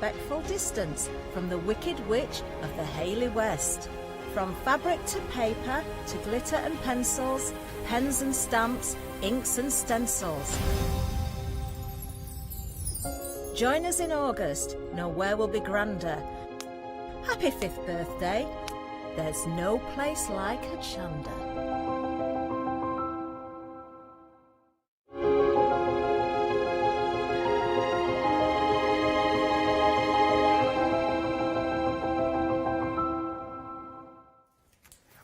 respectful distance from the Wicked Witch of the Haley West. From fabric to paper to glitter and pencils, pens and stamps, inks and stencils. Join us in August. Nowhere will be grander. Happy 5th birthday. There's no place like Hochanda.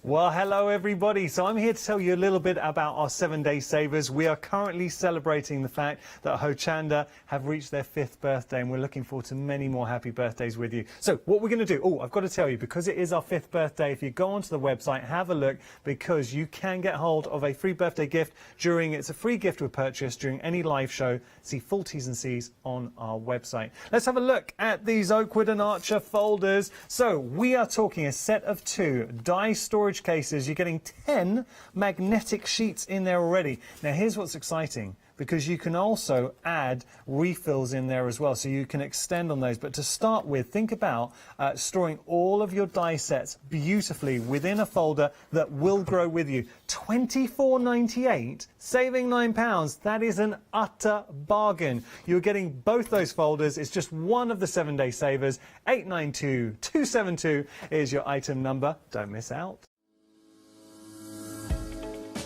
Well, hello everybody. So I'm here to tell you a little bit about our 7-day savers. We are currently celebrating the fact that Hochanda have reached their 5th birthday, and we're looking forward to many more happy birthdays with you. So what we're going to do, I've got to tell you, because it is our 5th birthday, if you go onto the website, have a look, because you can get hold of a free birthday gift it's a free gift with purchase during any live show. See full T's and C's on our website. Let's have a look at these Oakwood and Archer folders. So we are talking a set of 2 die storage cases. You're getting 10 magnetic sheets in there already. Now here's what's exciting, because you can also add refills in there as well, so you can extend on those. But to start with, think about storing all of your die sets beautifully within a folder that will grow with you. £24.98, saving £9. That is an utter bargain. You're getting both those folders. It's just one of the 7-day savers. 892272 is your item number. Don't miss out.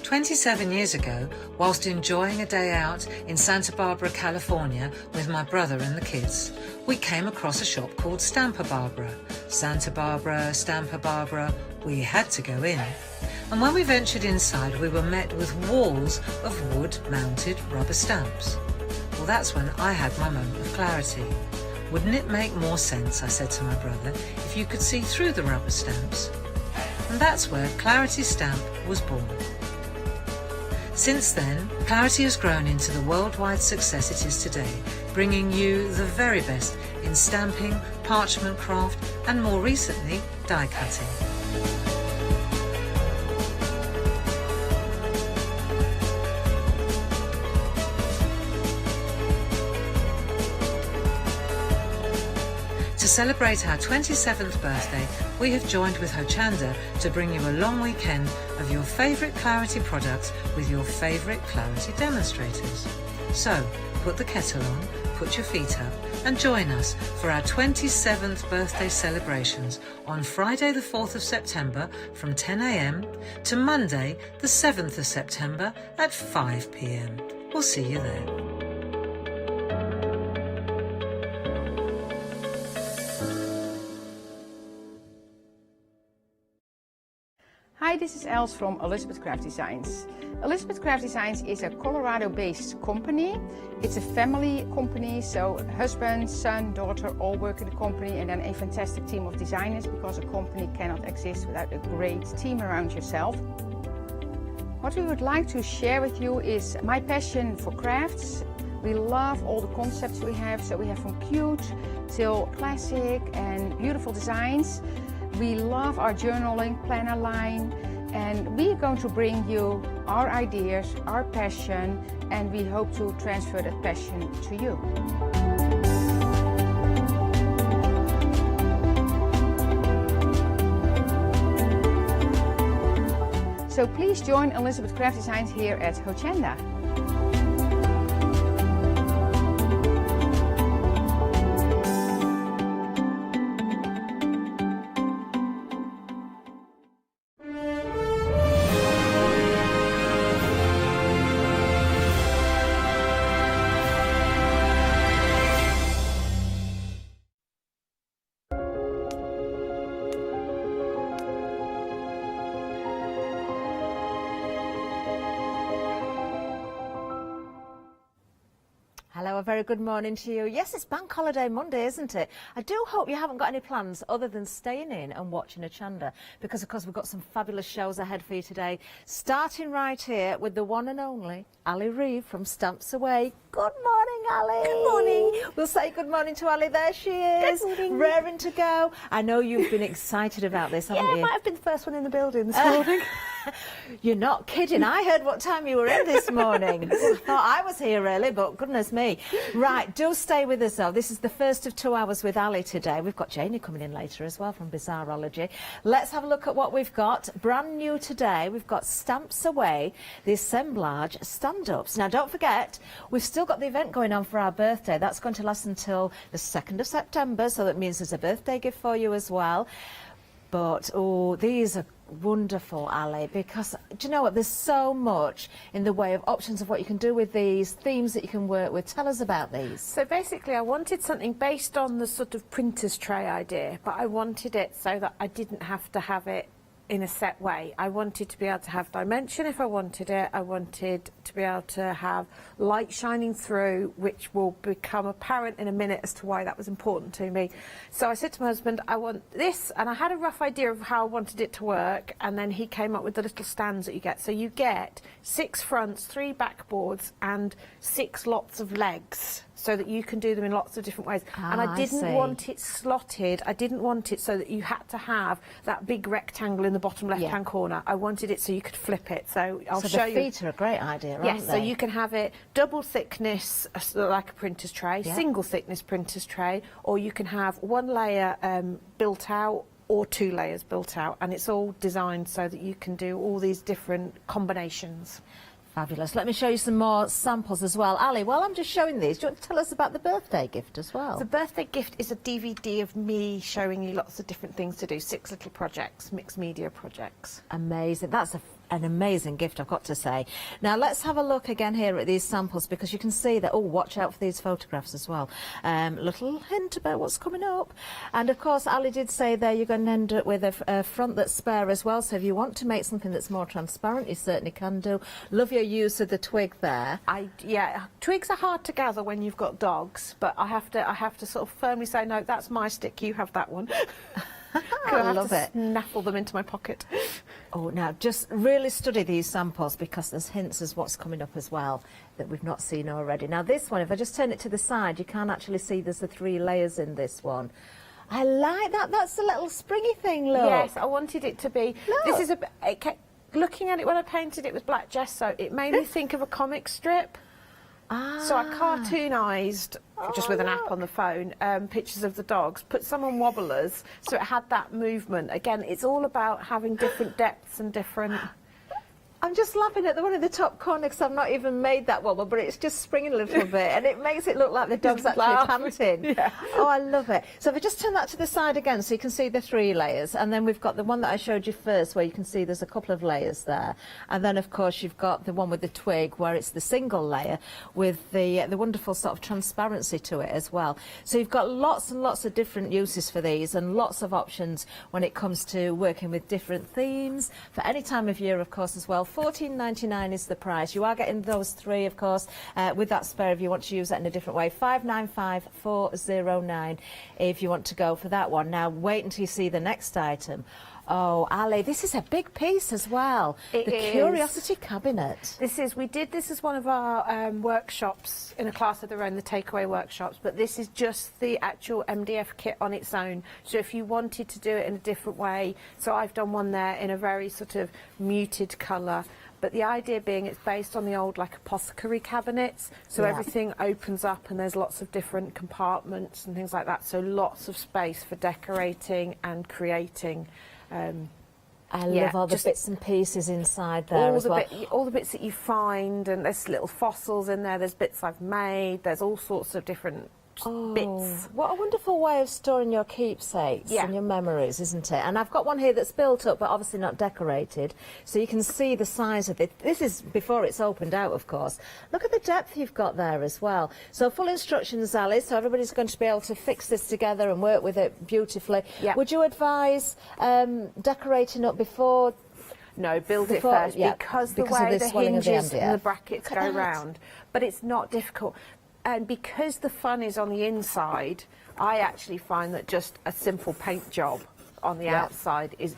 27 years ago, whilst enjoying a day out in Santa Barbara, California with my brother and the kids, we came across a shop called Stamper Barbara. Santa Barbara, Stamper Barbara, we had to go in. And when we ventured inside, we were met with walls of wood-mounted rubber stamps. Well, that's when I had my moment of clarity. Wouldn't it make more sense, I said to my brother, if you could see through the rubber stamps? And that's where Clarity Stamp was born. Since then, Clarity has grown into the worldwide success it is today, bringing you the very best in stamping, parchment craft, and more recently, die cutting. To celebrate our 27th birthday, we have joined with Hochanda to bring you a long weekend of your favourite Clarity products with your favourite Clarity demonstrators. So, put the kettle on, put your feet up, and join us for our 27th birthday celebrations on Friday the 4th of September from 10 AM to Monday the 7th of September at 5 PM. We'll see you there. Hi, this is Els from Elizabeth Craft Designs. Elizabeth Craft Designs is a Colorado-based company. It's a family company, so husband, son, daughter all work in the company, and then a fantastic team of designers, because a company cannot exist without a great team around yourself. What we would like to share with you is my passion for crafts. We love all the concepts we have, so we have from cute till classic and beautiful designs. We love our journaling planner line, and we're going to bring you our ideas, our passion, and we hope to transfer that passion to you. So please join Elizabeth Craft Designs here at Hochanda. Hello, a very good morning to you. Yes, it's Bank Holiday Monday, isn't it? I do hope you haven't got any plans other than staying in and watching Hochanda, because of course we've got some fabulous shows ahead for you today. Starting right here with the one and only Ali Reeve from Stamps Away. Good morning, Ali. Good morning. We'll say good morning to Ali. There she is. Good morning. Raring to go. I know you've been excited about this, haven't you? Yeah, I might have been the first one in the building this morning. You're not kidding. I heard what time you were in this morning. I thought I was here really, but goodness me. Right, do stay with us though. This is the first of 2 hours with Ali today. We've got Janie coming in later as well from Bizarrology. Let's have a look at what we've got. Brand new today, we've got Stamps Away, the assemblage stand-ups. Now don't forget, we've still got the event going on for our birthday. That's going to last until the 2nd of September, so that means there's a birthday gift for you as well. But, oh, these are wonderful, Ali, because do you know what, there's so much in the way of options of what you can do with these, themes that you can work with. Tell us about these. So basically I wanted something based on the sort of printer's tray idea, but I wanted it so that I didn't have to have it in a set way. I wanted to be able to have dimension if I wanted it. I wanted to be able to have light shining through, which will become apparent in a minute as to why that was important to me. So I said to my husband, I want this, and I had a rough idea of how I wanted it to work, and then he came up with the little stands that you get. So you get 6 fronts, 3 backboards, and 6 lots of legs, so that you can do them in lots of different ways. And I didn't want it slotted. I didn't want it so that you had to have that big rectangle in the bottom left-hand corner. I wanted it so you could flip it. So I'll show you. So the feet are a great idea, aren't they? Yes, so you can have it double thickness, like a printer's tray, single thickness printer's tray, or you can have 1 layer built out, or 2 layers built out, and it's all designed so that you can do all these different combinations. Fabulous. Let me show you some more samples as well. Ali, while I'm just showing these, do you want to tell us about the birthday gift as well? The birthday gift is a DVD of me showing you lots of different things to do, 6 little projects, mixed media projects. Amazing. That's an amazing gift, I've got to say. Now let's have a look again here at these samples, because you can see that, oh, watch out for these photographs as well. Little hint about what's coming up. And of course, Ali did say there you're going to end up with a front that's spare as well, so if you want to make something that's more transparent, you certainly can do. Love your use of the twig there. Yeah, twigs are hard to gather when you've got dogs, but I have to sort of firmly say, no, that's my stick, you have that one. I love it. Snaffle them into my pocket. Oh, now just really study these samples, because there's hints as what's coming up as well that we've not seen already. Now this one, if I just turn it to the side, you can't actually see there's the 3 layers in this one. I like that. That's the little springy thing, look. Yes, I wanted it to be. Look. This is looking at it when I painted it with black gesso, it made me think of a comic strip. So I cartoonised, just with an app on the phone, pictures of the dogs, put some on wobblers, so it had that movement. Again, it's all about having different depths and different... I'm just laughing at the one in the top corner, because I've not even made that wobble, but it's just springing a little bit, and it makes it look like the dog's actually panting. Yeah. Oh, I love it. So if I just turn that to the side again, so you can see the 3 layers, and then we've got the one that I showed you first, where you can see there's a couple of layers there, and then of course you've got the one with the twig, where it's the single layer with the wonderful sort of transparency to it as well. So you've got lots and lots of different uses for these, and lots of options when it comes to working with different themes for any time of year, of course, as well. $14.99 is the price. You are getting those 3, of course, with that spare if you want to use that in a different way. $595,409 if you want to go for that one. Now, wait until you see the next item. Oh, Ali, this is a big piece as well. It the is. Curiosity Cabinet. We did this as one of our workshops in a class of their own, the takeaway workshops, but this is just the actual MDF kit on its own. So if you wanted to do it in a different way, so I've done one there in a very sort of muted colour. But the idea being it's based on the old like apothecary cabinets, so everything opens up and there's lots of different compartments and things like that, so lots of space for decorating and creating. I love all the bits and pieces inside there as well. All the bits that you find, and there's little fossils in there, there's bits I've made, there's all sorts of different bits. What a wonderful way of storing your keepsakes and your memories, isn't it? And I've got one here that's built up but obviously not decorated, so you can see the size of it. This is before it's opened out, of course. Look at the depth you've got there as well. So full instructions, Ali, so everybody's going to be able to fix this together and work with it beautifully. Would you advise decorating up before? No, build it first, because the way the hinges and the brackets go round. But it's not difficult. And because the fun is on the inside, I actually find that just a simple paint job on the outside is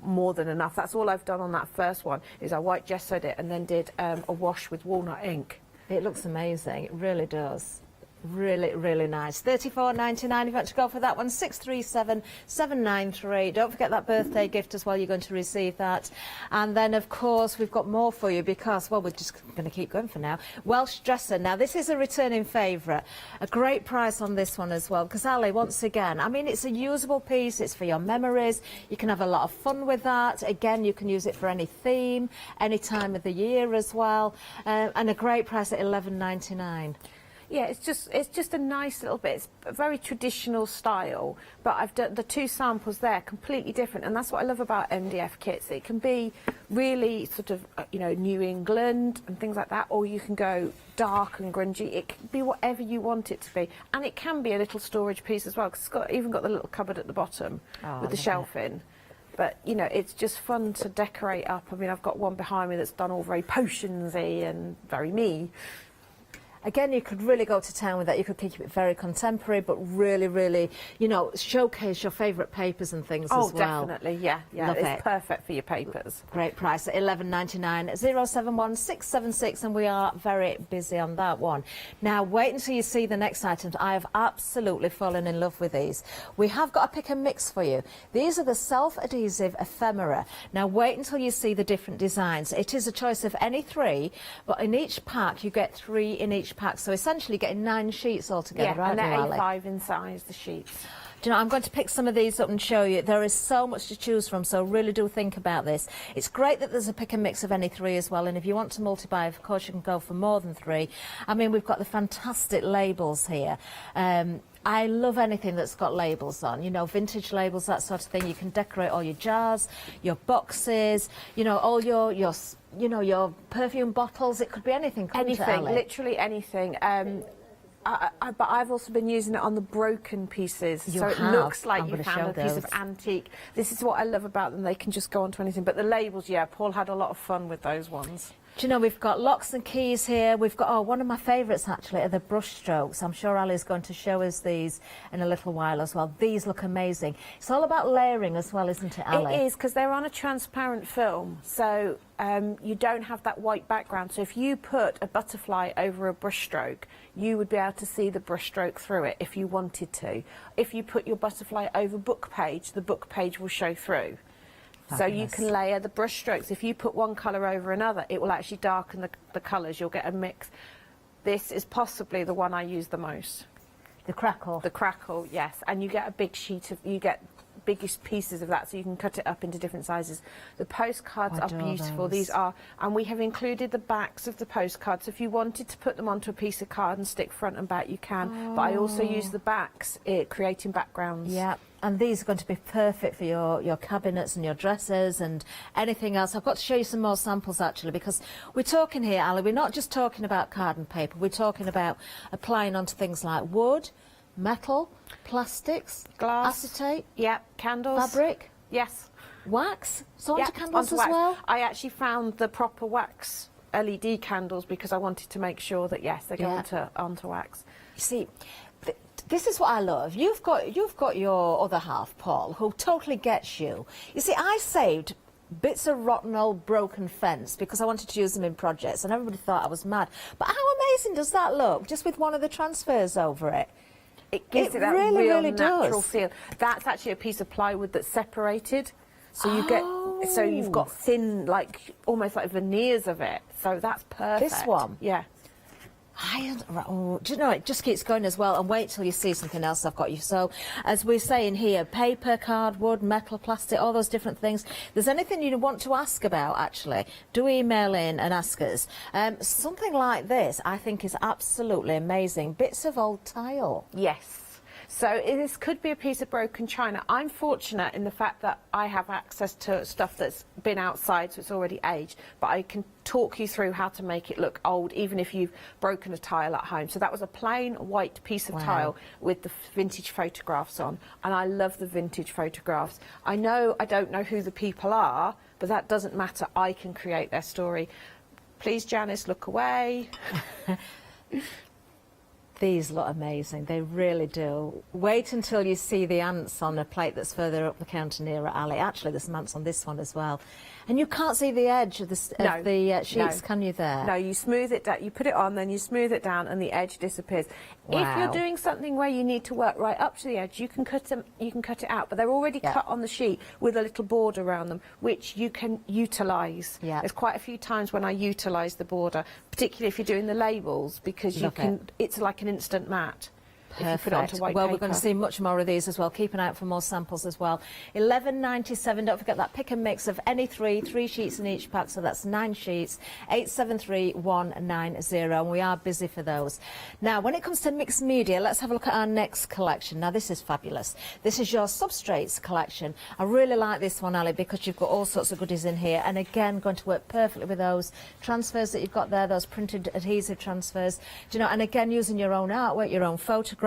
more than enough. That's all I've done on that first one, is I white gessoed it and then did a wash with walnut ink. It looks amazing, it really does. Really, really nice. $34.99 if you want to go for that one. 637-793. Don't forget that birthday gift as well. You're going to receive that. And then, of course, we've got more for you because, well, we're just going to keep going for now. Welsh dresser. Now, this is a returning favourite. A great price on this one as well. Because, Ali, once again, I mean, it's a usable piece. It's for your memories. You can have a lot of fun with that. Again, you can use it for any theme, any time of the year as well. And a great price at $11.99. Yeah, it's just a nice little bit. It's a very traditional style, but I've done the two samples there, completely different, and that's what I love about MDF kits. It can be really sort of, you know, New England and things like that, or you can go dark and grungy. It can be whatever you want it to be, and it can be a little storage piece as well, because it's even got the little cupboard at the bottom with the shelf in. But, you know, it's just fun to decorate up. I mean, I've got one behind me that's done all very potionsy and very me. Again, you could really go to town with that. You could keep it very contemporary, but really, really, you know, showcase your favourite papers and things as well. Oh, definitely, yeah. Love It's it. perfect for your papers. Great price at $11.99, 071-676, and we are very busy on that one. Now, wait until you see the next items. I have absolutely fallen in love with these. We have got a pick and mix for you. These are the self-adhesive ephemera. Now, wait until you see the different designs. It is a choice of any three, but in each pack, you get 3 in each pack, so essentially getting 9 sheets altogether, Yeah, aren't and you, they're Ali? A5 in size, the sheets. Do you know, I'm going to pick some of these up and show you. There is so much to choose from, so really do think about this. It's great that there's a pick and mix of any 3 as well, and if you want to multi-buy, of course, you can go for more than 3. I mean, we've got the fantastic labels here. I love anything that's got labels on, you know, vintage labels, that sort of thing. You can decorate all your jars, your boxes, you know, all your you know, your perfume bottles. It could be anything, couldn't it, Anything, Ali? literally anything. But I've also been using it on the broken pieces, You so it have. looks like I'm you gonna found show a piece those. of antique. This is what I love about them. They can just go onto anything. But the labels, yeah, Paul had a lot of fun with those ones. Do you know, we've got locks and keys here. We've got, oh, one of my favourites actually are the brush strokes. I'm sure Ali's going to show us these in a little while as well. These look amazing. It's all about layering as well, isn't it, Ali? It is, because they're on a transparent film, so you don't have that white background. So if you put a butterfly over a brush stroke, you would be able to see the brush stroke through it if you wanted to. If you put your butterfly over book page, the book page will show through. So you can layer the brush strokes. If you put one colour over another, it will actually darken the colours. You'll get a mix. This is possibly the one I use the most. The crackle. The crackle, yes. And you get a big sheet of, you get biggest pieces of that, so you can cut it up into different sizes. The postcards are beautiful. These are, and we have included the backs of the postcards. So if you wanted to put them onto a piece of card and stick front and back, you can. But I also use the backs, creating backgrounds. Yeah, and these are going to be perfect for your cabinets and your dressers and anything else. I've got to show you some more samples actually, because we're talking here, Ali, we're not just talking about card and paper, we're talking about applying onto things like wood, metal, plastics, Glass. acetate, Yeah, candles. fabric, Yes. wax, so onto Yeah, candles onto as wax. well. I actually found the proper wax LED candles because I wanted to make sure that, yes, they go onto wax. You see, this is what I love. You've got your other half, Paul, who totally gets you. You see, I saved bits of rotten old broken fence because I wanted to use them in projects, and everybody thought I was mad. But how amazing does that look, just with one of the transfers over it? It gives it that really, real really natural does. feel. That's actually a piece of plywood that's separated, so you get, so you've got thin, like almost like veneers of it. So that's perfect. This one? Yeah. Do you know, it just keeps going as well, and wait till you see something else I've got you. So, as we're saying here, paper, cardboard, metal, plastic, all those different things. If there's anything you want to ask about, actually, do email in and ask us. Something like this, I think, is absolutely amazing. Bits of old tile. Yes. So this could be a piece of broken china. I'm fortunate in the fact that I have access to stuff that's been outside, so it's already aged, but I can talk you through how to make it look old, even if you've broken a tile at home. So that was a plain white piece of tile with the vintage photographs on, and I love the vintage photographs. I don't know who the people are, but that doesn't matter. I can create their story. Please, Janice, look away. These look amazing, they really do. Wait until you see the ants on a plate that's further up the counter near Ali. Actually, there's some ants on this one as well. And you can't see the edge of the sheets, can you there? No, you smooth it down, you put it on, then you smooth it down and the edge disappears. Wow. If you're doing something where you need to work right up to the edge, you can cut it out, but they're already cut on the sheet with a little border around them, which you can utilise. Yeah. There's quite a few times when I utilise the border, particularly if you're doing the labels, because it's like an instant mat. Perfect. Well, we're going to see much more of these as well. Keep an eye out for more samples as well. $11.97. Don't forget that pick and mix of any three sheets in each pack. So that's 9 sheets. 873190. And we are busy for those. Now, when it comes to mixed media, let's have a look at our next collection. Now, this is fabulous. This is your substrates collection. I really like this one, Ali, because you've got all sorts of goodies in here. And again, going to work perfectly with those transfers that you've got there, those printed adhesive transfers. Do you know? And again, using your own artwork, your own photographs.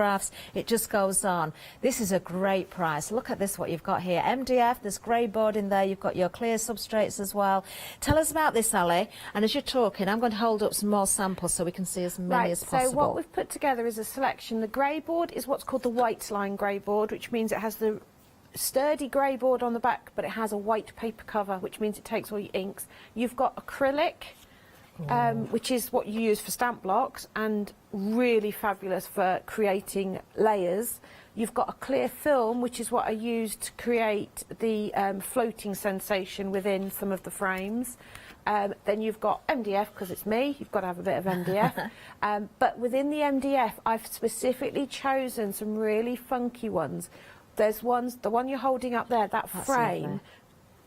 It just goes on. This is a great price. Look at this, what you've got here. MDF, there's grey board in there. You've got your clear substrates as well. Tell us about this, Ali. And as you're talking, I'm going to hold up some more samples so we can see as many as possible. So what we've put together is a selection. The grey board is what's called the white line grey board, which means it has the sturdy grey board on the back, but it has a white paper cover, which means it takes all your inks. You've got acrylic, which is what you use for stamp blocks and really fabulous for creating layers. You've got a clear film, which is what I use to create the floating sensation within some of the frames. Then you've got MDF, because it's me, you've got to have a bit of MDF. But within the MDF, I've specifically chosen some really funky ones. There's ones, the one you're holding up there, that frame. Lovely.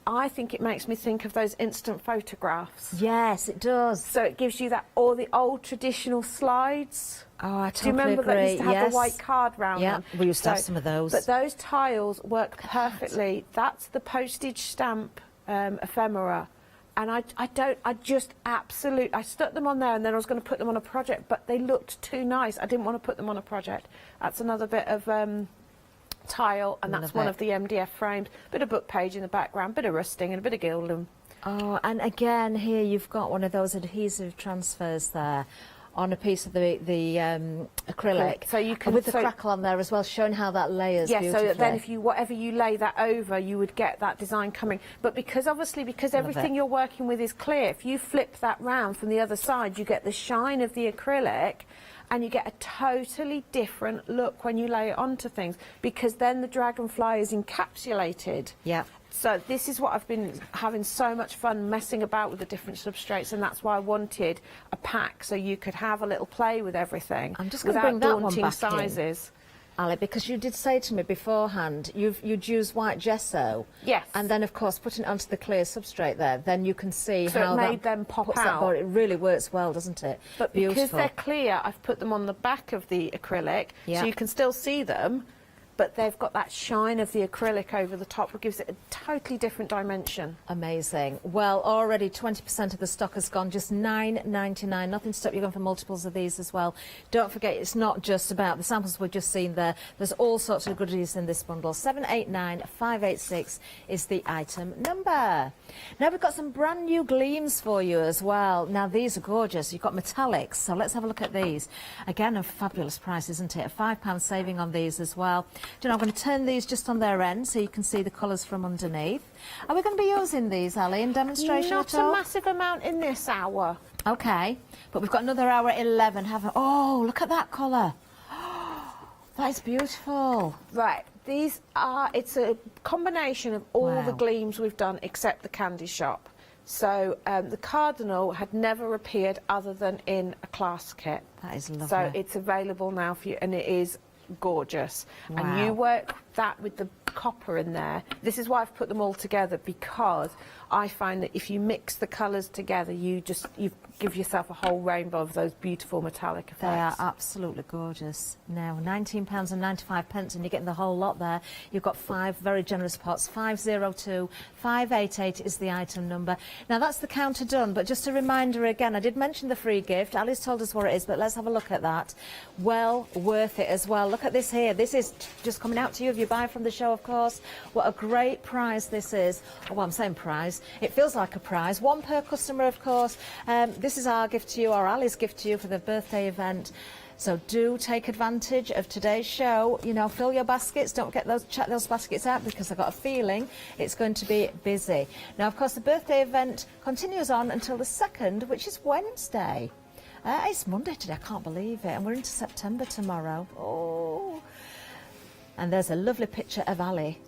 I think it makes me think of those instant photographs. Yes, it does. So it gives you that, or the old traditional slides. Oh, I totally Do you remember agree. that used to have the white card round them? Yeah, we used to have some of those. But those tiles work perfectly. That's the postage stamp ephemera. And I stuck them on there and then I was going to put them on a project, but they looked too nice. I didn't want to put them on a project. That's another bit of tile, and that's one of the MDF frames. Bit of book page in the background, bit of rusting and a bit of gilding. Oh, and again here you've got one of those adhesive transfers there on a piece of the acrylic. So you can, with the crackle on there as well, showing how that layers beautifully. So that then if you, whatever you lay that over, you would get that design coming. But because everything you're working with is clear, if you flip that round from the other side, you get the shine of the acrylic. And you get a totally different look when you lay it onto things, because then the dragonfly is encapsulated. Yeah. So this is what I've been having so much fun messing about with the different substrates, and that's why I wanted a pack so you could have a little play with everything. I'm just going to bring that one back sizes. Ali, because you did say to me beforehand you'd use white gesso. Yes. And then, of course, putting it onto the clear substrate there, then you can see so how it made them pop out. It really works well, doesn't it? But because they're clear, I've put them on the back of the acrylic, so you can still see them, but they've got that shine of the acrylic over the top, which gives it a totally different dimension. Amazing. Well, already 20% of the stock has gone, just $9.99. Nothing to stop you going for multiples of these as well. Don't forget, it's not just about the samples we've just seen there. There's all sorts of goodies in this bundle. 789586 is the item number. Now we've got some brand new gleams for you as well. Now these are gorgeous. You've got metallics, so let's have a look at these. Again, a fabulous price, isn't it? A £5 saving on these as well. Do you know, I'm going to turn these just on their end so you can see the colours from underneath. Are we going to be using these, Ali, in demonstration Not at all? a massive amount in this hour. Okay, but we've got another hour at 11, haven't we? Oh, look at that colour. That is beautiful. Right, these are, it's a combination of all the gleams we've done except the candy shop. So the cardinal had never appeared other than in a class kit. That is lovely. So it's available now for you, and it is gorgeous. And you work that with the copper in there. This is why I've put them all together, because I find that if you mix the colours together, you give yourself a whole rainbow of those beautiful metallic effects. They are absolutely gorgeous. Now, £19.95, and you're getting the whole lot there. You've got 5 very generous pots. 502588 is the item number. Now, that's the counter done, but just a reminder again, I did mention the free gift. Ali's told us what it is, but let's have a look at that. Well worth it as well. Look at this here. This is just coming out to you if you buy from the show, of course. What a great prize this is. Oh, well, I'm saying prize. It feels like a prize. One per customer, of course. This is our gift to you, or Ali's gift to you for the birthday event. So do take advantage of today's show. You know, fill your baskets. Don't chuck those baskets out, because I've got a feeling it's going to be busy. Now, of course, the birthday event continues on until the 2nd, which is Wednesday. It's Monday today, I can't believe it. And we're into September tomorrow. Oh. And there's a lovely picture of Ali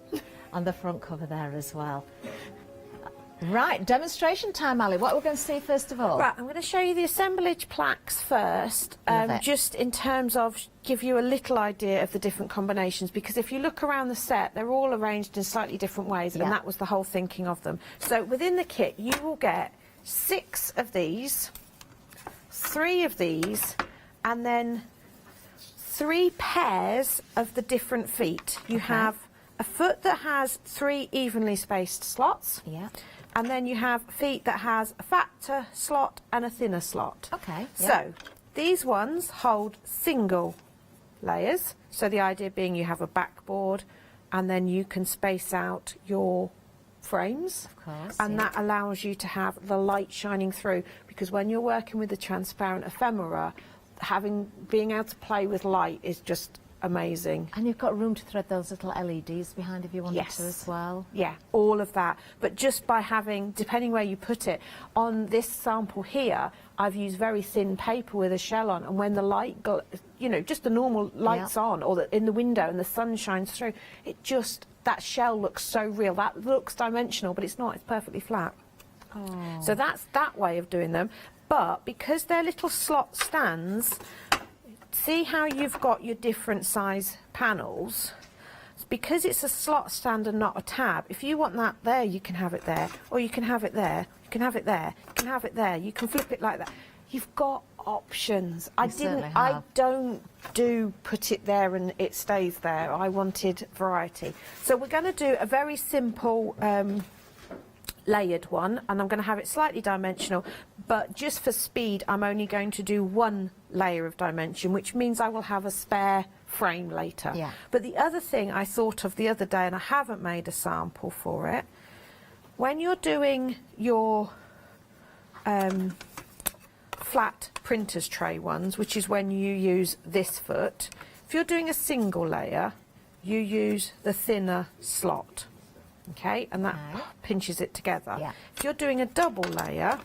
on the front cover there as well. Right, demonstration time, Ali. What are we going to see first of all? Right, I'm going to show you the assemblage plaques first, just in terms of give you a little idea of the different combinations, because if you look around the set, they're all arranged in slightly different ways, and that was the whole thinking of them. So within the kit, you will get 6 of these, 3 of these, and then 3 pairs of the different feet. You have a foot that has 3 evenly spaced slots. Yeah. And then you have feet that has a fatter slot and a thinner slot. Okay. So these ones hold single layers. So the idea being you have a backboard, and then you can space out your frames. Of course. And that allows you to have the light shining through, because when you're working with the transparent ephemera, being able to play with light is just amazing. And you've got room to thread those little LEDs behind if you wanted to as well. Yeah, all of that. But just by having, depending where you put it, on this sample here, I've used very thin paper with a shell on, and when the light, you know, just the normal lights on, or in the window and the sun shines through, it just, that shell looks so real. That looks dimensional, but it's not, it's perfectly flat. Oh. So that's that way of doing them. But because they're little slot stands, see how you've got your different size panels? Because it's a slot stand and not a tab, if you want that there, you can have it there, or you can have it there, you can have it there, you can have it there, you can flip it like that. You've got options. I don't put it there and it stays there. I wanted variety. So we're going to do a very simple layered one, and I'm going to have it slightly dimensional, but just for speed I'm only going to do 1 layer of dimension, which means I will have a spare frame later. Yeah. But the other thing I thought of the other day, and I haven't made a sample for it, when you're doing your flat printer's tray ones, which is when you use this foot, if you're doing a single layer, you use the thinner slot. Okay, and that pinches it together. Yeah. If you're doing a double layer,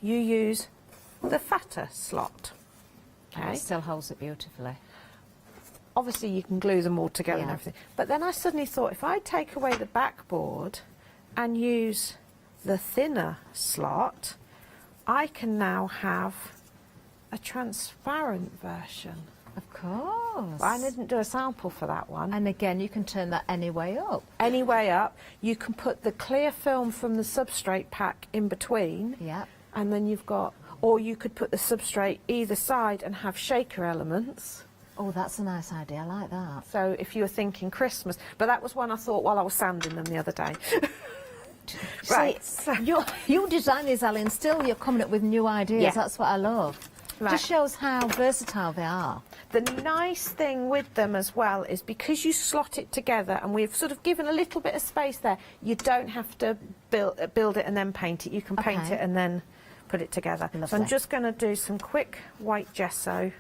you use the fatter slot. Okay. It still holds it beautifully. Obviously, you can glue them all together and everything. But then I suddenly thought, if I take away the backboard and use the thinner slot, I can now have a transparent version. Of course. I didn't do a sample for that one. And again, you can turn that any way up. Any way up. You can put the clear film from the substrate pack in between. Yeah. And then you've got, or you could put the substrate either side and have shaker elements. Oh, that's a nice idea. I like that. So if you were thinking Christmas, but that was one I thought while I was sanding them the other day. Right. See, you design these, Ali, and still you're coming up with new ideas. Yeah. That's what I love. Right. Just shows how versatile they are. The nice thing with them as well is because you slot it together, and we've sort of given a little bit of space there, you don't have to build it and then paint it. You can paint it and then put it together. Lovely. So I'm just going to do some quick white gesso.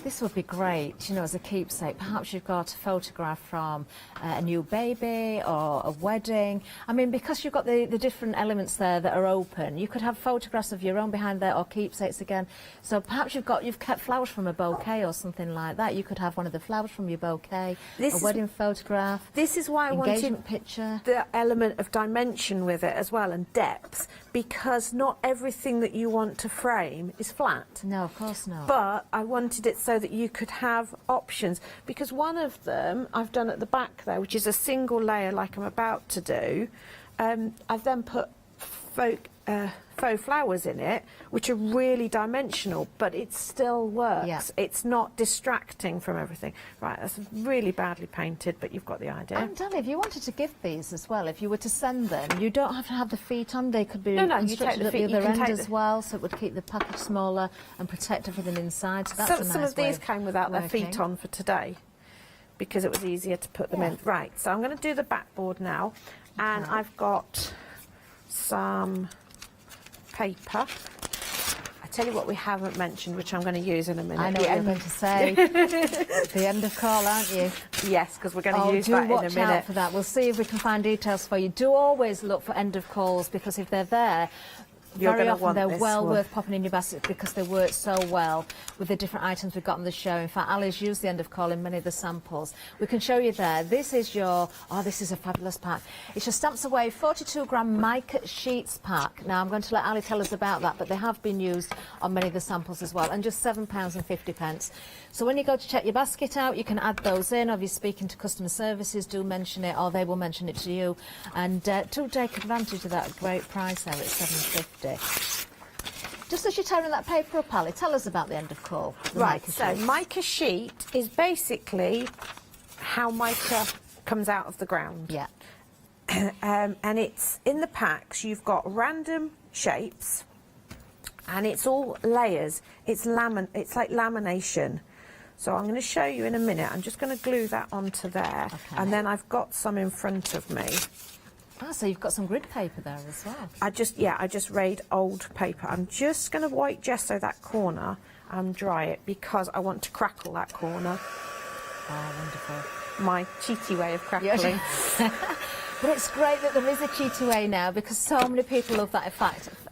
This would be great, you know, as a keepsake. Perhaps you've got a photograph from a new baby or a wedding. I mean, because you've got the different elements there that are open, you could have photographs of your own behind there, or keepsakes again. So perhaps you've kept flowers from a bouquet or something like that. You could have one of the flowers from your bouquet, a wedding photograph. This is why I wanted picture. The element of dimension with it as well, and depth, because not everything that you want to frame is flat. No, of course not. But I wanted it so that you could have options, because one of them I've done at the back there, which is a single layer like I'm about to do. I've then put faux flowers in it, which are really dimensional, but it still works. Yeah. It's not distracting from everything. Right, that's really badly painted, but you've got the idea. And Dali, if you wanted to give these as well, if you were to send them, you don't have to have the feet on. They could be you take constructed the at feet, the other you can end take as well, so it would keep the package smaller and protect everything inside. So that's a nice some of way these came without their feet working. on for today, because it was easier to put them in. Right, so I'm going to do the backboard now, and I've got some paper. I tell you what we haven't mentioned, which I'm going to use in a minute. I know what you're going to say. The end of call, aren't you? Yes, because we're going to use that in a minute. Do watch out for that. We'll see if we can find details for you. Do always look for end of calls, because if they're there, very often they're well worth popping in your basket, because they work so well with the different items we've got on the show. In fact, Ali's used the end of call in many of the samples. We can show you there. This is your, this is a fabulous pack. It's your Stamps Away 42-gram mica sheets pack. Now, I'm going to let Ali tell us about that, but they have been used on many of the samples as well, and just £7.50. So when you go to check your basket out, you can add those in. Or if you're speaking to customer services, do mention it, or they will mention it to you. And do take advantage of that great price there at £7.50. Just as you're tearing that paper up, Ali, tell us about the end of call. Right, so mica sheet is basically how mica comes out of the ground. Yeah. And it's in the packs, you've got random shapes, and it's all layers. It's like lamination. So I'm going to show you in a minute. I'm just going to glue that onto there, and then I've got some in front of me. So you've got some grid paper there as well. I just raid old paper. I'm just going to white gesso that corner and dry it, because I want to crackle that corner. Oh, wonderful. My cheaty way of crackling. But it's great that there is a cheaty way now, because so many people love that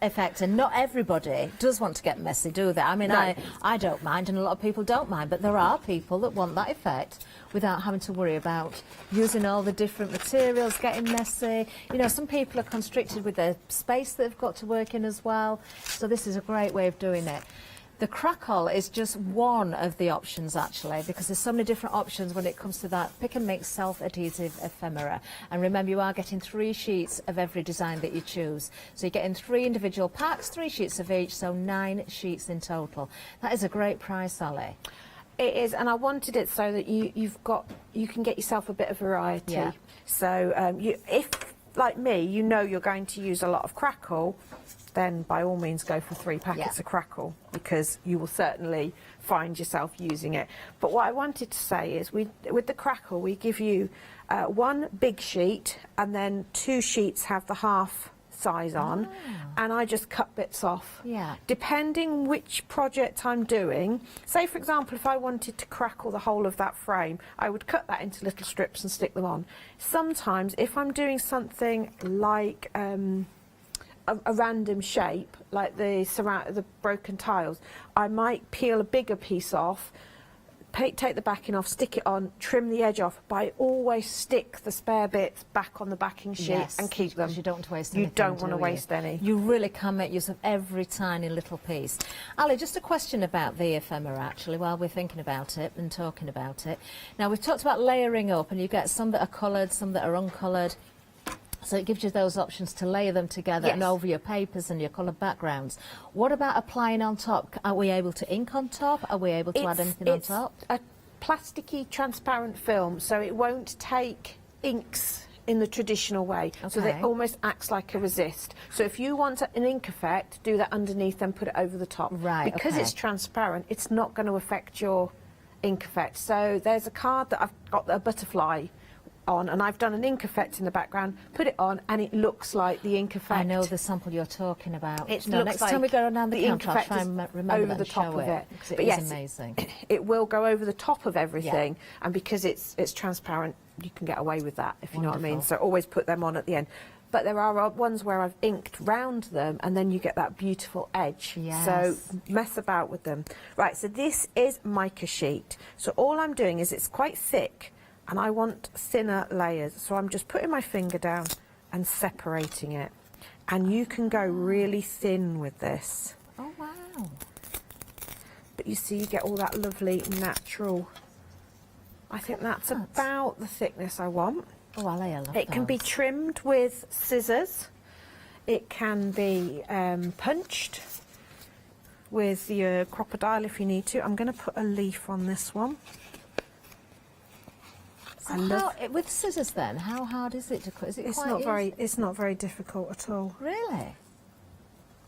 effect, and not everybody does want to get messy, do they? I mean, No. I don't mind, and a lot of people don't mind, but there are people that want that effect without having to worry about using all the different materials, getting messy. You know, some people are constricted with their space that they've got to work in as well, so this is a great way of doing it. The crackle is just one of the options, actually, because there's so many different options when it comes to that pick and mix self-adhesive ephemera. And remember, you are getting 3 sheets of every design that you choose. So you're getting 3 individual packs, 3 sheets of each, so 9 sheets in total. That is a great price, Ali. It is, and I wanted it so that you can get yourself a bit of variety. Yeah. So if, like me, you know you're going to use a lot of crackle, then by all means go for 3 packets of crackle, because you will certainly find yourself using it. But what I wanted to say is, with the crackle, we give you 1 big sheet, and then 2 sheets have the half size on, and I just cut bits off. Yeah. Depending which project I'm doing, say for example, if I wanted to crackle the whole of that frame, I would cut that into little strips and stick them on. Sometimes, if I'm doing something like a random shape, like the broken tiles, I might peel a bigger piece off, take the backing off, stick it on, trim the edge off, but I always stick the spare bits back on the backing sheet and keep them. Because you don't want to waste anything. You don't want to waste any. You really can make use of every tiny little piece. Ali, just a question about the ephemera, actually, while we're thinking about it and talking about it. Now, we've talked about layering up, and you get some that are coloured, some that are uncoloured. So it gives you those options to layer them together and over your papers and your coloured backgrounds. What about applying on top? Are we able to ink on top? Are we able to add anything on top? It's a plasticky, transparent film, so it won't take inks in the traditional way. Okay. So it almost acts like a resist. So if you want an ink effect, do that underneath and put it over the top. Right, Because it's transparent, it's not going to affect your ink effect. So there's a card that I've got a butterfly on, and I've done an ink effect in the background, put it on, and it looks like the ink effect. I know the sample you're talking about. It no, looks next like time we go down the ink counter, I'll effect try is and remember over that the and top show of it. because it But is yes, amazing. It will go over the top of everything, and because it's transparent, you can get away with that, if you know what I mean. So always put them on at the end. But there are ones where I've inked round them, and then you get that beautiful edge. Yes. So mess about with them. Right, so this is mica sheet. So all I'm doing is, it's quite thick, and I want thinner layers. So I'm just putting my finger down and separating it. And you can go really thin with this. Oh, wow. But you see, you get all that lovely natural. I think that's about the thickness I want. Oh, I love It can be those. trimmed with scissors. It can be punched with your crocodile if you need to. I'm going to put a leaf on this one. So with scissors then, how hard is it to cut? Is it quite easy? It's not very difficult at all. Really?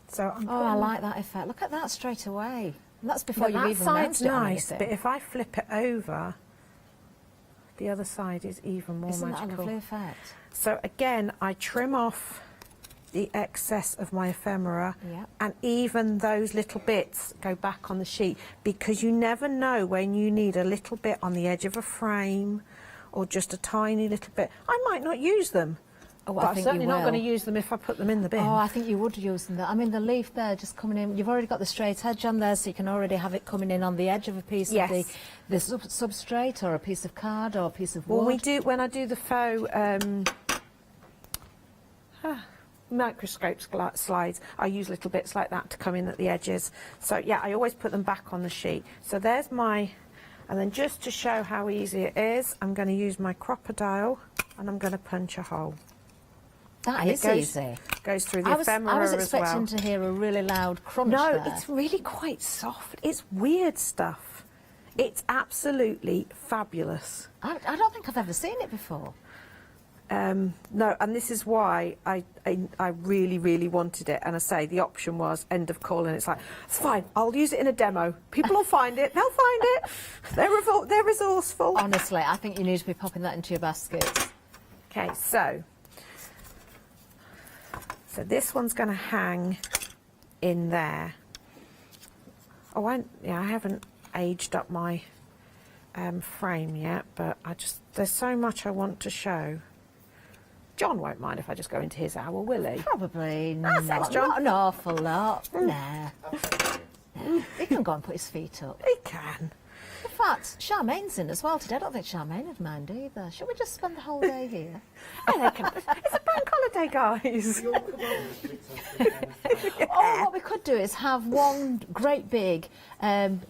So I'm Oh, I like that effect. Look at that straight away. And that's before you that even side's mounted it on nice, anything. but if I flip it over, the other side is even more Isn't that a magical. lovely effect? So again, I trim off the excess of my ephemera, Yeah. and even those little bits go back on the sheet, because you never know when you need a little bit on the edge of a frame or just a tiny little bit. I might not use them. Oh, But I I'm think certainly you not will. going to use them if I put them in the bin. Oh, I think you would use them. I mean, the leaf there just coming in. You've already got the straight edge on there, so you can already have it coming in on the edge of a piece Yes. of the substrate, or a piece of card, or a piece of wood. Well, when I do the faux microscope slides, I use little bits like that to come in at the edges. So yeah, I always put them back on the sheet. So there's my, and then just to show how easy it is, I'm going to use my crocodile and I'm going to punch a hole. That And it is goes- easy. Goes through the I was ephemera as expecting well. to hear a really loud crunch No, there. it's really quite soft. It's weird stuff. It's absolutely fabulous. I don't think I've ever seen it before. No, and this is why I really, really wanted it. And I say the option was end of call, and it's like, it's fine, I'll use it in a demo. People will find it, they'll find it. They're resourceful. Honestly, I think you need to be popping that into your baskets. Okay, so this one's going to hang in there. Oh, I haven't aged up my frame yet, but there's so much I want to show. John won't mind if I just go into his hour, will he? Probably thanks, not, John. not an awful lot. Nah. He can go and put his feet up. He can. In fact, Charmaine's in as well today. I don't think Charmaine would mind either. Should we just spend the whole day here? It's a bank holiday, guys. Or what we could do is have one great big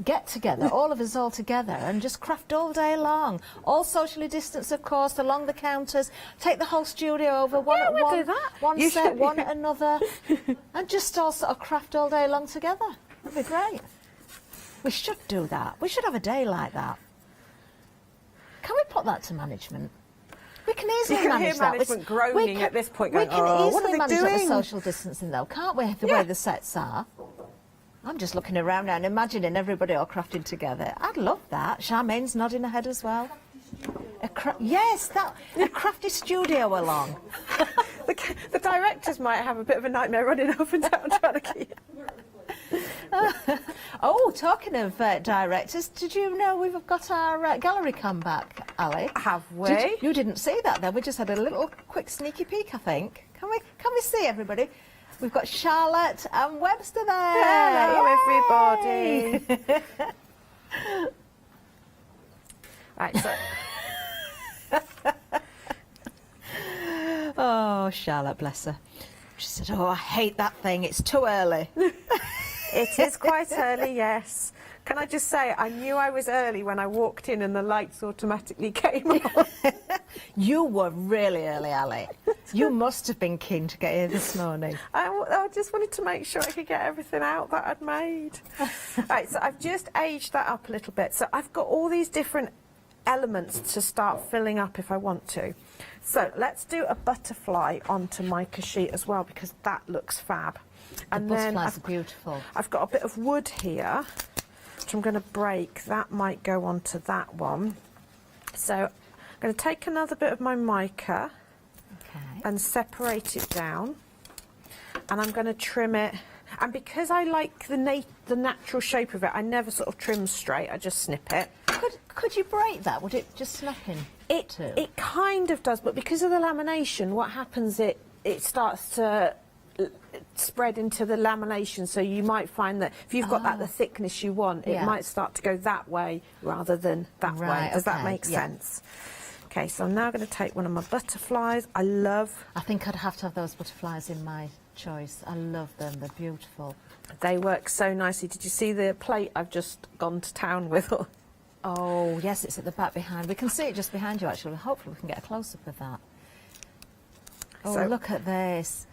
get-together, all of us all together, and just craft all day long. All socially distanced, of course, along the counters. Take the whole studio over, one Yeah, at we'll one, do that. one You set, should- one at another, and just all sort of craft all day long together. That'd be great. We should do that. We should have a day like that. Can we put that to management? We can easily You can manage hear that. management groaning at this point, We going, can "Oh, what are easily they manage that with doing?" social distancing, though, can't we? The Yeah. way the sets are. I'm just looking around now and imagining everybody all crafting together. I'd love that. Charmaine's nodding her head as well. Yes, a crafty studio along. The directors might have a bit of a nightmare running up and down trying to keep. Oh, talking of directors, did you know we've got our gallery come back, Ali? Have we? You didn't see that then. We just had a little quick sneaky peek, I think. Can we see everybody? We've got Charlotte and Webster there. Hello, Yay! everybody. Right, so Oh, Charlotte, bless her. She said, oh, I hate that thing. It's too early. it is quite early, yes. Can I just say, I knew I was early when I walked in and the lights automatically came on. You were really early, Ali. You must have been keen to get here this morning. I just wanted to make sure I could get everything out that I'd made. Right, so I've just aged that up a little bit. So I've got all these different elements to start filling up if I want to. So let's do a butterfly onto mica sheet as well, because that looks fab. And then Butterflies are beautiful. I've got a bit of wood here, which I'm going to break. That might go onto that one. So I'm going to take another bit of my mica and separate it down, and I'm going to trim it. And because I like the natural shape of it, I never sort of trim straight, I just snip it. Could you break that? Would it just snap in? It kind of does, but because of the lamination, what happens, it starts to spread into the lamination, so you might find that if you've got that the thickness you want, it might start to go that way rather than that way. Does that make sense? Okay, so I'm now going to take one of my butterflies. I think I'd have to have those butterflies in my choice. I love them. They're beautiful. They work so nicely. Did you see the plate I've just gone to town with? Oh, yes, it's at the back behind. We can see it just behind you, actually. Hopefully we can get a close-up of that. Oh, So- look at this.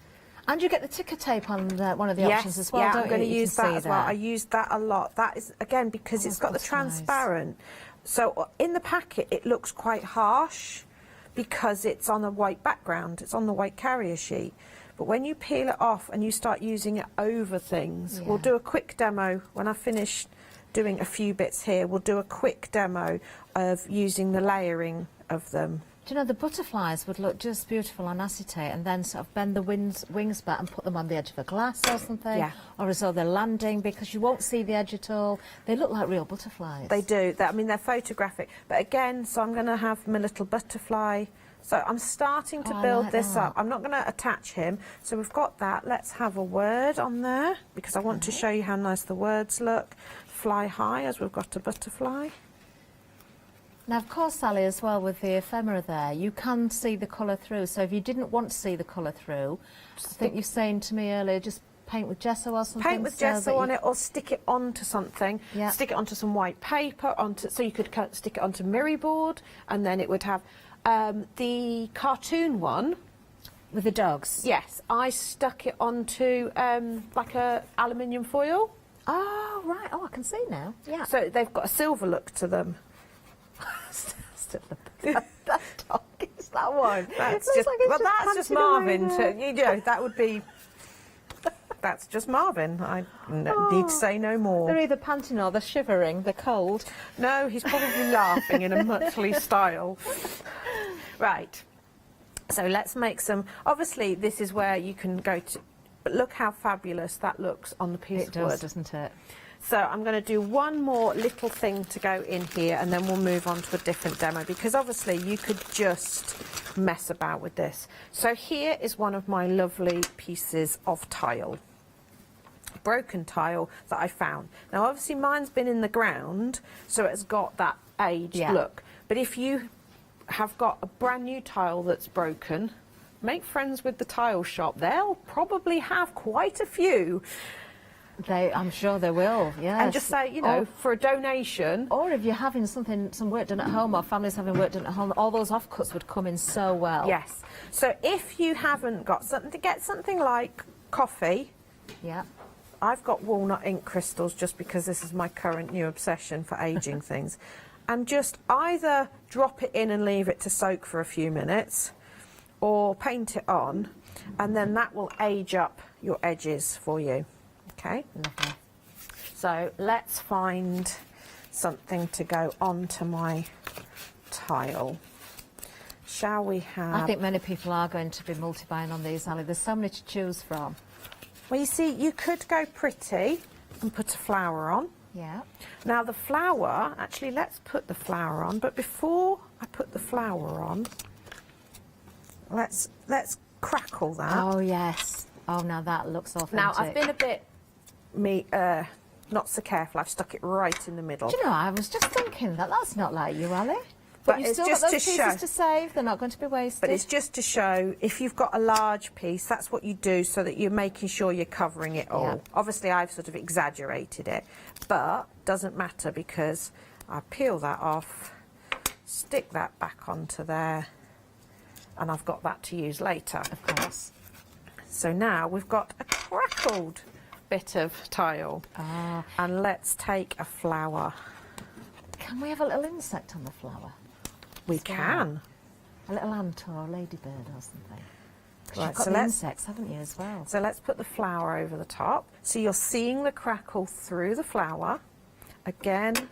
And you get the ticker tape on one of the options as well, yeah, don't I'm going you? to You use can that see as well. there. I use that a lot. That is, again, because it's got the that's nice. transparent. So in the packet, it looks quite harsh because it's on a white background. It's on the white carrier sheet. But when you peel it off and you start using it over things, we'll do a quick demo when I finish doing a few bits here. We'll do a quick demo of using the layering of them. Do you know, the butterflies would look just beautiful on acetate, and then sort of bend the wings back and put them on the edge of a glass or something. Yeah. Or as though they're landing, because you won't see the edge at all. They look like real butterflies. They do. I mean, they're photographic. But again, so I'm going to have my little butterfly. So I'm starting to build like this that. up. I'm not going to attach him. So we've got that. Let's have a word on there, because I want to show you how nice the words look. Fly high, as we've got a butterfly. Now, of course, Sally, as well, with the ephemera there, you can see the colour through. So if you didn't want to see the colour through, I think you're saying to me earlier, just paint with gesso or something. Paint with so gesso that on it, or stick it onto something. Yeah. Stick it onto some white paper, so you could stick it onto mirror board, and then it would have the cartoon one. with the dogs. Yes, I stuck it onto like a aluminium foil. Oh, right. Oh, I can see now. Yeah. So they've got a silver look to them. that dog is that one. That's Looks just, like it's well, just that's just panting away Marvin. there. You know, that would be. That's just Marvin. I need to say no more. They're either panting or they're shivering. They're cold. No, he's probably laughing in a Muttley style. Right. So let's make some. Obviously, this is where you can go to. But look how fabulous that looks on the piece It of wood. does, doesn't it? So I'm going to do one more little thing to go in here, and then we'll move on to a different demo, because obviously you could just mess about with this. So here is one of my lovely pieces of tile, broken tile that I found. Now obviously mine's been in the ground, so it's got that aged look. But if you have got a brand new tile that's broken, make friends with the tile shop. They'll probably have quite a few. I'm sure they will, yes. And just say, you know, for a donation. Or if you're having some work done at home, or families having work done at home, all those offcuts would come in so well. Yes. So if you haven't got something, to get something like coffee. Yeah. I've got walnut ink crystals, just because this is my current new obsession for aging things. And just either drop it in and leave it to soak for a few minutes, or paint it on, and then that will age up your edges for you. Okay. Lovely. So let's find something to go onto my tile. Shall we have... I think many people are going to be multi-buying on these, Ali. There's so many to choose from. Well, you see, you could go pretty and put a flower on. Yeah. Now the flower, actually let's put the flower on, but before I put the flower on, let's crackle that. Oh, yes. Oh, now that looks authentic. Now I've been a bit not so careful. I've stuck it right in the middle. Do you know, I was just thinking that's not like you, Ali. But you've it's still just got those to pieces show. to save. They're not going to be wasted. But it's just to show, if you've got a large piece, that's what you do, so that you're making sure you're covering it all. Yeah. Obviously, I've sort of exaggerated it, but doesn't matter, because I peel that off, stick that back onto there, and I've got that to use later. Of course. So now we've got a crackled bit of tile. Ah. And let's take a flower. Can we have a little insect on the flower? We can. A little ant or a ladybird or something. 'Cause Right, you've got so the let's- insects, haven't you, as well? So let's put the flower over the top. So you're seeing the crackle through the flower. Again.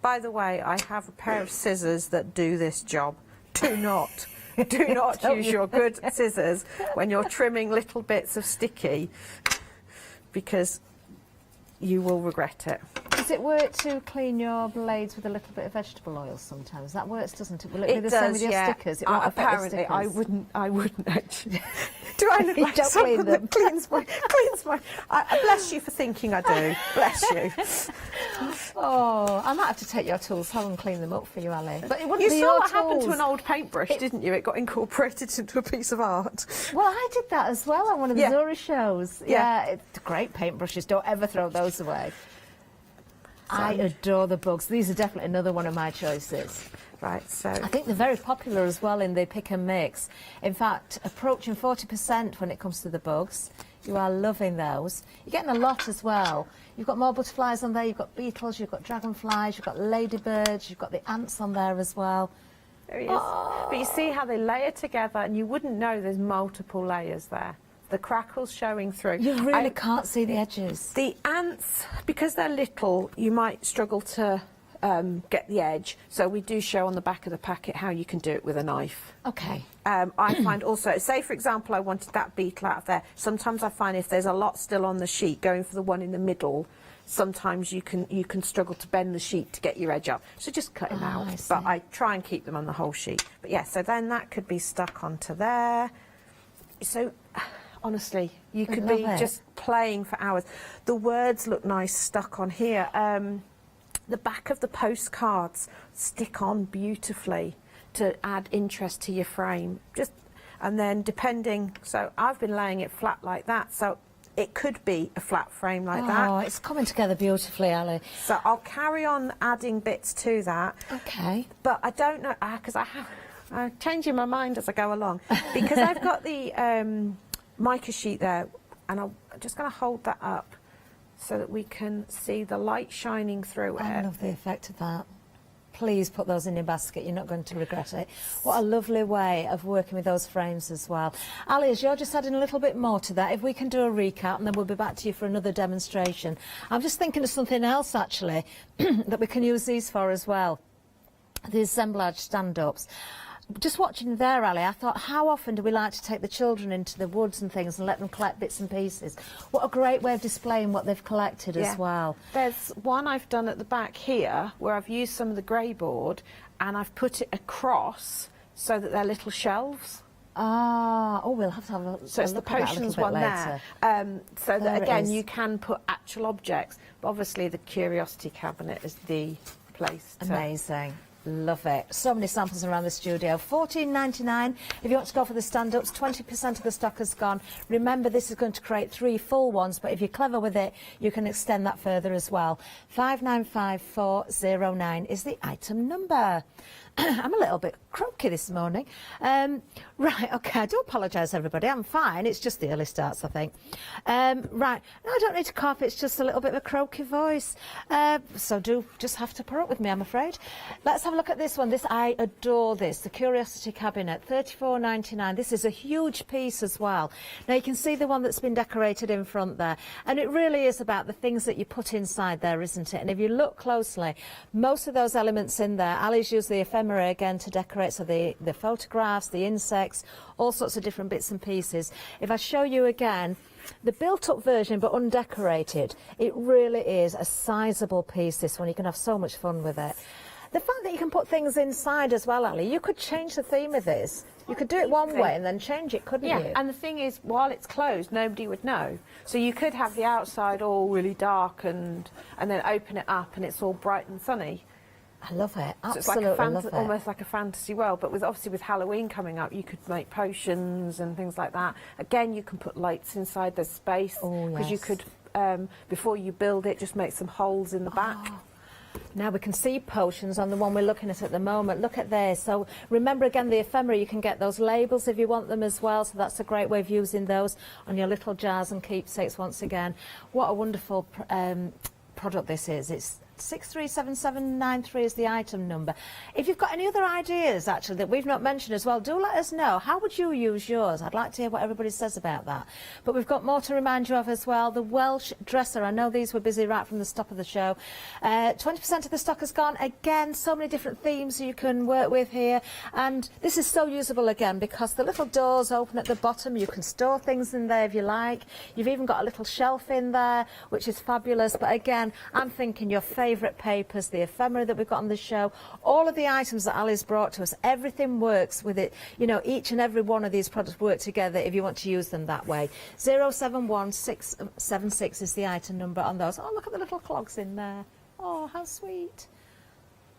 By the way, I have a pair of scissors that do this job. Do not use your good scissors when you're trimming little bits of sticky, because you will regret it. Does it work to clean your blades with a little bit of vegetable oil sometimes? That works, doesn't it? Will it be the same with your stickers? It won't affect the Apparently, I wouldn't actually. Do I look You like don't someone clean them. that cleans my... I bless you for thinking I do. Bless you. Oh, I might have to take your tools home and clean them up for you, Ali. But it wouldn't You be saw your what happened to tools. an old paintbrush, didn't you? It got incorporated into a piece of art. Well, I did that as well on one of the Yeah. Zora shows. Yeah. It's great paintbrushes. Don't ever throw those away. I adore the bugs. These are definitely another one of my choices. Right, so... I think they're very popular as well in the pick and mix. In fact, approaching 40% when it comes to the bugs. You are loving those. You're getting a lot as well. You've got more butterflies on there, you've got beetles, you've got dragonflies, you've got ladybirds, you've got the ants on there as well. There he is. But you see how they layer together, and you wouldn't know there's multiple layers there. The crackles showing through. You really can't see the edges. The ants, because they're little, you might struggle to get the edge. So we do show on the back of the packet how you can do it with a knife. Okay. I find also, say for example, I wanted that beetle out of there. Sometimes I find if there's a lot still on the sheet, going for the one in the middle, sometimes you can struggle to bend the sheet to get your edge up. So just cut them out. But I try and keep them on the whole sheet. But yeah, so then that could be stuck onto there. So honestly, you could be just playing for hours. The words look nice stuck on here. The back of the postcards stick on beautifully to add interest to your frame. And then depending, so I've been laying it flat like that, so it could be a flat frame like that. Oh, it's coming together beautifully, Ali. So I'll carry on adding bits to that. Okay. But I don't know, because I'm changing my mind as I go along. Because I've got the mica sheet there, and I'm just going to hold that up so that we can see the light shining through it. I love the effect of that. Please put those in your basket, you're not going to regret it. What a lovely way of working with those frames as well. Ali, as you're just adding a little bit more to that, if we can do a recap and then we'll be back to you for another demonstration. I'm just thinking of something else actually that we can use these for as well. The assemblage stand-ups. Just watching there, Ali, I thought, how often do we like to take the children into the woods and things and let them collect bits and pieces? What a great way of displaying what they've collected as well. There's one I've done at the back here where I've used some of the grey board and I've put it across so that they're little shelves. Ah, oh, we'll have to have a look. So it's the potions one there. So that again, you can put actual objects, but obviously the curiosity cabinet is the place to... Amazing. Love it. So many samples around the studio. $14.99 if you want to go for the stand-ups. 20% of the stock has gone. Remember, this is going to create 3 full ones, but if you're clever with it, you can extend that further as well. 595409 is the item number. I'm a little bit croaky this morning. Right, OK, I do apologise, everybody. I'm fine. It's just the early starts, I think. Right, no, I don't need to cough. It's just a little bit of a croaky voice. So do just have to put up with me, I'm afraid. Let's have a look at this one. I adore this, the Curiosity Cabinet, $34.99. This is a huge piece as well. Now, you can see the one that's been decorated in front there. And it really is about the things that you put inside there, isn't it? And if you look closely, most of those elements in there, Ali's used the ephemera again to decorate, so the photographs, the insects, all sorts of different bits and pieces. If I show you again, the built-up version but undecorated, it really is a sizable piece, this one. You can have so much fun with it. The fact that you can put things inside as well, Ali, you could change the theme of this. You could do it one way and then change it, couldn't you? Yeah, and the thing is, while it's closed, nobody would know. So you could have the outside all really dark and then open it up and it's all bright and sunny. I love it. So Absolutely it's like love it. almost like a fantasy world, but obviously with Halloween coming up, you could make potions and things like that. Again, you can put lights inside the space because you could, before you build it, just make some holes in the back. Now we can see potions on the one we're looking at the moment. Look at this. So remember again, the ephemera, you can get those labels if you want them as well. So that's a great way of using those on your little jars and keepsakes once again. What a wonderful product this is. It's 637793 is the item number. If you've got any other ideas, actually, that we've not mentioned as well, do let us know. How would you use yours? I'd like to hear what everybody says about that. But we've got more to remind you of as well. The Welsh dresser. I know these were busy right from the stop of the show. 20% of the stock has gone. Again, so many different themes you can work with here. And this is so usable again because the little doors open at the bottom. You can store things in there if you like. You've even got a little shelf in there, which is fabulous. But again, I'm thinking your favourite papers, the ephemera that we've got on the show, all of the items that Ali's brought to us, everything works with it. You know, each and every one of these products work together if you want to use them that way. 071676 is the item number on those. Oh, look at the little clogs in there. Oh, how sweet.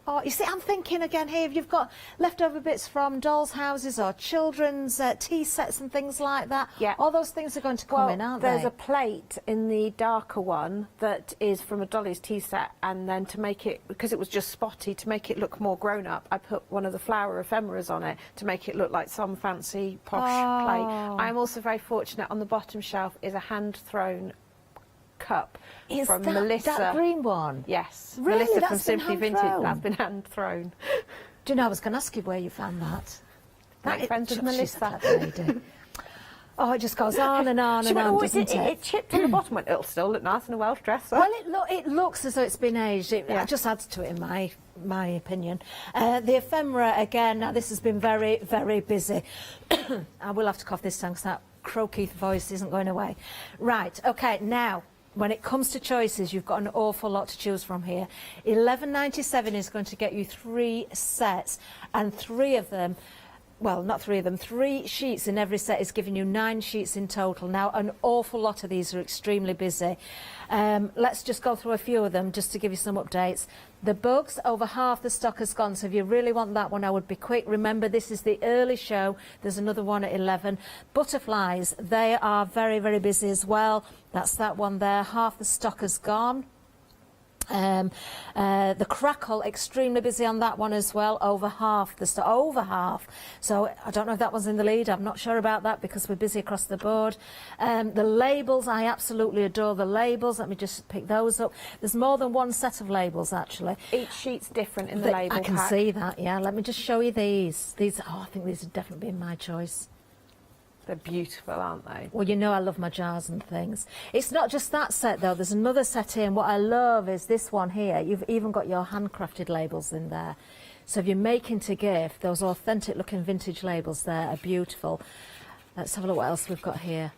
Oh, you see, I'm thinking again here, if you've got leftover bits from dolls' houses or children's tea sets and things like that, all those things are going to come in, aren't they? There's a plate in the darker one that is from a Dolly's tea set, and then to make it, because it was just spotty, to make it look more grown up, I put one of the flower ephemeras on it to make it look like some fancy posh plate. I'm also very fortunate, on the bottom shelf is a hand-thrown cup from Melissa. That green one? Yes. Really? Melissa That's from Simply been Vintage. That's been hand thrown. Do you know, I was going to ask you where you found that. Make friends with Melissa. Oh, it just goes on and on She and went, on, oh, doesn't it? it chipped in the bottom. Went, it'll still look nice in a Welsh dress. Well, it looks as though it's been aged. It just adds to it, in my opinion. The ephemera, again, now this has been very, very busy. I will have to cough this time because that croaky voice isn't going away. Right, OK, now, when it comes to choices, you've got an awful lot to choose from here. £11.97 is going to get you 3 sets, and 3 of them, well, not 3 of them, 3 sheets in every set is giving you 9 sheets in total. Now, an awful lot of these are extremely busy. Let's just go through a few of them just to give you some updates. The bugs, over half the stock has gone, so if you really want that one, I would be quick. Remember, this is the early show. There's another one at 11. Butterflies, they are very, very busy as well. That's that one there. Half the stock has gone. The crackle, extremely busy on that one as well, over half the stock, over half. So I don't know if that one's in the lead. I'm not sure about that because we're busy across the board. The labels, I absolutely adore the labels. Let me just pick those up. There's more than one set of labels actually. Each sheet's different in the label I can pack. see that. Yeah, let me just show you these. Oh, I think these would definitely be my choice. They're beautiful, aren't they? Well, you know I love my jars and things. It's not just that set, though. There's another set here, and what I love is this one here. You've even got your handcrafted labels in there. So if you're making to gift, those authentic-looking vintage labels there are beautiful. Let's have a look what else we've got here.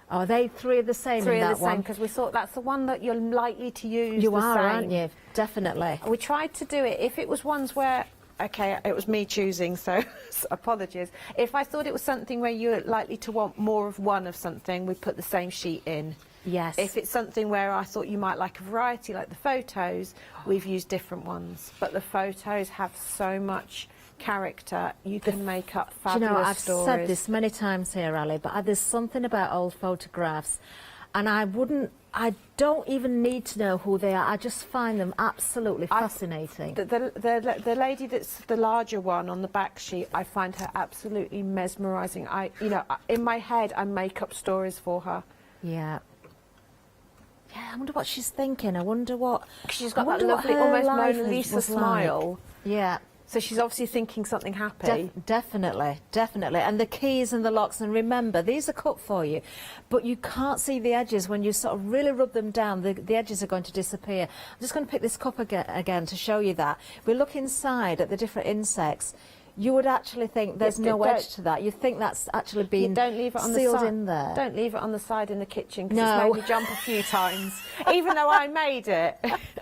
Oh, are they 3 of the same in that one? 3 of the same, because we thought that's the one that you're likely to use. You the are, same. aren't you? Definitely. We tried to do it. If it was ones where... OK, it was me choosing, so apologies. If I thought it was something where you're likely to want more of one of something, we put the same sheet in. Yes. If it's something where I thought you might like a variety, like the photos, we've used different ones. But the photos have so much character. You can make up fabulous Do you know, I've stories. said this many times here, Ali, but there's something about old photographs, and I don't even need to know who they are. I just find them absolutely fascinating. The lady that's the larger one on the back sheet, I find her absolutely mesmerising. In my head, I make up stories for her. Yeah. Yeah, I wonder what she's thinking. I wonder what... She's got that lovely, almost Mona Lisa smile. Like. Yeah. So she's obviously thinking something happy. Definitely, definitely. And the keys and the locks, and remember, these are cut for you, but you can't see the edges. When you sort of really rub them down, the edges are going to disappear. I'm just going to pick this cup again to show you that. If we look inside at the different insects, you would actually think there's no edge to that. You think that's actually been sealed in there. Don't leave it on the side in the kitchen, because No. it's made me jump a few times. Even though I made it,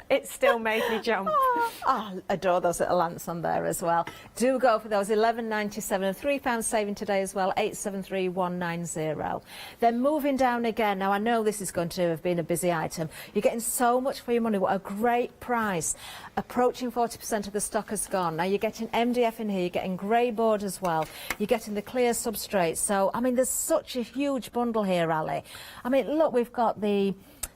it still made me jump. Oh, I adore those little ants on there as well. Do go for those. £11.97 and £3 saving today as well. 873190. Then moving down again. Now I know this is going to have been a busy item. You're getting so much for your money. What a great price. Approaching 40% of the stock has gone. Now you're getting MDF in here. You're getting grey board as well. You're getting the clear substrate. So I mean, there's such a huge bundle here, Ali. I mean, look, we've got the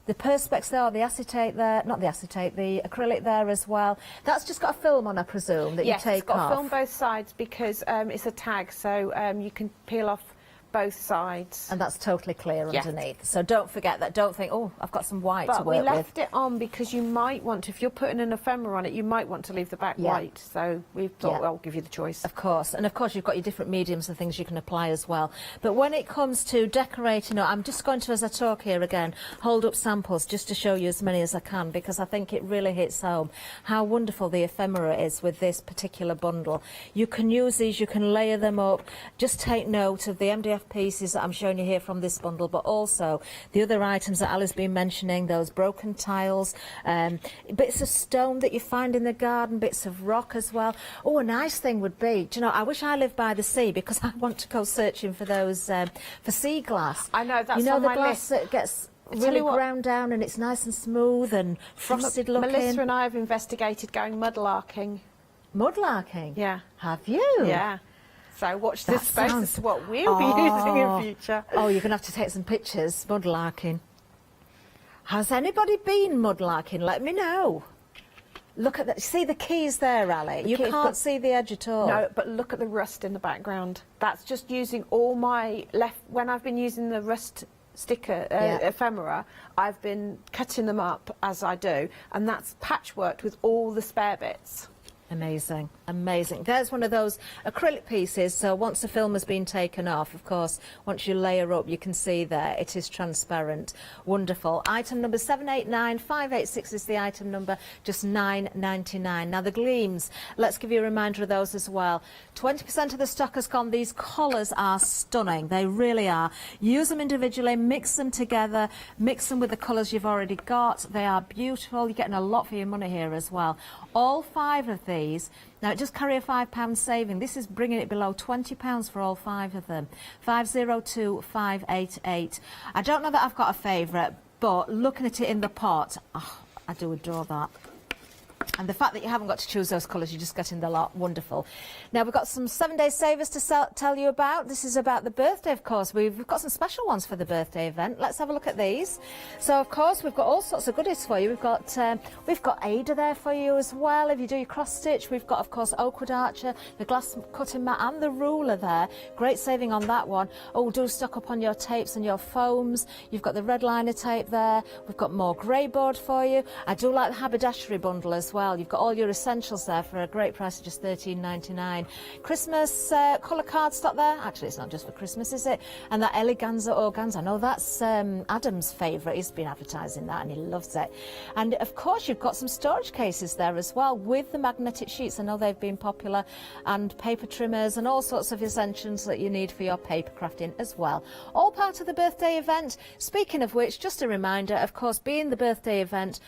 perspex there, the acetate there, not the acetate, the acrylic there as well. That's just got a film on, I presume, that you take off. Yes, it's got a film both sides because it's a tag, so you can peel off both sides. And that's totally clear Yes. underneath. So don't forget that. Don't think, oh, I've got some white to But we work left with. it on because you might want to, if you're putting an ephemera on it, you might want to leave the back white. So we thought, well, I'll give you the choice. Of course. And of course, you've got your different mediums and things you can apply as well. But when it comes to decorating, I'm just going to, as I talk here again, hold up samples just to show you as many as I can, because I think it really hits home how wonderful the ephemera is with this particular bundle. You can use these, you can layer them up. Just take note of the MDF pieces that I'm showing you here from this bundle, but also the other items that Ali's been mentioning, those broken tiles, bits of stone that you find in the garden, bits of rock as well. Oh, a nice thing would be, do you know, I wish I lived by the sea, because I want to go searching for those, for sea glass. I know, that's you know, on the my glass list. that gets really ground down and it's nice and smooth and frosted looking. Melissa and I have investigated going mudlarking. Mudlarking? Yeah. Have you? Yeah. So watch this That space sounds- as to what we'll be using in future. Oh, you're going to have to take some pictures, mudlarking. Has anybody been mudlarking? Let me know. Look at that. See the keys there, Ali? You keys, can't but- see the edge at all. No, but look at the rust in the background. That's just using all my when I've been using the rust sticker ephemera, I've been cutting them up as I do, and that's patchworked with all the spare bits. Amazing, amazing. There's one of those acrylic pieces, so once the film has been taken off, of course, once you layer up, you can see there, it is transparent. Wonderful. Item number 789586 is the item number, just $9.99. Now the gleams, let's give you a reminder of those as well. 20% of the stock has gone. These collars are stunning, they really are. Use them individually, mix them together, mix them with the colours you've already got. They are beautiful, you're getting a lot for your money here as well. All 5 of these, now it does carry a £5 saving. This is bringing it below £20 for all 5 of them. 502588. I don't know that I've got a favourite, but looking at it in the pot, oh, I do adore that. And the fact that you haven't got to choose those colours, you're just getting the lot. Wonderful. Now, we've got some 7-day savers to tell you about. This is about the birthday, of course. We've got some special ones for the birthday event. Let's have a look at these. So, of course, we've got all sorts of goodies for you. We've got Ada there for you as well. If you do your cross-stitch, we've got, of course, Oakwood Archer, the glass cutting mat and the ruler there. Great saving on that one. Oh, do stock up on your tapes and your foams. You've got the red liner tape there. We've got more grey board for you. I do like the haberdashery bundle as well. You've got all your essentials there for a great price of just $13.99. Christmas colour cardstock there. Actually, it's not just for Christmas, is it? And that eleganza organza. I know that's Adam's favourite. He's been advertising that and he loves it. And of course, you've got some storage cases there as well with the magnetic sheets. I know they've been popular, and paper trimmers and all sorts of essentials that you need for your paper crafting as well. All part of the birthday event. Speaking of which, just a reminder, of course, being the birthday event,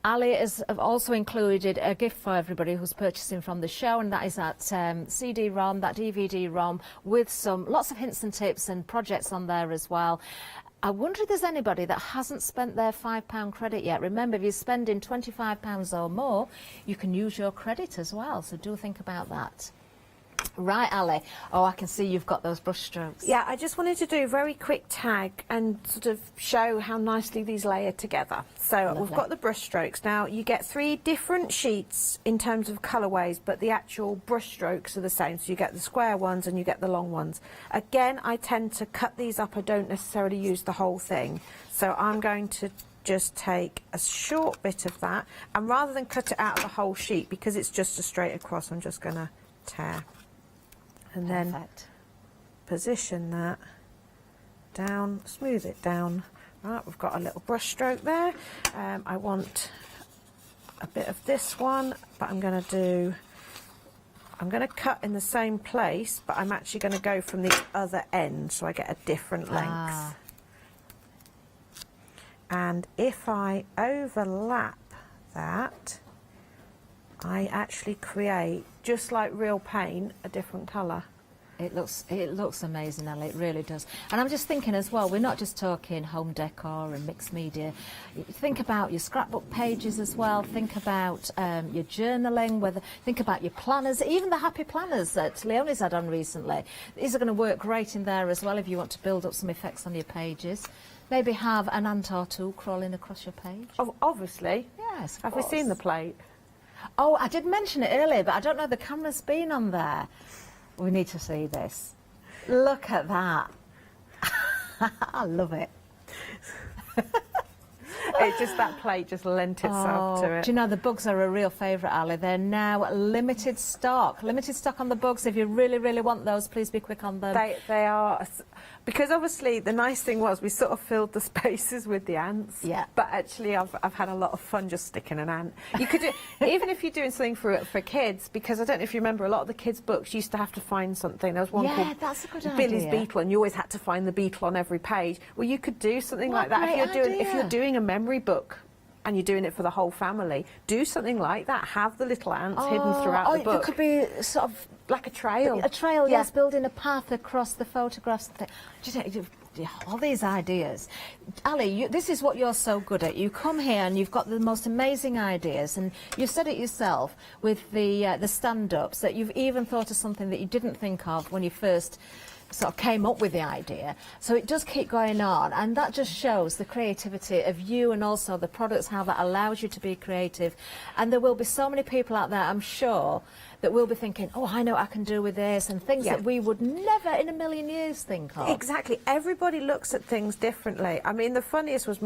Ali has also included a gift for everybody who's purchasing from the show, and that is that CD-ROM, that DVD-ROM, with lots of hints and tips and projects on there as well. I wonder if there's anybody that hasn't spent their £5 credit yet. Remember, if you're spending £25 or more, you can use your credit as well, so do think about that. Right, Ali. Oh, I can see you've got those brush strokes. Yeah, I just wanted to do a very quick tag and sort of show how nicely these layer together. So Lovely. We've got the brush strokes. Now, you get 3 different sheets in terms of colourways, but the actual brush strokes are the same. So you get the square ones and you get the long ones. Again, I tend to cut these up. I don't necessarily use the whole thing. So I'm going to just take a short bit of that, and rather than cut it out of the whole sheet, because it's just a straight across, I'm just going to tear. And Perfect. then position that down, smooth it down. Right, we've got a little brush stroke there. I want a bit of this one, but I'm going to cut in the same place, but I'm actually going to go from the other end so I get a different length. And if I overlap that, I actually create, just like real paint, a different colour. It looks amazing, Ali, it really does. And I'm just thinking as well, we're not just talking home decor and mixed media. Think about your scrapbook pages as well. Think about your journaling, think about your planners, even the happy planners that Leonie's had on recently. These are going to work great in there as well if you want to build up some effects on your pages. Maybe have an ant or two crawling across your page. Oh, obviously. Yes, of Have course. we seen the plate? Oh, I did mention it earlier, but I don't know the camera's been on there. We need to see this. Look at that. I love it. That plate just lent itself to it. Do you know, the bugs are a real favourite, Ali. They're now limited stock. Limited stock on the bugs. If you really, really want those, please be quick on them. They are, because obviously the nice thing was we sort of filled the spaces with the ants. Yeah. But actually I've had a lot of fun just sticking an ant. You could do, even if you're doing something for kids, because I don't know if you remember, a lot of the kids' books used to have to find something. There was one called that's a good Billy's idea. Beetle, and you always had to find the beetle on every page. Well, you could do something What like that a great if you're idea. doing a memory book. And you're doing it for the whole family. Do something like that. Have the little ants hidden throughout the book. It could be sort of like a trail. A trail, Yeah. yes, building a path across the photographs. Do you know, all these ideas. Ali, this is what you're so good at. You come here and you've got the most amazing ideas, and you've said it yourself with the stand-ups, that you've even thought of something that you didn't think of when you first sort of came up with the idea. So it does keep going on, and that just shows the creativity of you and also the products, how that allows you to be creative. And there will be so many people out there, I'm sure, that will be thinking, oh, I know what I can do with this, and things that we would never in a million years think of. Exactly. Everybody looks at things differently. I mean, the funniest was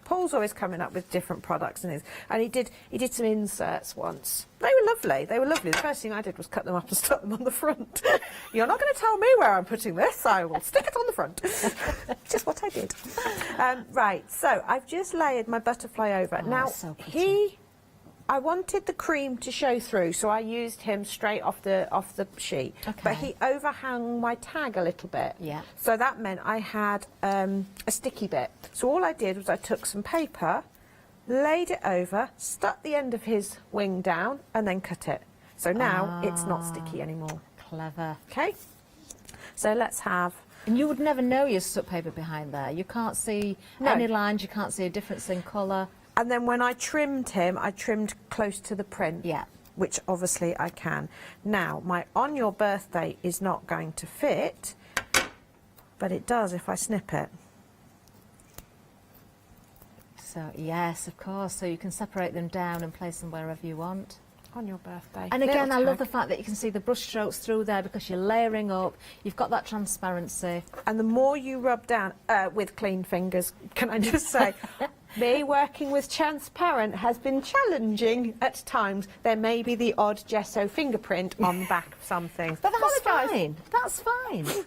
Paul's always coming up with different products, and he did some inserts once. They were lovely. They were lovely. The first thing I did was cut them up and stuck them on the front. You're not going to tell me where I'm putting this. I will stick it on the front. Just what I did. Right. So I've just layered my butterfly over. Now so pretty. I wanted the cream to show through, so I used him straight off the sheet. Okay. But he overhung my tag a little bit. Yeah. So that meant I had a sticky bit. So all I did was I took some paper, laid it over, stuck the end of his wing down, and then cut it. So now it's not sticky anymore. Clever. Okay. So let's have. And you would never know you stuck paper behind there. You can't see any lines. You can't see a difference in colour. And then when I trimmed him, I trimmed close to the print. Yeah. Which obviously I can. Now, my on your birthday is not going to fit, but it does if I snip it. So, yes, of course. So you can separate them down and place them wherever you want. On your birthday. And again, I Little love the tag. fact that you can see the brush strokes through there because you're layering up. You've got that transparency. And the more you rub down with clean fingers, can I just say, me working with transparent has been challenging at times. There may be the odd gesso fingerprint on the back of some things. But that's Apologise. fine. That's fine.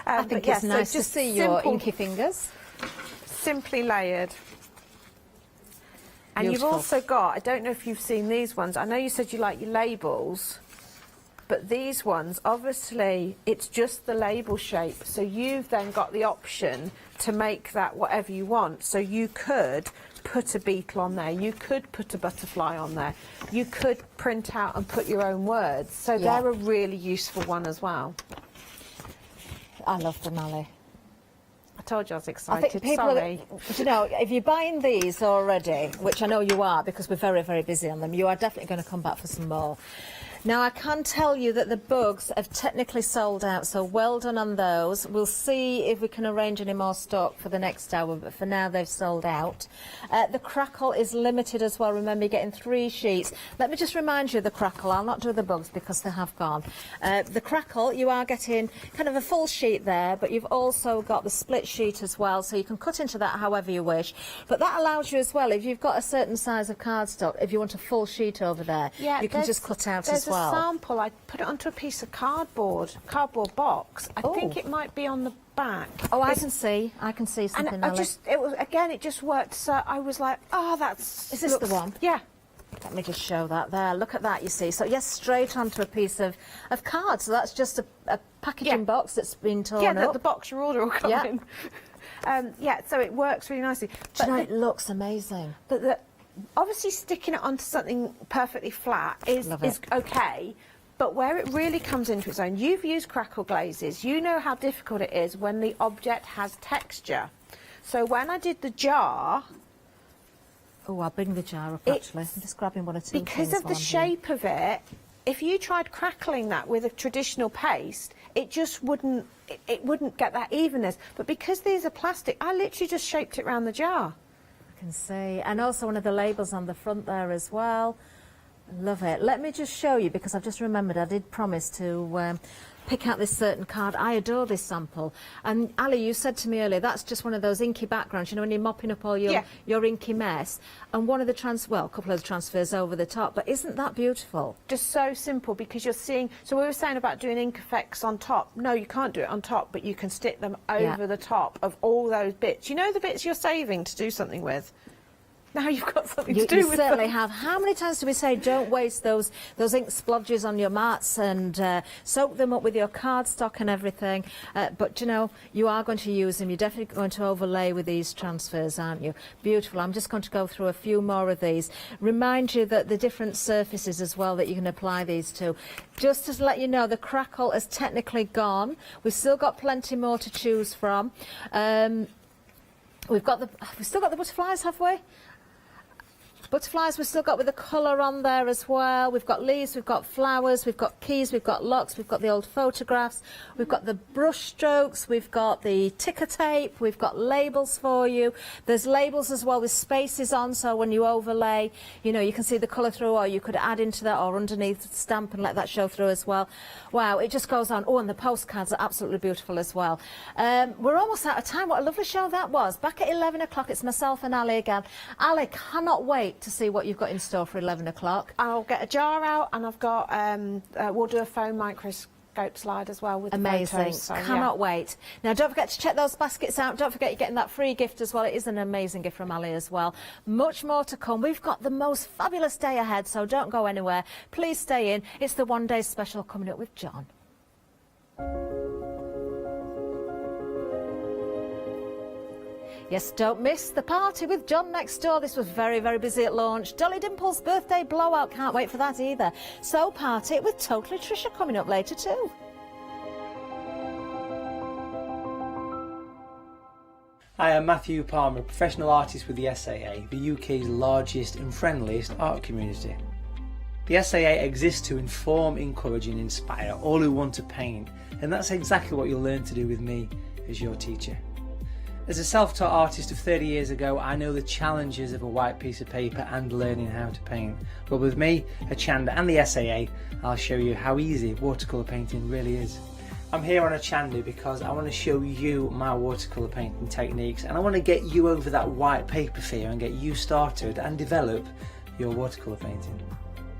I But think yes, it's so nice to just see your simple- inky fingers. Simply layered. And Beautiful. you've also got, I don't know if you've seen these ones, I know you said you like your labels, but these ones, obviously, it's just the label shape, so you've then got the option to make that whatever you want. So you could put a beetle on there, you could put a butterfly on there, you could print out and put your own words, so Yeah. they're a really useful one as well. I love them, Ali. I told you I was I excited, think people, sorry. you know, if you're buying these already, which I know you are because we're very, very busy on them, you are definitely going to come back for some more. Now, I can tell you that the bugs have technically sold out, so well done on those. We'll see if we can arrange any more stock for the next hour, but for now they've sold out. The crackle is limited as well. Remember, you're getting 3 sheets. Let me just remind you of the crackle. I'll not do the bugs because they have gone. The crackle, you are getting kind of a full sheet there, but you've also got the split sheet as well, so you can cut into that however you wish. But that allows you as well, if you've got a certain size of cardstock, if you want a full sheet over there, you can just cut out as well. There's a sample. I put it onto a piece of cardboard box. I think it might be on the back. Oh, I can see something. And I Ali. just, it just worked. So I was like, oh, that's. Is this the one? Yeah. Let me just show that there. Look at that, you see. So, yes, straight onto a piece of cards. So that's just a packaging box that's been torn up. The box your order will come in. So it works really nicely. Do you know, it looks amazing. But obviously sticking it onto something perfectly flat is okay, but where it really comes into its own, you've used crackle glazes, you know how difficult it is when the object has texture. So when I did the jar... Oh, I'll bring the jar up actually. I'm just grabbing one or two because things of the while I'm here. shape of it, if you tried crackling that with a traditional paste, it just wouldn't, it wouldn't get that evenness. But because these are plastic, I literally just shaped it around the jar. Can see, and also one of the labels on the front there as well. Love it. Let me just show you because I've just remembered I did promise to pick out this certain card. I adore this sample. And Ali, you said to me earlier that's just one of those inky backgrounds, you know, when you're mopping up all your inky mess. And one of the a couple of the transfers over the top, but isn't that beautiful? Just so simple because you're seeing, so we were saying about doing ink effects on top. No, you can't do it on top, but you can stick them over the top of all those bits. You know the bits you're saving to do something with? Now you've got something to do you with certainly them. have. How many times do we say don't waste those ink splodges on your mats and soak them up with your cardstock and everything? But you know, you are going to use them. You're definitely going to overlay with these transfers, aren't you? Beautiful. I'm just going to go through a few more of these. Remind you that the different surfaces as well that you can apply these to. Just to let you know, the crackle has technically gone. We've still got plenty more to choose from. We've still got the butterflies, have we? Butterflies we've still got with the colour on there as well. We've got leaves, we've got flowers, we've got keys, we've got locks, we've got the old photographs, we've got the brush strokes, we've got the ticker tape, we've got labels for you. There's labels as well with spaces on, so when you overlay, you know, you can see the colour through, or you could add into that or underneath the stamp and let that show through as well. Wow, it just goes on. Oh, and the postcards are absolutely beautiful as well. We're almost out of time. What a lovely show that was. Back at 11 o'clock, it's myself and Ali again. Ali, cannot wait to see what you've got in store for 11 o'clock. I'll get a jar out, and I've got, we'll do a foam microscope slide as well with the amazing. photos, so, Cannot wait. Now, don't forget to check those baskets out. Don't forget you're getting that free gift as well. It is an amazing gift from Ali as well. Much more to come. We've got the most fabulous day ahead, so don't go anywhere. Please stay in. It's the one day special coming up with John. Yes, don't miss the party with John next door. This was very, very busy at launch. Dolly Dimple's birthday blowout. Can't wait for that either. So party with Totally Trisha coming up later too. I am Matthew Palmer, professional artist with the SAA, the UK's largest and friendliest art community. The SAA exists to inform, encourage and inspire all who want to paint, and that's exactly what you'll learn to do with me as your teacher. As a self-taught artist of 30 years ago, I know the challenges of a white piece of paper and learning how to paint. But with me, Hochanda and the SAA, I'll show you how easy watercolour painting really is. I'm here on Hochanda because I want to show you my watercolour painting techniques, and I want to get you over that white paper fear and get you started and develop your watercolour painting.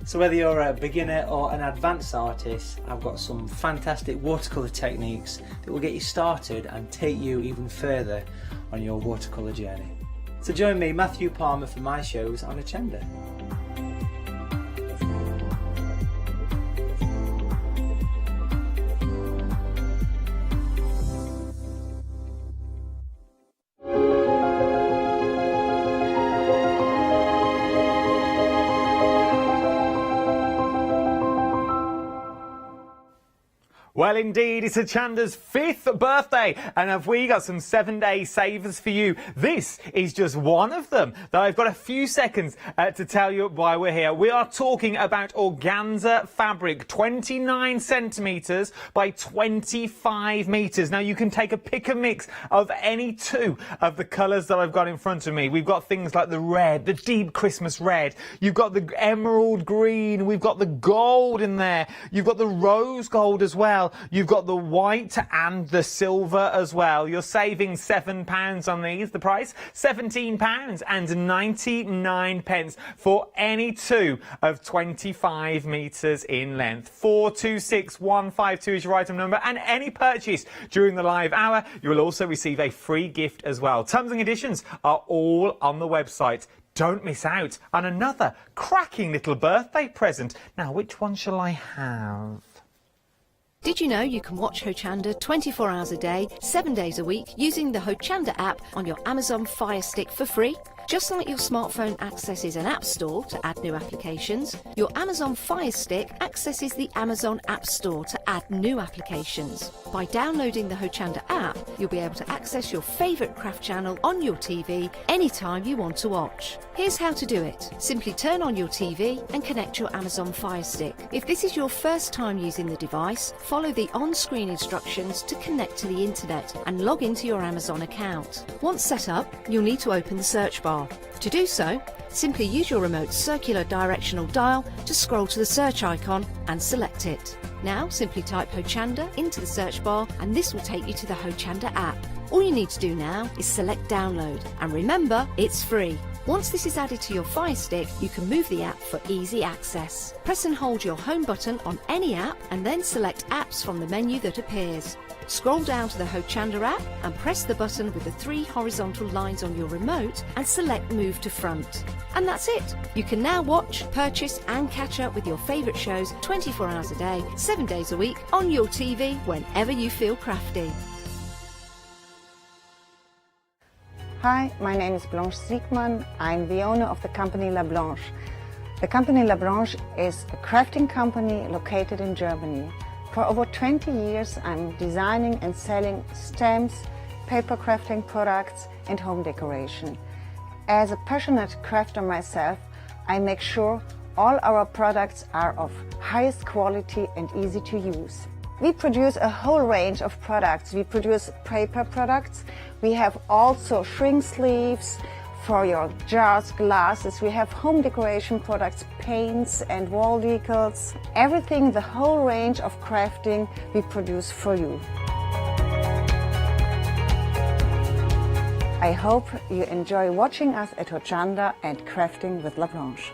So whether you're a beginner or an advanced artist, I've got some fantastic watercolour techniques that will get you started and take you even further on your watercolour journey. So join me, Matthew Palmer, for my shows on Hochanda. Well, indeed, it's Hochanda's 5th birthday, and have we got some 7-day savers for you? This is just one of them, though I've got a few seconds to tell you why we're here. We are talking about organza fabric, 29 centimetres by 25 metres. Now, you can take a pick and mix of any two of the colours that I've got in front of me. We've got things like the red, the deep Christmas red. You've got the emerald green. We've got the gold in there. You've got the rose gold as well. You've got the white and the silver as well. You're saving £7 on these. The price, £17.99 for any two of 25 metres in length. 426152 is your item number, and any purchase during the live hour, you will also receive a free gift as well. Terms and conditions are all on the website. Don't miss out on another cracking little birthday present. Now, which one shall I have? Did you know you can watch Hochanda 24 hours a day, 7 days a week using the Hochanda app on your Amazon Fire Stick for free? Just like your smartphone accesses an app store to add new applications, your Amazon Fire Stick accesses the Amazon App Store to add new applications. By downloading the Hochanda app, you'll be able to access your favourite craft channel on your TV anytime you want to watch. Here's how to do it. Simply turn on your TV and connect your Amazon Fire Stick. If this is your first time using the device, follow the on-screen instructions to connect to the internet and log into your Amazon account. Once set up, you'll need to open the search bar. To do so, simply use your remote's circular directional dial to scroll to the search icon and select it. Now simply type Hochanda into the search bar and this will take you to the Hochanda app. All you need to do now is select download, and remember, it's free. Once this is added to your Fire Stick, you can move the app for easy access. Press and hold your home button on any app and then select apps from the menu that appears. Scroll down to the Hochanda app and press the button with the 3 horizontal lines on your remote and select Move to Front. And that's it! You can now watch, purchase and catch up with your favourite shows 24 hours a day, 7 days a week on your TV whenever you feel crafty. Hi, my name is Blanche Siegmann. I'm the owner of the company La Blanche. The company La Blanche is a crafting company located in Germany. For over 20 years, I'm designing and selling stamps, paper crafting products and home decoration. As a passionate crafter myself, I make sure all our products are of highest quality and easy to use. We produce a whole range of products. We produce paper products. We have also shrink sleeves for your jars, glasses. We have home decoration products, paints and wall decals. Everything, the whole range of crafting we produce for you. I hope you enjoy watching us at Hochanda and crafting with La Blanche.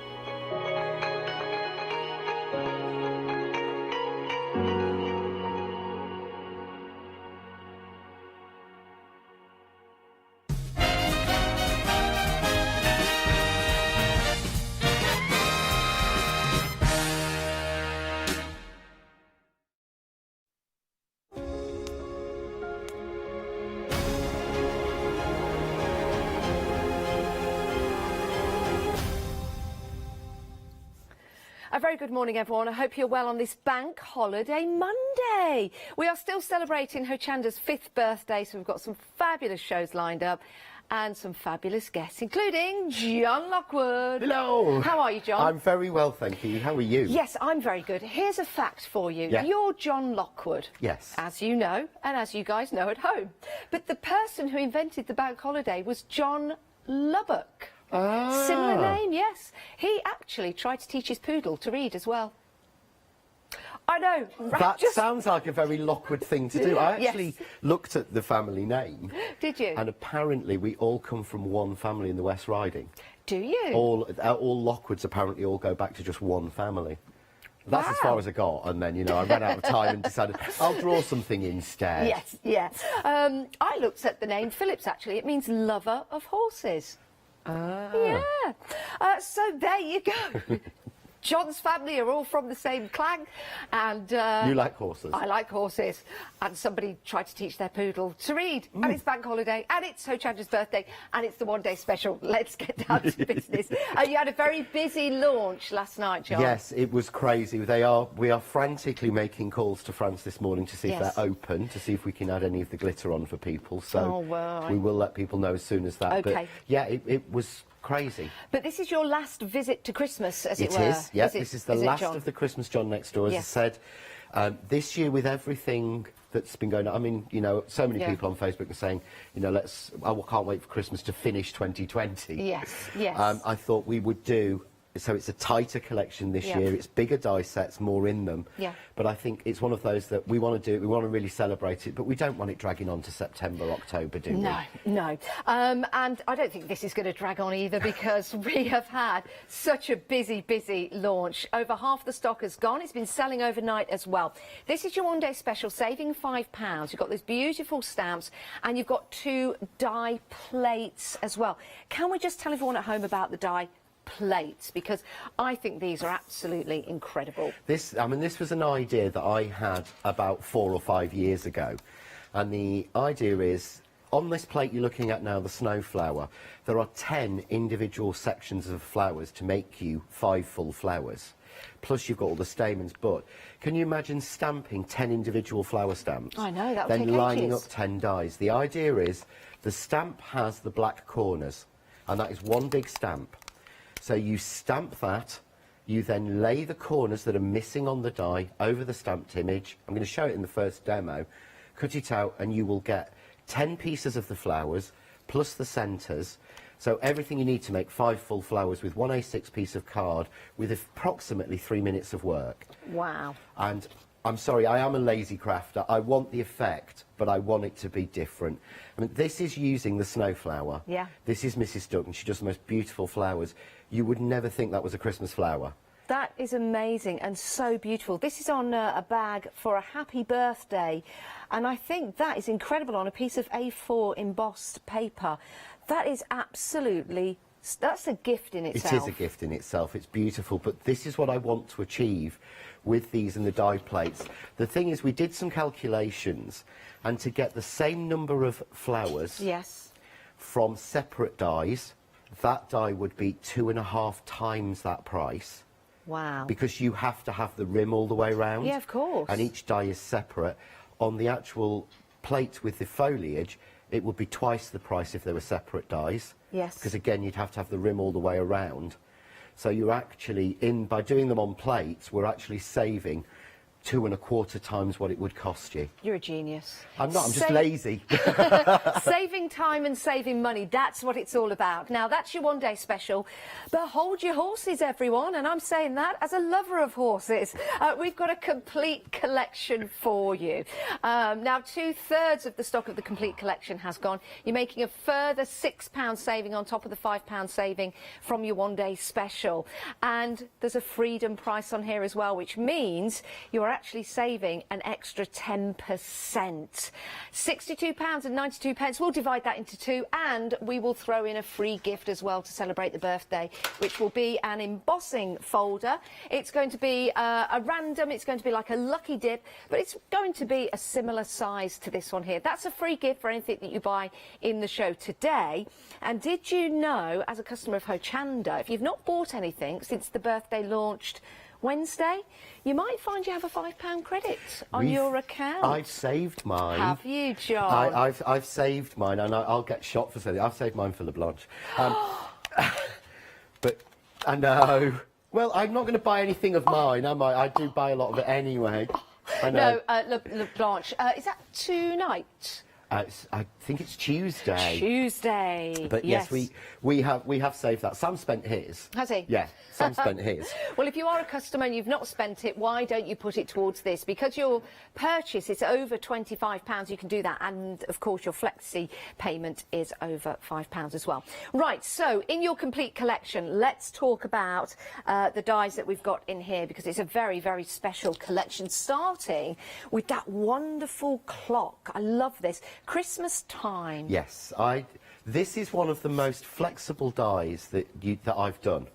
A very good morning, everyone. I hope you're well on this bank holiday Monday. We are still celebrating Hochanda's 5th birthday, so we've got some fabulous shows lined up and some fabulous guests, including John Lockwood. Hello. How are you, John? I'm very well, thank you. How are you? Yes, I'm very good. Here's a fact for you. Yeah. You're John Lockwood. Yes. As you know, and as you guys know at home. But the person who invented the bank holiday was John Lubbock. Ah. Similar name, yes. He actually tried to teach his poodle to read as well. I know. That sounds like a very Lockwood thing to do. I actually Yes. looked at the family name. Did you? And apparently we all come from one family in the West Riding. Do you? All Lockwoods apparently all go back to just one family. That's as Wow. far as I got, and then, you know, I ran out of time and decided I'll draw something instead. Yes, yeah. I looked at the name Phillips, actually. It means lover of horses. Ah. Yeah. So there you go. John's family are all from the same clan, and You like horses? I like horses. And somebody tried to teach their poodle to read. And it's bank holiday, and it's Hochanda's birthday, and it's the one-day special. Let's get down to business. You had a very busy launch last night, John. Yes, it was crazy. We are frantically making calls to France this morning to see if Yes. they're open, to see if we can add any of the glitter on for people. So Oh, well, we will let people know as soon as that. Okay. But yeah, it was crazy. But this is your last visit to Christmas, as it were. It is, yeah. Is it- This is the is it, last John? of the Christmas John next door, as Yes. I said. This year, with everything that's been going on, I mean, you know, so many Yeah. people on Facebook are saying, you know, I can't wait for Christmas to finish 2020. Yes, yes. I thought we would do. So it's a tighter collection this Yeah. year. It's bigger die sets, more in them. Yeah. But I think it's one of those that we want to do. We want to really celebrate it, but we don't want it dragging on to September, October, do we? No, no. And I don't think this is going to drag on either, because we have had such a busy, busy launch. Over half the stock has gone. It's been selling overnight as well. This is your one-day special, saving £5. You've got these beautiful stamps, and you've got 2 die plates as well. Can we just tell everyone at home about the die plates, because I think these are absolutely incredible. This was an idea that I had about 4 or 5 years ago, and the idea is, on this plate you're looking at now, the snowflower, there are 10 individual sections of flowers to make you 5 full flowers. Plus you've got all the stamens, but can you imagine stamping 10 individual flower stamps? I know, that would Then take lining ages. up 10 dies. The idea is, the stamp has the black corners, and that is one big stamp. So you stamp that, you then lay the corners that are missing on the die over the stamped image. I'm going to show it in the first demo. Cut it out, and you will get 10 pieces of the flowers, plus the centres. So everything you need to make 5 full flowers with one A6 piece of card, with approximately 3 minutes of work. Wow. And I'm sorry, I am a lazy crafter. I want the effect, but I want it to be different. I mean, this is using the snowflower. Yeah. This is Mrs. Dutton. She does the most beautiful flowers. You would never think that was a Christmas flower. That is amazing and so beautiful. This is on a bag for a happy birthday, and I think that is incredible on a piece of A4 embossed paper. That is absolutely, that's a gift in itself. It is a gift in itself. It's beautiful, but this is what I want to achieve with these and the die plates. The thing is, we did some calculations, and to get the same number of flowers Yes. from separate dies, that die would be 2.5 times that price. Wow. Because you have to have the rim all the way round. Yeah, of course. And each die is separate. On the actual plate with the foliage, it would be twice the price if they were separate dies. Yes. Because again, you'd have to have the rim all the way around. So you're actually, by doing them on plates, we're actually saving 2.25 times what it would cost you. You're a genius. I'm not, I'm just lazy. Saving time and saving money, that's what it's all about. Now, that's your one-day special, but hold your horses, everyone, and I'm saying that as a lover of horses. We've got a complete collection for you. Now, 2/3 of the stock of the complete collection has gone. You're making a further £6 saving on top of the £5 saving from your one-day special. And there's a freedom price on here as well, which means you're actually saving an extra 10%. £62.92. We'll divide that into two, and we will throw in a free gift as well to celebrate the birthday, which will be an embossing folder. It's going to be a random, it's going to be like a lucky dip, but it's going to be a similar size to this one here. That's a free gift for anything that you buy in the show today. And did you know, as a customer of Hochanda, if you've not bought anything since the birthday launched Wednesday, you might find you have a £5 credit on your account. I've saved mine. Have you, John? I've saved mine, and I'll get shot for saying it. I've saved mine for LeBlanche. But I know. Well, I'm not going to buy anything of mine, am I? I do buy a lot of it anyway. I know. No, LeBlanche, is that tonight? I think it's Tuesday. Tuesday. But yes, we have saved that. Sam spent his. Has he? Yeah, Sam spent his. Well, if you are a customer and you've not spent it, why don't you put it towards this? Because your purchase is over £25, you can do that. And, of course, your flexi payment is over £5 as well. Right, so in your complete collection, let's talk about the dies that we've got in here, because it's a very, very special collection, starting with that wonderful clock. I love this. Christmas time. Yes, this is one of the most flexible dies that I've done.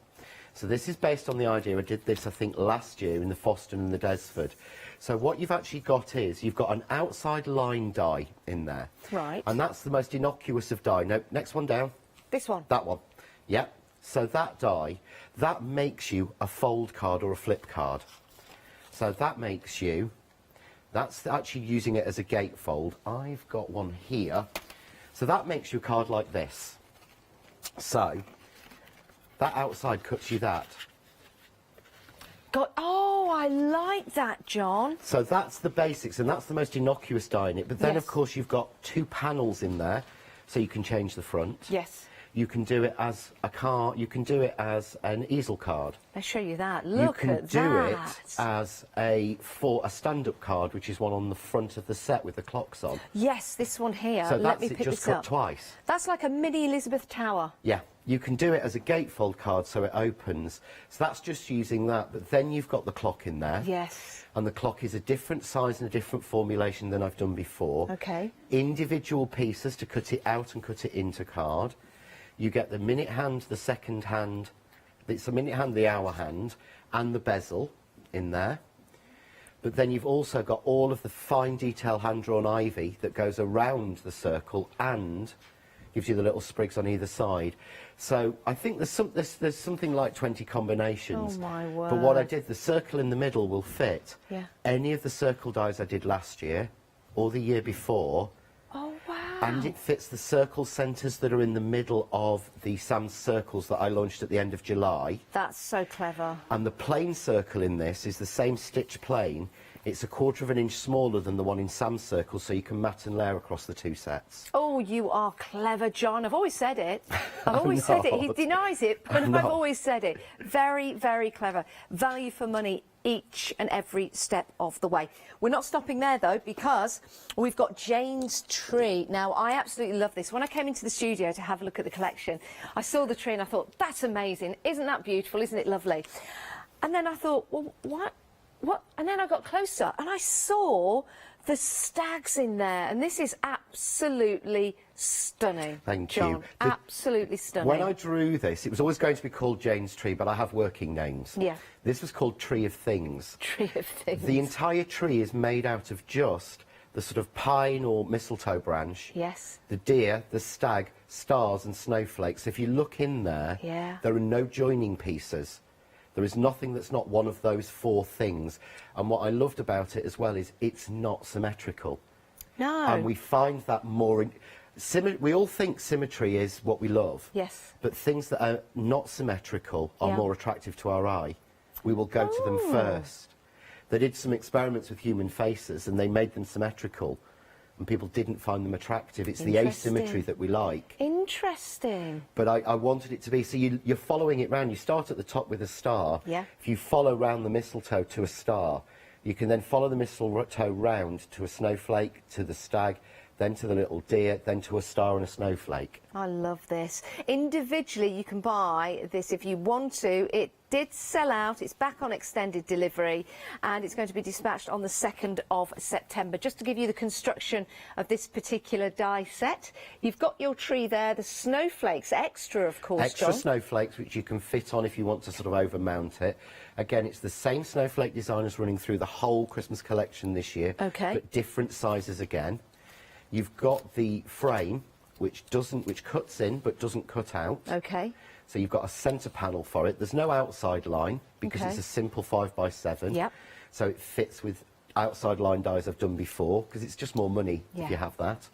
So this is based on the idea, I did this I think last year in the Foston and the Desford. So what you've actually got is, you've got an outside line die in there. Right. And that's the most innocuous of die. No, next one down. This one? That one. Yep. So that die, that makes you a fold card or a flip card. So that makes you, that's actually using it as a gatefold. I've got one here. So that makes you a card like this. So that outside cuts you that. Oh, I like that, John. So that's the basics, and that's the most innocuous die in it. But then, Yes. of course, you've got two panels in there, so you can change the front. Yes. You can do it as a card. You can do it as an easel card. Let's show you that. Look at that. You can do it as a stand-up card, which is one on the front of the set with the clocks on. Yes, this one here. So Let that's me it pick just this cut up. twice. That's like a mini Elizabeth Tower. Yeah. You can do it as a gatefold card, so it opens. So that's just using that. But then you've got the clock in there. Yes. And the clock is a different size and a different formulation than I've done before. Okay. Individual pieces to cut it out and cut it into card. You get the minute hand, the second hand, it's the minute hand, the hour hand, and the bezel in there. But then you've also got all of the fine detail hand-drawn ivy that goes around the circle and gives you the little sprigs on either side. So I think there's something like 20 combinations. Oh, my word. But what I did, the circle in the middle will fit any of the circle dies I did last year or the year before. Oh, wow. And it fits the circle centres that are in the middle of the Sam's circles that I launched at the end of July. That's so clever. And the plain circle in this is the same stitch plain. It's 1/4 inch smaller than the one in Sam's circle, so you can mat and layer across the two sets. Oh, you are clever, John. I've always said it. I've always said it. He denies it, but I've always said it. Very, very clever. Value for money each and every step of the way. We're not stopping there, though, because we've got Jane's tree. Now, I absolutely love this. When I came into the studio to have a look at the collection, I saw the tree and I thought, that's amazing. Isn't that beautiful? Isn't it lovely? And then I thought, well, what? And then I got closer and I saw the stags in there, and this is absolutely stunning. Thank John. you. Absolutely stunning. When I drew this, it was always going to be called Jane's Tree, but I have working names. Yeah. This was called Tree of Things. Tree of Things. The entire tree is made out of just the sort of pine or mistletoe branch. Yes. The deer, the stag, stars and snowflakes. If you look in there, there are no joining pieces. There is nothing that's not one of those four things. And what I loved about it as well is it's not symmetrical. No. And we find that more... we all think symmetry is what we love. Yes. But things that are not symmetrical are more attractive to our eye. We will go to them first. They did some experiments with human faces and they made them symmetrical and people didn't find them attractive. It's the asymmetry that we like. Interesting. But I wanted it to be, so you're following it round. You start at the top with a star. Yeah. If you follow round the mistletoe to a star, you can then follow the mistletoe round to a snowflake, to the stag, then to the little deer, then to a star and a snowflake. I love this. Individually, you can buy this if you want to. It did sell out. It's back on extended delivery, and it's going to be dispatched on the 2nd of September. Just to give you the construction of this particular die set, you've got your tree there, the snowflakes, extra, of course, Extra John. snowflakes, which you can fit on if you want to sort of over-mount it. Again, it's the same snowflake designers running through the whole Christmas collection this year, but different sizes again. You've got the frame, which cuts in but doesn't cut out. Okay. So you've got a centre panel for it. There's no outside line because it's a simple 5x7. Yep. So it fits with outside line dies I've done before because it's just more money if you have that.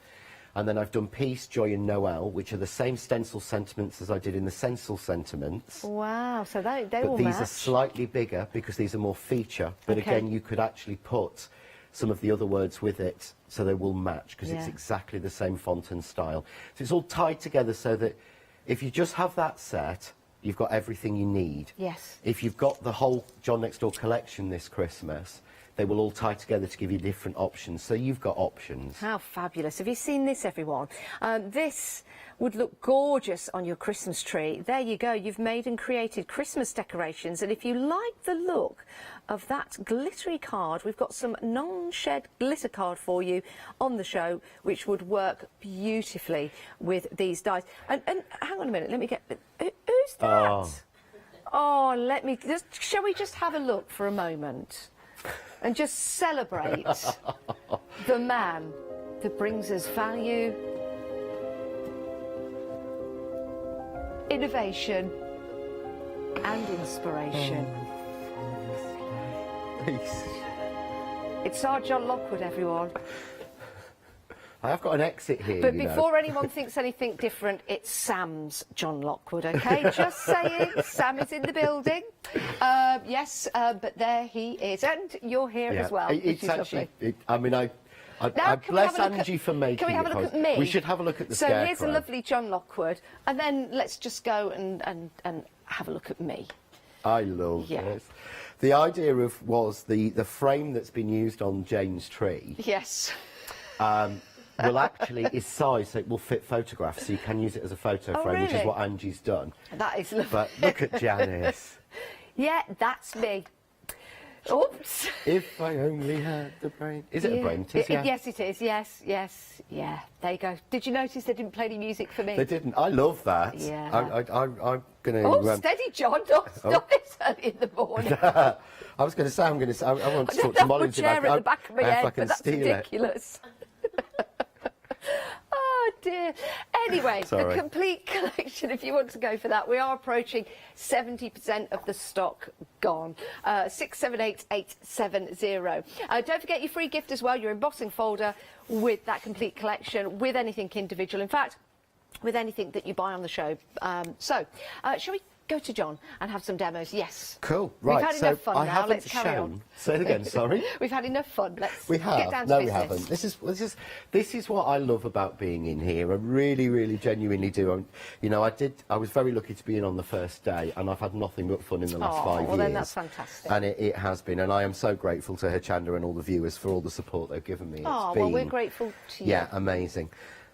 And then I've done Peace, Joy and Noel, which are the same stencil sentiments as I did in the stencil sentiments. Wow, so they will But these match. are slightly bigger because these are more feature. But again, you could actually put some of the other words with it so they will match because it's exactly the same font and style. So it's all tied together so that if you just have that set, you've got everything you need. Yes. If you've got the whole John Next Door collection this Christmas, they will all tie together to give you different options. So you've got options. How fabulous. Have you seen this, everyone? This would look gorgeous on your Christmas tree. There you go. You've made and created Christmas decorations. And if you like the look of that glittery card, we've got some non-shed glitter card for you on the show, which would work beautifully with these dies. And hang on a minute, let me get... Who's that? Oh, let me... Shall we just have a look for a moment? And just celebrate the man that brings us value, innovation and inspiration. It's our John Lockwood, everyone. I have got an exit here, But you before know. anyone thinks anything different, it's Sam's John Lockwood, OK? Just saying, Sam is in the building. Yes, but there he is. And you're here as well, which It's is actually... lovely. I mean, I bless Angie for making it. Can we have a look at me? We should have a look at the scarecrow. So here's a lovely John Lockwood, and then let's just go and have a look at me. I love this. The idea was the frame that's been used on Jane's tree. Yes. Will actually is sized so it will fit photographs, so you can use it as a photo frame, which is what Angie's done. That is lovely. But look at Janice. Yeah, that's me. Oops. If I only had the brain. Is it a brain? It is, Yes, it is. Yes. Yeah, there you go. Did you notice they didn't play any music for me? They didn't. I love that. Yeah. I'm going to... Oh, steady, John. Don't stop it early in the morning. I was going to say, I want to talk to Molly and see if chair at the back of my head, I can but that's steal ridiculous. Oh dear. Anyway, the complete collection, if you want to go for that, we are approaching 70% of the stock gone. 678870. Don't forget your free gift as well, your embossing folder with that complete collection, with anything individual. In fact, with anything that you buy on the show. Shall we go to John and have some demos? Yes. Cool. Right. We've had enough fun now. Let's carry on. Say it again. Sorry. We've had enough fun. Let's We have. get down to No, we business. haven't. This is what I love about being in here. I really, really, genuinely do. I was very lucky to be in on the first day, and I've had nothing but fun in the last 5 years. Well, then that's fantastic. And it has been, and I am so grateful to Hochanda and all the viewers for all the support they've given me. Well, we're grateful to you. Yeah, amazing.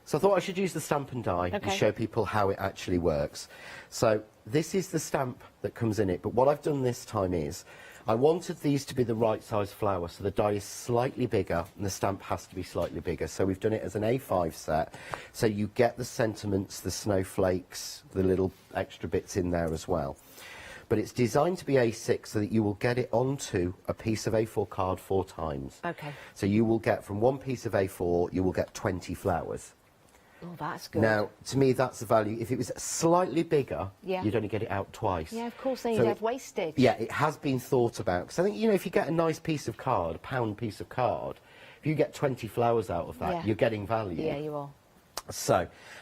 So I thought I should use the stamp and die and show people how it actually works. So this is the stamp that comes in it, but what I've done this time is I wanted these to be the right size flower, so the die is slightly bigger and the stamp has to be slightly bigger. So we've done it as an A5 set, so you get the sentiments, the snowflakes, the little extra bits in there as well. But it's designed to be A6 so that you will get it onto a piece of A4 card 4 times. Okay. So you will get, from one piece of A4, you will get 20 flowers. Oh, that's good. Now, to me, that's the value. If it was slightly bigger, you'd only get it out twice. Yeah, of course, then you'd have wastage. Yeah, it has been thought about. Because I think, if you get a nice piece of card, a pound piece of card, if you get 20 flowers out of that, you're getting value. Yeah, you are. So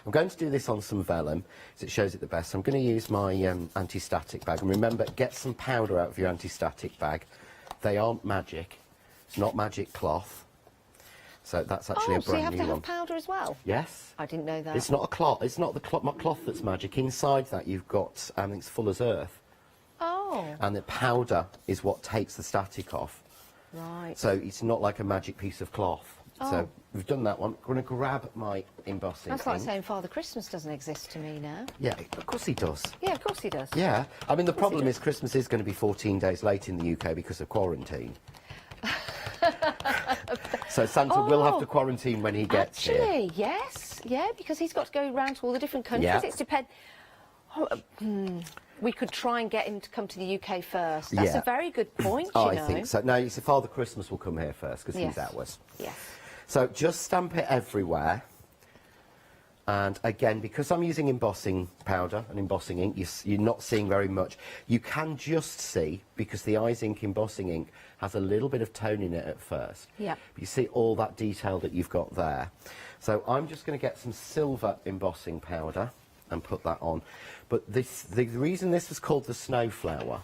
I'm going to do this on some vellum, as it shows it the best. So I'm going to use my anti-static bag. And remember, get some powder out of your anti-static bag. They aren't magic. It's not magic cloth. So that's actually a brand new one. So you have to have powder as well? Yes. I didn't know that. It's not a cloth. It's not the cloth that's magic. Inside that you've got, it's full as earth. Oh. And the powder is what takes the static off. Right. So it's not like a magic piece of cloth. Oh. So we've done that one. I'm going to grab my embossing That's like ink. saying Father Christmas doesn't exist to me now. Yeah, of course he does. Yeah, of course he does. Yeah. I mean, the problem is Christmas is going to be 14 days late in the UK because of quarantine. So Santa will have to quarantine when he gets here. Actually, yes. Yeah, because he's got to go around to all the different countries. Yeah. It's we could try and get him to come to the UK first. That's Yeah. a very good point, Oh, you know. I think so. No, you see, Father Christmas will come here first because Yes. he's ours. Yes. So just stamp it everywhere. And again, because I'm using embossing powder and embossing ink, you're not seeing very much. You can just see, because the Eyes Ink embossing ink has a little bit of tone in it at first. Yeah. But you see all that detail that you've got there. So I'm just going to get some silver embossing powder and put that on. But the reason this was called the snowflower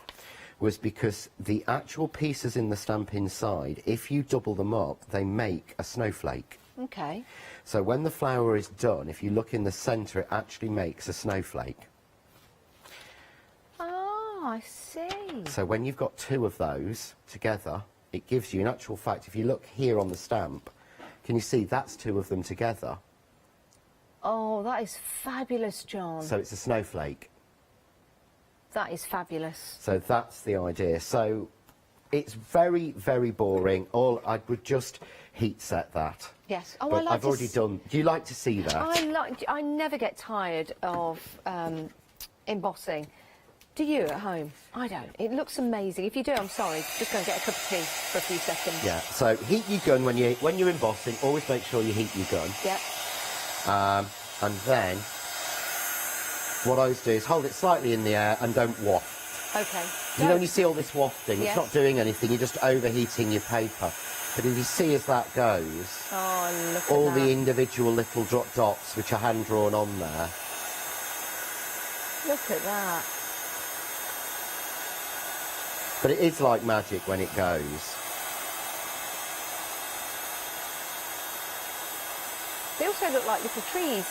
was because the actual pieces in the stamp inside, if you double them up, they make a snowflake. Okay. So when the flower is done, if you look in the centre, it actually makes a snowflake. Oh, I see. So when you've got two of those together, it gives you, in actual fact, if you look here on the stamp, can you see that's two of them together? Oh, that is fabulous, John. So it's a snowflake. That is fabulous. So that's the idea. So it's very, very boring. All I would just heat set that. Yes. Oh, But I like I've already done. Do you like to see that? I never get tired of embossing. Do you at home? I don't. It looks amazing. If you do, I'm sorry. Just go and get a cup of tea for a few seconds. Yeah. So heat your gun when you're embossing. Always make sure you heat your gun. Yep. And then what I always do is hold it slightly in the air and don't waft. Okay. You know when you see all this wafting, Yes. it's not doing anything, you're just overheating your paper. But if you see as that goes, Oh, look all at the that. individual little dots which are hand drawn on there. Look at that. But it is like magic when it goes. They also look like little trees.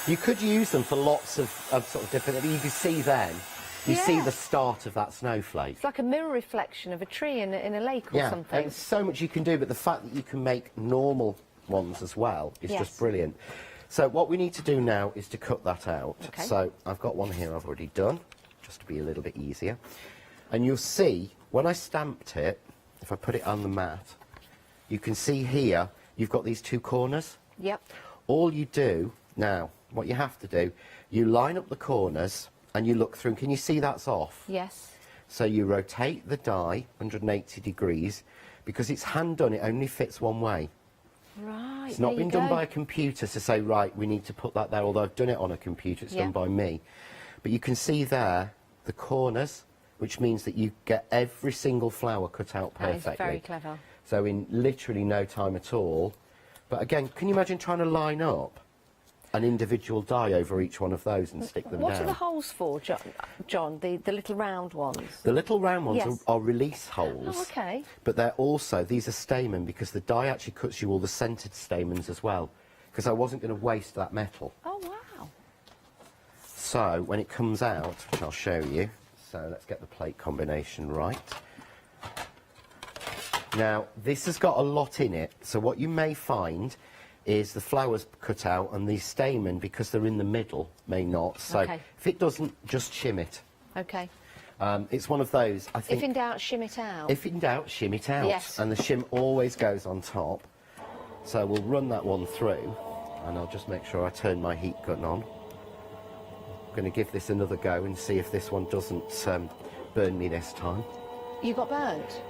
You could use them for lots of sort of different, you can see then, you see Yeah. the start of that snowflake. It's like a mirror reflection of a tree in a lake or Yeah, something. there's so much you can do, but the fact that you can make normal ones as well is Yes. just brilliant. So what we need to do now is to cut that out. Okay. So I've got one here I've already done, just to be a little bit easier. And you'll see, when I stamped it, if I put it on the mat, you can see here, you've got these two corners. Yep. All you do now, what you have to do, you line up the corners and you look through. Can you see that's off? Yes. So you rotate the die 180 degrees. Because it's hand done, it only fits one way. Right. It's not there been you done go. by a computer to say, right, we need to put that there, although I've done it on a computer, it's Yeah. done by me. But you can see there the corners, which means that you get every single flower cut out That is perfectly. very clever. So in literally no time at all. But again, can you imagine trying to line up an individual die over each one of those and stick them What down? are the holes for, John? The little round ones? The little round ones Yes. are release holes. Oh, okay. But they're also, these are stamen, because the die actually cuts you all the centred stamens as well. Because I wasn't going to waste that metal. Oh, wow. So when it comes out, which I'll show you, so let's get the plate combination right. Now, this has got a lot in it, so what you may find is the flowers cut out and the stamen, because they're in the middle, may not. So Okay. if it doesn't, just shim it. Okay. It's one of those, I think... If in doubt, shim it out. If in doubt, shim it out. Yes. And the shim always goes on top. So we'll run that one through, and I'll just make sure I turn my heat gun on. I'm going to give this another go and see if this one doesn't burn me this time. You got burnt?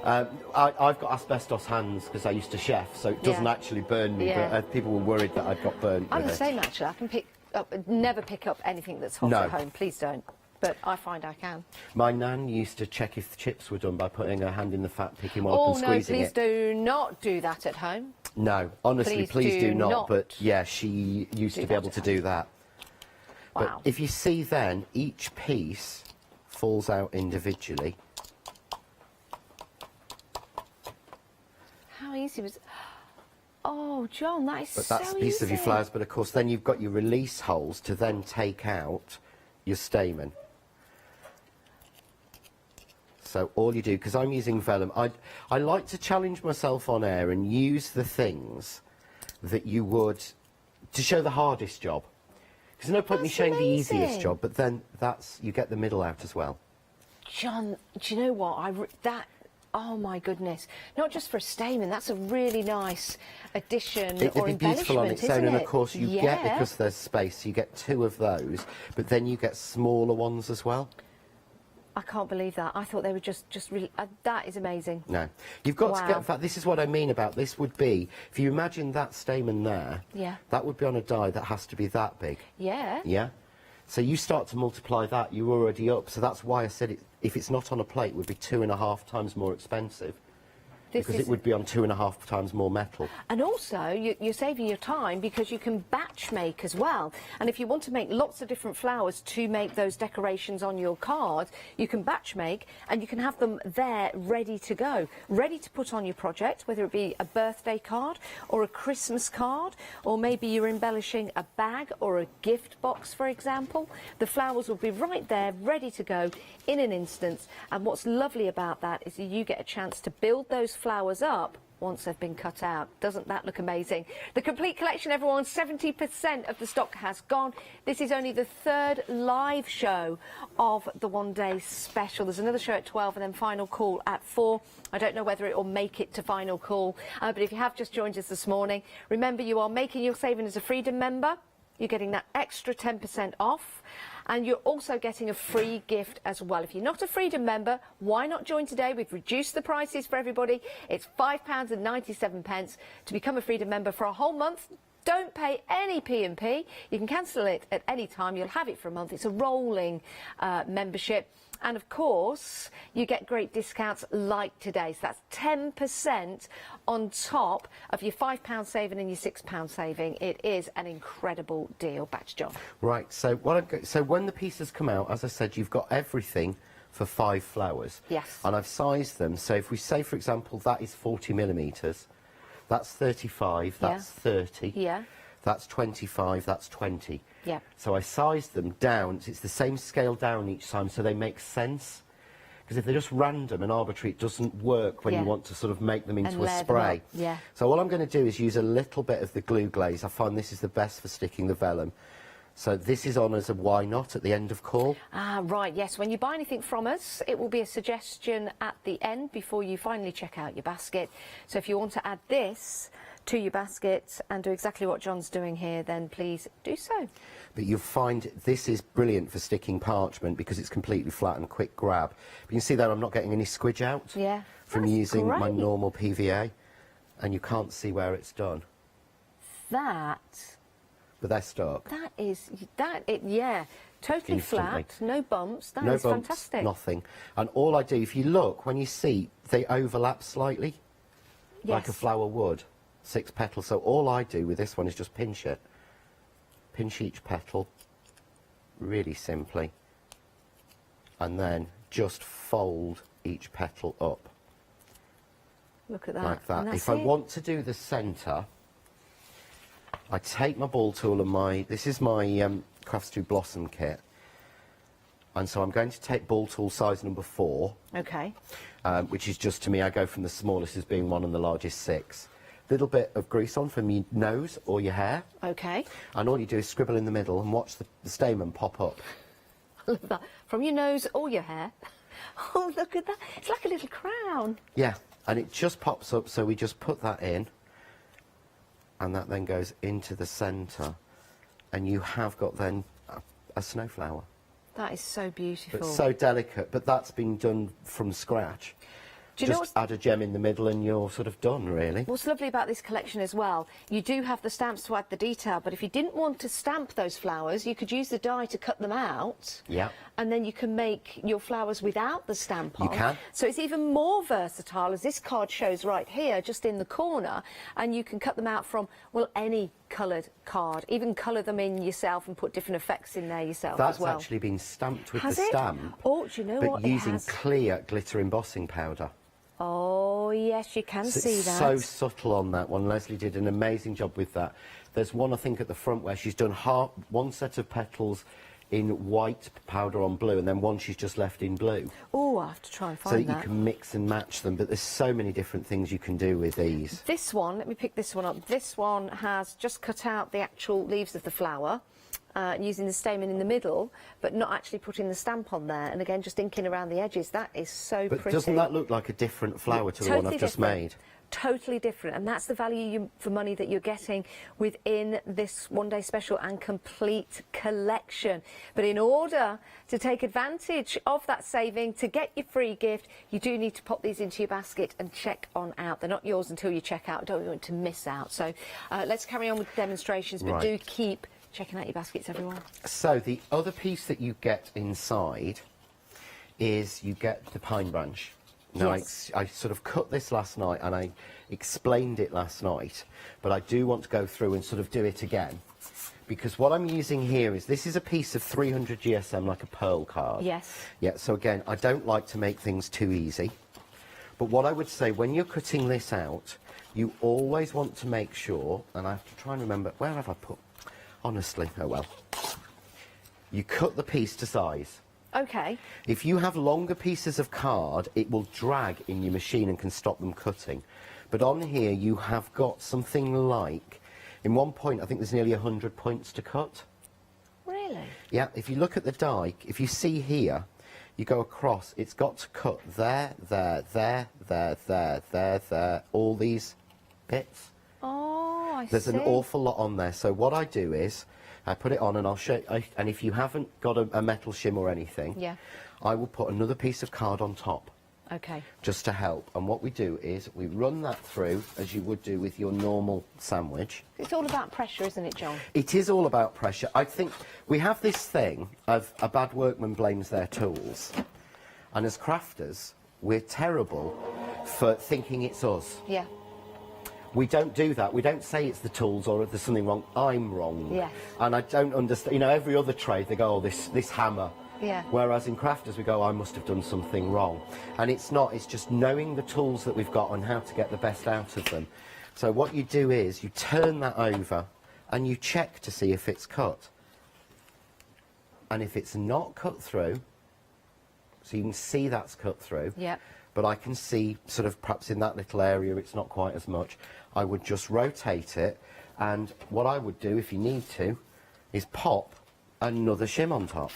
I've got asbestos hands because I used to chef, so it doesn't Yeah. actually burn me, Yeah. but people were worried that I'd got burnt I'm with the it. same, actually. I can never pick up anything that's hot No. at home. Please don't. But I find I can. My nan used to check if the chips were done by putting her hand in the fat, picking one up Oh, and no, squeezing please it. do not do that at home. No, honestly, please do not. But yeah, she used to be able to do that. Wow. But if you see then, each piece falls out individually. How easy was... Oh, John, that is so easy. But that's a piece of your flowers, but of course then you've got your release holes to then take out your stamen. So all you do, because I'm using vellum, I like to challenge myself on air and use the things that you would, to show the hardest job. Because no point in me showing the easiest job, but then you get the middle out as well. John, do you know what? Oh my goodness! Not just for a stamen. That's a really nice addition It'd or be beautiful on its own, and of course you get, Yeah. because there's space, you get 2 of those, but then you get smaller ones as well. I can't believe that. I thought they were just really. That is amazing. No, you've got to Wow. get. In fact, this is what I mean about this. Would be if you imagine that stamen there. Yeah. That would be on a die that has to be that big. Yeah. Yeah. So you start to multiply that, you're already up. So that's why I said if it's not on a plate, it would be 2.5 times more expensive. Because it would be on 2.5 times more metal. And also, you're saving your time because you can batch make as well. And if you want to make lots of different flowers to make those decorations on your card, you can batch make and you can have them there ready to go, ready to put on your project, whether it be a birthday card or a Christmas card, or maybe you're embellishing a bag or a gift box, for example. The flowers will be right there, ready to go in an instant. And what's lovely about that is that you get a chance to build those flowers up once they've been cut out. Doesn't that look amazing? The complete collection, everyone, 70% of the stock has gone. This is only the 3rd live show of the one-day special. There's another show at 12 and then final call at 4. I don't know whether it will make it to final call, but if you have just joined us this morning, remember you are making your saving as a Freedom member. You're getting that extra 10% off. And you're also getting a free gift as well. If you're not a Freedom member, why not join today? We've reduced the prices for everybody. It's £5.97 to become a Freedom member for a whole month. Don't pay any P&P. You can cancel it at any time. You'll have it for a month. It's a rolling membership. And of course, you get great discounts like today. So that's 10% on top of your £5 saving and your £6 saving. It is an incredible deal. Back to John. Right, so when the pieces come out, as I said, you've got everything for 5 flowers. Yes. And I've sized them. So if we say, for example, that is 40 millimetres, that's 35, that's 30. Yeah. That's 25, that's 20. Yeah. So I sized them down. It's the same scale down each time, so they make sense. Because if they're just random and arbitrary, it doesn't work when you want to sort of make them into a spray. Yeah. So all I'm going to do is use a little bit of the glue glaze. I find this is the best for sticking the vellum. So this is on as a why not at the end of call. Ah, right, yes. When you buy anything from us, it will be a suggestion at the end before you finally check out your basket. So if you want to add this to your basket and do exactly what John's doing here, then please do so. But you'll find this is brilliant for sticking parchment because it's completely flat and quick grab. But you can see that I'm not getting any squidge out from using my normal PVA, and you can't see where it's done. But they're stuck. Yeah, totally Instantly. flat, no bumps. That No is bumps, fantastic. nothing. And all I do, if you look, when you see, they overlap slightly, like a flower would, 6 petals. So all I do with this one is just pinch it. Pinch each petal, really simply, and then just fold each petal up. Look at that. Like that. And If that's I it. want to do the centre, I take my ball tool and this is my Crafts 2 Blossom kit. And so I'm going to take ball tool size number 4. Okay. Which is just, to me, I go from the smallest as being 1 and the largest 6. Little bit of grease on from your nose or your hair. Okay. And all you do is scribble in the middle and watch the stamen pop up. I love that. From your nose or your hair. Oh, look at that. It's like a little crown. Yeah, and it just pops up, so we just put that in. And that then goes into the centre. And you have got then a snowflower. That is so beautiful. But so delicate, but that's been done from scratch. Do you know Just add a gem in the middle and you're sort of done, really. what's lovely about this collection as well? You do have the stamps to add the detail, but if you didn't want to stamp those flowers, you could use the die to cut them out. Yeah. And then you can make your flowers without the stamp on. You can. So it's even more versatile, as this card shows right here, just in the corner, and you can cut them out from, well, any coloured card. Even colour them in yourself and put different effects in there yourself That's as well. actually been stamped with Has the it? stamp, Oh, do you know but what? using It has. clear glitter embossing powder. Oh, yes, you can So see it's that. so subtle on that one. Leslie did an amazing job with that. There's one, I think, at the front where she's done one set of petals in white powder on blue, and then one she's just left in blue. Oh, I have to try and So find that you that. can mix and match them, but there's so many different things you can do with these. This one, let me pick this one up. This one has just cut out the actual leaves of the flower, using the stamen in the middle, but not actually putting the stamp on there. And again, just inking around the edges. That is so But pretty. doesn't that look like a different flower to the one I've just different. made? Totally different, and that's the value for money that you're getting within this one-day special and complete collection. But in order to take advantage of that saving, to get your free gift, you do need to pop these into your basket and check on out. They're not yours until you check out. Don't want to miss out. So let's carry on with the demonstrations, but Right. do keep checking out your baskets, everyone. So the other piece that you get inside is you get the pine branch. Now, Yes. I sort of cut this last night and I explained it last night, but I do want to go through and sort of do it again. Because what I'm using here is, this is a piece of 300 GSM, like a pearl card. Yes. Yeah, so again, I don't like to make things too easy. But what I would say, when you're cutting this out, you always want to make sure, and I have to try and remember, where have I put? Honestly, oh well. You cut the piece to size. Okay. If you have longer pieces of card, it will drag in your machine and can stop them cutting. But on here, you have got something like, in one point, I think there's nearly 100 points to cut. Really? Yeah, if you look at the die, if you see here, you go across, it's got to cut there, all these bits. Oh, I see. There's an awful lot on there. So what I do is, I put it on and I'll show and if you haven't got a metal shim or anything, Yeah. I will put another piece of card on top, Okay. just to help. And what we do is, we run that through, as you would do with your normal sandwich. It's all about pressure, isn't it, John? It is all about pressure. I think we have this thing of a bad workman blames their tools. And as crafters, we're terrible for thinking it's us. Yeah. We don't do that. We don't say it's the tools or there's something wrong. I'm wrong. Yes. And I don't understand. You know, every other trade, they go, oh, this hammer. Yeah. Whereas in crafters, we go, I must have done something wrong. And it's not. It's just knowing the tools that we've got and how to get the best out of them. So what you do is you turn that over and you check to see if it's cut. And if it's not cut through, so you can see that's cut through. Yeah. But I can see sort of perhaps in that little area it's not quite as much. I would just rotate it, and what I would do if you need to is pop another shim on top.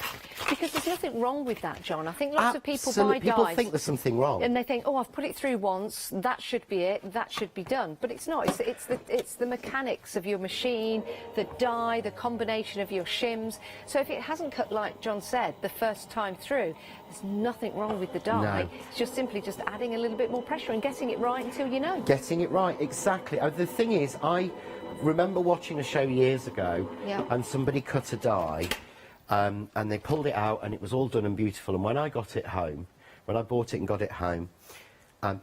Because there's nothing wrong with that, John. I think lots of people buy People dies think there's something wrong. and they think, oh, I've put it through once, that should be it, that should be done. But it's not. It's the mechanics of your machine, the die, the combination of your shims. So if it hasn't cut, like John said, the first time through, there's nothing wrong with the die. No. It's just simply just adding a little bit more pressure and getting it right until you know. Getting it right, exactly. The thing is, I remember watching a show years ago, Yeah. and somebody cut a die, and they pulled it out, and it was all done and beautiful. And when I got it home, when I bought it and got it home,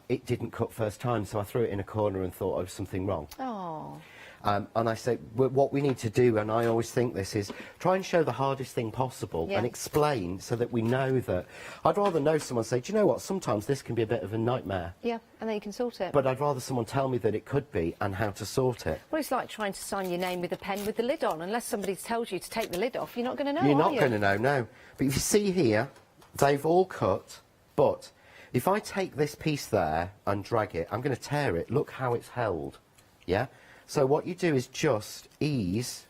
it didn't cut first time, so I threw it in a corner and thought, oh, something wrong. Oh. And I say, what we need to do, and I always think this, is try and show the hardest thing possible Yeah. and explain so that we know that. I'd rather know someone say, do you know what, sometimes this can be a bit of a nightmare. Yeah, and then you can sort it. But I'd rather someone tell me that it could be and how to sort it. Well, it's like trying to sign your name with a pen with the lid on. Unless somebody tells you to take the lid off, you're not going to know, You're are not you? going to know, no. But if you see here, they've all cut, but if I take this piece there and drag it, I'm going to tear it. Look how it's held, yeah? So what you do is just ease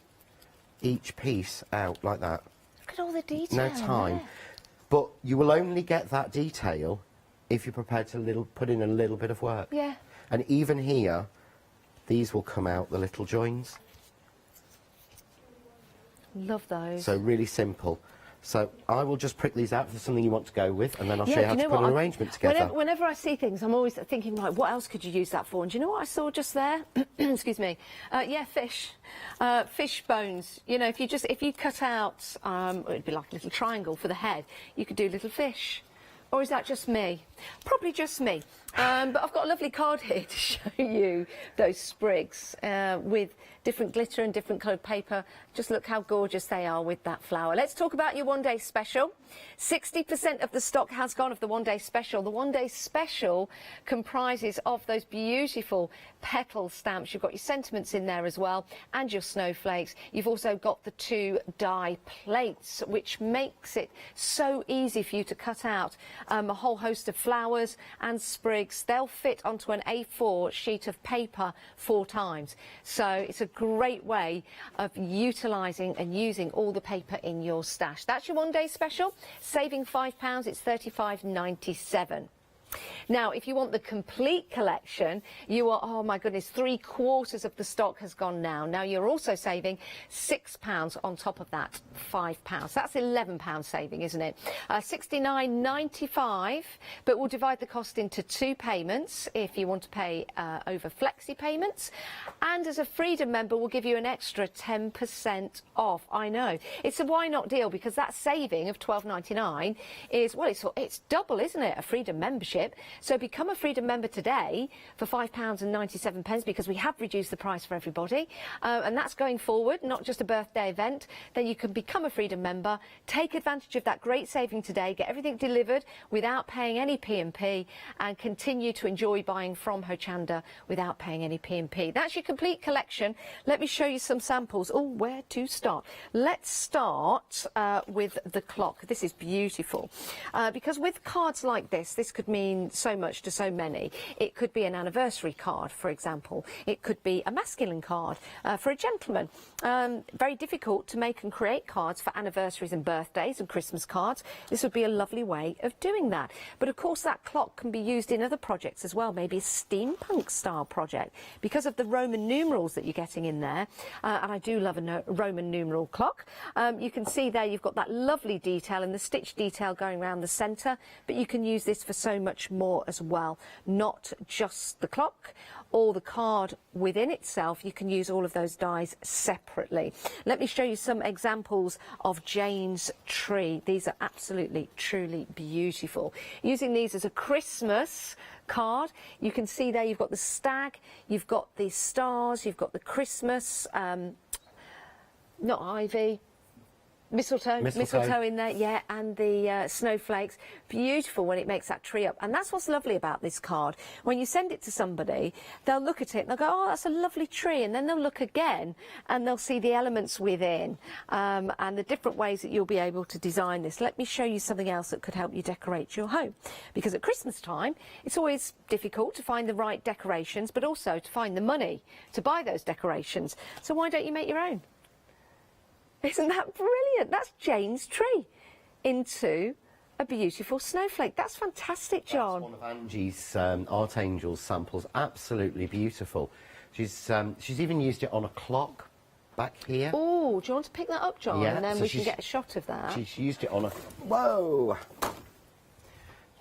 each piece out like that. Look at all the detail. No time. there. But you will only get that detail if you're prepared to put in a little bit of work. Yeah. And even here, these will come out, the little joins. Love those. So really simple. So I will just prick these out if there's something you want to go with, and then I'll show Yeah, you how do to you know put what? an arrangement together. Whenever I see things, I'm always thinking, like, what else could you use that for? And do you know what I saw just there? Excuse me. Yeah, fish. Fish bones. You know, if you cut out, it'd be like a little triangle for the head, you could do little fish. Or is that just me? Probably just me. But I've got a lovely card here to show you those sprigs with different glitter and different coloured paper. Just look how gorgeous they are with that flower. Let's talk about your one-day special. 60% of the stock has gone of the one-day special. The one-day special comprises of those beautiful petal stamps. You've got your sentiments in there as well, and your snowflakes. You've also got the 2 die plates, which makes it so easy for you to cut out a whole host of flowers and sprigs. They'll fit onto an A4 sheet of paper 4 times. So it's a great way of utilising and using all the paper in your stash. That's your one-day special. Saving £5, it's $35.97. Now, if you want the complete collection, you are, oh my goodness, 3/4 of the stock has gone now. Now, you're also saving £6 on top of that, £5. That's £11 saving, isn't it? $69.95, but we'll divide the cost into 2 payments if you want to pay over flexi payments. And as a Freedom member, we'll give you an extra 10% off. I know. It's a why not deal, because that saving of $12.99 is, well, it's double, isn't it? A Freedom membership. So become a Freedom member today for £5.97, because we have reduced the price for everybody, and that's going forward, not just a birthday event. Then you can become a Freedom member, take advantage of that great saving today, get everything delivered without paying any P&P, and continue to enjoy buying from Hochanda without paying any P&P. That's your complete collection. Let me show you some samples. Oh, where to start? Let's start with the clock. This is beautiful, because with cards like this could mean so much to so many. It could be an anniversary card, for example. It could be a masculine card for a gentleman. Very difficult to make and create cards for anniversaries and birthdays and Christmas cards. This would be a lovely way of doing that. But of course, that clock can be used in other projects as well, maybe a steampunk style project, because of the Roman numerals that you're getting in there. And I do love a Roman numeral clock. You can see there you've got that lovely detail and the stitch detail going around the centre, but you can use this for so much more as well, not just the clock or the card within itself. You can use all of those dies separately. Let me show you some examples of Jane's tree. These are absolutely, truly beautiful. Using these as a Christmas card, you can see there you've got the stag, you've got the stars, you've got the Christmas, not ivy, mistletoe in there, yeah, and the snowflakes. Beautiful when it makes that tree up. And that's what's lovely about this card. When you send it to somebody, they'll look at it and they'll go, oh, that's a lovely tree, and then they'll look again and they'll see the elements within and the different ways that you'll be able to design this. Let me show you something else that could help you decorate your home, because at Christmas time it's always difficult to find the right decorations, but also to find the money to buy those decorations. So why don't you make your own? Isn't that brilliant? That's Jane's tree into a beautiful snowflake. That's fantastic, John. That's one of Angie's Art Angels samples. Absolutely beautiful. She's even used it on a clock back here. Oh, do you want to pick that up, John? Yeah, and then so we can get a shot of that. She's used it on a... Whoa!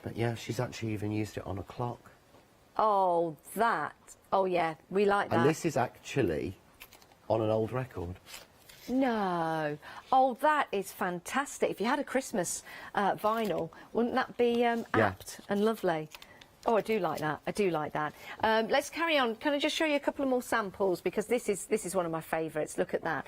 But yeah, she's actually even used it on a clock. Oh, that. Oh, yeah, we like that. And this is actually on an old record. No. Oh, that is fantastic. If you had a Christmas vinyl, wouldn't that be apt and lovely? Oh, I do like that. I do like that. Let's carry on. Can I just show you a couple of more samples, because this is one of my favourites. Look at that.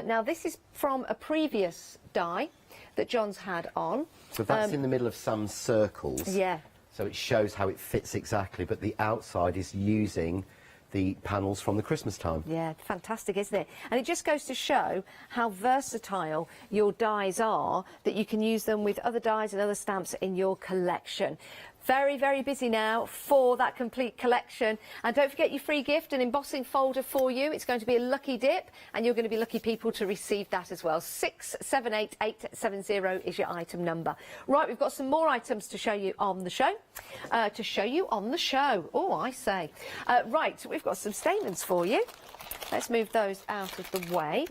Now, this is from a previous die that John's had on. So that's in the middle of some circles. Yeah. So it shows how it fits exactly, but the outside is using the panels from the Christmas time. Yeah, fantastic, isn't it? And it just goes to show how versatile your dies are, that you can use them with other dies and other stamps in your collection. Very, very busy now for that complete collection. And don't forget your free gift, an embossing folder for you. It's going to be a lucky dip, and you're going to be lucky people to receive that as well. 678870 is your item number. Right, we've got some more items to show you on the show. Oh, I say. Right, we've got some statements for you. Let's move those out of the way.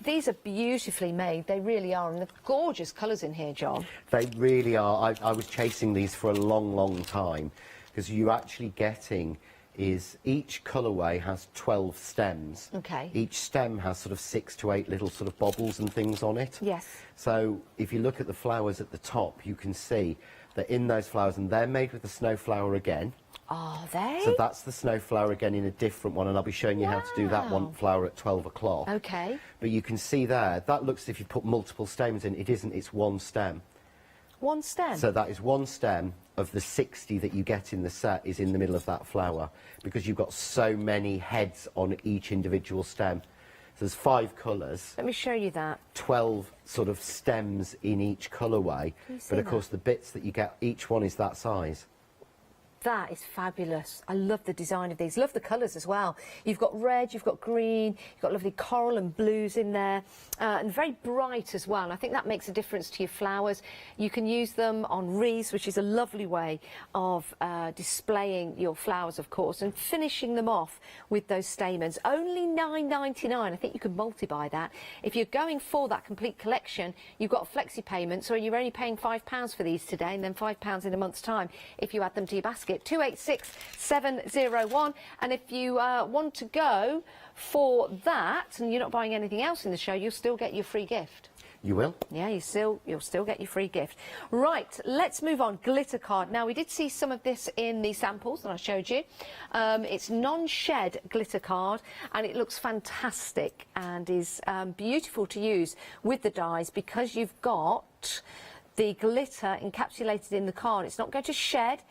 These are beautifully made. They really are. And the gorgeous colours in here, John. They really are. I was chasing these for a long, long time, because you're actually getting is each colourway has 12 stems. Okay. Each stem has sort of 6 to 8 little sort of bobbles and things on it. Yes. So if you look at the flowers at the top, you can see that in those flowers, and they're made with the snowflower again. Are they? So that's the snowflower again in a different one, and I'll be showing you how to do that one flower at 12 o'clock. Okay. But you can see there, that looks as if you put multiple stems in. It isn't, it's one stem. One stem? So that is one stem of the 60 that you get in the set is in the middle of that flower, because you've got so many heads on each individual stem. So there's 5 colours. Let me show you that. 12 sort of stems in each colourway. But of course the bits that you get, each one is that size. That is fabulous. I love the design of these. Love the colours as well. You've got red, you've got green, you've got lovely coral and blues in there, and very bright as well. And I think that makes a difference to your flowers. You can use them on wreaths, which is a lovely way of displaying your flowers, of course, and finishing them off with those stamens. Only $9.99. I think you could multi-buy that. If you're going for that complete collection, you've got a flexi payment, so you're only paying £5 for these today, and then £5 in a month's time if you add them to your basket. 286701, and if you want to go for that and you're not buying anything else in the show, you'll still get your free gift. You will? Yeah, you'll still get your free gift. Right, let's move on. Glitter card. Now, we did see some of this in the samples that I showed you. It's non-shed glitter card, and it looks fantastic and is beautiful to use with the dies, because you've got the glitter encapsulated in the card. It's not going to shed.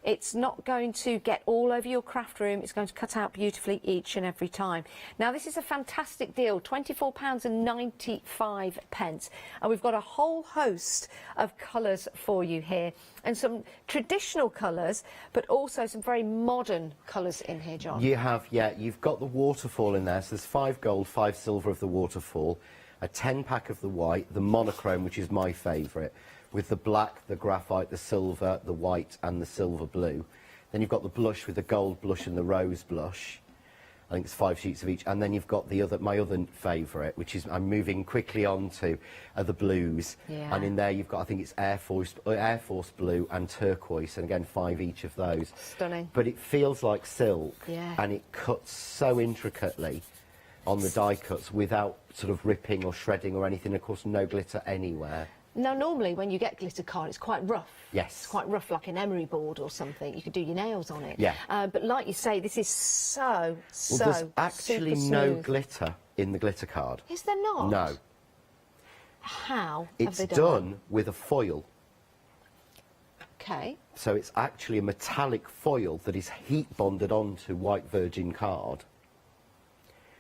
It's not going to get all over your craft room. It's going to cut out beautifully each and every time. Now, this is a fantastic deal, £24.95. And we've got a whole host of colours for you here, and some traditional colours, but also some very modern colours in here, John. You have, yeah, you've got the waterfall in there. So there's 5 gold, 5 silver of the waterfall, a 10-pack of the white, the monochrome, which is my favourite, with the black, the graphite, the silver, the white and the silver blue. Then you've got the blush with the gold blush and the rose blush. I think it's 5 sheets of each. And then you've got the other, my other favourite, which is I'm moving quickly on to, the blues. Yeah. And in there you've got, I think it's Air Force blue and turquoise, and again 5 each of those. Stunning. But it feels like silk, Yeah. and it cuts so intricately on the die cuts without sort of ripping or shredding or anything. Of course, no glitter anywhere. Now, normally when you get glitter card, it's quite rough. Yes. It's quite rough, like an emery board or something. You could do your nails on it. Yeah. But like you say, this is so There's actually super no smooth. glitter in the glitter card. Is there not? No. How It's have they done with a foil. Okay. So it's actually a metallic foil that is heat bonded onto white virgin card.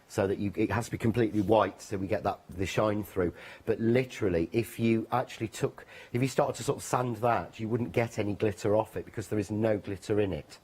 So that it has to be completely white, so we get the shine through. But literally, if you started to sort of sand that, you wouldn't get any glitter off it, because there is no glitter in it.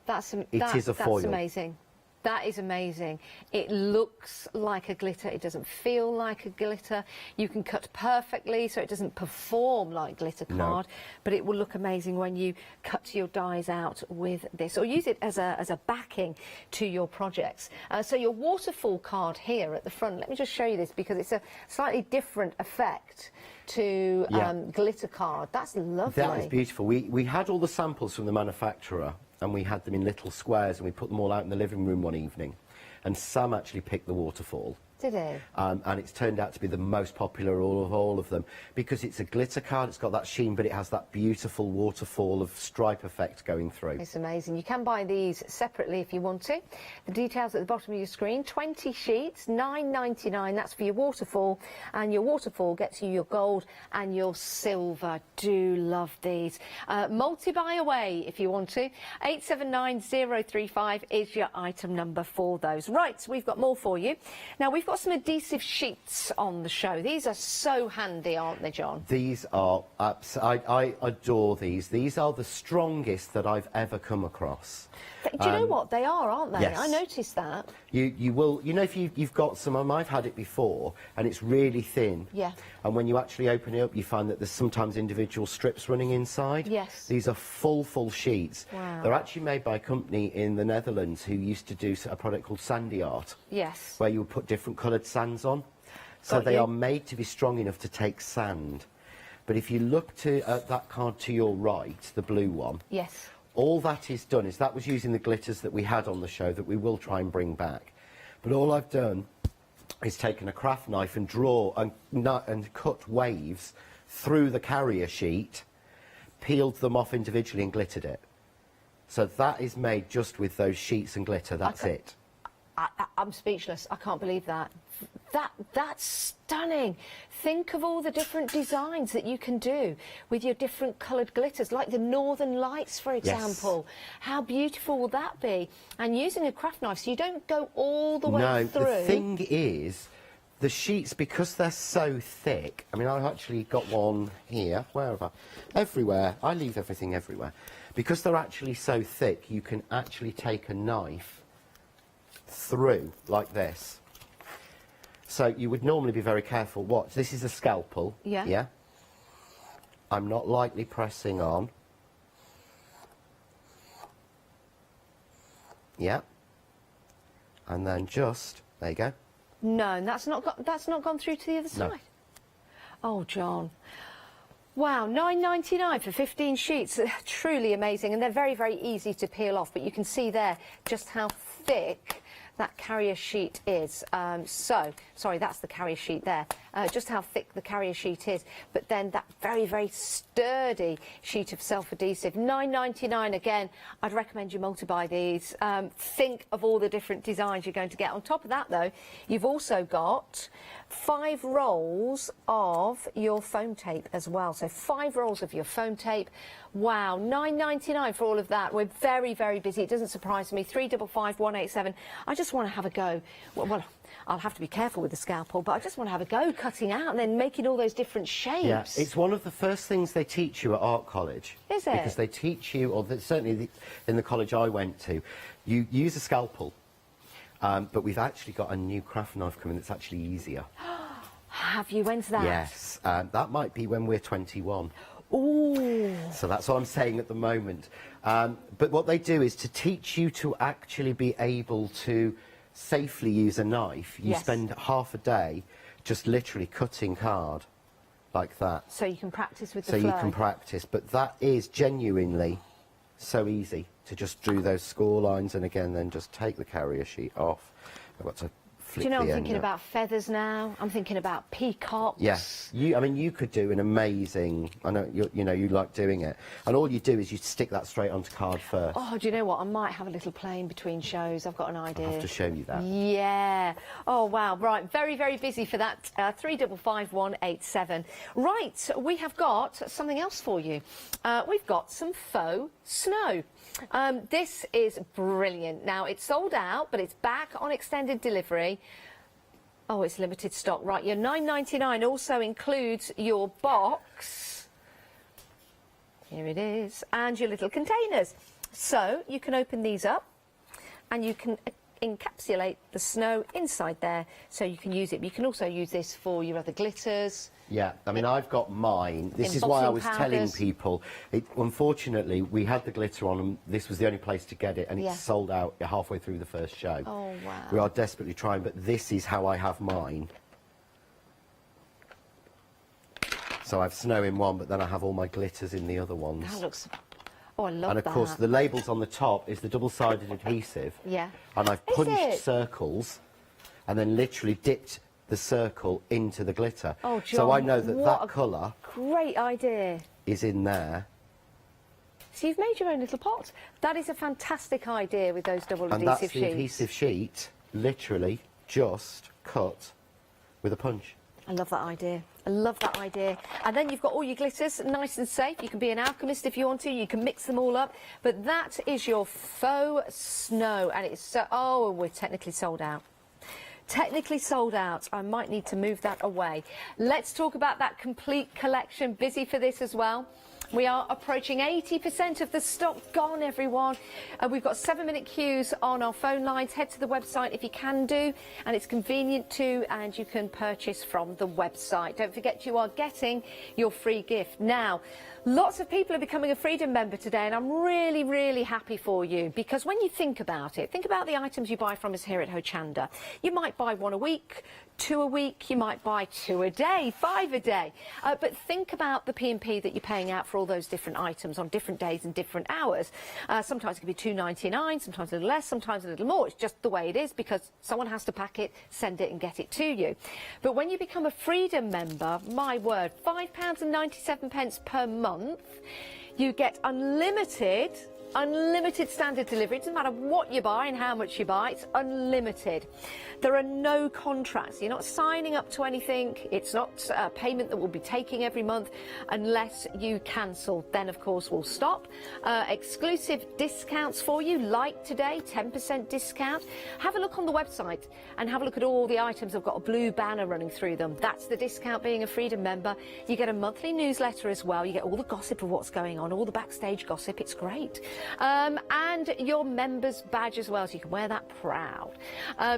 It is a foil. That's amazing. That is amazing. It looks like a glitter. It doesn't feel like a glitter. You can cut perfectly, so it doesn't perform like glitter card, but it will look amazing when you cut your dies out with this, or use it as a backing to your projects. So your waterfall card here at the front, let me just show you this, because it's a slightly different effect to glitter card. That's lovely. That is beautiful. We had all the samples from the manufacturer, and we had them in little squares, and we put them all out in the living room one evening, and Sam actually picked the waterfall. Did it? And it's turned out to be the most popular of all of them, because it's a glitter card, it's got that sheen, but it has that beautiful waterfall of stripe effect going through. It's amazing. You can buy these separately if you want to. The details at the bottom of your screen. 20 sheets, $9.99. That's for your waterfall, and your waterfall gets you your gold and your silver. Do love these. Multi-buy away if you want to. 879035 is your item number for those. Right, we've got more for you. Now, we've got some adhesive sheets on the show. These are so handy, aren't they, John? These are, I adore these. These are the strongest that I've ever come across. Do you know what? They are, aren't they? Yes. I noticed that. You will, you know, if you've got some, I've had it before, and it's really thin. Yeah. And when you actually open it up, you find that there's sometimes individual strips running inside. Yes. These are full sheets. Wow. They're actually made by a company in the Netherlands who used to do a product called Sandy Art. Yes. Where you would put different coloured sands on. So Got they you. are made to be strong enough to take sand. But if you look at that card to your right, the blue one, Yes. all that is done is that was using the glitters that we had on the show that we will try and bring back. But all I've done is taken a craft knife and and cut waves through the carrier sheet, peeled them off individually and glittered it. So that is made just with those sheets and glitter, that's it. I'm speechless. I can't believe that. That's stunning. Think of all the different designs that you can do with your different coloured glitters, like the Northern Lights, for example. How beautiful will that be? And using a craft knife, so you don't go all the way through. No, the thing is, the sheets, because they're so thick, I mean, I've actually got one here, wherever, everywhere. I leave everything everywhere. Because they're actually so thick, you can actually take a knife through like this. So you would normally be very careful. Watch, this is a scalpel. Yeah. Yeah. I'm not lightly pressing on. Yeah. And then just, there you go. No, and that's not gone through to the other No. side. Oh, John. Wow, $9.99 for 15 sheets. Truly amazing, and they're very, very easy to peel off. But you can see there just how thick that carrier sheet is. Sorry, that's the carrier sheet there. Just how thick the carrier sheet is. But then that very, very sturdy sheet of self-adhesive. $9.99 again. I'd recommend you multiply these. Think of all the different designs you're going to get. On top of that, though, you've also got 5 rolls of your foam tape as well. So 5 rolls of your foam tape. Wow, $9.99 for all of that. We're very, very busy. It doesn't surprise me. 355 187. I just want to have a go. Well, I'll have to be careful with the scalpel, but I just want to have a go cutting out and then making all those different shapes. Yeah, it's one of the first things they teach you at art college. Is it? Because they teach you, or certainly in the college I went to, you use a scalpel, but we've actually got a new craft knife coming that's actually easier. Have you? When's that? Yes, that might be when we're 21. Ooh. So that's what I'm saying at the moment. But what they do is to teach you to actually be able to safely use a knife. You Yes. spend half a day just literally cutting card like that. So you can practice with the So flow. you can practice, but that is genuinely so easy to just do those score lines and again then just take the carrier sheet off. I've got to Do flip you know, I'm the end thinking up. about feathers now. I'm thinking about peacocks. Yes, I mean, you could do an amazing. I know you like doing it, and all you do is you stick that straight onto card first. Oh, do you know what? I might have a little play in between shows. I've got an idea. I'll have to show you that. Yeah. Oh, wow. Right. Very, very busy for that. 355 187. Right. We have got something else for you. We've got some faux snow. This is brilliant. Now, it's sold out, but it's back on extended delivery. Oh, it's limited stock. Right, your $9.99 also includes your box. Here it is. And your little containers. So you can open these up and you can encapsulate the snow inside there so you can use it. You can also use this for your other glitters. Yeah, I mean, I've got mine. This is why I was Embossing telling powders. people. Unfortunately, we had the glitter on and this was the only place to get it, and Yeah. it's sold out halfway through the first show. Oh, wow. We are desperately trying, but this is how I have mine. So I have snow in one, but then I have all my glitters in the other ones. That looks... Oh, I love And that. of course, the labels on the top is the double-sided adhesive. Yeah. And I've Is punched it? circles and then literally dipped the circle into the glitter. Oh, so I John, know that what that a colour Great idea. is in there. So you've made your own little pot. That is a fantastic idea with those double And that's adhesive the sheets. adhesive sheet, literally just cut with a punch. I love that idea. I love that idea. And then you've got all your glitters, nice and safe. You can be an alchemist if you want to. You can mix them all up. But that is your faux snow. And it's so... Oh, we're technically sold out. Technically sold out. I might need to move that away. Let's talk about that complete collection. Busy for this as well. We are approaching 80% of the stock gone, everyone. We've got 7-minute queues on our phone lines. Head to the website if you can do, and it's convenient too, and you can purchase from the website. Don't forget you are getting your free gift. Now, lots of people are becoming a Freedom member today, and I'm really, really happy for you, because when you think about it, think about the items you buy from us here at Hochanda. You might buy 1 a week, 2 a week, you might buy 2 a day, 5 a day. But think about the P&P that you're paying out for all those different items on different days and different hours. Sometimes it can be $2.99, sometimes a little less, sometimes a little more. It's just the way it is, because someone has to pack it, send it and get it to you. But when you become a Freedom member, my word, £5.97 per month, you get unlimited standard delivery. It doesn't matter what you buy and how much you buy, it's unlimited. There are no contracts. You're not signing up to anything. It's not a payment that we'll be taking every month unless you cancel. Then, of course, we'll stop. Exclusive discounts for you, like today, 10% discount. Have a look on the website and have a look at all the items. I've got a blue banner running through them. That's the discount being a Freedom member. You get a monthly newsletter as well. You get all the gossip of what's going on, all the backstage gossip. It's great. And your member's badge as well, so you can wear that proud.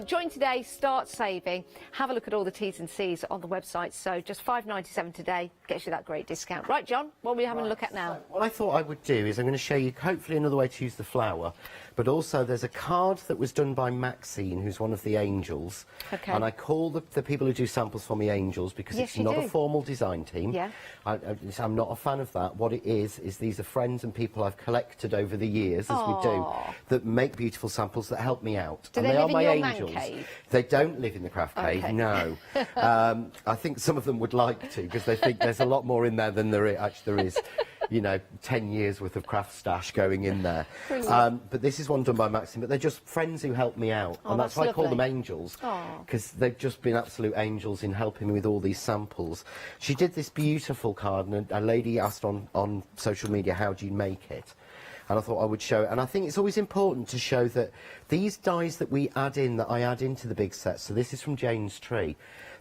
Join today, start saving. Have a look at all the T's and C's on the website. So just $5.97 today gets you that great discount. Right, John, what are we having a look at now? So what I thought I would do is I'm going to show you hopefully another way to use the flower, but also there's a card that was done by Maxine, who's one of the angels. Okay. And I call the people who do samples for me angels, because Yes, it's you not do. a formal design team. Yeah. I'm not a fan of that. What it is these are friends and people I've collected over the years, as we do, that make beautiful samples that help me out. Do and they are live in my your man angels. cave? They don't live in the craft cave, Okay. no. I think some of them would like to, because they think there's a lot more in there than actually there is. You know, 10 years worth of craft stash going in there. But this is one done by Maxine, but they're just friends who help me out. Oh, And that's why I call them lovely. angels, Oh. because they've just been absolute angels in helping me with all these samples. She did this beautiful card, and a lady asked on social media, how do you make it? And I thought I would show it. And I think it's always important to show that these dies that we add in, that I add into the big set, so this is from Jane's Tree,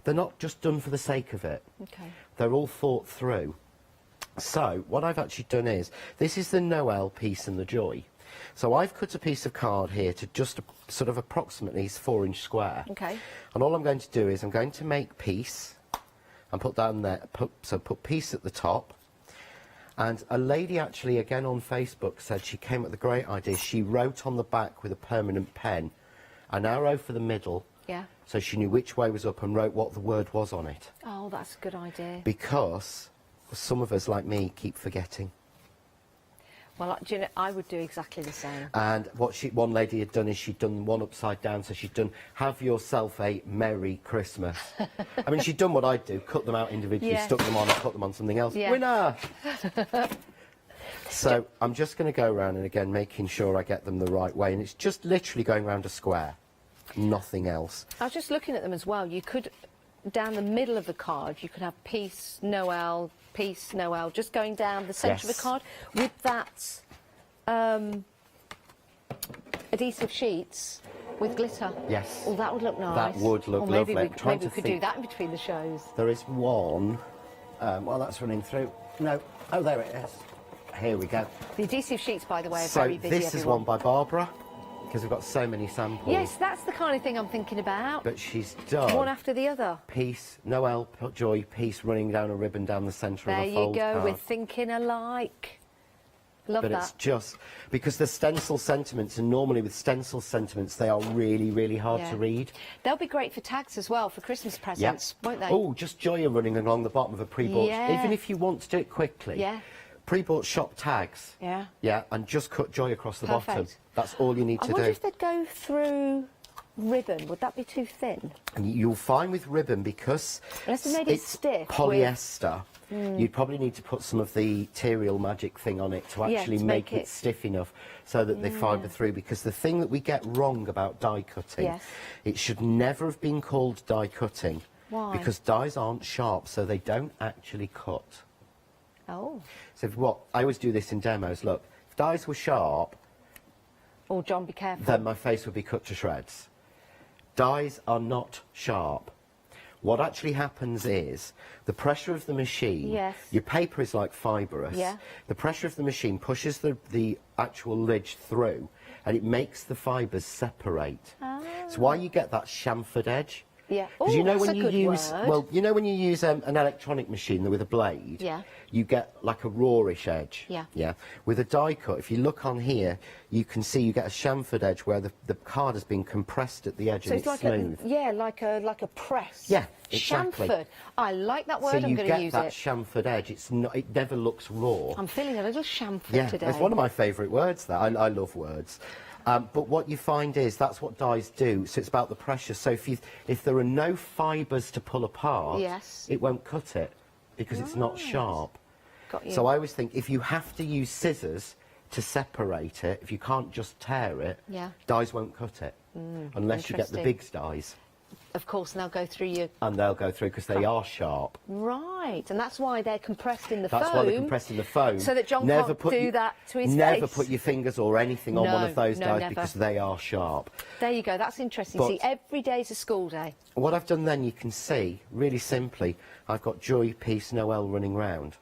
they're not just done for the sake of it. Okay. They're all thought through. So what I've actually done is, this is the Noel piece and the joy. So I've cut a piece of card here to just sort of approximately 4-inch square. Okay. And all I'm going to do is I'm going to make peace and put that in there. Put peace at the top. And a lady actually, again on Facebook, said she came up with a great idea. She wrote on the back with a permanent pen an arrow for the middle. Yeah. So she knew which way was up, and wrote what the word was on it. Oh, that's a good idea. Because some of us, like me, keep forgetting. Well, do you know, I would do exactly the same. And what one lady had done is she'd done one upside down, so she'd done, have yourself a Merry Christmas. I mean, she'd done what I'd do, cut them out individually, Yeah. stuck them on and put them on something else. Yeah. Winner! So I'm just going to go around and again making sure I get them the right way, and it's just literally going around a square, nothing else. I was just looking at them as well. You could, down the middle of the card, you could have peace, Noel, just going down the centre of Yes. the card with that adhesive sheets with glitter. Yes. Oh, that would look nice. That would look or maybe lovely. We, Trying maybe to we could do think. that in between the shows. There is one, while that's running through. No, oh, there it is. Here we go. The adhesive sheets, by the way, are So very busy, this is everyone. one by Barbara, because we've got so many samples. Yes, that's the kind of thing I'm thinking about. But she's done One after the other. peace, Noel, joy, peace, running down a ribbon down the centre There of a you fold go, card. we're thinking alike. Love But that. it's just because the stencil sentiments, and normally with stencil sentiments, they are really, really hard Yeah. to read. They'll be great for tags as well, for Christmas presents, won't they? Oh, just joy running along the bottom of a pre-bought. Yeah. Even if you want to do it quickly. Yeah. Pre-bought shop tags. Yeah. Yeah, and just cut joy across the bottom. Perfect. That's all you need I to wonder do. if they'd go through ribbon. Would that be too thin? And you'll find with ribbon, because Unless they made it it's stiff with- polyester, you'd probably need to put some of the Terial magic thing on it to Yeah, actually to make make it it- stiff enough so that they fibre through. Because the thing that we get wrong about die cutting, Yes. it should never have been called die cutting. Why? Because dies aren't sharp, so they don't actually cut. Oh. So what I always do this in demos. Look, if dies were sharp, Oh, John, be careful. then my face would be cut to shreds. Dies are not sharp. What actually happens is the pressure of the machine, Yes. your paper is like fibrous, Yeah. the pressure of the machine pushes the actual lid through and it makes the fibres separate. It's why you get that chamfered edge. Yeah. Because you Ooh, know that's when a you good use, word. well, you know when you use an electronic machine with a blade, Yeah. you get like a rawish edge. Yeah. Yeah. With a die cut, if you look on here, you can see you get a chamfered edge where the card has been compressed at the edge So and it's it's like smooth. like a press. Yeah, exactly. Chamfered. I like that word. So I'm you going to get use that it. chamfered edge. It's not. It never looks raw. I'm feeling a little chamfered Yeah, today. it's one of my favourite words. That I love words. But what you find is that's what dies do. So it's about the pressure. So if there are no fibres to pull apart, Yes. it won't cut it because it's not sharp. Got you. So I always think if you have to use scissors to separate it, if you can't just tear it, Yeah. dies won't cut it unless you get the interesting. big dies, Of course, and they'll go through your... and they'll go through because they are sharp. Right, and that's why they're compressed in the That's foam. why they're compressed in the foam. So that John Never can't put do your- that to his Never face. put your fingers or anything on one No, of those no, dies never. because they are sharp. There you go, that's interesting. But- See, every day's a school day. What I've done then, you can see, really simply, I've got Joy, Peace, Noel running round.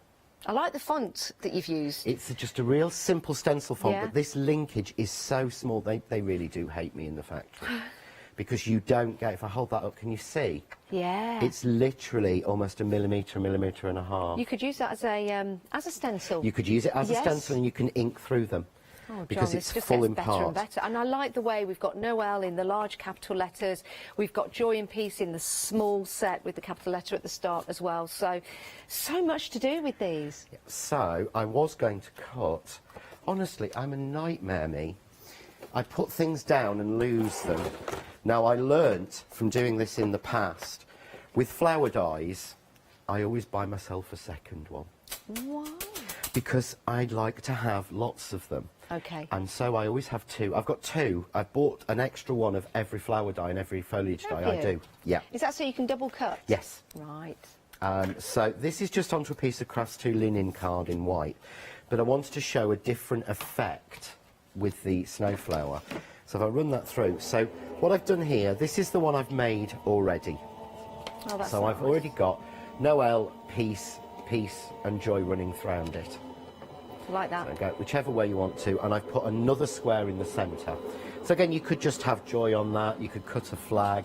I like the font that you've used. It's just a real simple stencil font, Yeah. but this linkage is so small, they really do hate me in the factory. Because you don't get, if I hold that up, can you see? Yeah. It's literally almost a millimetre and a half. You could use that as a stencil. You could use it as Yes. a stencil and you can ink through them. Oh, because John, it's this just full gets in better part. and better. And I like the way we've got Noel in the large capital letters. We've got Joy and Peace in the small set with the capital letter at the start as well. So much to do with these. So, I was going to cut. Honestly, I'm a nightmare, me. I put things down and lose them. Now, I learnt from doing this in the past, with flower dies, I always buy myself a second one. Why? Because I'd like to have lots of them. Okay. And so I always have two. I've got two. I've bought an extra one of every flower die and every foliage Have die I you? do. Yeah. Is that so you can double cut? Yes. Right. So this is just onto a piece of Crafts 2 linen card in white, but I wanted to show a different effect with the snowflower. So if I run that through, so what I've done here, this is the one I've made already. Oh, that's So I've nice. already got Noel, Peace, and Joy running around it. I like that. So go whichever way you want to, and I've put another square in the centre. So again, you could just have Joy on that, you could cut a flag.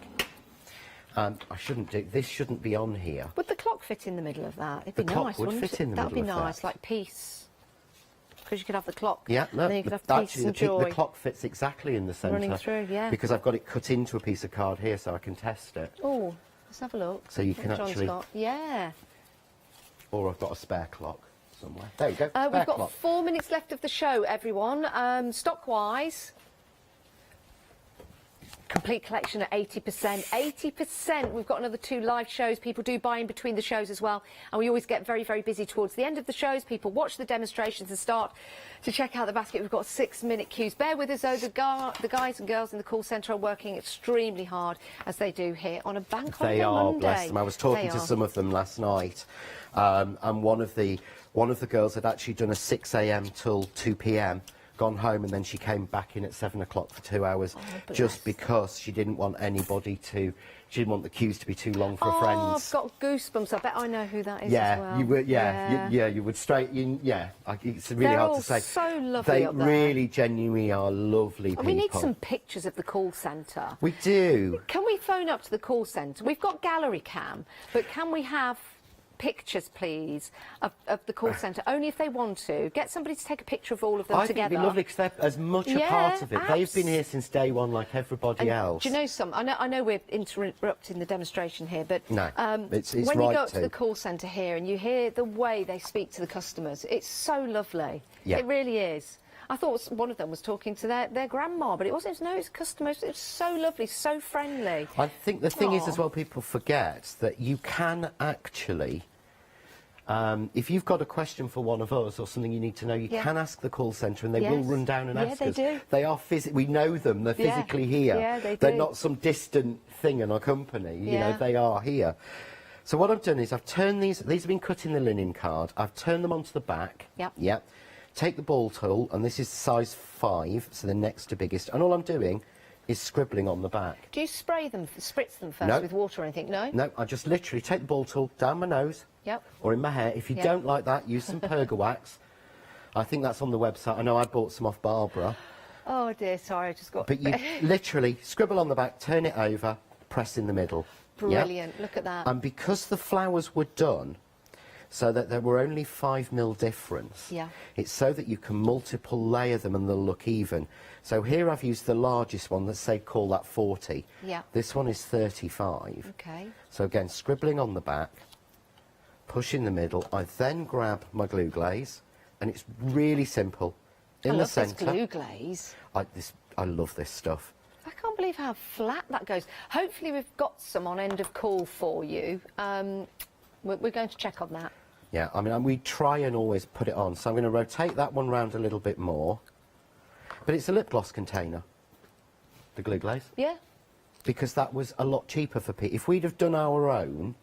This shouldn't be on here. Would the clock fit in the middle of that? It'd be The clock nice, would wouldn't fit it? in the That'd middle be of nice, that. like Peace. Because you could have the clock. Yeah, no, And then you could have Peace actually and the Joy. clock fits exactly in the centre. Running through, yeah. Because I've got it cut into a piece of card here so I can test it. Oh, let's have a look. So you What can John's actually- got. Yeah. Or I've got a spare clock somewhere. There you go, We've spare got clock. 4 minutes left of the show, everyone. Stock-wise, complete collection at 80%. 80%. We've got another 2 live shows. People do buy in between the shows as well. And we always get very, very busy towards the end of the shows. People watch the demonstrations and start to check out the basket. We've got 6-minute queues. Bear with us, though. The guys and girls in the call centre are working extremely hard, as they do here on a bank holiday They are, Monday. bless them. I was talking They to are. some of them last night, and one of the girls had actually done a 6 a.m. till 2 p.m. gone home, and then she came back in at 7 o'clock for 2 hours, just because she didn't want anybody to. She didn't want the queues to be too long for I've friends. got goosebumps. I bet I know who that is Yeah, as well. you would. Yeah, you would straight. It's really They're hard all to say. so lovely They up there. really, genuinely are lovely people. We need some pictures of the call centre. We do. Can we phone up to the call centre? We've got gallery cam, but can we have pictures, please, of the call centre? Only if they want to. Get somebody to take a picture of all of them I think together. it'd be lovely because they're as much a Yeah, part of it. They've been here since day one, like everybody And else. do you know some? I know we're interrupting the demonstration here, but No, it's when right you go up to to. the call centre here and you hear the way they speak to the customers, it's so lovely. Yeah. It really is. I thought one of them was talking to their grandma, but it wasn't. No, it's customers. It's so lovely, so friendly. I think the thing is Aw. as well, people forget that you can actually. If you've got a question for one of us or something you need to know, you Yeah. can ask the call centre and they will Yes. run down and Yeah, ask they us. do. They are we know them. They're Yeah. physically here. Yeah, they They're do. not some distant thing in our company. You Yeah. know, they are here. So what I've done is I've turned these have been cut in the linen card. I've turned them onto the back. Yep. Yep. Take the ball tool, and this is size 5, so the next to biggest. And all I'm doing is scribbling on the back. Do you spray them, spritz them first No. with water or anything? No? No, I just literally take the ball tool down my nose Yep. or in my hair. If you Yep. don't like that, use some Perga wax. I think that's on the website. I know I bought some off Barbara. Oh dear, sorry, I just got... But you literally scribble on the back, turn it over, press in the middle. Yeah? Brilliant, look at that. And because the flowers were done so that there were only 5mm difference, Yeah. it's so that you can multiple layer them and they'll look even. So here I've used the largest one, let's say call that 40. Yeah. This one is 35. Okay. So again, scribbling on the back, push in the middle. I then grab my glue glaze, and it's really simple. In I the love this centre, glue glaze. I love this stuff. I can't believe how flat that goes. Hopefully we've got some on end of call for you. We're going to check on that. Yeah, I mean, we try and always put it on. So I'm going to rotate that one round a little bit more. But it's a lip gloss container, the glue glaze, Yeah? because that was a lot cheaper for people. If we'd have done our own,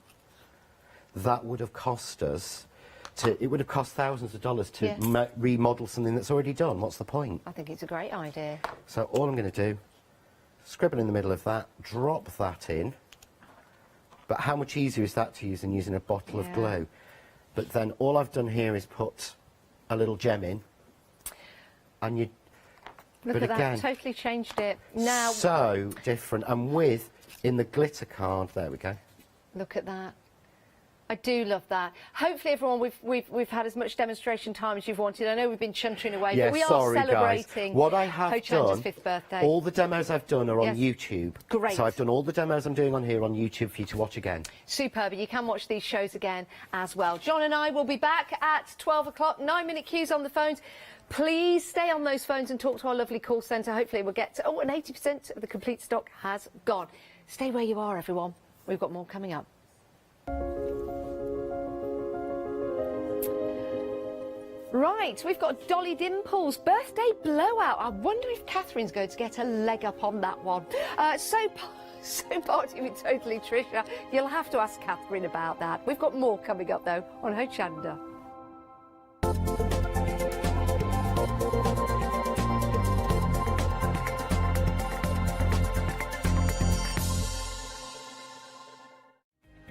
that would have cost us, it would have cost thousands of dollars to Yeah. remodel something that's already done. What's the point? I think it's a great idea. So all I'm going to do, scribble in the middle of that, drop that in. But how much easier is that to use than using a bottle of Yeah. glue? But then all I've done here is put a little gem in, and you... Look but at again, that, totally changed it. Now, so different, and with, in the glitter card, there we go. look at that. I do love that. Hopefully, everyone, we've had as much demonstration time as you've wanted. I know we've been chuntering away, Yeah, but we sorry, are celebrating guys. What I have Hochanda's done, 5th birthday. all the demos I've done are on Yes. YouTube. Great. So I've done all the demos I'm doing on here on YouTube for you to watch again. Superb. You can watch these shows again as well. John and I will be back at 12 o'clock. 9-minute queues on the phones. Please stay on those phones and talk to our lovely call centre. Hopefully we'll get to... Oh, and 80% of the complete stock has gone. Stay where you are, everyone. We've got more coming up. Right, we've got Dolly Dimple's birthday blowout. I wonder if Catherine's going to get a leg up on that one. So party with Totally Trisha. You'll have to ask Catherine about that. We've got more coming up, though, on Hochanda.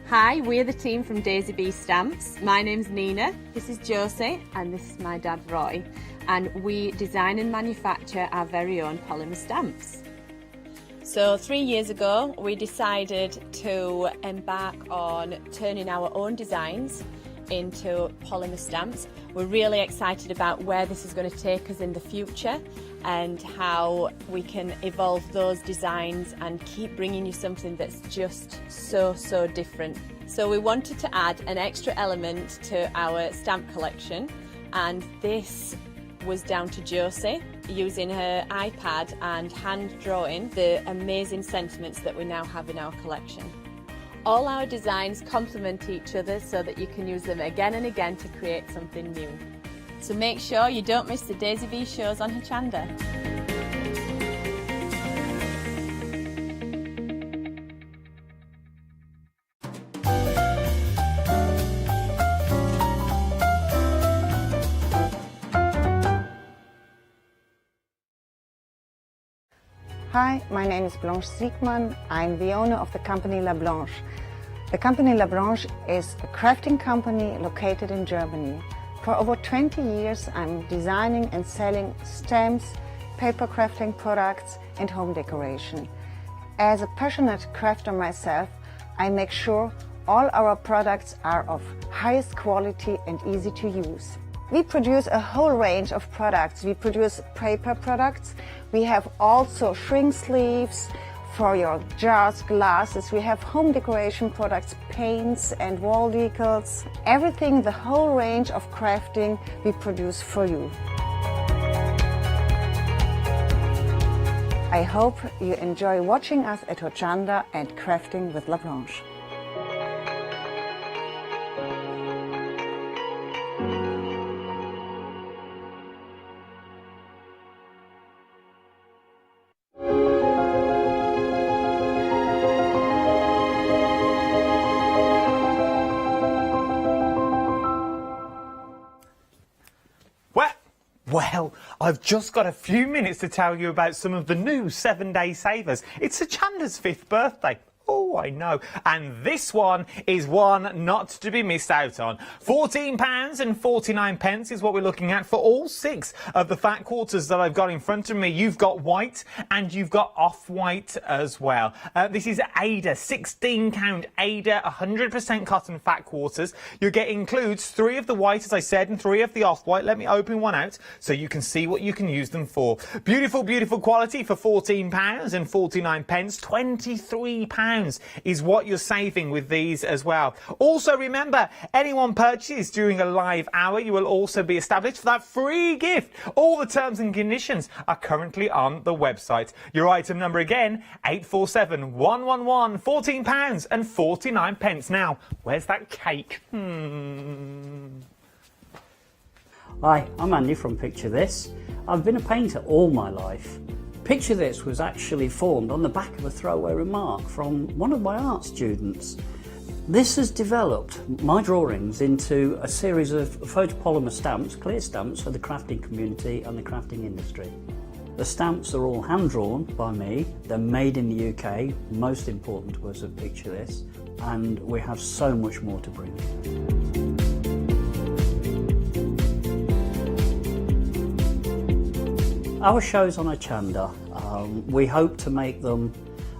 Hi, we're the team from Daisy Bee Stamps. My name's Nina, this is Josie, and this is my dad Roy. And we design and manufacture our very own polymer stamps. So 3 years ago, we decided to embark on turning our own designs into polymer stamps. We're really excited about where this is going to take us in the future and how we can evolve those designs and keep bringing you something that's just so different. So we wanted to add an extra element to our stamp collection, and this was down to Josie using her iPad and hand drawing the amazing sentiments that we now have in our collection. All our designs complement each other so that you can use them again and again to create something new. So make sure you don't miss the Daisy Bee shows on Hochanda. Hi, my name is Blanche Siegmann. I'm the owner of the company La Blanche. The company La Blanche is a crafting company located in Germany. For over 20 years, I'm designing and selling stamps, paper crafting products, and home decoration. As a passionate crafter myself, I make sure all our products are of highest quality and easy to use. We produce a whole range of products. We produce paper products. We have also shrink sleeves for your jars, glasses. We have home decoration products, paints and wall decals. Everything, the whole range of crafting we produce for you. I hope you enjoy watching us at Hochanda and crafting with La Blanche. Well, I've just got a few minutes to tell you about some of the new 7-day savers. It's Hochanda's 5th birthday. Oh, I know. And this one is one not to be missed out on. £14.49 is what we're looking at for all 6 of the fat quarters that I've got in front of me. You've got white and you've got off-white as well. This is Ada, 16-count Ada, 100% cotton fat quarters. includes 3 of the white, as I said, and 3 of the off-white. Let me open one out so you can see what you can use them for. Beautiful, beautiful quality for £14.49. £23 is what you're saving with these as well. Also remember, anyone purchased during a live hour, you will also be established for that free gift. All the terms and conditions are currently on the website. Your item number again, 847111, £14.49. Now, where's that cake? Hi, I'm Andy from Picture This. I've been a painter all my life. Picture This was actually formed on the back of a throwaway remark from one of my art students. This has developed my drawings into a series of photopolymer stamps, clear stamps for the crafting community and the crafting industry. The stamps are all hand-drawn by me, they're made in the UK, most important to us at Picture This, and we have so much more to bring. Our shows on Hochanda, we hope to make them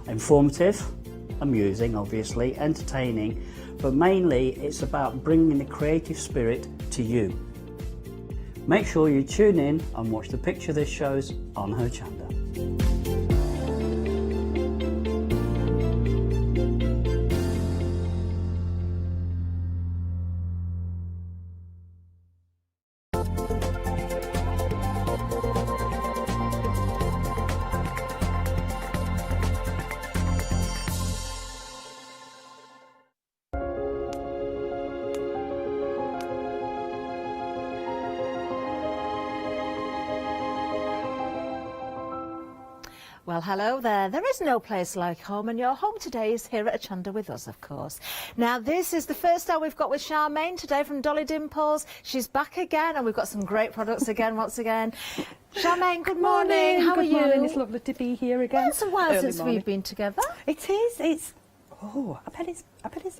informative, amusing obviously, entertaining, but mainly it's about bringing the creative spirit to you. Make sure you tune in and watch the Picture This shows on Hochanda. Well, hello there. There is no place like home, and your home today is here at Hochanda with us, of course. Now, this is the first hour we've got with Charmaine today from Dolly Dimples. She's back again, and we've got some great products again, once again. Charmaine, good morning. How are you? Good morning. It's lovely to be here again. It's a while since we've been together. It is. It's. Oh, I bet it's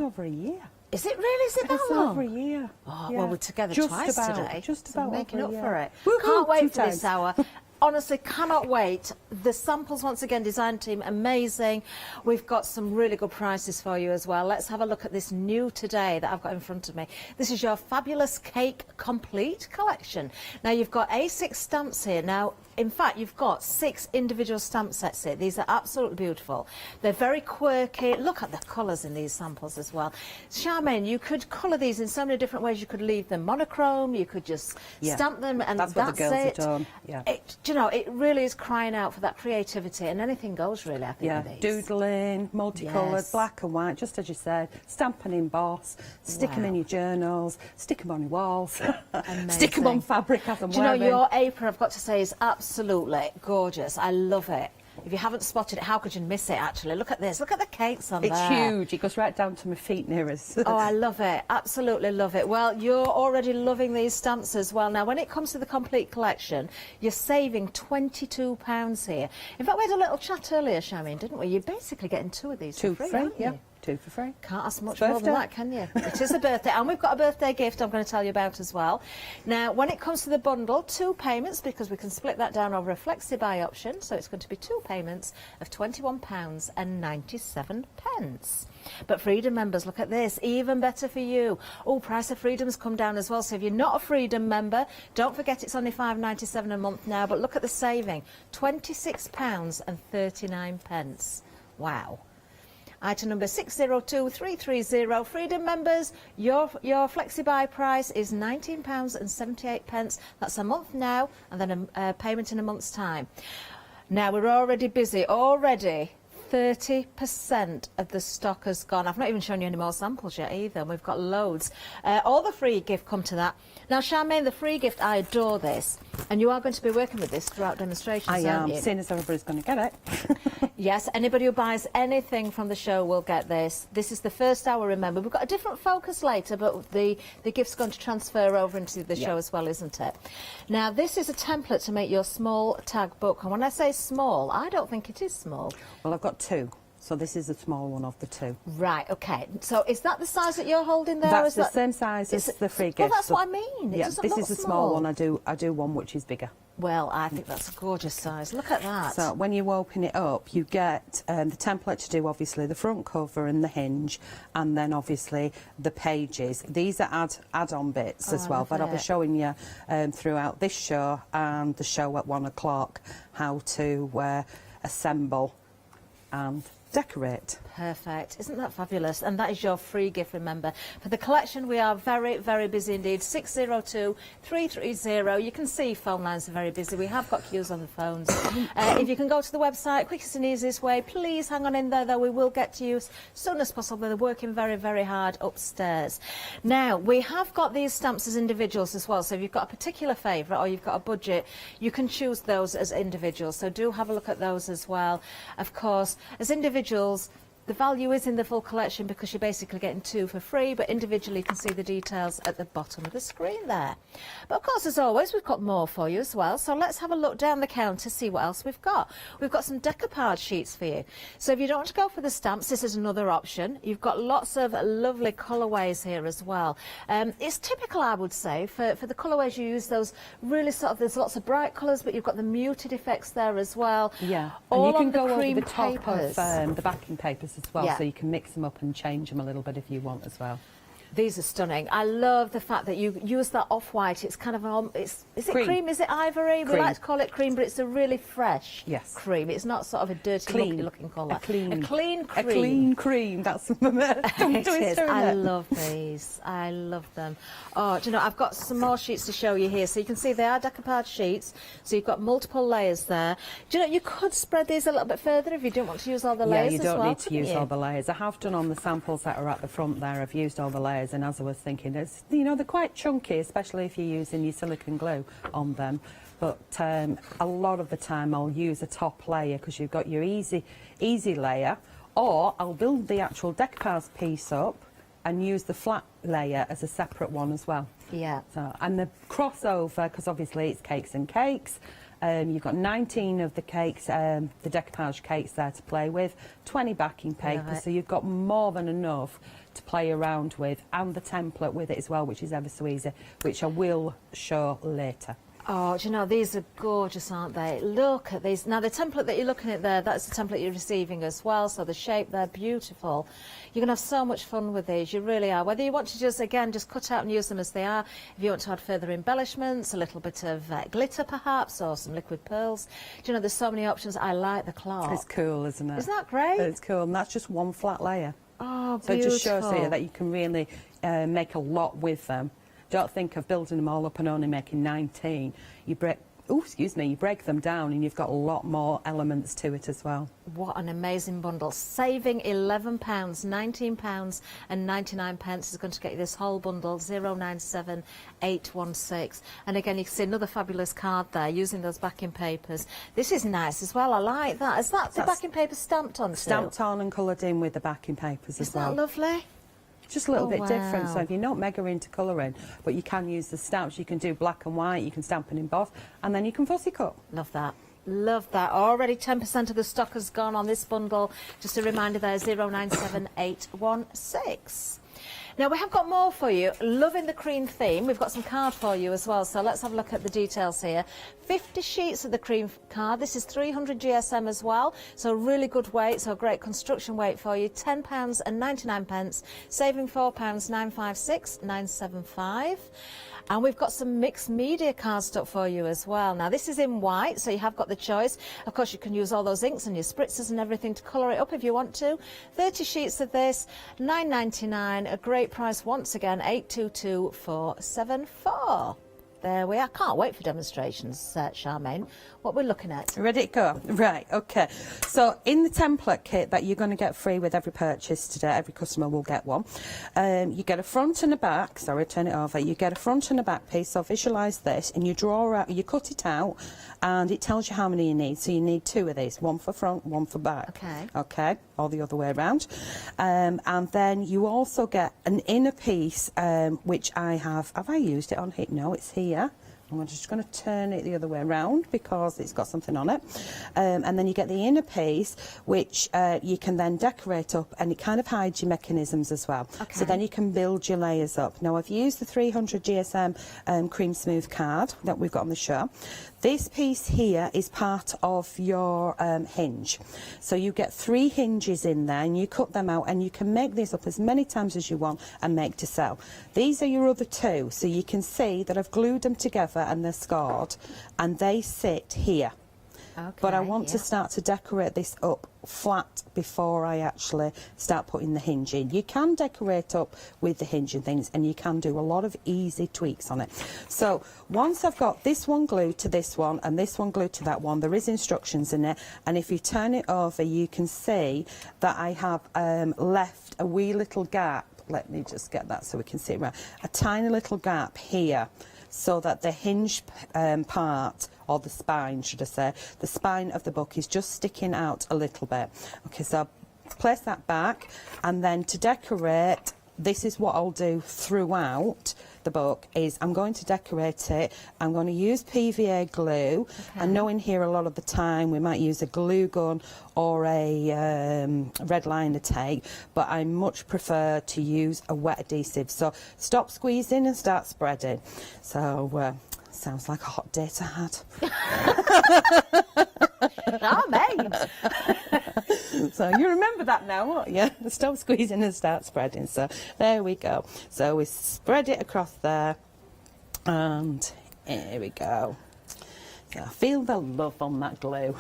over a year. Is it really? Is it that It's long? over a year. Oh, Yeah. well, we're together Just twice about, today. Just so about making over up a for year. it. Woohoo, Can't wait 2 for this times. hour. Honestly, cannot wait. The samples, once again, design team, amazing. We've got some really good prices for you as well. Let's have a look at this new today that I've got in front of me. This is your Fabulous Cake Complete collection. Now, you've got A6 stamps here. Now, in fact, you've got 6 individual stamp sets here. These are absolutely beautiful. They're very quirky. Look at the colours in these samples as well. Charmaine, you could colour these in so many different ways. You could leave them monochrome. You could just stamp them, and That's what the girls it. have done. Yeah. Do you know, it really is crying out for that creativity, and anything goes, really, I think. Yeah, with these. doodling, multicoloured, Yes. black and white, just as you said. Stamp and emboss, stick them in your journals, stick them on your walls, stick them on fabric as I'm Do you know, wearing. your apron, I've got to say, is absolutely gorgeous. I love it. If you haven't spotted it, how could you miss it, actually? Look at this. Look at the cakes on It's there. huge. It goes right down to my feet nearest. Oh, I love it. Absolutely love it. Well, you're already loving these stamps as well. Now, when it comes to the complete collection, you're saving £22 here. In fact, we had a little chat earlier, Charmaine, didn't we? You're basically getting 2 of these Two for free, free, aren't yeah. you? 2 for free. Can't ask much It's more than birthday. that, can you? It is a birthday, and we've got a birthday gift I'm going to tell you about as well. Now, when it comes to the bundle, 2 payments, because we can split that down over a flexi-buy option, so it's going to be 2 payments of £21.97. But Freedom members, look at this, even better for you. Oh, price of Freedom's come down as well, so if you're not a Freedom member, don't forget it's only £5.97 a month now, but look at the saving, £26.39. Wow. Item number 602330. Freedom members, your flexi-buy price is £19.78. That's a month now, and then a payment in a month's time. Now, we're already busy. Already 30% of the stock has gone. I've not even shown you any more samples yet either, and we've got loads. All the free gift come to that. Now, Charmaine, the free gift, I adore this, and you are going to be working with this throughout demonstrations, I aren't am, you? seeing as everybody's going to get it. Yes, anybody who buys anything from the show will get this. This is the first hour, remember. We've got a different focus later, but the gift's going to transfer over into the show as well, isn't it? Now, this is a template to make your small tag book, and when I say small, I don't think it is small. Well, I've got 2. So this is the small one of the 2. Right, OK. So is that the size that you're holding there? That's the same size as the free gift. Well, that's what I mean. It Yeah, doesn't this look is the small. small one. I do one which is bigger. Well, I think that's a gorgeous size. Look at that. So when you open it up, you get the template to do, obviously, the front cover and the hinge, and then, obviously, the pages. These are add-on bits as well, but I'll be showing you throughout this show and the show at 1 o'clock how to assemble and decorate. Perfect. Isn't that fabulous? And that is your free gift, remember. For the collection, we are very, very busy indeed. 602-330. You can see phone lines are very busy. We have got queues on the phones. If you can go to the website, quickest and easiest way, please hang on in there, though. We will get to you as soon as possible. They're working very, very hard upstairs. Now, we have got these stamps as individuals as well. So if you've got a particular favourite or you've got a budget, you can choose those as individuals. So do have a look at those as well. Of course, as individuals, the value is in the full collection because you're basically getting 2 for free, but individually you can see the details at the bottom of the screen there. But of course, as always, we've got more for you as well. So let's have a look down the counter, see what else we've got. We've got some decoupage sheets for you. So if you don't want to go for the stamps, this is another option. You've got lots of lovely colourways here as well. It's typical, I would say, for the colourways you use those really sort of, there's lots of bright colours, but you've got the muted effects there as well. Yeah, all and you can on the go cream over the top papers. of the backing papers as well, Yeah. so you can mix them up and change them a little bit if you want as well. These are stunning. I love the fact that you use that off-white. It's kind of is it cream? Is it ivory? We like to call it cream, but it's a really fresh cream. It's not sort of a dirty looking colour. A clean cream. A clean cream. That's it is. I love these. I love them. Oh, do you know, I've got some more sheets to show you here. So you can see they are decoupage sheets. So you've got multiple layers there. Do you know, you could spread these a little bit further if you don't want to use all the layers as well. Yeah, you don't need to use all the layers. I have done on the samples that are at the front there. I've used all the layers. And as I was thinking, it's, you know, they're quite chunky, especially if you're using your silicone glue on them. But a lot of the time I'll use a top layer because you've got your easy layer, or I'll build the actual decoupage piece up and use the flat layer as a separate one as well. Yeah. So, and the crossover, because obviously it's cakes and cakes. You've got 19 of the cakes, the decoupage cakes there to play with, 20 backing papers, so you've got more than enough to play around with, and the template with it as well, which is ever so easy, which I will show later. Oh, do you know, these are gorgeous, aren't they? Look at these. Now, the template that you're looking at there, that's the template you're receiving as well, so the shape, they're beautiful. You're going to have so much fun with these, you really are. Whether you want to just, again, just cut out and use them as they are, if you want to add further embellishments, a little bit of glitter perhaps, or some liquid pearls. Do you know, there's so many options. I like the cloth. It's cool, isn't it? Isn't that great? It's cool, and that's just one flat layer. Oh, so beautiful. it just shows you that you can really make a lot with them. Don't think of building them all up and only making 19. You break them down and you've got a lot more elements to it as well. What an amazing bundle. Saving £11, £19 and 99 pence is going to get you this whole bundle, 097816. And again, you can see another fabulous card there using those backing papers. This is nice as well. I like that. Is that the backing paper stamped on too? Stamped on and coloured in with the backing papers as well. Isn't that lovely? Just a little bit different. So if you're not mega into colouring, but you can use the stamps, you can do black and white, you can stamp and emboss, and then you can fussy cut. Love that. Love that. Already 10% of the stock has gone on this bundle. Just a reminder there, 097816. Now, we have got more for you. Loving the cream theme. We've got some card for you as well, so let's have a look at the details here. 50 sheets of the cream card. This is 300 GSM as well, so really good weight, so great construction weight for you. £10 and 99 pence, saving £4, 956, 975. And we've got some mixed media cardstock for you as well. Now, this is in white, so you have got the choice. Of course, you can use all those inks and your spritzers and everything to colour it up if you want to. 30 sheets of this, £9.99, a great price once again, 822474. There we are. I can't wait for demonstrations, Charmaine. What we're looking at. Ready to go? Right, okay. So in the template kit that you're going to get free with every purchase today, every customer will get one. You get a front and a back, sorry, turn it over. You get a front and a back piece, so visualise this, and you draw out, you cut it out, and it tells you how many you need. So you need 2 of these, one for front, one for back. Okay. Okay, or the other way around. And then you also get an inner piece, which I have I used it on here? No, it's here. I'm just going to turn it the other way around because it's got something on it. And then you get the inner piece, which you can then decorate up, and it kind of hides your mechanisms as well. Okay. So then you can build your layers up. Now, I've used the 300 GSM cream smooth card that we've got on the show. This piece here is part of your hinge. So you get 3 hinges in there, and you cut them out, and you can make these up as many times as you want and make to sell. These are your other 2, so you can see that I've glued them together and they're scored, and they sit here. Okay, but I want to start to decorate this up flat before I actually start putting the hinge in. You can decorate up with the hinge and things, and you can do a lot of easy tweaks on it. So once I've got this one glued to this one and this one glued to that one, there is instructions in it, and if you turn it over you can see that I have left a wee little gap. Let me just get that so we can see it right. A tiny little gap here, so that the hinge part, or the spine should I say, the spine of the book is just sticking out a little bit. Okay, so I'll place that back, and then to decorate, this is what I'll do throughout the book, is I'm going to decorate it. I'm going to use PVA glue. I know in here a lot of the time we might use a glue gun or a red liner tape, but I much prefer to use a wet adhesive. So stop squeezing and start spreading. So sounds like a hot date I had. Charmaine. So you remember that now, won't you? Stop squeezing and start spreading. So there we go. So we spread it across there, and here we go. So I feel the love on that glue.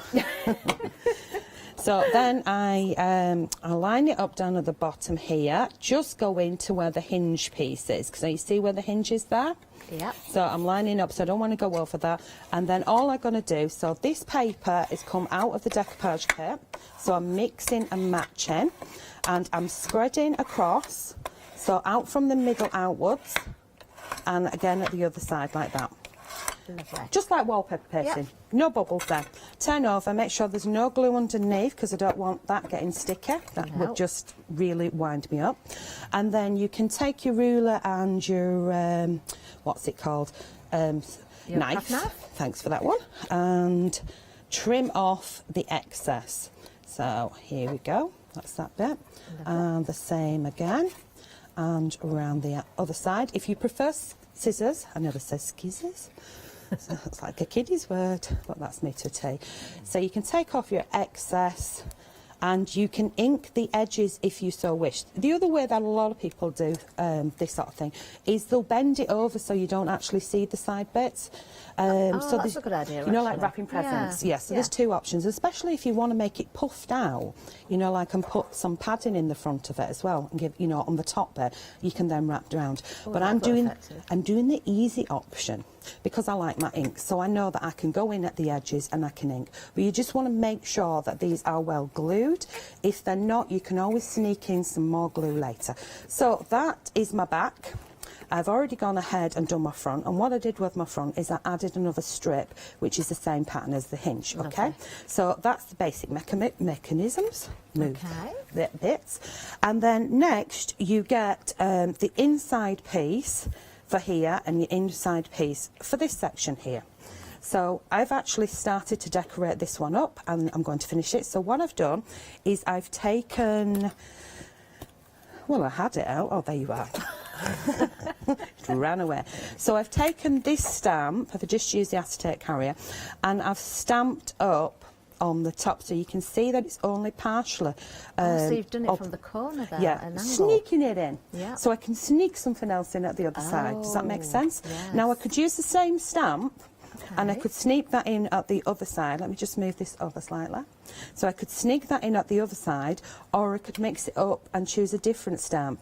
So then I line it up down at the bottom here. Just go into where the hinge piece is, because you see where the hinge is there? Yep. So I'm lining up, so I don't want to go over that. And then all I'm going to do, so this paper is come out of the decoupage kit, so I'm mixing and matching, and I'm spreading across, so out from the middle outwards, and again at the other side like that. Lovely. Just like wallpaper pasting. Yep. No bubbles there. Turn over, make sure there's no glue underneath, because I don't want that getting sticky. That would just really wind me up. And then you can take your ruler and your, what's it called? Knife. Thanks for that one. And trim off the excess. So here we go. That's that bit. And the same again. And around the other side. If you prefer scissors, I never say skizzers. So it's like a kiddie's word, but that's me to a T. So you can take off your excess, and you can ink the edges if you so wish. The other way that a lot of people do this sort of thing is they'll bend it over so you don't actually see the side bits. So that's a good idea. You know, like wrapping presents. Yeah. Yes, so there's 2 options, especially if you want to make it puffed out, you know, like, and put some padding in the front of it as well, and give, you know, on the top bit, you can then wrap around. But I'm doing the easy option, because I like my ink, so I know that I can go in at the edges and I can ink. But you just want to make sure that these are well glued. If they're not, you can always sneak in some more glue later. So that is my back. I've already gone ahead and done my front, and what I did with my front is I added another strip, which is the same pattern as the hinge. Okay, so that's the basic mechanisms. The bits, and then next you get the inside piece for here and your inside piece for this section here. So I've actually started to decorate this one up, and I'm going to finish it. So what I've done is I've taken, well, I had it out. Oh, there you are. It ran away. So I've taken this stamp, I've just used the acetate carrier, and I've stamped up on the top, so you can see that it's only partially so you've done it from the corner there, yeah, an angle. sneaking it in. Yeah. So I can sneak something else in at the other side. Does that make sense? Yes. Now I could use the same stamp, and I could sneak that in at the other side. Let me just move this over slightly. So I could sneak that in at the other side, or I could mix it up and choose a different stamp.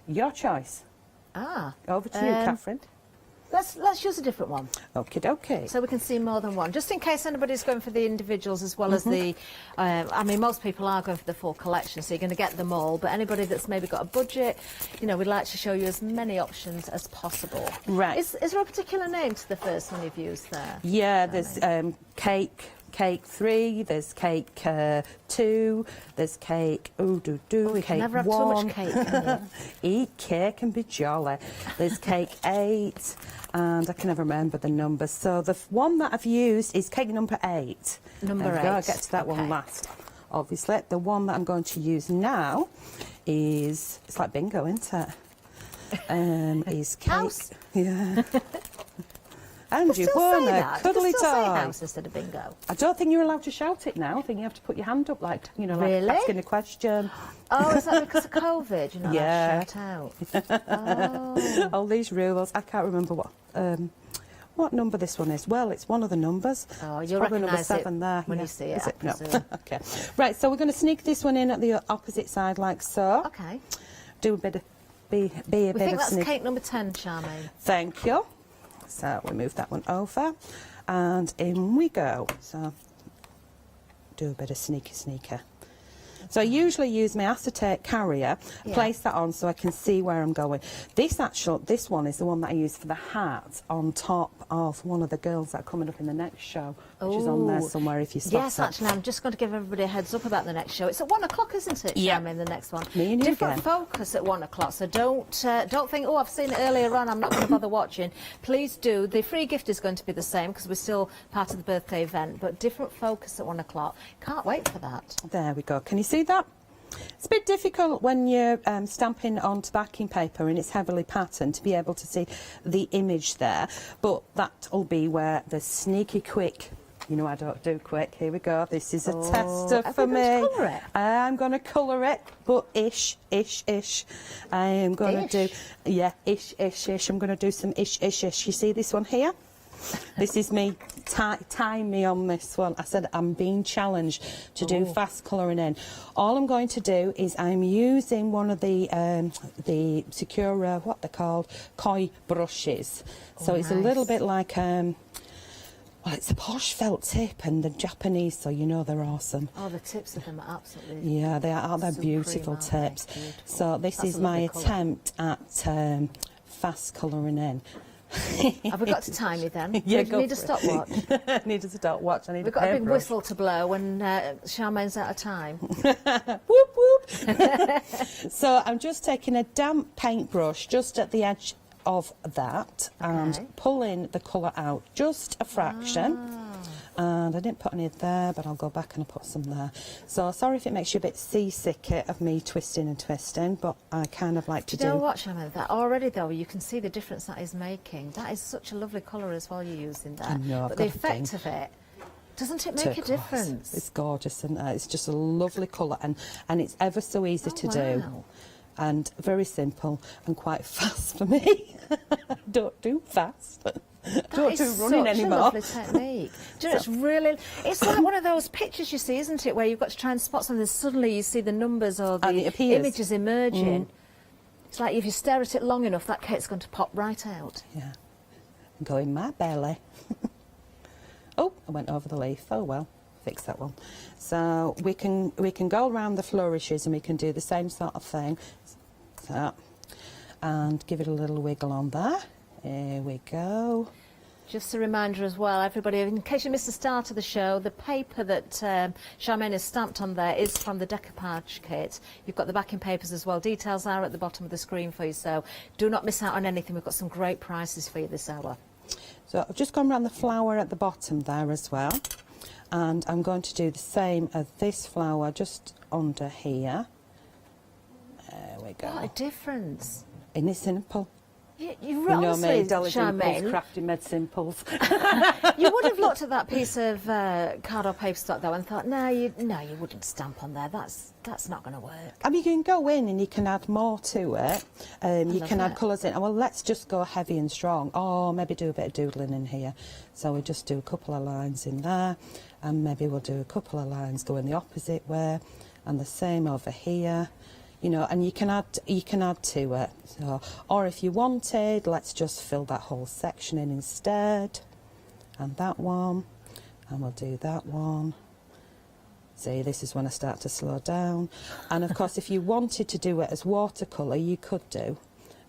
Your choice. Over to you, Catherine. Let's use a different one. Okie dokie. So we can see more than one, just in case anybody's going for the individuals as well as the, I mean, most people are going for the full collection, so you're going to get them all, but anybody that's maybe got a budget, you know, we'd like to show you as many options as possible. Right. Is there a particular name to the first one you've used there? Yeah, there's cake 3, there's cake 2, there's cake You cake can never have 1. too much cake, can you? Eat cake and be jolly. There's cake 8, and I can never remember the numbers. So the one that I've used is cake number 8. Number 8. I'll get to that one last. Obviously, the one that I'm going to use now is, it's like bingo, isn't it? Is cake. House. Yeah. And They you still won say a that. They cuddly still say toy. house instead of bingo. I don't think you're allowed to shout it now. I think you have to put your hand up, like, you know, Really? like asking a question. Oh, is that because of COVID? You're not Yeah. allowed to shout out. All these rules. I can't remember what number this one is. Well, it's one of the numbers. Oh, It's you'll probably number recognise it 7 there. when Yeah. you see it, Is I No. presume. Okay. Right, so we're going to sneak this one in at the opposite side, like so. Okay. Do a bit of be a We bit think of that's sneak. cake number 10, Charmaine. Thank you. So we move that one over, and in we go. So do a bit of sneaker. So I usually use my acetate carrier, place that on so I can see where I'm going. This one is the one that I use for the hat on top of one of the girls that are coming up in the next show, which is on there somewhere if you stop Yes, it. actually, I'm just going to give everybody a heads up about the next show. It's at 1 o'clock, isn't it, Yeah. Charmaine, the next one? Me and you Different again. focus at 1 o'clock, so don't think, oh, I've seen it earlier on, I'm not going to bother watching. Please do. The free gift is going to be the same because we're still part of the birthday event, but different focus at 1 o'clock. Can't wait for that. There we go. Can you see that? It's a bit difficult when you're stamping onto backing paper and it's heavily patterned to be able to see the image there, but that'll be where the sneaky quick, you know I don't do quick, here we go, this is a tester for me. I'm going to colour it, but ish. I am going to do, ish. I'm going to do some ish. You see this one here? This is me, time me on this one. I said I'm being challenged to do fast colouring in. All I'm going to do is I'm using one of the Secura, what they're called, koi brushes. So it's a little bit like, well, it's a posh felt tip and the Japanese, so you know they're awesome. Oh, the tips of them are absolutely... Yeah, they are. They're supreme, beautiful aren't they? tips. Beautiful. So this That's is a my lovely colour. attempt at fast colouring in. Have we got to time you then? Yeah, Do go you need a for it. stopwatch? I need a stopwatch. I need We've got a big hairbrush. whistle to blow when Charmaine's out of time. Whoop whoop. So I'm just taking a damp paintbrush just at the edge of that and pulling the colour out just a fraction. And I didn't put any there, but I'll go back and I'll put some there. So sorry if it makes you a bit seasick of me twisting and twisting, but I kind of like to do. You know what, Charmaine, that already though, you can see the difference that is making. That is such a lovely colour as well you're using there. I know, I've but the got a effect thing. of it, doesn't it make a Turquoise. difference? It's gorgeous, isn't it? It's just a lovely colour, and it's ever so easy to do. Wow. And very simple and quite fast for me. Don't do fast. Don't do running such anymore. a lovely technique. Do you know, it's really, it's like one of those pictures you see, isn't it, where you've got to try and spot something, suddenly you see the numbers or And the it appears. images emerging. It's like if you stare at it long enough, that cake's going to pop right out. Yeah. Go in my belly. Oh, I went over the leaf. Oh well, fix that one. So we can go around the flourishes and we can do the same sort of thing. So, and give it a little wiggle on there. Here we go. Just a reminder as well, everybody, in case you missed the start of the show, the paper that Charmaine has stamped on there is from the decoupage kit. You've got the backing papers as well. Details are at the bottom of the screen for you, so do not miss out on anything. We've got some great prices for you this hour. So I've just gone around the flower at the bottom there as well. And I'm going to do the same as this flower just under here. There we go. What a difference. Isn't it simple? You You know honestly, me, Dolly Dimples, Charmaine, crafty med simples. you would have looked at that piece of card or paper stock though and thought, no, you wouldn't stamp on there. That's not going to work. I mean, you can go in and you can add more to it. You can add colours in. Well, let's just go heavy and strong. Or maybe do a bit of doodling in here. So we just do a couple of lines in there, and maybe we'll do a couple of lines going the opposite way, and the same over here. you know, and you can add to it. So, or if you wanted, let's just fill that whole section in instead, and that one, and we'll do that one. See, this is when I start to slow down. And of course, if you wanted to do it as watercolour, you could do.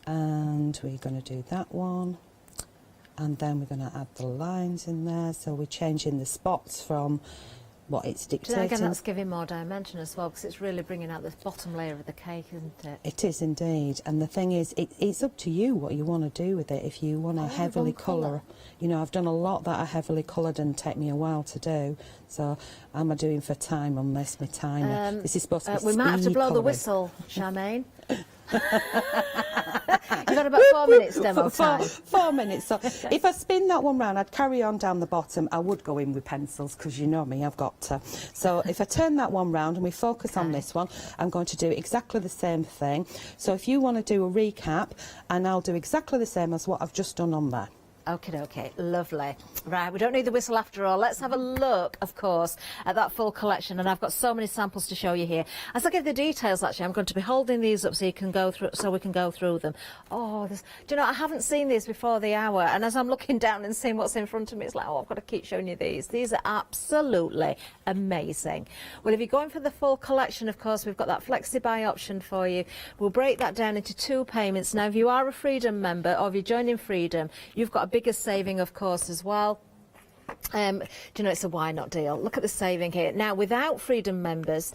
And we're going to do that one. And then we're going to add the lines in there. So we're changing the spots from what it's dictating. Again, that's giving more dimension as well, because it's really bringing out the bottom layer of the cake, isn't it? It is indeed. And the thing is, it's up to you what you want to do with it. If you want to heavily colour, you know, I've done a lot that are heavily coloured and take me a while to do. So, am I doing for time on this? My timer. This is supposed to be we might have to blow the colouring. whistle, Charmaine. You've got about 4 minutes demo time. 4 minutes. So if I spin that one round, I'd carry on down the bottom. I would go in with pencils because you know me, I've got to. So if I turn that one round and we focus on this one, I'm going to do exactly the same thing. So if you want to do a recap, and I'll do exactly the same as what I've just done on there. Okay, lovely. Right, we don't need the whistle after all. Let's have a look, of course, at that full collection, and I've got so many samples to show you here. As I give the details, actually, I'm going to be holding these up so you can go through, so we can go through them. Oh, do you know, I haven't seen these before the hour, and as I'm looking down and seeing what's in front of me, it's like, oh, I've got to keep showing you these. These are absolutely amazing. Well, if you're going for the full collection, of course, we've got that flexi-buy option for you. We'll break that down into 2 payments. Now, if you are a Freedom member, or if you're joining Freedom, you've got a bigger saving, of course, as well. Do you know, it's a why not deal. Look at the saving here. Now, without Freedom members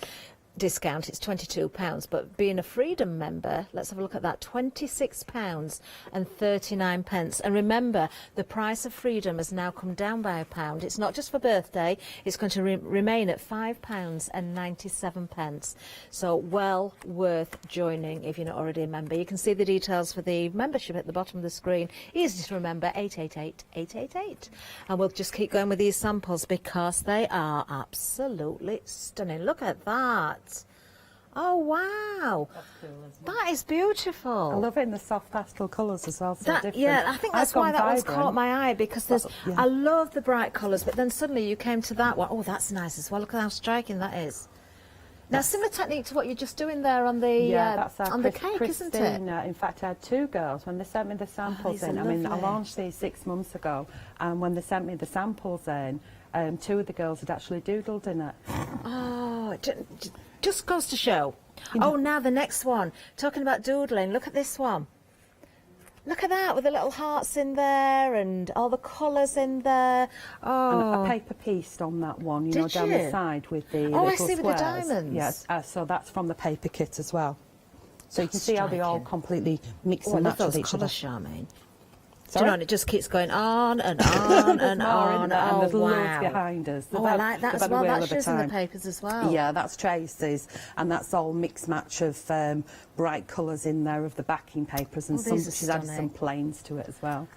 discount, it's £22, but being a Freedom member, let's have a look at that, £26.39. And remember, the price of Freedom has now come down by £1. It's not just for birthday, it's going to remain at £5.97. So well worth joining if you're not already a member. You can see the details for the membership at the bottom of the screen. Easy to remember, 888 888. And we'll just keep going with these samples because they are absolutely stunning. Look at that. Oh, wow. That's cool, isn't it? That is beautiful. I love it in the soft pastel colours as well. So different. Yeah, I think that's why that one's caught my eye, because there's, yeah. I love the bright colours, but then suddenly you came to that one. Oh, that's nice as well. Look at how striking that is. Now, similar technique to what you're just doing there on the that's on the cake, isn't it? In fact, I had 2 girls when they sent me the samples in. I mean, I launched these 6 months ago, and when they sent me the samples in, 2 of the girls had actually doodled in it. Oh, it just goes to show. Oh, now the next one. Talking about doodling, look at this one. Look at that, with the little hearts in there and all the colours in there. Oh, and a paper piece on that one, you know, down the side with the little I see, squares. with the diamonds. Yes, so that's from the paper kit as well. So you can see how they all completely mix and match with each other. Charmaine. Do you know, and it just keeps going on and on and on. And there's wow. loads behind us. Oh, I like that as well. That shows in the papers as well. Yeah, that's Tracy's, and that's all mix match of bright colours in there of the backing papers, and she's added some plains to it as well.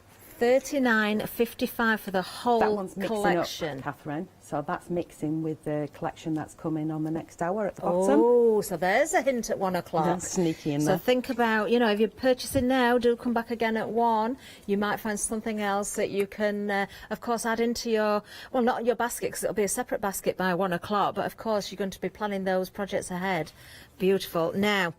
$39.55 for the whole that one's collection. Up, Catherine. So that's mixing with the collection that's coming on the next hour at the bottom. Oh, so there's a hint at 1 o'clock. That's sneaky in there. So think about, you know, if you're purchasing now, do come back again at 1. You might find something else that you can, of course, add into your, well, not your basket, because it'll be a separate basket by 1 o'clock, but of course you're going to be planning those projects ahead. Beautiful. Now,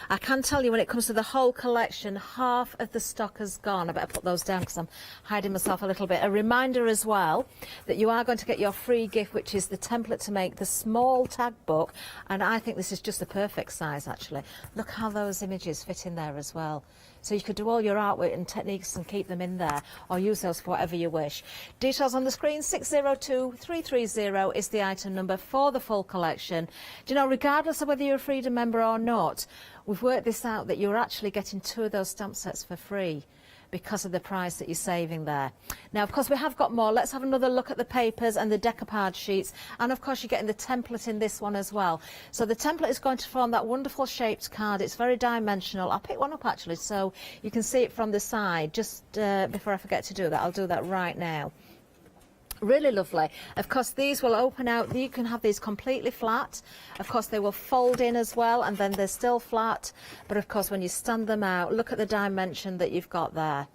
I can tell you when it comes to the whole collection, half of the stock has gone. I better put those down because I'm hiding myself a little bit. A reminder as well that you are going to get your free gift, which is the template to make the small tag book. And I think this is just the perfect size, actually. Look how those images fit in there as well. So you could do all your artwork and techniques and keep them in there, or use those for whatever you wish. Details on the screen, 602330 is the item number for the full collection. Do you know, regardless of whether you're a Freedom member or not, we've worked this out that you're actually getting 2 of those stamp sets for free because of the price that you're saving there. Now, of course, we have got more. Let's have another look at the papers and the decoupage sheets. And, of course, you're getting the template in this one as well. So the template is going to form that wonderful shaped card. It's very dimensional. I'll pick one up, actually, so you can see it from the side. Just before I forget to do that, I'll do that right now. Really lovely. Of course, these will open out. You can have these completely flat. Of course, they will fold in as well, and then they're still flat. But of course, when you stand them out, look at the dimension that you've got there.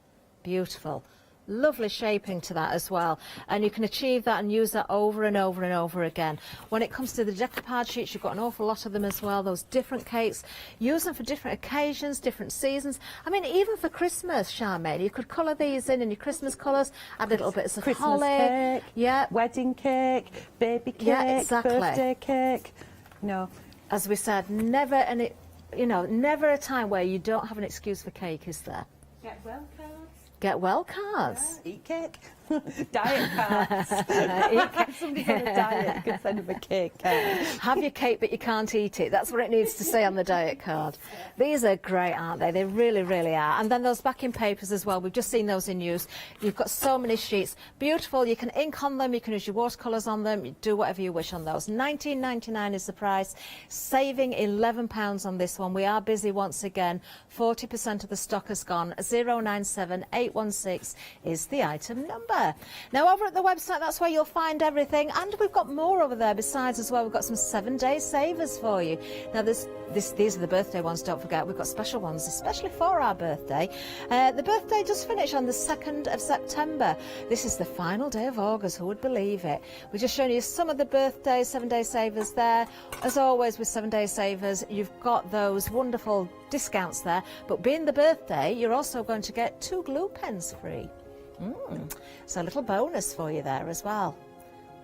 Beautiful. Lovely shaping to that as well. And you can achieve that and use that over and over and over again. When it comes to the decoupage sheets, you've got an awful lot of them as well, those different cakes. Use them for different occasions, different seasons. I mean, even for Christmas, Charmaine, you could colour these in your Christmas colours, add little bits of Christmas holly. cake, yeah, wedding cake, baby cake, yeah, exactly. birthday cake. No. As we said, never any, you know, never a time where you don't have an excuse for cake, is there? Get well cards. Get well cards. Yeah, eat cake. Diet cards. Somebody's on a diet, you can send them a cake card. Have your cake, but you can't eat it. That's what it needs to say on the diet card. These are great, aren't they? They really, really are. And then those backing papers as well. We've just seen those in use. You've got so many sheets. Beautiful. You can ink on them. You can use your watercolours on them. You do whatever you wish on those. £19.99 is the price. Saving £11 on this one. We are busy once again. 40% of the stock has gone. 097816 is the item number. Now, over at the website, that's where you'll find everything, and we've got more over there besides as well. We've got some 7-day savers for you. Now, these are the birthday ones, don't forget. We've got special ones, especially for our birthday. The birthday does finish on the 2nd of September. This is the final day of August, who would believe it? We're just showing you some of the birthday 7-day savers there. As always with 7-day savers, you've got those wonderful discounts there, but being the birthday, you're also going to get 2 glue pens free. So a little bonus for you there as well.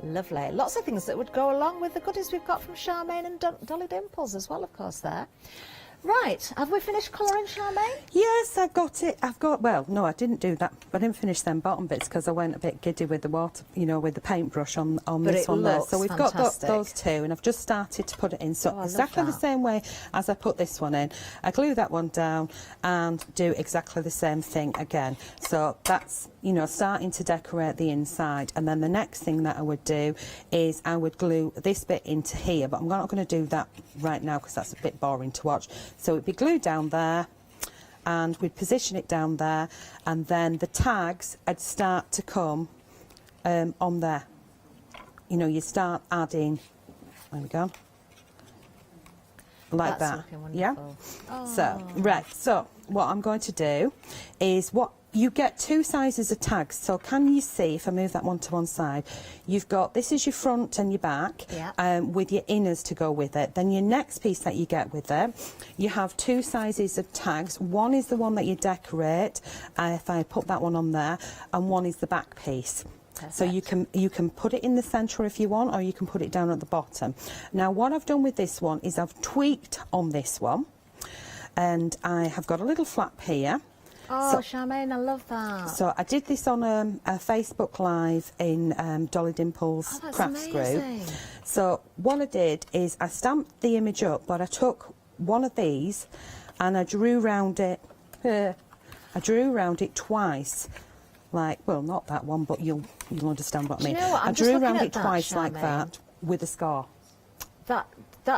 Lovely. Lots of things that would go along with the goodies we've got from Charmaine and Dolly Dimples as well, of course, there. Right, have we finished colouring, Charmaine? Yes, I've got it. Well, no, I didn't do that. I didn't finish them bottom bits because I went a bit giddy with the water, you know, with the paintbrush on this one there. So we've fantastic. got those two, and I've just started to put it in. So exactly the same way as I put this one in. I glue that one down and do exactly the same thing again. So that's, you know, starting to decorate the inside. And then the next thing that I would do is I would glue this bit into here, but I'm not going to do that right now because that's a bit boring to watch. So it'd be glued down there, and we'd position it down there, and then the tags would start to come on there. You know, you start adding, there we go, like That's that. looking wonderful. Yeah. Oh. So right. So what I'm going to do is you get 2 sizes of tags. So can you see, if I move that one to one side, you've got, this is your front and your back, with your inners to go with it. Then your next piece that you get with it, you have 2 sizes of tags. One is the one that you decorate, if I put that one on there, and one is the back piece. Perfect. So you can put it in the centre if you want, or you can put it down at the bottom. Now what I've done with this one is I've tweaked on this one, and I have got a little flap here. Oh, so, Charmaine, I love that. So I did this on a Facebook Live in Dolly Dimples Crafts Group. So what I did is I stamped the image up, but I took one of these and I drew round it. I drew round it twice, like, well, not that one, but you'll understand what I mean. Do you know what? I drew round it twice like that with a scar. That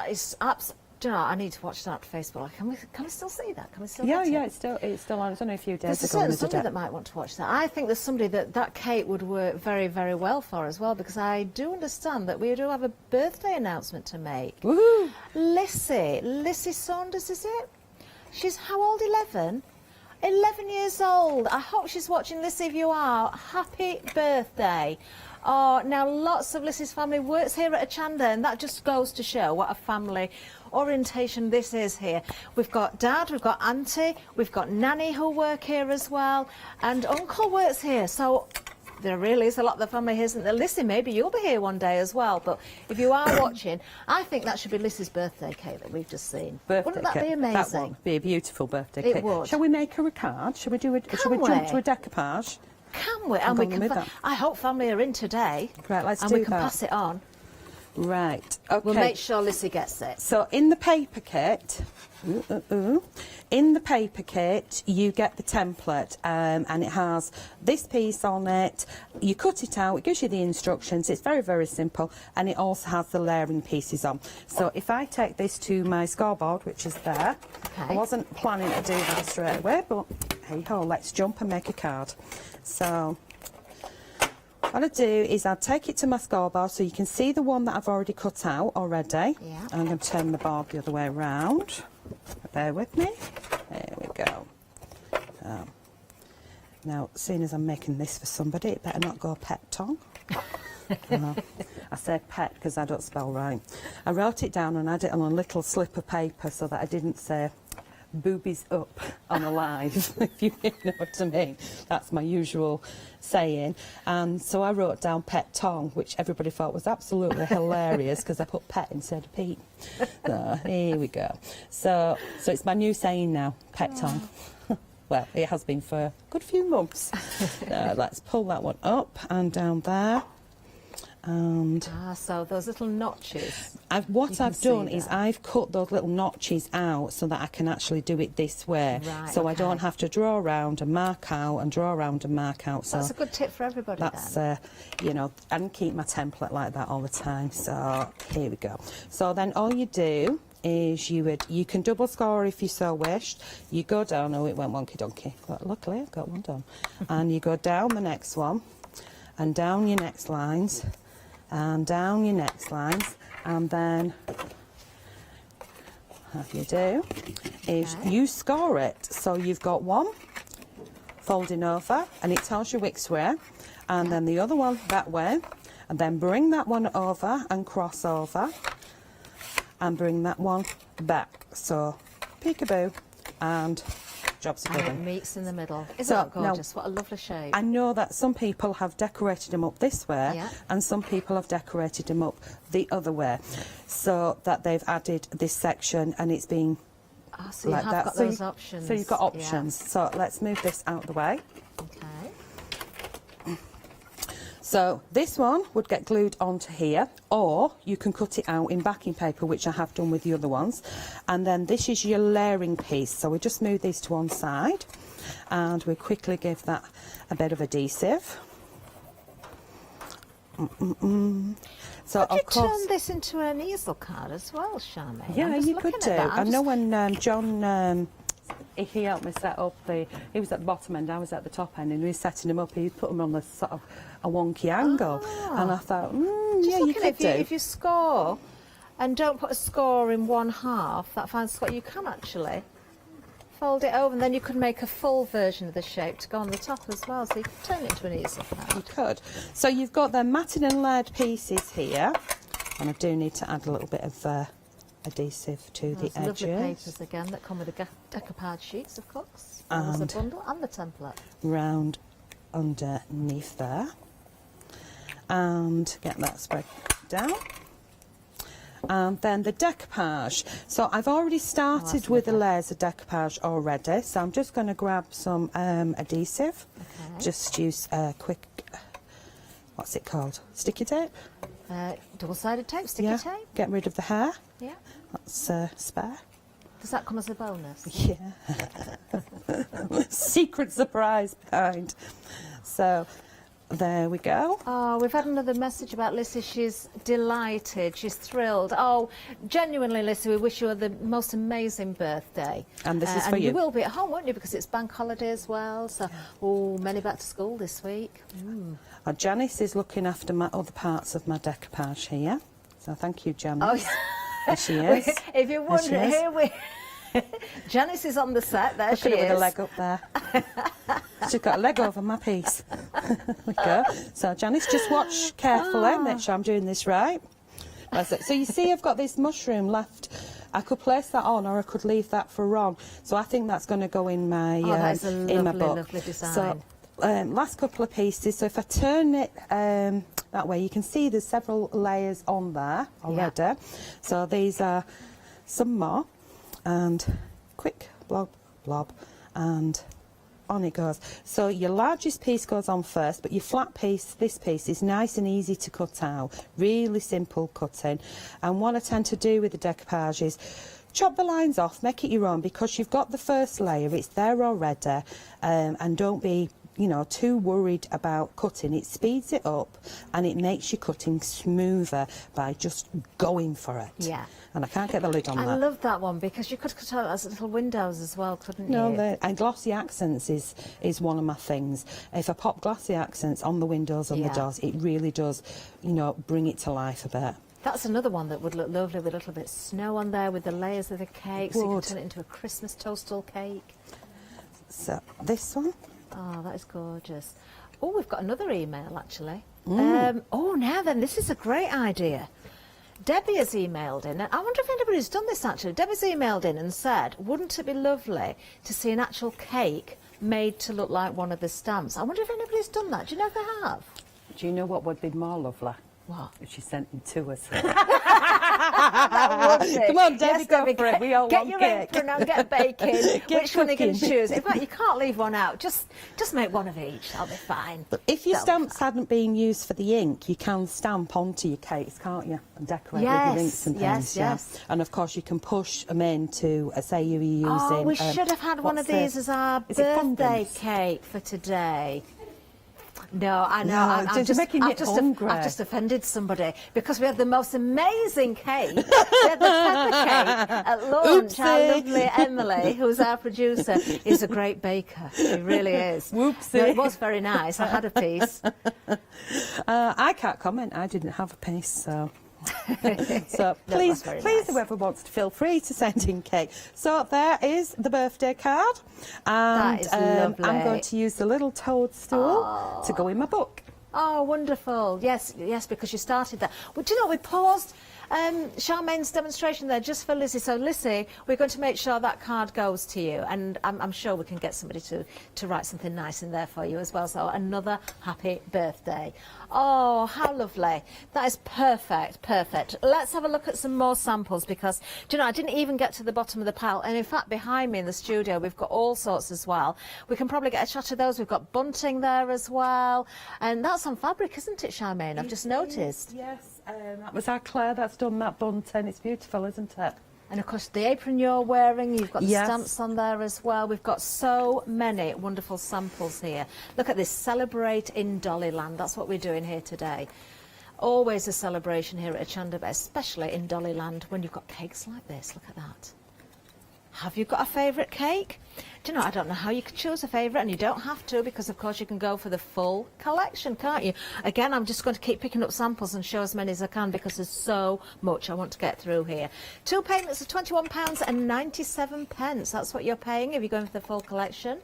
is absolutely. Do you know, I need to watch that Facebook. Can we still see that? Can we still? Yeah, it's still on. It's only a few days ago. There's somebody that might want to watch that. I think there's somebody that cake would work very, very well for as well, because I do understand that we do have a birthday announcement to make. Woohoo! Lissy Saunders, is it? She's how old? 11. 11 years old. I hope she's watching. Lissy, if you are, happy birthday. Oh, now lots of Lissy's family works here at Hochanda, and that just goes to show what a family orientation this is here. We've got Dad, we've got Auntie, we've got Nanny who work here as well, and Uncle works here. So there really is a lot of the family here, isn't there? Lissy, maybe you'll be here one day as well, but if you are watching, I think that should be Lissy's birthday cake that we've just seen. Wouldn't that be amazing? That would be a beautiful birthday cake. It would. Shall we make her a card? Shall we jump to a decoupage? Can we? And we can. I hope family are in today. Right, let's and do we can that. pass it on. Right. Okay. We'll make sure Lissy gets it. So in the paper kit, in the paper kit, you get the template, and it has this piece on it. You cut it out. It gives you the instructions. It's very, very simple, and it also has the layering pieces on. So if I take this to my scoreboard, which is there, I wasn't planning to do that straight away, but hey ho, let's jump and make a card. So what I do is I take it to my scoreboard so you can see the one that I've already cut out already. Yeah. I'm going to turn the board the other way around. Bear with me. There we go. Now, seeing as I'm making this for somebody, it better not go pet tongue. I say pet because I don't spell right. I wrote it down and had it on a little slip of paper so that I didn't say boobies up on a live, if you know what I mean. That's my usual saying. And so I wrote down pet tongue, which everybody thought was absolutely hilarious because I put pet instead of Pete. So here we go. So it's my new saying now, pet tongue. Well, it has been for a good few months. Let's pull that one up and down there. And so those little notches. What I've done is I've cut those little notches out so that I can actually do it this way. Right, so I don't have to draw around and mark out and draw around and mark out. So that's a good tip for everybody. That's you know, I can keep my template like that all the time. So here we go. So then all you do is you can double score if you so wished. You go down. Oh, it went wonky donkey. But luckily I've got one done. And you go down the next one and down your next lines. And down your next lines, and then what you do is you score it. So you've got one folding over, and it tells you which way, and then the other one that way, and then bring that one over and cross over, and bring that one back. So peekaboo, and jobs are and good. it meets in the middle. Isn't that gorgeous? What a lovely shape. I know that some people have decorated them up this way, Yeah. and some people have decorated them up the other way, so that they've added this section and it's been so you like have that. got So those options. So you've got Yeah. options. So let's move this out the way. Okay. So this one would get glued onto here, or you can cut it out in backing paper, which I have done with the other ones. And then this is your layering piece. So we just move these to one side, and we quickly give that a bit of adhesive. So Could you of course, turn this into an easel card as well, Charmaine? yeah, I'm just you could looking do. at that. I know when John. He helped me set up he was at the bottom end, I was at the top end, and he was setting them up. He put them on a sort of a wonky angle, and I thought, yeah, you could do. If you score and don't put a score in one half, that fine score, you can actually fold it over, and then you could make a full version of the shape to go on the top as well, so you could turn it into an easel card. You could. So you've got the matted and layered pieces here, and I do need to add a little bit of adhesive to the edges. Lovely papers again that come with the decoupage sheets, of course. There's a bundle and the template. Round underneath there, and get that spread down. And then the decoupage. So I've already started with the layers of decoupage already, so I'm just going to grab some adhesive. Okay. Just use quick, what's it called? Sticky tape? Double-sided tape, sticky tape. Get rid of the hair. Yeah. That's spare. Does that come as a bonus? Yeah. Secret surprise behind. So there we go. Oh, we've had another message about Lissy. She's delighted. She's thrilled. Oh, genuinely, Lissy, we wish you the most amazing birthday. And this is for and you. You will be at home, won't you? Because it's bank holiday as well. So, many back to school this week. Janice is looking after my other parts of my decoupage here. So thank you, Janice. Oh, yeah. There she is. If you're There she wondering, is. here we... Janice is on the set. There Look she at her is. with a leg up there. She's got a leg over my piece. There we go. So Janice, just watch carefully, make sure I'm doing this right. That's it. So you see I've got this mushroom left. I could place that on, or I could leave that for Ron. So I think that's going to go in my that's a in my lovely, book. lovely design. So last couple of pieces. So if I turn it that way, you can see there's several layers on there already. Yeah. So these are some more, and quick blob, blob, and on it goes. So your largest piece goes on first, but your flat piece, this piece, is nice and easy to cut out. Really simple cutting. And what I tend to do with the decoupage is chop the lines off, make it your own, because you've got the first layer, it's there already, and don't be too worried about cutting. It speeds it up and it makes your cutting smoother by just going for it. Yeah. And I can't get the lid on that. I love that one because you could cut out as little windows as well, couldn't No, you? and glossy accents is one of my things. If I pop glossy accents on the windows and the doors, it really does, bring it to life a bit. That's another one that would look lovely with a little bit of snow on there with the layers of the cake, so you could turn it into a Christmas toadstool cake. So this one Oh, that is gorgeous. Oh, we've got another email, actually. Oh, now then, this is a great idea. Debbie has emailed in, and I wonder if anybody's done this, actually. Debbie's emailed in and said, wouldn't it be lovely to see an actual cake made to look like one of the stamps? I wonder if anybody's done that. Do you know if they have? Do you know what would be more lovely? What? If she sent them to us. That would be. Come on, Debbie, Yes, go Debbie, for it. We all get want your cake. apron and get bacon. Get Which one are you going to cooking. choose? In fact, you can't leave one out. Just make one of each. That'll be fine. If your That'll be stamps hadn't been used for the ink, you can stamp onto your cakes, can't you? And decorate with your inks and things. Yes. And of course, you can push them into, say you were using. Oh, we should have had one of these as our is it birthday fondants? cake for today. No, I know. No, I'm it's making me hungry. I've just offended somebody because we had the most amazing cake. We had the pepper cake at lunch. Our Oopsie. lovely Emily, who's our producer, is a great baker. She really is. Whoopsie. No, it was very nice. I had a piece. I can't comment. I didn't have a piece, so. So No, please, that's very please, nice. whoever wants to feel free to send in cake. So there is the birthday card, and That is lovely. I'm going to use the little toadstool to go in my book. Oh, wonderful. Yes, because you started that. Well, do you know, we paused Charmaine's demonstration there just for Lizzie. So, Lizzie, we're going to make sure that card goes to you. And I'm sure we can get somebody to write something nice in there for you as well. So, another happy birthday. Oh, how lovely. That is perfect, perfect. Let's have a look at some more samples because, do you know, I didn't even get to the bottom of the pile. And, in fact, behind me in the studio, we've got all sorts as well. We can probably get a shot of those. We've got bunting there as well. And that's on fabric, isn't it, Charmaine? I've just noticed. Yes, that was our Claire that's done that bunting. It's beautiful, isn't it? And of course the apron you're wearing, you've got the Yes. stamps on there as well. We've got so many wonderful samples here. Look at this, celebrate in Dollyland. That's what we're doing here today. Always a celebration here at Hochanda, but especially in Dollyland when you've got cakes like this. Look at that. Have you got a favourite cake? Do you know, I don't know how you could choose a favourite, and you don't have to because, of course, you can go for the full collection, can't you? Again, I'm just going to keep picking up samples and show as many as I can because there's so much I want to get through here. 2 payments of £21.97. That's what you're paying if you're going for the full collection.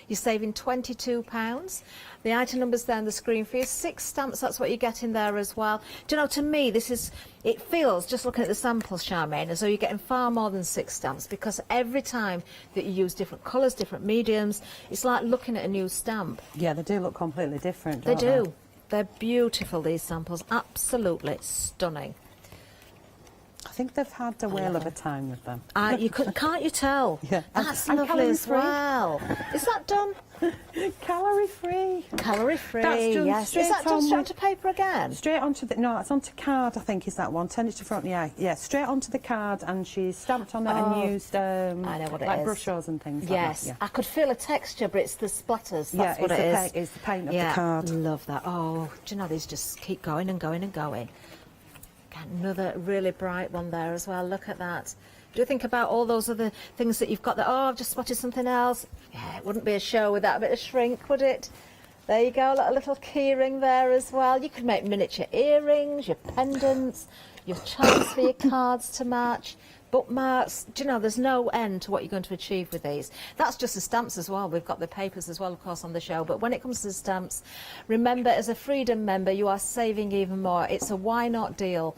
You're saving £22. The item number's there on the screen for you. 6 stamps, that's what you get in there as well. Do you know, to me, it feels, just looking at the samples, Charmaine, as though you're getting far more than 6 stamps because every time that you use different colours, different mediums, it's like looking at a new stamp. Yeah, they do look completely different, They don't do. They're beautiful, these samples. Absolutely stunning. I think they've had a whale of a time with them. Can't you tell? Yeah. That's And lovely as calorie-free. well. Is that done? Calorie-free. Calorie-free, That's done yes. Is straight that done on straight with- onto paper again? Straight onto the, no, it's onto card, I think is that one. Turn it to front, yeah, straight onto the card, and she's stamped on it and used I know what it like is. brushes and things Yes, like that. I could feel a texture, but it's the splatters. Yeah, That's what it's it the is. it's the paint of Yeah, the card. love that. Oh, do you know, these just keep going and going and going. Got another really bright one there as well. Look at that. Do you think about all those other things that you've got there? Oh, I've just spotted something else. Yeah, it wouldn't be a show without a bit of shrink, would it? There you go, a little key ring there as well. You could make miniature earrings, your pendants, your charms for your cards to match, bookmarks. Do you know, there's no end to what you're going to achieve with these. That's just the stamps as well. We've got the papers as well, of course, on the show. But when it comes to the stamps, remember, as a Freedom member, you are saving even more. It's a why not deal.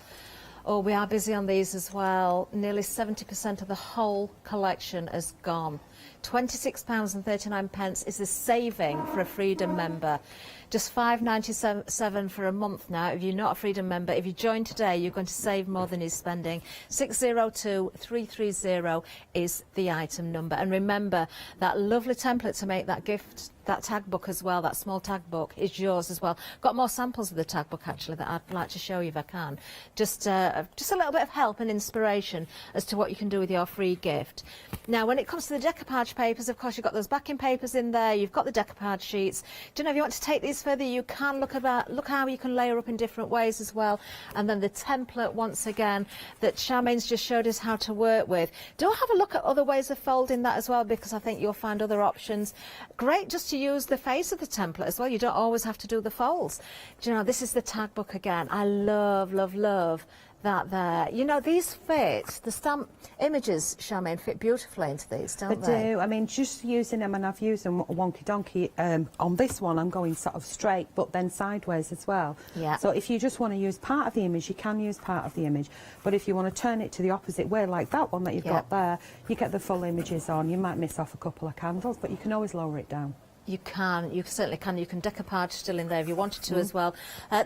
Oh, we are busy on these as well. Nearly 70% of the whole collection has gone. £26.39 is the saving for a Freedom member. Just $5.97 for a month now. If you're not a Freedom member, if you join today, you're going to save more than you're spending. 602330 is the item number. And remember, that lovely template to make that gift, that tag book as well, that small tag book, is yours as well. Got more samples of the tag book, actually, that I'd like to show you if I can. Just a little bit of help and inspiration as to what you can do with your free gift. Now, when it comes to the decoupage papers, of course, you've got those backing papers in there. You've got the decoupage sheets. Do you know, if you want to take these further, you can look how you can layer up in different ways as well. And then the template, once again, that Charmaine's just showed us how to work with. Do have a look at other ways of folding that as well, because I think you'll find other options. Great just to use the face of the template as well. You don't always have to do the folds. Do you know, this is the tag book again. I love, love, love that there. You know, these fit, the stamp images, Charmaine, fit beautifully into these, don't they? They do. I mean, just using them, and I've used them wonky donkey. On this one, I'm going sort of straight, but then sideways as well. Yeah. So if you just want to use part of the image, you can use part of the image. But if you want to turn it to the opposite way, like that one that you've got there, you get the full images on. You might miss off a couple of candles, but you can always lower it down. You can, you certainly can. You can decoupage still in there if you wanted to as well.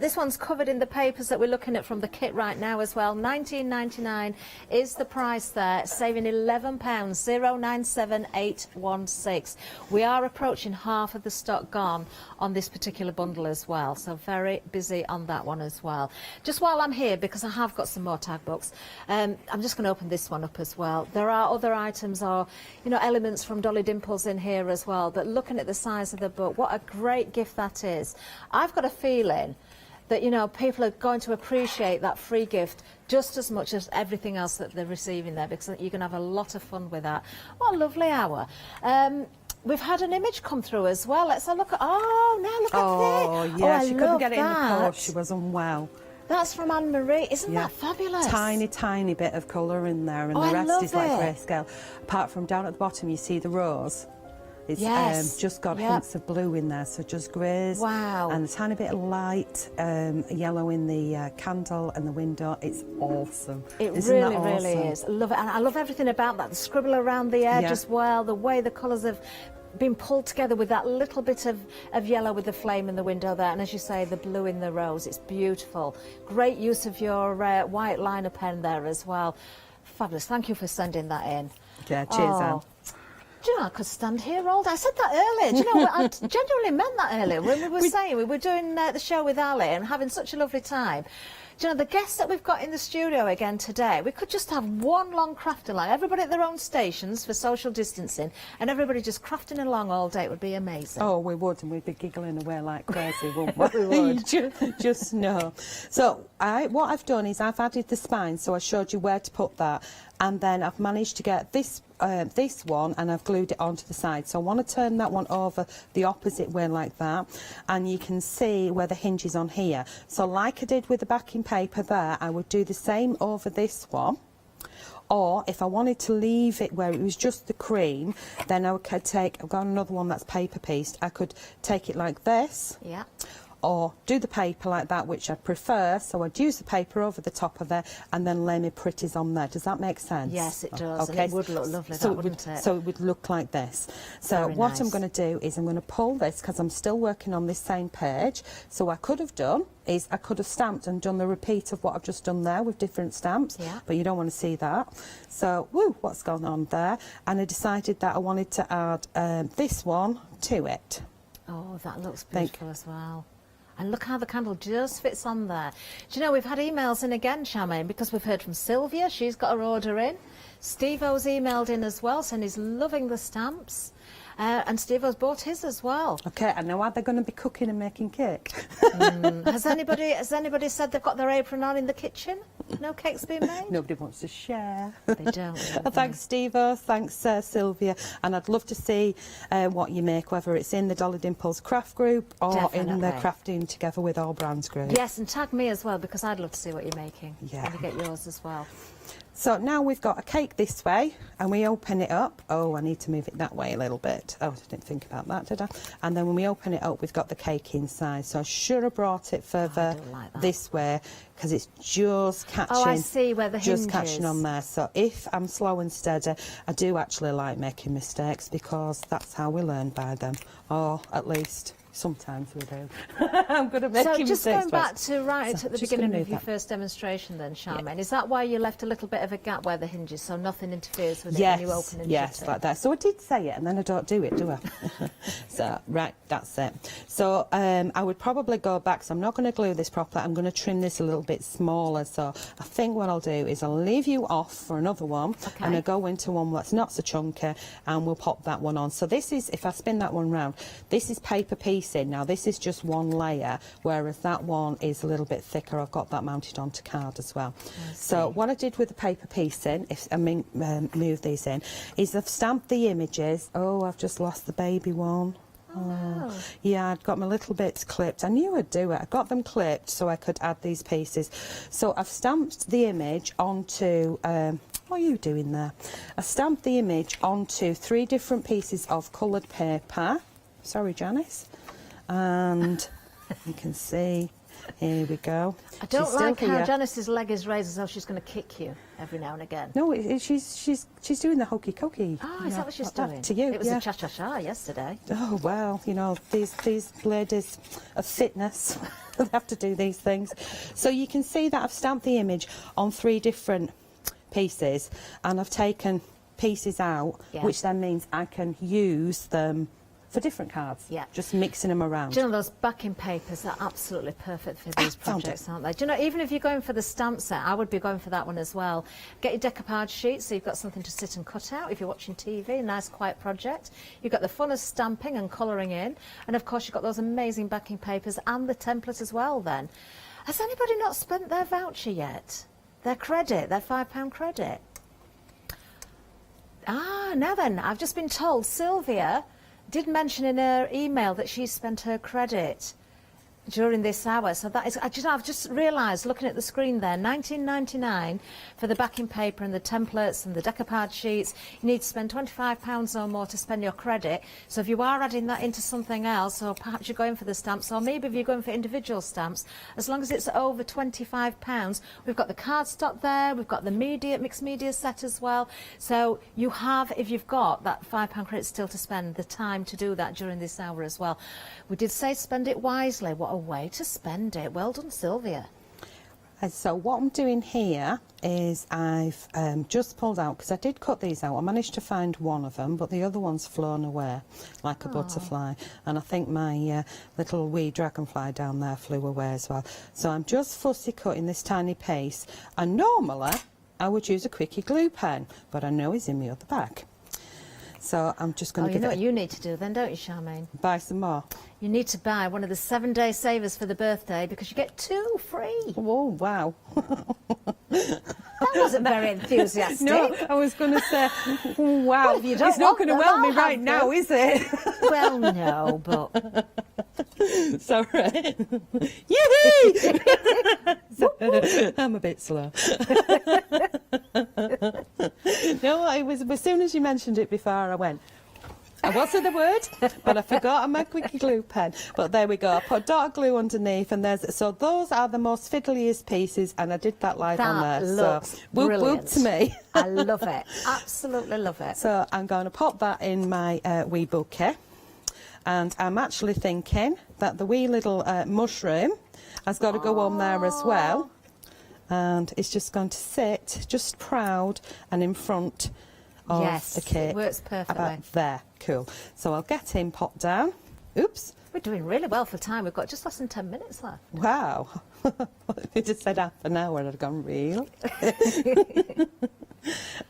This one's covered in the papers that we're looking at from the kit right now as well. £19.99 is the price there, saving £11, 097816. We are approaching half of the stock gone on this particular bundle as well, so very busy on that one as well. Just while I'm here, because I have got some more tag books, I'm just going to open this one up as well. There are other items or, you know, elements from Dolly Dimples in here as well, but looking at the size of the book, what a great gift that is. I've got a feeling that, you know, people are going to appreciate that free gift just as much as everything else that they're receiving there, because you're going to have a lot of fun with that. What a lovely hour. We've had an image come through as well. Let's have a look at, oh, now look at this. Yeah, oh, she couldn't get it in the post. She was unwell. That's from Anne-Marie. Isn't that fabulous? Tiny bit of colour in there, and the rest is like grayscale. Apart from down at the bottom, you see the rose. It's just got hints of blue in there, so just greys. Wow. And a tiny bit of light yellow in the candle and the window. It's awesome. Isn't really, really is. I love it. And I love everything about that. The scribble around the edge as well, the way the colours have been pulled together with that little bit of yellow with the flame in the window there. And as you say, the blue in the rose. It's beautiful. Great use of your white liner pen there as well. Fabulous. Thank you for sending that in. Yeah, cheers, Anne. Do you know, I could stand here all day. I said that earlier. Do you know, I genuinely meant that earlier when we were saying we were doing the show with Ali and having such a lovely time. Do you know, the guests that we've got in the studio again today, we could just have one long crafting line, everybody at their own stations for social distancing, and everybody just crafting along all day. It would be amazing. Oh, we would, and we'd be giggling away like crazy, wouldn't we? We would. Just know. So what I've done is I've added the spine, so I showed you where to put that, and then I've managed to get this one, and I've glued it onto the side. So I want to turn that one over the opposite way like that, and you can see where the hinge is on here. So like I did with the backing paper there, I would do the same over this one. Or if I wanted to leave it where it was just the cream, then I could take, I've got another one that's paper pieced, I could take it like this. Yeah. Or do the paper like that, which I prefer, so I'd use the paper over the top of there and then lay my pretties on there. Does that make sense? Yes, it does. Okay. And it would look lovely, so wouldn't it? So it would look like this. So Very what nice. I'm going to do is I'm going to pull this, because I'm still working on this same page. So what I could have done is I could have stamped and done the repeat of what I've just done there with different stamps, but you don't want to see that. So, what's gone on there? And I decided that I wanted to add this one to it. Oh, that looks beautiful as well. And look how the candle just fits on there. Do you know, we've had emails in again, Charmaine, because we've heard from Sylvia. She's got her order in. Steve-O's emailed in as well, saying he's loving the stamps. And Steve-O's bought his as well. Okay, and now are they going to be cooking and making cake? Has anybody said they've got their apron on in the kitchen? No cake's been made? Nobody wants to share. They don't. Thanks, Steve-O. Thanks, Sylvia. And I'd love to see what you make, whether it's in the Dolly Dimples craft group or in the Crafting Together with All Brands group. Yes, and tag me as well, because I'd love to see what you're making. Yeah. And you get yours as well. So now we've got a cake this way, and we open it up. Oh, I need to move it that way a little bit. Oh, I didn't think about that, did I? And then when we open it up, we've got the cake inside. So I should have brought it further this way, because it's just catching. Oh, I see where the hinge just catching is. on there. So if I'm slow and steady, I do actually like making mistakes, because that's how we learn by them. Or at least sometimes we do. I'm good at making mistakes. So just going back to at the just beginning gonna of move your that. first demonstration then, Charmaine, is that why you left a little bit of a gap where the hinges, so nothing interferes with it when you open and yes, shut it? like that. So I did say it, and then I don't do it, do I? So, right, that's it. So I would probably go back, so I'm not going to glue this properly, I'm going to trim this a little bit smaller. So I think what I'll do is I'll leave you off for another one, and I'll go into one that's not so chunky, and we'll pop that one on. So this is, if I spin that one round, this is paper piecing. Now this is just one layer, whereas that one is a little bit thicker. I've got that mounted onto card as well. So what I did with the paper piecing, if I move these in, is I've stamped the images. Oh, I've just lost the baby one. wow. Yeah, I'd got my little bits clipped. I knew I'd do it. I got them clipped so I could add these pieces. So I've stamped the image onto... what are you doing there? I stamped the image onto 3 different pieces of coloured paper. Sorry, Janice. And you can see... Here we go. I don't She's like still how here. Janice's leg is raised as though she's going to kick you every now and again. No, she's doing the hokey cokey. Oh, is that what she's like that doing? to you? It was yeah. a cha-cha-cha yesterday. Oh well, you know, these ladies of fitness they have to do these things. So you can see that I've stamped the image on 3 different pieces, and I've taken pieces out, Yeah. which then means I can use them for different cards. Yeah. Just mixing them around. Do you know those backing papers are absolutely perfect for these found projects, it. aren't they? Do you know, even if you're going for the stamp set, I would be going for that one as well. Get your decoupage sheet so you've got something to sit and cut out if you're watching TV, a nice quiet project. You've got the fun of stamping and colouring in, and of course you've got those amazing backing papers and the template as well then. Has anybody not spent their voucher yet? Their credit, their £5 credit? Ah, now then, I've just been told Sylvia did mention in her email that she spent her credit during this hour. So that is, I've just realised, looking at the screen there, $19.99 for the backing paper and the templates and the decoupage sheets. You need to spend £25 or more to spend your credit. So if you are adding that into something else, or perhaps you're going for the stamps, or maybe if you're going for individual stamps, as long as it's over £25, we've got the cardstock there, we've got the media, mixed media set as well. So you have, if you've got that £5 credit still to spend, the time to do that during this hour as well. We did say spend it wisely. What a way to spend it. Well done, Sylvia. And so what I'm doing here is I've just pulled out, because I did cut these out. I managed to find one of them, but the other one's flown away like a butterfly. And I think my little wee dragonfly down there flew away as well. So I'm just fussy cutting this tiny piece. And normally I would use a quickie glue pen, but I know he's in my other bag. So I'm just going to you give know it what you need to do then, don't you, Charmaine? buy some more. You need to buy one of the 7-day savers for the birthday because you get 2 free. Oh, wow. That wasn't very enthusiastic. No, I was going to say, wow, Well, if you don't it's not want going to them, well me I'll right have now, them. is it? Well, no, but... Sorry. Yee! I'm a bit slow. No, it was as soon as you mentioned it before I went. I wasn't the word, but I forgot my quickie glue pen. But there we go. I put dot glue underneath, and so those are the most fiddliest pieces, and I did that live on there. That looks so whoop brilliant. whoop to me. I love it. Absolutely love it. So I'm going to pop that in my wee bouquet, and I'm actually thinking that the wee little mushroom has got to go on there as well, and it's just going to sit just proud and in front of Yes, the cake. it works perfectly. About there, cool. So I'll get him popped down. Oops. We're doing really well for time. We've got just less than 10 minutes left. Wow. You just said half an hour and I'd gone real.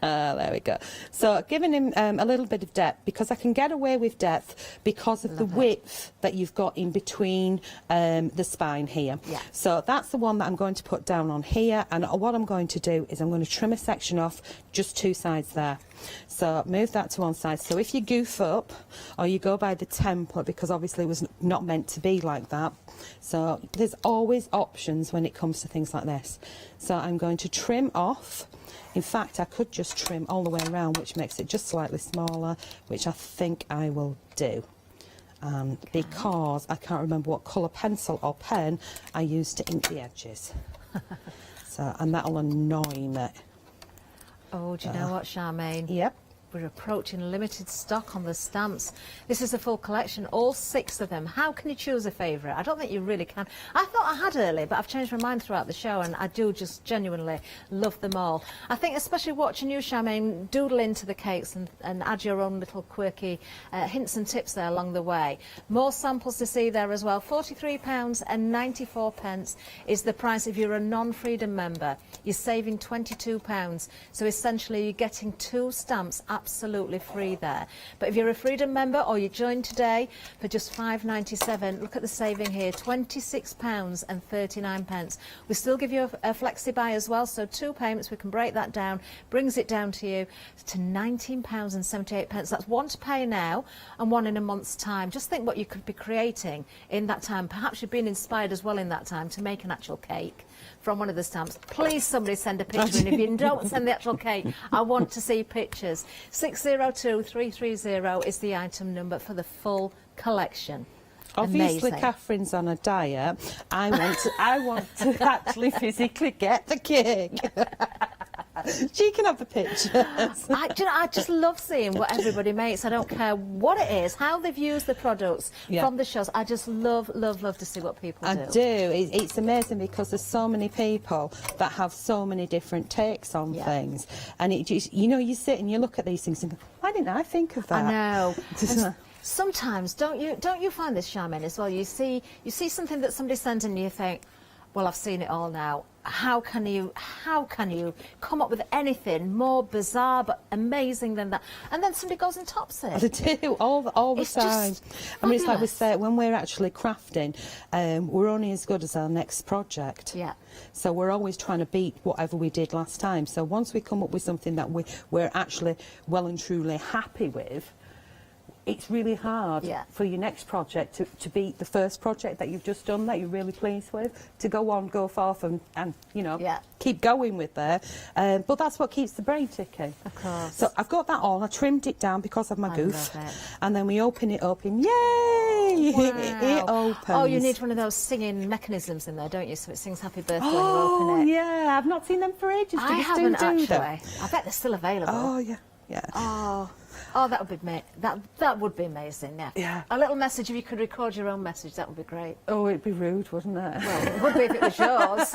There we go. So giving him a little bit of depth, because I can get away with depth because of the width that you've got in between the spine here. Yeah. So that's the one that I'm going to put down on here, and what I'm going to do is I'm going to trim a section off just 2 sides there. So move that to one side. So if you goof up or you go by the template, because obviously it was not meant to be like that, so there's always options when it comes to things like this. So I'm going to trim off. In fact, I could just trim all the way around, which makes it just slightly smaller, which I think I will do. Because I can't remember what colour pencil or pen I used to ink the edges. So, and that'll annoy me. Oh, do you know what, Charmaine? Yep. We're approaching limited stock on the stamps. This is a full collection, all 6 of them. How can you choose a favourite? I don't think you really can. I thought I had earlier, but I've changed my mind throughout the show, and I do just genuinely love them all. I think especially watching you, Charmaine, doodle into the cakes and add your own little quirky hints and tips there along the way. More samples to see there as well. £43.94 is the price if you're a non-Freedom member. You're saving £22. So essentially you're getting 2 stamps at absolutely free there. But if you're a Freedom member or you join today for just £5.97, look at the saving here, £26.39. We still give you a flexi buy as well, so 2 payments, we can break that down, brings it down to you to £19.78. That's one to pay now and one in a month's time. Just think what you could be creating in that time. Perhaps you've been inspired as well in that time to make an actual cake from one of the stamps. Please somebody send a picture, and if you don't send the actual cake, I want to see pictures. 602330 is the item number for the full collection. Obviously, Amazing. Catherine's on a diet. I want to actually physically get the cake. She can have the pictures. I just love seeing what everybody makes. I don't care what it is, how they've used the products from the shows. I just love to see what people do. I do. It's amazing because there's so many people that have so many different takes on things. And it just, you know, you sit and you look at these things and go, why didn't I think of that? I know. Sometimes, don't you find this, Charmaine, as well? You see something that somebody sends and you think, well, I've seen it all now. How can you come up with anything more bizarre but amazing than that? And then somebody goes and tops it. They do all the time. I mean, it's like we say, when we're actually crafting, we're only as good as our next project. Yeah. So we're always trying to beat whatever we did last time. So once we come up with something that we're actually well and truly happy with, it's really hard for your next project to beat the first project that you've just done that you're really pleased with, to go forth and you know, keep going with that. But that's what keeps the brain ticking. Of course. So I've got that on. I trimmed it down because of my goof. And then we open it up and yay! Wow. It opens. Oh, you need one of those singing mechanisms in there, don't you? So it sings happy birthday when you open it. Yeah, I've not seen them for ages. I haven't actually. Them? I bet they're still available. Oh, yeah. Oh, that would be that would be amazing. Yeah. A little message. If you could record your own message, that would be great. Oh, it'd be rude, wouldn't it? Well, it would be if it was yours.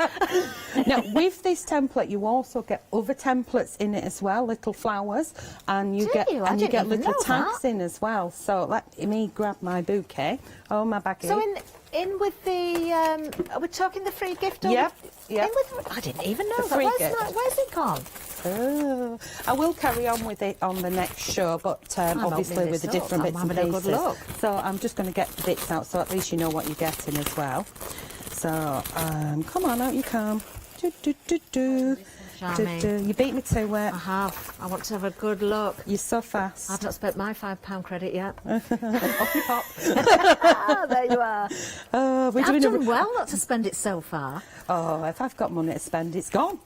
Now, with this template, you also get other templates in it as well, little flowers, and you get little tags in as well. So let me grab my bouquet. Oh, my baggie. So in with the are we talking the free gift? Yep. I didn't even know that. Where's it gone? Oh, I will carry on with it on the next show, but obviously with the different bits and pieces. Good look. So I'm just going to get the bits out, so at least you know what you're getting as well. So come on, out you come. You beat me to it. I have. I want to have a good look. You're so fast. I've not spent my £5 credit yet. Off you pop. There you are. I've done well not to spend it so far. Oh, if I've got money to spend, it's gone.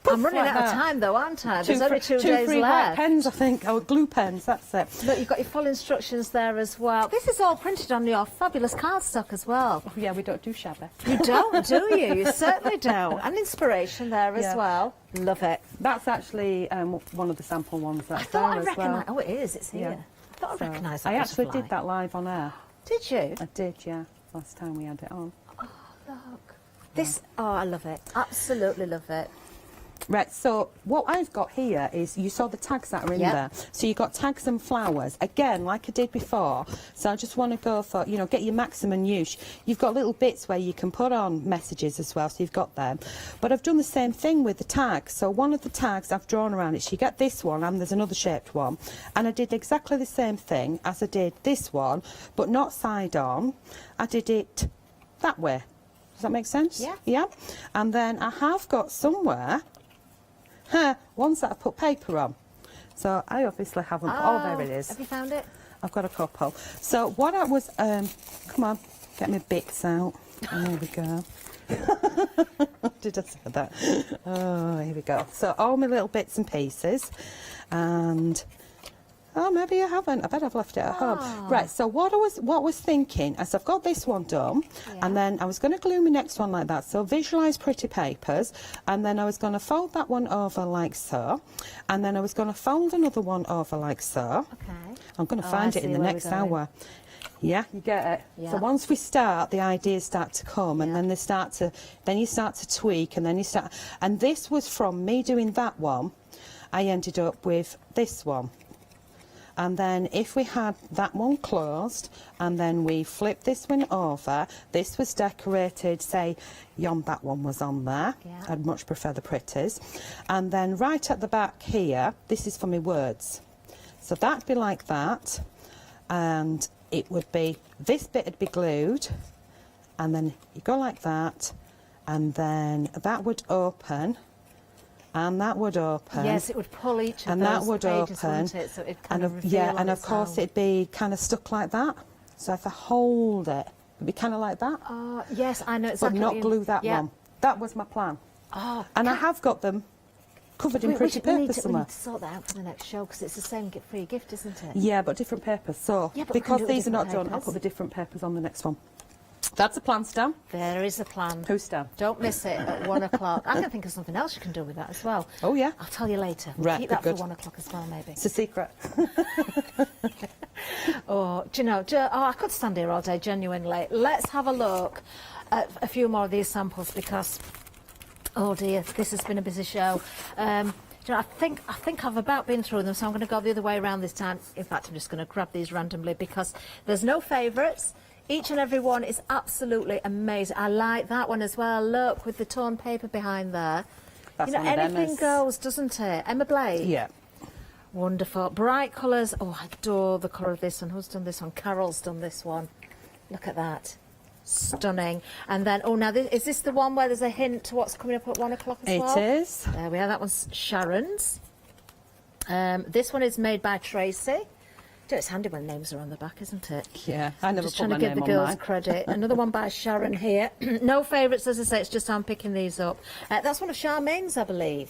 I'm running out of time though, aren't I? There's only 2 days free left. White pens, I think. Oh, glue pens, that's it. Look, you've got your full instructions there as well. This is all printed on your fabulous cardstock as well. Oh, yeah, we don't do shabby. You don't, do you? You certainly don't. And inspiration there as well. Love it. That's actually one of the sample ones that's I thought there I as recognised. well. Oh, it is. It's here. I thought I recognised that. I actually did that live on air. Did you? I did, yeah. Last time we had it on. Oh, look. This. Oh, I love it. Absolutely love it. Right, so what I've got here is, you saw the tags that are in there. So you've got tags and flowers, again, like I did before. So I just want to go for, you know, get your maximum use. You've got little bits where you can put on messages as well, so you've got them. But I've done the same thing with the tags. So one of the tags I've drawn around it, so you get this one, and there's another shaped one. And I did exactly the same thing as I did this one, but not side on. I did it that way. Does that make sense? Yeah. Yeah. And then I have got somewhere ones that I put paper on. So I obviously haven't. Oh, there it is. Have you found it? I've got a couple. So what I was, come on, get my bits out. There we go. Did I say that? Oh, here we go. So all my little bits and pieces, and oh, maybe I haven't. I bet I've left it at home. Right. So what I was thinking, as I've got this one done, and then I was going to glue my next one like that. So visualise pretty papers, and then I was going to fold that one over like so, and then I was going to fold another one over like so. Okay. I'm going to find it in the next hour. Yeah, you get it. Yeah. So once we start, the ideas start to come, and then you start to tweak, and then you start. And this was from me doing that one. I ended up with this one. And then if we had that one closed, and then we flip this one over, this was decorated, say, that one was on there. Yeah. I'd much prefer the pretties. And then right at the back here, this is for my words. So that'd be like that, and it would be, this bit would be glued, and then you go like that, and then that would open, and that would open. Yes, it would pull each of and those that would pages, open, wouldn't it? So it'd kind and of reveal yeah, on and of its course own. it'd be kind of stuck like that. So if I hold it, it'd be kind of like that. Yes, I know exactly. But not what you- glue that yeah. one. That was my plan. Oh, And I have got them covered in pretty we paper need to somewhere. sort that out for the next show because it's the same free gift, isn't it? Yeah, but different papers. So Yeah, but we can because do it these are not different done, I'll papers. put the different papers on the next one. That's a plan, Stan. There is a plan. Who's Stan? Don't miss it at 1 o'clock. I can think of something else you can do with that as well. Oh yeah. I'll tell you later. We'll Right, keep that good. for 1 o'clock as well, maybe. It's a secret. Oh, do you know? I could stand here all day, genuinely. Let's have a look at a few more of these samples because, oh dear, this has been a busy show. Do you know, I think I've about been through them, so I'm going to go the other way around this time. In fact, I'm just going to grab these randomly because there's no favourites. Each and every one is absolutely amazing. I like that one as well. Look, with the torn paper behind there. That's you know, one of anything Emma's. goes, doesn't it? Emma Blake? Yeah. Wonderful. Bright colours. Oh, I adore the colour of this one. Who's done this one? Carol's done this one. Look at that. Stunning. And then, oh, now, is this the one where there's a hint to what's coming up at 1 o'clock as well? It is. There we are. That one's Sharon's. This one is made by Tracy. It's handy when names are on the back, isn't it? Yeah, I never Just put trying my to give name the on girls mine. credit. Another one by Sharon here. No favourites, as I say, it's just I'm picking these up. That's one of Charmaine's, I believe.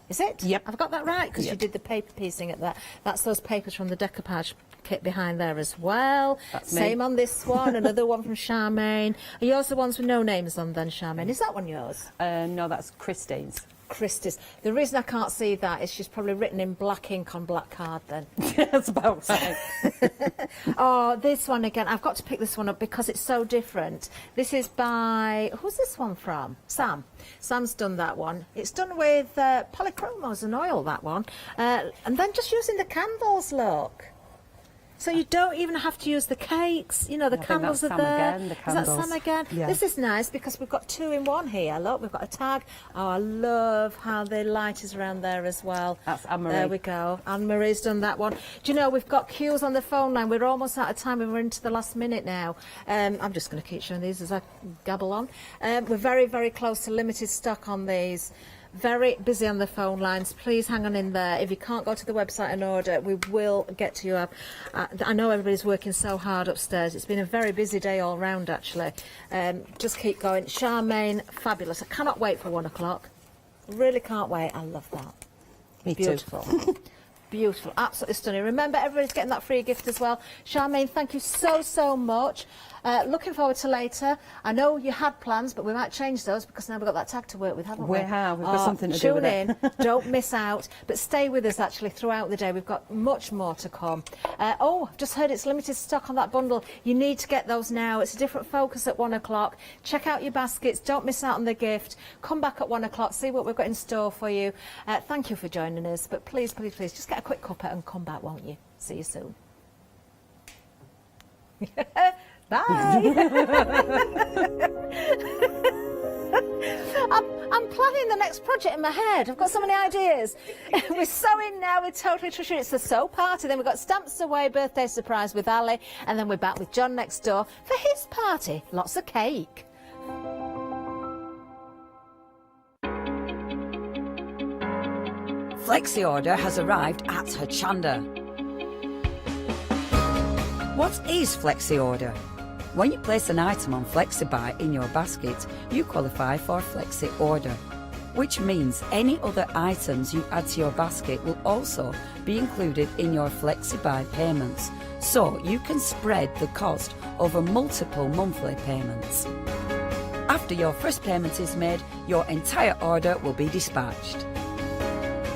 Is it? Yep. I've got that right, because Yep. you did the paper piecing at that. That's those papers from the decoupage kit behind there as well. That's me. Same on this one, another one from Charmaine. Are yours the ones with no names on then, Charmaine? Is that one yours? No, that's Christine's. Christie's. The reason I can't see that is she's probably written in black ink on black card then. That's about right. Oh, this one again. I've got to pick this one up because it's so different. This is by... Who's this one from? Sam. Sam's done that one. It's done with polychromos and oil, that one. And then just using the candles, look. So you don't even have to use the cakes. You know, the I think candles are that's Sam there. again, the Is that candles. Sam again? Yeah. This is nice because we've got 2 in 1 here. Look, we've got a tag. Oh, I love how the light is around there as well. That's Anne-Marie. There we go. Anne-Marie's done that one. Do you know, we've got queues on the phone line. We're almost out of time and we're into the last minute now. I'm just going to keep showing these as I gabble on. We're very, very close to limited stock on these. Very busy on the phone lines. Please hang on in there. If you can't go to the website and order, we will get to you. I know everybody's working so hard upstairs. It's been a very busy day all round, actually. Just keep going. Charmaine, fabulous. I cannot wait for 1 o'clock. Really can't wait. I love that. Me too. Beautiful. Beautiful. Absolutely stunning. Remember, everybody's getting that free gift as well. Charmaine, thank you so, so much. Looking forward to later. I know you had plans, but we might change those because now we've got that tag to work with, haven't we? We have. We've got something to do with it. Tune in. Don't miss out. But stay with us, actually, throughout the day. We've got much more to come. Oh, I've just heard it's limited stock on that bundle. You need to get those now. It's a different focus at 1 o'clock. Check out your baskets. Don't miss out on the gift. Come back at 1 o'clock. See what we've got in store for you. Thank you for joining us. But please, please, please, just get a quick cuppa and come back, won't you? See you soon. Bye. I'm planning the next project in my head. I've got so many ideas. We're sewing now with Totally Trisha. It's the sew party. Then we've got Stamps Away birthday surprise with Ali. And then we're back with John next door for his party. Lots of cake. Flexi order has arrived at Hochanda. What is Flexi order? When you place an item on FlexiBuy in your basket, you qualify for Flexi order, which means any other items you add to your basket will also be included in your FlexiBuy payments, so you can spread the cost over multiple monthly payments. After your first payment is made, your entire order will be dispatched.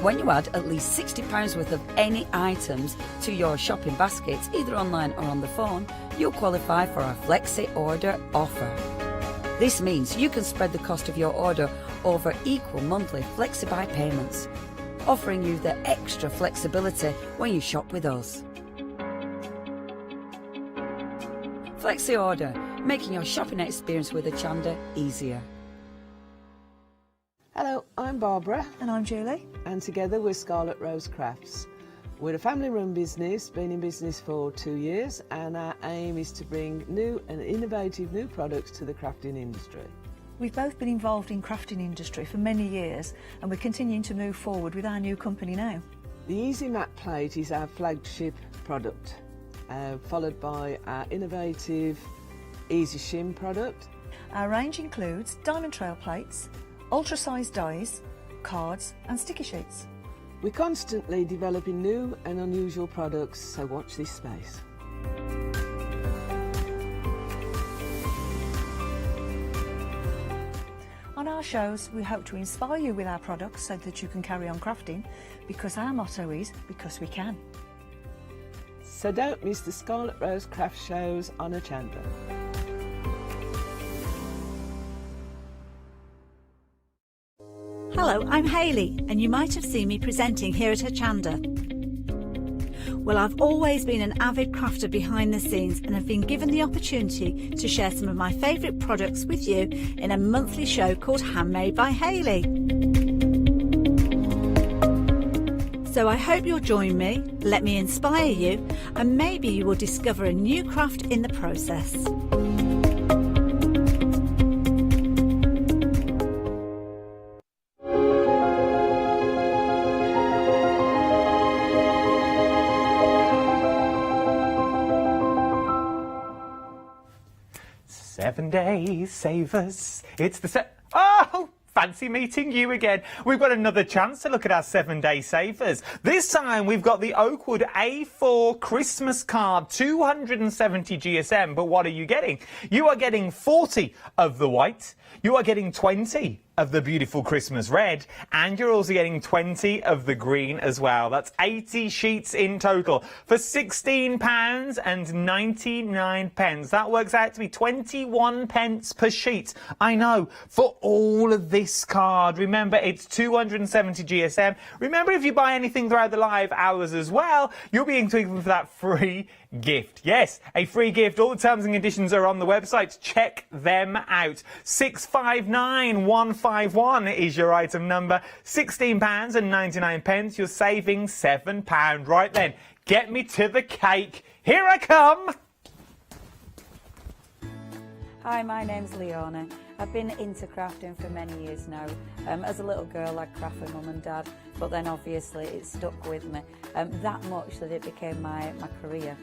When you add at least £60 worth of any items to your shopping baskets, either online or on the phone, you'll qualify for our Flexi Order offer. This means you can spread the cost of your order over equal monthly FlexiBuy payments, offering you the extra flexibility when you shop with us. Flexi Order, making your shopping experience with Hochanda easier. Hello, I'm Barbara. And I'm Julie. And together we're Scarlet Rose Crafts. We're a family-run business, been in business for 2 years, and our aim is to bring new and innovative new products to the crafting industry. We've both been involved in crafting industry for many years, and we're continuing to move forward with our new company now. The Easy Mat Plate is our flagship product, followed by our innovative Easy Shim product. Our range includes diamond trail plates, ultra-sized dies, cards and sticky sheets. We're constantly developing new and unusual products, so watch this space. On our shows, we hope to inspire you with our products so that you can carry on crafting, because our motto is, because we can. So don't miss the Scarlet Rose craft shows on Hochanda. Hello, I'm Hayley, and you might have seen me presenting here at Hochanda. Well, I've always been an avid crafter behind the scenes and have been given the opportunity to share some of my favourite products with you in a monthly show called Handmade by Hayley. So I hope you'll join me, let me inspire you, and maybe you will discover a new craft in the process. Seven-day savers. It's the Oh! Fancy meeting you again. We've got another chance to look at our 7-day savers. This time we've got the Oakwood A4 Christmas card, 270 GSM. But what are you getting? You are getting 40 of the white. You are getting 20 of the beautiful Christmas red, and you're also getting 20 of the green as well. That's 80 sheets in total for £16.99. That works out to be 21 pence per sheet. I know, for all of this card. Remember, it's 270 GSM. Remember, if you buy anything throughout the live hours as well, you'll be entitled for that free gift. Yes, a free gift. All the terms and conditions are on the website. Check them out. 659151 is your item number. £16.99. You're saving £7. Right then, get me to the cake. Here I come. Hi, my name's Leona. I've been into crafting for many years now. As a little girl, I'd craft with mum and dad, but then obviously it stuck with me that much that it became my career.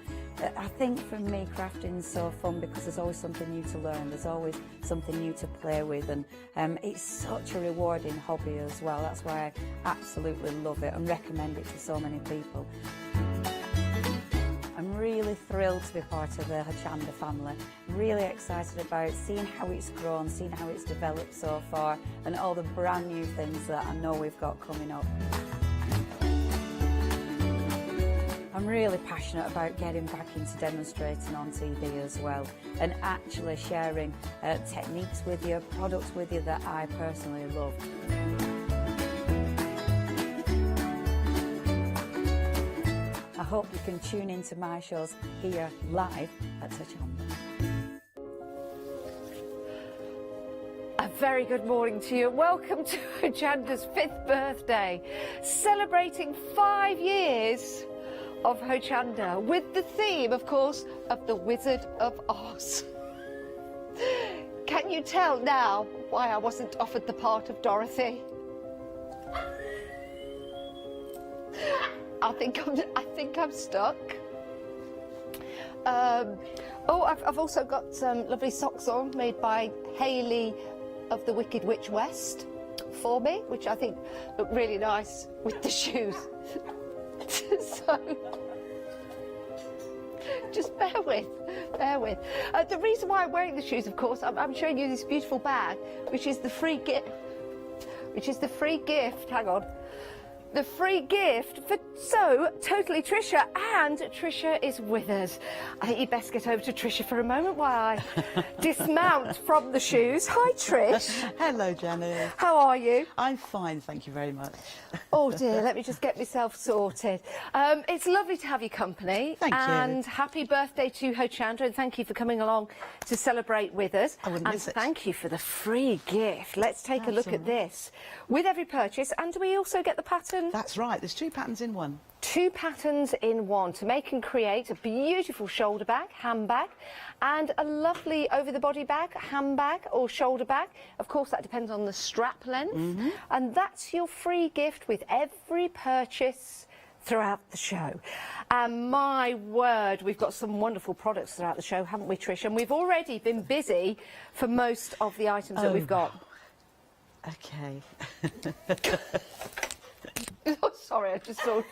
I think for me, crafting's so fun because there's always something new to learn. There's always something new to play with, and it's such a rewarding hobby as well. That's why I absolutely love it and recommend it to so many people. I'm really thrilled to be part of the Hochanda family. Really excited about seeing how it's grown, seeing how it's developed so far, and all the brand new things that I know we've got coming up. I'm really passionate about getting back into demonstrating on TV as well, and actually sharing techniques with you, products with you that I personally love. I hope you can tune into my shows here live at Hochanda. A very good morning to you. Welcome to Hochanda's 5th birthday, celebrating 5 years of Hochanda with the theme, of course, of the Wizard of Oz. Can you tell now why I wasn't offered the part of Dorothy? I think I'm stuck. I've also got some lovely socks on made by Hayley of the Wicked Witch West for me, which I think look really nice with the shoes. So just bear with. The reason why I'm wearing the shoes, of course, I'm showing you this beautiful bag, which is the free gift. Hang on. The free gift for Totally Trisha, and Trisha is with us. I think you'd best get over to Trisha for a moment while I dismount from the shoes. Hi, Trish. Hello, Janet. How are you? I'm fine, thank you very much. Oh dear, let me just get myself sorted. It's lovely to have your company. Thank you. And happy birthday to Hochanda, and thank you for coming along to celebrate with us. I wouldn't miss it. Thank you for the free gift. Let's take a look at this. With every purchase, and do we also get the pattern pattern? That's right, there's 2 patterns in one. 2 patterns in one to make and create a beautiful shoulder bag, handbag, and a lovely over-the-body bag, handbag or shoulder bag. Of course, that depends on the strap length. And that's your free gift with every purchase throughout the show. And my word, we've got some wonderful products throughout the show, haven't we, Trish? And we've already been busy for most of the items that we've got. Okay. Oh, sorry, I just saw...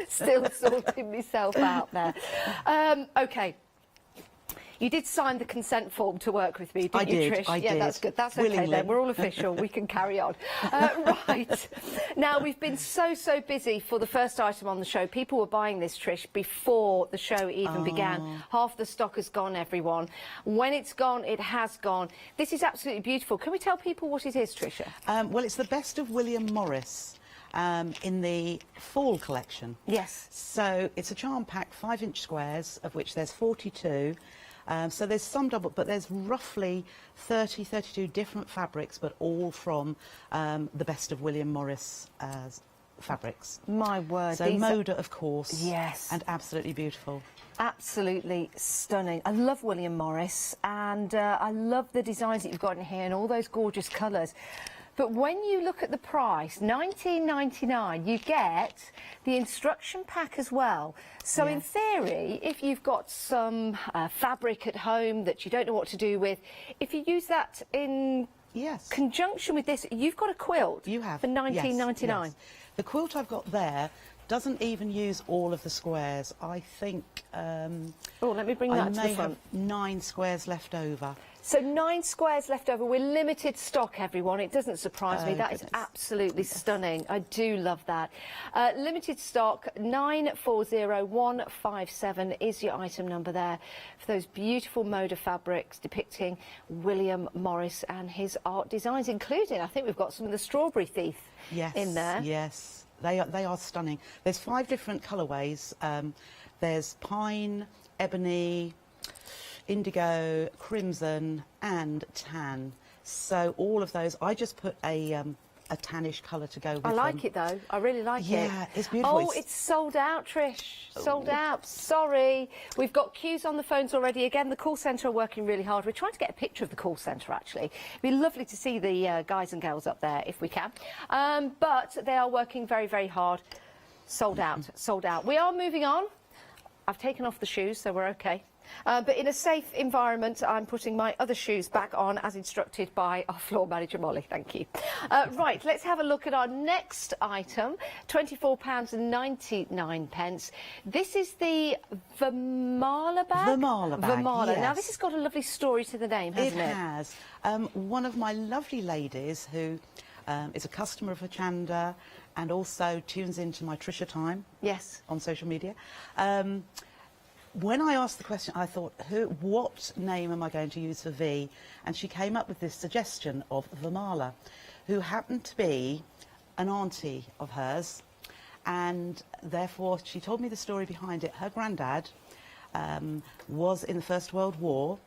Still sorting myself out there. Okay. You did sign the consent form to work with me, didn't you, Trish? I yeah, did. that's good. That's okay Willingly. then. We're all official. We can carry on. Right. Now, we've been so busy for the first item on the show. People were buying this, Trish, before the show even began. Half the stock has gone, everyone. When it's gone, it has gone. This is absolutely beautiful. Can we tell people what it is, Tricia? Well, it's the best of William Morris. In the fall collection. Yes. So it's a charm pack, 5-inch squares, of which there's 42. So there's some double, but there's roughly 32 different fabrics, but all from the best of William Morris fabrics. My word. So Moda, of course. Yes. And absolutely beautiful. Absolutely stunning. I love William Morris, and I love the designs that you've got in here and all those gorgeous colours. But when you look at the price, $19.99, you get the instruction pack as well. So in theory, if you've got some fabric at home that you don't know what to do with, if you use that in conjunction with this, you've got a quilt. You have. For $19.99. Yes. The quilt I've got there doesn't even use all of the squares. I think oh, let me bring that to the front. I may have 9 squares left over. So 9 squares left over. We're limited stock, everyone. It doesn't surprise me. That is absolutely stunning. I do love that. Limited stock, 940157 is your item number there for those beautiful Moda fabrics depicting William Morris and his art designs, including, I think we've got some of the Strawberry Thief in there. Yes, they are stunning. There's 5 different colourways. There's pine, ebony, indigo, crimson and tan. So all of those, I just put a tannish colour to go with I like them. it though. I really like it. Yeah, it's beautiful. Oh, it's sold out, Trish. Sold out. Sorry. We've got queues on the phones already. Again, the call centre are working really hard. We're trying to get a picture of the call centre, actually. It'd be lovely to see the guys and girls up there if we can. But they are working very hard. Sold out. Sold out. We are moving on. I've taken off the shoes, so we're okay. But in a safe environment, I'm putting my other shoes back on as instructed by our floor manager, Molly. Thank you. Right, let's have a look at our next item, £24.99. This is the Vamala bag? Vamala bag, Vamala. yes. Now, this has got a lovely story to the name, hasn't it? It has. One of my lovely ladies who is a customer of Hochanda and also tunes into my Trisha Time on social media. When I asked the question, I thought, what name am I going to use for V? And she came up with this suggestion of Vamala, who happened to be an auntie of hers, and therefore she told me the story behind it. Her granddad was in the First World War,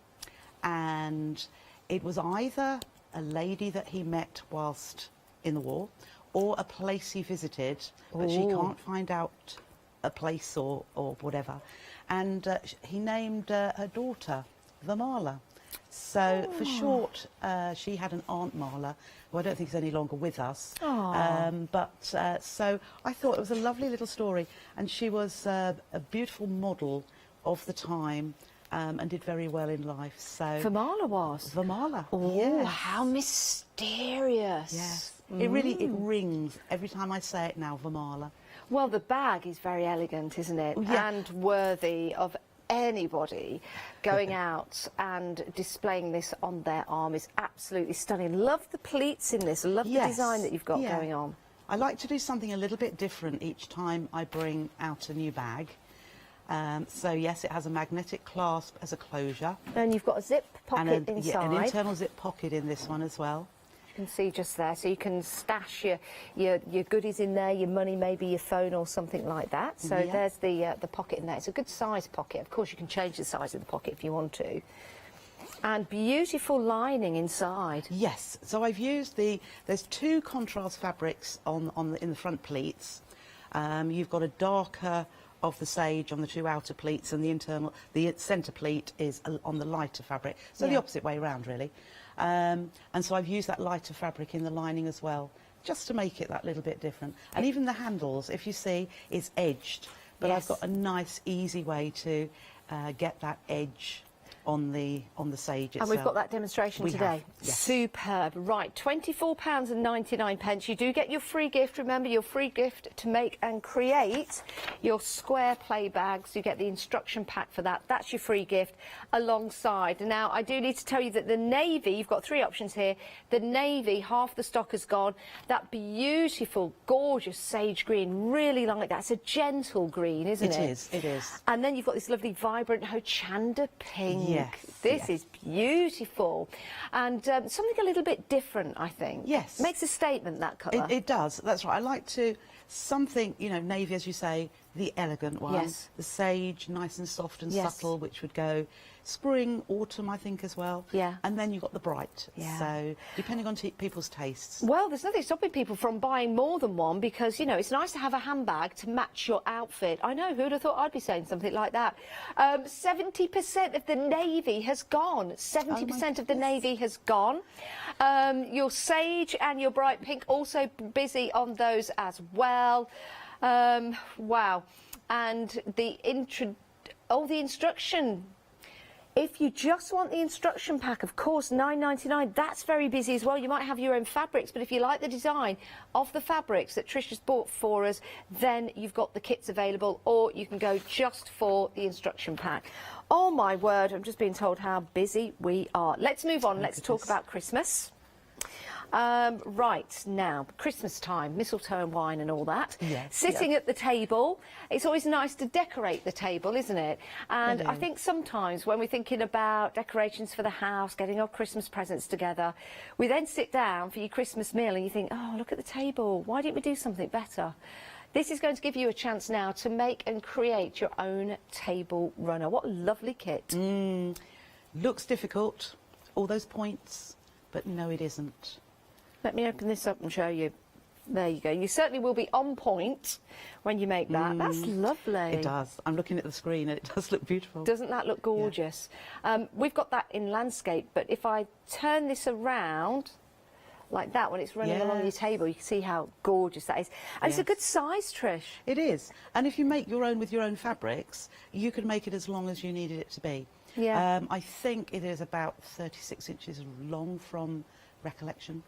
and it was either a lady that he met whilst in the war, or a place he visited, but she can't find out a place or whatever. And he named her daughter Vamala. So for short, she had an Aunt Marla, who I don't think is any longer with us. So I thought it was a lovely little story, and she was a beautiful model of the time. And did very well in life. So Vamala was? Vamala. Oh, yes. how mysterious. Yes. It rings every time I say it now, Vamala. Well, the bag is very elegant, isn't it? Yeah. And worthy of anybody going out and displaying this on their arm is absolutely stunning. Love the pleats in this. Love the design that you've got going on. I like to do something a little bit different each time I bring out a new bag. So yes, it has a magnetic clasp as a closure. And you've got a zip pocket and inside. an internal zip pocket in this one as well. You can see just there, so you can stash your goodies in there, your money, maybe your phone or something like that. So there's the pocket in there. It's a good size pocket. Of course, you can change the size of the pocket if you want to. And beautiful lining inside. Yes, so I've used there's two contrast fabrics in the front pleats. You've got a darker of the sage on the two outer pleats, and the centre pleat is on the lighter fabric, so the opposite way around really. And so I've used that lighter fabric in the lining as well, just to make it that little bit different. And even the handles, if you see, is edged, but I've got a nice easy way to get that edge on the sage itself. And we've got that demonstration today. Yes. Superb. Right, £24.99. You do get your free gift. Remember, your free gift to make and create your square play bags. You get the instruction pack for that. That's your free gift alongside. Now, I do need to tell you that the navy, you've got three options here. The navy, half the stock has gone. That beautiful, gorgeous sage green, really like that. It's a gentle green, isn't it? It is, it is. And then you've got this lovely, vibrant Hochanda pink. This is beautiful, and something a little bit different, I think. Yes, makes a statement, that colour. It does. That's right. I like to something, you know, navy, as you say, the elegant one. Yes. The sage, nice and soft and Yes. subtle, which would go spring, autumn, I think, as well. Yeah. And then you've got the bright. Yeah. So depending on people's tastes. Well, there's nothing stopping people from buying more than one, because, you know, it's nice to have a handbag to match your outfit. I know, who'd have thought I'd be saying something like that. 70% of the navy has gone. 70% of the navy has gone. Your sage and your bright pink, also busy on those as well. Wow. And the instruction. If you just want the instruction pack, of course, £9.99, that's very busy as well. You might have your own fabrics, but if you like the design of the fabrics that Trish bought for us, then you've got the kits available, or you can go just for the instruction pack. Oh, my word, I'm just being told how busy we are. Let's move on. Let's talk about Christmas. Right, now, Christmas time, mistletoe and wine and all that. Yes, Sitting at the table, it's always nice to decorate the table, isn't it? And I think sometimes when we're thinking about decorations for the house, getting our Christmas presents together, we then sit down for your Christmas meal and you think, oh, look at the table, why didn't we do something better? This is going to give you a chance now to make and create your own table runner. What a lovely kit. Looks difficult, all those points, but no, it isn't. Let me open this up and show you. There you go. You certainly will be on point when you make that. That's lovely. It does. I'm looking at the screen and it does look beautiful. Doesn't that look gorgeous? We've got that in landscape, but if I turn this around like that when it's running along your table, you can see how gorgeous that is. And it's a good size, Trish. It is. And if you make your own with your own fabrics, you could make it as long as you needed it to be. Yeah. I think it is about 36 inches long from recollection.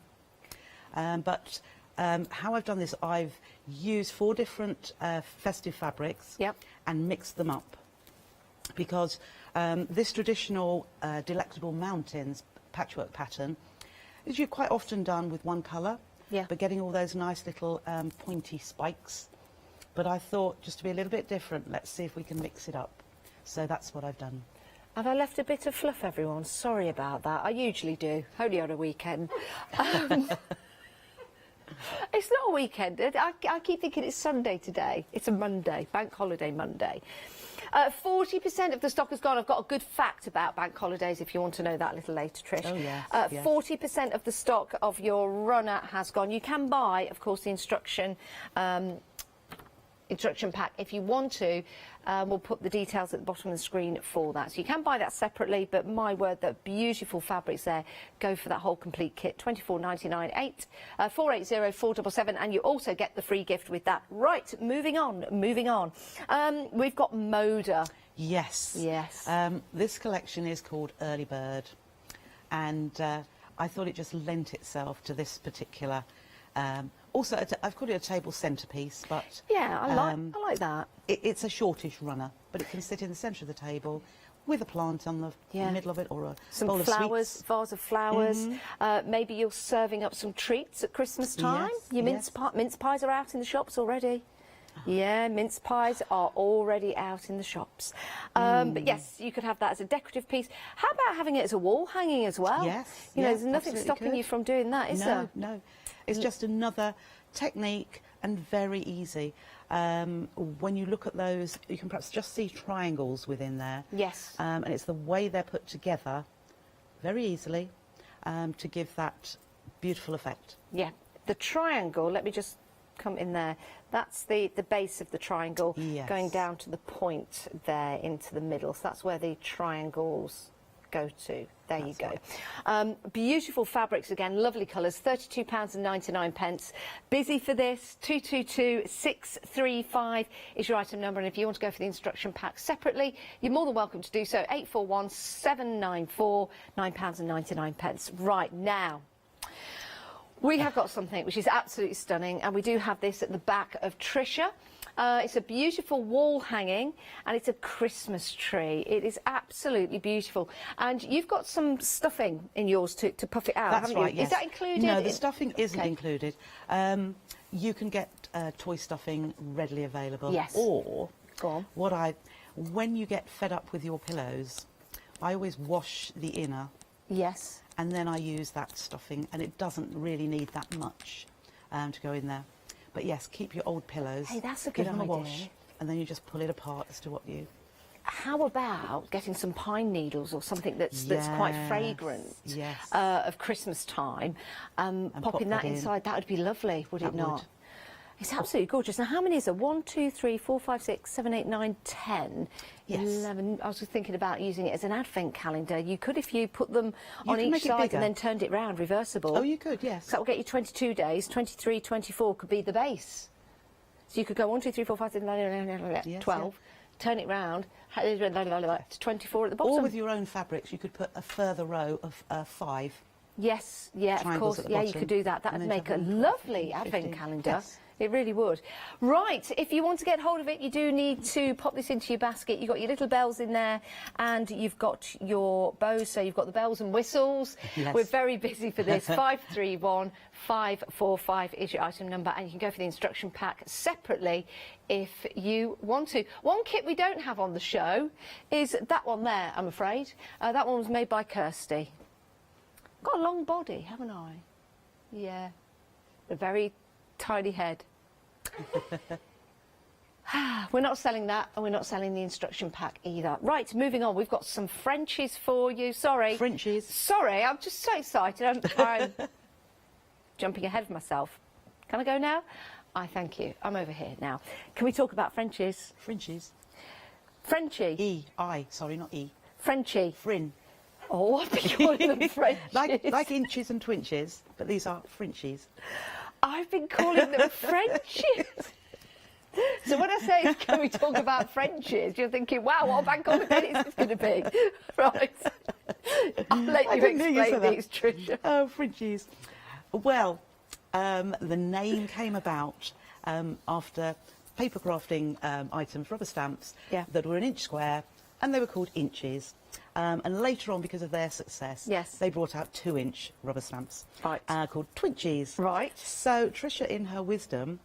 But how I've done this, I've used 4 different festive fabrics and mixed them up, because this traditional Delectable Mountains patchwork pattern is quite often done with one colour, but getting all those nice little pointy spikes. But I thought, just to be a little bit different, let's see if we can mix it up. So that's what I've done. Have I left a bit of fluff, everyone? Sorry about that. I usually do, only on a weekend. It's not a weekend. I keep thinking it's Sunday today. It's a Monday, bank holiday Monday. 40% of the stock has gone. I've got a good fact about bank holidays if you want to know that a little later, Trish. Oh, yes, 40% of the stock of your runner has gone. You can buy, of course, the instruction pack if you want to. We'll put the details at the bottom of the screen for that. So you can buy that separately, but my word, the beautiful fabrics there. Go for that whole complete kit. £24.99, 480 477, and you also get the free gift with that. Right, moving on. We've got Moda. Yes. This collection is called Early Bird, and I thought it just lent itself to this particular. Also, I've called it a table centrepiece, but I like that. It's a shortish runner, but it can sit in the centre of the table with a plant on the middle of it, or a bowl of sweets. Vase of flowers. Maybe you're serving up some treats at Christmas time. Your mince pies are out in the shops already. Yeah, mince pies are already out in the shops. But yes, you could have that as a decorative piece. How about having it as a wall hanging as well? Yes. You know, there's nothing stopping you from doing that, is there? No. It's just another technique and very easy. When you look at those, you can perhaps just see triangles within there. Yes. And it's the way they're put together very easily to give that beautiful effect. Yeah, the triangle, let me just come in there. That's the base of the triangle, going down to the point there into the middle. So that's where the triangles go to. There you go. Beautiful fabrics again, lovely colours, £32.99. Busy for this, 222635 is your item number, and if you want to go for the instruction pack separately, you're more than welcome to do so. 841794, £9.99. Right, now we have got something which is absolutely stunning, and we do have this at the back of Trisha. It's a beautiful wall hanging, and it's a Christmas tree. It is absolutely beautiful. And you've got some stuffing in yours to puff it out, That's haven't right, you? yes. Is that included? No, the stuffing isn't included. You can get toy stuffing readily available. Yes. Or, go on. When you get fed up with your pillows, I always wash the inner. Yes. And then I use that stuffing, and it doesn't really need that much to go in there. But yes, keep your old pillows. Hey, that's a good give them idea. a wash, and then you just pull it apart as to what you... How about getting some pine needles or something that's quite fragrant of Christmas time, popping that inside? That would be lovely, would it not? It's absolutely gorgeous. Now, how many is there? 1, 2, 3, 4, 5, 6, 7, 8, 9, 10, 11. I was just thinking about using it as an advent calendar. You could, if you put them on each side and then turned it round, reversible. Oh, you could, yes. So that will get you 22 days. 23, 24 could be the base. So you could go 1, 2, 3, 4, 5, 6, 12, turn it round, to 24 at the bottom. Or with your own fabrics, you could put a further row of 5. Yes, yeah, of course. Yeah, you could do that. That would make a lovely advent calendar. Yes. It really would. Right, if you want to get hold of it, you do need to pop this into your basket. You've got your little bells in there, and you've got your bows, so you've got the bells and whistles. Yes. We're very busy for this. 531545 is your item number, and you can go for the instruction pack separately if you want to. One kit we don't have on the show is that one there, I'm afraid. That one was made by Kirsty. Got a long body, haven't I? Yeah. A very tiny head. We're not selling that, and we're not selling the instruction pack either. Right, moving on. We've got some Frenchies for you. Sorry. Frenchies. Sorry, I'm just so excited. I'm jumping ahead of myself. Can I go now? I thank you. I'm over here now. Can we talk about Frenchies? Frenchies. Frenchie. E-I. Sorry, not E. Frenchie. Frin. Oh, I've been calling them Frenchies. like inches and twinches, but these are Frenchies. I've been calling them Frenchies. So when I say, can we talk about Frenchies, you're thinking, wow, what a bank holiday is this going to be? Right. I'll let you explain these, Tricia. Oh, Frenchies. Well, the name came about after paper crafting items, rubber stamps, that were an inch square, and they were called inches. And later on, because of their success, they brought out 2-inch rubber stamps called Twinchies. Right. So Tricia, in her wisdom,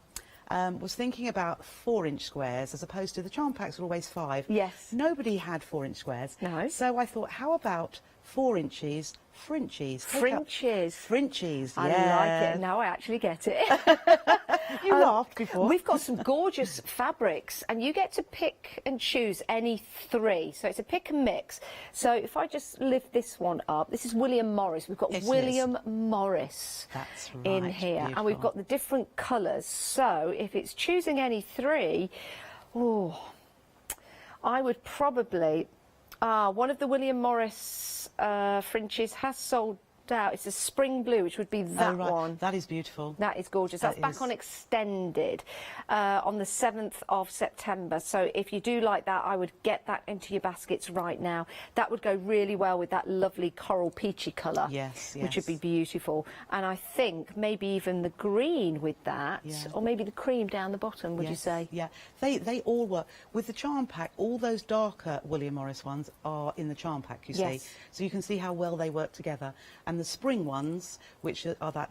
was thinking about 4-inch squares as opposed to the charm packs were always 5. Yes. Nobody had 4-inch squares. No. So I thought, how about 4 inches Frenchies? Frenchies. Frenchies, I like it. Now I actually get it. You laughed before. We've got some gorgeous fabrics, and you get to pick and choose any 3. So it's a pick and mix. So if I just lift this one up, this is William Morris. We've got William Morris in here. Beautiful. And we've got the different colours. So if it's choosing any 3, I would probably... one of the William Morris Frenchies has sold out. It's a spring blue, which would be that one. That is beautiful. That is gorgeous. That's back on extended on the 7th of September. So if you do like that, I would get that into your baskets right now. That would go really well with that lovely coral peachy colour. Yes, which would be beautiful. And I think maybe even the green with that, or maybe the cream down the bottom, would you say? Yeah, they all work. With the charm pack, all those darker William Morris ones are in the charm pack, you see. So you can see how well they work together. And the spring ones, which are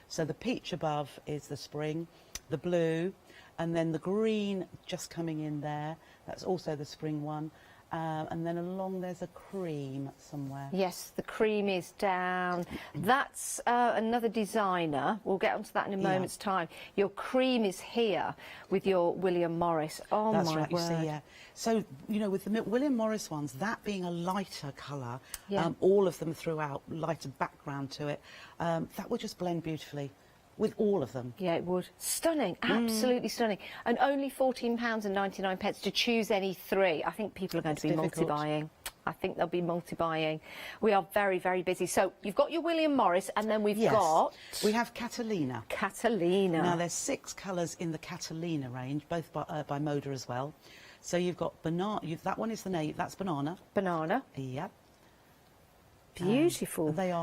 so the peach above is the spring, the blue, and then the green just coming in there, that's also the spring one, And then along there's a cream somewhere. Yes, the cream is down. That's another designer. We'll get onto that in a moment's time. Your cream is here with your William Morris. Oh, That's my right, word. you see, yeah. So, you know, with the William Morris ones, that being a lighter colour, Yeah. all of them throughout, lighter background to it, that would just blend beautifully with all of them. Yeah, it would. Stunning, absolutely stunning. And only £14.99 to choose any three. I think people are going to be difficult. multi-buying. I think they'll be multi-buying. We are very, very busy. So you've got your William Morris, and then we've got... We have Catalina. Catalina. Now, there's 6 colours in the Catalina range, both by Moda as well. So you've got banana, that one is the navy, that's banana. Banana. Yep. Beautiful. They're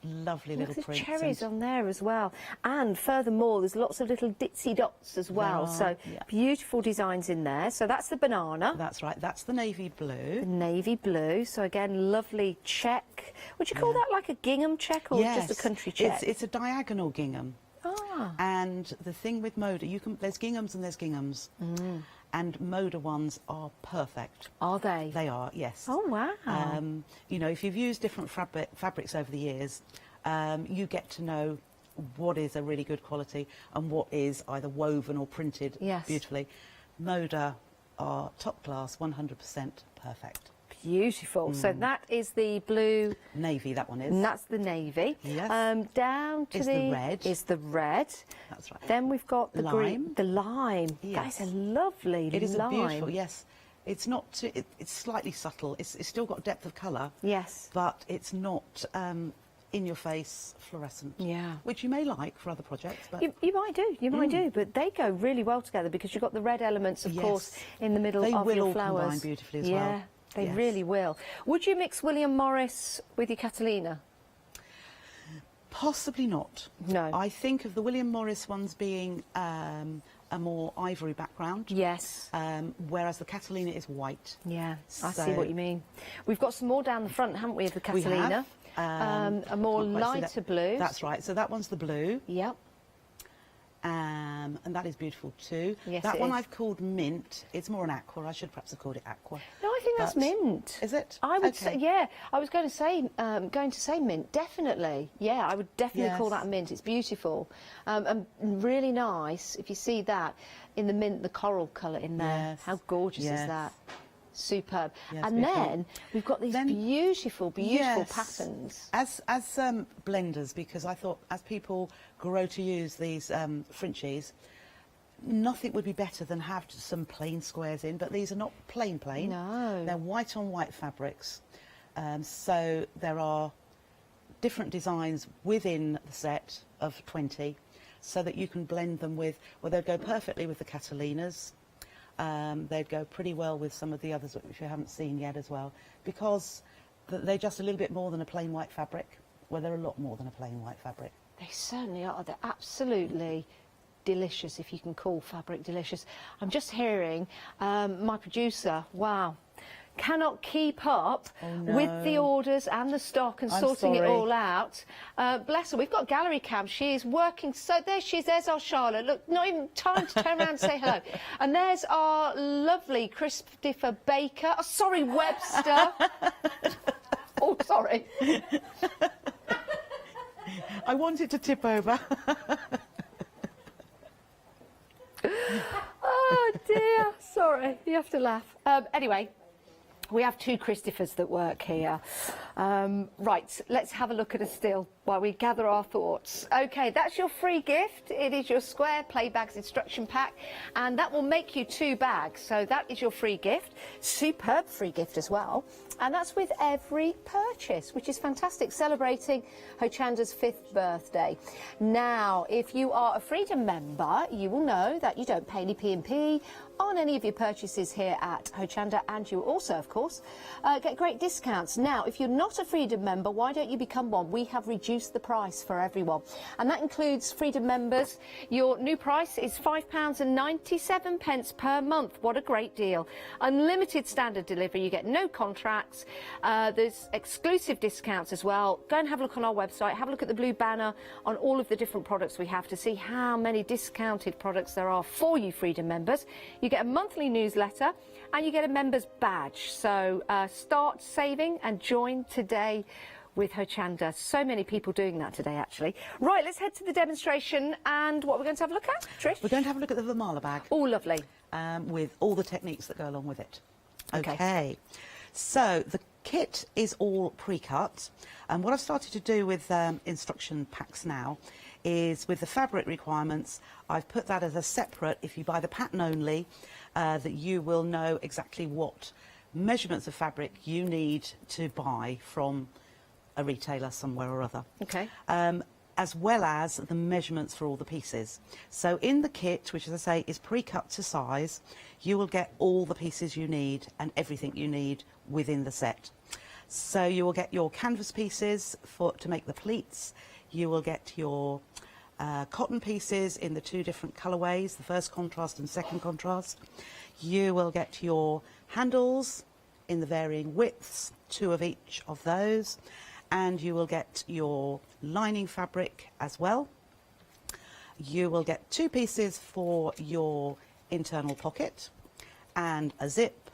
lovely little There's prints. cherries on there as well. And furthermore, there's lots of little ditzy dots as well. So beautiful designs in there. So that's the banana. That's right. That's the navy blue. The navy blue. So again, lovely check. Would you call that like a gingham check or just a country check? It's a diagonal gingham. Ah. And the thing with Moda, there's ginghams and there's ginghams. And Moda ones are perfect. Are they? They are, yes. Oh, wow. You know, if you've used different fabrics over the years, you get to know what is a really good quality and what is either woven or printed beautifully. Moda are top class, 100% perfect. Beautiful. So that is the blue... Navy, that one is. And that's the navy. Yes. Down to is the red. Is the red. That's right. Then we've got the lime. green. The lime. Yes. That is a lovely lime. It is a beautiful, yes. It's not too, it's slightly subtle. It's still got depth of colour. Yes. But it's not in-your-face fluorescent. Yeah. Which you may like for other projects. But You might do. You might do. But they go really well together because you've got the red elements, of course, in the middle They of will your all flowers. combine beautifully as yeah. well. They Yes. really will. Would you mix William Morris with your Catalina? Possibly not. No. I think of the William Morris ones being a more ivory background. Yes. Whereas the Catalina is white. Yeah, I So- see what you mean. We've got some more down the front, haven't we, of the We Catalina? have. A more Can't quite see lighter that. blue. That's right. So that one's the blue. Yep. And that is beautiful too. Yes, that it one is. I've called mint. It's more an aqua. I should perhaps have called it aqua. No, I think that's But- mint. Is it? I would Okay. say, yeah. I was going to say mint. Definitely, yeah. I would definitely call Yes. that mint. It's beautiful, and really nice. If you see that in the mint, the coral colour in there. Yes. How gorgeous is Yes. that? Superb. Yes, and beautiful. then we've got these beautiful Yes. patterns. As blenders, because I thought as people grow to use these Frenchies, nothing would be better than have some plain squares in, but these are not plain. No. They're white on white fabrics. So there are different designs within the set of 20 so that you can blend them with, well, they'll go perfectly with the Catalinas. They'd go pretty well with some of the others which you haven't seen yet as well, because they're just a little bit more than a plain white fabric. Well, they're a lot more than a plain white fabric. They certainly are. They're absolutely delicious, if you can call fabric delicious. I'm just hearing my producer, wow, cannot keep up with the orders and the stock and I'm sorting it sorry. all out. Bless her, we've got gallery cam. She is working, so there she is, there's our Charlotte. Look, not even time to turn around and say hello. And there's our lovely Christopher Baker. Oh, sorry, Webster. Oh, sorry. I want it to tip over. Oh dear, sorry, you have to laugh. Anyway, we have two Christophers that work here. Right, let's have a look at a still while we gather our thoughts. Okay, that's your free gift. It is your square play bags instruction pack, and that will make you 2 bags. So that is your free gift. Superb free gift as well. And that's with every purchase, which is fantastic, celebrating Hochanda's 5th birthday. Now, if you are a Freedom member, you will know that you don't pay any P&P on any of your purchases here at Hochanda, and you also, of course, get great discounts. Now, if you're not a Freedom member, why don't you become one? We have reduced the price for everyone, and that includes Freedom members. Your new price is £5.97 per month. What a great deal. Unlimited standard delivery. You get no contracts. There's exclusive discounts as well. Go and have a look on our website. Have a look at the blue banner on all of the different products we have to see how many discounted products there are for you Freedom members. You get a monthly newsletter and you get a member's badge. So start saving and join today with Hochanda. So many people doing that today, actually. Right, let's head to the demonstration and what we're going to have a look at, Trish? We're going to have a look at the Vermala bag. Oh, lovely. With all the techniques that go along with it. Okay. So the kit is all pre-cut, and what I've started to do with instruction packs now is with the fabric requirements, I've put that as a separate, if you buy the pattern only, that you will know exactly what measurements of fabric you need to buy from a retailer somewhere or other. Okay. As well as the measurements for all the pieces. So in the kit, which as I say is pre-cut to size, you will get all the pieces you need and everything you need within the set. So you will get your canvas pieces to make the pleats, you will get your cotton pieces in the 2 different colourways, the first contrast and second contrast. You will get your handles in the varying widths, 2 of each of those. And you will get your lining fabric as well. You will get 2 pieces for your internal pocket and a zip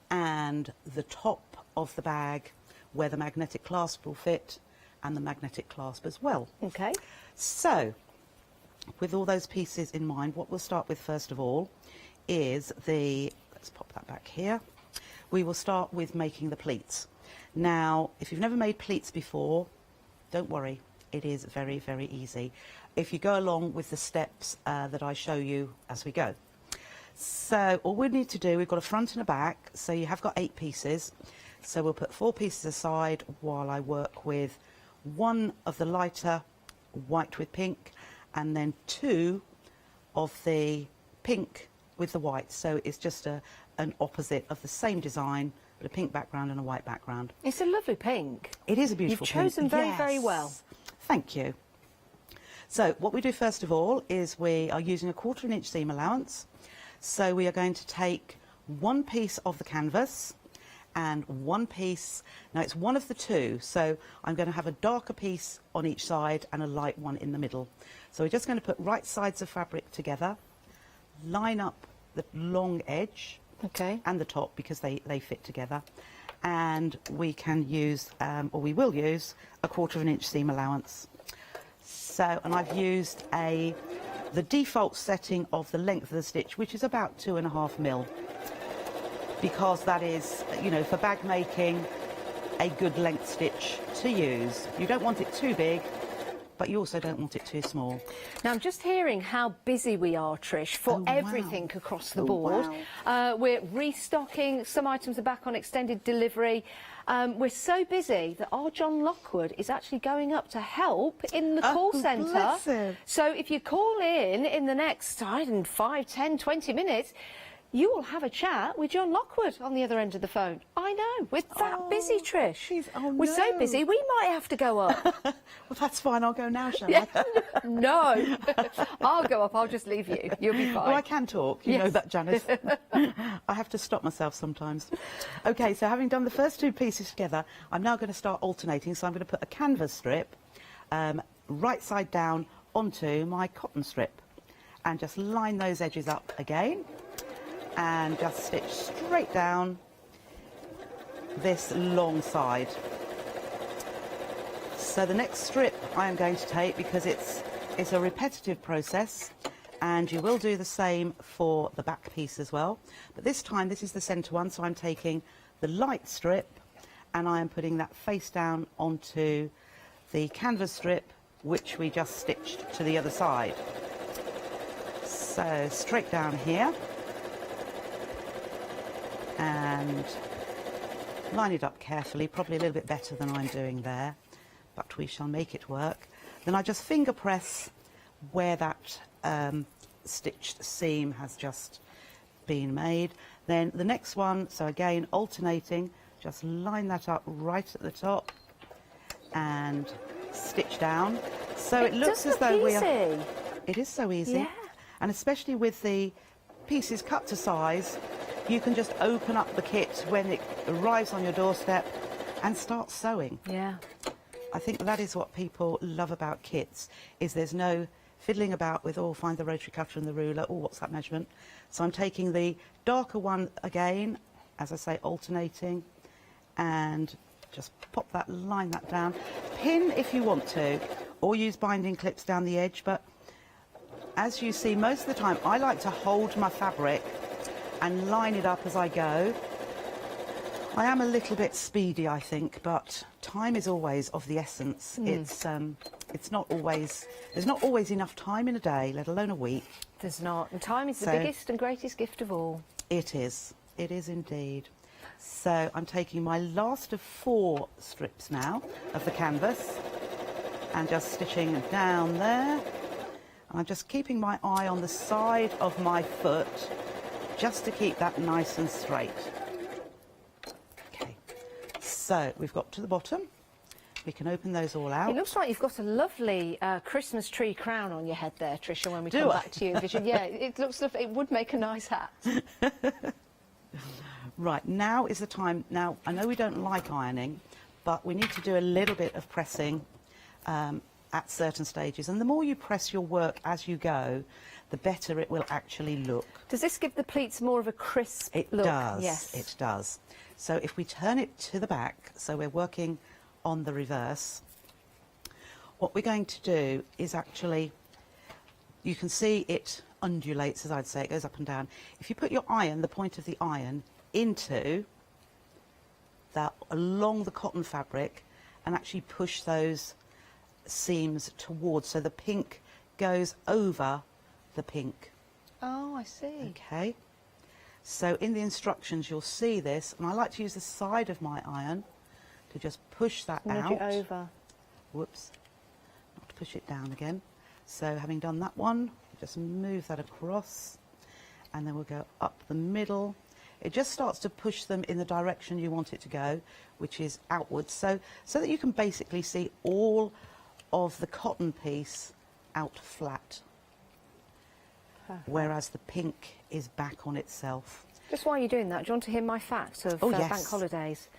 and the top of the bag where the magnetic clasp will fit and the magnetic clasp as well. Okay. So, with all those pieces in mind, what we'll start with first of all is let's pop that back here. We will start with making the pleats. Now, if you've never made pleats before, don't worry, it is very, very easy if you go along with the steps that I show you as we go. So all we need to do, we've got a front and a back, so you have got 8 pieces. So we'll put 4 pieces aside while I work with 1 of the lighter white with pink and then 2 of the pink with the white. So it's just an opposite of the same design, but a pink background and a white background. It's a lovely pink. It is a beautiful pink. You've chosen very, very well. Thank you. So what we do first of all is we are using a 1/4 inch seam allowance. So we are going to take 1 piece of the canvas and 1 piece, now it's 1 of the 2, so I'm going to have a darker piece on each side and a light one in the middle. So we're just going to put right sides of fabric together, line up the long edge and the top because they fit together, and we can use, or we will use, a 1/4 inch seam allowance. So, and I've used the default setting of the length of the stitch, which is about 2.5 mil, because that is, you know, for bag making, a good length stitch to use. You don't want it too big, but you also don't want it too small. Now, I'm just hearing how busy we are, Trish, for everything across the board. We're restocking. Some items are back on extended delivery. We're so busy that our John Lockwood is actually going up to help in the call centre. So if you call in the next, I don't know, 5, 10, 20 minutes, you will have a chat with John Lockwood on the other end of the phone. I know, we're that busy, Trish. We're so busy, we might have to go up. Well, that's fine, I'll go now, shall I? No, I'll go up, I'll just leave you. You'll be fine. Well, I can talk, you know that, Janice. I have to stop myself sometimes. OK, so having done the first 2 pieces together, I'm now going to start alternating. So I'm going to put a canvas strip right side down onto my cotton strip and just line those edges up again. And just stitch straight down this long side. So the next strip I am going to take, because it's a repetitive process, and you will do the same for the back piece as well, but this time this is the centre one, so I'm taking the light strip and I am putting that face down onto the canvas strip which we just stitched to the other side. So straight down here and line it up carefully, probably a little bit better than I'm doing there, but we shall make it work. Then I just finger press where that stitched seam has just been made. Then the next one, so again alternating, just line that up right at the top and stitch down. So it looks as though we are... It is so easy. Yeah. And especially with the pieces cut to size, you can just open up the kit when it arrives on your doorstep and start sewing. Yeah. I think that is what people love about kits, is there's no fiddling about with, oh, find the rotary cutter and the ruler, oh, what's that measurement? So I'm taking the darker one again, as I say, alternating, and just pop that, line that down. Pin if you want to, or use binding clips down the edge, but as you see, most of the time I like to hold my fabric and line it up as I go. I am a little bit speedy, I think, but time is always of the essence. It's not always, there's not always enough time in a day, let alone a week. There's not, and time is the biggest and greatest gift of all. It is indeed. So I'm taking my last of 4 strips now of the canvas and just stitching down there. And I'm just keeping my eye on the side of my foot just to keep that nice and straight. Okay, so we've got to the bottom. We can open those all out. It looks like you've got a lovely Christmas tree crown on your head there, Tricia, when we come back to you. Yeah, it looks lovely. It would make a nice hat. Right, now is the time. Now, I know we don't like ironing, but we need to do a little bit of pressing at certain stages. And the more you press your work as you go, the better it will actually look. Does this give the pleats more of a crisp look? It does, yes. it does. So if we turn it to the back, so we're working on the reverse, what we're going to do is actually, you can see it undulates, as I'd say, it goes up and down. If you put your iron, the point of the iron, into that, along the cotton fabric, and actually push those seams towards, so the pink goes over the pink. Oh, I see. Okay. So in the instructions you'll see this, and I like to use the side of my iron to just push that out. Nudge it over. Whoops. Not to push it down again. So having done that one, just move that across, and then we'll go up the middle. It just starts to push them in the direction you want it to go, which is outwards, so that you can basically see all of the cotton piece out flat. Perfect. Whereas the pink is back on itself. Just while you're doing that, do you want to hear my fact of yes. bank holidays?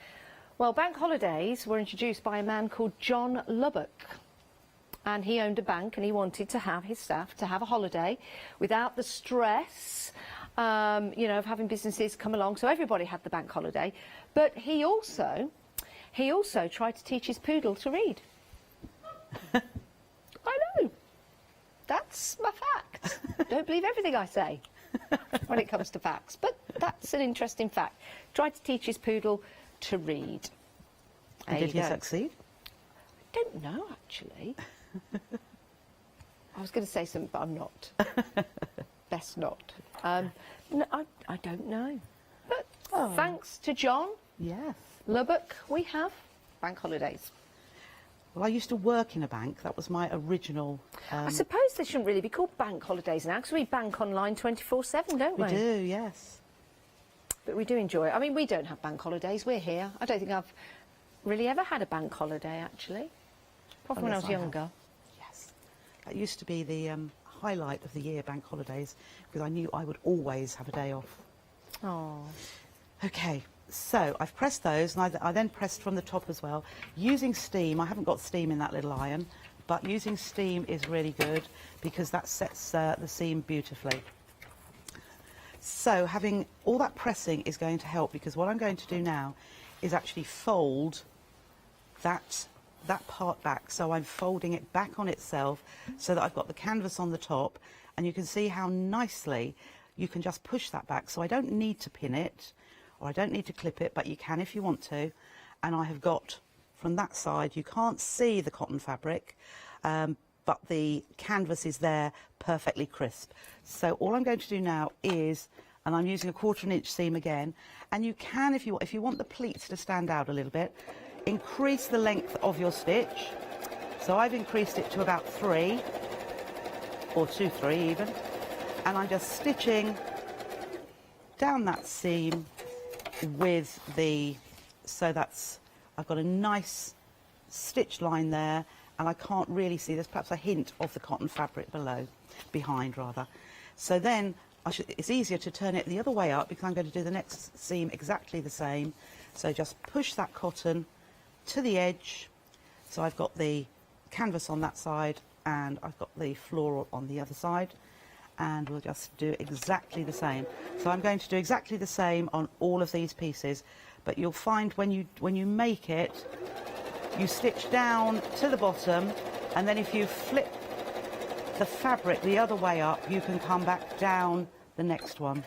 Well, bank holidays were introduced by a man called John Lubbock. And he owned a bank and he wanted to have his staff to have a holiday without the stress, you know, of having businesses come along. So everybody had the bank holiday. But he also tried to teach his poodle to read. I know. That's my fact. Don't believe everything I say when it comes to facts. But that's an interesting fact. Tried to teach his poodle to read. And did he succeed? I don't know, actually. I was going to say something, but I'm not. Best not. No, I don't know. But thanks to John Lubbock, we have bank holidays. Well, I used to work in a bank. That was my original... I suppose they shouldn't really be called bank holidays now, because we bank online 24/7, don't we? We do, yes. But we do enjoy it. I mean, we don't have bank holidays. We're here. I don't think I've really ever had a bank holiday, actually. Probably when I was younger. Yes. That used to be the highlight of the year, bank holidays, because I knew I would always have a day off. Oh. Okay, so I've pressed those, and I then pressed from the top as well. Using steam, I haven't got steam in that little iron, but using steam is really good because that sets the seam beautifully. So having all that pressing is going to help, because what I'm going to do now is actually fold that part back. So I'm folding it back on itself so that I've got the canvas on the top, and you can see how nicely you can just push that back. So I don't need to pin it, or I don't need to clip it, but you can if you want to. And I have got, from that side, you can't see the cotton fabric, but the canvas is there perfectly crisp. So all I'm going to do now is, and I'm using a 1/4 inch seam again, and you can, if you want the pleats to stand out a little bit, increase the length of your stitch. So I've increased it to about 3, or 2-3 even, and I'm just stitching down that seam with the, so that's, I've got a nice stitch line there, and I can't really see, there's perhaps a hint of the cotton fabric behind rather. So then it's easier to turn it the other way up, because I'm going to do the next seam exactly the same. So just push that cotton to the edge, so I've got the canvas on that side and I've got the floral on the other side, and we'll just do exactly the same. So I'm going to do exactly the same on all of these pieces, but you'll find when you make it, you stitch down to the bottom, and then if you flip the fabric the other way up, you can come back down the next one.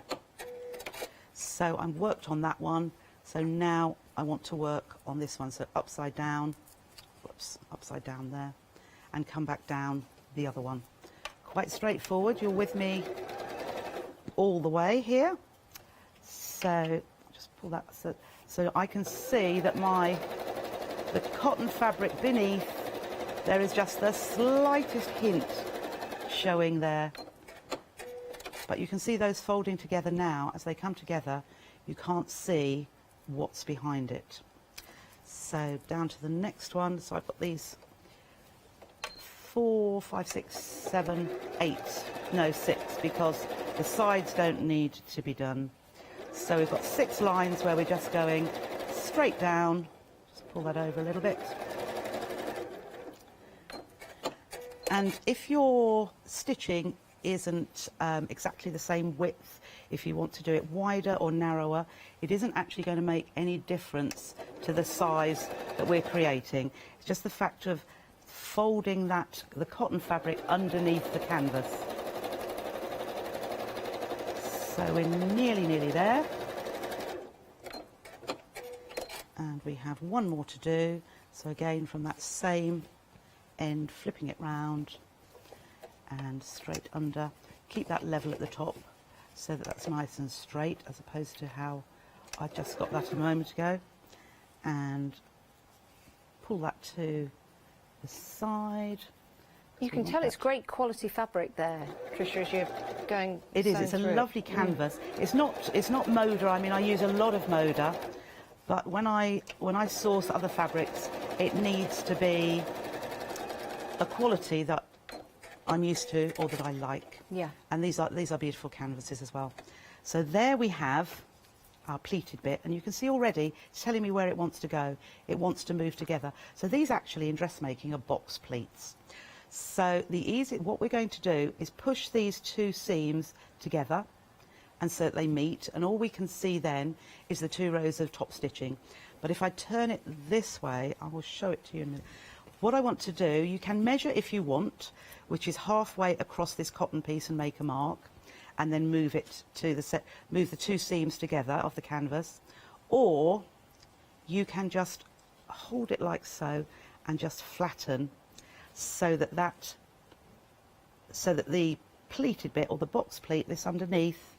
So I've worked on that one, so now I want to work on this one. So upside down, whoops, upside down there, and come back down the other one. Quite straightforward. You're with me all the way here. So just pull that so I can see that the cotton fabric beneath, there is just the slightest hint showing there. But you can see those folding together now. As they come together, you can't see what's behind it. So down to the next one. So I've got these 4, 5, 6, 7, 8, no 6, because the sides don't need to be done. So we've got 6 lines where we're just going straight down. Just pull that over a little bit. And if your stitching isn't exactly the same width, if you want to do it wider or narrower, it isn't actually going to make any difference to the size that we're creating. It's just the fact of folding the cotton fabric underneath the canvas. So we're nearly there. And we have one more to do. So again, from that same end, flipping it round and straight under. Keep that level at the top so that that's nice and straight, as opposed to how I just got that a moment ago. And pull that to the side. You can tell it's great quality fabric there, Tricia, as you're going. It is. It's a lovely canvas. It's not Moda. I mean, I use a lot of Moda, but when I source other fabrics, it needs to be a quality that I'm used to or that I like. Yeah. And these are beautiful canvases as well. So there we have our pleated bit, and you can see already it's telling me where it wants to go. It wants to move together. So these actually in dressmaking are box pleats. So what we're going to do is push these 2 seams together, and so that they meet, and all we can see then is the 2 rows of top stitching. But if I turn it this way, I will show it to you in a minute. What I want to do, you can measure if you want, which is halfway across this cotton piece and make a mark, and then move it to move the 2 seams together of the canvas, or you can just hold it like so and just flatten so that the pleated bit, or the box pleat, this underneath,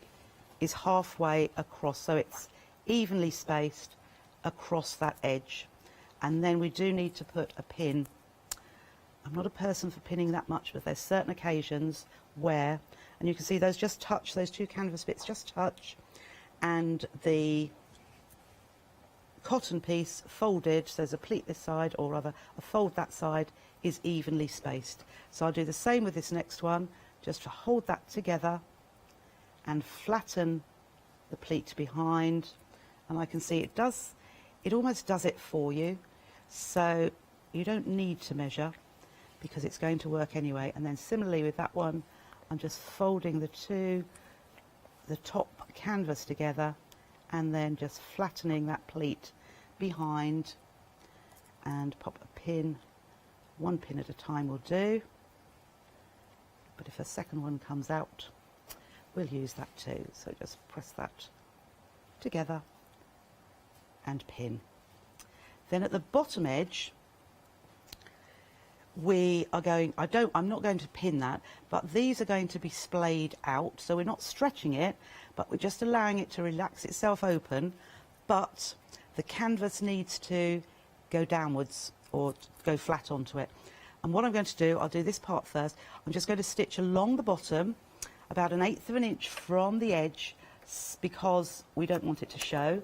is halfway across, so it's evenly spaced across that edge. And then we do need to put a pin. I'm not a person for pinning that much, but there's certain occasions where, and you can see those just touch, those 2 canvas bits just touch, and the cotton piece folded, so there's a pleat this side, or rather a fold that side, is evenly spaced. So I'll do the same with this next one, just to hold that together and flatten the pleat behind. And I can see it almost does it for you. So you don't need to measure because it's going to work anyway. And then similarly with that one, I'm just folding the top canvas together and then just flattening that pleat behind, and pop a pin. 1 pin at a time will do. But if a second one comes out, we'll use that too. So just press that together and pin. Then at the bottom edge, we are going, I'm not going to pin that, but these are going to be splayed out. So we're not stretching it, but we're just allowing it to relax itself open. But the canvas needs to go downwards or go flat onto it. And what I'm going to do, I'll do this part first. I'm just going to stitch along the bottom about 1/8 of an inch from the edge, because we don't want it to show,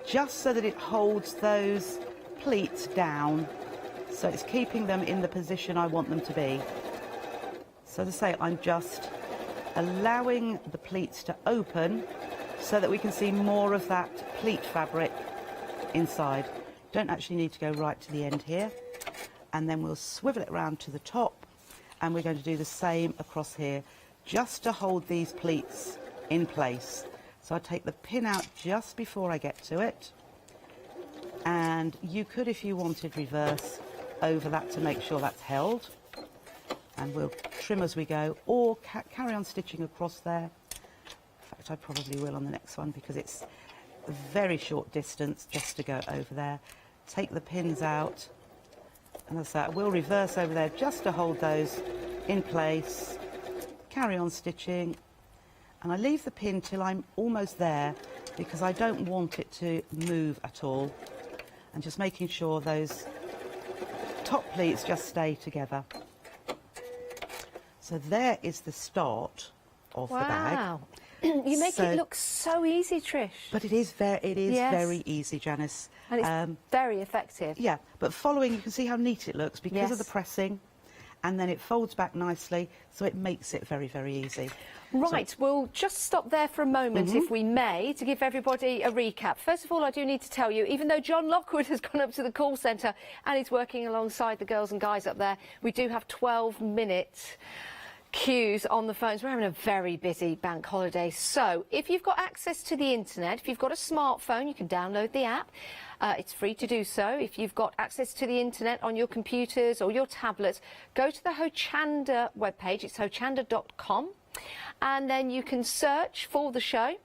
just so that it holds those pleats down, so it's keeping them in the position I want them to be. So to say, I'm just allowing the pleats to open so that we can see more of that pleat fabric inside. Don't actually need to go right to the end here. And then we'll swivel it round to the top and we're going to do the same across here, just to hold these pleats in place. So I take the pin out just before I get to it, and you could, if you wanted, reverse over that to make sure that's held, and we'll trim as we go, or carry on stitching across there. In fact, I probably will on the next one because it's a very short distance just to go over there. Take the pins out, and as that, we'll reverse over there just to hold those in place, carry on stitching, and I leave the pin till I'm almost there because I don't want it to move at all, and just making sure those top pleats just stay together. So there is the start of the bag. Wow. You make it look so easy, Trish. But it is very easy, Janice. And it's very effective. Yeah, but following, you can see how neat it looks because of the Yes. pressing, and then it folds back nicely, so it makes it very, very easy. Right, we'll just stop there for a moment, if we may, to give everybody a recap. First of all, I do need to tell you, even though John Lockwood has gone up to the call centre and is working alongside the girls and guys up there, we do have 12-minute queues on the phones. We're having a very busy bank holiday. So if you've got access to the internet, if you've got a smartphone, you can download the app. It's free to do so. If you've got access to the internet on your computers or your tablets, go to the Hochanda webpage. It's hochanda.com. And then you can search for the show,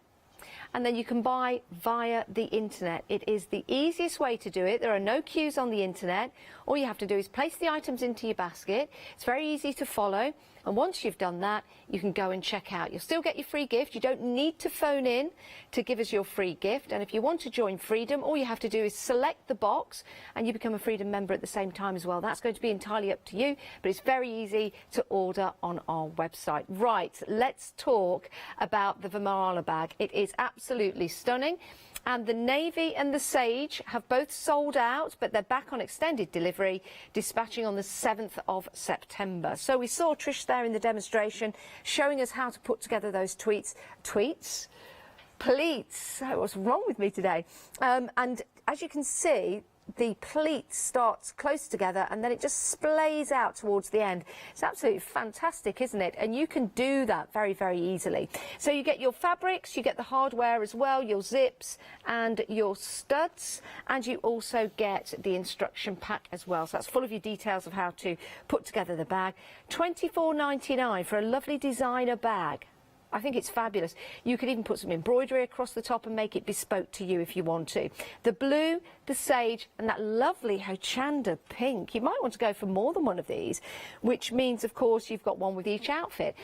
and then you can buy via the internet. It is the easiest way to do it. There are no queues on the internet. All you have to do is place the items into your basket. It's very easy to follow. And once you've done that, you can go and check out. You'll still get your free gift. You don't need to phone in to give us your free gift. And if you want to join Freedom, all you have to do is select the box and you become a Freedom member at the same time as well. That's going to be entirely up to you, but it's very easy to order on our website. Right, let's talk about the Vermala bag. It is absolutely stunning. And the Navy and the Sage have both sold out, but they're back on extended delivery, dispatching on the 7th of September. So we saw Trish there in the demonstration, showing us how to put together those pleats. What's wrong with me today? And as you can see, the pleat starts close together and then it just splays out towards the end. It's absolutely fantastic, isn't it? And you can do that very, very easily. So you get your fabrics, you get the hardware as well, your zips and your studs, and you also get the instruction pack as well. So that's full of your details of how to put together the bag. $24.99 for a lovely designer bag. I think it's fabulous. You could even put some embroidery across the top and make it bespoke to you if you want to. The blue, the sage, and that lovely Hochanda pink. You might want to go for more than one of these, which means, of course, you've got one with each outfit.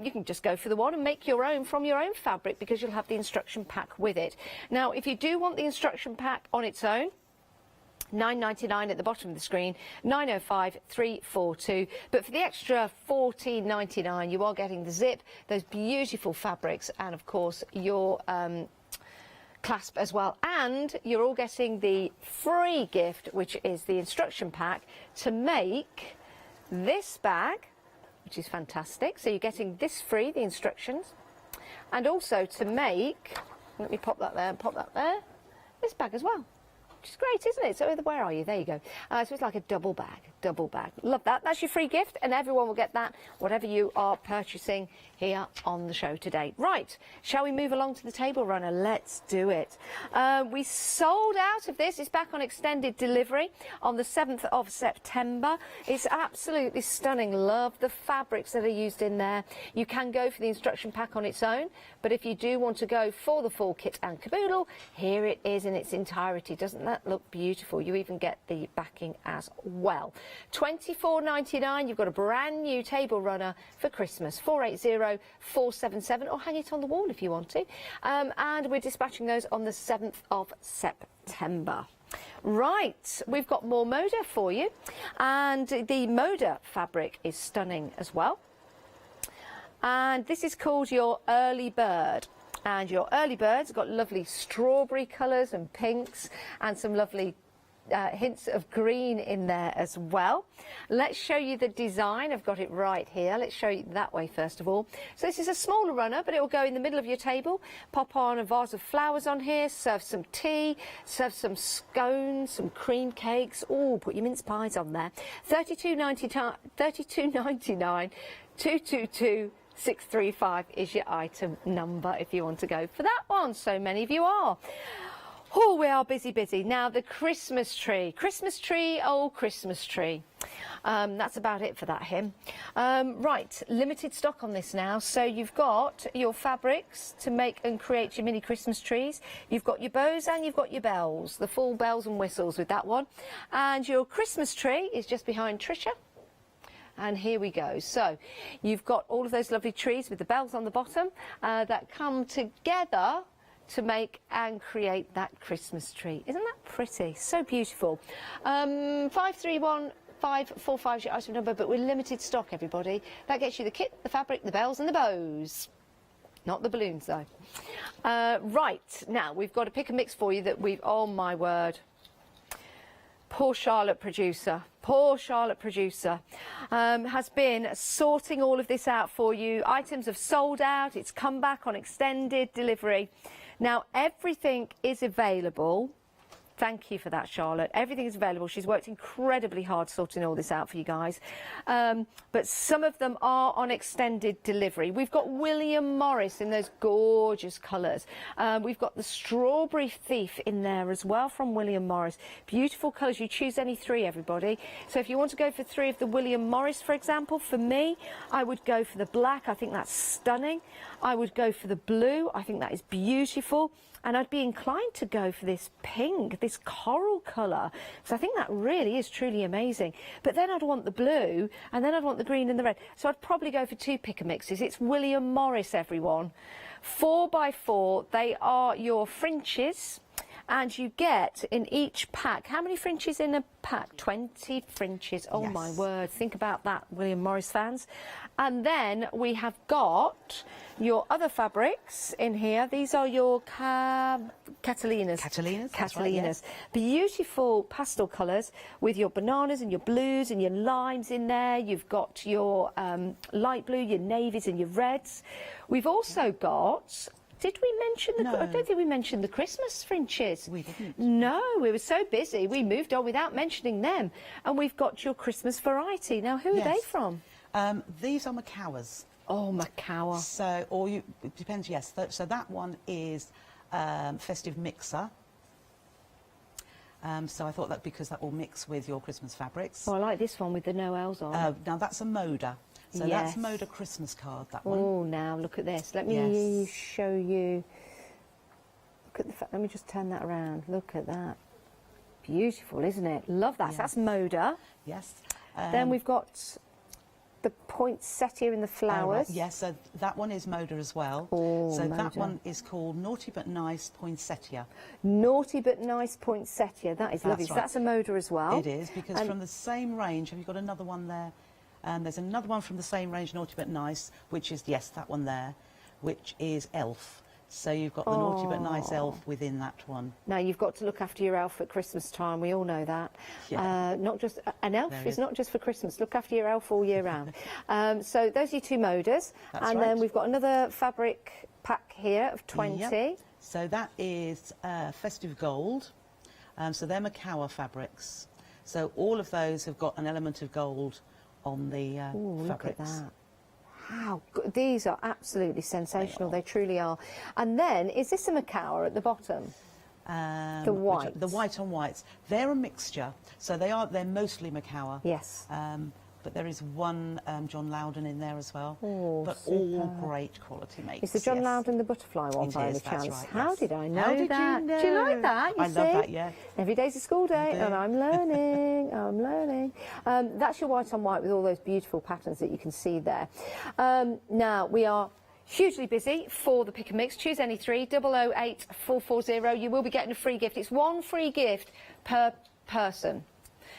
You can just go for the one and make your own from your own fabric because you'll have the instruction pack with it. Now, if you do want the instruction pack on its own, $9.99 at the bottom of the screen, 905 342. But for the extra $14.99, you are getting the zip, those beautiful fabrics, and of course your clasp as well. And you're all getting the free gift, which is the instruction pack to make this bag, which is fantastic. So you're getting this free, the instructions, and also to make, let me pop that there and pop that there, this bag as well. Which is great, isn't it? So where are you? There you go. So it's like a double bag. Love that. That's your free gift, and everyone will get that, whatever you are purchasing here on the show today. Right, shall we move along to the table runner? Let's do it. We sold out of this. It's back on extended delivery on the 7th of September. It's absolutely stunning. Love the fabrics that are used in there. You can go for the instruction pack on its own, but if you do want to go for the full kit and caboodle, here it is in its entirety. Doesn't that look beautiful? You even get the backing as well. $24.99. You've got a brand new table runner for Christmas. 480-477, or hang it on the wall if you want to. And we're dispatching those on the 7th of September. Right, we've got more Moda for you, and the Moda fabric is stunning as well. And this is called your Early Bird. And your Early Bird's got lovely strawberry colours and pinks and some lovely hints of green in there as well. Let's show you the design. I've got it right here. Let's show you that way first of all. So this is a smaller runner, but it will go in the middle of your table. Pop on a vase of flowers on here, serve some tea, serve some scones, some cream cakes. Oh, put your mince pies on there. $32.99, $222 635 is your item number if you want to go for that one. So many of you are. Oh, we are busy. Now, the Christmas tree. Christmas tree, oh, Christmas tree. That's about it for that hymn. Right, limited stock on this now. So you've got your fabrics to make and create your mini Christmas trees. You've got your bows and you've got your bells, the full bells and whistles with that one. And your Christmas tree is just behind Tricia. And here we go. So you've got all of those lovely trees with the bells on the bottom that come together to make and create that Christmas tree. Isn't that pretty? So beautiful. 531545 is your item number, but we're limited stock, everybody. That gets you the kit, the fabric, the bells and the bows. Not the balloons, though. Right, now we've got a pick and mix for you that we've... Oh, my word. Poor Charlotte producer has been sorting all of this out for you. Items have sold out. It's come back on extended delivery. Now, everything is available. Thank you for that, Charlotte. Everything is available. She's worked incredibly hard sorting all this out for you guys. But some of them are on extended delivery. We've got William Morris in those gorgeous colours. We've got the Strawberry Thief in there as well from William Morris. Beautiful colours. You choose any three, everybody. So if you want to go for three of the William Morris, for example, for me, I would go for the black. I think that's stunning. I would go for the blue. I think that is beautiful. And I'd be inclined to go for this pink, this coral colour, because I think that really is truly amazing. But then I'd want the blue, and then I'd want the green and the red. So I'd probably go for two pick and mixes. It's William Morris, everyone. 4x4, they are your fringes. And you get in each pack, how many fringes in a pack? 20 fringes. Oh, yes. My word. Think about that, William Morris fans. And then we have got your other fabrics in here. These are your Catalinas. That's right, yes. Beautiful pastel colours with your bananas and your blues and your limes in there. You've got your light blue, your navies and your reds. We've also got... Did we mention the... No. I don't think we mentioned the Christmas fringes. We didn't. No, we were so busy. We moved on without mentioning them. And we've got your Christmas variety. Now, who are they from? These are Macawas. Oh, Macawa. So, it depends, yes. So that one is Festive Mixer. So I thought that because that will mix with your Christmas fabrics. Oh, I like this one with the Noels on. Now, that's a Moda. So that's Moda Christmas card, that one. Oh, now look at this. Let me show you. Look at the fact. Let me just turn that around. Look at that. Beautiful, isn't it? Love that. Yes. So that's Moda. Yes. Then we've got the poinsettia in the flowers. Right. Yes, so that one is Moda as well. Oh, so Moda. that one is called Naughty But Nice Poinsettia. Naughty But Nice Poinsettia. That is lovely. Right. So that's a Moda as well. It is, because from the same range, have you got another one there? There's another one from the same range, Naughty But Nice, which is, yes, that one there, which is Elf. So you've got the Naughty But Nice Elf within that one. Now, you've got to look after your elf at Christmas time. We all know that. Yeah. Not just an elf is not just for Christmas. Look after your elf all year round. So those are your two Modas. That's then we've got another fabric pack here of 20. Yep. So that is Festive Gold. So they're Macawa fabrics. So all of those have got an element of gold on the fabrics. Look at that. How good. These are absolutely sensational. They truly are. And then, is this a Macawa at the bottom? The white. The white on whites. They're a mixture. So they're mostly Macawa. Yes. But there is one John Loudon in there as well. Oh, but super. all great quality makes. Is the John Loudon the butterfly one by any chance? Right, How yes. did I know How did that? you know? Do you like that? I love that, yeah. Every day's a school day and I'm learning, I'm learning. That's your white on white with all those beautiful patterns that you can see there. Now, we are hugely busy for the pick and mix. Choose any three, 008 440. You will be getting a free gift. It's one free gift per person.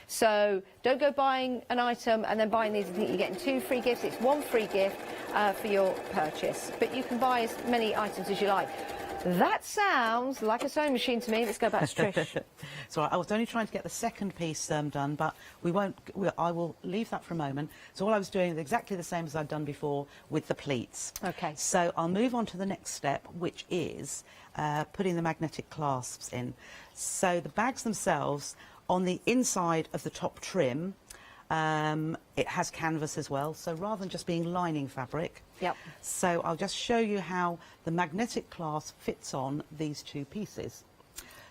So don't go buying an item and then buying these and think you're getting two free gifts. It's one free gift for your purchase. But you can buy as many items as you like. That sounds like a sewing machine to me. Let's go back to Trish. So I was only trying to get the second piece done, but I will leave that for a moment. So all I was doing is exactly the same as I'd done before with the pleats. Okay. So I'll move on to the next step, which is putting the magnetic clasps in. So the bags themselves, on the inside of the top trim, it has canvas as well, so rather than just being lining fabric. Yep. So I'll just show you how the magnetic clasp fits on these two pieces.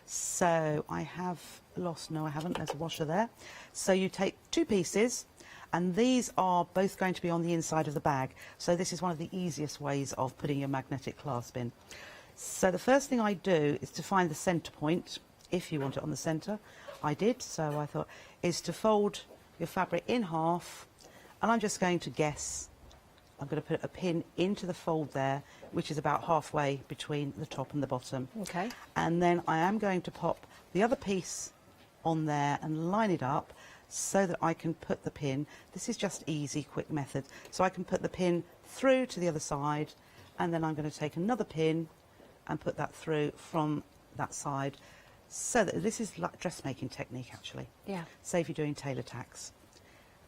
So I have lost, no I haven't, there's a washer there. So you take two pieces, and these are both going to be on the inside of the bag. So this is one of the easiest ways of putting your magnetic clasp in. So the first thing I do is to find the centre point, if you want it on the centre. I did, so I thought, is to fold your fabric in half, and I'm just going to guess. I'm going to put a pin into the fold there, which is about halfway between the top and the bottom. Okay. And then I am going to pop the other piece on there and line it up so that I can put the pin. This is just easy, quick method. So I can put the pin through to the other side, and then I'm going to take another pin and put that through from that side. So that this is like dressmaking technique, actually. Yeah. Say if you're doing tailor tacks.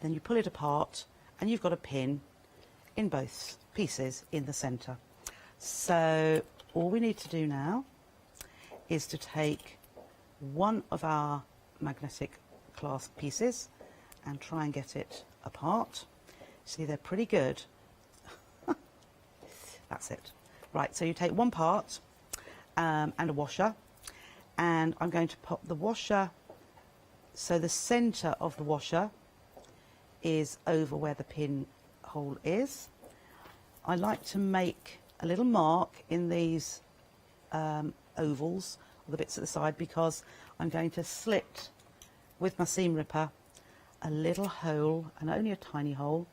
Then you pull it apart, and you've got a pin in both pieces in the centre. So all we need to do now is to take one of our magnetic clasp pieces and try and get it apart. See, they're pretty good. That's it. Right, so you take one part and a washer, and I'm going to pop the washer, so the centre of the washer is over where the pin hole is. I like to make a little mark in these ovals, or the bits at the side, because I'm going to slit with my seam ripper a little hole, and only a tiny hole,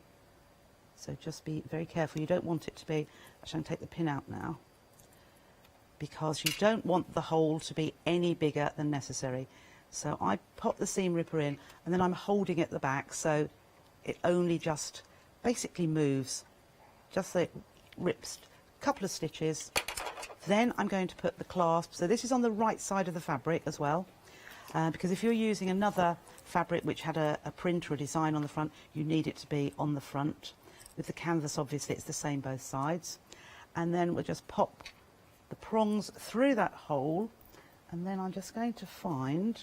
so just be very careful. You don't want it to be, actually I'm going to take the pin out now, because you don't want the hole to be any bigger than necessary. So I pop the seam ripper in, and then I'm holding it at the back, so it only just basically moves, just so it rips a couple of stitches. Then I'm going to put the clasp, so this is on the right side of the fabric as well, because if you're using another fabric which had a print or a design on the front, you need it to be on the front. With the canvas, obviously, it's the same both sides. And then we'll just pop the prongs through that hole, and then I'm just going to find,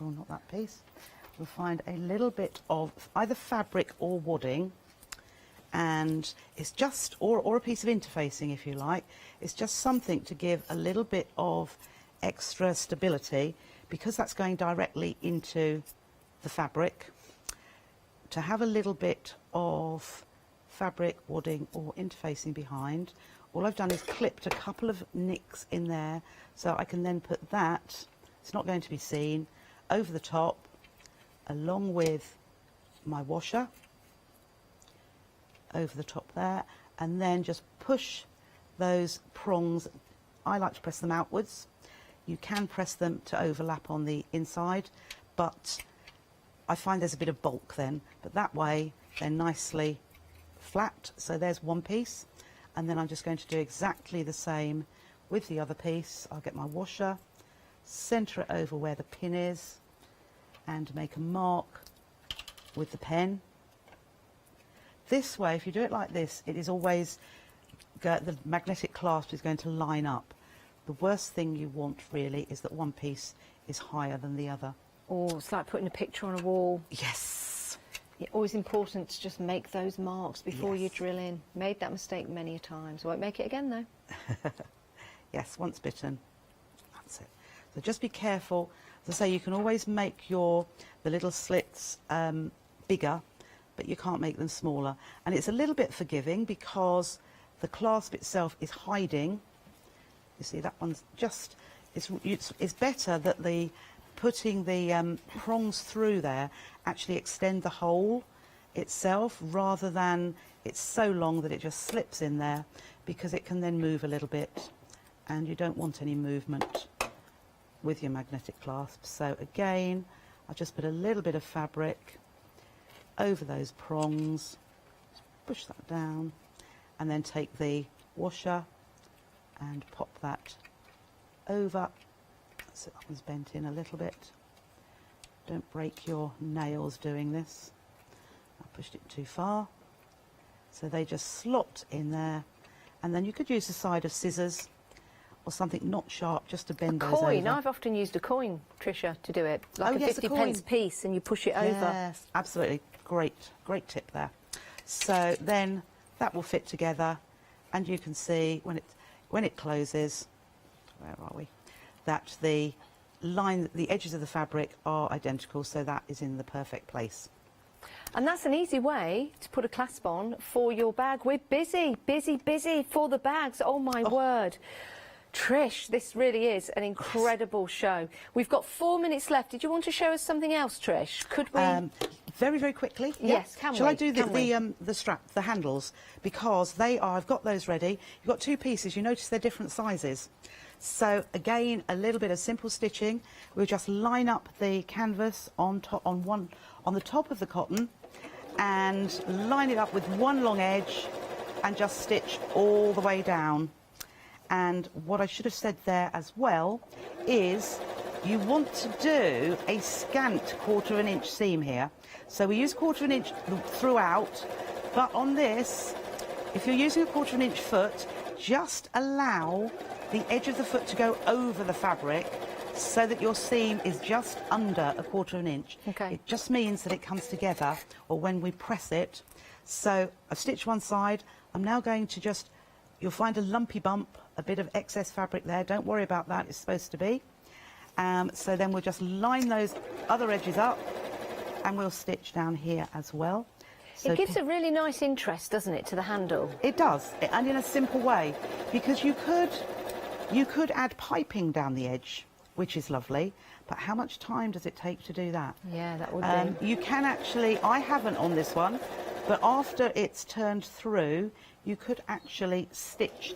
oh, not that piece, we'll find a little bit of either fabric or wadding, and it's just, or a piece of interfacing if you like, it's just something to give a little bit of extra stability, because that's going directly into the fabric. To have a little bit of fabric, wadding or interfacing behind, all I've done is clipped a couple of nicks in there, so I can then put that, it's not going to be seen, over the top, along with my washer, over the top there, and then just push those prongs. I like to press them outwards. You can press them to overlap on the inside, but I find there's a bit of bulk then, but that way they're nicely flat. So there's one piece, and then I'm just going to do exactly the same with the other piece. I'll get my washer, centre it over where the pin is, and make a mark with the pen. This way, if you do it like this, it is always, the magnetic clasp is going to line up. The worst thing you want really is that one piece is higher than the other. Or it's like putting a picture on a wall. Yes. It's always important to just make those marks before you drill in. Made that mistake many a times. Won't make it again though. Yes, once bitten. That's it. So just be careful. As I say, you can always make the little slits bigger, but you can't make them smaller. And it's a little bit forgiving because the clasp itself is hiding. You see, that one's just, it's better that putting the prongs through there actually extend the hole itself, rather than it's so long that it just slips in there, because it can then move a little bit, and you don't want any movement with your magnetic clasp. So again, I'll just put a little bit of fabric over those prongs, push that down, and then take the washer and pop that over. So that one's bent in a little bit. Don't break your nails doing this. I pushed it too far. So they just slot in there. And then you could use a side of scissors or something not sharp just to bend those over. Coin. I've often used a coin, Tricia, to do it. Like a 50p piece, and you push it over. Yes, absolutely. Great tip there. So then that will fit together, and you can see when it closes, where are we? That the edges of the fabric are identical, so that is in the perfect place. And that's an easy way to put a clasp on for your bag. We're busy for the bags. Oh my word. Trish, this really is an incredible show. We've got 4 minutes left. Did you want to show us something else, Trish? Could we? Very, very quickly. Yes, can we? Shall I do the strap, the handles? Because they are, I've got those ready. You've got 2 pieces. You notice they're different sizes. So again, a little bit of simple stitching. We'll just line up the canvas on the top of the cotton and line it up with one long edge and just stitch all the way down. And what I should have said there as well is you want to do a scant 1/4 inch seam here. So we use 1/4 inch throughout, but on this, if you're using a 1/4 inch foot, just allow the edge of the foot to go over the fabric so that your seam is just under a 1/4 inch. Okay. It just means that it comes together, or when we press it. So I've stitched one side. I'm now going to just, you'll find a lumpy bump, a bit of excess fabric there. Don't worry about that, it's supposed to be. So then we'll just line those other edges up and we'll stitch down here as well. So it gives a really nice interest, doesn't it, to the handle? It does, and in a simple way, because you could add piping down the edge, which is lovely, but how much time does it take to do that? Yeah, that would be. You can actually, I haven't on this one, but after it's turned through, you could actually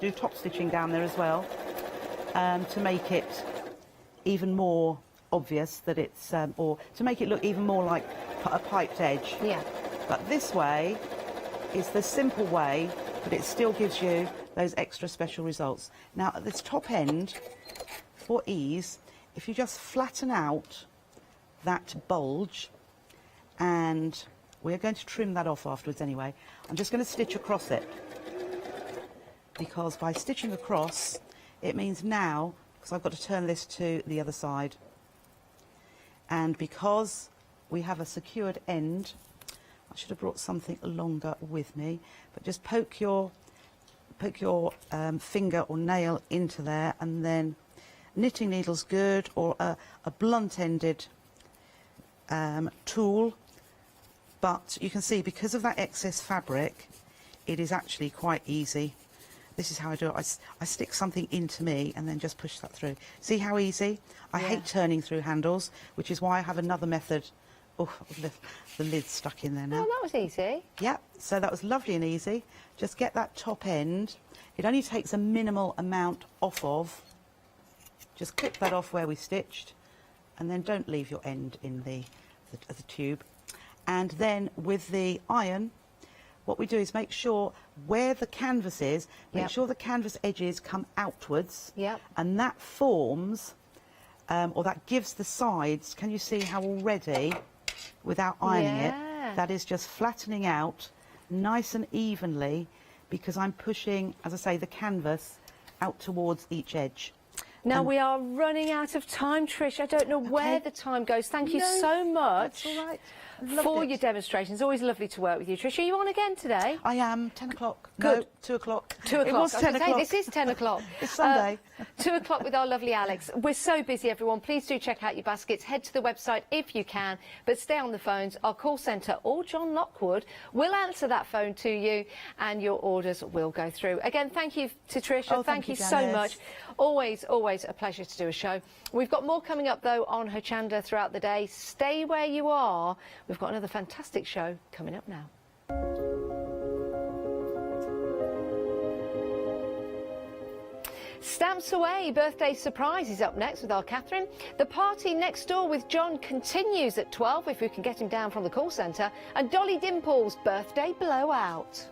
do top stitching down there as well, to make it even more obvious that it's, or to make it look even more like a piped edge. Yeah. But this way is the simple way, but it still gives you those extra special results. Now at this top end, for ease, if you just flatten out that bulge, and we're going to trim that off afterwards anyway, I'm just going to stitch across it, because by stitching across, it means now, because I've got to turn this to the other side, and because we have a secured end, I should have brought something longer with me, but just poke your finger or nail into there, and then knitting needle's good, or a blunt-ended tool, but you can see because of that excess fabric, it is actually quite easy. This is how I do it. I stick something into me and then just push that through. See how easy? I hate turning through handles, which is why I have another method. Oh, the lid's stuck in there now. Oh, that was easy. Yeah, so that was lovely and easy. Just get that top end. It only takes a minimal amount off of. Just clip that off where we stitched, and then don't leave your end in the tube. And then with the iron, what we do is make sure where the canvas is, make sure the canvas edges come outwards, and that forms, or that gives the sides. Can you see how already, without ironing it, that is just flattening out nice and evenly, because I'm pushing, as I say, the canvas out towards each edge. Now we are running out of time, Trish. I don't know where the time goes. Thank you so much for your demonstrations. It's always lovely to work with you, Trish. Are you on again today? I am. 10 o'clock. Good. No, 2 o'clock. 2 o'clock. It was 10 o'clock. This is 10 o'clock. It's Sunday. 2 o'clock with our lovely Alex. We're so busy, everyone. Please do check out your baskets. Head to the website if you can, but stay on the phones. Our call centre, or John Lockwood, will answer that phone to you, and your orders will go through. Again, thank you to Trish. Oh, thank you so Janice. much. Always, always a pleasure to do a show. We've got more coming up, though, on Hochanda throughout the day. Stay where you are. We've got another fantastic show coming up now. Stamps Away birthday surprise is up next with our Catherine. The party next door with John continues at 12 if we can get him down from the call centre. And Dolly Dimple's birthday blowout.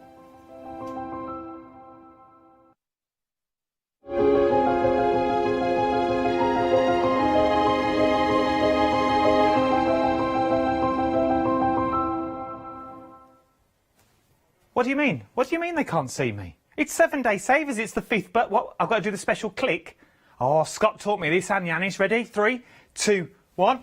What do you mean? What do you mean they can't see me? It's 7 Day Savers. It's the 5th, but what? I've got to do the special click. Oh, Scott taught me this. And Yanis, ready? 3, 2, 1.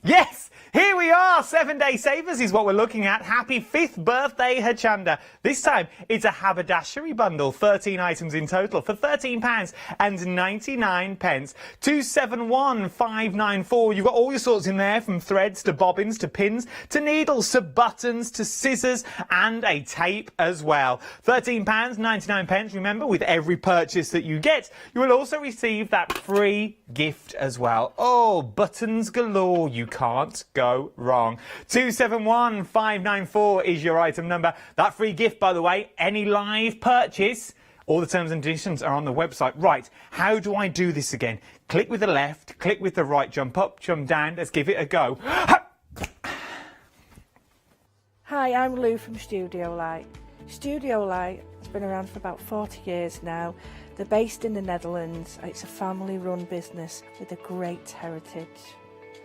Yes! Here we are! 7 Day Savers is what we're looking at. Happy 5th birthday, Hochanda. This time, it's a haberdashery bundle. 13 items in total for £13.99. 271594. You've got all your sorts in there, from threads to bobbins to pins to needles to buttons to scissors and a tape as well. £13.99. Remember, with every purchase that you get, you will also receive that free gift as well. Oh, buttons galore. You can't go wrong. 271594 is your item number. That free gift, by the way, any live purchase, all the terms and conditions are on the website. Right, how do I do this again? Click with the left, click with the right, jump up, jump down. Let's give it a go. Hi, I'm Lou from Studio Light. Studio Light has been around for about 40 years now. They're based in the Netherlands. It's a family-run business with a great heritage.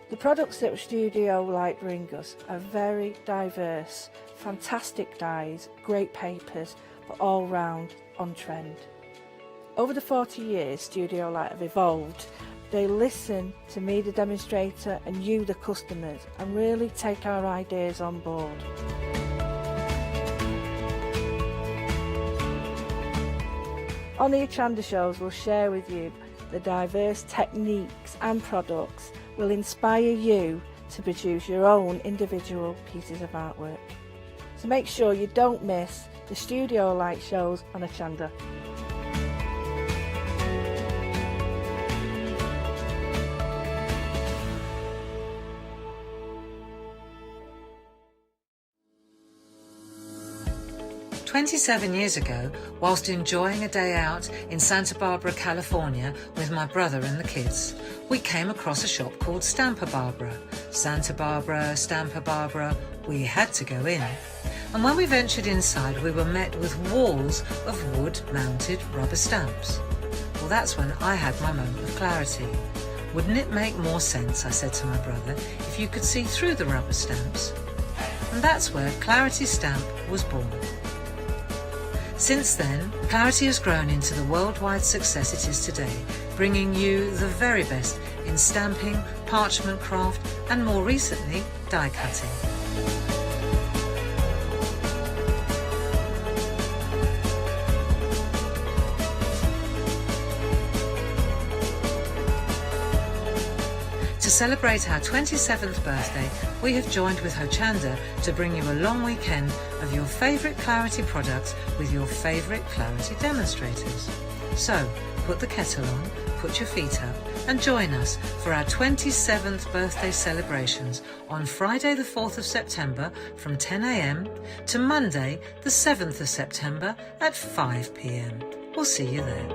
The products that Studio Light bring us are very diverse, fantastic dyes, great papers, but all round on trend. Over the 40 years Studio Light have evolved. They listen to me, the demonstrator, and you, the customers, and really take our ideas on board. On the Hochanda shows, we'll share with you the diverse techniques and products will inspire you to produce your own individual pieces of artwork. So make sure you don't miss the Studio Light shows on Hochanda. "27 years ago, whilst enjoying a day out in Santa Barbara, California with my brother and the kids, we came across a shop called Stampa Barbara. Santa Barbara, Stampa Barbara, we had to go in. And when we ventured inside, we were met with walls of wood-mounted rubber stamps. Well, that's when I had my moment of clarity. Wouldn't it make more sense, I said to my brother, if you could see through the rubber stamps? And that's where Clarity Stamp was born. Since then, Clarity has grown into the worldwide success it is today, bringing you the very best in stamping, parchment craft, and more recently, die cutting. To celebrate our 27th birthday, we have joined with Hochanda to bring you a long weekend of your favourite Clarity products with your favourite Clarity demonstrators. So, put the kettle on, put your feet up and join us for our 27th birthday celebrations on Friday the 4th of September from 10 a.m. to Monday the 7th of September at 5 p.m. We'll see you there.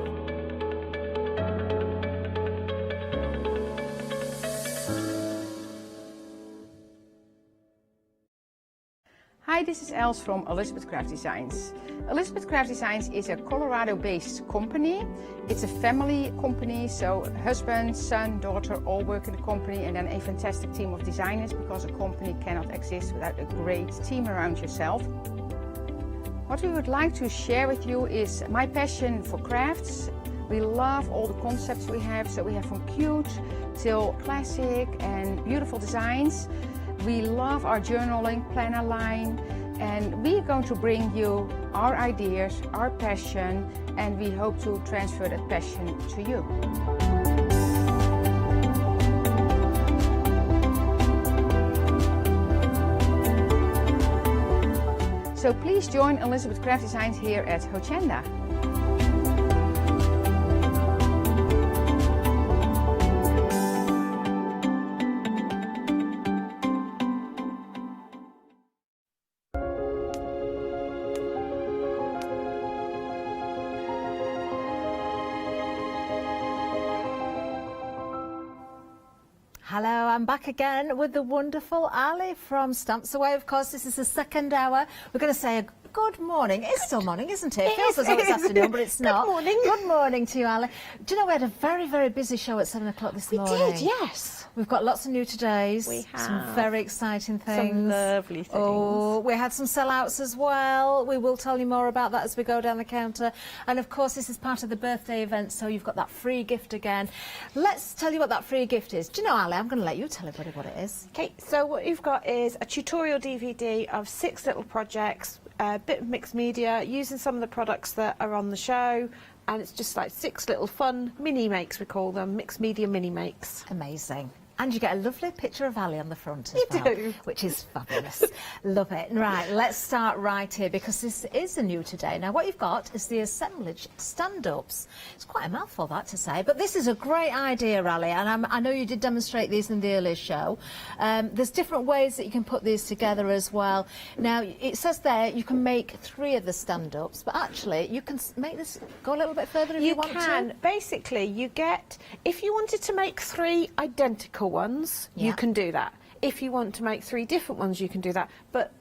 Hi, this is Els from Elizabeth Craft Designs. Elizabeth Craft Designs is a Colorado-based company. It's a family company, so husband, son, daughter all work in the company, and then a fantastic team of designers, because a company cannot exist without a great team around yourself. What we would like to share with you is my passion for crafts. We love all the concepts we have, so we have from cute till classic and beautiful designs. We love our journaling planner line, and we're going to bring you our ideas, our passion, and we hope to transfer that passion to you. So please join Elizabeth Craft Designs here at Hochanda. Hello, I'm back again with the wonderful Ali from Stamps Away. Of course, this is the second hour. We're going to say good morning. It's still morning, isn't it? It feels as though it's afternoon, but it's not. Good morning. Good morning to you, Ali. Do you know we had a very, very busy show at 7 o'clock this morning? We did, yes. We've got lots of new todays. We have. Some very exciting things. Some lovely things. Oh, we had some sellouts as well. We will tell you more about that as we go down the counter. And of course, this is part of the birthday event, so you've got that free gift again. Let's tell you what that free gift is. Do you know, Ali, I'm going to let you tell everybody what it is. Okay, so what you've got is a tutorial DVD of 6 little projects, a bit of mixed media, using some of the products that are on the show, and it's just like 6 little fun mini makes, we call them, mixed media mini makes. Amazing. And you get a lovely picture of Ali on the front as You well, do. which is fabulous. Love it. Right, let's start right here because this is a new today. Now, what you've got is the assemblage stand-ups. It's quite a mouthful, that to say, but this is a great idea, Ali, and I know you did demonstrate these in the earlier show. There's different ways that you can put these together as well. Now, it says there you can make 3 of the stand-ups, but actually you can make this go a little bit further if you want to. Basically, you get, if you wanted to make 3 identical ones, you can do that. If you want to make 3 different ones, you can do that. But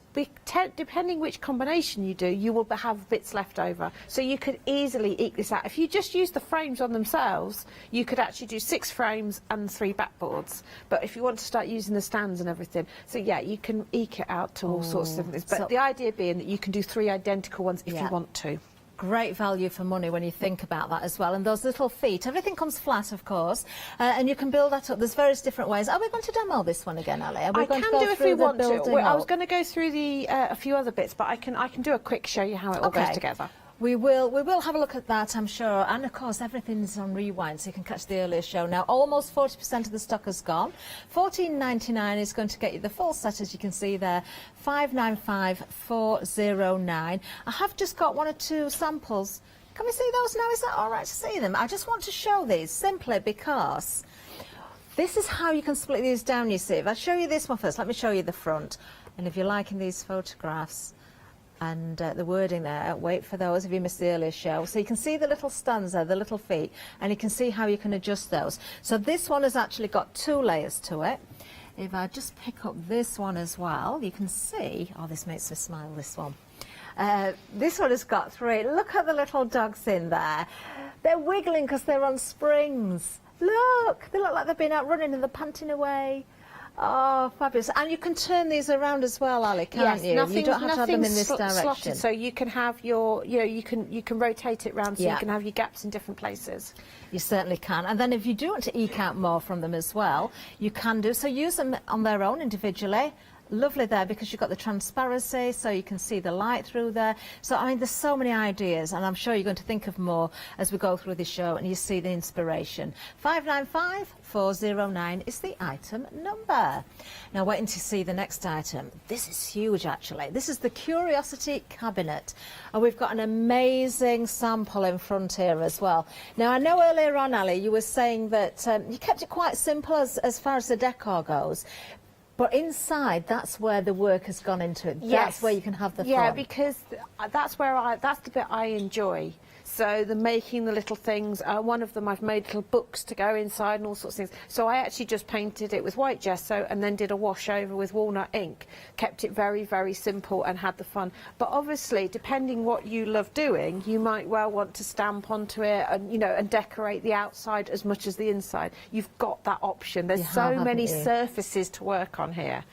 depending which combination you do, you will have bits left over. So you could easily eke this out. If you just use the frames on themselves, you could actually do 6 frames and 3 backboards. But if you want to start using the stands and everything, so yeah, you can eke it out to all sorts of different things. But So- the idea being that you can do 3 identical ones if you want to. Great value for money when you think about that as well. And those little feet, everything comes flat, of course, and you can build that up. There's various different ways. Are we going to demo this one again, Ali? Are we I going can to go do if through we the want to. building I was up? going to go through the a few other bits, but I can do a quick show you how it all goes together. We will have a look at that, I'm sure. And of course, everything's on rewind, so you can catch the earlier show. Now, almost 40% of the stock has gone. $14.99 is going to get you the full set, as you can see there. $595,409. I have just got 1 or 2 samples. Can we see those now? Is that all right to see them? I just want to show these simply because this is how you can split these down, you see. If I show you this one first, let me show you the front. And if you're liking these photographs and the wording there, wait for those if you missed the earlier show. So you can see the little stands there, the little feet, and you can see how you can adjust those. So this one has actually got 2 layers to it. If I just pick up this one as well, you can see, oh, this makes me smile, this one. This one has got 3. Look at the little dogs in there. They're wiggling because they're on springs. Look, they look like they've been out running and they're panting away. Oh, fabulous. And you can turn these around as well, Ali, can't you? You don't have to have them in this direction. Slotted, so you can have your, you can rotate it round so Yeah. you can have your gaps in different places. You certainly can. And then if you do want to eke out more from them as well, you can do. So use them on their own individually. Lovely there because you've got the transparency, so you can see the light through there. So, I mean, there's so many ideas, and I'm sure you're going to think of more as we go through the show and you see the inspiration. 595,409 is the item number. Now, waiting to see the next item. This is huge, actually. This is the Curiosity Cabinet, and we've got an amazing sample in front here as well. Now, I know earlier on, Ali, you were saying that you kept it quite simple as far as the decor goes. But inside, that's where the work has gone into it. Yes. That's where you can have the fun. Yeah, because that's the bit I enjoy. So the making the little things, one of them I've made little books to go inside and all sorts of things. So I actually just painted it with white gesso and then did a wash over with walnut ink. Kept it very, very simple and had the fun. But obviously, depending what you love doing, you might well want to stamp onto it and, and decorate the outside as much as the inside. You've got that option. There's so many surfaces to work on here.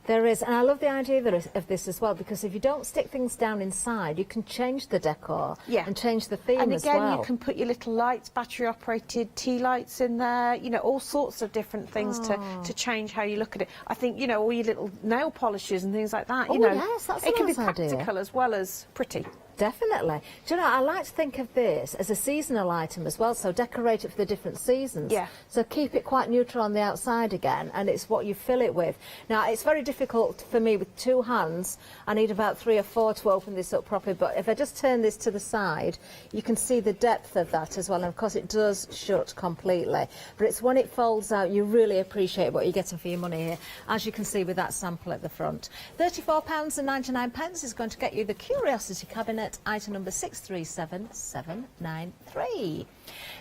There is, and I love the idea of this as well, because if you don't stick things down inside, you can change the decor and change the theme as well. And again, you can put your little lights, battery-operated tea lights in there, all sorts of different things to change how you look at it. I think, all your little nail polishes and things like that, yes, that's it a can be nice idea. practical as well as pretty. Definitely. Do you know, I like to think of this as a seasonal item as well, so decorate it for the different seasons. Yeah. So keep it quite neutral on the outside again, and it's what you fill it with. Now, it's very difficult for me with 2 hands. I need about 3 or 4 to open this up properly, but if I just turn this to the side, you can see the depth of that as well, and of course it does shut completely. But it's when it folds out, you really appreciate what you're getting for your money here, as you can see with that sample at the front. £34.99 is going to get you the Curiosity Cabinet at item number 637793.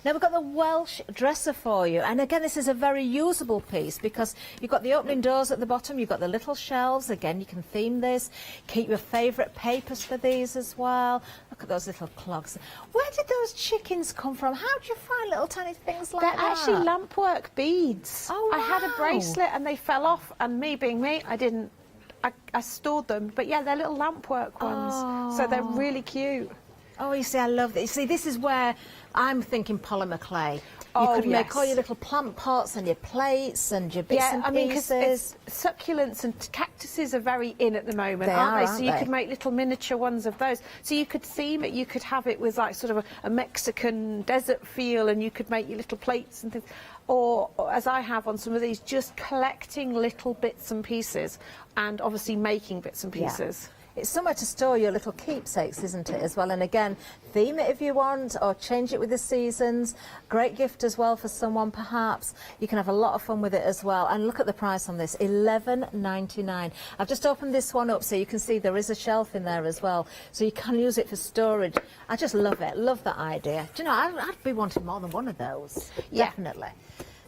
Now we've got the Welsh dresser for you, and again this is a very usable piece because you've got the opening doors at the bottom, you've got the little shelves. Again, you can theme this, keep your favourite papers for these as well. Look at those little clogs. Where did those chickens come from? How do you find little tiny things like They're that? actually lampwork beads. Oh, I had a wow. bracelet and they fell off, and me being me, I stored them. But yeah, they're little lampwork ones, so they're really cute. Oh, you see, I love this. You see, this is where I'm thinking polymer clay. You could make all your little plant pots and your plates and your bits and pieces. Succulents and cactuses are very in at the moment, They aren't are, they? aren't So you they? could make little miniature ones of those. So you could theme it, you could have it with like sort of a Mexican desert feel, and you could make your little plates and things. Or, as I have on some of these, just collecting little bits and pieces, and obviously making bits and pieces. It's somewhere to store your little keepsakes, isn't it, as well? And again, theme it if you want, or change it with the seasons. Great gift as well for someone, perhaps. You can have a lot of fun with it as well. And look at the price on this, $11.99. I've just opened this one up so you can see there is a shelf in there as well, so you can use it for storage. I just love it, love that idea. Do you know, I'd be wanting more than one of those. Yeah. Definitely.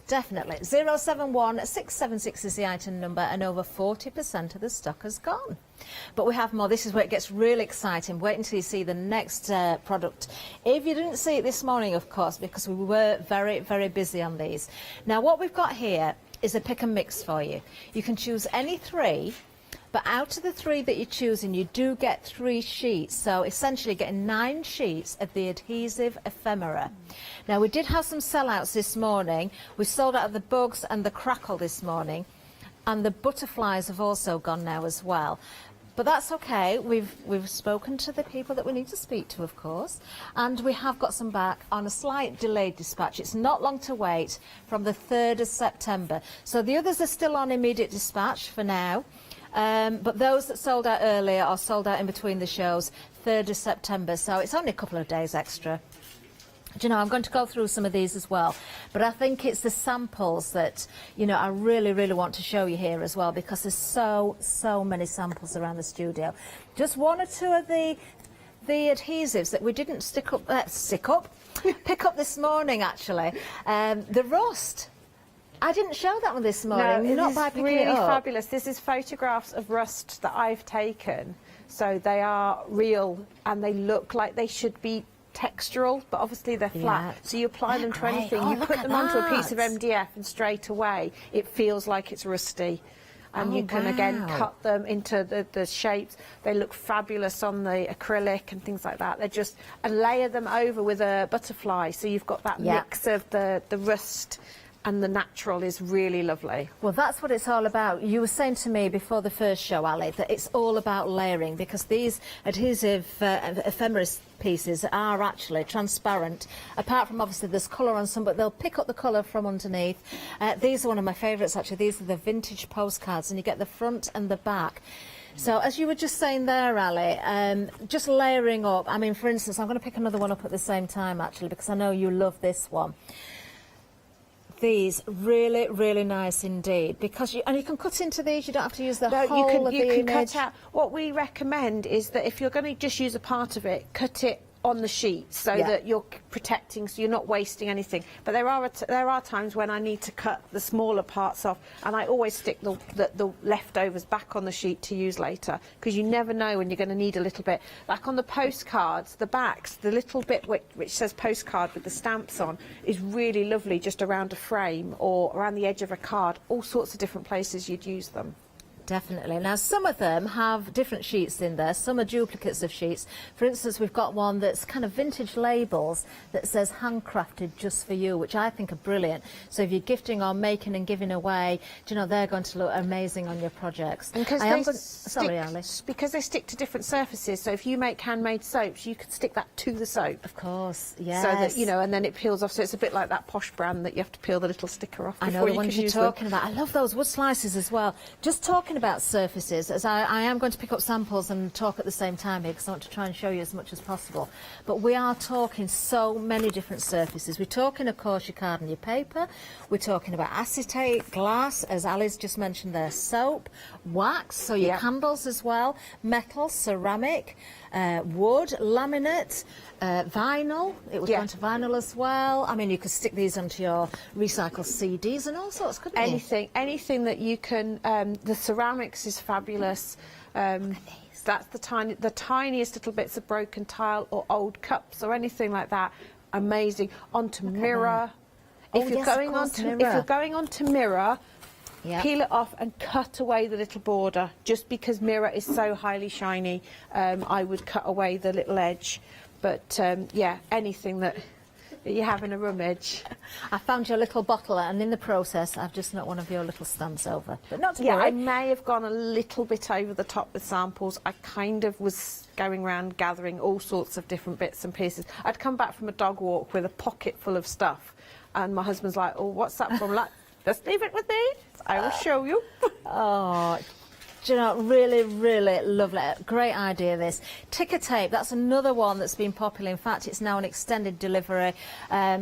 Definitely. 071-676 is the item number, and over 40% of the stock has gone. But we have more. This is where it gets really exciting. Wait until you see the next product. If you didn't see it this morning, of course, because we were very, very busy on these. Now, what we've got here is a pick and mix for you. You can choose any three. But out of the three that you're choosing, you do get 3 sheets. So essentially getting 9 sheets of the adhesive ephemera. Now, we did have some sellouts this morning. We sold out of the bugs and the crackle this morning. And the butterflies have also gone now as well. But that's okay. We've spoken to the people that we need to speak to, of course. And we have got some back on a slight delayed dispatch. It's not long to wait, from the 3rd of September. So the others are still on immediate dispatch for now. But those that sold out earlier are sold out in between the shows, 3rd of September, so it's only a couple of days extra. Do you know, I'm going to go through some of these as well, but I think it's the samples that, you know, I really, really want to show you here as well, because there's so many samples around the studio. Just one or two of the adhesives that we didn't pick up this morning, actually. The rust. I didn't show that one this morning. No, not it by is picking really it up. fabulous. This is photographs of rust that I've taken, so they are real and they look like they should be textural, but obviously they're flat. Yeah. So you apply them to anything, you put them onto a piece of MDF, and straight away it feels like it's rusty. And you can again cut them into the shapes. They look fabulous on the acrylic and things like that. They're just, and layer them over with a butterfly, so you've got that mix of the rust and the natural is really lovely. Well, that's what it's all about. You were saying to me before the first show, Ali, that it's all about layering, because these adhesive ephemeris pieces are actually transparent. Apart from, obviously, there's colour on some, but they'll pick up the colour from underneath. These are one of my favourites, actually. These are the vintage postcards, and you get the front and the back. So, as you were just saying there, Ali, just layering up. I mean, for instance, I'm going to pick another one up at the same time, actually, because I know you love this one. These really, really nice indeed, because you can cut into these. You don't have to use the whole of the image. You can cut out. What we recommend is that if you're going to just use a part of it, cut it on the sheet so that you're protecting, so you're not wasting anything. But there are times when I need to cut the smaller parts off, and I always stick the leftovers back on the sheet to use later, because you never know when you're going to need a little bit. Like on the postcards, the backs, the little bit which says postcard with the stamps on is really lovely, just around a frame or around the edge of a card, all sorts of different places you'd use them. Definitely. Now, some of them have different sheets in there. Some are duplicates of sheets. For instance, we've got one that's kind of vintage labels that says handcrafted just for you, which I think are brilliant. So if you're gifting or making and giving away, do you know, they're going to look amazing on your projects. And Sorry, Alice. Because they stick to different surfaces, so if you make handmade soaps, you could stick that to the soap. Of course, yes. So that, you know, and then it peels off, so it's a bit like that posh brand that you have to peel the little sticker off I before know the you ones can you're use talking about. I love those wood slices as well. Just talking about surfaces, as I am going to pick up samples and talk at the same time here because I want to try and show you as much as possible. But we are talking so many different surfaces. We're talking, of course, your card and your paper. We're talking about acetate, glass, as Ali's just mentioned there, soap, wax, so your candles as well, metal, ceramic, wood, laminate, vinyl. It was going to vinyl as well. I mean, you could stick these onto your recycled CDs and all sorts, couldn't you? Anything that you can. The ceramics is fabulous. That's the tiniest little bits of broken tile or old cups or anything like that. Amazing. Onto mirror. If you're going onto mirror, peel it off and cut away the little border. Just because mirror is so highly shiny, I would cut away the little edge. But yeah, anything that you have in a rummage. I found your little bottle, and in the process, I've just knocked one of your little stamps over. But not to worry. worry. I may have gone a little bit over the top with samples. I kind of was going around gathering all sorts of different bits and pieces. I'd come back from a dog walk with a pocket full of stuff, and my husband's like, "Oh, what's that from?" Like, just leave it with me. I will show you. Oh. Do you know, really, really lovely. Great idea, this. Ticker tape, that's another one that's been popular. In fact, it's now an extended delivery.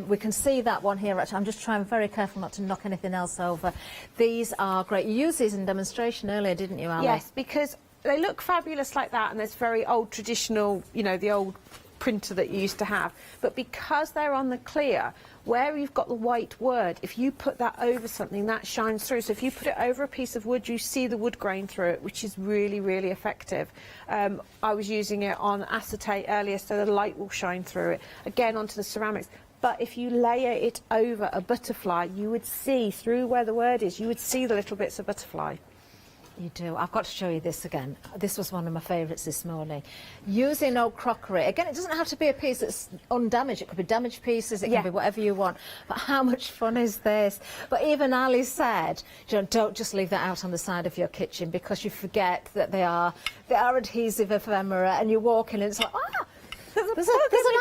We can see that one here. Actually, I'm just trying very careful not to knock anything else over. These are great. You used these in demonstration earlier, didn't you, Ali? Yes, because they look fabulous like that, and there's very old traditional, you know, the old printer that you used to have. But because they're on the clear, where you've got the white word, if you put that over something, that shines through. So if you put it over a piece of wood, you see the wood grain through it, which is really, really effective. I was using it on acetate earlier, so the light will shine through it. Again, onto the ceramics. But if you layer it over a butterfly, you would see, through where the word is, you would see the little bits of butterfly. You do. I've got to show you this again. This was one of my favourites this morning. Using old crockery. Again, it doesn't have to be a piece that's undamaged. It could be damaged pieces. It can be whatever you want. But how much fun is this? But even Ali said, you know, don't just leave that out on the side of your kitchen because you forget that they are adhesive ephemera, and you walk in and it's like, there's an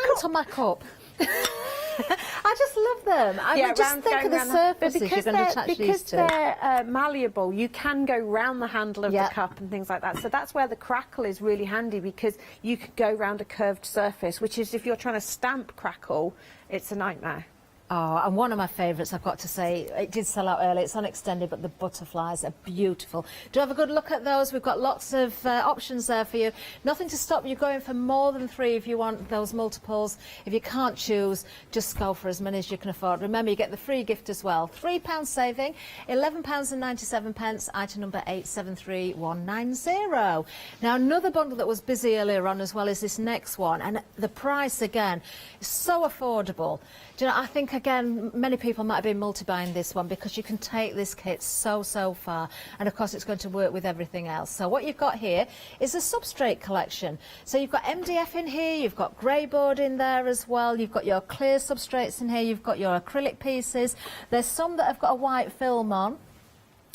ant on my cup. I just love them. I mean, just think of the surfaces you're going to attach these to. Because they're malleable, you can go round the handle of the cup and things like that. So that's where the crackle is really handy, because you could go round a curved surface, which is, if you're trying to stamp crackle, it's a nightmare. Oh, and one of my favourites, I've got to say, it did sell out early. It's unextended, but the butterflies are beautiful. Do have a good look at those. We've got lots of options there for you. Nothing to stop you going for more than 3 if you want those multiples. If you can't choose, just go for as many as you can afford. Remember, you get the free gift as well. £3 saving, £11.97, item number 873190. Now, another bundle that was busy earlier on as well is this next one. And the price, again, is so affordable. Do you know, I think, again, many people might have been multi-buying this one because you can take this kit so far, and of course it's going to work with everything else. So what you've got here is a substrate collection. So you've got MDF in here, you've got grey board in there as well, you've got your clear substrates in here, you've got your acrylic pieces. There's some that have got a white film on,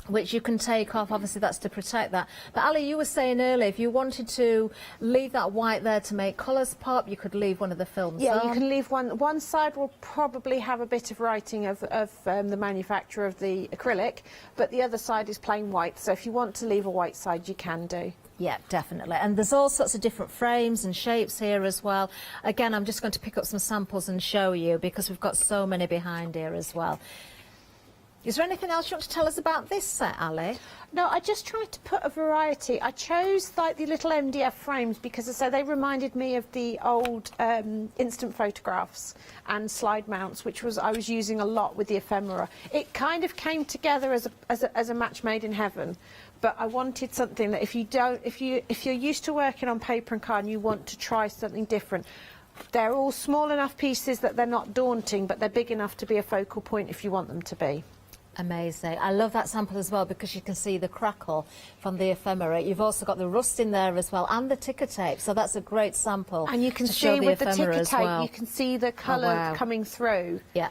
which you can take off. Obviously that's to protect that. But Ali, you were saying earlier, if you wanted to leave that white there to make colours pop, you could leave one of the films on. You can leave one side will probably have a bit of writing of the manufacturer of the acrylic, but the other side is plain white, so if you want to leave a white side, you can do. Yeah, definitely. And there's all sorts of different frames and shapes here as well. Again, I'm just going to pick up some samples and show you, because we've got so many behind here as well. Is there anything else you want to tell us about this set, Ali? No, I just tried to put a variety. I chose like the little MDF frames because, as I say, they reminded me of the old instant photographs and slide mounts, which I was using a lot with the ephemera. It kind of came together as a match made in heaven. But I wanted something that if you're used to working on paper and card and you want to try something different, they're all small enough pieces that they're not daunting, but they're big enough to be a focal point if you want them to be. Amazing. I love that sample as well because you can see the crackle from the ephemera. You've also got the rust in there as well, and the ticker tape, so that's a great sample. And you can see with the ticker tape, you can see the colour coming through. Yeah.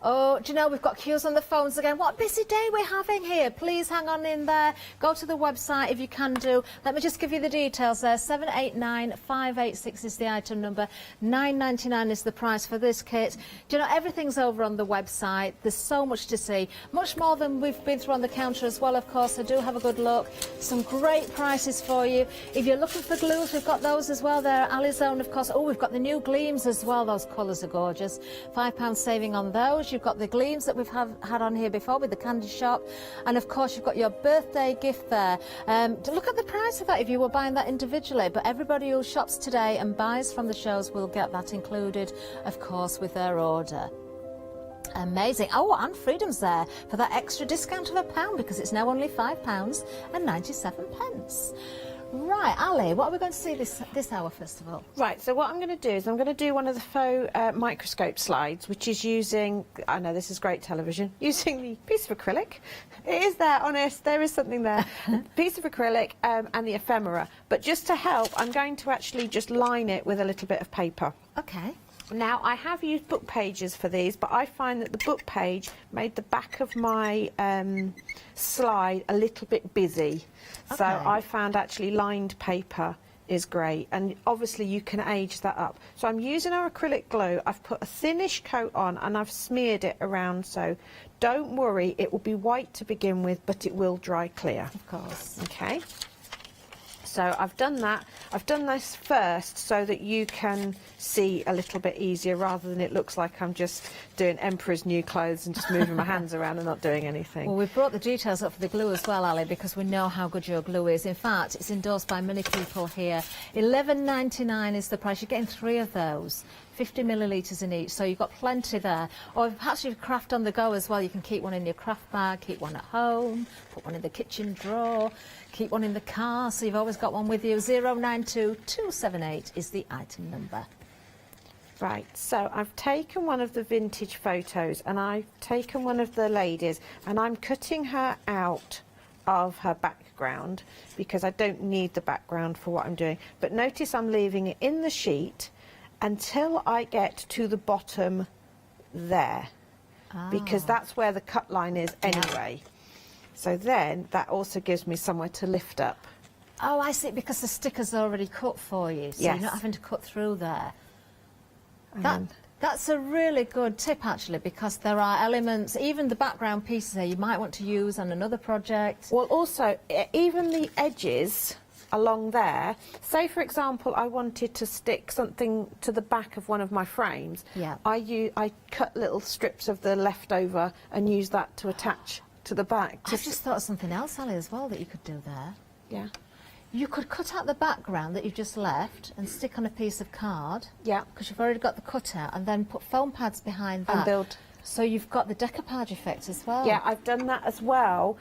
Oh, do you know, we've got queues on the phones again. What a busy day we're having here. Please hang on in there. Go to the website if you can do. Let me just give you the details there. 789586 is the item number. £9.99 is the price for this kit. Do you know, everything's over on the website. There's so much to see. Much more than we've been through on the counter as well, of course. So do have a good look. Some great prices for you. If you're looking for glues, we've got those as well there. Alizone, of course. Oh, we've got the new gleams as well. Those colours are gorgeous. £5 saving on those. You've got the gleams that we've had on here before with the candy shop. And, of course, you've got your birthday gift there. Look at the price of that if you were buying that individually. But everybody who shops today and buys from the shows will get that included, of course, with their order. Amazing. Oh, and Freedom's there for that extra discount of £1 because it's now only £5.97. Right, Ali, what are we going to see this hour, first of all? Right, so what I'm going to do is I'm going to do one of the faux microscope slides, which is using, I know this is great television, using the piece of acrylic. It is there, honest, there is something there. Piece of acrylic and the ephemera. But just to help, I'm going to actually just line it with a little bit of paper. Okay. Now, I have used book pages for these, but I find that the book page made the back of my slide a little bit busy. So I found actually lined paper is great, and obviously you can age that up. So I'm using our acrylic glue. I've put a thinnish coat on and I've smeared it around, so don't worry, it will be white to begin with, but it will dry clear. Of course. Okay. So I've done that. I've done this first so that you can see a little bit easier rather than it looks like I'm just doing Emperor's New Clothes and just moving my hands around and not doing anything. Well, we've brought the details up for the glue as well, Ali, because we know how good your glue is. In fact, it's endorsed by many people here. £11.99 is the price. You're getting 3 of those. 50 millilitres in each, so you've got plenty there. Or perhaps you've craft on the go as well. You can keep one in your craft bag, keep one at home, put one in the kitchen drawer, keep one in the car, so you've always got one with you. 092278 is the item number. Right, so I've taken one of the vintage photos and I've taken one of the ladies and I'm cutting her out of her background because I don't need the background for what I'm doing. But notice I'm leaving it in the sheet until I get to the bottom there, because that's where the cut line is anyway. So then that also gives me somewhere to lift up. Oh, I see, because the sticker's already cut for you, so you're not having to cut through there. That's a really good tip, actually, because there are elements, even the background pieces there, you might want to use on another project. Well, also, even the edges along there, say for example I wanted to stick something to the back of one of my frames, I cut little strips of the leftover and use that to attach to the back. I've just thought of something else, Ali, as well that you could do there. Yeah. You could cut out the background that you've just left and stick on a piece of card. Yeah. Because you've already got the cutout, and then put foam pads behind that. And build. So you've got the decoupage effect as well. Yeah, I've done that as well.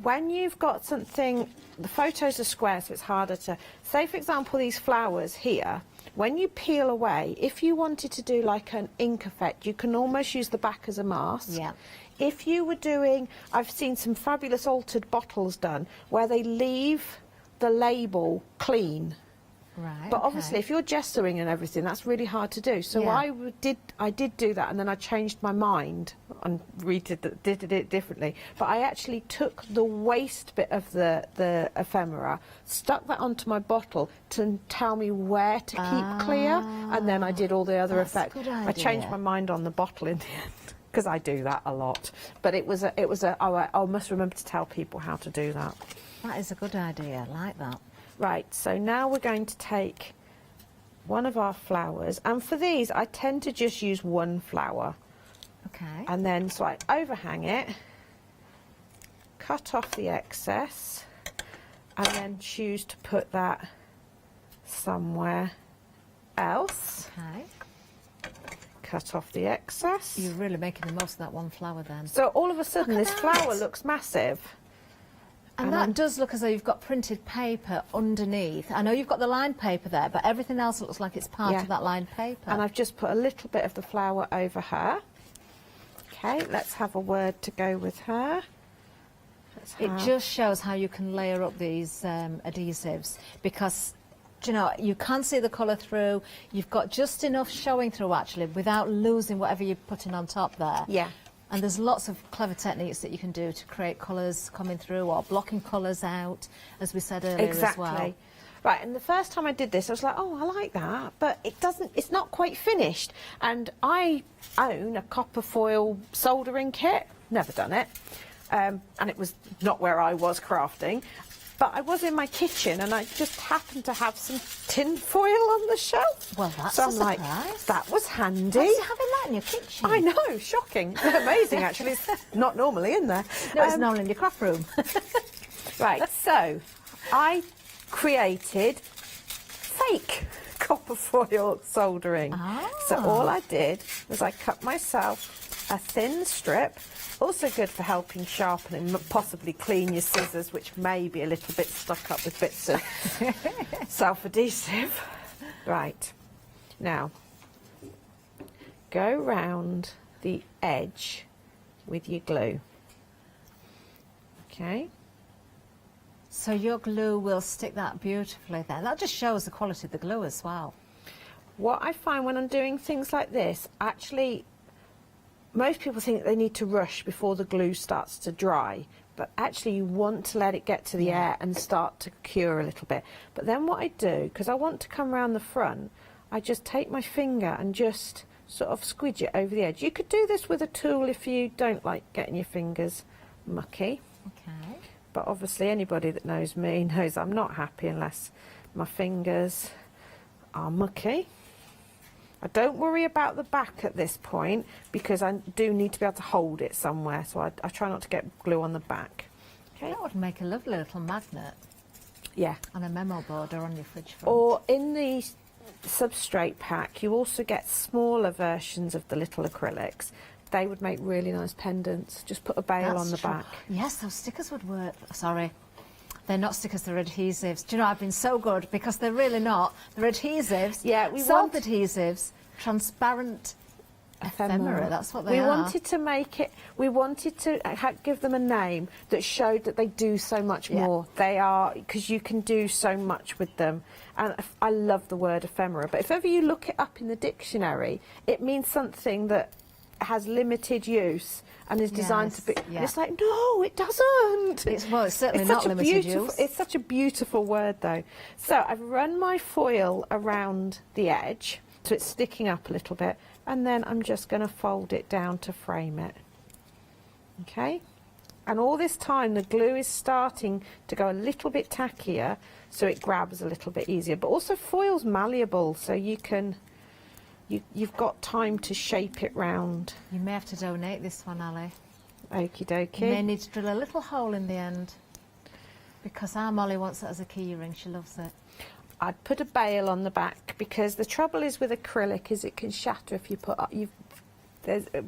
When you've got something, the photos are square, so it's harder to... Say, for example, these flowers here, when you peel away, if you wanted to do like an ink effect, you can almost use the back as a mask. Yeah. If you were doing... I've seen some fabulous altered bottles done, where they leave the label clean. Right. But obviously, if you're gessoing and everything, that's really hard to do. So I did do that, and then I changed my mind and did it differently. But I actually took the waste bit of the ephemera, stuck that onto my bottle to tell me where to keep clear, and then I did all the other effects. I changed my mind on the bottle in the end, because I do that a lot. But I must remember to tell people how to do that. That is a good idea. I like that. Right, so now we're going to take one of our flowers, and for these I tend to just use one flower. Okay. And then, so I overhang it, cut off the excess, and then choose to put that somewhere else. Okay. Cut off the excess. You're really making the most of that one flower then. So all of a sudden this flower looks massive. And that does look as though you've got printed paper underneath. I know you've got the lined paper there, but everything else looks like it's part of that lined paper. And I've just put a little bit of the flower over her. Okay, let's have a word to go with her. It just shows how you can layer up these adhesives, because do you know, you can see the colour through. You've got just enough showing through, actually, without losing whatever you're putting on top there. Yeah. And there's lots of clever techniques that you can do to create colours coming through or blocking colours out, as we said earlier as well. Right, and the first time I did this, I was like, oh, I like that, but it's not quite finished. And I own a copper foil soldering kit, never done it, and it was not where I was crafting. But I was in my kitchen and I just happened to have some tin foil on the shelf. Well, that's so a I'm like, surprise. that was handy. Why are you having that in your kitchen? I know, shocking. Amazing, actually. It's not normally in there. No, it's normally in your craft room. Right, so I created fake copper foil soldering. So all I did was I cut myself a thin strip. Also good for helping sharpen and possibly clean your scissors, which may be a little bit stuck up with bits of self-adhesive. Right, now go round the edge with your glue. Okay. So your glue will stick that beautifully there. That just shows the quality of the glue as well. What I find when I'm doing things like this, actually, most people think they need to rush before the glue starts to dry, but actually you want to let it get to the air and start to cure a little bit. But then what I do, because I want to come around the front, I just take my finger and just sort of squidge it over the edge. You could do this with a tool if you don't like getting your fingers mucky. Okay. But obviously anybody that knows me knows I'm not happy unless my fingers are mucky. I don't worry about the back at this point because I do need to be able to hold it somewhere, so I try not to get glue on the back. Okay. That would make a lovely little magnet. Yeah. On a memo board or on your fridge front. Or in the substrate pack, you also get smaller versions of the little acrylics. They would make really nice pendants. Just put a bail on the back. Yes, those stickers would work. Sorry. They're not stickers, they're adhesives. Do you know, I've been so good because they're really not. They're adhesives. Yeah, self-adhesives, transparent ephemera. That's what they are. We wanted to make it, we wanted to give them a name that showed that they do so much more. They are, because you can do so much with them. And I love the word ephemera, but if ever you look it up in the dictionary, it means something that has limited use and is designed to be. And it's like, no, it doesn't. It's certainly not limited use. It's such a beautiful word, though. So I've run my foil around the edge, so it's sticking up a little bit, and then I'm just going to fold it down to frame it. Okay. And all this time, the glue is starting to go a little bit tackier, so it grabs a little bit easier. But also, foil's malleable, so you can. You've got time to shape it round. You may have to donate this one, Ali. Okie dokie. You may need to drill a little hole in the end because our Molly wants it as a key ring. She loves it. I'd put a bail on the back because the trouble is with acrylic is it can shatter if you put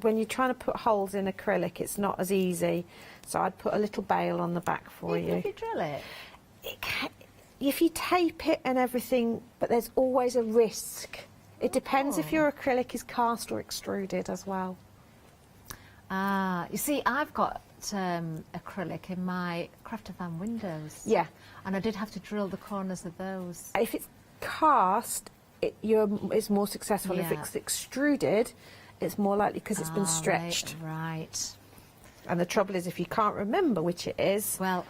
when you're trying to put holes in acrylic, it's not as easy. So I'd put a little bail on the back for you. If you drill it? If you tape it and everything, but there's always a risk. It depends if your acrylic is cast or extruded as well. You see, I've got acrylic in my crafter van windows. Yeah. And I did have to drill the corners of those. If it's cast, it's more successful. Yeah. If it's extruded, it's more likely because it's been stretched. Right. And the trouble is, if you can't remember which it is... Well,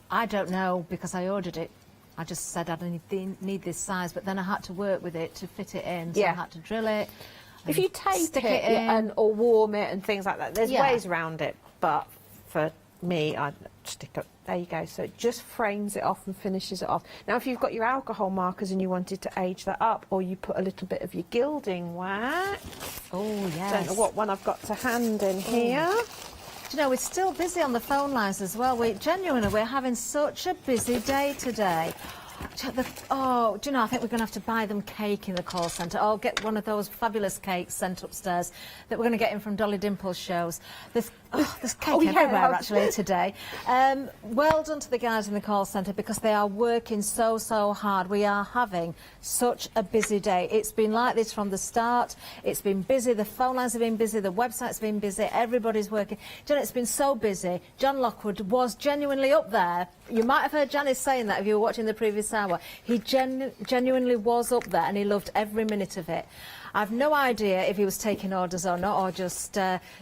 I don't know because I ordered it. I just said I need this size, but then I had to work with it to fit it in, so I had to drill it. If you tape it in. or warm it and things like that, there's ways around it, but for me, I'd stick up. There you go. So it just frames it off and finishes it off. Now, if you've got your alcohol markers and you wanted to age that up, or you put a little bit of your gilding wax. Oh, yes. Don't know what one I've got to hand in here. Do you know, we're still busy on the phone lines as well. We're having such a busy day today. Oh, do you know, I think we're going to have to buy them cake in the call centre. I'll get one of those fabulous cakes sent upstairs that we're going to get in from Dolly Dimple's shows. There's cake everywhere, actually, today. Well done to the guys in the call centre because they are working so hard. We are having such a busy day. It's been like this from the start. It's been busy. The phone lines have been busy. The website's been busy. Everybody's working. Do you know, it's been so busy. John Lockwood was genuinely up there you might have heard Janice saying that if you were watching the previous hour. He genuinely was up there and he loved every minute of it. I've no idea if he was taking orders or not, or just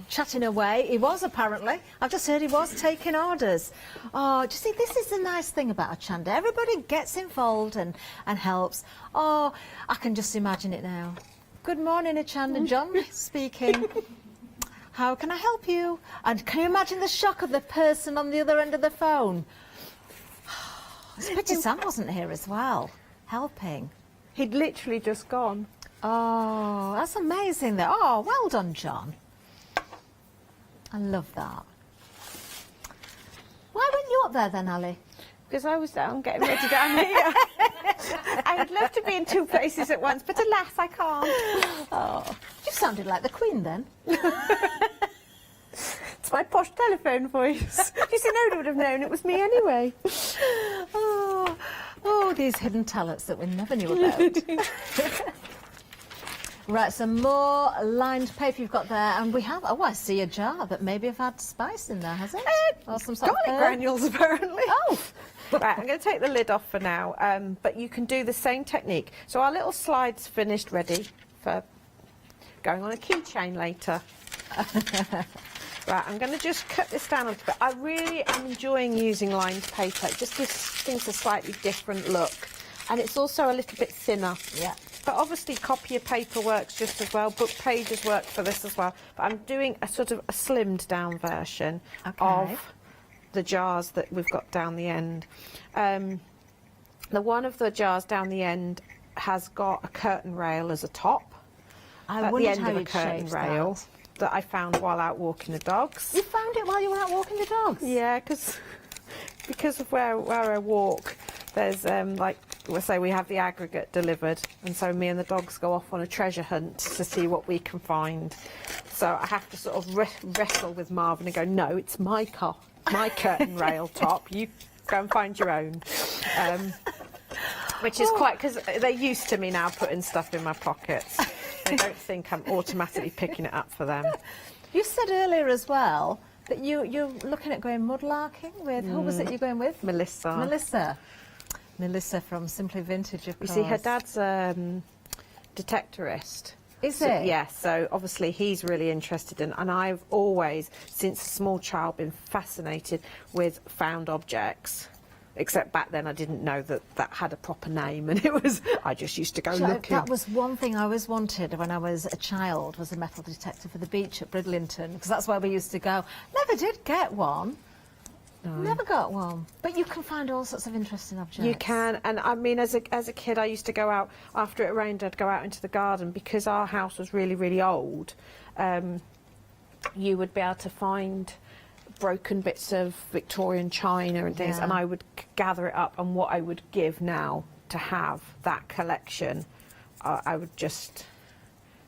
chatting away. He was, apparently. I've just heard he was taking orders. Oh, do you see, this is the nice thing about Hochanda. Everybody gets involved and helps. Oh, I can just imagine it now. Good morning, Hochanda. John speaking. How can I help you? And can you imagine the shock of the person on the other end of the phone? It's a pity Sam wasn't here as well, helping. He'd literally just gone. Oh, that's amazing though. Oh, well done, John. I love that. Why weren't you up there then, Ali? Because I was down getting ready down here. I would love to be in two places at once, but alas, I can't. Oh, you sounded like the Queen then. It's my posh telephone voice. You see, nobody would have known it was me anyway. Oh, these hidden talents that we never knew about. Right, some more lined paper you've got there, and we have, oh, I see a jar that maybe have had spice in there, has it? Or some sort of garlic granules, apparently. Oh! Right, I'm going to take the lid off for now, but you can do the same technique. So our little slide's finished, ready for going on a keychain later. Right, I'm going to just cut this down a little bit. I really am enjoying using lined paper. It just gives things a slightly different look. And it's also a little bit thinner. Yeah. But obviously copier paper works just as well. Book pages work for this as well. But I'm doing a sort of a slimmed down version of the jars that we've got down the end. The one of the jars down the end has got a curtain rail as a top. At the end of a curtain rail that I found while out walking the dogs. You found it while you were out walking the dogs? Yeah, because of where I walk, there's like, we'll say we have the aggregate delivered, and so me and the dogs go off on a treasure hunt to see what we can find. So I have to sort of wrestle with Marvin and go, no, it's my curtain rail top. You go and find your own. Which is quite, because they're used to me now putting stuff in my pockets. They don't think I'm automatically picking it up for them. You said earlier as well that you're looking at going mudlarking with, who was it you're going with? Melissa. Melissa from Simply Vintage, of course. You see, her dad's detectorist. Is it? Yeah, so obviously he's really interested in, and I've always, since a small child, been fascinated with found objects. Except back then I didn't know that had a proper name, and I just used to go looking. That was one thing I always wanted when I was a child, was a metal detector for the beach at Bridlington, because that's where we used to go. Never did get one. No. Never got one. But you can find all sorts of interesting objects. You can, and I mean, as a kid, I used to go out, after it rained, I'd go out into the garden, because our house was really, really old. You would be able to find broken bits of Victorian china and things, and I would gather it up, and what I would give now to have that collection, I would just...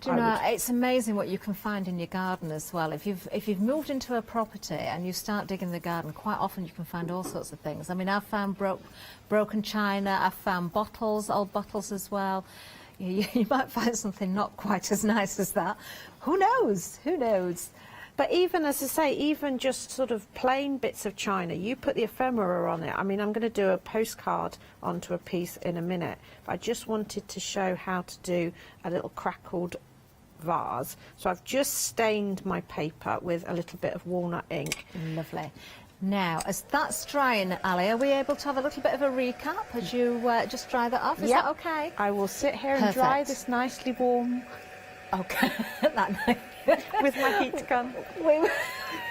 Do you know, it's amazing what you can find in your garden as well. If you've moved into a property and you start digging the garden, quite often you can find all sorts of things. I mean, I've found broken china, I've found bottles, old bottles as well. You might find something not quite as nice as that. Who knows? Who knows? But even, as I say, even just sort of plain bits of china, you put the ephemera on it. I mean, I'm going to do a postcard onto a piece in a minute, but I just wanted to show how to do a little crackled vase. So I've just stained my paper with a little bit of walnut ink. Lovely. Now, as that's drying, Ali, are we able to have a little bit of a recap as you just dry that off? Is that okay? I will sit here and dry this nicely warm. Okay. With my heat gun.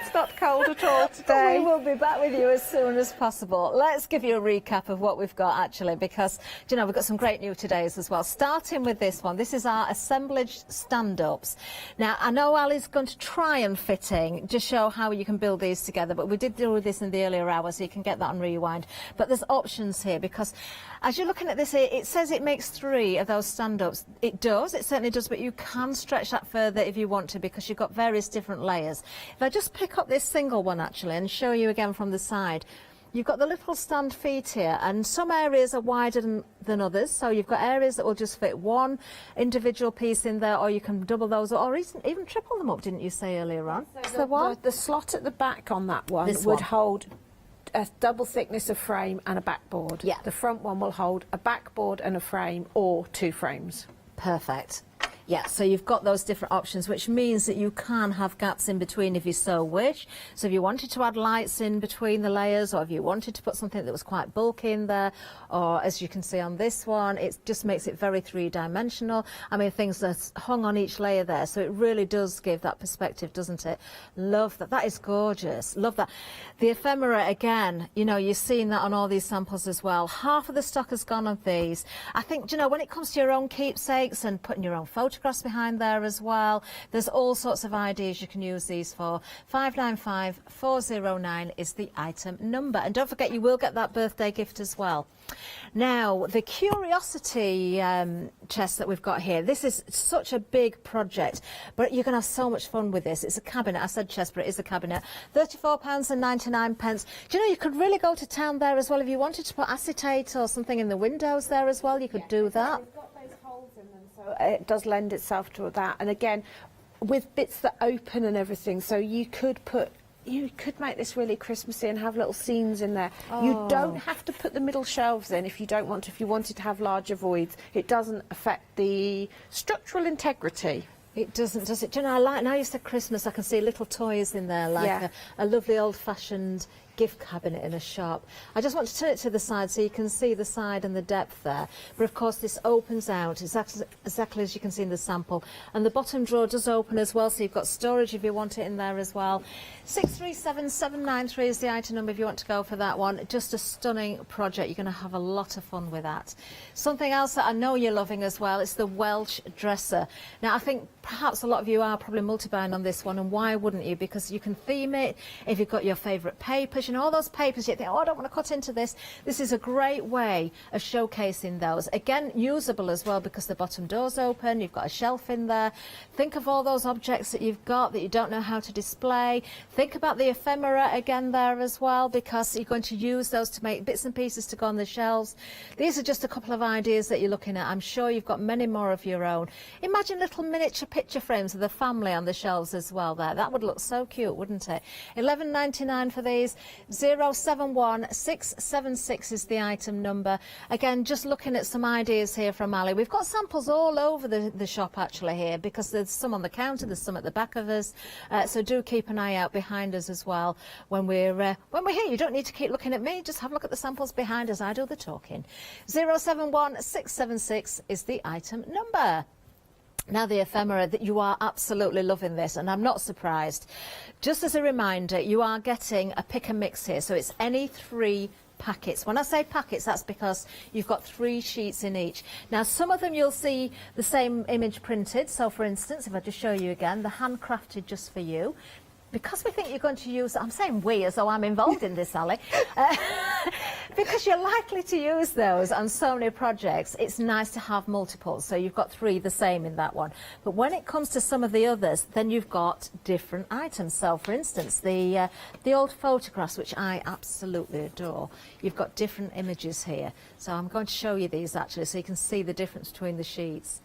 It's not cold at all today. We will be back with you as soon as possible. Let's give you a recap of what we've got, actually, because, do you know, we've got some great new todays as well. Starting with this one. This is our assemblage stand-ups. Now, I know Ali's going to try and fitting to show how you can build these together, but we did do this in the earlier hours, so you can get that on rewind. But there's options here, because as you're looking at this here, it says it makes 3 of those stand-ups. It does, it certainly does, but you can stretch that further if you want to, because you've got various different layers. If I just pick up this single one, actually, and show you again from the side, you've got the little stand feet here, and some areas are wider than others, so you've got areas that will just fit one individual piece in there, or you can double those, or even triple them up, didn't you say earlier on? So the slot at the back on that one would hold a double thickness of frame and a backboard. Yeah. The front one will hold a backboard and a frame or 2 frames. Perfect. Yeah, so you've got those different options, which means that you can have gaps in between if you so wish. So if you wanted to add lights in between the layers, or if you wanted to put something that was quite bulky in there, or as you can see on this one, it just makes it very three-dimensional. I mean, things are hung on each layer there, so it really does give that perspective, doesn't it? Love that. That is gorgeous. Love that. The ephemera, again, you know, you're seeing that on all these samples as well. Half of the stock has gone on these. I think, you know, when it comes to your own keepsakes and putting your own photographs behind there as well, there's all sorts of ideas you can use these for. 595409 is the item number, and don't forget you will get that birthday gift as well. Now, the curiosity chest that we've got here, this is such a big project, but you're going to have so much fun with this. It's a cabinet. I said chest, but it is a cabinet. £34.99. Do you know, you could really go to town there as well if you wanted to put acetate or something in the windows there as well. You could do that. So it does lend itself to that, and again with bits that open and everything, so you could make this really Christmassy and have little scenes in there. You don't have to put the middle shelves in if you don't want to. If you wanted to have larger voids, it doesn't affect the structural integrity. It doesn't, does it? Do you know, I like, now you said Christmas, I can see little toys in there, like a lovely old-fashioned gift cabinet in a shop. I just want to turn it to the side so you can see the side and the depth there. But of course this opens out exactly as you can see in the sample. And the bottom drawer does open as well, so you've got storage if you want it in there as well. 637793 is the item number if you want to go for that one. Just a stunning project. You're going to have a lot of fun with that. Something else that I know you're loving as well is the Welsh dresser. Now I think perhaps a lot of you are probably multi-buying on this one, and why wouldn't you? Because you can theme it if you've got your favourite papers. You know, all those papers you think, oh, I don't want to cut into this. This is a great way of showcasing those. Again, usable as well because the bottom door's open, you've got a shelf in there. Think of all those objects that you've got that you don't know how to display. Think about the ephemera again there as well, because you're going to use those to make bits and pieces to go on the shelves. These are just a couple of ideas that you're looking at. I'm sure you've got many more of your own. Imagine little miniature picture frames of the family on the shelves as well there. That would look so cute, wouldn't it? £11.99 for these. 071676 is the item number. Again, just looking at some ideas here from Ali. We've got samples all over the shop actually here, because there's some on the counter, there's some at the back of us. So do keep an eye out behind us as well when we're here. You don't need to keep looking at me, just have a look at the samples behind us. I do the talking. 071676 is the item number. Now the ephemera, that you are absolutely loving this, and I'm not surprised. Just as a reminder, you are getting a pick and mix here, so it's any 3 packets. When I say packets, that's because you've got 3 sheets in each. Now some of them you'll see the same image printed, so for instance, if I just show you again, the handcrafted just for you. Because we think you're going to use, I'm saying we as though I'm involved in this, Ali, because you're likely to use those on so many projects, it's nice to have multiples. So you've got 3 the same in that one. But when it comes to some of the others, then you've got different items. So for instance, the old photographs, which I absolutely adore, you've got different images here. So I'm going to show you these actually so you can see the difference between the sheets.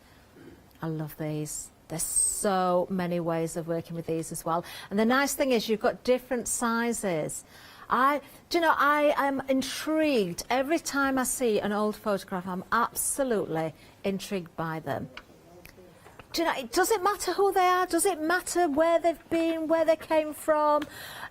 I love these. There's so many ways of working with these as well. And the nice thing is you've got different sizes. Do you know, I am intrigued. Every time I see an old photograph, I'm absolutely intrigued by them. Do you know, does it matter who they are? Does it matter where they've been, where they came from?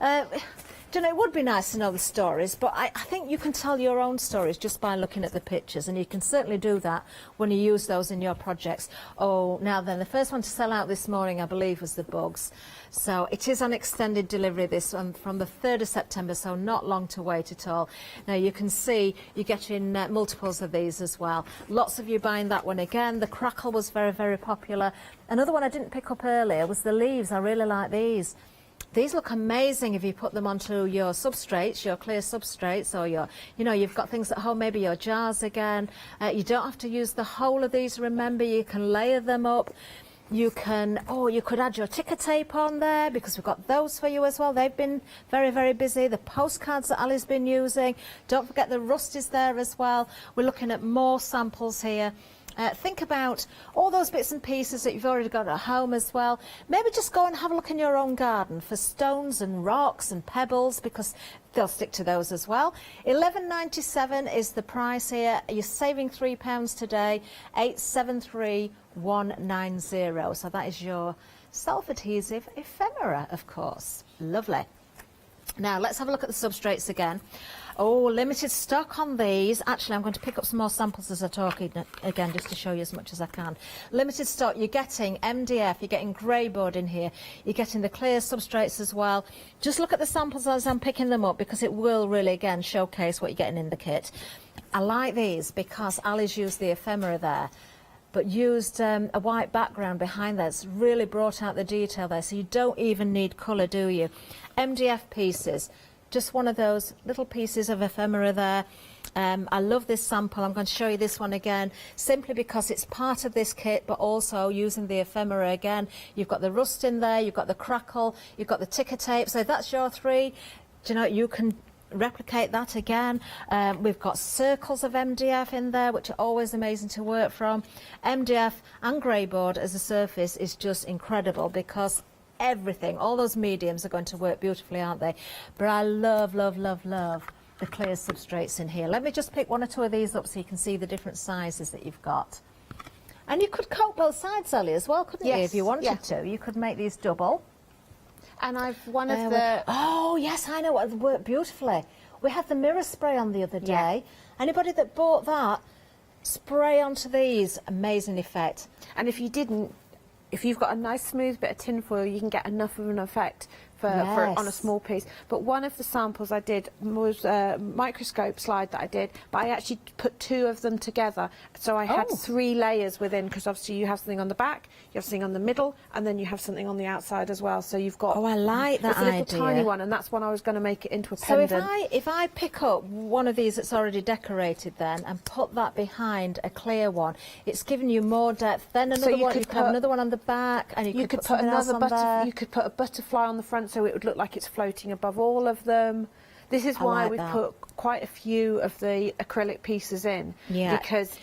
Do you know, it would be nice to know the stories, but I think you can tell your own stories just by looking at the pictures, and you can certainly do that when you use those in your projects. Oh, now then, the first one to sell out this morning, I believe, was the bugs. So it is on extended delivery, this one, from the 3rd of September, so not long to wait at all. Now you can see you're getting multiples of these as well. Lots of you buying that one again. The crackle was very, very popular. Another one I didn't pick up earlier was the leaves. I really like these. These look amazing if you put them onto your substrates, your clear substrates, or your, you know, you've got things at home, maybe your jars again. You don't have to use the whole of these, remember, you can layer them up. You can, you could add your ticker tape on there, because we've got those for you as well. They've been very, very busy. The postcards that Ali's been using. Don't forget the rust is there as well. We're looking at more samples here. Think about all those bits and pieces that you've already got at home as well. Maybe just go and have a look in your own garden for stones and rocks and pebbles, because they'll stick to those as well. £11.97 is the price here. You're saving £3 today. 873190. So that is your self-adhesive ephemera, of course. Lovely. Now let's have a look at the substrates again. Oh, limited stock on these. Actually, I'm going to pick up some more samples as I talk again, just to show you as much as I can. Limited stock. You're getting MDF, you're getting grey board in here, you're getting the clear substrates as well. Just look at the samples as I'm picking them up, because it will really, again, showcase what you're getting in the kit. I like these because Ali's used the ephemera there, but used a white background behind there. It's really brought out the detail there, so you don't even need colour, do you? MDF pieces. Just one of those little pieces of ephemera there. I love this sample. I'm going to show you this one again, simply because it's part of this kit, but also using the ephemera again. You've got the rust in there, you've got the crackle, you've got the ticker tape. So that's your three. Do you know, you can replicate that again. We've got circles of MDF in there, which are always amazing to work from. MDF and grey board as a surface is just incredible, because everything, all those mediums are going to work beautifully, aren't they? But I love, love, love, love the clear substrates in here. Let me just pick one or two of these up so you can see the different sizes that you've got. And you could coat both sides, Ellie, as well, couldn't you, if you wanted to? You could make these double. And I've one of the... Oh, yes, I know what would work beautifully. We had the mirror spray on the other day. Anybody that bought that, spray onto these. Amazing effect. And if you didn't, if you've got a nice smooth bit of tin foil, you can get enough of an effect for on a small piece. But one of the samples I did was a microscope slide that I did, but I actually put two of them together. So I had 3 layers within, because obviously you have something on the back, you have something on the middle, and then you have something on the outside as well. So you've got... Oh, I like that idea. It's a little tiny one, and that's one I was going to make it into a pendant. So if I pick up one of these that's already decorated then, and put that behind a clear one, it's giving you more depth. Then another one, you could have another one on the back, and you could put another you could put a butterfly on the front, so it would look like it's floating above all of them. This is why we've put quite a few of the acrylic pieces in, because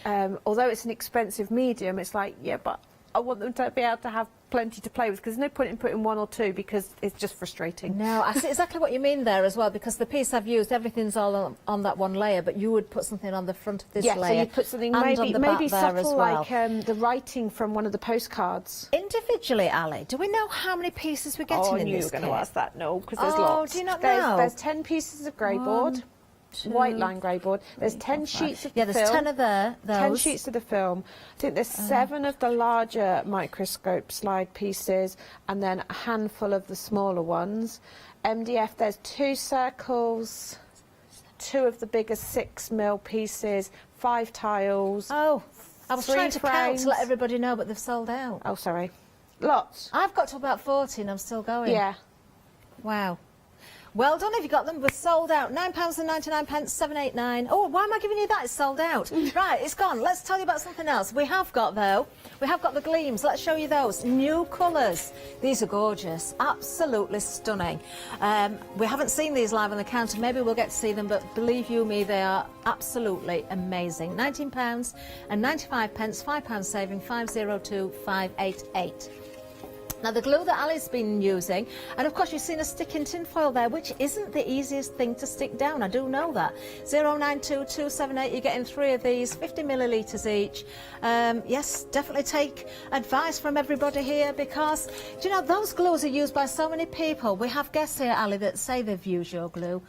although it's an expensive medium, it's like, but I want them to be able to have plenty to play with, because there's no point in putting 1 or 2, because it's just frustrating. No, I see exactly what you mean there as well, because the piece I've used, everything's all on that one layer, but you would put something on the front of this layer. So you'd put something maybe subtle, like the writing from one of the postcards. Individually, Ali, do we know how many pieces we're getting in this kit? I knew you were going to ask that. No, because there's lots. Do you not know? There's 10 pieces of grey board. White line grey board. There's 10 sheets of the film. there's 10 of those. 10 sheets of the film. I think there's 7 of the larger microscope slide pieces, and then a handful of the smaller ones. MDF, there's 2 circles, 2 of the bigger 6mm pieces, 5 tiles. Oh, I was trying to count to let everybody know, but they've sold out. Oh, sorry. Lots. I've got to about 40 and I'm still going. Yeah. Wow. Well done if you got them. We're sold out. £9.99, 789. Oh, why am I giving you that? It's sold out. Right, it's gone. Let's tell you about something else. We have got, though, the gleams. Let's show you those. New colours. These are gorgeous. Absolutely stunning. We haven't seen these live on the counter. Maybe we'll get to see them, but believe you me, they are absolutely amazing. £19 and 95 pence, £5 saving, 502588. Now, the glue that Ali's been using, and of course you've seen a stick in tin foil there, which isn't the easiest thing to stick down, I do know that. 092278, you're getting 3 of these, 50 millilitres each. Yes, definitely take advice from everybody here, because, do you know, those glues are used by so many people. We have guests here, Ali, that say they've used your glue.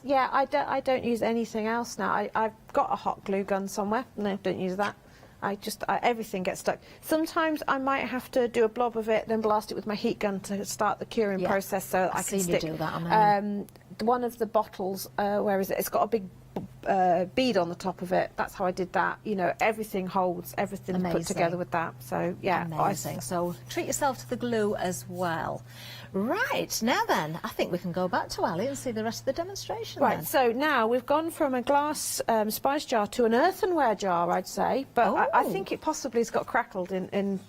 Yeah, I don't use anything else now. I've got a hot glue gun somewhere. No, don't use that. Everything gets stuck. Sometimes I might have to do a blob of it, then blast it with my heat gun to start the curing process, so that I can stick. You do that, one of the bottles, where is it? It's got a big bead on the top of it. That's how I did that. You know, everything holds, everything put together with that. So yeah, amazing. So treat yourself to the glue as well. Right, now then, I think we can go back to Ali and see the rest of the demonstration. Right, then. so now we've gone from a glass spice jar to an earthenware jar, I'd say, but I think it possibly has got crackled in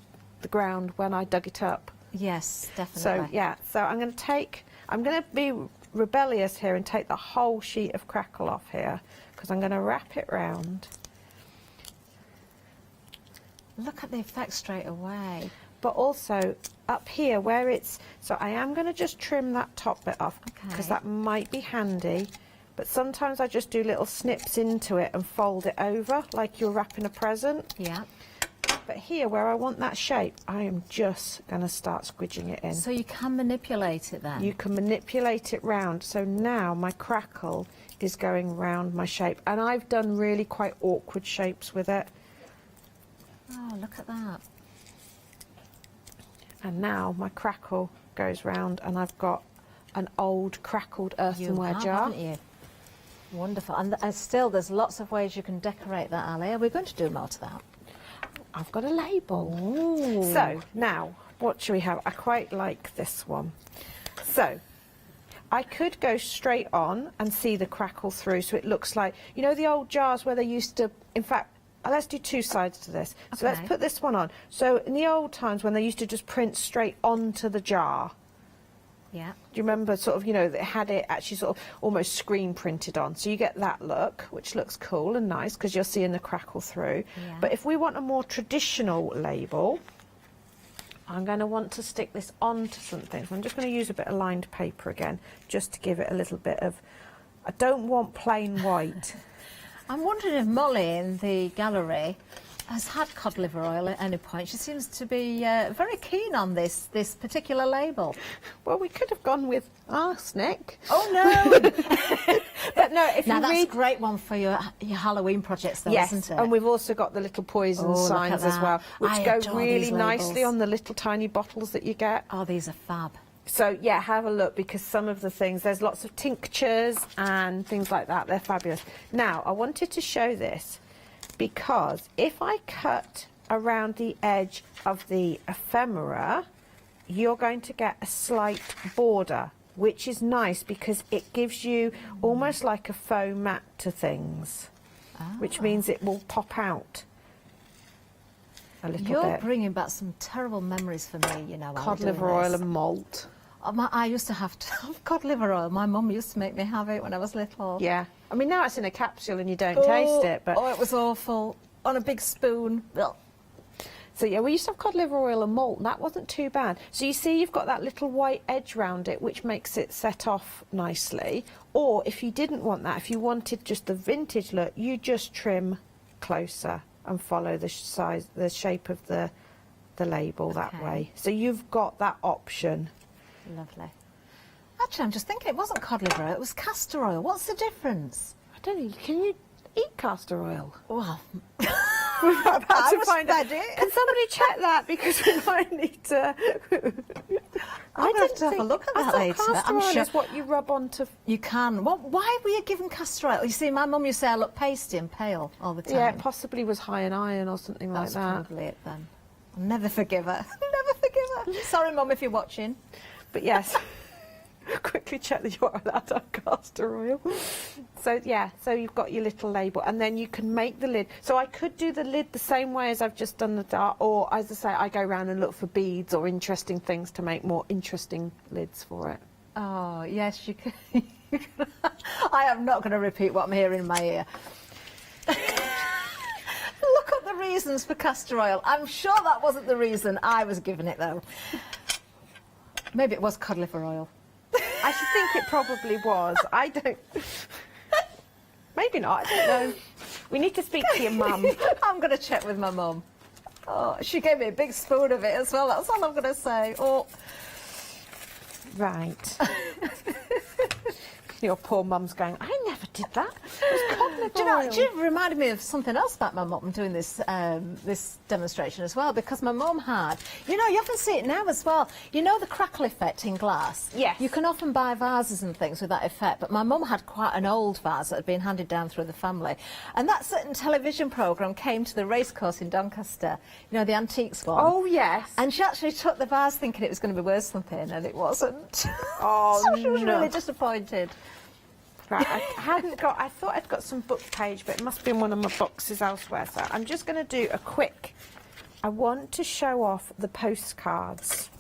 the ground when I dug it up. Yes, definitely. So yeah, so I'm going to be rebellious here and take the whole sheet of crackle off here, because I'm going to wrap it round. Look at the effect straight away. But also up here where it's, so I am going to just trim that top bit off because that might be handy. But sometimes I just do little snips into it and fold it over like you're wrapping a present. Yeah. But here where I want that shape, I am just going to start squidging it in. So you can manipulate it then? You can manipulate it round. So now my crackle is going round my shape. And I've done really quite awkward shapes with it. Oh, look at that. And now my crackle goes round and I've got an old crackled earthenware jar. Haven't you? Wonderful. And still, there's lots of ways you can decorate that, Ali. Are we going to do more to that? I've got a label. Ooh. So now, what should we have? I quite like this one. So I could go straight on and see the crackle through, so it looks like, you know, the old jars where they used to, in fact, let's do two sides to this. So let's put this one on. So in the old times when they used to just print straight onto the jar. Yeah. Do you remember sort of, you know, that had it actually sort of almost screen printed on? So you get that look, which looks cool and nice because you're seeing the crackle through. Yeah. But if we want a more traditional label, I'm going to want to stick this onto something. So I'm just going to use a bit of lined paper again, just to give it a little bit of, I don't want plain white. I'm wondering if Molly in the gallery has had cod liver oil at any point. She seems to be very keen on this particular label. Well, we could have gone with arsenic. Oh no! But no, if now you that's read, a great one for your Halloween projects, though, yes, isn't it? and we've also got the little poison Oh, look signs at as that. well, which I go adore really these nicely labels. on the little tiny bottles that you get. Oh, these are fab. So yeah, have a look because some of the things, there's lots of tinctures and things like that. They're fabulous. Now, I wanted to show this because if I cut around the edge of the ephemera, you're going to get a slight border, which is nice because it gives you almost like a faux mat to things, which means it will pop out a little bit. You're bringing back some terrible memories for me, you know. Cod liver oil and malt. I used to have cod liver oil. My mum used to make me have it when I was little. Yeah. I mean, now it's in a capsule and you don't taste it, but... Oh, it was awful. On a big spoon. Ugh. So yeah, we used to have cod liver oil and malt, and that wasn't too bad. So you see you've got that little white edge round it, which makes it set off nicely. Or if you didn't want that, if you wanted just the vintage look, you just trim closer and follow the size, the shape of the label that way. So you've got that option. Lovely. Actually, I'm just thinking it wasn't cod liver oil, it was castor oil. What's the difference? I don't know, can you eat castor oil? Well... We're about I to find out. Can somebody check that because we might need to. I didn't have a look at that later. Castor oil is what you rub onto. You can. Well, why were you given castor oil? You see, my mum used to say I look pasty and pale all the time. Yeah, it possibly was high in iron or something like that. That's probably it then. I'll never forgive her. Never forgive her. Sorry, Mum, if you're watching. But yes. Quickly check that you're allowed to have castor oil. So yeah, so you've got your little label and then you can make the lid. So I could do the lid the same way as I've just done the dart, or as I say, I go around and look for beads or interesting things to make more interesting lids for it. Oh, yes, you can. I am not going to repeat what I'm hearing in my ear. Look up the reasons for castor oil. I'm sure that wasn't the reason I was given it, though. Maybe it was cod liver oil. I should think it probably was. I don't... Maybe not, I don't know. We need to speak to your mum. I'm going to check with my mum. Oh, she gave me a big spoon of it as well, that's all I'm going to say. Oh. Right. Your poor mum's going, I never did that. It was cod liver oil. Do you know, it reminded me of something else about my mum doing this this demonstration as well, because my mum had, you know, you often see it now as well, you know the crackle effect in glass? Yes. You can often buy vases and things with that effect, but my mum had quite an old vase that had been handed down through the family, and that certain television programme came to the racecourse in Doncaster, you know, the antiques one. Oh, yes. And she actually took the vase thinking it was going to be worth something, and it wasn't. Oh, so she was no. really disappointed. Right, I thought I'd got some book page, but it must be in one of my boxes elsewhere. So I'm just going to do a quick, I want to show off the postcards.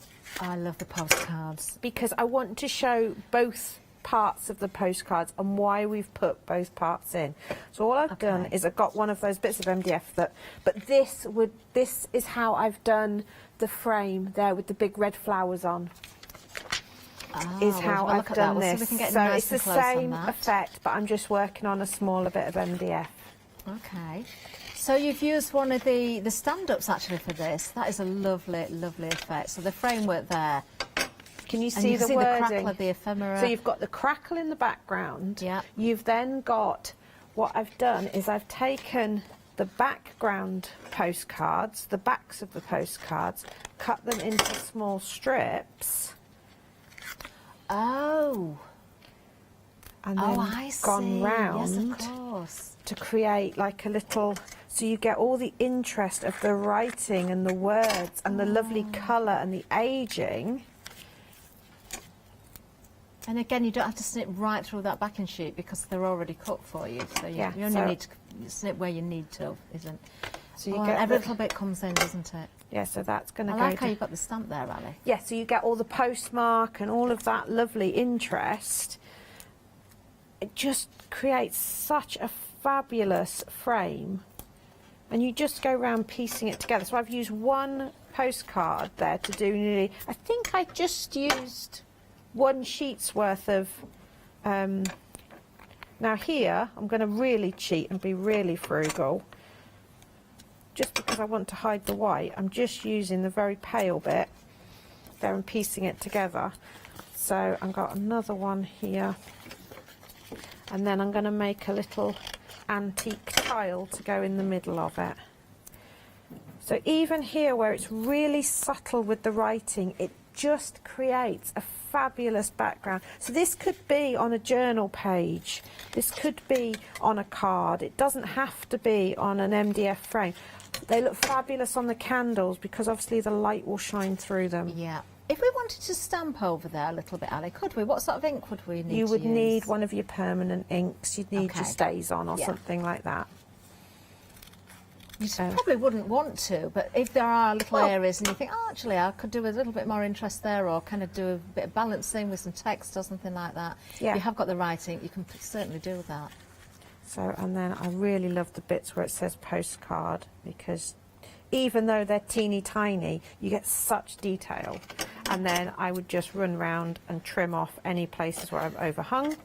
I love the postcards. Because I want to show both parts of the postcards and why we've put both parts in. So all I've done is I've got one of those bits of MDF but this is how I've done the frame there with the big red flowers on. Is how I've done this. So it's the same effect, but I'm just working on a smaller bit of MDF. Okay. So you've used one of the stand-ups actually for this. That is a lovely, lovely effect. So the framework there. Can you see the wording? The crackle of the ephemera. So you've got the crackle in the background. Yeah. You've then got, what I've done is I've taken the background postcards, the backs of the postcards, cut them into small strips. Oh. And then gone round. Yes, of course. To create like a little, so you get all the interest of the writing and the words and the lovely colour and the ageing. And again, you don't have to snip right through that backing sheet because they're already cut for you. So you only need to snip where you need to, isn't? So you get every little bit comes in, doesn't it? Yeah, so that's going to go. I like how you've got the stamp there, Ali. Yeah, so you get all the postmark and all of that lovely interest. It just creates such a fabulous frame, and you just go around piecing it together. So I've used one postcard there to do nearly, I think I just used 1 sheet's worth of now here I'm going to really cheat and be really frugal, just because I want to hide the white. I'm just using the very pale bit there and piecing it together. So I've got another one here, and then I'm going to make a little antique tile to go in the middle of it. So even here where it's really subtle with the writing, it just creates a fabulous background. So this could be on a journal page, this could be on a card, it doesn't have to be on an MDF frame. They look fabulous on the candles because obviously the light will shine through them. Yeah. If we wanted to stamp over there a little bit, Ali, could we? What sort of ink would we need You to would use? need one of your permanent inks, you'd need your stays on or Yeah. something like that. You probably wouldn't want to, but if there are little areas and you think, oh, actually, I could do a little bit more interest there, or kind of do a bit of balancing with some text or something like that. Yeah. If you have got the right ink, you can certainly do that. So, and then I really love the bits where it says postcard, because even though they're teeny tiny, you get such detail. And then I would just run round and trim off any places where I've overhung.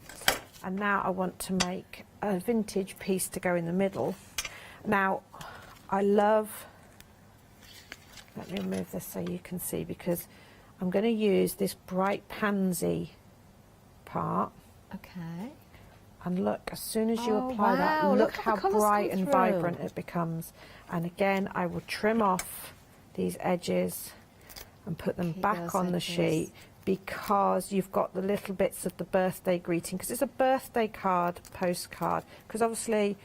And now I want to make a vintage piece to go in the middle. Now, I love, let me remove this so you can see, because I'm going to use this bright pansy part. Okay. And look, as soon as you apply that, look how bright and vibrant it becomes. And again, I will trim off these edges and put them back on the sheet, because you've got the little bits of the birthday greeting, because it's a birthday card, postcard, because obviously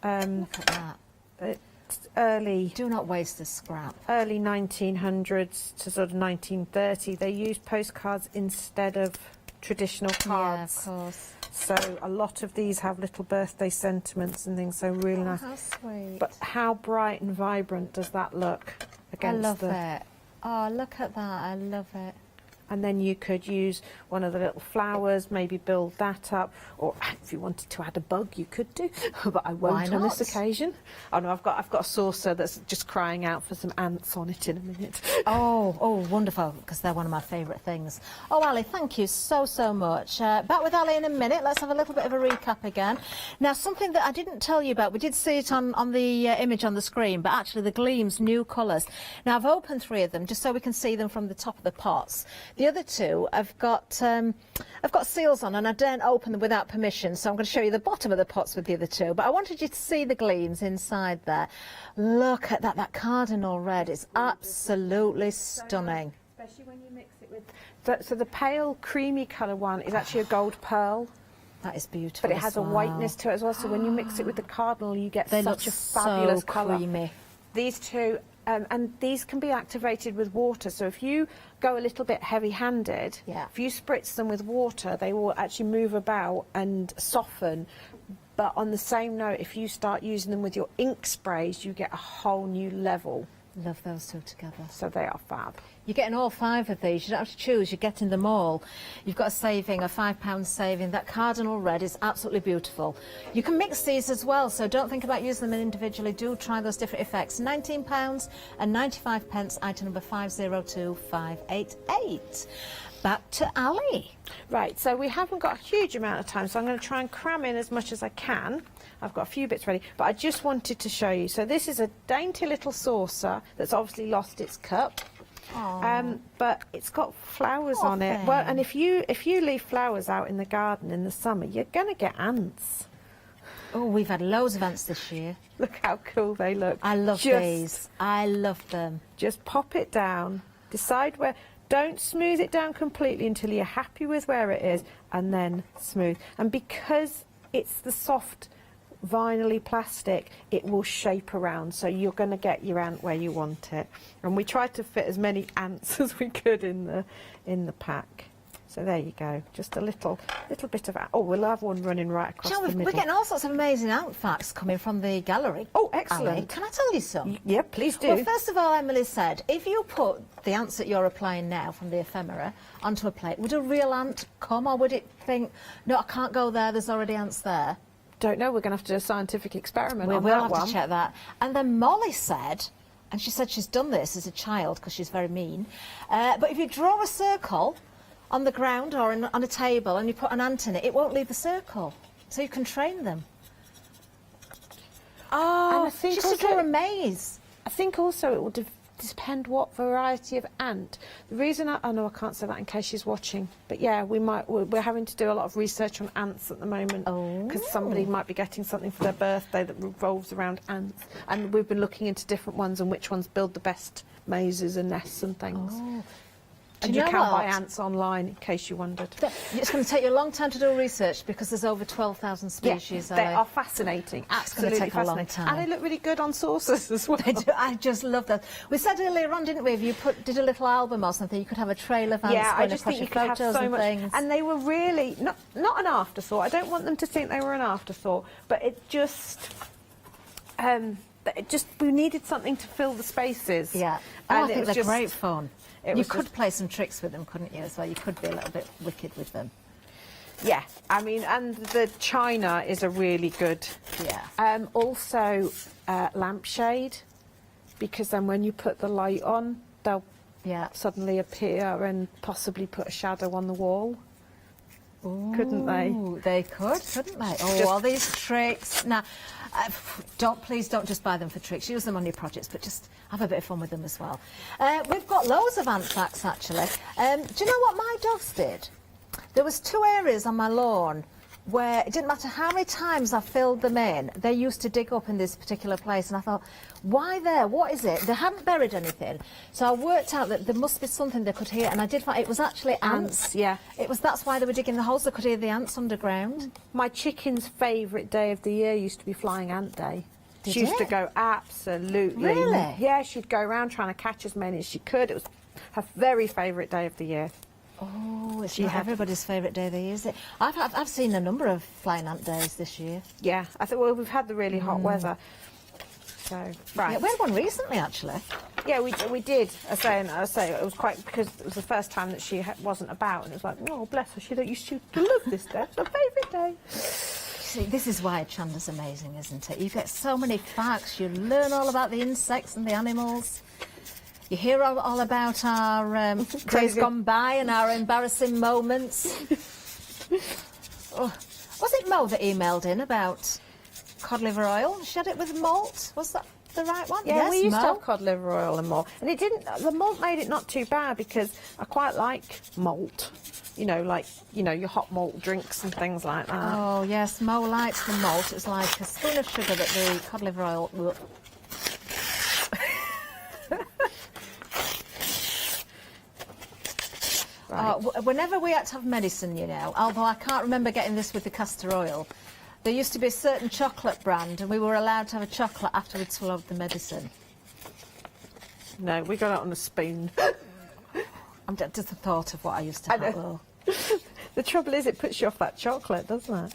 look at that. It's early, do not waste the scrap, early 1900s to sort of 1930, they used postcards instead of traditional cards. Yeah, of course. So a lot of these have little birthday sentiments and things, so really nice. How sweet. But how bright and vibrant does that look against I love it. Oh, look at that. I love it. And then you could use one of the little flowers, maybe build that up, or if you wanted to add a bug, you could do, but I won't on this occasion. Oh no, I've got a saucer that's just crying out for some ants on it in a minute. Oh, wonderful, because they're one of my favourite things. Oh, Ali, thank you so much. Back with Ali in a minute. Let's have a little bit of a recap again. Now, something that I didn't tell you about, we did see it on the image on the screen, but actually the Gleam's new colours. Now, I've opened 3 of them just so we can see them from the top of the pots. The other 2, I've got seals on, and I daren't open them without permission, so I'm going to show you the bottom of the pots with the other 2. But I wanted you to see the Gleams inside there. Look at that cardinal red. It's absolutely stunning. Especially when you mix it with... So the pale creamy colour one is actually a gold pearl. That is beautiful. But it has a whiteness to it as well, so when you mix it with the cardinal, you get such a fabulous colour. Creamy. These 2... and these can be activated with water, so if you go a little bit heavy-handed, if you spritz them with water, they will actually move about and soften. But on the same note, if you start using them with your ink sprays, you get a whole new level. Love those two together. So they are fab. You're getting all 5 of these. You don't have to choose. You're getting them all. You've got a saving, a £5 saving. That cardinal red is absolutely beautiful. You can mix these as well, so don't think about using them individually. Do try those different effects. £19.95, item number 502588. Back to Ali. Right, so we haven't got a huge amount of time, so I'm going to try and cram in as much as I can. I've got a few bits ready, but I just wanted to show you. So this is a dainty little saucer that's obviously lost its cup. But it's got flowers on it. Well, and if you leave flowers out in the garden in the summer, you're going to get ants. Oh, we've had loads of ants this year. Look how cool they look. I love these. I love them. Just pop it down, decide where. Don't smooth it down completely until you're happy with where it is, and then smooth. And because it's the soft vinyl-y plastic, it will shape around, so you're going to get your ant where you want it. And we tried to fit as many ants as we could in the pack. So there you go, just a little bit of ant. Oh, we'll have one running right across the middle. We're getting all sorts of amazing ant facts coming from the gallery. Oh, excellent. Ali, can I tell you some? Yeah, please do. Well, first of all, Emily said, if you put the ants that you're applying now from the ephemera onto a plate, would a real ant come, or would it think, no, I can't go there, there's already ants there? Don't know, we're going to have to do a scientific experiment on we'll that have one. to check that. And then Molly said, and she said she's done this as a child because she's very mean, but if you draw a circle on the ground or on a table and you put an ant in it, it won't leave the circle. So you can train them. Oh, And I think just to draw a maze. I think also it will depend what variety of ant. The reason I know I can't say that in case she's watching, but yeah, we're having to do a lot of research on ants at the moment because somebody might be getting something for their birthday that revolves around ants, and we've been looking into different ones and which ones build the best mazes and nests and things. And you can buy ants online, in case you wondered. It's going to take you a long time to do research because there's over 12,000 species. Yeah, they are fascinating. It's going to take a long time. And they look really good on saucers as well. They do. I just love that. We said earlier on, didn't we, if you did a little album or something, you could have a trail of ants going across your photos and things. And they were really, not an afterthought. I don't want them to think they were an afterthought, but it just... we needed something to fill the spaces. Yeah. And I think they're great fun. You could play some tricks with them, couldn't you, as well? You could be a little bit wicked with them. Yeah, I mean, and the china is a really good... Yeah. Also, lampshade, because then when you put the light on, they'll suddenly appear and possibly put a shadow on the wall. Ooh, couldn't they? They could, couldn't they? Oh, all these tricks. Now, please don't just buy them for tricks. Use them on your projects, but just have a bit of fun with them as well. We've got loads of ant facts, actually. Do you know what my dogs did? There was 2 areas on my lawn where it didn't matter how many times I filled them in, they used to dig up in this particular place, and I thought, why there? What is it? They hadn't buried anything. So I worked out that there must be something they could hear, and I did find it was actually ants. Yeah. That's why they were digging the holes, they could hear the ants underground. My chicken's favourite day of the year used to be Flying Ant Day. Did she used it? to go absolutely... Really? Yeah, she'd go around trying to catch as many as she could. It was her very favourite day of the year. Oh, it's not everybody's favourite day of the year, is it? I've seen a number of Flying Ant days this year. Yeah, I thought, well, we've had the really hot weather. So, right. Yeah, we had one recently, actually. Yeah, we did. I say it was quite, because it was the first time that she wasn't about, and it was like, oh, bless her, she used to love this day. It's her favourite day. See, this is why Hochanda's amazing, isn't it? You get so many facts, you learn all about the insects and the animals. You hear all about our days gone by and our embarrassing moments. Was it Mo that emailed in about cod liver oil? She had it with malt. Was that the right one? Yeah, yes, we used Mo. to have cod liver oil and malt. And it didn't, the malt made it not too bad because I quite like malt. You know, like, your hot malt drinks and things like that. Oh, yes, Mo likes the malt. It's like a spoon of sugar that the cod liver oil... Right. Whenever we had to have medicine, although I can't remember getting this with the castor oil, there used to be a certain chocolate brand and we were allowed to have a chocolate after we'd swallowed the medicine. No, we got it on a spoon. I'm just the thought of what I used to have. Well. The trouble is it puts you off that chocolate, doesn't it?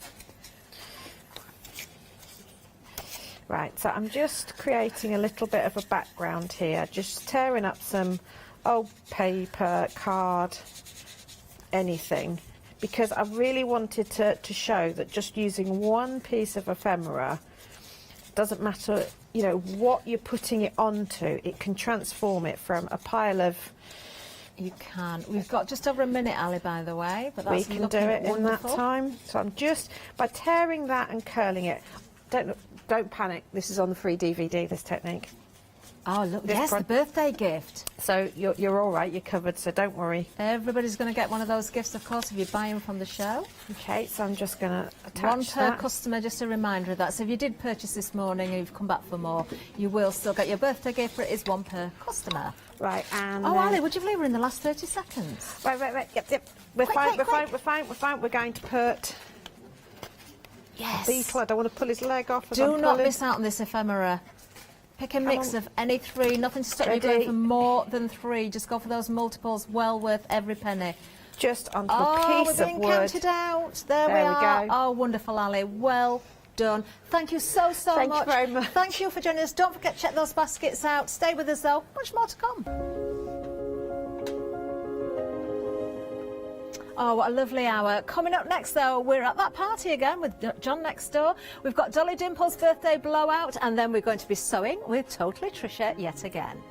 Right, So I'm just creating a little bit of a background here, just tearing up some old paper, card, anything, because I really wanted to show that just using one piece of ephemera, doesn't matter, you know, what you're putting it onto, it can transform it from a pile of... You can. We've got just over a minute, Ali, by the way, but that's we can do it wonderful. in that time. So I'm just, by tearing that and curling it, don't panic, this is on the free DVD, this technique. Oh, look, yes, the birthday gift. So you're all right, you're covered, so don't worry. Everybody's going to get one of those gifts, of course, if you buy them from the show. Okay, so I'm just going to attach one per that. customer, just a reminder of that. So if you did purchase this morning and you've come back for more, you will still get your birthday gift, but it is one per customer. Right, and oh, Ali, would you believe we're in the last 30 seconds? Right, yep. We're fine. We're going to put... Yes. Beetle, I don't want to pull his leg off. Do not miss out on this ephemera. Pick a mix of any three, nothing to stop you going for more than three. Just go for those multiples, well worth every penny. Just onto a piece we're of being wood. Counted out. There we go. Oh, wonderful, Ali. Well done. Thank you so much. Thank you very much. Thank you for joining us. Don't forget to check those baskets out. Stay with us, though. Much more to come. Oh, what a lovely hour. Coming up next, though, we're at that party again with John next door. We've got Dolly Dimple's birthday blowout, and then we're going to be sewing with Totally Trisha yet again.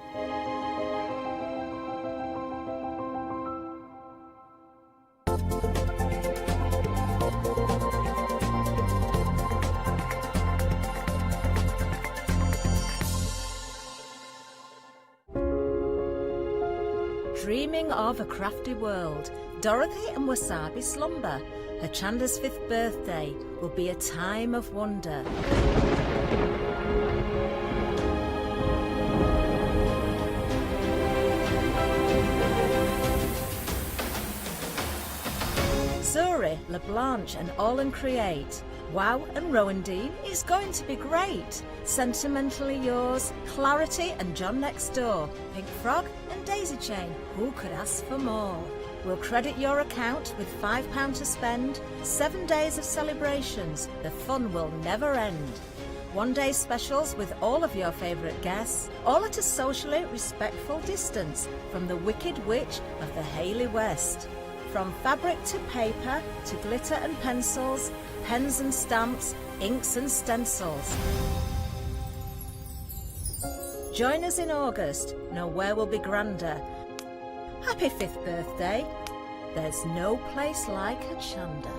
Dreaming of a crafty world, Dorothy and Wasabi slumber. Hochanda's 5th birthday will be a time of wonder. Zuri, LaBlanche and Orlan create. Wow and Rowandine is going to be great. Sentimentally yours, Clarity and John next door. Pink Frog and Daisy Chain, who could ask for more? We'll credit your account with £5 to spend. 7 days of celebrations, the fun will never end. One-day specials with all of your favourite guests, all at a socially respectful distance from the Wicked Witch of the Hayley West. From fabric to paper, to glitter and pencils, pens and stamps, inks and stencils. Join us in August, nowhere will be grander. Happy 5th birthday. There's no place like Hochanda.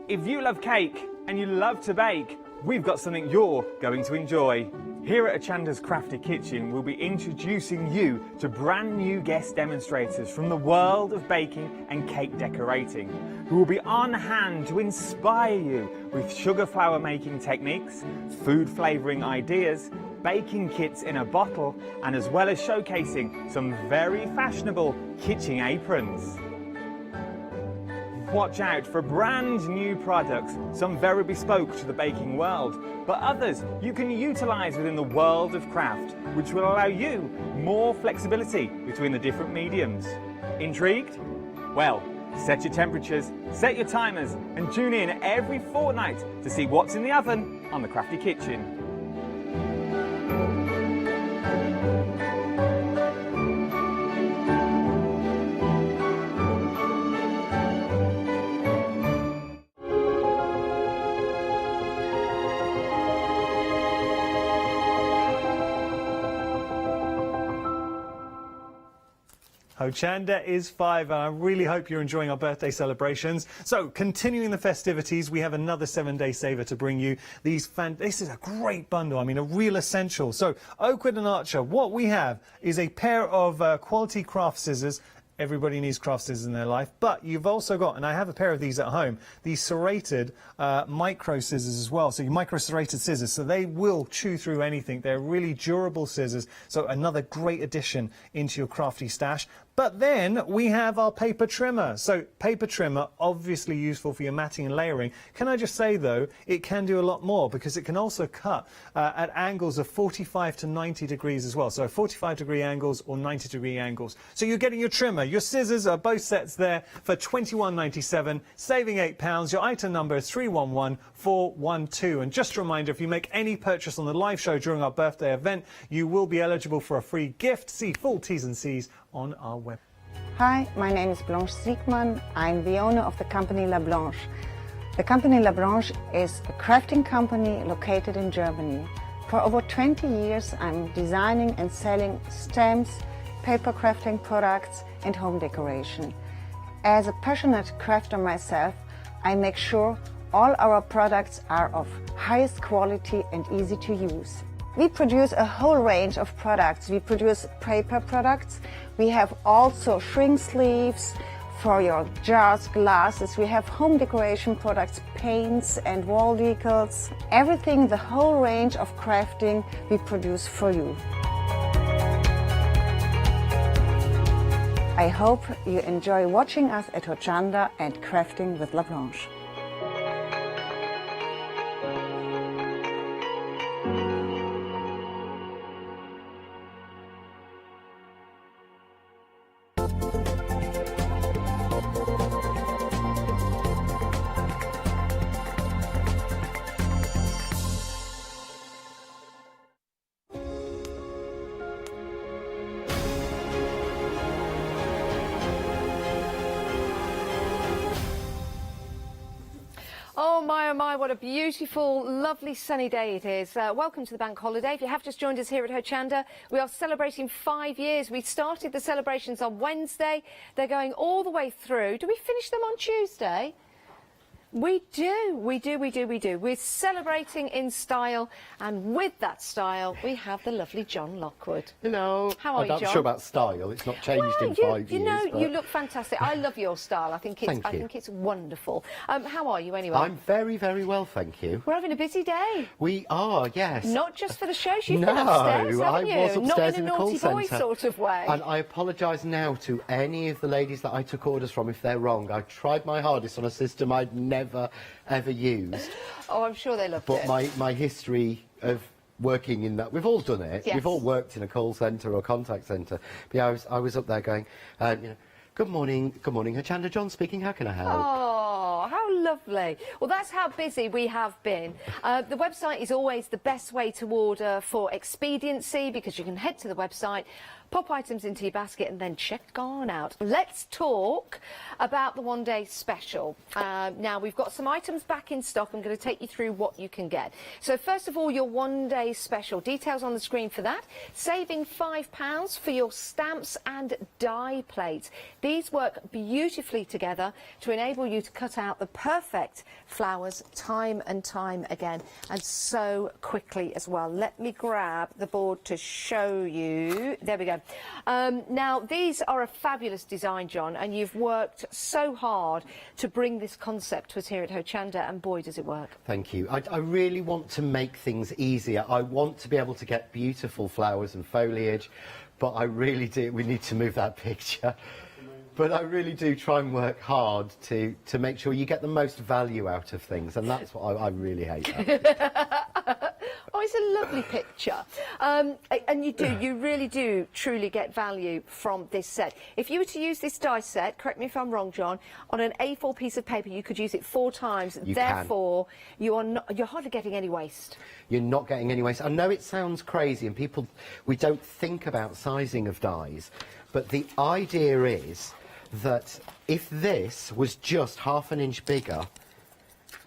If you love cake and you love to bake, we've got something you're going to enjoy. Here at Hochanda's Crafty Kitchen, we'll be introducing you to brand new guest demonstrators from the world of baking and cake decorating, who will be on hand to inspire you with sugar flour making techniques, food flavouring ideas, baking kits in a bottle, and as well as showcasing some very fashionable kitchen aprons. Watch out for brand new products, some very bespoke to the baking world, but others you can utilise within the world of craft, which will allow you more flexibility between the different mediums. Intrigued? Well, set your temperatures, set your timers, and tune in every fortnight to see what's in the oven on the Crafty Kitchen. Hochanda is 5, and I really hope you're enjoying our birthday celebrations. So, continuing the festivities, we have another 7-day saver to bring you. This is a great bundle, I mean, a real essential. So, Oakwood and Archer, what we have is a pair of quality craft scissors. Everybody needs craft scissors in their life, but you've also got, and I have a pair of these at home, these serrated micro scissors as well. So your micro serrated scissors, so they will chew through anything. They're really durable scissors, so another great addition into your crafty stash. But then we have our paper trimmer. So paper trimmer, obviously useful for your matting and layering. Can I just say though, it can do a lot more because it can also cut at angles of 45 to 90 degrees as well. So 45-degree angles or 90-degree angles. So you're getting your trimmer, your scissors are both sets there for £21.97, saving £8. Your item number is 311412. And just a reminder, if you make any purchase on the live show during our birthday event, you will be eligible for a free gift. See full T's and C's on our web. Hi, my name is Blanche Siegmann. I'm the owner of the company La Blanche. The company La Blanche is a crafting company located in Germany. For over 20 years, I'm designing and selling stamps, paper crafting products, and home decoration. As a passionate crafter myself, I make sure all our products are of highest quality and easy to use. We produce a whole range of products. We produce paper products. We have also shrink sleeves for your jars, glasses. We have home decoration products, paints and wall decals. Everything, the whole range of crafting we produce for you. I hope you enjoy watching us at Hochanda and crafting with La Blanche. Oh my, what a beautiful, lovely sunny day it is. Welcome to the bank holiday. If you have just joined us here at Hochanda, we are celebrating 5 years. We started the celebrations on Wednesday. They're going all the way through. Do we finish them on Tuesday? We do. We're celebrating in style, and with that style, we have the lovely John Lockwood. Hello. How are you, John? I'm not sure about style. It's not changed in 5 years. You know, but... you look fantastic. I love your style. I think it's wonderful. How are you anyway? I'm very, very well, thank you. We're having a busy day. We are, yes. Not just for the shows. You've been upstairs, haven't you? I was upstairs Not in a the call naughty boy centre. sort of way. And I apologise now to any of the ladies that I took orders from if they're wrong. I tried my hardest on a system I'd never ever used. Oh, I'm sure they loved but it. But my history of working in that, we've all done it. Yes. We've all worked in a call centre or a contact centre. But yeah, I was up there going, you know, good morning, Hochanda, John speaking, how can I help? Oh, how lovely. Well, that's how busy we have been. The website is always the best way to order for expediency because you can head to the website, pop items into your basket and then check on out. Let's talk about the one-day special. Now, we've got some items back in stock. I'm going to take you through what you can get. So, first of all, your one-day special. Details on the screen for that. Saving £5 for your stamps and die plates. These work beautifully together to enable you to cut out the perfect flowers time and time again, and so quickly as well. Let me grab the board to show you. There we go. Now, these are a fabulous design, John, and you've worked so hard to bring this concept to us here at Hochanda, and boy, does it work. Thank you. I really want to make things easier. I want to be able to get beautiful flowers and foliage, but I really do. We need to move that picture. But I really do try and work hard to make sure you get the most value out of things, and that's what I really hate that. Oh, it's a lovely picture. And you really do truly get value from this set. If you were to use this die set, correct me if I'm wrong, John, on an A4 piece of paper, you could use it 4 times. Therefore, you're hardly getting any waste. You're not getting any waste. I know it sounds crazy, and we don't think about sizing of dies, but the idea is that if this was just ½ an inch bigger,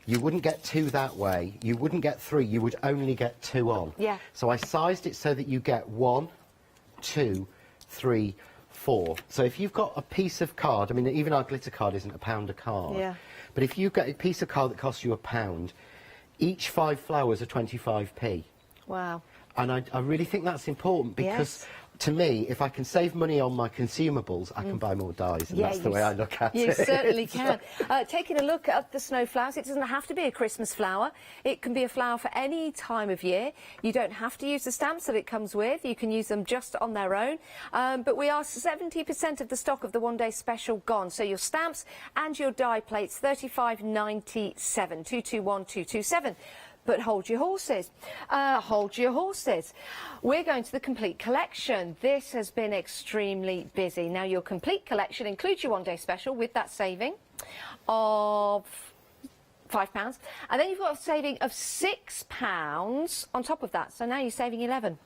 you wouldn't get 2 that way, you wouldn't get 3, you would only get 2 on. Yeah. So I sized it so that you get 1, 2, 3, 4. So if you've got a piece of card, I mean, even our glitter card isn't £1 a card. Yeah. But if you get a piece of card that costs you £1, each 5 flowers are 25p. Wow. And I really think that's important because, Yes. to me, if I can save money on my consumables, I can buy more dies, and that's the way I look at you it. certainly can. Taking a look at the snow flowers, it doesn't have to be a Christmas flower. It can be a flower for any time of year. You don't have to use the stamps that it comes with. You can use them just on their own. But we are 70% of the stock of the one-day special gone. So your stamps and your die plates, $35.97, 221227. But hold your horses. Hold your horses. We're going to the complete collection. This has been extremely busy. Now, your complete collection includes your one-day special with that saving of £5. And then you've got a saving of £6 on top of that. So now you're saving 11.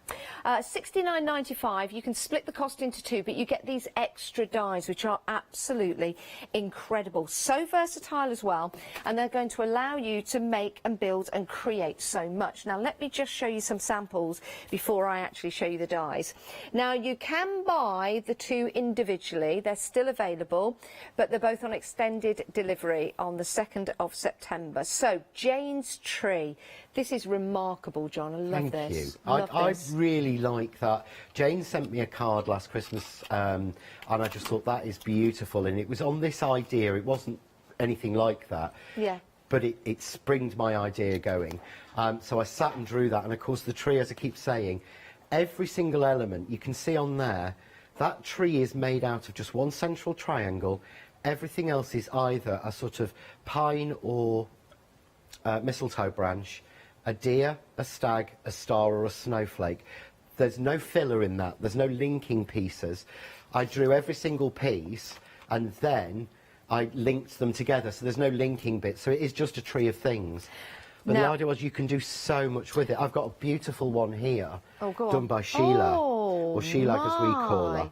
$69.95. You can split the cost into two, but you get these extra dies, which are absolutely incredible. So versatile as well. And they're going to allow you to make and build and create so much. Now, let me just show you some samples before I actually show you the dies. Now, you can buy the two individually. They're still available, but they're both on extended delivery on the 2nd of September. So, Jane's Tree. This is remarkable, John. I love Thank this. you. I really like that. Jane sent me a card last Christmas, and I just thought that is beautiful. And it was on this idea. It wasn't anything like that. Yeah. But it springed my idea going. So I sat and drew that. And, of course, the tree, as I keep saying, every single element you can see on there, that tree is made out of just one central triangle. Everything else is either a sort of pine or mistletoe branch, a deer, a stag, a star or a snowflake. There's no filler in that. There's no linking pieces. I drew every single piece and then I linked them together. So there's no linking bit. So it is just a tree of things. But the idea was you can do so much with it. I've got a beautiful one here done by Sheila, or Sheila as we call her.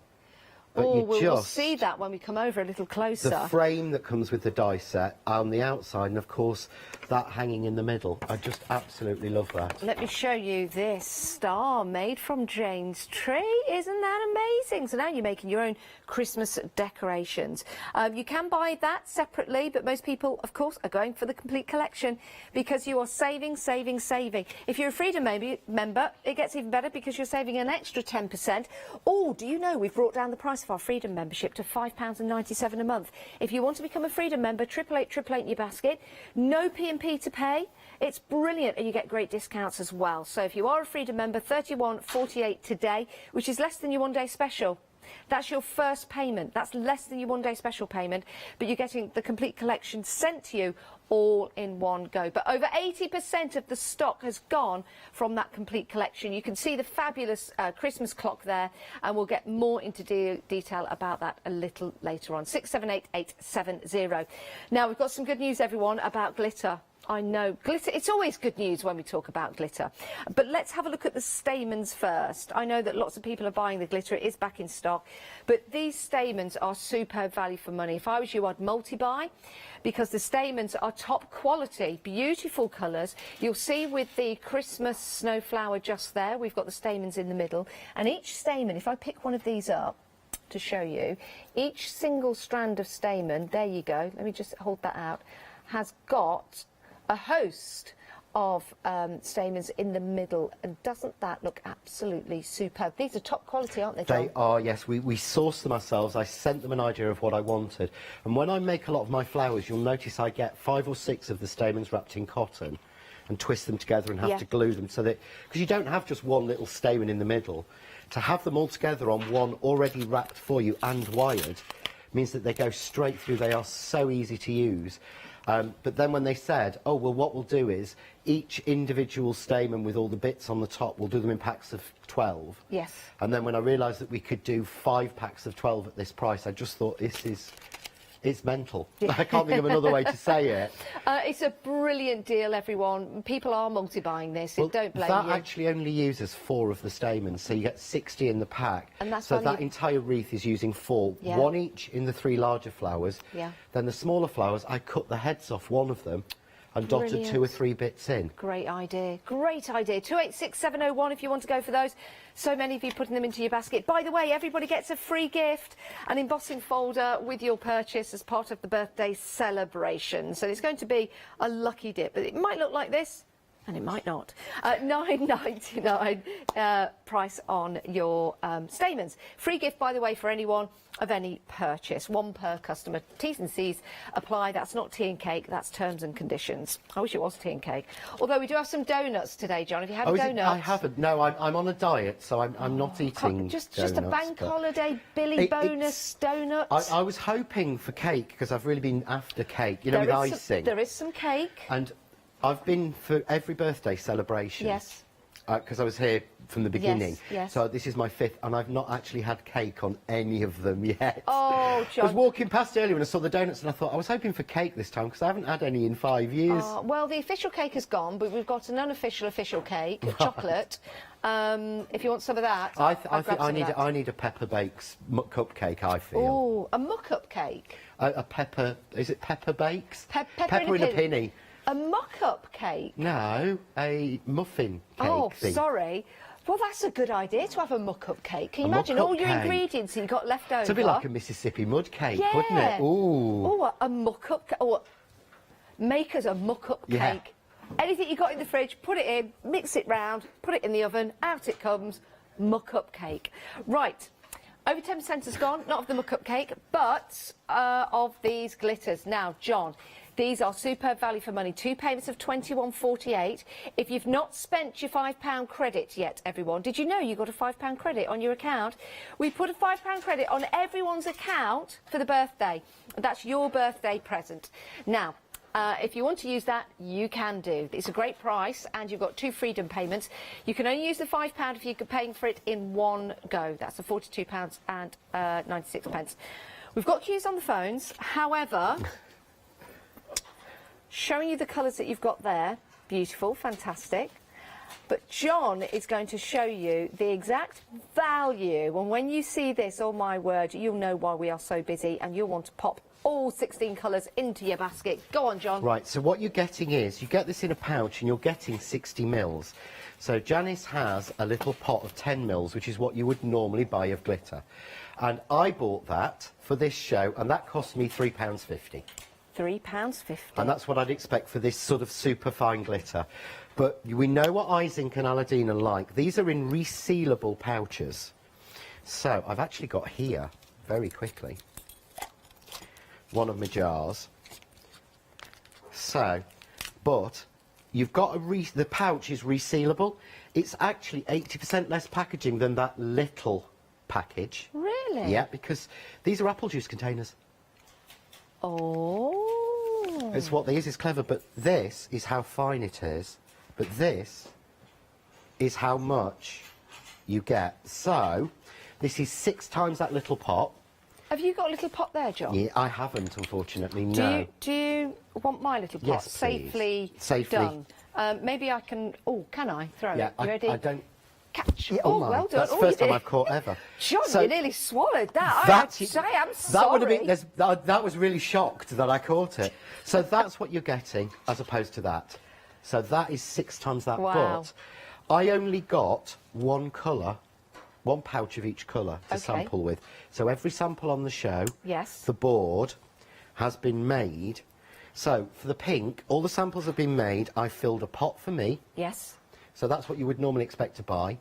But we'll see that when we come over a little closer. The frame that comes with the die set on the outside, and of course that hanging in the middle. I just absolutely love that. Let me show you this star made from Jane's Tree. Isn't that amazing? So now you're making your own Christmas decorations. You can buy that separately, but most people, of course, are going for the complete collection because you are saving, saving, saving. If you're a Freedom member, it gets even better because you're saving an extra 10%. Oh, do you know we've brought down the price of our Freedom membership to £5.97 a month. If you want to become a Freedom member, 888 in your basket. No P&P to pay. It's brilliant, and you get great discounts as well. So if you are a Freedom member, £31.48 today, which is less than your one-day special. That's your first payment. That's less than your one-day special payment, but you're getting the complete collection sent to you all in one go. But over 80% of the stock has gone from that complete collection. You can see the fabulous Christmas clock there, and we'll get more into detail about that a little later on. 678870. Now, we've got some good news, everyone, about glitter. I know, glitter, it's always good news when we talk about glitter. But let's have a look at the stamens first. I know that lots of people are buying the glitter, it is back in stock. But these stamens are superb value for money. If I was you, I'd multi-buy, because the stamens are top quality, beautiful colours. You'll see with the Christmas snow flower just there, we've got the stamens in the middle. And each stamen, if I pick one of these up to show you, each single strand of stamen, there you go, let me just hold that out, has got a host of stamens in the middle, and doesn't that look absolutely superb? These are top quality, aren't they, John? They are, yes. We sourced them ourselves. I sent them an idea of what I wanted, and when I make a lot of my flowers, you'll notice I get 5 or 6 of the stamens wrapped in cotton and twist them together and have to glue them, so that, because you don't have just one little stamen in the middle, to have them all together on one already wrapped for you and wired means that they go straight through. They are so easy to use. But then when they said, oh, well, what we'll do is each individual stamen with all the bits on the top, we'll do them in packs of 12. Yes. And then when I realised that we could do 5 packs of 12 at this price, I just thought, it's mental. Yeah. I can't think of another way to say it. It's a brilliant deal, everyone. People are multi-buying this. Well, don't blame that you. actually only uses 4 of the stamens, so you get 60 in the pack. And that's so that entire wreath is using 4, 1 each in the 3 larger flowers. Yeah. Then the smaller flowers, I cut the heads off one of them and dotted 2 or 3 bits in. Great idea. Great idea. 286701 if you want to go for those. So many of you putting them into your basket. By the way, everybody gets a free gift, an embossing folder with your purchase as part of the birthday celebration. So it's going to be a lucky dip. But it might look like this. And it might not. $9.99 price on your stamens. Free gift, by the way, for anyone of any purchase. One per customer. T's and C's apply. That's not tea and cake. That's terms and conditions. I wish it was tea and cake. Although we do have some donuts today, John. Have you had a donut? I haven't. No, I'm on a diet, so I'm not eating just donuts, a bank but holiday Billy bonus donut. I was hoping for cake because I've really been after cake, you know, with icing. There is some cake. And I've been for every birthday celebration. Yes. Because I was here from the beginning. Yes, yes. So this is my 5th, and I've not actually had cake on any of them yet. Oh, John. I was walking past earlier and I saw the donuts, and I thought I was hoping for cake this time because I haven't had any in 5 years. Well, the official cake is gone, but we've got an unofficial cake, chocolate. If you want some of that, I think I need a pepper bakes cupcake. I feel. Oh, a muck-up cake. A pepper. Is it pepper bakes? Pepper in a penny. A muck-up cake? No, a muffin cake. Oh, thing. sorry. Well, that's a good idea to have a muck-up cake. Can you imagine all your ingredients that you got left over? It's a bit like a Mississippi mud cake, yeah. wouldn't it? Ooh. Oh, a muck-up cake. Oh, make us a muck-up cake. Anything you got in the fridge, put it in, mix it round, put it in the oven, out it comes. Muck-up cake. Right. Over 10% has gone, not of the muck-up cake, but of these glitters. Now, John, these are superb value for money. 2 payments of £21.48. If you've not spent your £5 credit yet, everyone, did you know you got a £5 credit on your account? We put a £5 credit on everyone's account for the birthday. That's your birthday present. Now, if you want to use that, you can do. It's a great price, and you've got 2 freedom payments. You can only use the £5 if you're paying for it in one go. That's the £42.96. We've got queues on the phones. However, showing you the colours that you've got there, beautiful, fantastic. But John is going to show you the exact value, and when you see this, oh my word, you'll know why we are so busy, and you'll want to pop all 16 colours into your basket. Go on, John. Right, so what you're getting is, you get this in a pouch and you're getting 60 mils. So Janice has a little pot of 10 mils, which is what you would normally buy of glitter. And I bought that for this show, and that cost me £3.50. £3.50. And that's what I'd expect for this sort of super fine glitter. But we know what Isink and Aladdin are like. These are in resealable pouches. So I've actually got here, very quickly, one of my jars. So, but you've got the pouch is resealable. It's actually 80% less packaging than that little package. Really? Yeah, because these are apple juice containers. Oh. It's what they is. It's clever, but this is how fine it is. But this is how much you get. So, this is 6 times that little pot. Have you got a little pot there, John? Yeah, I haven't, unfortunately, no. Do you want my little pot? Yes, Safely done. Maybe I can... Oh, can I throw it? You ready? I don't... Catch. Yeah, oh, my. Well done. That's the Oh, first you time did. I've caught ever. John, So you nearly swallowed that. I that have to say, I'm sorry. That would have been... That was really shocked that I caught it. So that's what you're getting, as opposed to that. So that is 6 times that. Wow. But I only got one colour, one pouch of each colour to sample with. So every sample on the show, the board, has been made. So for the pink, all the samples have been made. I filled a pot for me. Yes. So that's what you would normally expect to buy.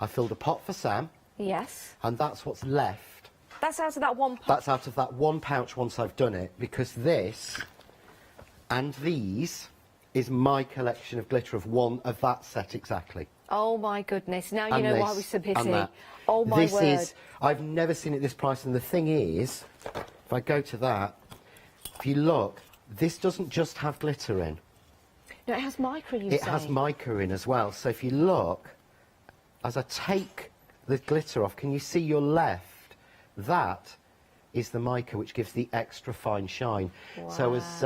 I filled a pot for Sam. Yes. And that's what's left. That's out of that one pot? That's out of that one pouch once I've done it, because this and these is my collection of glitter of one of that set exactly. Oh, my goodness. Now you And know why this, we're so busy. and that. Oh, my word. This is... I've never seen it this price, and the thing is, if I go to that, if you look, this doesn't just have glitter in. No, it has mica, you It say. has mica in as well. So if you look, as I take the glitter off, can you see your left? That is the mica, which gives the extra fine shine. Wow. So as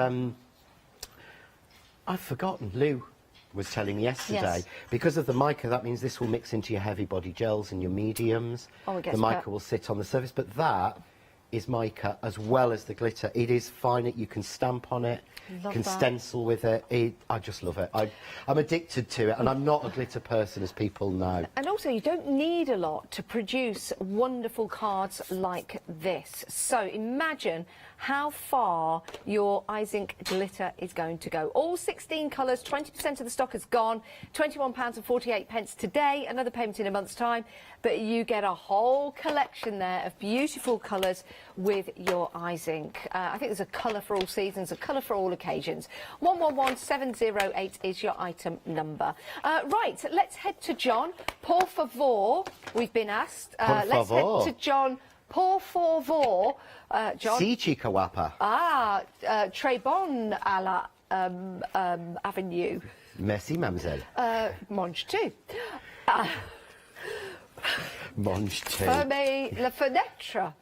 I've forgotten, Lou was telling me yesterday, Yes. because of the mica, that means this will mix into your heavy body gels and your mediums. Oh, it gets the mica better. will sit on the surface, but that is mica as well as the glitter. It is fine. You can stamp on it, Love can that. stencil with it. I just love it. I'm addicted to it, and I'm not a glitter person, as people know. And also, you don't need a lot to produce wonderful cards like this. So imagine how far your iZink glitter is going to go. All 16 colours, 20% of the stock has gone, £21.48 today, another payment in a month's time, but you get a whole collection there of beautiful colours with your iZink. I think there's a colour for all seasons, a colour for all occasions. 111708 is your item number. Right, let's head to John. Por favor, we've been asked. Let's head to John. Por favor, John. Si, chica guapa. Très bon à la avenue. Merci, mademoiselle. Mange tu. Mange tu. Fermez la fenêtre.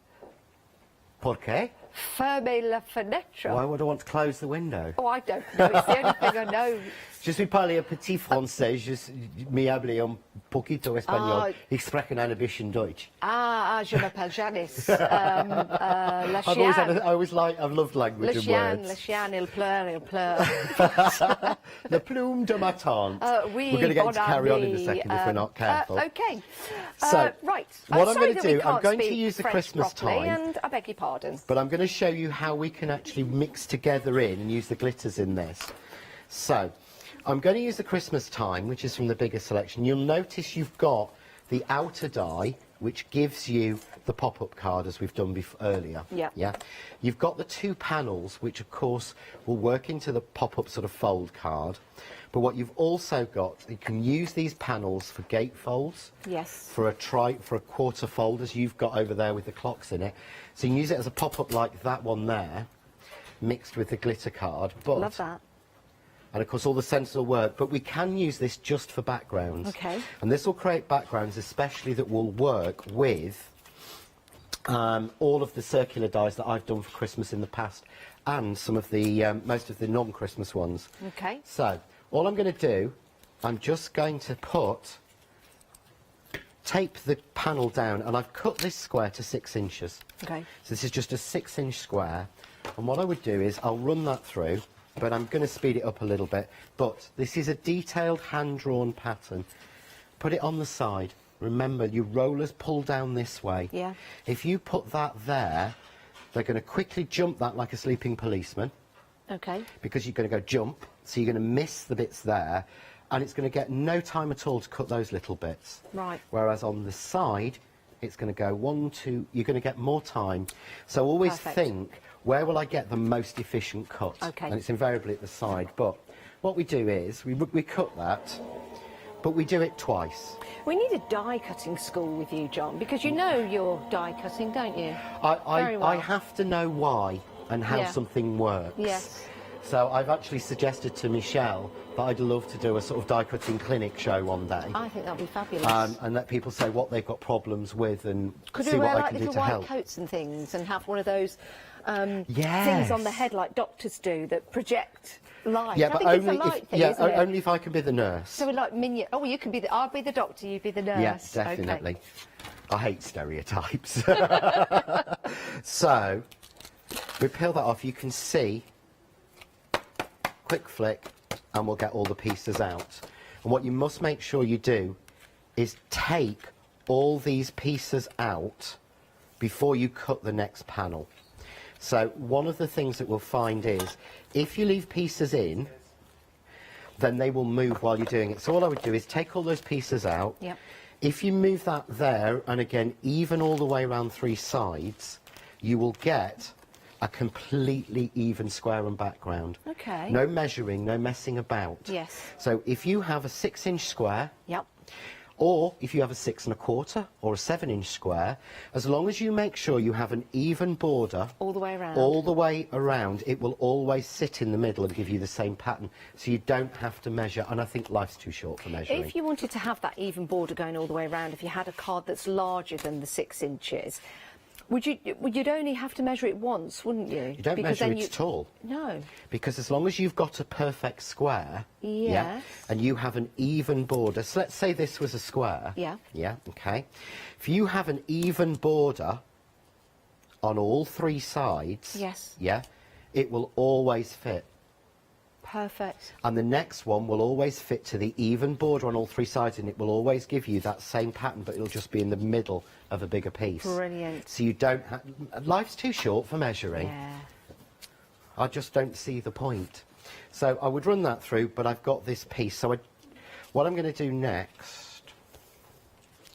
Por qué? Fermez la fenêtre. Why would I want to close the window? Oh, I don't know. It's the only thing I know. Je suis parler un petit français, me hable un poquito español. Ich spreche ein bisschen Deutsch. Je m'appelle Janice. La chienne. I've loved language and words. Le chien, il pleure. Le plume de ma tante. Oui, We're going to get bon to carry on in a ami. second if we're not careful. Okay. So, right. what I'm sorry going to that we do, I'm can't going to speak use the French Christmas properly, time. and I beg your pardon. But I'm going to show you how we can actually mix together in and use the glitters in this. So, I'm going to use the Christmas time, which is from the bigger selection. You'll notice you've got the outer die, which gives you the pop-up card, as we've done earlier. Yeah. You've got the two panels, which of course will work into the pop-up sort of fold card. But what you've also got, you can use these panels for gatefolds. Yes. For a quarter fold, as you've got over there with the clocks in it. So you can use it as a pop-up like that one there, mixed with the glitter card. But Love that. and of course all the sensors will work, but we can use this just for backgrounds. Okay. And this will create backgrounds especially that will work with all of the circular dies that I've done for Christmas in the past, and some of the most of the non-Christmas ones. Okay. So all I'm going to do, I'm just going to tape the panel down, and I've cut this square to 6 inches. Okay. So this is just a 6-inch square, and what I would do is I'll run that through, but I'm going to speed it up a little bit. But this is a detailed hand-drawn pattern. Put it on the side. Remember, your rollers pull down this way. Yeah. If you put that there, they're going to quickly jump that like a sleeping policeman. Okay. Because you're going to go jump, so you're going to miss the bits there, and it's going to get no time at all to cut those little bits. Right. Whereas on the side, it's going to go 1, 2, you're going to get more time. So always Perfect. think, where will I get the most efficient cut? Okay. And it's invariably at the side. But what we do is, we cut that, but we do it twice. We need a die cutting school with you, John, because you know you're die cutting, don't you? Very well. I have to know why and how Yeah. something works. Yes. So I've actually suggested to Michelle that I'd love to do a sort of die cutting clinic show one day. I think that'd be fabulous. And let people say what they've got problems with and Could see we wear what I like can do little to white help. coats and things, and have one of those Yes. things on the head like doctors do that project light? Yeah, I but think only it's a light if, thing, yeah, isn't it? only if I can be the nurse. So we're like minion. Oh, you can be the. I'll be the doctor. You be the nurse. Yes, definitely. Okay. I hate stereotypes. So we peel that off. You can see, quick flick, and we'll get all the pieces out. And what you must make sure you do is take all these pieces out before you cut the next panel. So one of the things that we'll find is, if you leave pieces in, then they will move while you're doing it. So all I would do is take all those pieces out. Yep. If you move that there, and again, even all the way around 3 sides, you will get a completely even square and background. Okay. No measuring, no messing about. Yes. So if you have a 6-inch square, Yep. or if you have a 6 1/4 or a 7-inch square, as long as you make sure you have an even border All the way around. all the way around, it will always sit in the middle and give you the same pattern, so you don't have to measure. And I think life's too short for measuring. If you wanted to have that even border going all the way around, if you had a card that's larger than the 6 inches, you'd only have to measure it once, wouldn't you? You don't Because measure then it at all. No. Because as long as you've got a perfect square, Yes. and you have an even border, so let's say this was a square. Yeah. Yeah, okay. If you have an even border on all 3 sides, Yes. yeah, it will always fit. Perfect. And the next one will always fit to the even border on all 3 sides, and it will always give you that same pattern, but it'll just be in the middle of a bigger piece. Brilliant. So you don't have... Life's too short for measuring. Yeah. I just don't see the point. So I would run that through, but I've got this piece. So what I'm going to do next,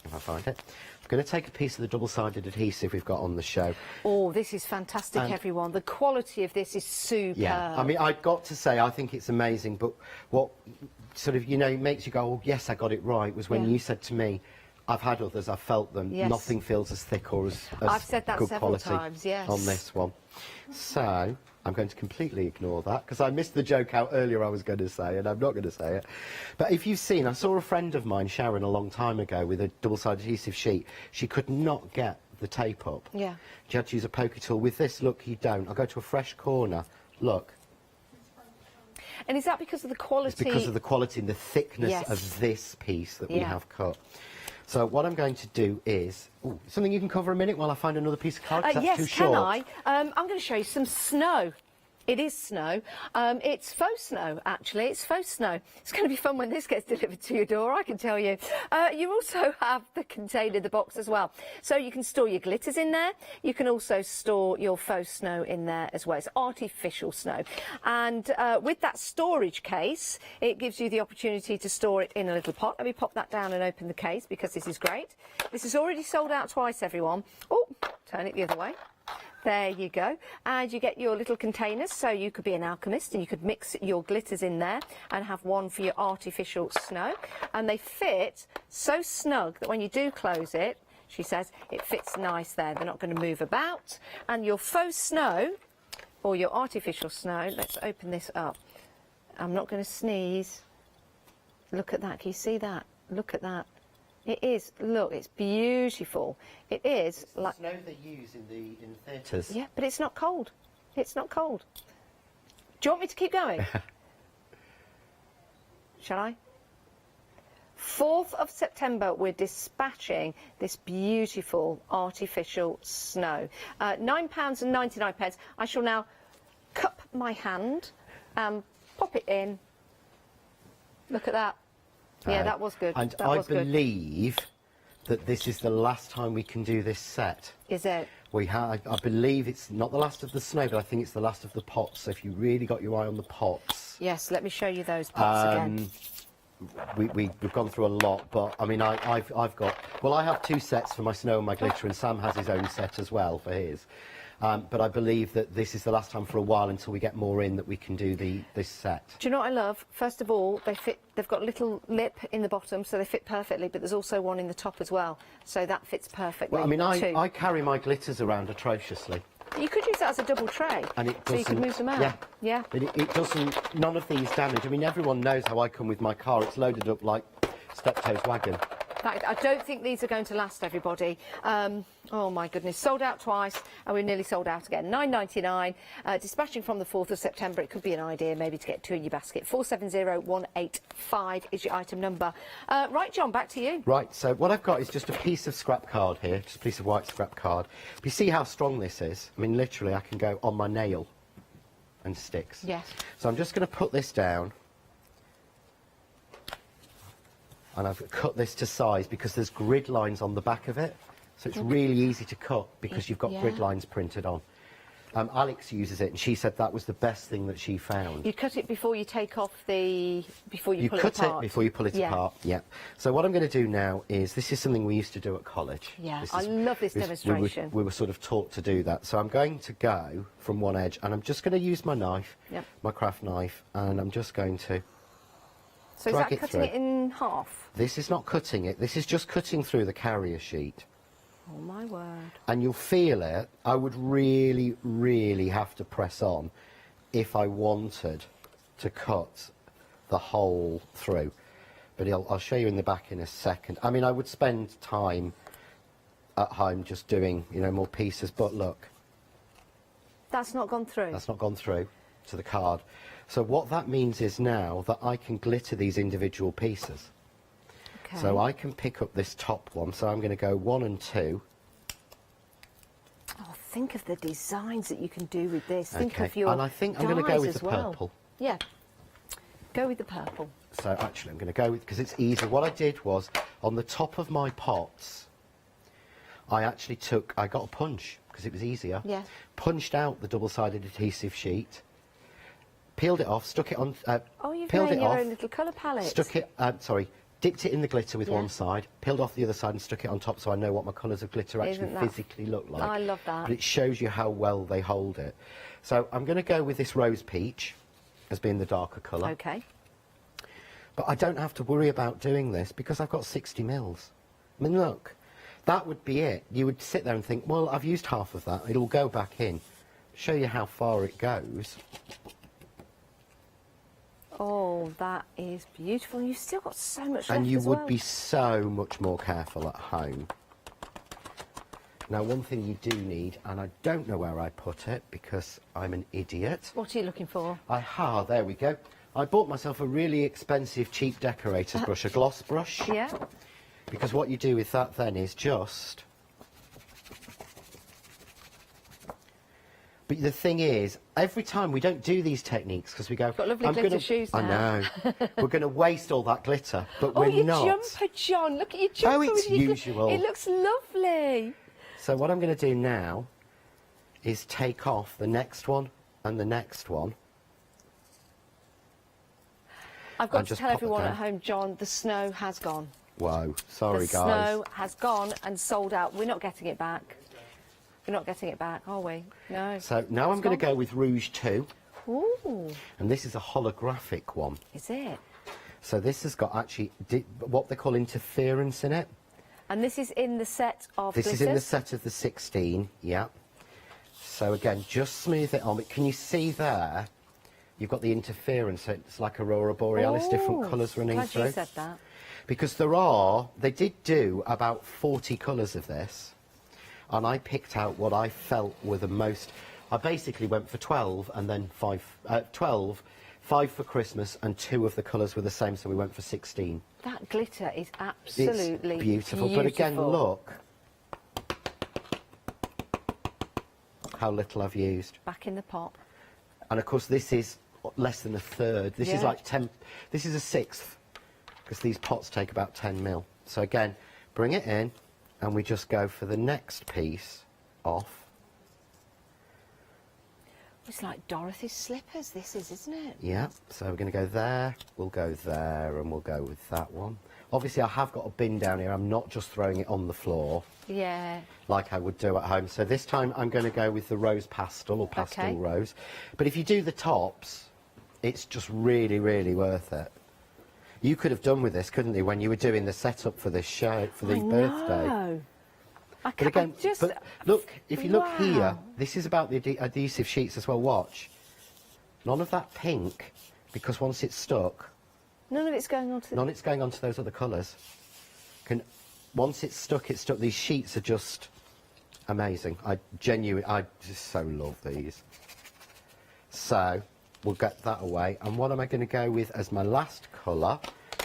if I find it, I'm going to take a piece of the double-sided adhesive we've got on the show. Oh, this is fantastic, And- everyone. The quality of this is superb. Yeah, I mean, I've got to say, I think it's amazing, but what sort of, you know, makes you go, oh, yes, I got it right, was when Yeah. you said to me, I've had others, I've felt them, Yes. nothing feels as thick or as I've said that good several quality times, yes. on this one. So, I'm going to completely ignore that, because I missed the joke out earlier I was going to say, and I'm not going to say it. But if you've seen, I saw a friend of mine, Sharon, a long time ago with a double-sided adhesive sheet. She could not get the tape up. Yeah. She had to use a poker tool. With this, look, you don't. I'll go to a fresh corner. Look. And is that because of the quality? It's because of the quality and the thickness Yes. of this piece that we Yeah. have cut. So what I'm going to do is... Ooh, something you can cover a minute while I find another piece of card? 'Cause that's yes, too can short. I? I'm going to show you some snow. It is snow. It's faux snow, actually. It's faux snow. It's going to be fun when this gets delivered to your door, I can tell you. You also have the container, the box as well. So you can store your glitters in there. You can also store your faux snow in there as well. It's artificial snow. And with that storage case, it gives you the opportunity to store it in a little pot. Let me pop that down and open the case because this is great. This is already sold out twice, everyone. Oh, turn it the other way. There you go. And you get your little containers, so you could be an alchemist and you could mix your glitters in there and have one for your artificial snow. And they fit so snug that when you do close it, she says, it fits nice there. They're not going to move about. And your faux snow, or your artificial snow, let's open this up. I'm not going to sneeze. Look at that. Can you see that? Look at that. It is, look, it's beautiful. It is it's like... the snow they use in the theatres. Yeah, but it's not cold. It's not cold. Do you want me to keep going? Shall I? 4th of September, we're dispatching this beautiful artificial snow. £9.99. I shall now cup my hand and pop it in. Look at that. Yeah, that was good. And that I was good. believe that this is the last time we can do this set. Is it? I believe it's not the last of the snow, but I think it's the last of the pots. So if you really got your eye on the pots... Yes, let me show you those pots again. We've gone through a lot, but I mean, I've got... Well, I have 2 sets for my snow and my glitter, and Sam has his own set as well for his. But I believe that this is the last time for a while until we get more in that we can do this set. Do you know what I love? First of all, they've got a little lip in the bottom, so they fit perfectly, but there's also one in the top as well, so that fits perfectly. Well, I mean, too. I carry my glitters around atrociously. You could use that as a double tray, And it so you could doesn't- move them out. Yeah. Yeah. But it doesn't... None of these damage. I mean, everyone knows how I come with my car. It's loaded up like Steptoe's wagon. I don't think these are going to last, everybody. Oh, my goodness. Sold out twice, and we're nearly sold out again. £9.99. Dispatching from the 4th of September. It could be an idea, maybe, to get 2 in your basket. 470185 is your item number. Right, John, back to you. Right, so what I've got is just a piece of scrap card here, just a piece of white scrap card. But you see how strong this is? I mean, literally, I can go on my nail and sticks. Yes. So I'm just going to put this down. And I've cut this to size because there's grid lines on the back of it. So it's really easy to cut because you've got grid lines printed on. Alex uses it, and she said that was the best thing that she found. You cut it before you take off the... before you pull it apart. You cut it before you pull it apart, yeah. So what I'm going to do now is, this is something we used to do at college. Yeah, I love this demonstration. We were sort of taught to do that. So I'm going to go from one edge, and I'm just going to use my knife, my craft knife, and I'm just going to So is that cutting it in half? This is not cutting it, this is just cutting through the carrier sheet. Oh, my word. And you'll feel it. I would really, really have to press on if I wanted to cut the hole through. But I'll show you in the back in a second. I mean, I would spend time at home just doing, you know, more pieces, but look. That's not gone through? That's not gone through to the card. So what that means is now that I can glitter these individual pieces. Okay. So I can pick up this top one, so I'm going to go 1 and 2. Oh, think of the designs that you can do with this. Think Okay, of your and I think I'm going to go dyes with as the well. purple. Yeah, go with the purple. So actually I'm going to go with, because it's easy. What I did was, on the top of my pots, I got a punch, because it was easier. Yeah. Punched out the double-sided adhesive sheet, peeled it off, stuck it on, Oh, you've peeled made it your off, own little colour palette. stuck it, dipped it in the glitter with Yeah. one side, peeled off the other side and stuck it on top so I know what my colours of glitter actually Isn't that physically look like. I love that. But it shows you how well they hold it. So I'm going to go with this rose peach as being the darker colour. Okay. But I don't have to worry about doing this because I've got 60 mils. I mean, look, that would be it. You would sit there and think, well, I've used half of that. It'll go back in. Show you how far it goes. Oh, that is beautiful. You've still got so much left And you as would well. be so much more careful at home. Now, one thing you do need, and I don't know where I put it because I'm an idiot. What are you looking for? There we go. I bought myself a really expensive, cheap decorator's brush, a gloss brush. Yeah. Because what you do with that then is just... But the thing is, every time we don't do these techniques because we go... Got lovely glitter shoes now. I know. We're going to waste all that glitter, but Oh, we're your not. jumper, John. Look at your jumper. it's with your usual. It looks lovely. So what I'm going to do now is take off the next one and the next one. I've got And to just tell pop it everyone down. at home, John, the snow has gone. Whoa, sorry the guys. snow has gone and sold out. We're not getting it back. We're not getting it back, are we? No. So now I'm going to go with Rouge 2. Ooh. And this is a holographic one. Is it? So this has got actually what they call interference in it. And this is in the set of This is in the glitters? set of the 16, yeah. So again, just smooth it on. But can you see there? You've got the interference, so it's like Aurora Borealis, different colours running glad through. you said that. Because they did do about 40 colours of this, and I picked out what I felt were the most. I basically went for 12 and then 5 for Christmas, and 2 of the colours were the same, so we went for 16. That glitter is absolutely It's beautiful. But again, look how little I've used. Back in the pot. And of course, this is less than a third. This is Yeah. like 10. This is a sixth, because these pots take about 10 mil. So again, bring it in, and we just go for the next piece off. It's like Dorothy's slippers, this is, isn't it? Yeah. So we're going to go there. We'll go there, and we'll go with that one. Obviously, I have got a bin down here. I'm not just throwing it on the floor Yeah. like I would do at home. So this time I'm going to go with the rose pastel, or pastel Okay. rose. But if you do the tops, it's just really, really worth it. You could have done with this, couldn't you, when you were doing the setup for this show, for the birthday? No. But again, but look, if you look here, Wow. this is about the adhesive sheets as well. Watch. None of that pink, because once it's stuck, None of it's going on to... none it's going on to those other colours. Once it's stuck, it's stuck. These sheets are just amazing. I just so love these. So, we'll get that away. And what am I going to go with as my last colour?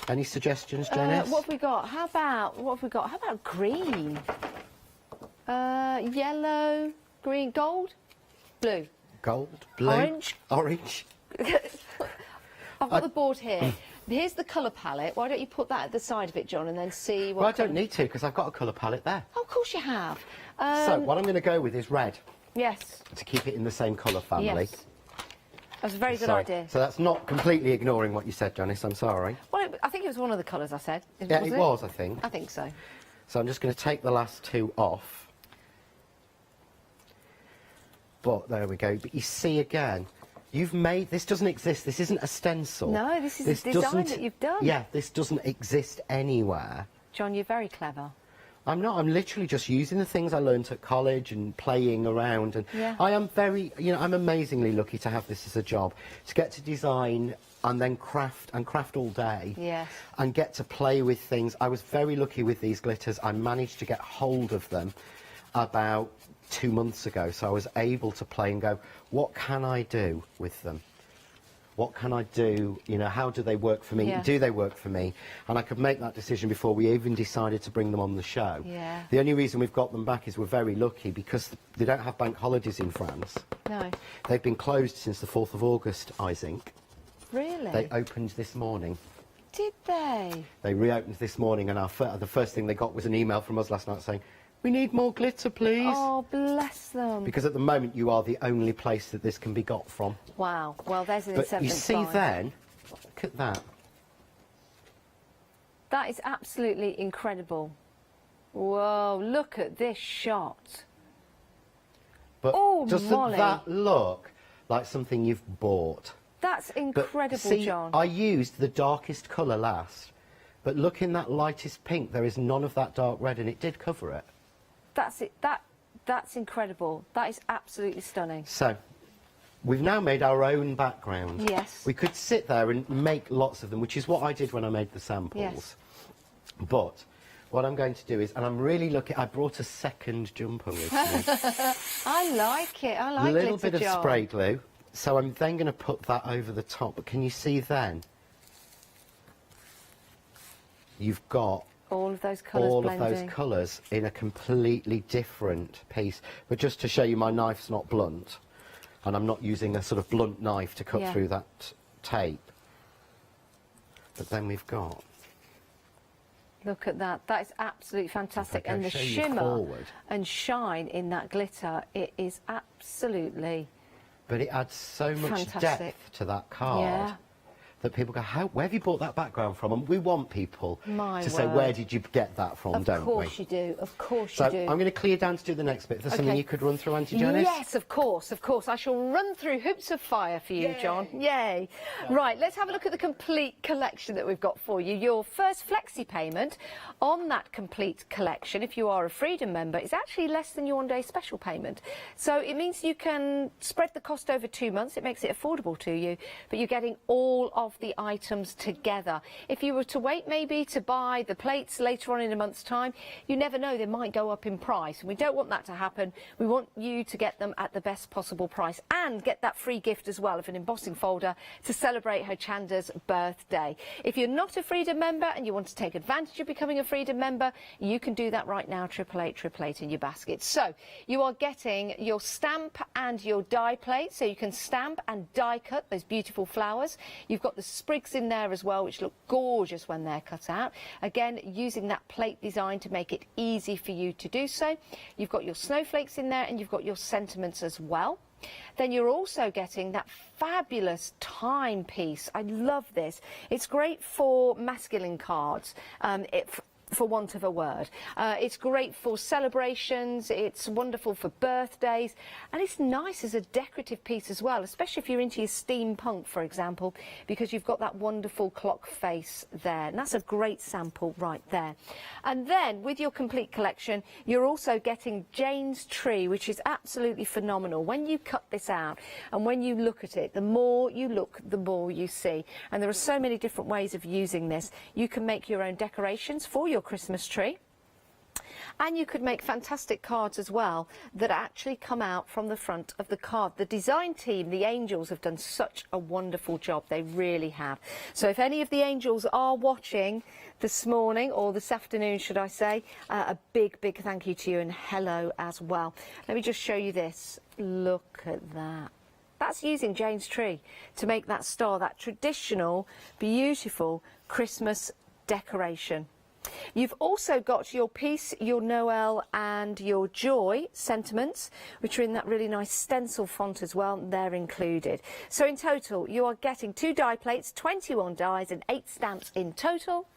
Any suggestions, Janice? what have we got? How about green? Yellow, green, gold, blue. Gold, blue, Orange. orange. I've got the board here. Here's the colour palette. Why don't you put that at the side of it, John, and then see what... Well, I don't need to, because I've got a colour palette there. Oh, of course you have. So, what I'm going to go with is red, Yes. to keep it in the same colour family. Yes. That's a very good Sorry. idea. So that's not completely ignoring what you said, Janice, I'm sorry. Well, I think it was one of the colours I said. Yeah, it was, I think. I think so. So I'm just going to take the last 2 off. But there we go. But you see again, you've made... This doesn't exist. This isn't a stencil. No, this is a design doesn't- that you've done. Yeah, this doesn't exist anywhere. John, you're very clever. I'm not. I'm literally just using the things I learnt at college and playing around. And Yeah. I am very, I'm amazingly lucky to have this as a job, to get to design and then craft all day. Yes. And get to play with things. I was very lucky with these glitters. I managed to get hold of them about 2 months ago, so I was able to play and go, what can I do with them? What can I do? You know, how do they work for me? Yeah. Do they work for me? And I could make that decision before we even decided to bring them on the show. Yeah. The only reason we've got them back is we're very lucky because they don't have bank holidays in France. No. They've been closed since the 4th of August, I think. Really? They opened this morning. Did they? They reopened this morning, and the first thing they got was an email from us last night saying, "We need more glitter, please." Oh, bless them. Because at the moment you are the only place that this can be got from. Wow. Well, there's an But incentive. you see then, look at that. That is absolutely incredible. Whoa, look at this shot. But Oh, doesn't Molly. that look like something you've bought? That's But incredible, see, John. I used the darkest colour last, but look in that lightest pink, there is none of that dark red, and it did cover it. That's it. That's incredible. That is absolutely stunning. So, we've now made our own background. Yes. We could sit there and make lots of them, which is what I did when I made the samples. Yes. But what I'm going to do is, and I'm really looking, I brought a second jumper with me. I like it. I A like little glitter, bit of John. spray glue. So I'm then going to put that over the top. But can you see then? You've got all of those colours all blending. of those colours in a completely different piece. But just to show you, my knife's not blunt, and I'm not using a sort of blunt knife to cut Yeah. through that tape. But then we've got. Look at that. That is absolutely fantastic. If I go And the show you shimmer forward. and shine in that glitter, it is absolutely But it adds so much fantastic. depth to that card. Yeah. That people go, where have you bought that background from? And we want people My to say, word. where did you get that from, don't we? Of course you do. Of course So you do. I'm going to clear down to do the next bit. Is there something Okay. you could run through, Auntie Janice? Yes, of course, of course. I shall run through hoops of fire for you, John. Yay. Right, let's have a look at the complete collection that we've got for you. Your first flexi payment on that complete collection, if you are a Freedom member, is actually less than your one-day special payment. So it means you can spread the cost over 2 months. It makes it affordable to you, but you're getting all of the items together. If you were to wait maybe to buy the plates later on in a month's time, you never know, they might go up in price, and we don't want that to happen. We want you to get them at the best possible price and get that free gift as well of an embossing folder to celebrate Hochanda's birthday. If you're not a Freedom member and you want to take advantage of becoming a Freedom member, you can do that right now, 888 in your basket. So you are getting your stamp and your die plate, so you can stamp and die cut those beautiful flowers. You've got the sprigs in there as well, which look gorgeous when they're cut out. Again, using that plate design to make it easy for you to do so. You've got your snowflakes in there, and you've got your sentiments as well. Then you're also getting that fabulous timepiece. I love this. It's great for masculine cards. For want of a word. It's great for celebrations, it's wonderful for birthdays, and it's nice as a decorative piece as well, especially if you're into your steampunk, for example, because you've got that wonderful clock face there, and that's a great sample right there. And then with your complete collection, you're also getting Jane's Tree, which is absolutely phenomenal. When you cut this out and when you look at it, the more you look, the more you see. And there are so many different ways of using this. You can make your own decorations for your Christmas tree, and you could make fantastic cards as well that actually come out from the front of the card. The design team, the Angels, have done such a wonderful job. They really have. So if any of the Angels are watching this morning, or this afternoon should I say, a big thank you to you, and hello as well. Let me just show you this. Look at that. That's using Jane's Tree to make that star, that traditional beautiful Christmas decoration. You've also got your Peace, your Noel and your Joy sentiments, which are in that really nice stencil font as well. They're included. So in total, you are getting 2 die plates, 21 dies and 8 stamps in total.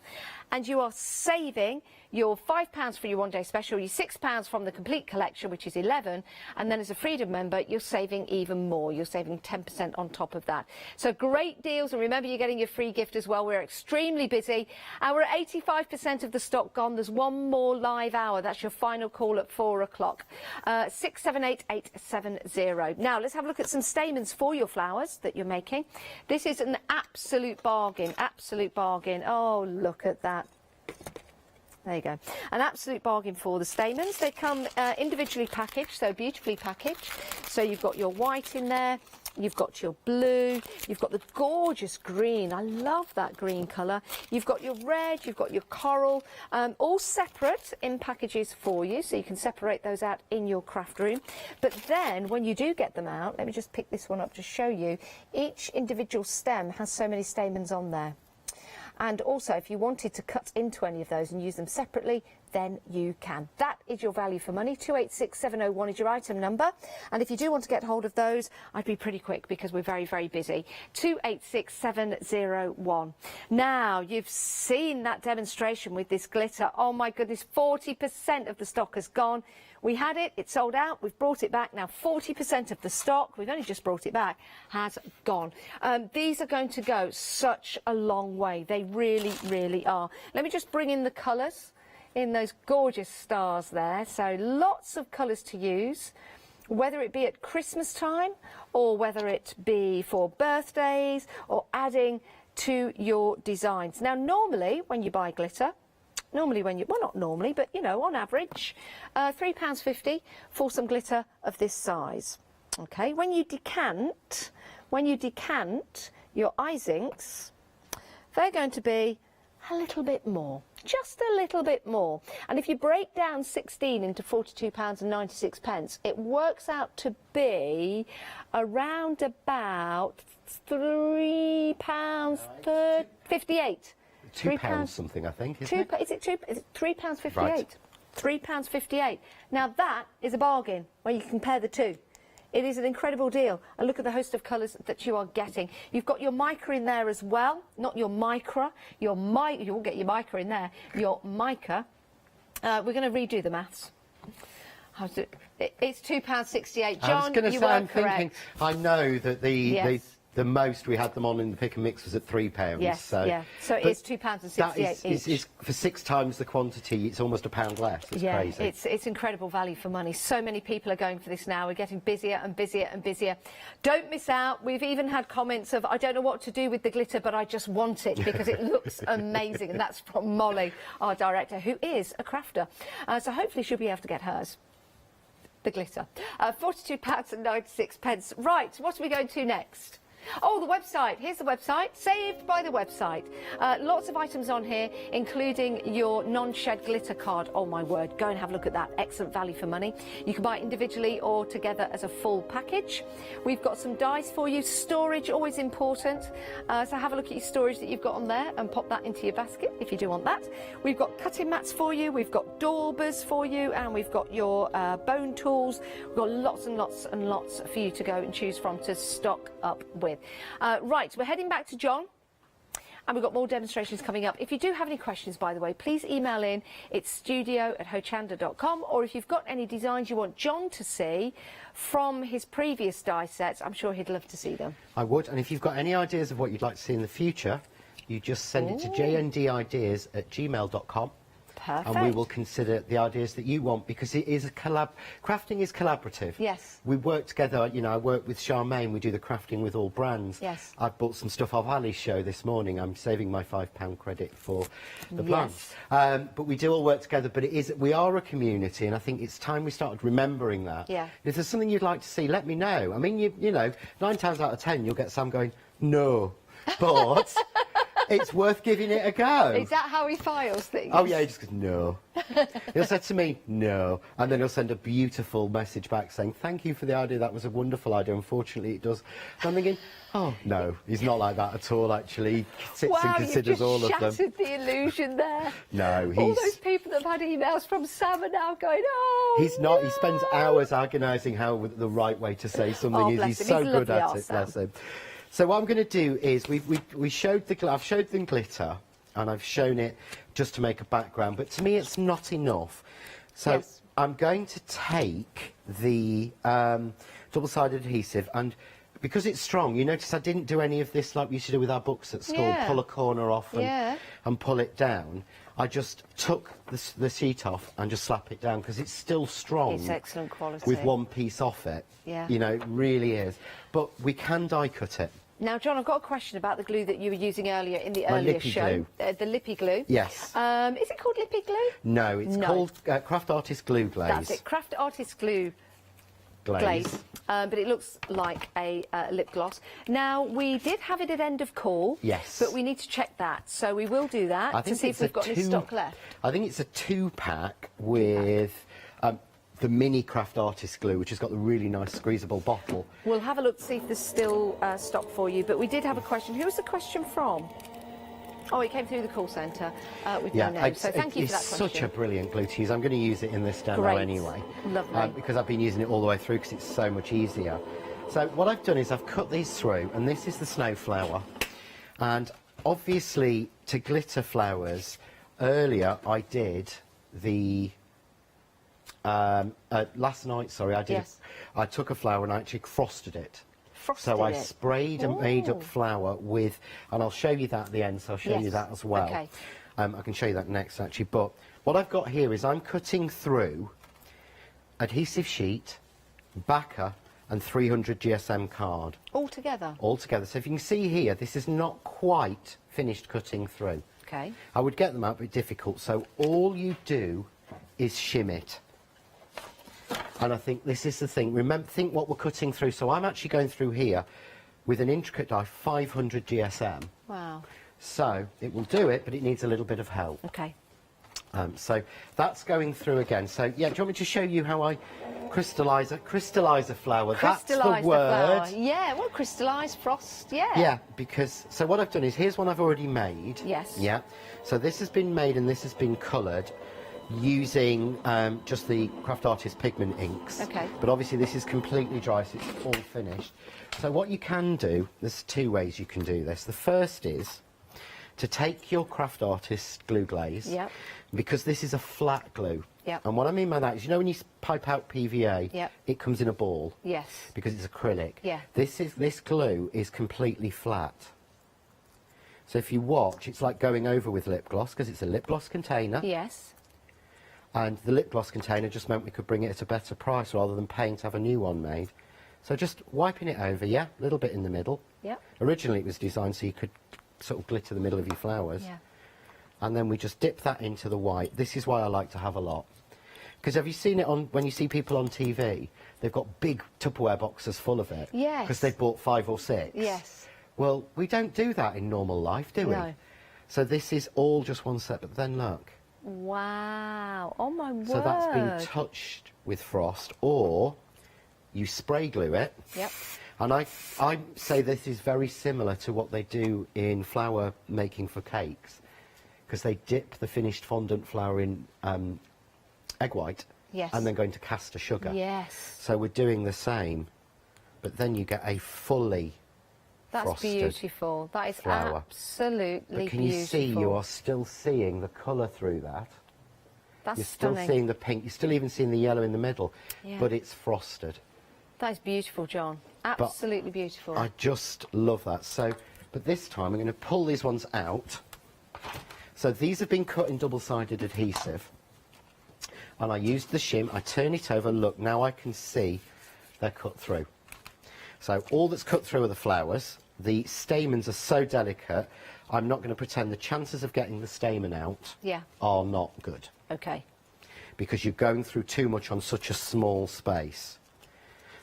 And you are saving your £5 for your one-day special, your £6 from the complete collection, which is 11, and then as a Freedom member, you're saving even more. You're saving 10% on top of that. So great deals, and remember, you're getting your free gift as well. We're extremely busy. We're at 85% of the stock gone. There's one more live hour. That's your final call at 4 o'clock. 678870. Now, let's have a look at some stamens for your flowers that you're making. This is an absolute bargain, absolute bargain. Oh, look at that. There you go. An absolute bargain for the stamens. They come individually packaged, so beautifully packaged. So you've got your white in there, You've got your blue, you've got the gorgeous green, I love that green colour. You've got your red, you've got your coral, all separate in packages for you, so you can separate those out in your craft room. But then when you do get them out, let me just pick this one up to show you, each individual stem has so many stamens on there. And also, if you wanted to cut into any of those and use them separately, then you can. That is your value for money. 286701 is your item number. And if you do want to get hold of those, I'd be pretty quick because we're very, very busy. 286701. Now, you've seen that demonstration with this glitter. Oh my goodness, 40% of the stock has gone. We had it, it sold out, we've brought it back. Now 40% of the stock, we've only just brought it back, has gone. These are going to go such a long way. They really, really are. Let me just bring in the colours in those gorgeous stars there. So lots of colours to use, whether it be at Christmas time or whether it be for birthdays or adding to your designs. Now normally when you buy glitter, well, not normally, but, you know, on average, £3.50 for some glitter of this size. Okay, when you decant your eye inks, they're going to be a little bit more, just a little bit more. And if you break down 16 into £42.96, it works out to be around about £3.58. £2 something, I think, isn't it? Is it £3.58? Right. £3.58. Now that is a bargain when you compare the two. It is an incredible deal. And look at the host of colours that you are getting. You've got your mica in there as well, not your micra. You won't get your mica in there. Your mica. We're going to redo the maths. It's £2.68. John, I was going to say, I'm correct. thinking, I know that Yes. the most we had them on in the pick and mix was at £3. Yes, so, yeah. So it is £2.68 each. Is for 6 times the quantity, it's almost £1 less. It's crazy. It's incredible value for money. So many people are going for this now. We're getting busier and busier and busier. Don't miss out. We've even had comments of, I don't know what to do with the glitter, but I just want it because it looks amazing. And that's from Molly, our director, who is a crafter. So hopefully she'll be able to get hers. The glitter. £42.96. Right, what are we going to next? Oh, the website. Here's the website. Saved by the website. Lots of items on here, including your non-shed glitter card. Oh, my word. Go and have a look at that. Excellent value for money. You can buy it individually or together as a full package. We've got some dies for you. Storage, always important. So have a look at your storage that you've got on there and pop that into your basket if you do want that. We've got cutting mats for you. We've got daubers for you. And we've got your bone tools. We've got lots and lots and lots for you to go and choose from to stock up with. Right, we're heading back to John. And we've got more demonstrations coming up. If you do have any questions, by the way, please email in. It's studio@hochanda.com. Or if you've got any designs you want John to see from his previous die sets, I'm sure he'd love to see them. I would. And if you've got any ideas of what you'd like to see in the future, you just send it to jndideas@gmail.com. Perfect. And we will consider the ideas that you want, because it is crafting is collaborative. Yes. We work together, you know, I work with Charmaine, we do the crafting with all brands. Yes. I've bought some stuff off Ali's show this morning. I'm saving my £5 credit for the plants. But we do all work together, but we are a community, and I think it's time we started remembering that. Yeah. If there's something you'd like to see, let me know. I mean, you know, 9 times out of 10 you'll get Sam going, no, but it's worth giving it a go. Is that how he files things? Oh yeah, he just goes, no. He'll say to me, no, and then he'll send a beautiful message back saying, thank you for the idea, that was a wonderful idea, unfortunately it does. So I'm thinking, oh no, he's not like that at all, actually. He sits and considers all of them. Wow, you've just shattered the illusion there. No, all those people that have had emails from Sam are now going, oh, he's not. He spends hours agonising how the right way to say something is. He's so good at it, bless him. So what I'm going to do is I've showed them glitter, and I've shown it just to make a background, but to me it's not enough. So I'm going to take the double-sided adhesive, and because it's strong, you notice I didn't do any of this like we used to do with our books at school, pull a corner off and pull it down. I just took the sheet off and just slap it down, because it's still strong. It's excellent quality. With one piece off it. Yeah. You know, it really is. But we can die cut it. Now, John, I've got a question about the glue that you were using earlier in the earlier show. The lippy glue. Yes. Is it called lippy glue? No, it's called Craft Artist Glue Glaze. That's it, Craft Artist Glue Glaze. but it looks like a lip gloss. Now, we did have it at end of call. Yes. But we need to check that, so we will do that to see if we've got any stock left. I think it's a 2-pack with the mini craft artist glue, which has got the really nice squeezable bottle. We'll have a look to see if there's still stock for you, but we did have a question. Who was the question from? Oh, it came through the call centre with no name, so thank you for that question. It's such a brilliant glue to use. I'm going to use it in this demo anyway. Lovely. Because I've been using it all the way through because it's so much easier. So what I've done is I've cut these through, and this is the snow flower. And obviously, to glitter flowers, earlier I did the... last night, sorry, I took a flower and I actually frosted it. So I sprayed and made up flour with, and I'll show you that at the end, so I'll show you that as well. Okay. I can show you that next, actually. But what I've got here is I'm cutting through adhesive sheet, backer, and 300 GSM card. All together? All together. So if you can see here, this is not quite finished cutting through. Okay. I would get them out, but it's difficult. So all you do is shim it. And I think this is the thing. Remember, think what we're cutting through. So I'm actually going through here with an intricate die, 500 GSM. Wow. So it will do it, but it needs a little bit of help. Okay. So that's going through again. So, yeah, do you want me to show you how I crystallise a flower? That's the word. Flower. Yeah, well, crystallise, frost, yeah. Yeah, because, so what I've done is, here's one I've already made. Yes. Yeah. So this has been made and this has been coloured using just the Craft Artist pigment inks. Okay. But obviously this is completely dry, so it's all finished. So what you can do, there's 2 ways you can do this. The first is to take your Craft Artist glue glaze, Yep. because this is a flat glue. Yep. And what I mean by that is, you know when you pipe out PVA, Yep. it comes in a ball. Yes. Because it's acrylic. Yeah. This glue is completely flat. So if you watch, it's like going over with lip gloss, because it's a lip gloss container. Yes. And the lip gloss container just meant we could bring it at a better price rather than paying to have a new one made. So just wiping it over, yeah, a little bit in the middle. Yep. Originally it was designed so you could sort of glitter the middle of your flowers. Yeah. And then we just dip that into the white. This is why I like to have a lot. Because have you seen it on, when you see people on TV, they've got big Tupperware boxes full of it. Yes. Because they've bought 5 or 6. Yes. Well, we don't do that in normal life, do we? No. So this is all just one set, but then look. Wow. Oh, my word. So that's been touched with frost, or you spray glue it. Yep. And I say this is very similar to what they do in flour making for cakes, because they dip the finished fondant flour in egg white, Yes. and then go into caster sugar. Yes. So we're doing the same, but then you get a fully That's frosted beautiful. That is flower. absolutely But can you beautiful. see, you are still seeing the colour through that. That's You're still stunning. seeing the pink, you're still even seeing the yellow in the middle, Yeah. but it's frosted. That is beautiful, John. Absolutely beautiful. I just love that. So, but this time I'm going to pull these ones out. So these have been cut in double-sided adhesive. And I used the shim, I turn it over, look, now I can see they're cut through. So all that's cut through are the flowers. The stamens are so delicate, I'm not going to pretend the chances of getting the stamen out Yeah. are not good. Okay. Because you're going through too much on such a small space.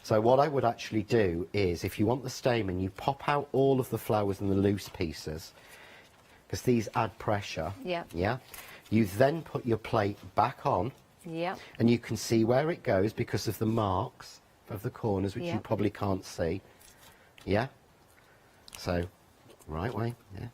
So what I would actually do is, if you want the stamen, you pop out all of the flowers and the loose pieces, because these add pressure. Yeah. Yeah. You then put your plate back on, Yeah. and you can see where it goes because of the marks of the corners, which Yeah. you probably can't see. Yeah. So, right way. Yeah.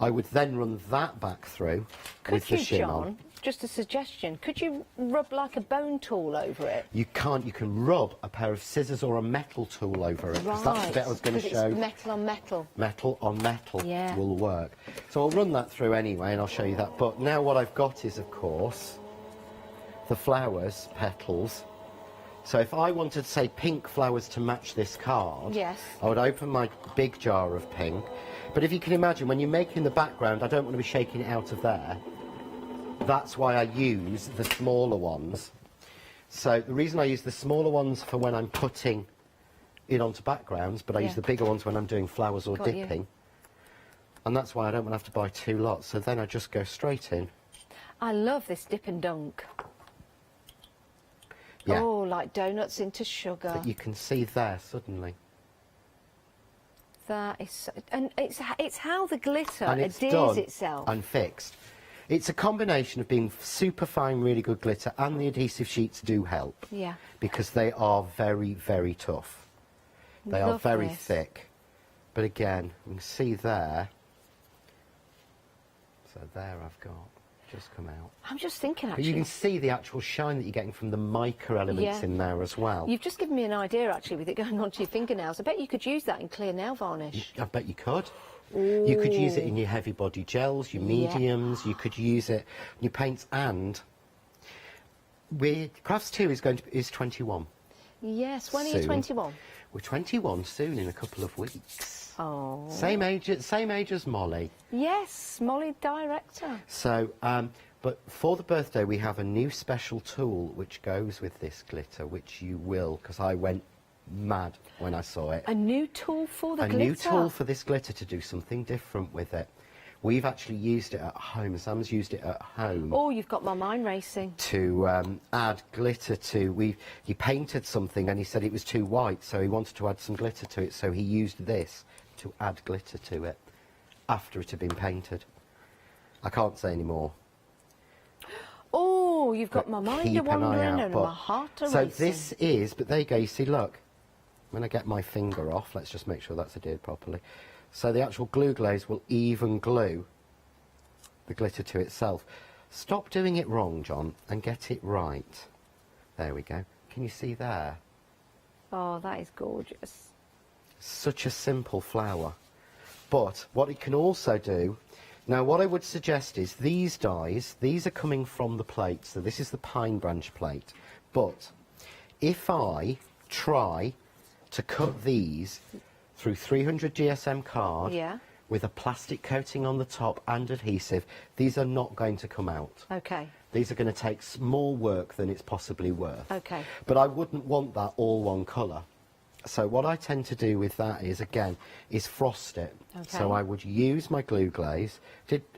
I would then run that back through with the Could you, shim John, on. just a suggestion, could you rub like a bone tool over it? You can't. You can rub a pair of scissors or a metal tool over it. 'Cause that's the bit I was going to 'cause show. it's metal on metal. Metal on metal Yeah. will work. So I'll run that through anyway, and I'll show you that. But now what I've got is, of course, the flowers, petals. So if I wanted, say, pink flowers to match this card, Yes. I would open my big jar of pink. But if you can imagine, when you're making the background, I don't want to be shaking it out of there. That's why I use the smaller ones. So the reason I use the smaller ones for when I'm putting it onto backgrounds, but I use Yeah. the bigger ones when I'm doing flowers or Got you. dipping. And that's why I don't want to have to buy 2 lots. So then I just go straight in. I love this dip and dunk. Yeah. Oh, like donuts into sugar. That you can see there suddenly. That is, and it's how the glitter And it's adheres done itself. and fixed. It's a combination of being super fine, really good glitter, and the adhesive sheets do help. Yeah. Because they are very, very tough. They are Love very this. thick. But again, you can see there. So there I've got just come out. I'm just thinking, But actually. you can see the actual shine that you're getting from the mica elements Yeah. in there as well. You've just given me an idea, actually, with it going onto your fingernails. I bet you could use that in clear nail varnish. I bet you could. You could use it in Ooh. your heavy body gels, your Yeah. mediums, you could use it in your paints, and Crafts 2 is 21. Yes, when are you Soon. 21? We're 21 soon, in a couple of weeks. Oh. Same age as Molly. Yes, Molly director. So, but for the birthday we have a new special tool which goes with this glitter, which you will, because I went mad when I saw it. A new tool for the A glitter. new tool for this glitter to do something different with it. We've actually used it at home. Sam's used it at home. Oh, you've got my mind racing. To add glitter to. He painted something and he said it was too white, so he wanted to add some glitter to it, so he used this to add glitter to it after it had been painted. I can't say any more. Oh, you've got But my mind keep an eye wandering out, and but- my heart a So racing. this is, but there you go, you see, look. When I get my finger off, let's just make sure that's adhered properly. So the actual glue glaze will even glue the glitter to itself. Stop doing it wrong, John, and get it right. There we go. Can you see there? Oh, that is gorgeous. Such a simple flower. But what it can also do, now what I would suggest is these dies, these are coming from the plate, so this is the pine branch plate. But if I try to cut these through 300 GSM card Yeah. with a plastic coating on the top and adhesive, these are not going to come out. Okay. These are going to take more work than it's possibly worth. Okay. But I wouldn't want that all one colour. So what I tend to do with that is, again, is frost it. Okay. So I would use my glue glaze.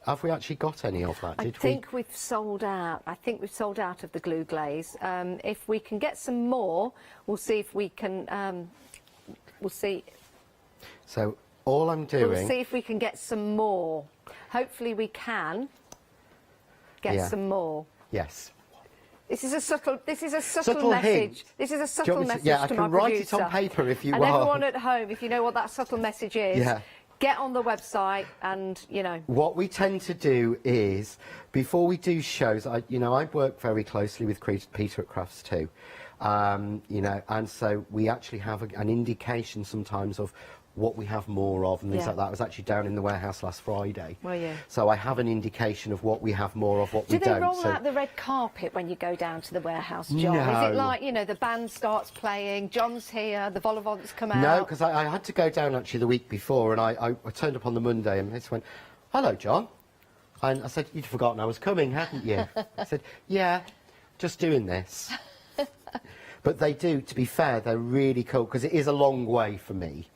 Have we actually got any of that? I think we've sold out. I think we've sold out of the glue glaze. If we can get some more, we'll see if we can. We'll see. So all I'm doing... We'll see if we can get some more. Hopefully we can get Yeah. some more. Yes. This is a subtle. This is a Subtle subtle message. hint. This is a Do you subtle want me to- message yeah, I to can my write producer. it on paper if you and want. everyone at home, if you know what that subtle message is, Yeah. get on the website and What we tend to do is, before we do shows, I work very closely with Peter at Crafts too, and so we actually have an indication sometimes of what we have more of and things Yeah. like that. I was actually down in the warehouse last Friday. Were you? So I have an indication of what we have more of, what Do we they don't. roll so out the red carpet when you go down to the warehouse, John? Is it No. like, the band starts playing, John's here, the vol au vents come out? No, because I had to go down actually the week before, and I turned up on the Monday, and they just went, "Hello, John." And I said, "You'd forgotten I was coming, hadn't you?" I said, "Yeah, just doing this." But they do, to be fair, they're really cool, because it is a long way for me.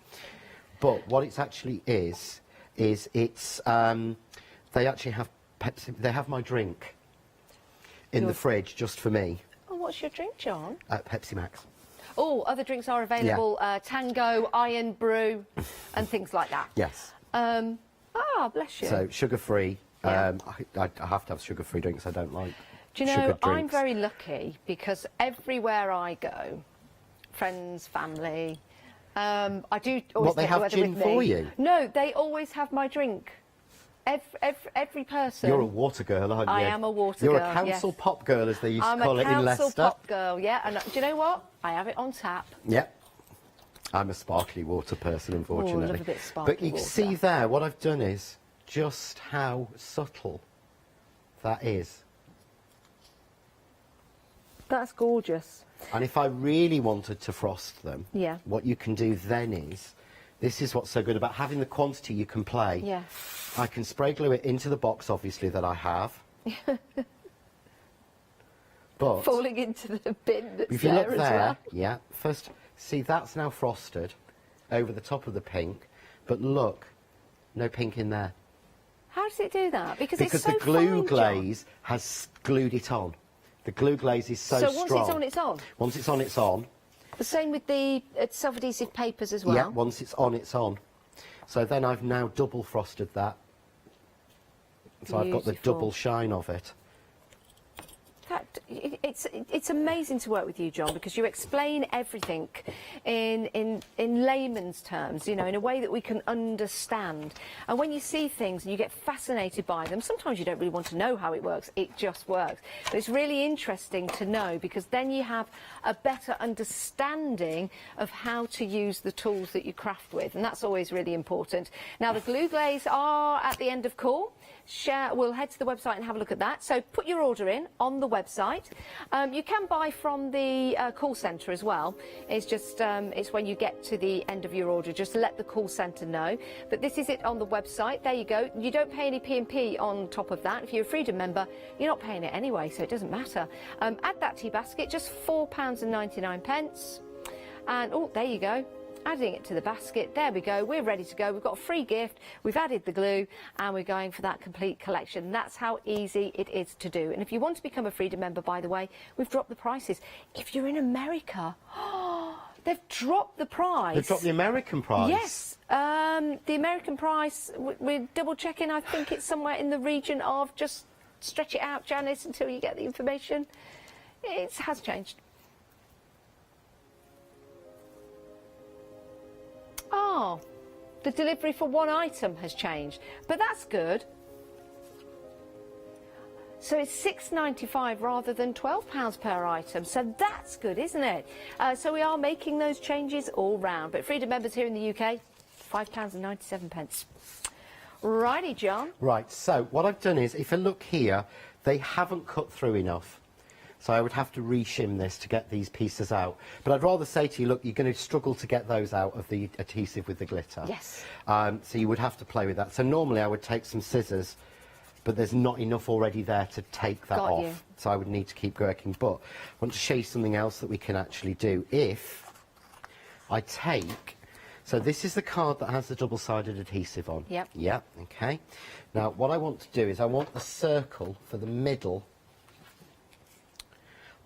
But what it actually is it's, they actually have Pepsi, they have my drink in the fridge just for me, Oh, what's your drink, John? Pepsi Max. Oh, other drinks are available, Tango, Iron Brew, and things like that. Yes. Bless you. So sugar-free. Yeah. I have to have sugar-free drinks. I don't like Do you sugar know, I'm drinks. very lucky because everywhere I go, friends, family, I do always What, they take have the weather gin with for me. you? No, they always have my drink. Every person. You're a water girl, aren't you? I am a water You're girl, a council yes. pop girl, as they used I'm to call a it in council Leicester. pop girl, yeah. And do you know what? I have it on tap. Yep. I'm a sparkly water person, unfortunately. love a bit sparkly but you water. see there, what I've done is just how subtle that is. That's gorgeous. And if I really wanted to frost them, Yeah. what you can do then is, this is what's so good about having the quantity you can play. Yeah. I can spray glue it into the box, obviously, that I have. But Falling into the bin that's if you there look as there, well. yeah, first, see, that's now frosted over the top of the pink, but look, no pink in there. How does it do that? Because it's so the glue fine, John. glaze has glued it on. The glue glaze is so So strong. once it's on, it's on? Once it's on, it's on. The same with the self-adhesive papers as well? Yeah, once it's on, it's on. So then I've now double frosted that. So I've got the double shine of it. It's amazing to work with you, John, because you explain everything in layman's terms, you know, in a way that we can understand. And when you see things and you get fascinated by them, sometimes you don't really want to know how it works, it just works. But it's really interesting to know, because then you have a better understanding of how to use the tools that you craft with, and that's always really important. Now, the glue glaze are at the end of call. We'll head to the website and have a look at that. So put your order in on the website. You can buy from the call centre as well. It's just it's when you get to the end of your order, just let the call centre know. But this is it on the website. There you go. You don't pay any P&P on top of that. If you're a Freedom member, you're not paying it anyway, so it doesn't matter. Add that to your basket, just £4.99. And oh, there you go. Adding it to the basket. There we go. We're ready to go. We've got a free gift. We've added the glue, and we're going for that complete collection. That's how easy it is to do. And if you want to become a Freedom member, by the way, we've dropped the prices. If you're in America, they've dropped the price. They've dropped the American price? Yes. The American price, we're double checking. I think it's somewhere in the region of, just stretch it out, Janice, until you get the information. It has changed. Oh, the delivery for one item has changed, but that's good. So it's £6.95 rather than £12 per item, so that's good, isn't it? So we are making those changes all round, but Freedom members here in the UK, £5.97. Righty, John. Right, so what I've done is, if I look here, they haven't cut through enough. So I would have to reshim this to get these pieces out. But I'd rather say to you, look, you're going to struggle to get those out of the adhesive with the glitter. Yes. So you would have to play with that. So normally I would take some scissors, but there's not enough already there to take that off. You. So I would need to keep working. But I want to show you something else that we can actually do. If I take... So this is the card that has the double-sided adhesive on. Yep. Yep, okay. Now, what I want to do is I want the circle for the middle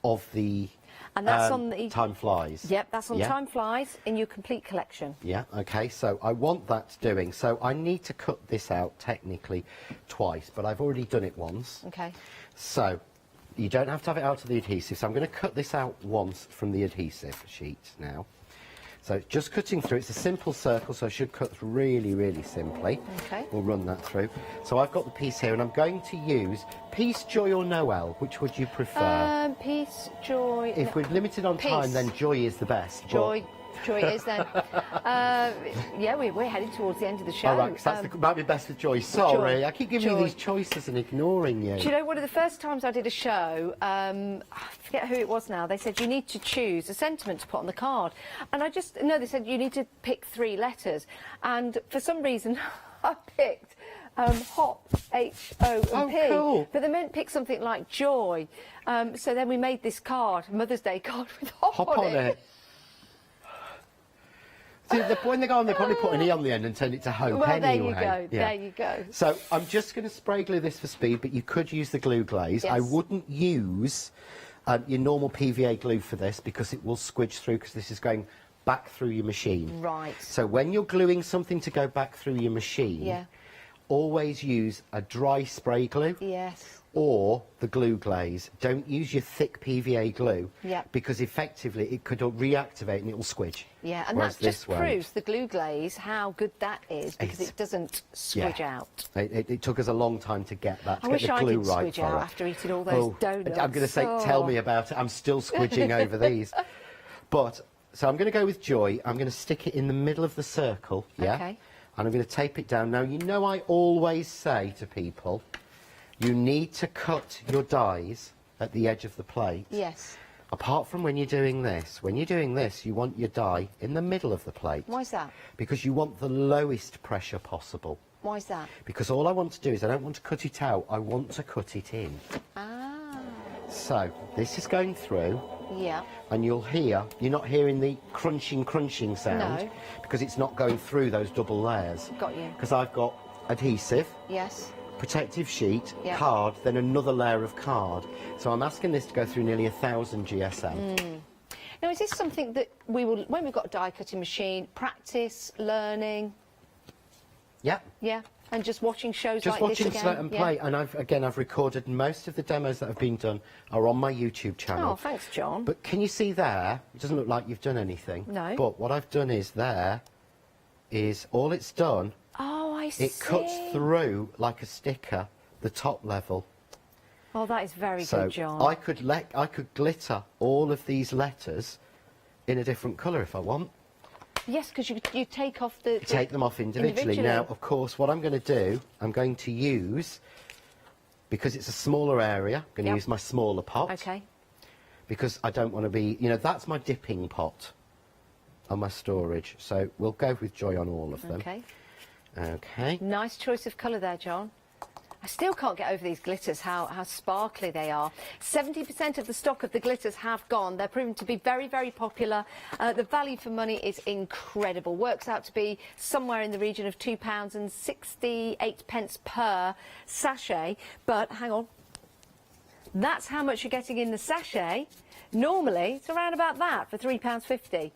of the and that's on the Time Flies. Yep, that's on Yeah. Time Flies in your complete collection. Yeah, okay, so I want that doing. So I need to cut this out technically twice, but I've already done it once. Okay. So you don't have to have it out of the adhesive. So I'm going to cut this out once from the adhesive sheet now. So just cutting through, it's a simple circle, so I should cut through really, really simply. Okay. We'll run that through. So I've got the piece here, and I'm going to use Peace, Joy or Noel. Which would you prefer? Peace, joy... If we're limited on time, Peace. then Joy is the best. Joy it is then. Yeah, we're heading towards the end of the show. All right, 'cause that's might be best with Joy. Sorry, Joy. I keep giving you these choices and ignoring you. Do you know, one of the first times I did a show, I forget who it was now, they said you need to choose a sentiment to put on the card. And they said you need to pick 3 letters. And for some reason, I picked hop, H-O-P. Cool. But they meant pick something like joy. So then we made this card, Mother's Day card, with hop on it. See, when they go on, they probably put an E on the end and turn it to hope Well, there anyway. you go, Yeah. there you go. So I'm just going to spray glue this for speed, but you could use the glue glaze. Yes. I wouldn't use your normal PVA glue for this because it will squidge through, because this is going back through your machine. Right. So when you're gluing something to go back through your machine, Yeah. always use a dry spray glue. Yes. Or the glue glaze. Don't use your thick PVA glue, Yeah. because effectively it could reactivate and it will squidge. Yeah, and Whereas that just this won't. proves the glue glaze how good that is, because it doesn't squidge out. It took us a long time to get that, to I get wish the I glue did right squidge for out it. after eating all those donuts. I'm going to say, tell me about it. I'm still squidging over these. But, so I'm going to go with Joy. I'm going to stick it in the middle of the circle, yeah? Okay. And I'm going to tape it down. Now, you know I always say to people, you need to cut your dies at the edge of the plate. Yes. Apart from when you're doing this. When you're doing this, you want your die in the middle of the plate. Why's that? Because you want the lowest pressure possible. Why's that? Because all I want to do is I don't want to cut it out, I want to cut it in. Ah. So, this is going through, Yeah. and you're not hearing the crunching sound, No. because it's not going through those double layers. Got you. Because I've got adhesive, Yes. protective sheet, Yep. card, then another layer of card. So I'm asking this to go through nearly 1,000 GSM. Now, is this something that we will, when we've got a die cutting machine, practice, learning? Yeah. Yeah, and just watching shows Just like this watching again? Slow and Play, and I've recorded most of the demos that have been done are on my YouTube channel. Oh, thanks, John. But can you see there? It doesn't look like you've done anything. No. But what I've done is there is all it's done. Oh, I see. It cuts through like a sticker, the top level. Oh, that is very So good, John. I could glitter all of these letters in a different colour if I want. Yes, because you take off the... Take them off individually. Now, of course, what I'm going to do, I'm going to use, because it's a smaller area, I'm going to use my smaller pot. Okay. Because I don't want to be, you know, that's my dipping pot on my storage. So we'll go with Joy on all of them. Okay. Okay. Nice choice of colour there, John. I still can't get over these glitters, how sparkly they are. 70% of the stock of the glitters have gone. They're proven to be very, very popular. The value for money is incredible. Works out to be somewhere in the region of £2.68 per sachet. But hang on, that's how much you're getting in the sachet. Normally, it's around about that for £3.50.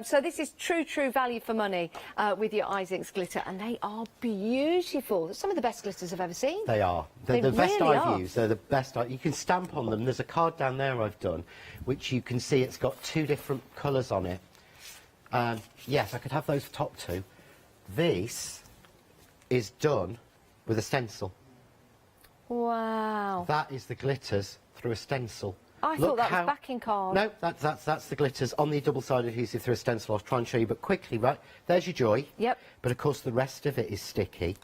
So this is true value for money with your Isaac's glitter, and they are beautiful. Some of the best glitters I've ever seen. They are. They're They the best really I've are. used. They're the best. You can stamp on them. There's a card down there I've done, which you can see it's got 2 different colours on it. Yes, I could have those top 2. This is done with a stencil. Wow. That is the glitters through a stencil. I thought that was backing card. No, that's the glitters on the double-sided adhesive through a stencil. I'll try and show you, but quickly, right? There's your Joy. Yep. But of course, the rest of it is sticky.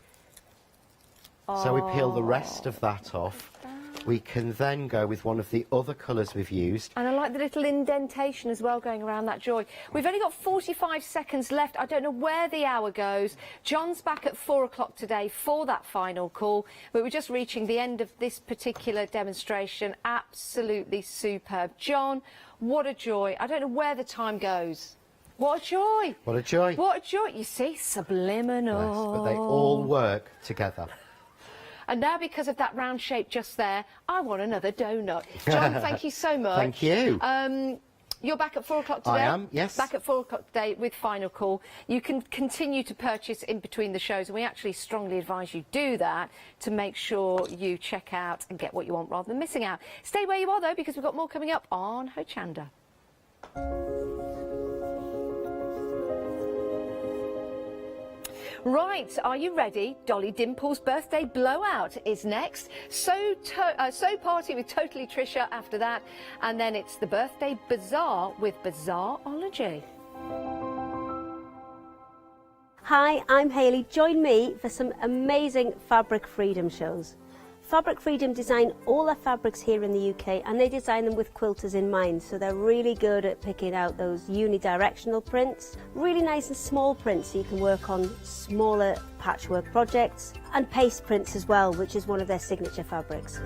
So we peel the rest of that off. We can then go with one of the other colours we've used. And I like the little indentation as well going around that Joy. We've only got 45 seconds left. I don't know where the hour goes. John's back at 4 o'clock today for that final call. But we're just reaching the end of this particular demonstration. Absolutely superb. John, what a joy. I don't know where the time goes. What a joy. What a joy. What a joy. You see, subliminal. Yes, but they all work together. And now, because of that round shape just there, I want another donut. John, thank you so much. Thank you. You're back at 4 o'clock today? I am, yes. Back at 4 o'clock today with Final Call. You can continue to purchase in between the shows, and we actually strongly advise you do that to make sure you check out and get what you want rather than missing out. Stay where you are, though, because we've got more coming up on Hochanda. Right, are you ready? Dolly Dimple's birthday blowout is next. So party with Totally Trisha after that. And then it's the birthday bazaar with Bazaarology. Hi, I'm Hayley. Join me for some amazing Fabric Freedom shows. Fabric Freedom design all their fabrics here in the UK, and they design them with quilters in mind, so they're really good at picking out those unidirectional prints, really nice and small prints so you can work on smaller patchwork projects, and paste prints as well, which is one of their signature fabrics.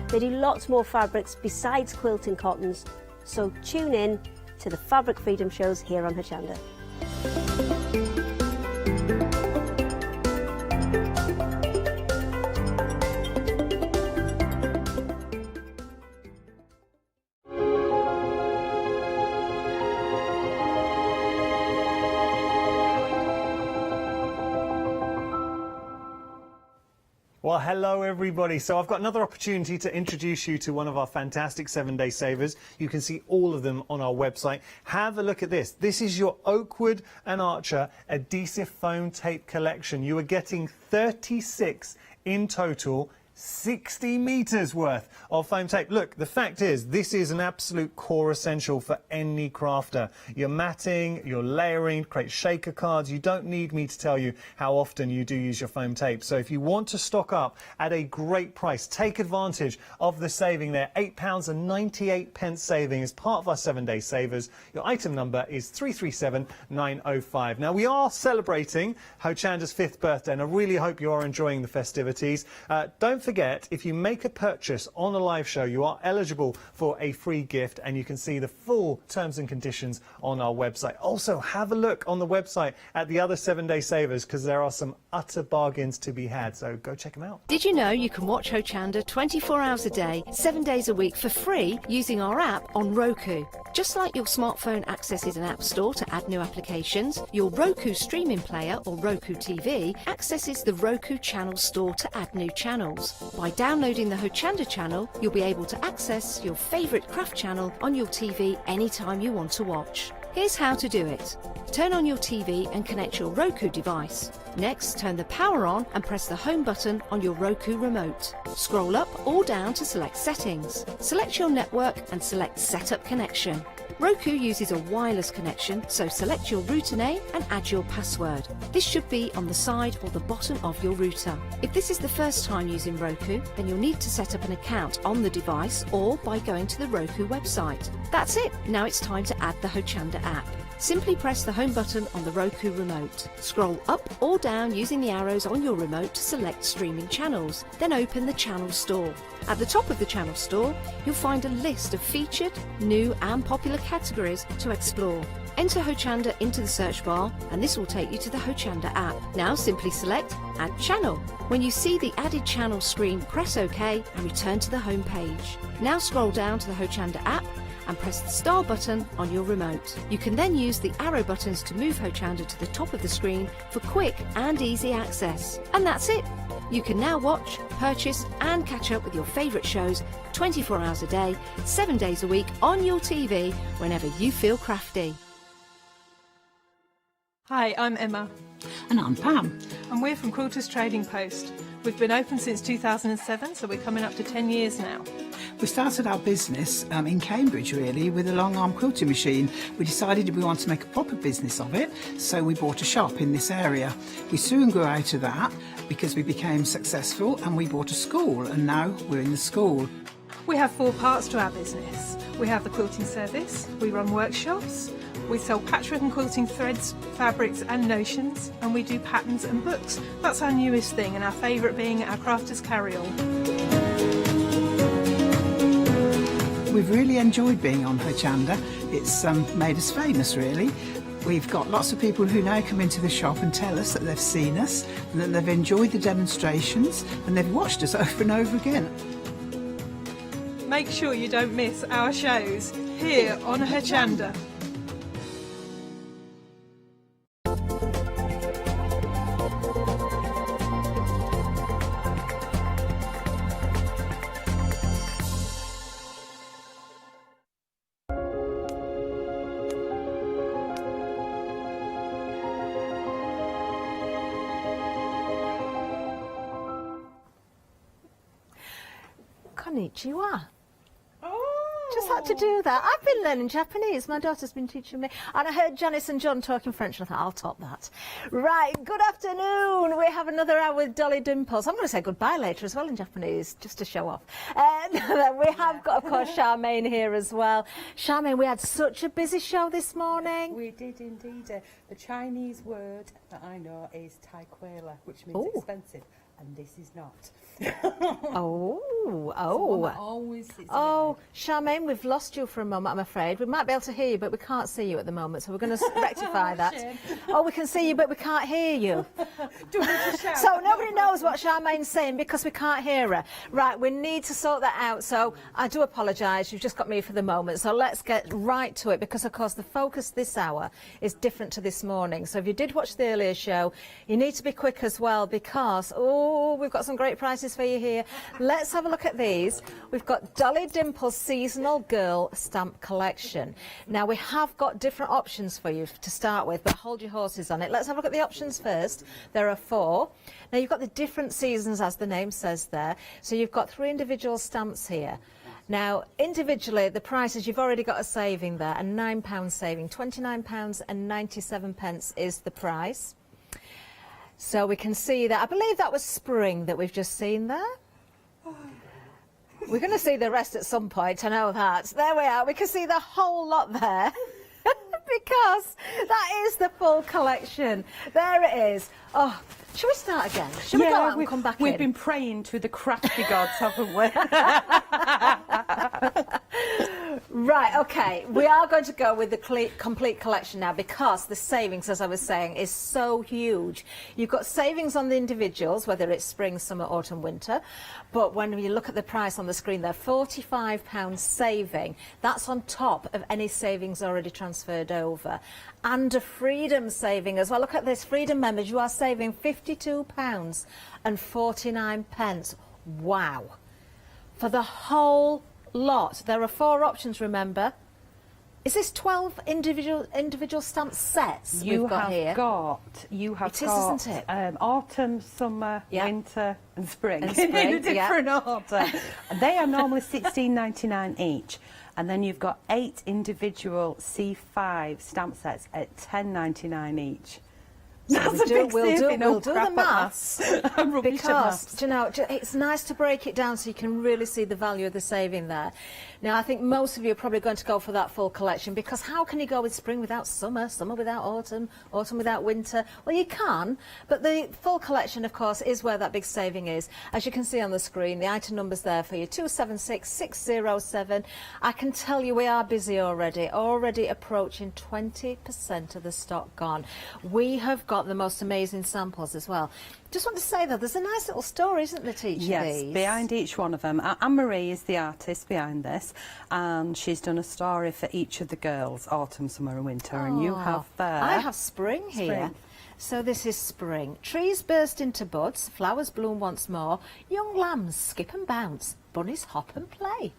They do lots more fabrics besides quilting cottons, so tune in to the Fabric Freedom shows here on Hochanda. Well, hello everybody. So I've got another opportunity to introduce you to one of our fantastic 7-day savers. You can see all of them on our website. Have a look at this. This is your Oakwood and Archer adhesive foam tape collection. You are getting 36 in total, 60 metres worth of foam tape. Look, the fact is, this is an absolute core essential for any crafter. Your matting, your layering, create shaker cards. You don't need me to tell you how often you do use your foam tape. So if you want to stock up at a great price, take advantage of the saving there. £8.98 saving as part of our 7-day savers. Your item number is 337905. Now, we are celebrating Hochanda's 5th birthday, and I really hope you are enjoying the festivities. Don't forget forget, if you make a purchase on a live show, you are eligible for a free gift, and you can see the full terms and conditions on our website. Also, have a look on the website at the other 7-day savers, because there are some utter bargains to be had, so go check them out. Did you know you can watch Hochanda 24 hours a day, 7 days a week for free using our app on Roku? Just like your smartphone accesses an app store to add new applications, your Roku streaming player or Roku TV accesses the Roku channel store to add new channels. By downloading the Hochanda channel, you'll be able to access your favourite craft channel on your TV anytime you want to watch. Here's how to do it. Turn on your TV and connect your Roku device. Next, turn the power on and press the home button on your Roku remote. Scroll up or down to select settings. Select your network and select Setup Connection. Roku uses a wireless connection, so select your router name and add your password. This should be on the side or the bottom of your router. If this is the first time using Roku, then you'll need to set up an account on the device or by going to the Roku website. That's it. Now it's time to add the Hochanda app. Simply press the home button on the Roku remote. Scroll up or down using the arrows on your remote to select streaming channels. Then open the channel store. At the top of the channel store, you'll find a list of featured, new and popular categories to explore. Enter Hochanda into the search bar and this will take you to the Hochanda app. Now simply select Add Channel. When you see the added channel screen, press OK and return to the home page. Now scroll down to the Hochanda app and press the star button on your remote. You can then use the arrow buttons to move Hochanda to the top of the screen for quick and easy access. And that's it. You can now watch, purchase and catch up with your favourite shows 24 hours a day, 7 days a week on your TV whenever you feel crafty. Hi, I'm Emma. And I'm Pam. And we're from Quilters Trading Post. We've been open since 2007, so we're coming up to 10 years now. We started our business in Cambridge, really, with a long arm quilting machine. We decided we wanted to make a proper business of it, so we bought a shop in this area. We soon grew out of that because we became successful and we bought a school, and now we're in the school. We have 4 parts to our business. We have the quilting service, we run workshops, we sell patchwork and quilting threads, fabrics and notions, and we do patterns and books. That's our newest thing, and our favourite being our crafters carry-all. We've really enjoyed being on Hochanda. It's made us famous, really. We've got lots of people who now come into the shop and tell us that they've seen us, and that they've enjoyed the demonstrations, and they've watched us over and over again. Make sure you don't miss our shows here on Hochanda. Konnichiwa. Just had to do that. I've been learning Japanese. My daughter's been teaching me. And I heard Janice and John talking French and I thought, I'll top that. Right, good afternoon. We have another hour with Dolly Dimples. I'm going to say goodbye later as well in Japanese, just to show off. We have got, of course, Charmaine here as well. Charmaine, we had such a busy show this morning. We did indeed. The Chinese word that I know is taikwela, which means expensive. And this is not. Charmaine, we've lost you for a moment, I'm afraid. We might be able to hear you, but we can't see you at the moment, so we're going to rectify that. Shame. Oh, we can see you, but we can't hear you. So nobody knows what Charmaine's saying because we can't hear her. Right, we need to sort that out, so I do apologise. You've just got me for the moment, so let's get right to it because, of course, the focus this hour is different to this morning. So if you did watch the earlier show, you need to be quick as well because, we've got some great prizes for you here. Let's have a look at these. We've got Dolly Dimple's Seasonal Girl Stamp Collection. Now, we have got different options for you to start with, but hold your horses on it. Let's have a look at the options first. There are 4. Now, you've got the different seasons, as the name says there. So you've got 3 individual stamps here. Now, individually, the prices, you've already got a saving there, a £9 saving. £29.97 is the price. So we can see that. I believe that was spring that we've just seen there. We're going to see the rest at some point, I know that. There we are. We can see the whole lot there because that is the full collection. There it is. Oh, Shall we start again? Shall we go out and come back We've in? been praying to the crafty gods, haven't we? Right, okay. We are going to go with the complete collection now because the savings, as I was saying, is so huge. You've got savings on the individuals, whether it's spring, summer, autumn, winter. But when you look at the price on the screen there, £45 saving. That's on top of any savings already transferred over. And a Freedom saving as well. Look at this, Freedom members, you are saving £52.49. Wow. For the whole lot. There are 4 options, remember. Is this 12 individual stamp sets we've got here? You have it is, got, isn't it? Autumn, summer, winter and spring. And spring, in a different order. And they are normally £16.99 each. And then you've got 8 individual C5 stamp sets at £10.99 each. That's we'll do the maths because maths. you know it's nice to break it down so you can really see the value of the saving there. Now I think most of you are probably going to go for that full collection because how can you go with spring without summer, summer without autumn, autumn without winter? Well, you can, but the full collection of course is where that big saving is. As you can see on the screen, the item numbers there for you, 276607. I can tell you we are busy already approaching 20% of the stock gone. We have got the most amazing samples as well. Just want to say though, there's a nice little story, isn't there, to each of these? Behind each one of them. Anne-Marie is the artist behind this, and she's done a story for each of the girls, autumn, summer and winter, and you have there... I have spring here. So this is spring. Trees burst into buds, flowers bloom once more, young lambs skip and bounce, bunnies hop and play.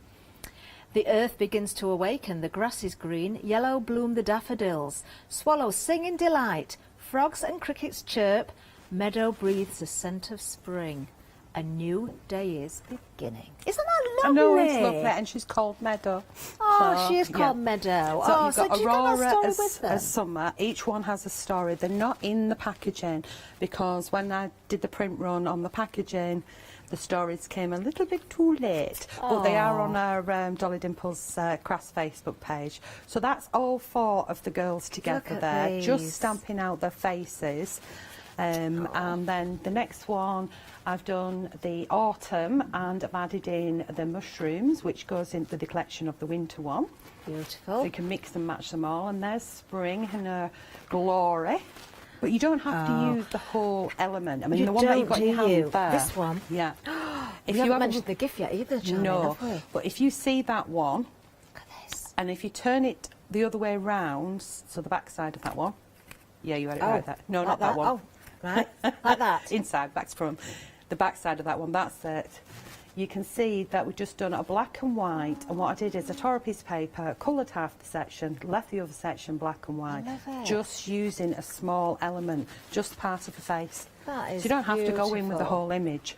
The earth begins to awaken, the grass is green, yellow bloom the daffodils, swallows sing in delight, frogs and crickets chirp, meadow breathes the scent of spring. A new day is beginning. Isn't that lovely? I know, it's lovely, and she's called Meadow. Oh, So, she is called Meadow. So Oh, you've so got do you got that Aurora story as, with them? as Summer. Each one has a story. They're not in the packaging because when I did the print run on the packaging, the stories came a little bit too late, but they are on our Dolly Dimples Crafts Facebook page. So that's all 4 of the girls together there, just stamping out their faces. And then the next one, I've done the autumn and I've added in the mushrooms, which goes into the collection of the winter one. Beautiful. So you can mix and match them all. And there's spring in her glory. But you don't have to use the whole element. I mean, the one that you've got in your hand there. This one? Yeah. If you haven't mentioned the gift yet either, Charlie, no, have we? but if you see that one, look at this. And if you turn it the other way round, so the back side of that one, yeah, you had it right there. No, like not that one. Oh, right, like that. Inside, back from the back side of that one, that's it. You can see that we've just done a black and white, and what I did is I tore a piece of paper, coloured half the section, left the other section black and white, just using a small element, just part of the face. That is so you don't have to go in with the beautiful. whole image.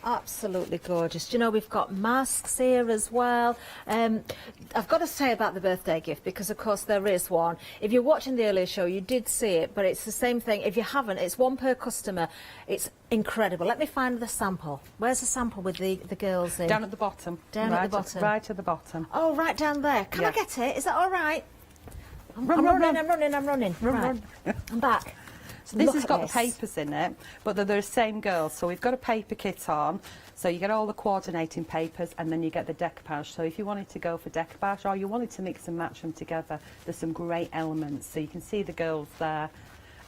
Absolutely gorgeous. Do you know, we've got masks here as well. I've got to say about the birthday gift, because of course there is one. If you're watching the earlier show, you did see it, but it's the same thing. If you haven't, it's 1 per customer. It's incredible. Let me find the sample. Where's the sample with the girls in? Down at the bottom. Down at the bottom. Right at the bottom. Oh, right down there. Can I get it? Is that all right? I'm running. Right. I'm back. So this Look has at got this. the papers in it, but they're the same girls. So we've got a paper kit on, so you get all the coordinating papers, and then you get the decoupage. So if you wanted to go for decoupage, or you wanted to mix and match them together, there's some great elements. So you can see the girls there.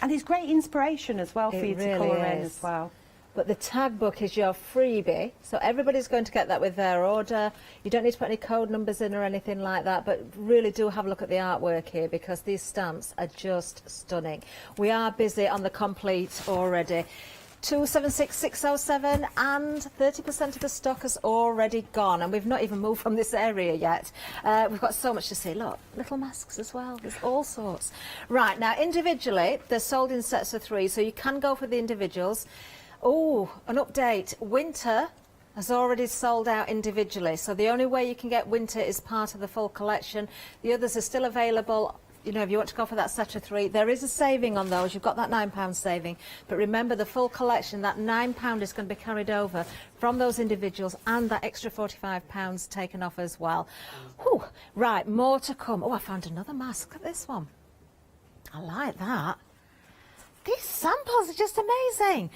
And it's great inspiration as well for you to colour in as well. But the tag book is your freebie, so everybody's going to get that with their order. You don't need to put any code numbers in or anything like that, but really do have a look at the artwork here, because these stamps are just stunning. We are busy on the complete already. 276607, and 30% of the stock has already gone, and we've not even moved from this area yet. We've got so much to see. Look, little masks as well. There's all sorts. Right, now individually, they're sold in sets of 3, so you can go for the individuals. Oh, an update. Winter has already sold out individually, so the only way you can get winter is part of the full collection. The others are still available. You know, if you want to go for that set of 3, there is a saving on those. You've got that £9 saving. But remember, the full collection, that £9 is going to be carried over from those individuals, and that extra £45 taken off as well. Whew. Right, more to come. Oh, I found another mask. Look at this one. I like that. These samples are just amazing.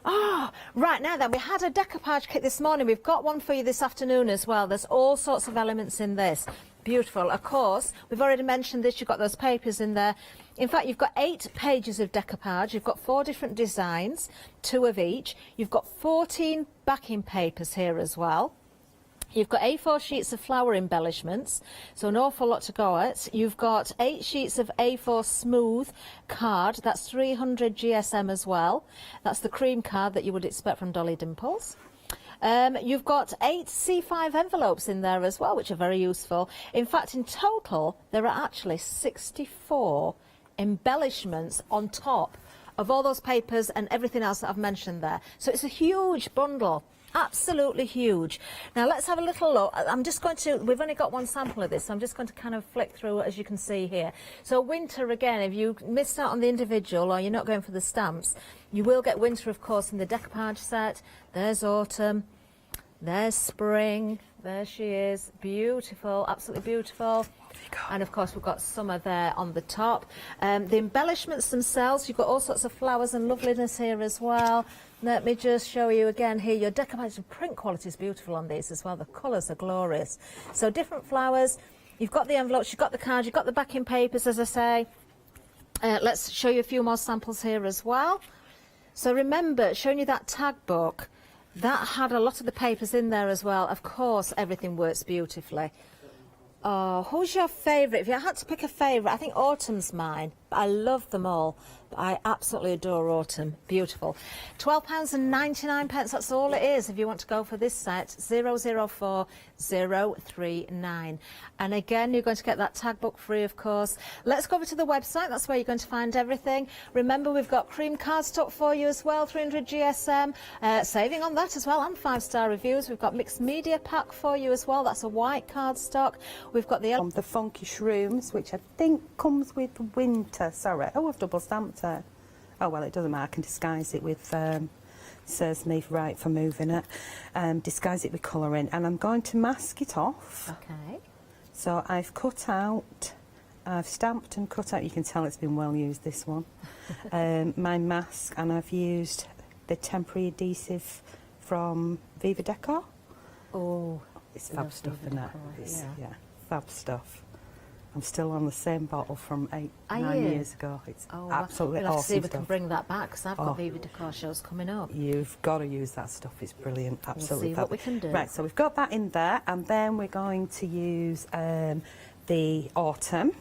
Oh, right now then, we had a decoupage kit this morning. We've got one for you this afternoon as well. There's all sorts of elements in this. Beautiful. Of course, we've already mentioned this. You've got those papers in there. In fact, you've got 8 pages of decoupage. You've got 4 different designs, 2 of each. You've got 14 backing papers here as well. You've got A4 sheets of flower embellishments, so an awful lot to go at. You've got 8 sheets of A4 smooth card, that's 300 GSM as well. That's the cream card that you would expect from Dolly Dimples. You've got 8 C5 envelopes in there as well, which are very useful. In fact, in total, there are actually 64 embellishments on top of all those papers and everything else that I've mentioned there. So it's a huge bundle. Absolutely huge. Now let's have a little look. I'm just going to, we've only got one sample of this, so I'm just going to kind of flick through, as you can see here. So winter, again, if you missed out on the individual or you're not going for the stamps, you will get winter, of course, in the decoupage set. There's autumn, there's spring, there she is, beautiful, absolutely beautiful. And of course we've got summer there on the top. The embellishments themselves, you've got all sorts of flowers and loveliness here as well. Let me just show you again here. Your decoupage print quality is beautiful on these as well. The colours are glorious. So different flowers. You've got the envelopes, you've got the cards, you've got the backing papers, as I say. Let's show you a few more samples here as well. So remember, showing you that tag book, that had a lot of the papers in there as well. Of course, everything works beautifully. Oh, who's your favourite? If you had to pick a favourite, I think autumn's mine. But I love them all. But I absolutely adore autumn. Beautiful. £12.99. That's all it is if you want to go for this set. 004039. And again, you're going to get that tag book free, of course. Let's go over to the website. That's where you're going to find everything. Remember, we've got cream cardstock for you as well, 300 GSM. Saving on that as well, and 5-star reviews. We've got mixed media pack for you as well. That's a white cardstock. We've got the funky shrooms, which I think comes with winter. Sorry. Oh, I've double stamped it. Oh, well, it doesn't matter. I can disguise it with, serves me right for moving it. Disguise it with colouring. And I'm going to mask it off. Okay. So I've cut out, I've stamped and cut out, you can tell it's been well used, this one, my mask, and I've used the temporary adhesive from Viva Decor. Oh, it's fab stuff, isn't it? Yeah, fab stuff. I'm still on the same bottle from 9 years ago. It's absolutely we'll have awesome to see if we stuff. can bring that back, because I've got Viva Decor shows coming up. You've got to use that stuff. It's brilliant. Absolutely. We'll see what we can do. Right, so we've got that in there, and then we're going to use the autumn,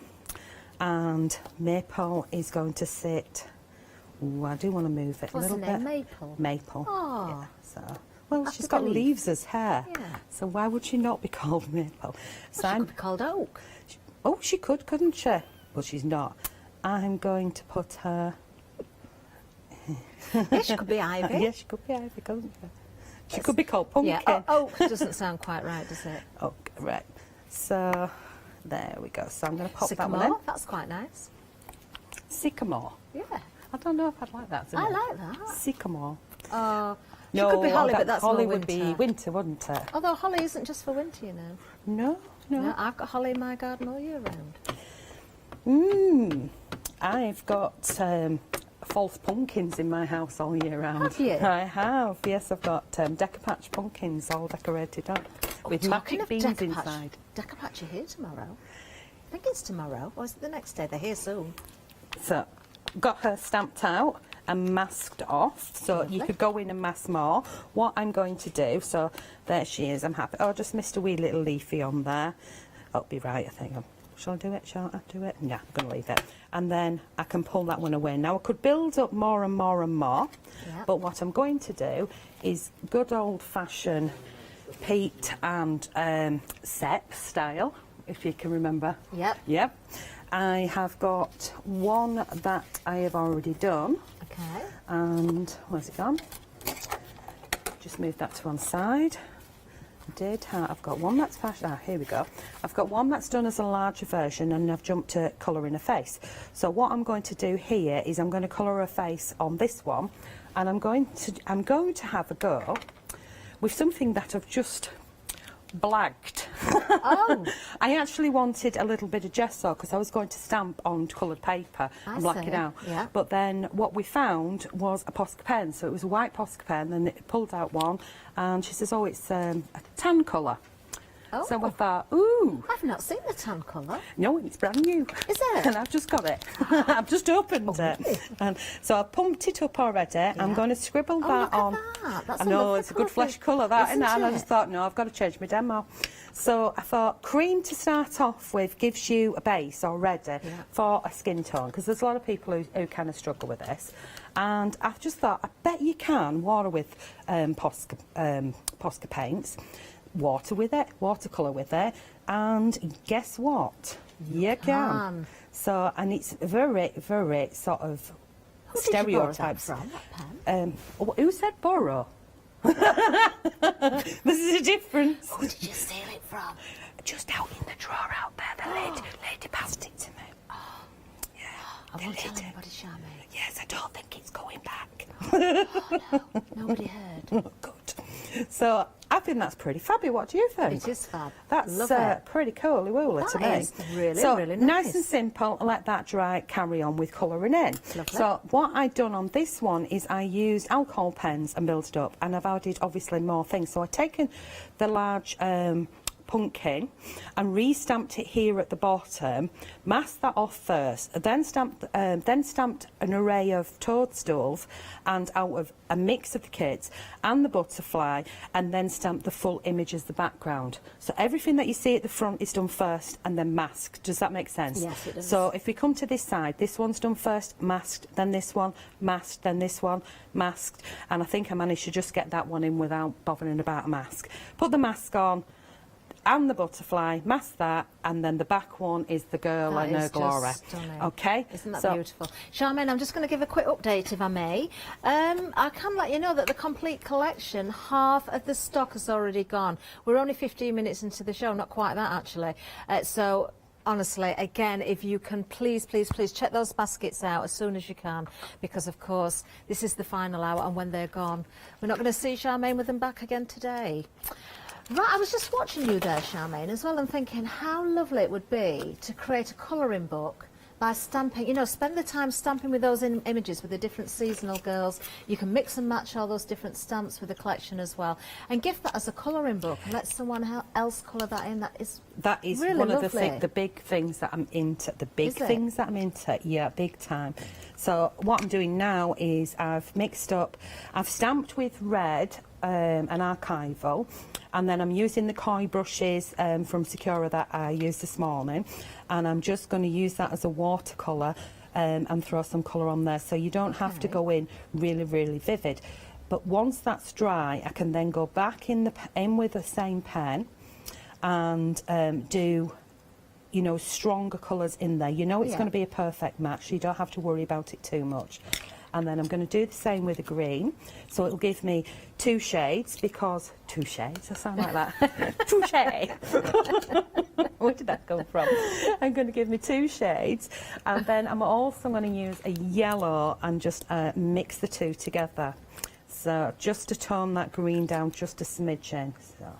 and Maple is going to sit. Ooh, I do want to move it a little bit. What's the name? Maple? Maple. Oh. Yeah, so. Well, After she's got the leaves as hair, Yeah. so why would she not be called Maple? So Well, she could be called Oak. Oh, she could, couldn't she? But she's not. I'm going to put her... Yeah, she could be Ivy. Yeah, she could be Ivy, couldn't she? She could be called Pumpkin. Yeah, Oak doesn't sound quite right, does it? Oh, right. So, there we go. So I'm going to pop Sycamore, that one in. that's quite nice. Sycamore. Yeah. I don't know if I'd like that. I like that. Sycamore. She could be holly, but that's holly more would be winter, wouldn't it? Although holly isn't just for winter, you know. No. I've got holly in my garden all year round. I've got false pumpkins in my house all year round. Have you? I have, yes. I've got decoupage pumpkins all decorated up with magic beans inside. Decoupage are here tomorrow. I think it's tomorrow, or is it the next day? They're here soon. So, got her stamped out and masked off, so you could go in and mask more. What I'm going to do, so there she is, I'm happy. Oh, just missed a wee little leafy on there. That'll be right, I think. Shall I do it? Shall I do it? Yeah, I'm going to leave it. And then I can pull that one away. Now, I could build up more and more and more, but what I'm going to do is good old-fashioned Pete and Sepp style, if you can remember. Yep. I have got one that I have already done. Okay. And where's it gone? Just move that to one side. I've got one that's here we go. I've got one that's done as a larger version, and I've jumped to colouring a face. So what I'm going to do here is I'm going to colour a face on this one, and I'm going to have a go with something that I've just blagged. Oh. I actually wanted a little bit of gesso because I was going to stamp on coloured paper and black it out. Yeah. But then what we found was a Posca pen. So it was a white Posca pen, and it pulled out one, and she says, oh, it's a tan colour. Oh. So I thought, ooh. I've not seen the tan colour. No, it's brand new. Is it? And I've just got it. I've just opened it. And so I've pumped it up already. I'm going to scribble that on. That. That's I know, it's a good flesh colour, that, isn't it? And I just thought, no, I've got to change my demo. So I thought cream to start off with gives you a base already for a skin tone, because there's a lot of people who kind of struggle with this. And I've just thought, I bet you can water with Posca paints. Water with it, watercolour with it, and guess what? You can. So, and it's very, very sort of stereotypes. Who did you borrow that from, that pen? Who said borrow? This is a difference. Who did you steal it from? Just out in the drawer out there. The lady passed it to me. Oh. Yeah. I won't tell anybody, Charmaine. Yes, I don't think it's going back. Oh, no. Nobody heard. Oh, good. So I think that's pretty fabby. What do you think? It is fab. That's Love it. pretty cool-y-woolly to me. That is really, so, really nice and simple. Let that dry. Carry on with colouring in. Lovely. So what I've done on this one is I used alcohol pens and built it up, and I've added obviously more things. So I've taken the large pumpkin and re-stamped it here at the bottom, masked that off first, then stamped an array of toadstools and out of a mix of the kids and the butterfly, and then stamped the full image as the background. So everything that you see at the front is done first and then masked. Does that make sense? Yes, it does. So if we come to this side, this one's done first, masked, then this one, masked, then this one, masked, and I think I managed to just get that one in without bothering about a mask. Put the mask on, and the butterfly, mask that, and then the back one is the girl and her glory. Okay? Isn't that beautiful? Charmaine, I'm just going to give a quick update, if I may. I can let you know that the complete collection, half of the stock has already gone. We're only 15 minutes into the show, not quite that, actually. So honestly, again, if you can please check those baskets out as soon as you can, because of course this is the final hour, and when they're gone, we're not going to see Charmaine with them back again today. Right, I was just watching you there, Charmaine, as well, and thinking how lovely it would be to create a colouring book by stamping, you know, spend the time stamping with those images with the different seasonal girls. You can mix and match all those different stamps with the collection as well, and give that as a colouring book and let someone else colour that in. That is really one lovely. of the big things that I'm into. The big things that I'm into, yeah, big time. So what I'm doing now is I've stamped with red, an archival, and then I'm using the koi brushes from Secura that I used this morning, and I'm just going to use that as a watercolour and throw some colour on there, so you don't have to go in really, really vivid. But once that's dry, I can then go back in with the same pen and do, you know, stronger colours in there. You know it's going to be a perfect match, so you don't have to worry about it too much. And then I'm going to do the same with the green, so it'll give me 2 shades, because 2 shades, I sound like that. 2 shades. Where did that come from? I'm going to give me 2 shades, and then I'm also going to use a yellow and just mix the two together. So just to tone that green down just a smidgen. So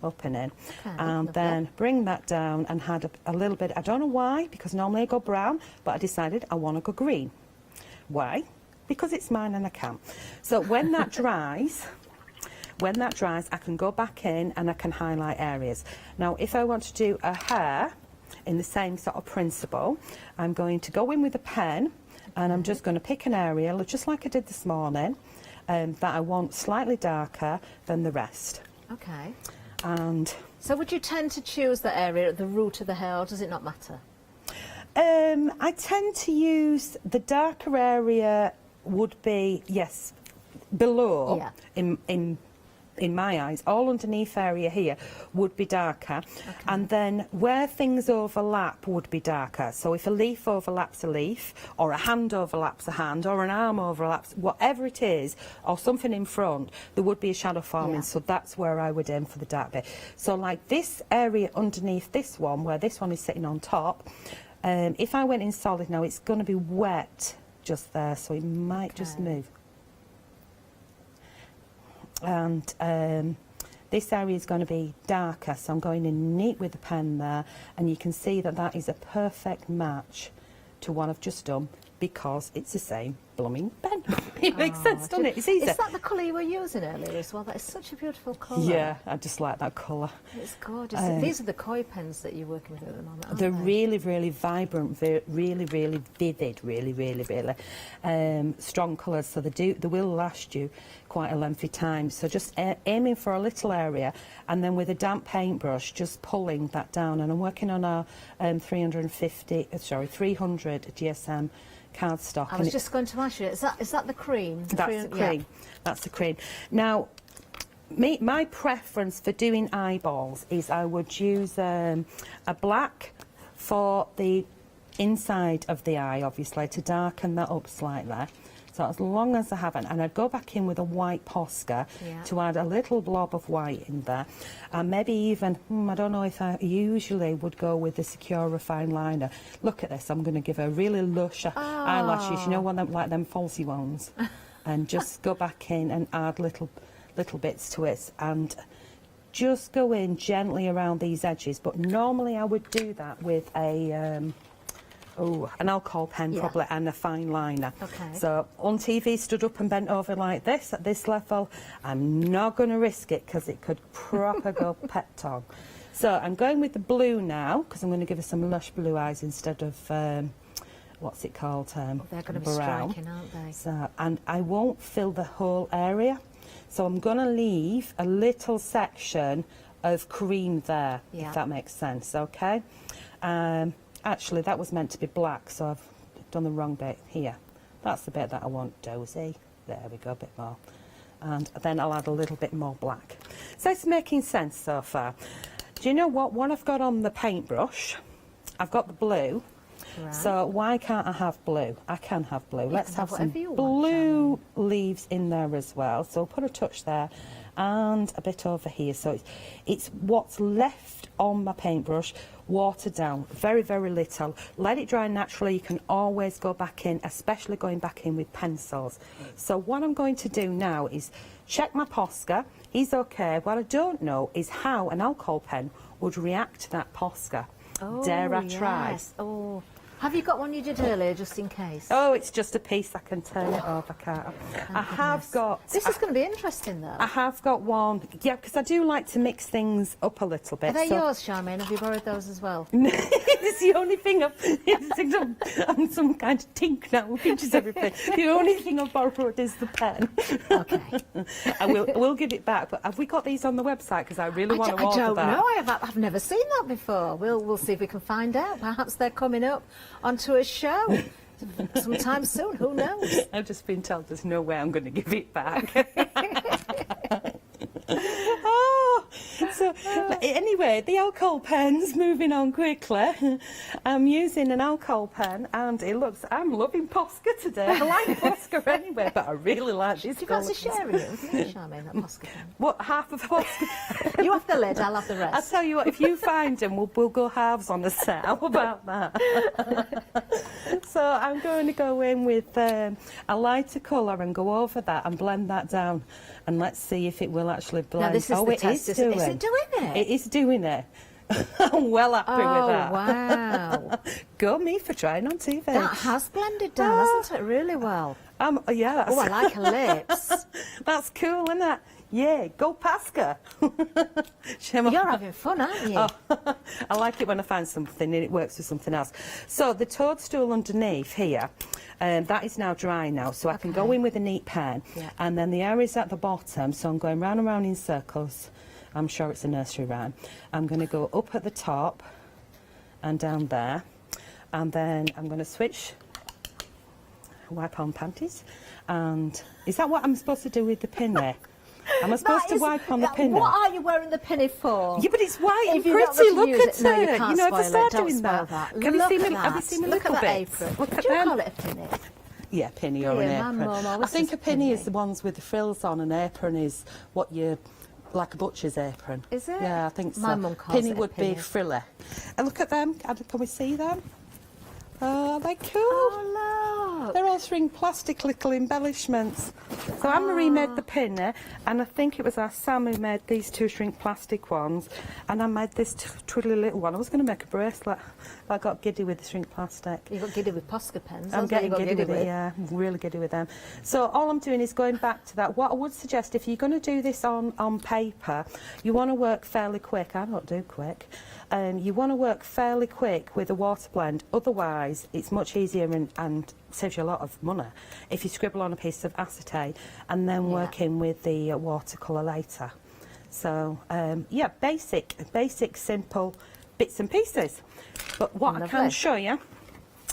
up and in, and then bring that down and add a little bit. I don't know why, because normally I go brown, but I decided I want to go green. Why? Because it's mine and I can. So when that dries, I can go back in and I can highlight areas. Now, if I want to do a hair in the same sort of principle, I'm going to go in with a pen, and I'm just going to pick an area, just like I did this morning, that I want slightly darker than the rest. Okay. And so would you tend to choose the area at the root of the hair, or does it not matter? I tend to use the darker area would be, yes, below, in my eyes. All underneath area here would be darker, and then where things overlap would be darker. So if a leaf overlaps a leaf, or a hand overlaps a hand, or an arm overlaps, whatever it is, or something in front, there would be a shadow forming, so that's where I would aim for the dark bit. So like this area underneath this one, where this one is sitting on top, if I went in solid now, it's going to be wet just there, so it might just move. And This area is going to be darker, so I'm going in neat with the pen there, and you can see that that is a perfect match to what I've just done, because it's the same blooming pen. It makes sense, doesn't it? It's easy. Is that the colour you were using earlier as well? That is such a beautiful colour. Yeah, I just like that colour. It's gorgeous. These are the koi pens that you're working with at the moment, aren't They're they? really, really vibrant, really, really vivid, really strong colours, so they will last you quite a lengthy time. So just aiming for a little area, and then with a damp paintbrush, just pulling that down. And I'm working on our 300 GSM cardstock. I was just going to ask you, is that the cream? That's the cream. That's the cream. Now, my preference for doing eyeballs is I would use a black for the inside of the eye, obviously, to darken that up slightly. So as long as I haven't, and I'd go back in with a white Posca to add a little blob of white in there, and maybe even, I don't know if I usually would go with the Secura fine liner. Look at this, I'm going to give her really lush eyelashes, you know, like them falsy ones, and just go back in and add little bits to it, and just go in gently around these edges. But normally I would do that with an alcohol pen probably, and a fine liner. Okay. So on TV, stood up and bent over like this at this level. I'm not going to risk it because it could proper go pet tong. So I'm going with the blue now because I'm going to give her some lush blue eyes instead of what's it called? They're going to be brown. striking, aren't they? So, and I won't fill the whole area. So I'm going to leave a little section of cream there, if that makes sense. Okay. Actually, that was meant to be black, so I've done the wrong bit here. That's the bit that I want dozy. There we go, a bit more. And then I'll add a little bit more black. So it's making sense so far. Do you know what I've got on the paintbrush? I've got the blue. Right. So why can't I have blue? I can have blue. Let's have some blue leaves in there as well. So I'll put a touch there and a bit over here. So it's what's left on my paintbrush, watered down, very, very little. Let it dry naturally. You can always go back in, especially going back in with pencils. So what I'm going to do now is check my Posca. He's okay. What I don't know is how an alcohol pen would react to that Posca. Dare I try? Oh. Have you got one you did earlier, just in case? Oh, it's just a piece. I can turn it over, can't I? I have got... This is going to be interesting, though. I have got one. Yeah, because I do like to mix things up a little bit. Are they yours, Charmaine? Have you borrowed those as well? It's the only thing I'm some kind of tink now with pictures everything. The only thing I've borrowed is the pen. Okay. I will give it back. But have we got these on the website? Because I really want to order I don't that. know. I've never seen that before. We'll see if we can find out. Perhaps they're coming up onto a show sometime soon. Who knows? I've just been told there's no way I'm going to give it back. So anyway, the alcohol pen's moving on quickly. I'm using an alcohol pen, and I'm loving Posca today. I like Posca anyway, but I really like this. Do you fancy sharing it with me, Charmaine, that Posca pen? What, half of Posca? You have the lid, I'll have the rest. I'll tell you what, if you find them, we'll go halves on the set. How about that? So I'm going to go in with a lighter colour and go over that and blend that down, and let's see if it will actually blend. Now, this is the test. Is it doing it? It is doing it. I'm well happy with that. Oh, wow. Go me for trying on TV. That has blended down, hasn't it, really well? Yeah. Oh, I like her lips. That's cool, isn't it? Yeah, go Posca. You're having fun, aren't you? Oh, I like it when I find something and it works with something else. So the toadstool underneath here, that is now dry now, so I can go in with a neat pen, and then the areas at the bottom, so I'm going round and round in circles. I'm sure it's a nursery rhyme. I'm going to go up at the top and down there, and then I'm going to switch, wipe on panties, and is that what I'm supposed to do with the pin there? Am I supposed to wipe on the pinny? What are you wearing the pinny for? Yeah, but it's white and If you're not pretty. going to Look use at it. No, you it. can't You know, if I spoil start it, don't doing spoil that, that. have you Look seen at me? Have you seen me Look little at that bits? apron. Look Do at you them. call it a pinny? Yeah, pinny or an Yeah, apron. my mum I always think says a pinny pinny. is the ones with the frills on. An apron is what you like a butcher's apron. Is it? Yeah, I think so. My mum calls pinny it a would pinny. be frilly. And look at them. Can we see them? Oh, they're cool. Oh, They're all string plastic little embellishments. So Anne-Marie made the pinner, and I think it was our Sam who made these 2 string plastic ones, and I made this twiddly little one. I was going to make a bracelet. I got giddy with the string plastic. You got giddy with Posca pens. I'm getting giddy with it, yeah. I'm really giddy with them. So all I'm doing is going back to that. What I would suggest, if you're going to do this on paper, you want to work fairly quick. I don't do quick. You want to work fairly quick with a water blend. Otherwise, it's much easier and saves you a lot of money if you scribble on a piece of acetate and then work in with the watercolour later. So, yeah, basic, simple bits and pieces. But what I can show you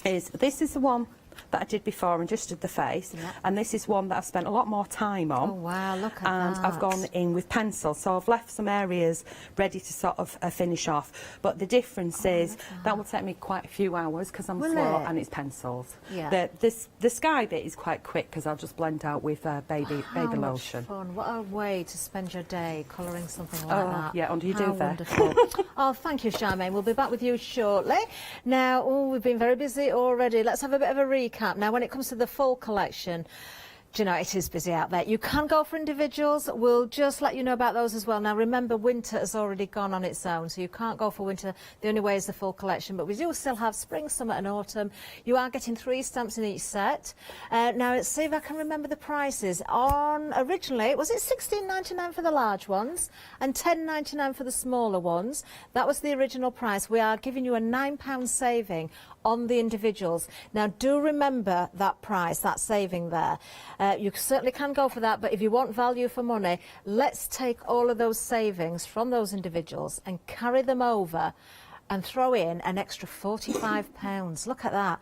is this is the one that I did before and just did the face, and this is one that I've spent a lot more time on. Oh wow, look at and that. I've gone in with pencil, so I've left some areas ready to sort of finish off, but the difference is that will take me quite a few hours because I'm slow and it's pencils. The sky bit is quite quick because I'll just blend out with baby lotion. Fun. What a way to spend your day colouring something like that. Yeah, under your How duvet. wonderful. Oh, thank you, Charmaine. We'll be back with you shortly. Now, we've been very busy already. Let's have a bit of a recap. Now, when it comes to the full collection, do you know, it is busy out there. You can go for individuals. We'll just let you know about those as well. Now, remember, winter has already gone on its own, so you can't go for winter. The only way is the full collection, but we do still have spring, summer and autumn. You are getting 3 stamps in each set. Now, let's see if I can remember the prices. Originally, was it $16.99 for the large ones and $10.99 for the smaller ones? That was the original price. We are giving you a £9 saving on the individuals. Now, do remember that price, that saving there. You certainly can go for that, but if you want value for money, let's take all of those savings from those individuals and carry them over and throw in an extra £45. Look at that.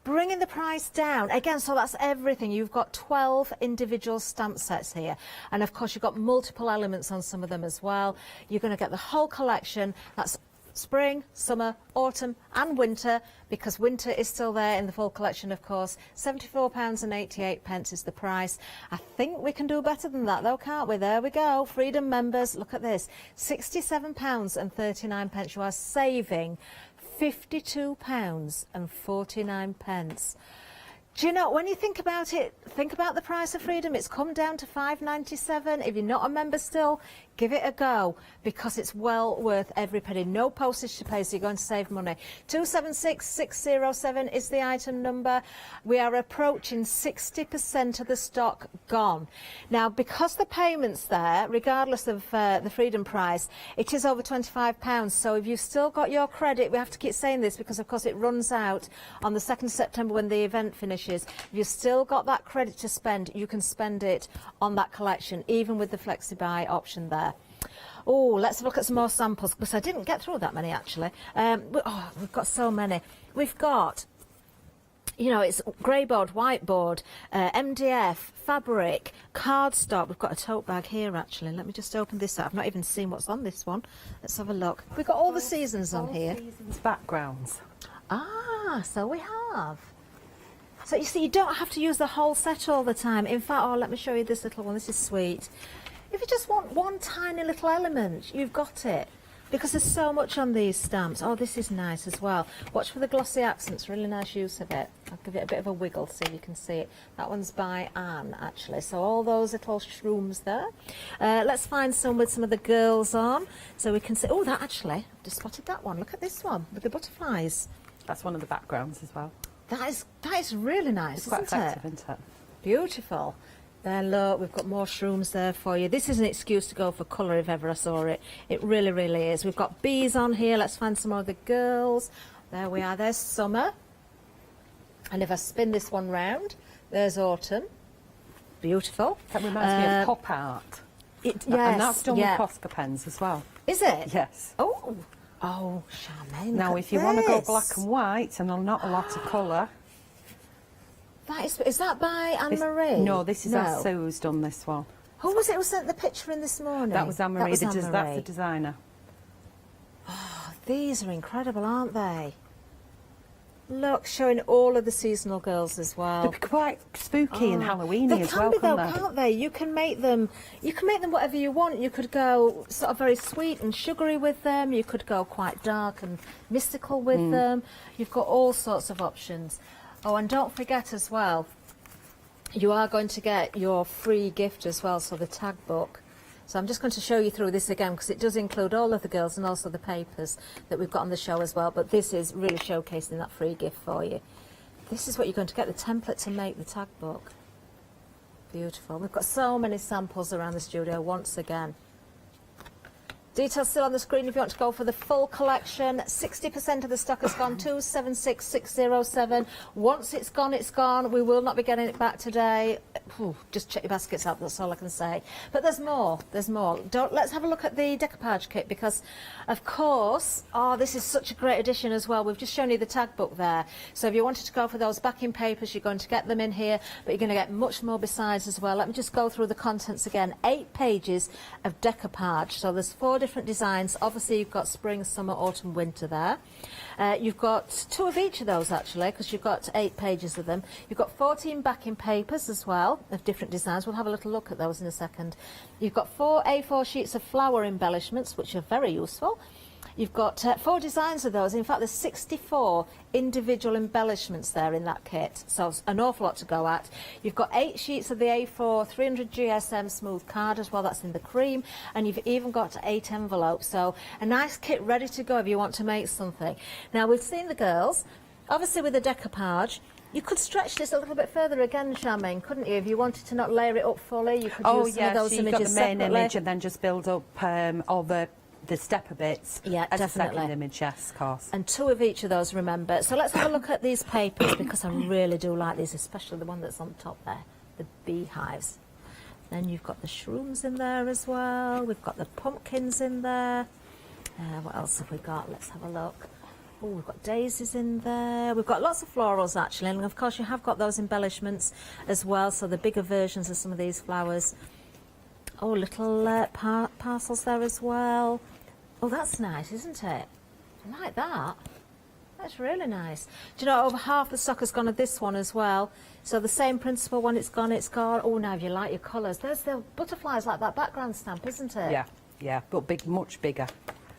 Bringing the price down. Again, so that's everything. You've got 12 individual stamp sets here. And, of course, you've got multiple elements on some of them as well. You're going to get the whole collection. That's spring, summer, autumn and winter, because winter is still there in the full collection, of course. £74.88 is the price. I think we can do better than that, though, can't we? There we go. Freedom members, look at this. £67.39. You are saving £52.49. Do you know, when you think about it, think about the price of freedom. It's come down to $5.97. If you're not a member still, give it a go, because it's well worth every penny. No postage to pay, so you're going to save money. 276607 is the item number. We are approaching 60% of the stock gone. Now, because the payment's there, regardless of the freedom price, it is over £25. So if you've still got your credit, we have to keep saying this because, of course, it runs out on the 2nd of September when the event finishes. If you've still got that credit to spend, you can spend it on that collection, even with the flexi-buy option there. Oh, let's look at some more samples, because I didn't get through that many, actually. We've got so many. We've got, you know, it's grey board, whiteboard, MDF, fabric, cardstock. We've got a tote bag here, actually. Let me just open this up. I've not even seen what's on this one. Let's have a look. We've got all the seasons on here. Seasons backgrounds. Ah, so we have. So you see, you don't have to use the whole set all the time. In fact, let me show you this little one. This is sweet. If you just want one tiny little element, you've got it. Because there's so much on these stamps. Oh, this is nice as well. Watch for the glossy accents. Really nice use of it. I'll give it a bit of a wiggle so you can see it. That one's by Anne, actually. So all those little shrooms there. Let's find some with some of the girls on, so we can see. Oh, that actually, I've just spotted that one. Look at this one with the butterflies. That's one of the backgrounds as well. That is really nice, it's quite effective, isn't it? Beautiful. There, look, we've got more shrooms there for you. This is an excuse to go for colour if ever I saw it. It really, really is. We've got bees on here. Let's find some more of the girls. There we are. There's summer. And if I spin this one round, there's autumn. Beautiful. That reminds me of pop art. Yes. And that's done with Posca pens as well. Is it? Yes. Oh, Charmaine. Now, if you want to go black and white and not a lot of colour. Is that by Anne-Marie? No, this is Sue's done this one. Who was it who sent the picture in this morning? That was Anne-Marie. That's the designer. Oh, these are incredible, aren't they? Look, showing all of the seasonal girls as well. They're quite spooky and Halloweeny as well, can't they? You can make them whatever you want. You could go sort of very sweet and sugary with them. You could go quite dark and mystical with them. You've got all sorts of options. Oh, and don't forget as well, you are going to get your free gift as well, so the tag book. So I'm just going to show you through this again because it does include all of the girls and also the papers that we've got on the show as well, but this is really showcasing that free gift for you. This is what you're going to get, the template to make the tag book. Beautiful. We've got so many samples around the studio once again. Details still on the screen if you want to go for the full collection. 60% of the stock has gone, 276607. Once it's gone, it's gone. We will not be getting it back today. Just check your baskets out, that's all I can say. But there's more, there's more. Let's have a look at the decoupage kit because, of course, this is such a great addition as well. We've just shown you the tag book there. So if you wanted to go for those backing papers, you're going to get them in here, but you're going to get much more besides as well. Let me just go through the contents again. 8 pages of decoupage. So there's 4 different designs. Obviously you've got spring, summer, autumn, winter there. You've got 2 of each of those actually because you've got 8 pages of them. You've got 14 backing papers as well of different designs. We'll have a little look at those in a second. You've got 4 A4 sheets of flower embellishments which are very useful. You've got 4 designs of those. In fact, there's 64 individual embellishments there in that kit, so an awful lot to go at. You've got 8 sheets of the A4 300 GSM smooth card as well, that's in the cream, and you've even got 8 envelopes, so a nice kit ready to go if you want to make something. Now, we've seen the girls, obviously with the decoupage. You could stretch this a little bit further again, Charmaine, couldn't you? If you wanted to not layer it up fully, you could use some of those so you've images got the main separately. image and then just build up all the stepper bits as definitely. a second image, yes, of course. And 2 of each of those, remember. So let's have a look at these papers because I really do like these, especially the one that's on top there, the beehives. Then you've got the shrooms in there as well. We've got the pumpkins in there. What else have we got? Let's have a look. Oh, we've got daisies in there. We've got lots of florals actually, and of course you have got those embellishments as well, so the bigger versions of some of these flowers. Oh, little parcels there as well. Oh, that's nice, isn't it? I like that. That's really nice. Do you know, over half the stock has gone of this one as well. So the same principle, when it's gone, it's gone. Oh, now if you like your colours. There's the butterflies like that background stamp, isn't it? Yeah, yeah, but big, much bigger.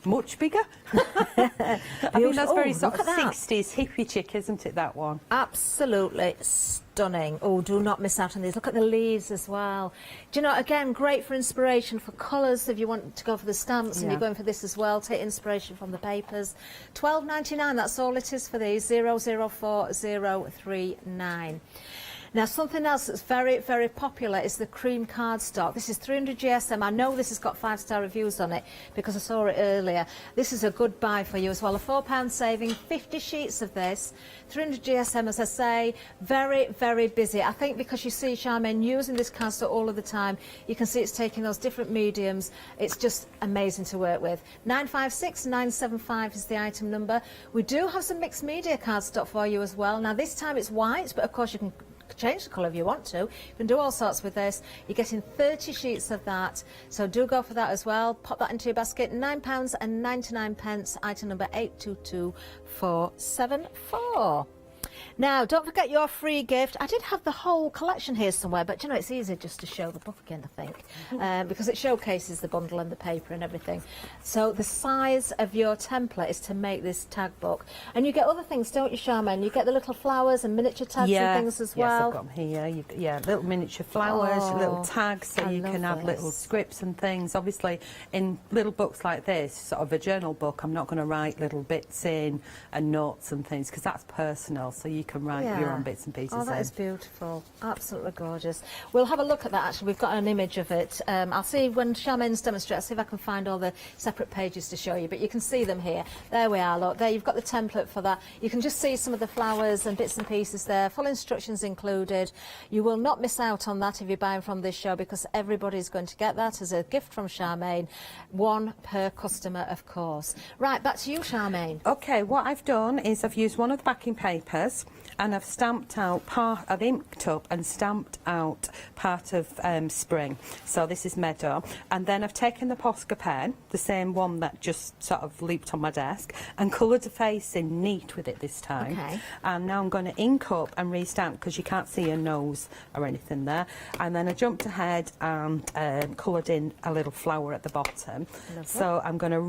Much bigger? I mean, that's very sort of 60s hippie chick, isn't it, that one? Absolutely stunning. Oh, do not miss out on these. Look at the leaves as well. Do you know, again, great for inspiration for colours if you want to go for the stamps and you're going for this as well. Take inspiration from the papers. £12.99, that's all it is for these, 004039. Now, something else that's very, very popular is the cream cardstock. This is 300 GSM. I know this has got 5-star reviews on it because I saw it earlier. This is a good buy for you as well. A £4 saving, 50 sheets of this. 300 GSM, as I say, very, very busy. I think because you see Charmaine using this cardstock all of the time, you can see it's taking those different mediums. It's just amazing to work with. 956975 is the item number. We do have some mixed media cardstock for you as well. Now, this time it's white, but of course you can change the colour if you want to. You can do all sorts with this. You're getting 30 sheets of that, so do go for that as well. Pop that into your basket. £9.99, item number 822474. Now, don't forget your free gift. I did have the whole collection here somewhere, but you know, it's easier just to show the book again, I think, because it showcases the bundle and the paper and everything. So the size of your template is to make this tag book. And you get other things, don't you, Charmaine? You get the little flowers and miniature tags and things as well. Yes, I've got them here. Little miniature flowers, little tags, so you can have little scripts and things. Obviously, in little books like this, sort of a journal book, I'm not going to write little bits in and notes and things, because that's personal, so you can write your own bits and pieces in. Oh, that is beautiful. Absolutely gorgeous. We'll have a look at that, actually. We've got an image of it. I'll see when Charmaine's demonstrate, I'll see if I can find all the separate pages to show you, but you can see them here. There we are, look. There, you've got the template for that. You can just see some of the flowers and bits and pieces there. Full instructions included. You will not miss out on that if you're buying from this show, because everybody's going to get that as a gift from Charmaine. 1 per customer, of course. Right, back to you, Charmaine. Okay, what I've done is I've used one of the backing papers, and I've stamped out I've inked up and stamped out part of spring. So this is meadow. And then I've taken the Posca pen, the same one that just sort of leaped on my desk, and coloured a face in neat with it this time. Okay. And now I'm going to ink up and restamp, because you can't see a nose or anything there. And then I jumped ahead and coloured in a little flower at the bottom. Lovely. So I'm going to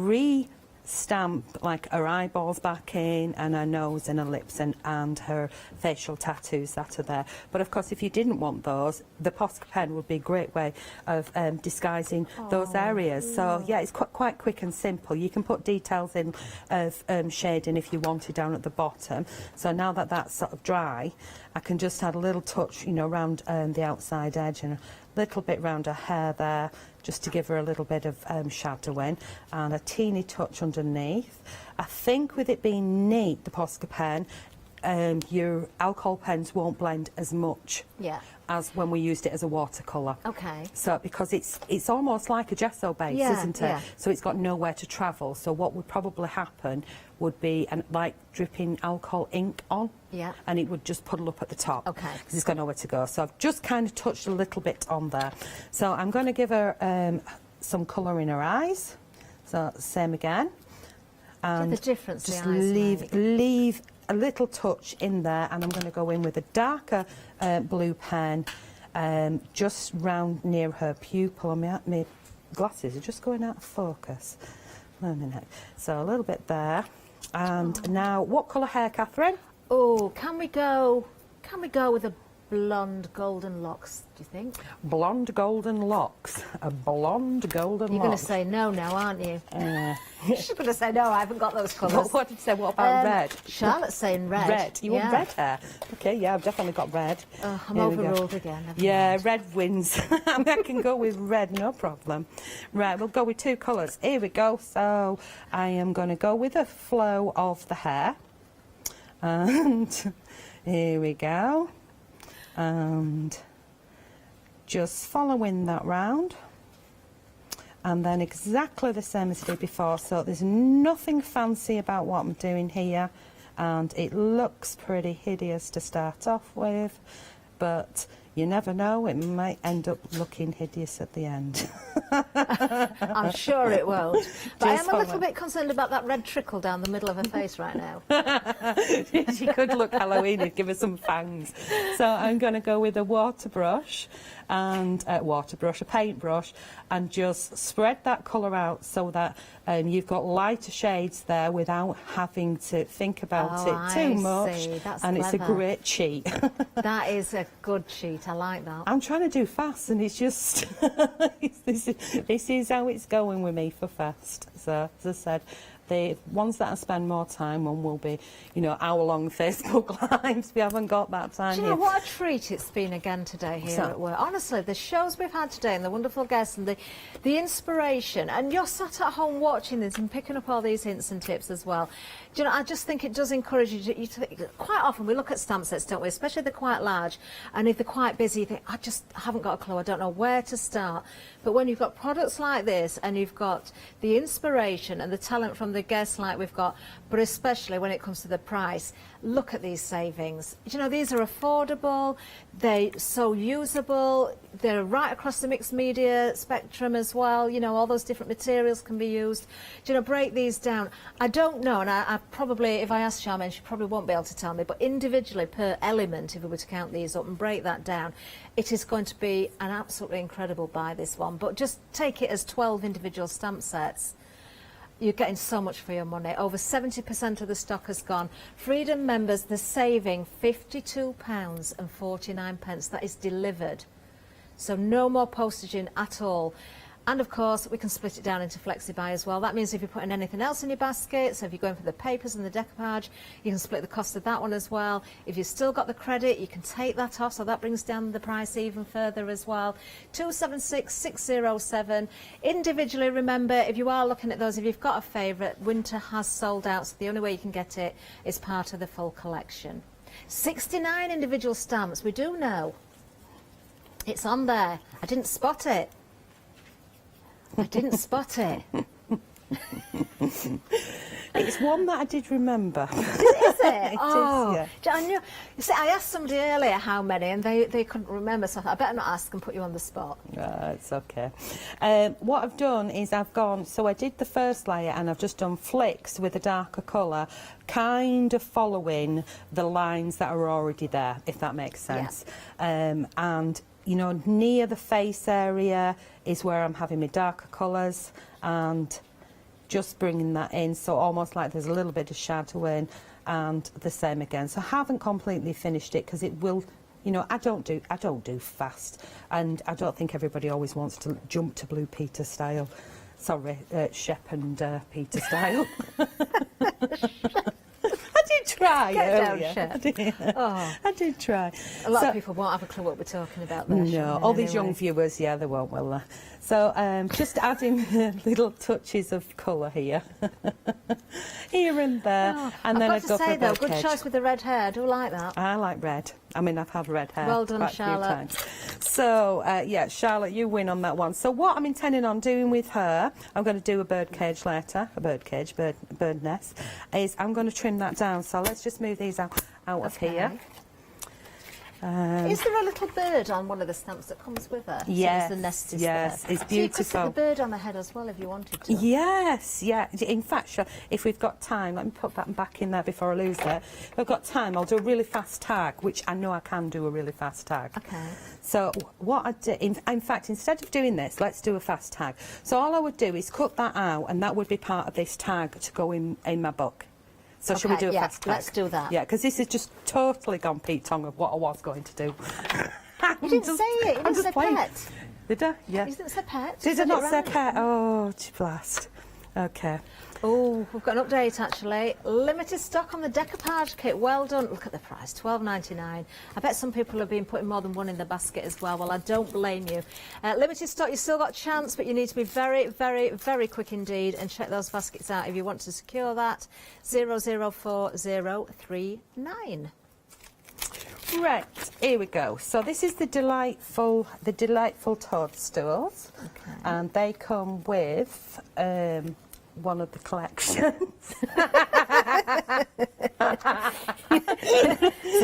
stamp like her eyeballs back in and her nose and her lips and her facial tattoos that are there. But of course, if you didn't want those, the Posca pen would be a great way of disguising those areas. So yeah, it's quite quick and simple. You can put details in of shading if you wanted down at the bottom. So now that that's sort of dry, I can just add a little touch, you know, around the outside edge and a little bit round her hair there, just to give her a little bit of shadowing, and a teeny touch underneath. I think with it being neat, the Posca pen, your alcohol pens won't blend as much as when we used it as a watercolour. Okay. So because it's almost like a gesso base, isn't it? Yeah. So it's got nowhere to travel. So what would probably happen would be like dripping alcohol ink on. Yeah. And it would just puddle up at the top. Okay. Because it's got nowhere to go. So I've just kind of touched a little bit on there. So I'm going to give her some colour in her eyes. So same again. And the difference just the eyes leave a little touch in there, and I'm going to go in with a darker blue pen just round near her pupil. My glasses are just going out of focus. Wait a minute. So a little bit there. And now, what colour hair, Catherine? Oh, can we go with a blonde golden locks, do you think? Blonde golden locks. A blonde golden You're going to locks. say no now, aren't you? She's going to say no, I haven't got those colours. What did you say? What about red? Charlotte's saying red. Red. You want red hair? Okay, yeah, I've definitely got red. I'm Here we go. overruled again. Yeah, red wins. I can go with red, no problem. Right, we'll go with two colours. Here we go. So I am going to go with a flow of the hair. And here we go. And just following that round, and then exactly the same as I did before. So there's nothing fancy about what I'm doing here, and it looks pretty hideous to start off with, but you never know, it might end up looking hideous at the end. I'm sure it won't. But I am a little follow. bit concerned about that red trickle down the middle of her face right now. She could look Halloween-y, give her some fangs. So I'm going to go with a water brush and a paintbrush, and just spread that colour out so that you've got lighter shades there without having to think about it too much. That's and it's a clever. great cheat. That is a good cheat. I like that. I'm trying to do fast, and it's just this is how it's going with me for fast. So as I said, the ones that I spend more time on will be, you know, hour-long Facebook lives. We haven't got that time. Do you know what a treat it's been again today here So- at work? Honestly, the shows we've had today and the wonderful guests and the inspiration, and you're sat at home watching this and picking up all these hints and tips as well. Do you know, I just think it does encourage you to think. Quite often we look at stamp sets, don't we? Especially if they're quite large, and if they're quite busy, you think, I just haven't got a clue. I don't know where to start. But when you've got products like this, and you've got the inspiration and the talent from the guests like we've got, but especially when it comes to the price, look at these savings. You know, these are affordable, they're so usable, they're right across the mixed media spectrum as well. You know, all those different materials can be used. Do you know, break these down. I don't know, and I probably, if I ask Charmaine, she probably won't be able to tell me, but individually per element, if we were to count these up and break that down, it is going to be an absolutely incredible buy, this one. But just take it as 12 individual stamp sets. You're getting so much for your money. Over 70% of the stock has gone. Freedom members, they're saving £52.49. That is delivered. So no more postage in at all. And of course, we can split it down into flexi-buy as well. That means if you're putting anything else in your basket, so if you're going for the papers and the decoupage, you can split the cost of that one as well. If you've still got the credit, you can take that off, so that brings down the price even further as well. 276607. Individually, remember, if you are looking at those, if you've got a favourite, winter has sold out, so the only way you can get it is part of the full collection. 69 individual stamps, we do know. It's on there. I didn't spot it. I didn't spot it. It's one that I did remember. Is it? It Oh, is, yeah. I knew. You see, I asked somebody earlier how many, and they couldn't remember, so I thought, I better not ask and put you on the spot. It's okay. What I've done is I've gone, so I did the first layer and I've just done flicks with a darker colour, kind of following the lines that are already there, if that makes sense. And, you know, near the face area is where I'm having my darker colours, and just bringing that in, so almost like there's a little bit of shadow in, and the same again. So I haven't completely finished it because it will, you know, I don't do fast, and I don't think everybody always wants to jump to Blue Peter style. Sorry, Shep and Peter style. I did try earlier. I did try. A lot of people won't have a clue what we're talking about there. No, all these young viewers, yeah, they won't, will they? So just adding little touches of colour here, here and there, and then I've got to say though, good cage. choice with the red hair. I do like that. I like red. I mean, I've had red hair Well done, quite a few Charlotte. times. So, yeah, Charlotte, you win on that one. So what I'm intending on doing with her, I'm going to do a bird cage later, bird nest, is I'm going to trim that down. So let's just move these out of here. Is there a little bird on one of the stamps that comes with her? Yes, the nest is yes, there. it's So you could beautiful. put the bird on the head as well if you wanted to. Yes, yeah. In fact, if we've got time, let me put that back in there before I lose it. If I've got time, I'll do a really fast tag, which I know I can do a really fast tag. Okay. So what I do, in fact, instead of doing this, let's do a fast tag. So all I would do is cut that out, and that would be part of this tag to go in my book. So shall we do a fast tag? Let's do that. Yeah, because this has just totally gone Pete Tong of what I was going to do. You didn't say it. You didn't say pet. Did I? Yeah. You didn't say pet. Did I not say pet? Oh, blast. Okay. Oh, we've got an update actually. Limited stock on the decoupage kit. Well done. Look at the price, $12.99. I bet some people have been putting more than one in the basket as well. Well, I don't blame you. Limited stock, you've still got a chance, but you need to be very, very, very quick indeed and check those baskets out if you want to secure that. 004039. Right, here we go. So this is the delightful toadstools, and they come with one of the collections. So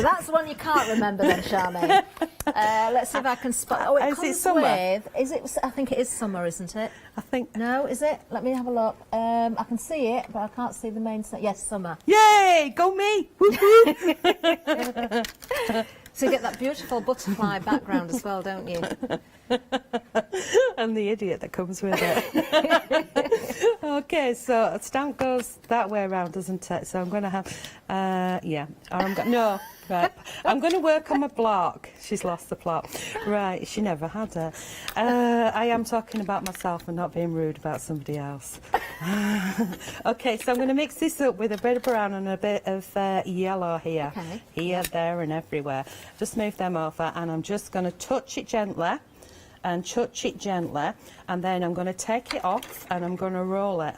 that's the one you can't remember then, Charmaine. Let's see if I can spot. Oh, it comes with. Is it? I think it is summer, isn't it? I think. No, is it? Let me have a look. I can see it, but I can't see the main. Yes, summer. Yay! Go me! So you get that beautiful butterfly background as well, don't you? And the idiot that comes with it. Okay, so a stamp goes that way around, doesn't it? So I'm going to have, yeah. Or I'm no, right. I'm going to work on my block. She's lost the plot. Right, she never had it. I am talking about myself and not being rude about somebody else. Okay, so I'm going to mix this up with a bit of brown and a bit of yellow here. Okay. Here, there and everywhere. Just move them over, and I'm just going to touch it gently. And touch it gently, and then I'm going to take it off and I'm going to roll it.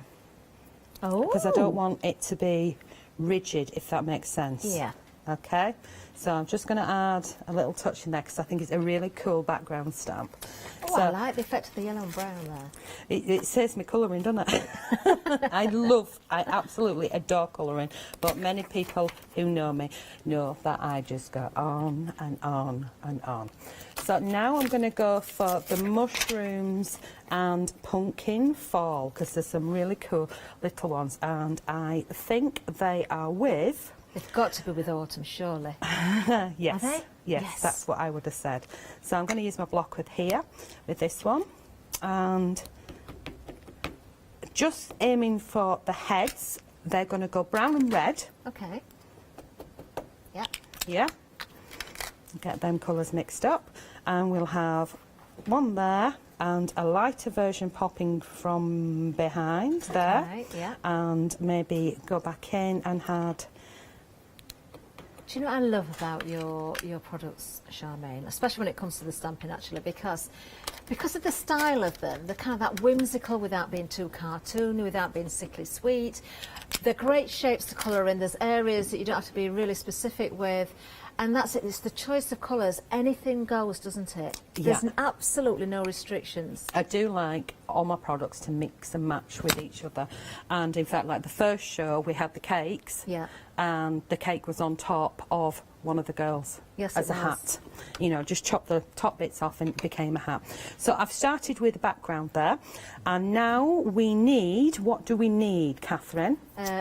Oh. Because I don't want it to be rigid, if that makes sense. Yeah. Okay, so I'm just going to add a little touch in there because I think it's a really cool background stamp. Oh, so, I like the effect of the yellow and brown there. It saves me colouring, doesn't it? I absolutely adore colouring, but many people who know me know that I just go on and on and on. So now I'm going to go for the mushrooms and pumpkin fall, because there's some really cool little ones, and I think they are with... They've got to be with autumn, surely. Yes. Are they? Yes, that's what I would have said. So I'm going to use my block with here, with this one, and just aiming for the heads. They're going to go brown and red. Okay. Yeah. Yeah. Get them colours mixed up, and we'll have one there and a lighter version popping from behind there. Right, yeah. And maybe go back in and add... Do you know what I love about your products, Charmaine, especially when it comes to the stamping, actually, because of the style of them, they're kind of that whimsical without being too cartoony, without being sickly sweet. They're great shapes to colour in. There's areas that you don't have to be really specific with. And that's it, it's the choice of colours. Anything goes, doesn't it? There's absolutely no restrictions. I do like all my products to mix and match with each other. And in fact, like the first show, we had the cakes. Yeah. And the cake was on top of one of the girls as a hat. You know, just chop the top bits off and it became a hat. So I've started with the background there. And now we need, what do we need, Catherine?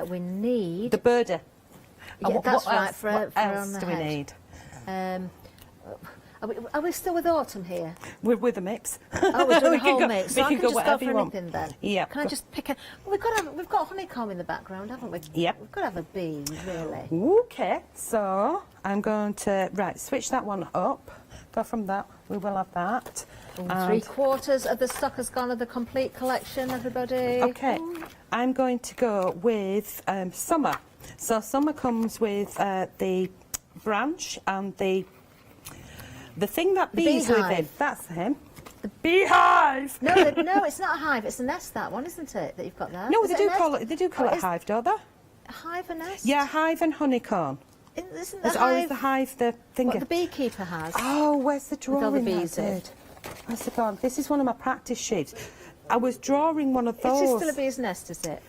We need... The birdie. Yeah, that's right. What else On the do we head. need? Are we still with autumn here? We're with a mix. Oh, we're doing a whole go, mix. We So I can can go just whatever go you for want. anything then? Yeah. Can I just pick a... We've got honeycomb in the background, haven't we? Yep. We've got to have a bee, really. Okay, so I'm going to, switch that one up. Go from that, we will have that. And 3/4 of the stock has gone of the complete collection, everybody. Okay, I'm going to go with summer. So summer comes with the branch and the thing that bees live in. That's him. The beehive. No, no, it's not a hive. It's a nest. That one, isn't it? That you've got there. No, Is they it a do nest? call it. They do call it a hive, don't they? A hive, a nest. Yeah, hive and honeycomb. Isn't the Or is hive the hive the thing? what the beekeeper has? Oh, where's the drawing? With all the I bees in. did? Where's it gone? This is one of my practice sheets. I was drawing one of those. It is still a bee's nest, is it?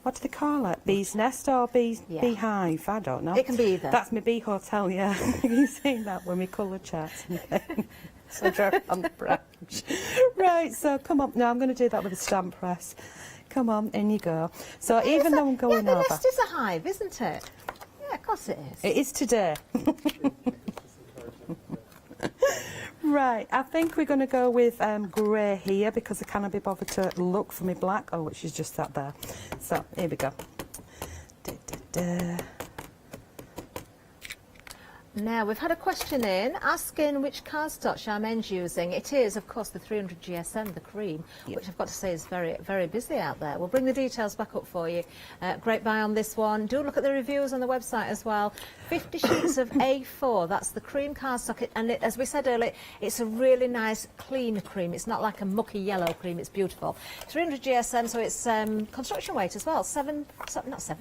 What do they call it? Bee's nest or beehive? I don't know. It can be either. That's my bee hotel, yeah. You've seen that when we colour chat. So draw on the branch. Right, so come on. No, I'm going to do that with a stamp press. Come on, in you go. So even though I'm going the over... nest is a hive, isn't it? Yeah, of course it is. It is today. Right, I think we're going to go with grey here because I cannot be bothered to look for me black. Oh, which is just that there. So, here we go. Now, we've had a question in asking which cardstock Charmaine's using. It is, of course, the 300 GSM, the cream, which I've got to say is very, very busy out there. We'll bring the details back up for you. Great buy on this one. Do look at the reviews on the website as well. 50 sheets of A4, that's the cream cardstock. And as we said earlier, it's a really nice, clean cream. It's not like a mucky yellow cream, it's beautiful. 300 GSM, so it's construction weight as well. Not 7,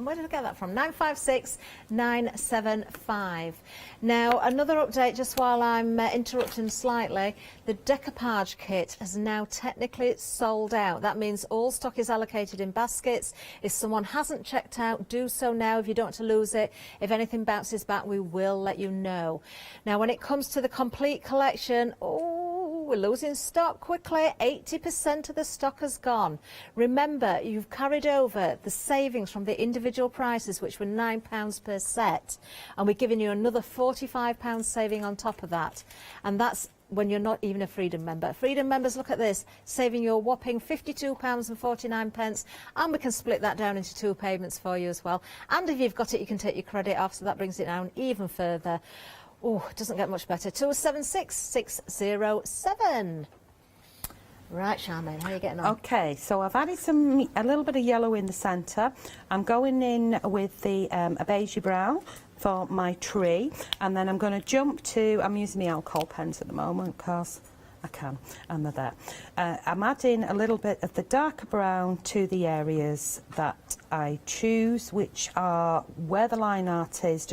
where did I get that from? 956,975. Now, another update just while I'm interrupting slightly. The decoupage kit has now technically sold out. That means all stock is allocated in baskets. If someone hasn't checked out, do so now if you don't want to lose it. If anything bounces back, we will let you know. Now, when it comes to the complete collection, we're losing stock quickly. 80% of the stock has gone. Remember, you've carried over the savings from the individual prices, which were £9 per set, and we're giving you another £45 saving on top of that. And that's when you're not even a Freedom member. Freedom members, look at this, saving you a whopping £52.49, and we can split that down into 2 payments for you as well. And if you've got it, you can take your credit off, so that brings it down even further. Oh, it doesn't get much better. 276607. Right, Charmaine, how are you getting on? Okay, so I've added a little bit of yellow in the centre. I'm going in with the a beigey brown for my tree, and then I'm going to jump to, I'm using the alcohol pens at the moment because I can, and they're there. I'm adding a little bit of the darker brown to the areas that I choose, which are where the line art is,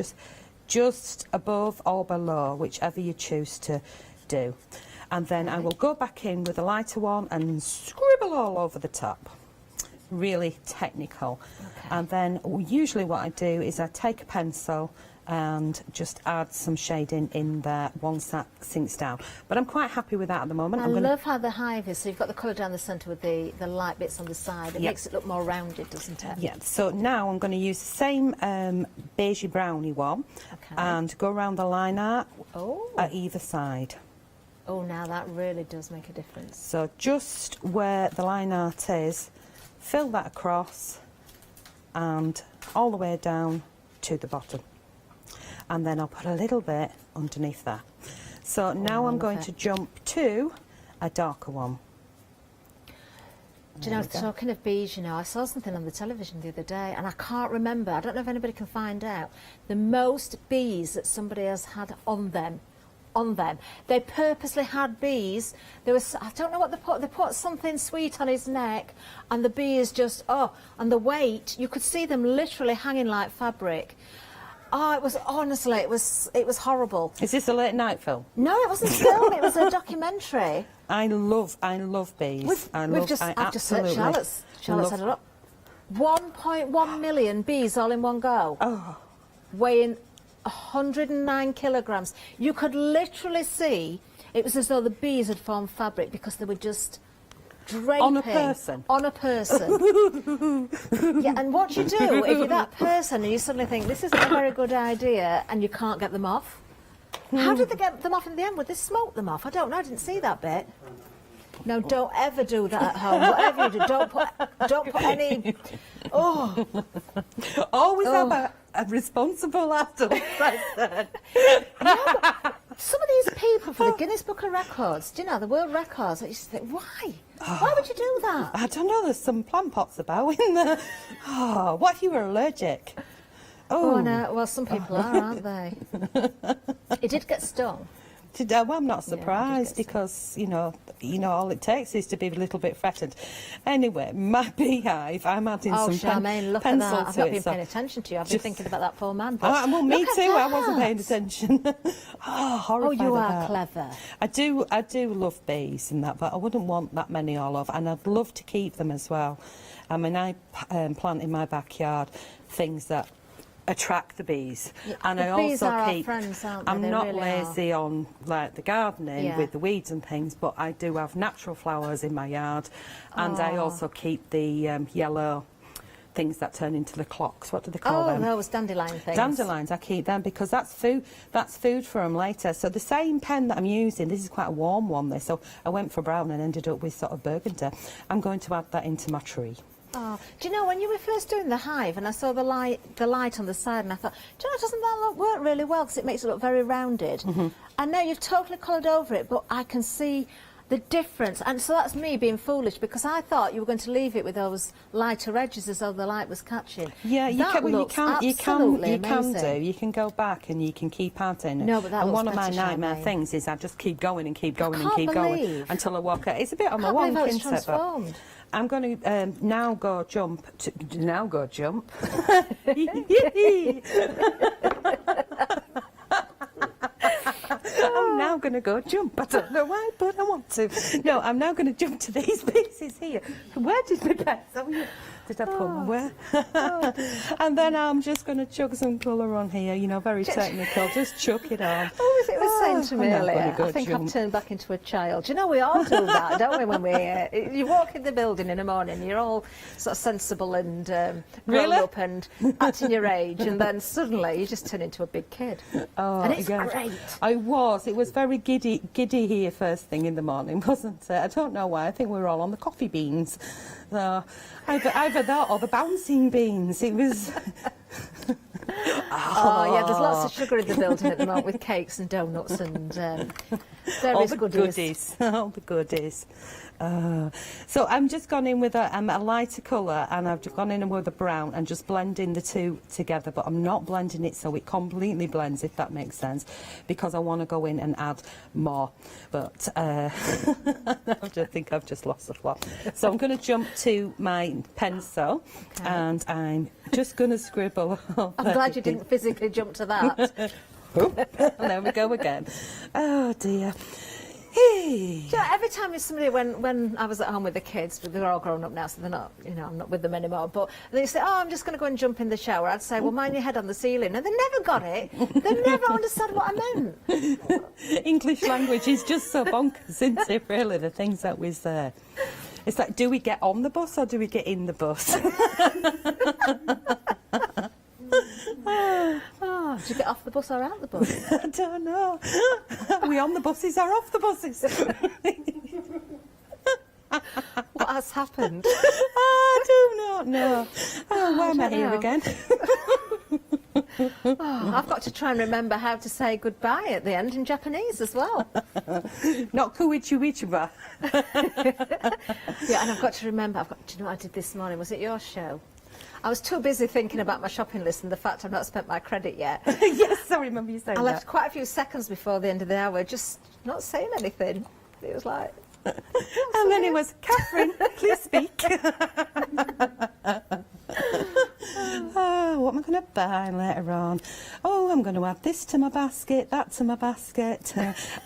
just above or below, whichever you choose to do. And then I will go back in with a lighter one and scribble all over the top. Really technical. Okay. And then usually what I do is I take a pencil and just add some shading in there once that sinks down. But I'm quite happy with that at the moment. I love how the hive is, so you've got the colour down the centre with the light bits on the side. It makes it look more rounded, doesn't it? Yeah, so now I'm going to use the same beigey brownie one and go around the line art at either side. Oh, now that really does make a difference. So just where the line art is, fill that across and all the way down to the bottom. And then I'll put a little bit underneath that. So now I'm going to jump to a darker one. Do you know, talking of bees, you know, I saw something on the television the other day and I can't remember, I don't know if anybody can find out, the most bees that somebody has had on them. They purposely had bees. There was, I don't know what they put something sweet on his neck, and the bee is just, and the weight, you could see them literally hanging like fabric. Oh, it was, honestly, it was horrible. Is this a late night film? No, it wasn't a film, it was a documentary. I love bees. I've just searched Charlotte's had it up. 1.1 million bees all in one go. Oh. Weighing 109 kilograms. You could literally see it was as though the bees had formed fabric because they were just draping on a person. Yeah, and what you do if you're that person and you suddenly think this isn't a very good idea and you can't get them off, How did they get them off in the end? Would they smoke them off? I don't know. I didn't see that bit. No, don't ever do that at home. Whatever you do, don't put any. Oh, always have a responsible adult present. Some of these people for the Guinness Book of Records, do you know, the world records, I used to think, why? Why would you do that? I don't know, there's some plant pots about in there. Oh, what if you were allergic? Oh, no, well, some people are, aren't they? It did get stung. Well, I'm not surprised because, you know, all it takes is to be a little bit threatened. Anyway, my beehive, I'm adding some Charmaine, look pencil at that. I've to not it. been paying attention to you. I've been thinking about that poor man. But well, me look too. at I wasn't that. paying attention. Horrified you at are that. clever. I do love bees and that, but I wouldn't want that many all over, and I'd love to keep them as well. I mean, I plant in my backyard things that attract the bees, and I bees also are keep. our friends, aren't they? I'm They not really lazy on like the gardening with the weeds and things, but I do have natural flowers in my yard, and I also keep the yellow things that turn into the clocks. What do they call them? Oh, those dandelion things. Dandelions, I keep them because that's food for them later. So the same pen that I'm using, this is quite a warm one, this, so I went for brown and ended up with sort of burgundy. I'm going to add that into my tree. Oh, do you know, when you were first doing the hive and I saw the light on the side, and I thought, do you know, doesn't that work really well because it makes it look very rounded? And now you've totally coloured over it, but I can see the difference. And so that's me being foolish because I thought you were going to leave it with those lighter edges as though the light was catching. Yeah, you can do. You can go back and you can keep adding. No, but that and looks one of my better, nightmare Charmaine. things is I just keep going and keep going and can't keep going believe. until I walk out. It's a bit on my Can't believe wonk, how it's isn't it? But transformed. I'm going to now go jump. I'm now going to go jump. I don't know why, but I want to. No, I'm now going to jump to these pieces here. Where did my pencil? Did I put them where? And then I'm just going to chuck some colour on here, you know, very technical. Just chuck it on. Oh, as it was saying to me I'm now earlier, gonna go I think jump. I've turned back into a child. You know, we all do that, don't we, when you walk in the building in the morning, you're all sort of sensible and grown Really? up and acting your age, and then suddenly you just turn into a big kid. Oh, and it's yeah. great. It was very giddy here first thing in the morning, wasn't it? I don't know why. I think we were all on the coffee beans. Either that or the bouncing beans. It was... Oh, yeah, there's lots of sugar in the building at the moment with cakes and donuts and various all the goodies. All the goodies. So I'm just gone in with a lighter colour, and I've gone in with a brown and just blending the two together, but I'm not blending it so it completely blends, if that makes sense, because I want to go in and add more. But I think I've just lost the plot. So I'm going to jump to my pencil, and I'm just going to scribble. I'm glad you didn't physically jump to that. There we go again. Oh dear. Do you know, every time somebody, when I was at home with the kids, they're all grown up now, so they're not, you know, I'm not with them anymore, but they say, oh, I'm just going to go and jump in the shower. I'd say, well, mind your head on the ceiling. And they never got it. They never understood what I meant. English language is just so bonkers, isn't it, really, the things that we say. It's like, do we get on the bus or do we get in the bus? Oh, did you get off the bus or out the bus? I don't know. Are we on the buses or off the buses? What has happened? I do not know. Oh, why am I here again? Oh, I've got to try and remember how to say goodbye at the end in Japanese as well. Not kuichiwichiba. Yeah, and I've got to remember, do you know what I did this morning? Was it your show? I was too busy thinking about my shopping list and the fact I've not spent my credit yet. Yes, I remember you saying I left that. quite a few seconds before the end of the hour just not saying anything. It was like... And then it was, Catherine, please speak. Oh, what am I going to buy later on? Oh, I'm going to add this to my basket, that to my basket,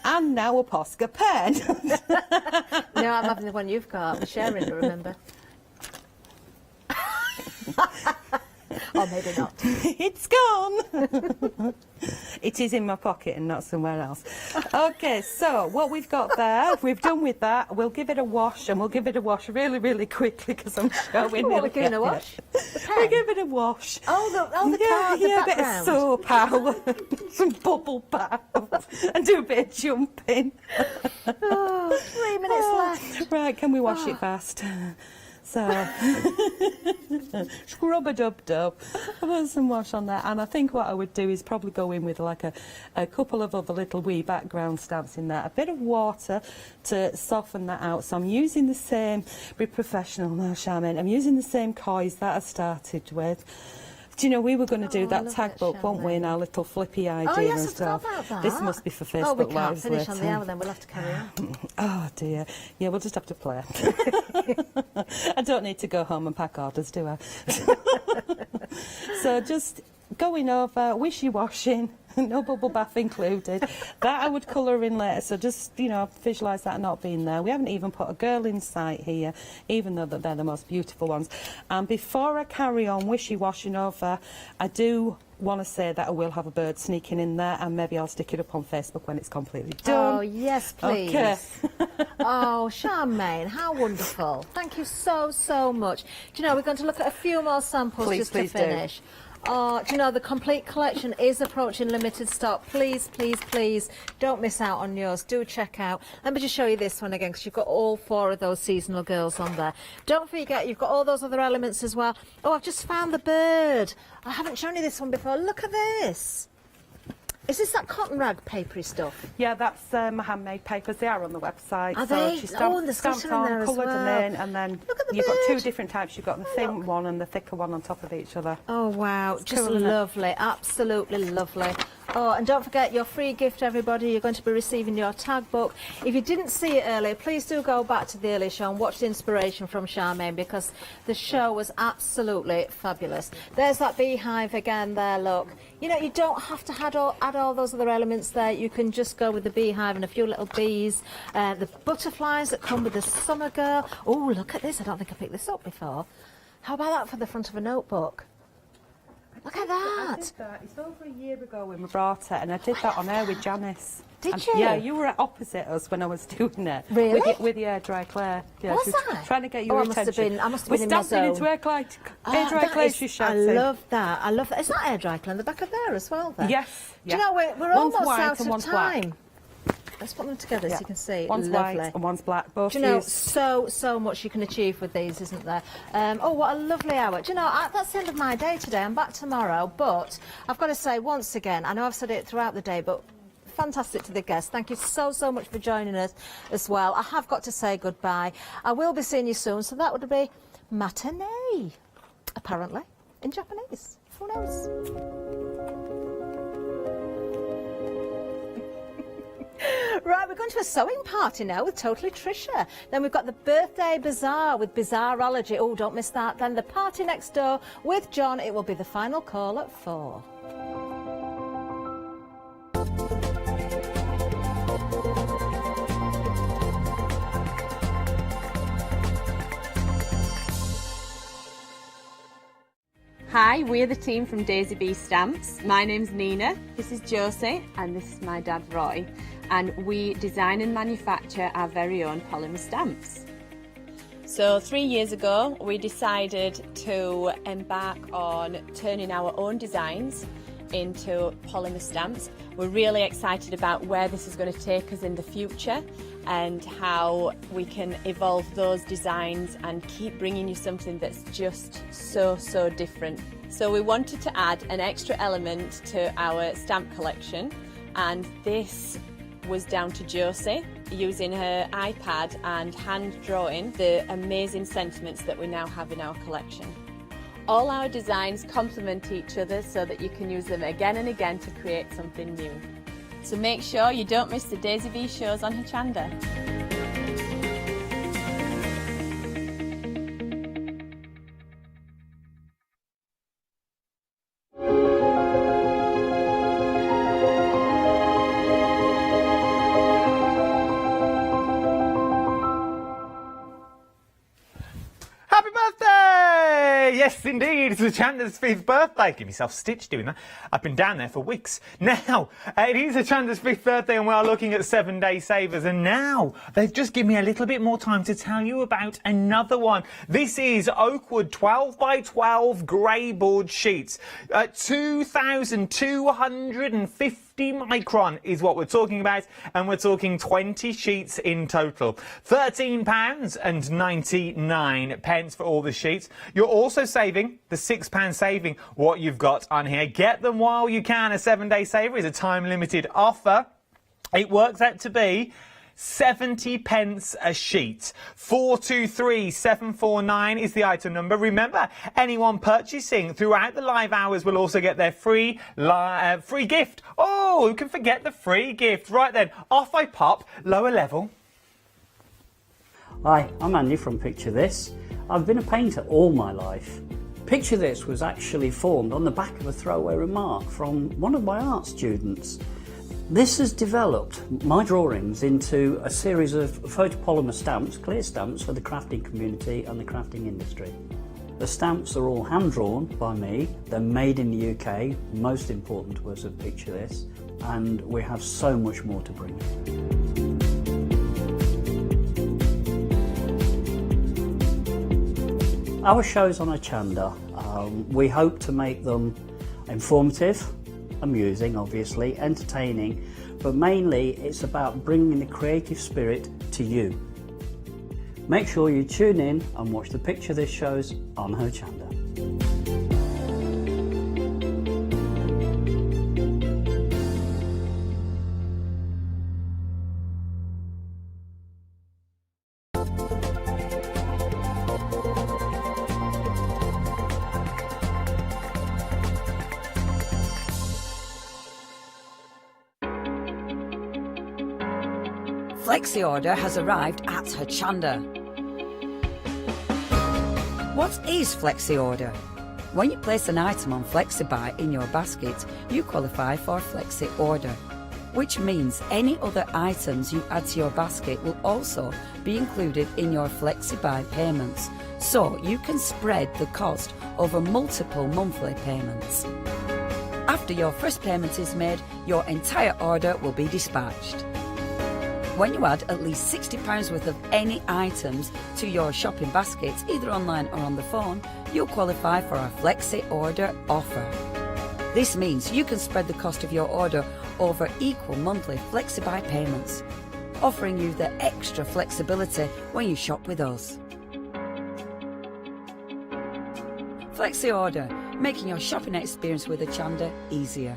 and now a Posca pen. No, I'm having the one you've got. We're sharing it, remember? Or maybe not. It's gone. It is in my pocket and not somewhere else. Okay, so what we've got there, we've done with that. We'll give it a wash, and we'll give it a wash really, really quickly because I'm showing What are we giving a wash? We'll give it a wash. The yeah, a bit of background. soap out, some bubble baths, and do a bit of jumping. 3 minutes left. Right, can we wash it fast? So, scrub-a-dub-dub. I put some wash on there, and I think what I would do is probably go in with like a couple of other little wee background stamps in there, a bit of water to soften that out. So I'm using the same, be professional now, Charmaine, I'm using the same coins that I started with. Do you know, we were going to do that tag book, weren't we, in our little flippy idea Oh, yes, and I stuff. forgot about that. This must be for Facebook Oh, we can't Lives finish later. on the hour then, we'll have to carry on. Oh dear. Yeah, we'll just have to play. I don't need to go home and pack orders, do I? So just going over, wishy-washing, no bubble bath included. That I would colour in later, so just, you know, visualise that not being there. We haven't even put a girl in sight here, even though they're the most beautiful ones. And before I carry on wishy-washing over, I do want to say that I will have a bird sneaking in there, and maybe I'll stick it up on Facebook when it's completely done. Oh, yes, please. Okay. Oh, Charmaine, how wonderful. Thank you so, so much. Do you know, we're going to look at a few more samples just to finish. Oh, do you know, the complete collection is approaching limited stock. Please, please, please, don't miss out on yours. Do check out. Let me just show you this one again, because you've got all 4 of those seasonal girls on there. Don't forget, you've got all those other elements as well. Oh, I've just found the bird. I haven't shown you this one before. Look at this. Is this that cotton rag papery stuff? Yeah, that's my handmade papers. They are on the website. Are so they? She And the stamped glitter in there on, as coloured well. them in, and then Look at the you've got 2 bird. different types. You've got the thin one and the thicker one on top of each other. Oh, wow. It's Just cool, isn't it? lovely. Absolutely lovely. Oh, and don't forget your free gift, everybody. You're going to be receiving your tag book. If you didn't see it earlier, please do go back to the early show and watch the inspiration from Charmaine, because the show was absolutely fabulous. There's that beehive again there, look. You know, you don't have to add all those other elements there. You can just go with the beehive and a few little bees. The butterflies that come with the summer girl. Oh, look at this. I don't think I picked this up before. How about that for the front of a notebook? Look at that. I did that. It's over a year ago when we brought it, and I did that on air with Janice. Did you? Yeah, you were opposite us when I was doing it. Really? With the air dry clay. Yeah, Was she was I? trying to get your I must have attention. been in We're my stamping zone. into air dry clay, she I shouted. love that. I love that. It's not air dry clay on the back of there as well, then. Yes. Do you know, we're One's almost white out and of one's time. black. Let's put them together so you can see. One's Lovely. white and one's black. Both Do you know, used. so much you can achieve with these, isn't there? Oh, what a lovely hour. Do you know, that's the end of my day today. I'm back tomorrow, but I've got to say once again, I know I've said it throughout the day, but fantastic to the guests. Thank you so much for joining us as well. I have got to say goodbye. I will be seeing you soon, so that would be matinee, apparently, in Japanese. Who knows? Right, we're going to a sewing party now with Totally Trisha. Then we've got the birthday bazaar with Bizarreology. Oh, don't miss that. Then the party next door with John. It will be the final call at 4. Hi, we're the team from Daisy Bee Stamps. My name's Nina, this is Josie, and this is my dad Roy. And we design and manufacture our very own polymer stamps. So 3 years ago, we decided to embark on turning our own designs into polymer stamps. We're really excited about where this is going to take us in the future and how we can evolve those designs and keep bringing you something that's just so different. So we wanted to add an extra element to our stamp collection, and this was down to Josie using her iPad and hand drawing the amazing sentiments that we now have in our collection. All our designs complement each other so that you can use them again and again to create something new. So make sure you don't miss the Daisy Bee shows on Hochanda. Happy birthday! Yes, Yes, indeed. It's Hochanda's 5th birthday. Give myself stitched doing that. I've been down there for weeks. Now, it is Hochanda's 5th birthday and we are looking at 7-day savers. And now, they've just given me a little bit more time to tell you about another one. This is Oakwood 12 by 12 grey board sheets. 2,250 micron is what we're talking about, and we're talking 20 sheets in total. £13.99 for all the sheets. You're also saving the £6 saving what you've got on here. Get them while you can. A 7-day saver is a time-limited offer. It works out to be 70 pence a sheet. 423749 is the item number. Remember, anyone purchasing throughout the live hours will also get their free gift. Oh, who can forget the free gift? Right then, off I pop, lower level. Hi, I'm Andy from Picture This. I've been a painter all my life. Picture This was actually formed on the back of a throwaway remark from one of my art students. This has developed my drawings into a series of photopolymer stamps, clear stamps for the crafting community and the crafting industry. The stamps are all hand-drawn by me, they're made in the UK, most important to us at Picture This, and we have so much more to bring. Our shows on Hochanda, we hope to make them informative, amusing obviously, entertaining, but mainly it's about bringing the creative spirit to you. Make sure you tune in and watch the Picture This shows on Hochanda. Flexi order has arrived at Hochanda. What is Flexi order? When you place an item on FlexiBuy in your basket, you qualify for Flexi order, which means any other items you add to your basket will also be included in your FlexiBuy payments, so you can spread the cost over multiple monthly payments. After your first payment is made, your entire order will be dispatched. When you add at least £60 worth of any items to your shopping baskets, either online or on the phone, you'll qualify for our Flexi Order offer. This means you can spread the cost of your order over equal monthly FlexiBuy payments, offering you the extra flexibility when you shop with us. Flexi Order, making your shopping experience with Hochanda easier.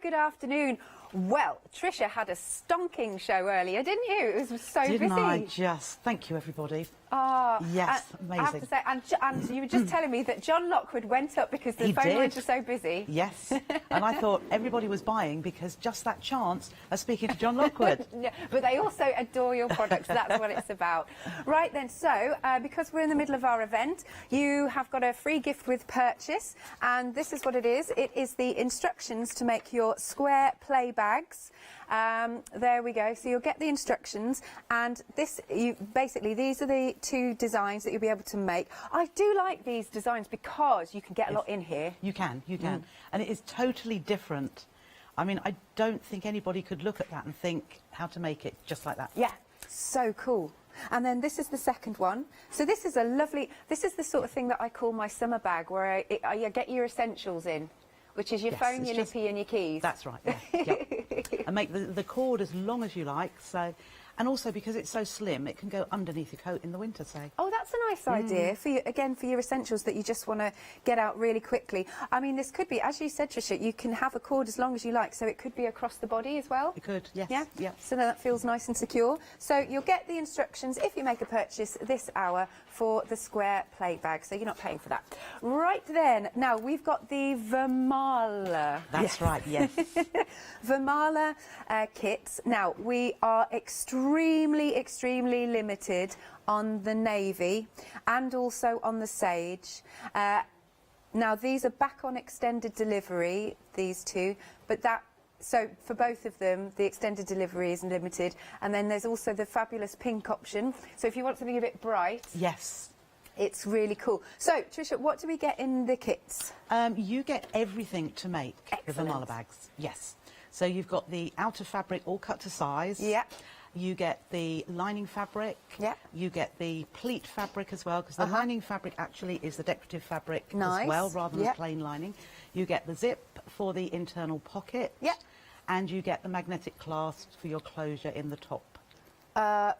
Good afternoon. Well, Trisha had a stonking show earlier, didn't you? It was so busy. Didn't I just? Thank you, everybody. Ah, yes, amazing. I have to say, and you were just telling me that John Lockwood went up because the He phone did. lines were so busy. Yes, and I thought everybody was buying because just that chance of speaking to John Lockwood. Yeah, but they also adore your products. That's what it's about. Right then, so because we're in the middle of our event, you have got a free gift with purchase, and this is what it is. It is the instructions to make your square play bags. There we go. So you'll get the instructions, and these are the two designs that you'll be able to make. I do like these designs because you can get a lot in here. You can, and it is totally different. I mean, I don't think anybody could look at that and think how to make it just like that. Yeah, so cool. And then this is the second one. So this is a lovely, this is the sort of thing that I call my summer bag, where I get your essentials in, which is your phone, your lippy and your keys. That's right, yeah. And make the cord as long as you like. So, And also because it's so slim, it can go underneath your coat in the winter, say. Oh, that's a nice idea for you, again, for your essentials that you just want to get out really quickly. I mean, this could be, as you said, Tricia, you can have a cord as long as you like, so it could be across the body as well. It could, yes. Yeah? Yeah. So that feels nice and secure. So you'll get the instructions if you make a purchase this hour for the square plate bag, so you're not paying for that. Right then, now we've got the Vermala. That's right, yes. Vermala kits. Now, we are extremely limited on the navy and also on the sage. Now, these are back on extended delivery, these two, but so for both of them, the extended delivery is limited. And then there's also the fabulous pink option. So if you want something a bit bright. Yes. It's really cool. So, Tricia, what do we get in the kits? You get everything to make the Vermala bags. Yes. So you've got the outer fabric all cut to size. Yeah. You get the lining fabric. Yeah. You get the pleat fabric as well, because the lining fabric actually is the decorative fabric as well, rather than plain lining. You get the zip for the internal pocket. Yeah. And you get the magnetic clasp for your closure in the top.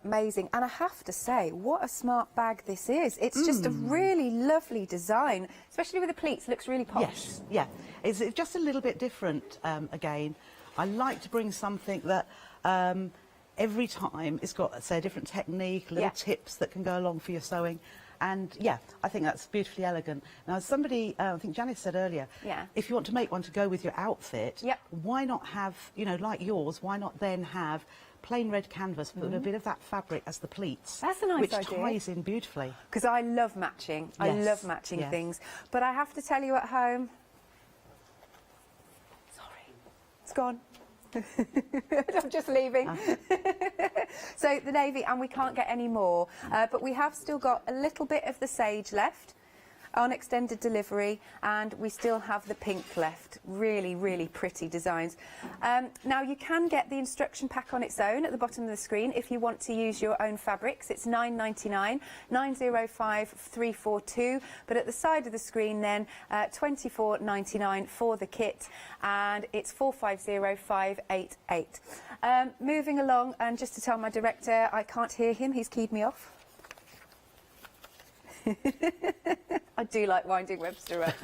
Amazing. And I have to say, what a smart bag this is. It's just a really lovely design, especially with the pleats. Looks really posh. Yes, yeah. It's just a little bit different again. I like to bring something that every time it's got, say, a different technique, little tips that can go along for your sewing. And yeah, I think that's beautifully elegant. Now, somebody, I think Janice said earlier, if you want to make one to go with your outfit, why not have, you know, like yours, why not then have plain red canvas, but a bit of that fabric as the pleats. That's a nice which idea. ties in beautifully. Because I love matching. I love matching things. But I have to tell you at home, sorry, it's gone. I'm just leaving. So the navy, and we can't get any more, but we have still got a little bit of the sage left on extended delivery, and we still have the pink left. Really pretty designs. Now you can get the instruction pack on its own at the bottom of the screen if you want to use your own fabrics. It's $9.99, 905 342, but at the side of the screen then $24.99 for the kit, and it's 450 588. Moving along, and just to tell my director I can't hear him, he's keyed me off. I do like winding Webster up.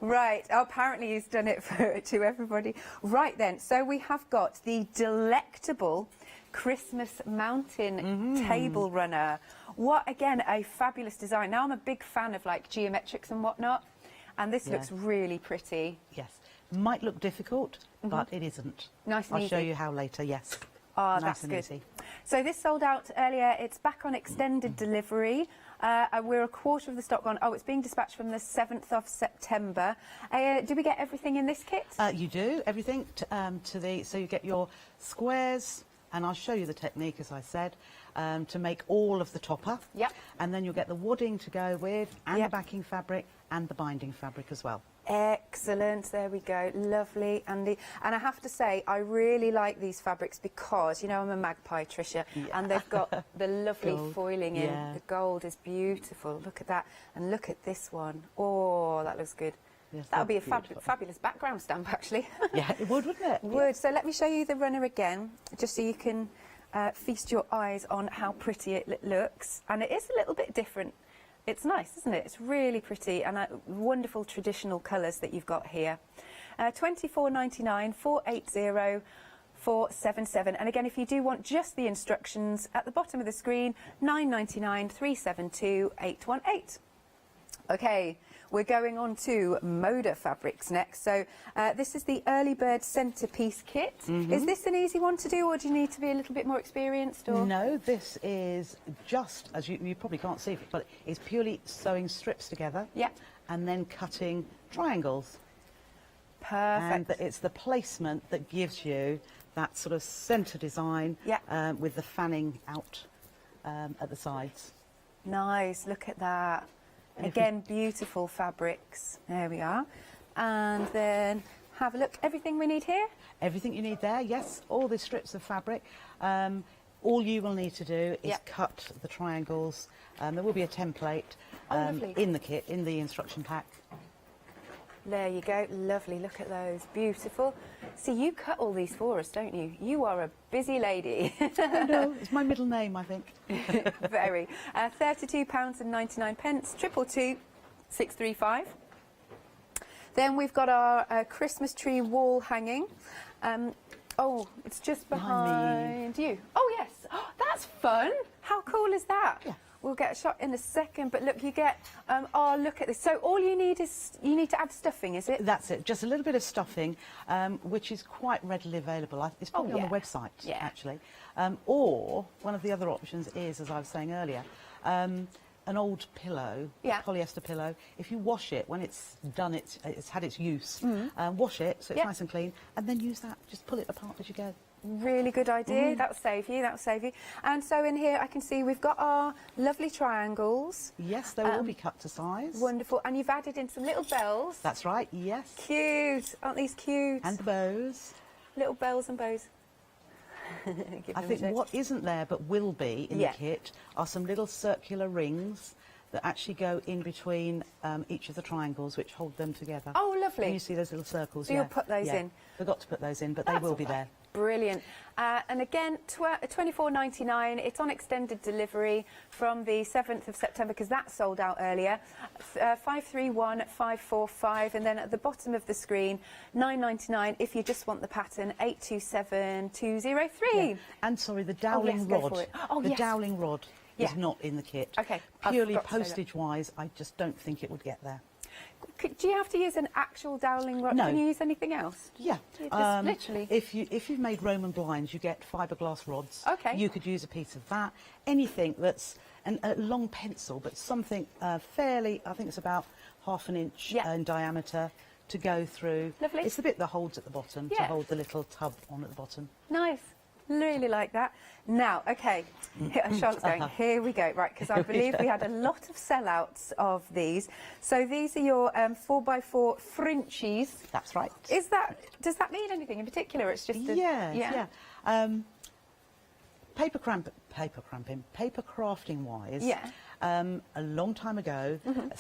Right, apparently he's done it to everybody. Right then, so we have got the delectable Christmas Mountain table runner. What, again, a fabulous design. Now, I'm a big fan of, like, geometrics and whatnot, and this looks really pretty. Yes. Might look difficult, but it isn't. Nice and I'll show easy. you how later, yes. Ah, nice that's and good. easy. So this sold out earlier. It's back on extended delivery. We're a quarter of the stock gone. Oh, it's being dispatched from the 7th of September. Do we get everything in this kit? You do, everything so you get your squares, and I'll show you the technique, as I said, to make all of the topper. Yep. And then you'll get the wadding to go with, and the backing fabric, and the binding fabric as well. Excellent, there we go, lovely, Andy. And I have to say, I really like these fabrics because, you know, I'm a magpie, Tricia, and they've got the lovely Gold. foiling in. The gold is beautiful, look at that. And look at this one, oh, that looks good. Yes, that would be a beautiful. fabulous background stamp, actually. Yeah, it would, wouldn't it? Would. So let me show you the runner again, just so you can feast your eyes on how pretty it looks. And it is a little bit different. It's nice, isn't it? It's really pretty, and wonderful traditional colours that you've got here. $24.99, 480 477. And again, if you do want just the instructions, at the bottom of the screen, $9.99, 372 818. Okay, we're going on to Moda Fabrics next. So this is the Early Bird Centrepiece Kit. Is this an easy one to do, or do you need to be a little bit more experienced? Or? No, this is just, as you probably can't see, but it's purely sewing strips together. Yeah. And then cutting triangles. Perfect. And it's the placement that gives you that sort of centre design with the fanning out at the sides. Nice, look at that. Again, beautiful fabrics. There we are. And then have a look. Everything we need here? Everything you need there, yes. All the strips of fabric. All you will need to do is cut the triangles. There will be a template in the kit, in the instruction pack. There you go. Lovely. Look at those. Beautiful. See, you cut all these for us, don't you? You are a busy lady. No, it's my middle name, I think. Very. £32.99. 222 635. Then we've got our Christmas tree wall hanging. Oh, it's just behind you. Oh, yes. Oh, that's fun. How cool is that? Yeah. We'll get a shot in a second, but look, you get, oh, look at this. So all you need is, you need to add stuffing, is it? That's it, just a little bit of stuffing, which is quite readily available. It's probably on the website, actually. Or one of the other options is, as I was saying earlier, an old pillow, polyester pillow. If you wash it when it's done, it's had its use, wash it so it's nice and clean, and then use that, just pull it apart as you go. Really good idea. That'll save you. That'll save you. And so in here, I can see we've got our lovely triangles. Yes, they will all be cut to size. Wonderful. And you've added in some little bells. That's right. Yes. Cute. Aren't these cute? And the bows. Little bells and bows. I think what isn't there but will be in the kit are some little circular rings that actually go in between each of the triangles, which hold them together. Oh, lovely. And you see those little circles. So you'll put those in. Forgot to put those in, but they will be there. Brilliant. And again, £24.99. It's on extended delivery from the 7th of September, because that sold out earlier. 531545, and then at the bottom of the screen, £9.99 if you just want the pattern. 827203. Yeah. And sorry, the doweling rod. The doweling rod is not in the kit. Okay. Purely postage-wise, I just don't think it would get there. Do you have to use an actual doweling rod? No. Can you use anything else? Yeah. Literally. If you've made Roman blinds, you get fiberglass rods. Okay. You could use a piece of that. Anything that's a long pencil, but something fairly, I think it's about ½ an inch in diameter to go through. Lovely. It's the bit that holds at the bottom, to hold the little tub on at the bottom. Nice. Really like that. Now, okay, Charlotte's going, here we go. Right, because I believe we had a lot of sellouts of these. So these are your 4x4 Frenchies. That's right. Does that mean anything in particular? It's just paper crafting wise, a long time ago, I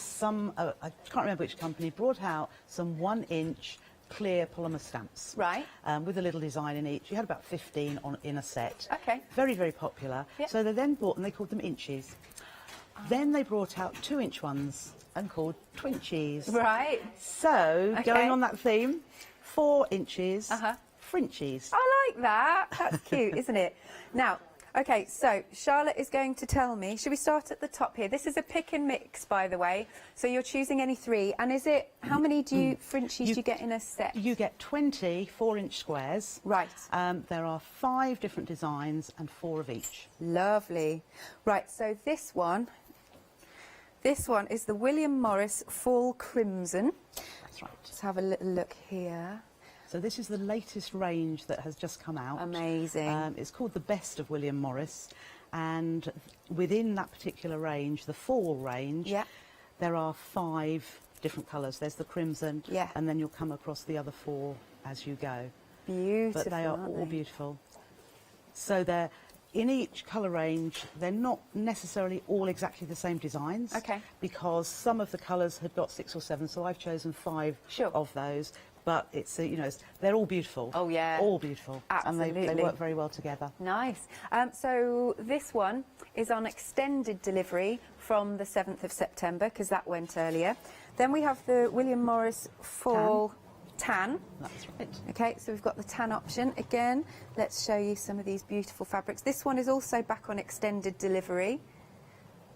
can't remember which company brought out some 1-inch clear polymer stamps, right? With a little design in each. You had about 15 in a set. Okay. Very, very popular. Yep. So they then bought, and they called them inchies. Then they brought out 2-inch ones and called twinchies. Right. So going on that theme, 4 inches, Frenchies. I like that. That's cute, isn't it? Now, okay, so Charlotte is going to tell me, should we start at the top here? This is a pick and mix, by the way. So you're choosing any 3. And is it, how many Frenchies do you get in a set? You get 20 4-inch squares. Right. There are 5 different designs and 4 of each. Lovely. Right, so this one is the William Morris Fall Crimson. That's right. Let's have a little look here. So this is the latest range that has just come out. Amazing. It's called the Best of William Morris, and within that particular range, the Fall range, there are 5 different colours. There's the crimson, and then you'll come across the other 4 as you go. Beautiful. But they are all beautiful. So they're in each colour range. They're not necessarily all exactly the same designs. Okay. Because some of the colours had got 6 or 7, so I've chosen 5 of those. But it's they're all beautiful. Oh yeah, all beautiful. Absolutely. And they work very well together. Nice. So this one is on extended delivery from the 7th of September, because that went earlier. Then we have the William Morris Fall Tan. That's right. Okay, so we've got the tan option. Again, let's show you some of these beautiful fabrics. This one is also back on extended delivery.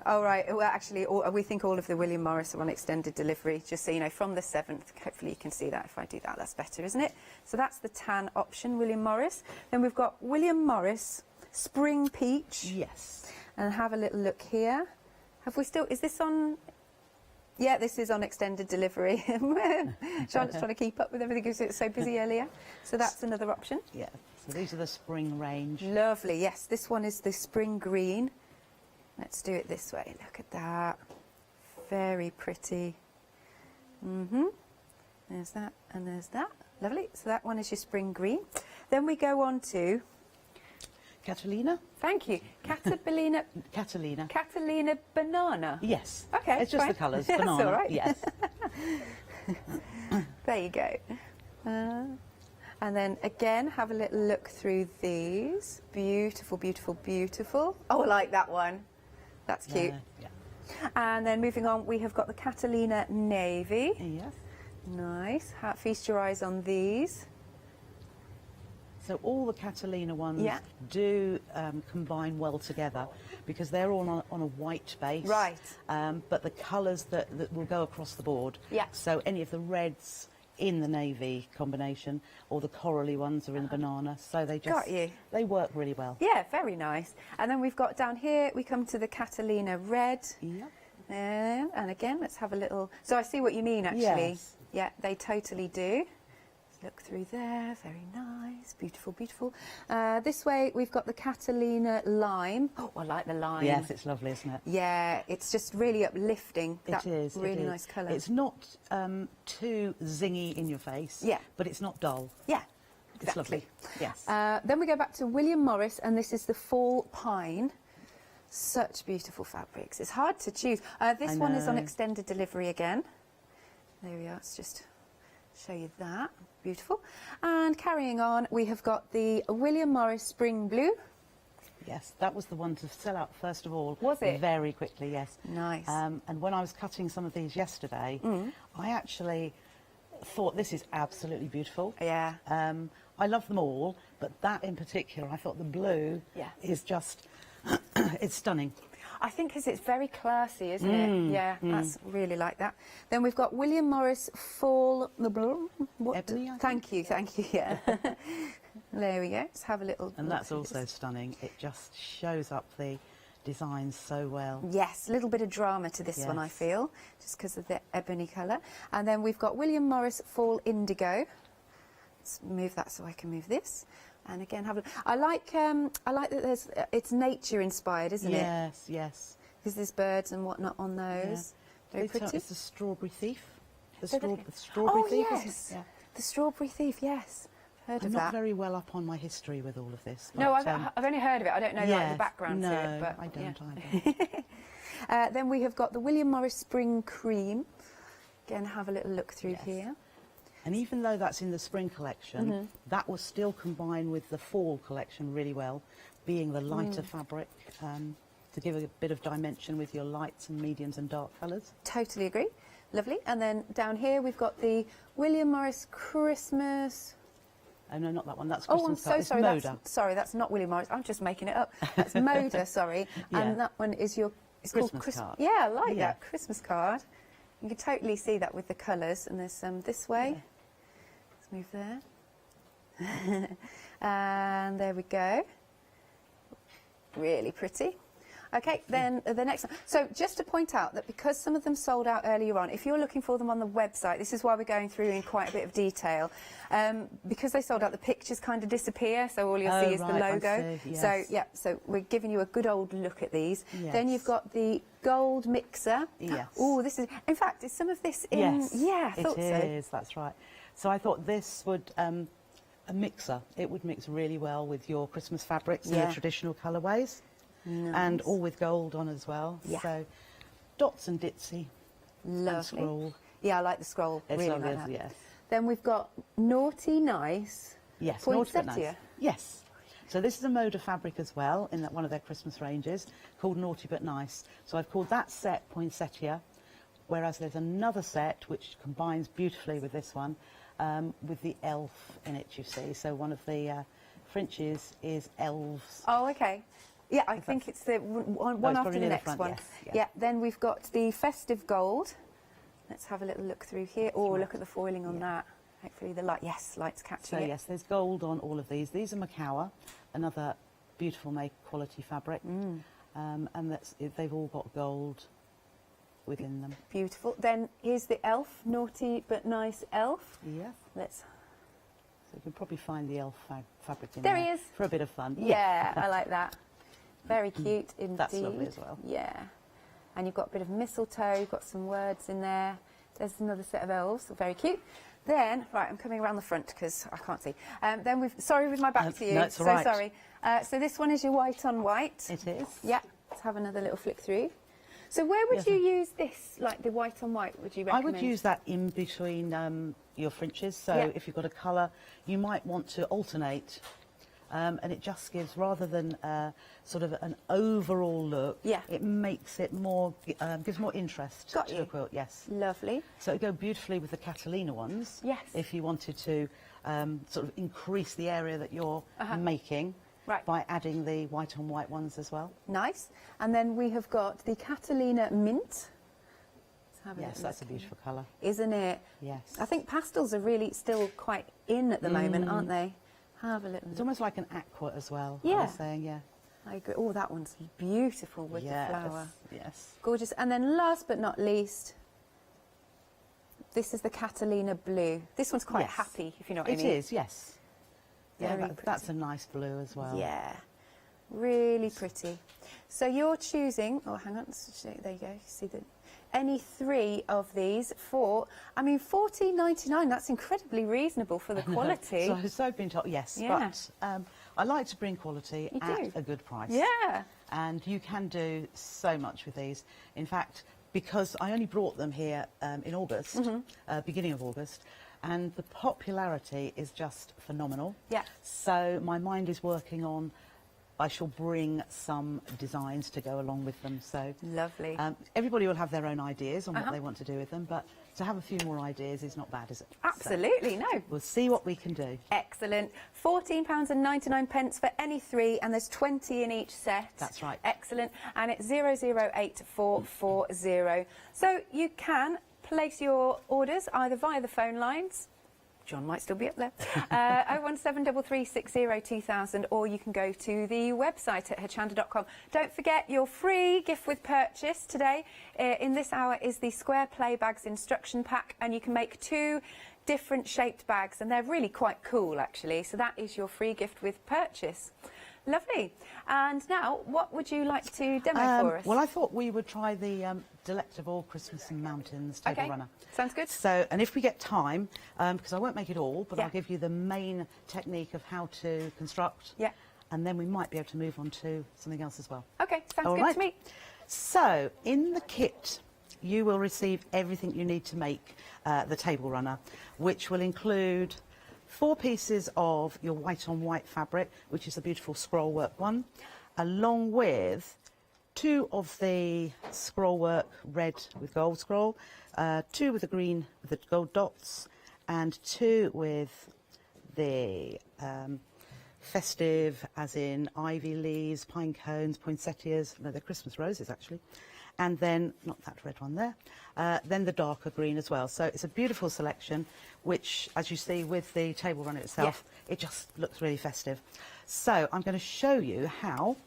Oh, right. Well, actually, we think all of the William Morris are on extended delivery, just so you know, from the 7th. Hopefully you can see that. If I do that, that's better, isn't it? So that's the tan option, William Morris. Then we've got William Morris Spring Peach. Yes. And have a little look here. Have we still... Is this on... Yeah, this is on extended delivery. Charlotte's trying to keep up with everything because it was so busy earlier. So that's another option. Yeah. So these are the spring range. Lovely. Yes, this one is the spring green. Let's do it this way. Look at that. Very pretty. There's that and there's that. Lovely. So that one is your spring green. Then we go on to... Catalina? Thank you. Catalina. Catalina. Catalina banana. Yes. Okay. It's just fine. the colours. That's Banana. all right. Yes. There you go. And then again, have a little look through these. Beautiful, beautiful, beautiful. Oh, I like that one. That's cute. Yeah. And then moving on, we have got the Catalina Navy. Yes. Nice. Feast your eyes on these. So all the Catalina ones Yeah. do combine well together because they're all on a white base. Right. But the colours that will go across the board. Yeah. So any of the reds in the navy combination or the corally ones are in the banana. So they just... Got you. They work really well. Yeah, very nice. And then we've got down here, we come to the Catalina Red. Yeah. And again, let's have a little... So I see what you mean, actually. Yes. Yeah, they totally do. Let's look through there. Very nice. Beautiful, beautiful. This way, we've got the Catalina Lime. Oh, I like the lime. Yes, it's lovely, isn't it? Yeah, it's just really uplifting. It is. Really nice colour. It's not too zingy in your face. Yeah. But it's not dull. Yeah. It's lovely. Yes. Then we go back to William Morris, and this is the Fall Pine. Such beautiful fabrics. It's hard to choose. This one is on extended delivery again. There we are. Let's just show you that. Beautiful. And carrying on, we have got the William Morris Spring Blue. Yes, that was the one to sell out first of all. Was it? Very quickly, yes. Nice. And when I was cutting some of these yesterday, I actually thought this is absolutely beautiful. Yeah. I love them all, but that in particular, I thought the blue is just, it's stunning. I think because it's very classy, isn't it? Yeah, that's really like that. Then we've got William Morris Fall... Ebony, thank you, yeah. There we go. Let's have a little... And that's also stunning. It just shows up the design so well. Yes, a little bit of drama to this one, I feel, just because of the ebony colour. And then we've got William Morris Fall Indigo. Let's move that so I can move this. And again, have a. I like that there's. It's nature inspired, isn't it? Yes, yes. Because there's birds and whatnot on those. Very pretty. It's the Strawberry Thief. The Strawberry Thief. Yes. Isn't it? Yeah. The Strawberry Thief. Yes. Heard I'm of not that. very well up on my history with all of this. No, but, I've only heard of it. I don't know like, the background to it. But I don't either. Then we have got the William Morris Spring Cream. Again, have a little look through here. And even though that's in the spring collection, that was still combined with the fall collection really well, being the lighter fabric to give a bit of dimension with your lights and mediums and dark colours. Totally agree. Lovely. And then down here we've got the William Morris Christmas... Oh, no, not that one. That's Christmas I'm so sorry. Moda. Sorry, that's not William Morris. I'm just making it up. That's Moda, sorry. And that one is your... It's Christmas called card. Yeah, I like that. Christmas card. You can totally see that with the colours. And there's some this way. Let's move there. And there we go. Really pretty. Okay, then the next one. So just to point out that because some of them sold out earlier on, if you're looking for them on the website, this is why we're going through in quite a bit of detail. Because they sold out, the pictures kind of disappear, so all you'll see is the logo. Yes. So, yeah, so we're giving you a good old look at these. Yes. Then you've got the gold mixer. Yes. Oh, this is... In fact, is some of this in... Yes, Yeah, I thought so. it is, that's right. So I thought this would... a mixer. It would mix really well with your Christmas fabrics and your traditional colourways. Nice. And all with gold on as well. Yeah. So dots and ditzy. Lovely. And scroll. Yeah, I like the scroll. It's really lovely, like that. yes. Then we've got Naughty Nice. Yes, naughty but nice. Poinsettia. Yes. So this is a Moda fabric as well in that one of their Christmas ranges called Naughty but Nice. So I've called that set Poinsettia, whereas there's another set which combines beautifully with this one with the elf in it, you see. So one of the Frenches is elves. Oh, okay. Yeah, I think it's the one after the next one. Yes, yeah. Yeah, then we've got the Festive Gold. Let's have a little look through here. Oh, look at the foiling on that. Hopefully the light, yes, light's catching So it. yes, there's gold on all of these. These are Macawa, another beautiful make quality fabric. And they've all got gold within them. Beautiful. Then here's the elf, Naughty but Nice elf. Yeah. Let's... So you can probably find the elf fabric in There there. he is. For a bit of fun. Yeah, I like that. Very cute indeed. That's lovely as well. Yeah. And you've got a bit of mistletoe, you've got some words in there. There's another set of elves, very cute. Then, right, I'm coming around the front because I can't see. Then we've, sorry with my back to you, no, it's so all right. sorry. So this one is your white on white. It is. Yeah, let's have another little flick through. So where would you use this, like the white on white, would you recommend? I would use that in between your fringes. So if you've got a colour, you might want to alternate. And it just gives, rather than sort of an overall look, it makes it more, gives more interest to the quilt, yes. Lovely. So it would go beautifully with the Catalina ones. Yes. If you wanted to sort of increase the area that you're making by adding the white on white ones as well. Nice. And then we have got the Catalina Mint. Let's have a yes, that's a beautiful colour. Isn't it? Yes. I think pastels are really still quite in at the moment, aren't they? Have a little look. It's almost like an aqua as well, Yeah. I was saying, yeah. I agree. Oh, that one's beautiful with the flower. Yes. Gorgeous. And then last but not least, this is the Catalina Blue. This one's quite happy, if you know what I mean. It is, yes. Yeah, Very that's a nice blue as well. Yeah, really pretty. So you're choosing, oh, hang on, there you go, you see the, any three of these for, I mean, $14.99, that's incredibly reasonable for the quality. So I've been told, yes, but I like to bring quality at a good price. Yeah. And you can do so much with these. In fact, because I only brought them here in August, beginning of August, and the popularity is just phenomenal. Yeah. So my mind is working on, I shall bring some designs to go along with them. So lovely. Everybody will have their own ideas on what they want to do with them, but to have a few more ideas is not bad, is it? Absolutely, so no. We'll see what we can do. Excellent. £14.99 for any three, and there's 20 in each set. That's right. Excellent. And it's 008440. So you can place your orders either via the phone lines. John might still be up there. 01733602000, or you can go to the website at hochanda.com. Don't forget your free gift with purchase today. In this hour is the Square Play Bags instruction pack, and you can make 2 different shaped bags, and they're really quite cool actually. So that is your free gift with purchase. Lovely. And now, what would you like to demo for us? Well, I thought we would try the delectable Christmas in Mountains table runner. Sounds good. So, and if we get time, because I won't make it all, but I'll give you the main technique of how to construct. Yeah. And then we might be able to move on to something else as well. Okay, sounds All good right. to me. So, in the kit, you will receive everything you need to make the table runner, which will include 4 pieces of your white on white fabric, which is the beautiful scroll work one, along with 2 of the scroll work red with gold scroll, 2 with the green with the gold dots, and 2 with the festive, as in ivy leaves, pine cones, poinsettias, no, they're Christmas roses actually, and then, not that red one there, then the darker green as well. So it's a beautiful selection, which, as you see with the table runner itself, it just looks really festive. So I'm going to show you how,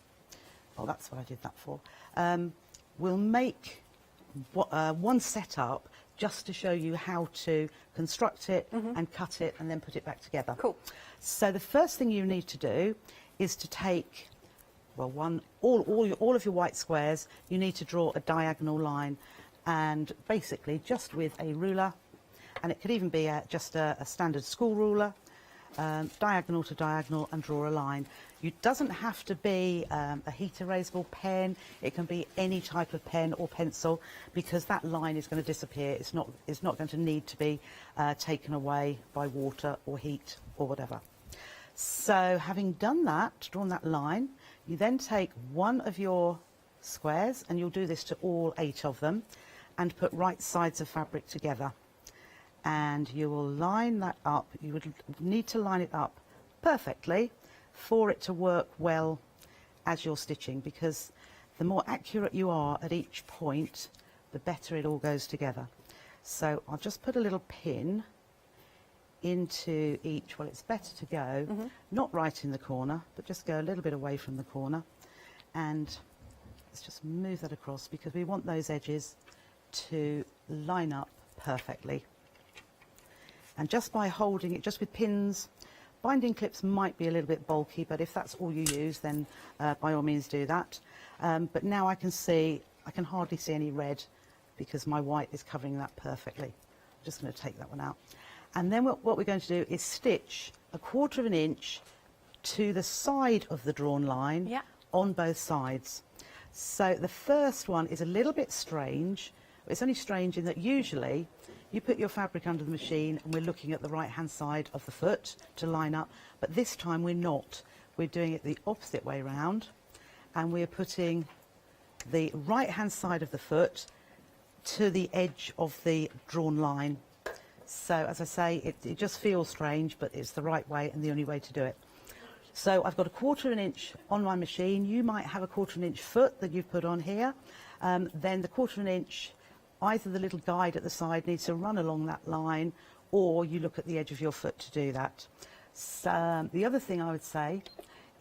oh, that's what I did that for. We'll make one setup just to show you how to construct it and cut it and then put it back together. Cool. So the first thing you need to do is to take, well, all of your white squares. You need to draw a diagonal line, and basically just with a ruler, and it could even be just a standard school ruler, diagonal to diagonal, and draw a line. It doesn't have to be a heat erasable pen. It can be any type of pen or pencil, because that line is going to disappear. It's not going to need to be taken away by water or heat or whatever. So having done that, drawn that line, you then take one of your squares, and you'll do this to all 8 of them, and put right sides of fabric together. And you will line that up. You would need to line it up perfectly for it to work well as you're stitching, because the more accurate you are at each point, the better it all goes together. So I'll just put a little pin into each. Well, it's better to go not right in the corner, but just go a little bit away from the corner, and let's just move that across, because we want those edges to line up perfectly. And just by holding it, just with pins, binding clips might be a little bit bulky, but if that's all you use, then by all means do that. But now I can hardly see any red, because my white is covering that perfectly. I'm just going to take that one out. And then what we're going to do is stitch 1/4 of an inch to the side of the drawn line on both sides. So the first one is a little bit strange. It's only strange in that usually you put your fabric under the machine and we're looking at the right-hand side of the foot to line up, but this time we're not. We're doing it the opposite way round, and we're putting the right-hand side of the foot to the edge of the drawn line. So, as I say, it just feels strange, but it's the right way and the only way to do it. So I've got a 1/4 inch on my machine. You might have a 1/4 inch foot that you've put on here. Then the 1/4 inch, either the little guide at the side needs to run along that line, or you look at the edge of your foot to do that. So the other thing I would say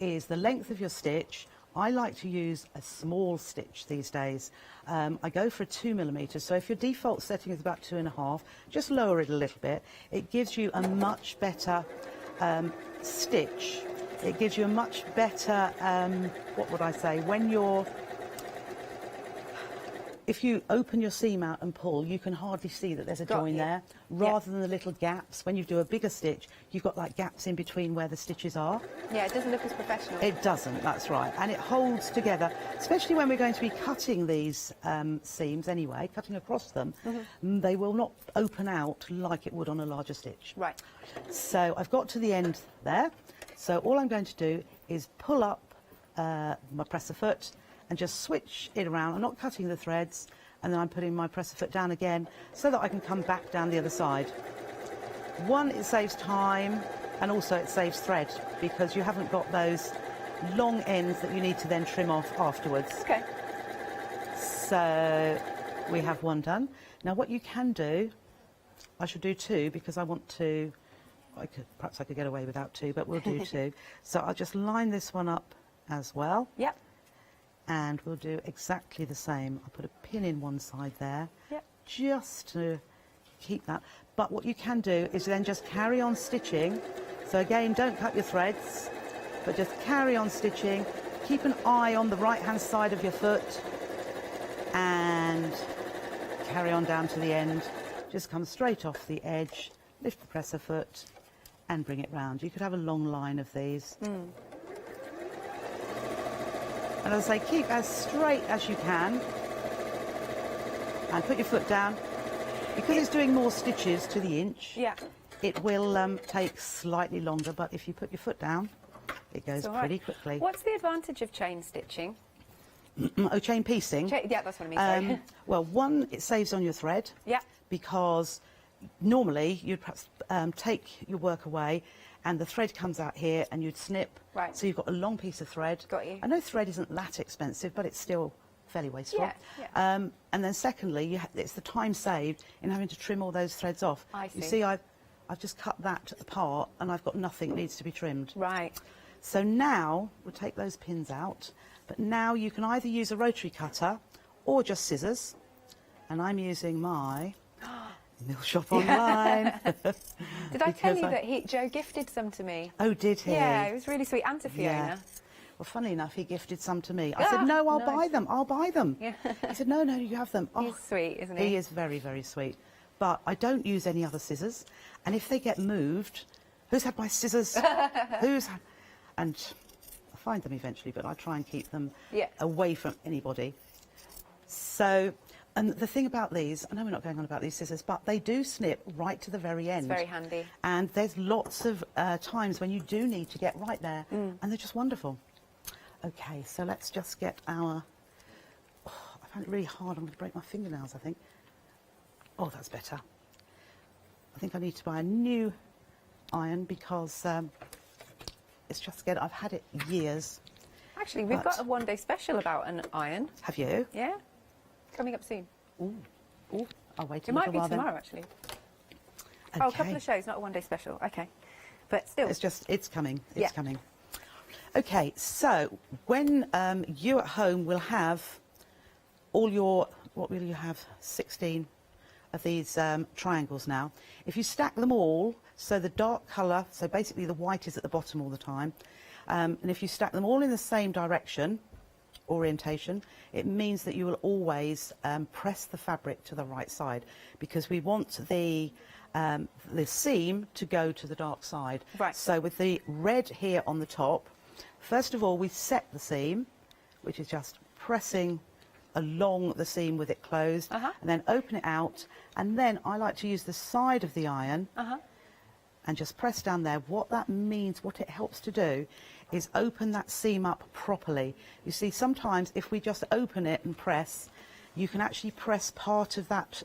is the length of your stitch. I like to use a small stitch these days. I go for a 2mm, so if your default setting is about 2.5, just lower it a little bit. It gives you a much better stitch. It gives you a much better, what would I say, if you open your seam out and pull, you can hardly see that there's a join there, rather than the little gaps. When you do a bigger stitch, you've got like gaps in between where the stitches are. Yeah, it doesn't look as professional. It doesn't, that's right. And it holds together, especially when we're going to be cutting these seams anyway, cutting across them. They will not open out like it would on a larger stitch. Right. So I've got to the end there. So all I'm going to do is pull up my presser foot and just switch it around. I'm not cutting the threads, and then I'm putting my presser foot down again so that I can come back down the other side. One, it saves time, and also it saves thread, because you haven't got those long ends that you need to then trim off afterwards. Okay. So we have one done. Now what you can do, I should do two because I want to, perhaps I could get away without two, but we'll do two. So I'll just line this one up as well. Yep. And we'll do exactly the same. I'll put a pin in one side there, just to keep that. But what you can do is then just carry on stitching. So again, don't cut your threads, but just carry on stitching. Keep an eye on the right-hand side of your foot, and carry on down to the end. Just come straight off the edge, lift the presser foot, and bring it round. You could have a long line of these. And as I say, keep as straight as you can, and put your foot down. Because it's doing more stitches to the inch, it will take slightly longer, but if you put your foot down, it goes pretty quickly. What's the advantage of chain stitching? Oh, chain piecing? Yeah, that's what I mean, sorry. Well, one, it saves on your thread. Yeah. Because normally you'd perhaps take your work away and the thread comes out here and you'd snip. Right. So you've got a long piece of thread. Got you. I know thread isn't that expensive, but it's still fairly wasteful. Yeah. And then secondly, it's the time saved in having to trim all those threads off. I see. You see, I've just cut that apart and I've got nothing that needs to be trimmed. Right. So now we'll take those pins out, but now you can either use a rotary cutter or just scissors. And I'm using my Mill Shop Online. Did I tell you that Joe gifted some to me? Oh, did he? Yeah, it was really sweet. And to Fiona. Yeah. Well, funny enough, he gifted some to me. I said, no, I'll buy them. I'll buy them. Yeah. He said, no, you have them. He's sweet, isn't he? He is very, very sweet. But I don't use any other scissors. And if they get moved, who's had my scissors? Who's had... And I find them eventually, but I try and keep them away from anybody. So... And the thing about these, I know we're not going on about these scissors, but they do snip right to the very end. It's very handy. And there's lots of times when you do need to get right there, and they're just wonderful. Okay, so let's just get our... Oh, I found it really hard. I'm going to break my fingernails, I think. Oh, that's better. I think I need to buy a new iron because it's just good. I've had it years. Actually, we've got a one-day special about an iron. Have you? Yeah. Coming up soon. Ooh, I'll wait a little while. It might be tomorrow, actually. Okay. Oh, a couple of shows, not a one-day special. Okay, but still, it's coming. It's coming. Okay, so when you at home will have all your, what will you have? 16 of these triangles now. If you stack them all, so the dark colour, so basically the white is at the bottom all the time, and if you stack them all in the same direction, orientation, it means that you will always press the fabric to the right side, because we want the seam to go to the dark side. Right. So with the red here on the top, first of all we set the seam, which is just pressing along the seam with it closed, and then open it out, and then I like to use the side of the iron and just press down there. What that means, what it helps to do, is open that seam up properly. You see, sometimes if we just open it and press, you can actually press part of that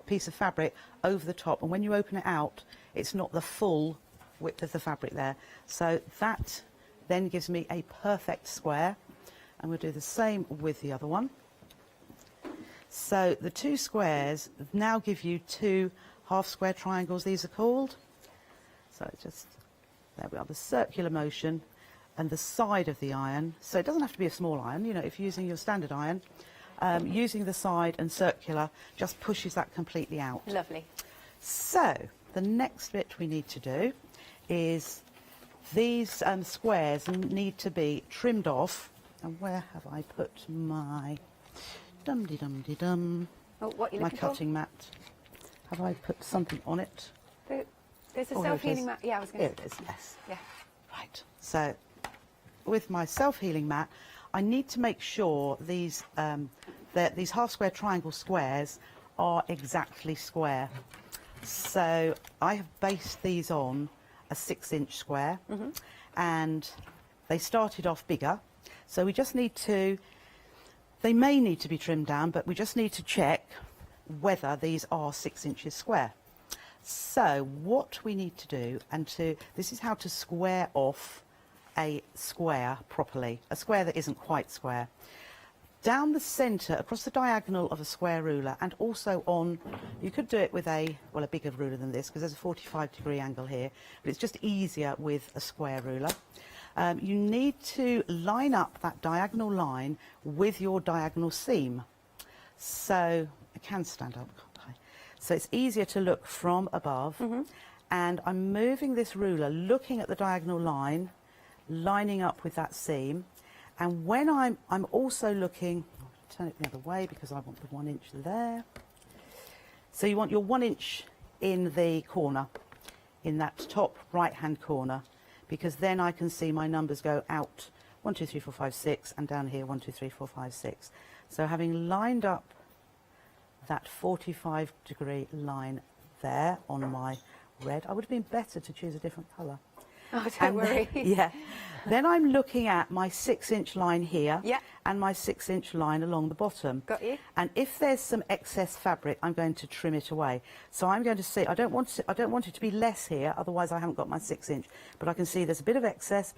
piece of fabric over the top, and when you open it out, it's not the full width of the fabric there. So that then gives me a perfect square, and we'll do the same with the other one. So the two squares now give you two half square triangles, these are called. So just, there we are, the circular motion and the side of the iron. So it doesn't have to be a small iron, you know, if you're using your standard iron, using the side and circular just pushes that completely out. Lovely. So the next bit we need to do is these squares need to be trimmed off. And where have I put my dum-de-dum-de-dum, what are you my looking for? cutting mat? Have I put something on it? There's a Oh, here it self-healing is. mat. Yeah, I was going Here to it is, yes. Yeah. Right. So with my self-healing mat, I need to make sure these these half-square triangle squares are exactly square. So I have based these on a 6-inch square, and they started off bigger. So we just need to, they may need to be trimmed down, but we just need to check whether these are 6 inches square. So what we need to do, this is how to square off a square properly, a square that isn't quite square. Down the centre, across the diagonal of a square ruler, and also on, you could do it with a bigger ruler than this, because there's a 45-degree angle here, but it's just easier with a square ruler. You need to line up that diagonal line with your diagonal seam. So, I can stand up, can't I? So it's easier to look from above, and I'm moving this ruler, looking at the diagonal line, lining up with that seam, and when I'm also looking, I'll turn it the other way because I want the 1 inch there. So you want your 1 inch in the corner, in that top right-hand corner, because then I can see my numbers go out 1, 2, 3, 4, 5, 6, and down here 1, 2, 3, 4, 5, 6. So having lined up that 45-degree line there on my red, I would have been better to choose a different colour. Oh, don't worry. Then I'm looking at my 6-inch line here and my 6-inch line along the bottom. Got you. And if there's some excess fabric, I'm going to trim it away. So I'm going to see, I don't want it to be less here, otherwise I haven't got my 6-inch. But I can see there's a bit of excess,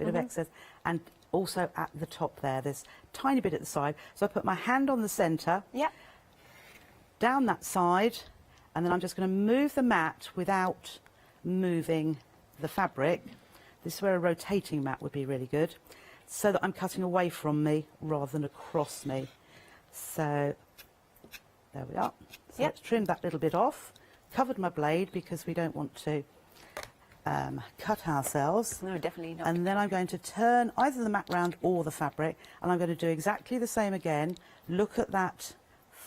and also at the top there, there's a tiny bit at the side. So I put my hand on the centre, down that side, and then I'm just going to move the mat without moving the fabric. This is where a rotating mat would be really good, so that I'm cutting away from me rather than across me. So there we are. So let's trim that little bit off. Covered my blade because we don't want to cut ourselves. No, definitely not. And then I'm going to turn either the mat round or the fabric, and I'm going to do exactly the same again. Look at that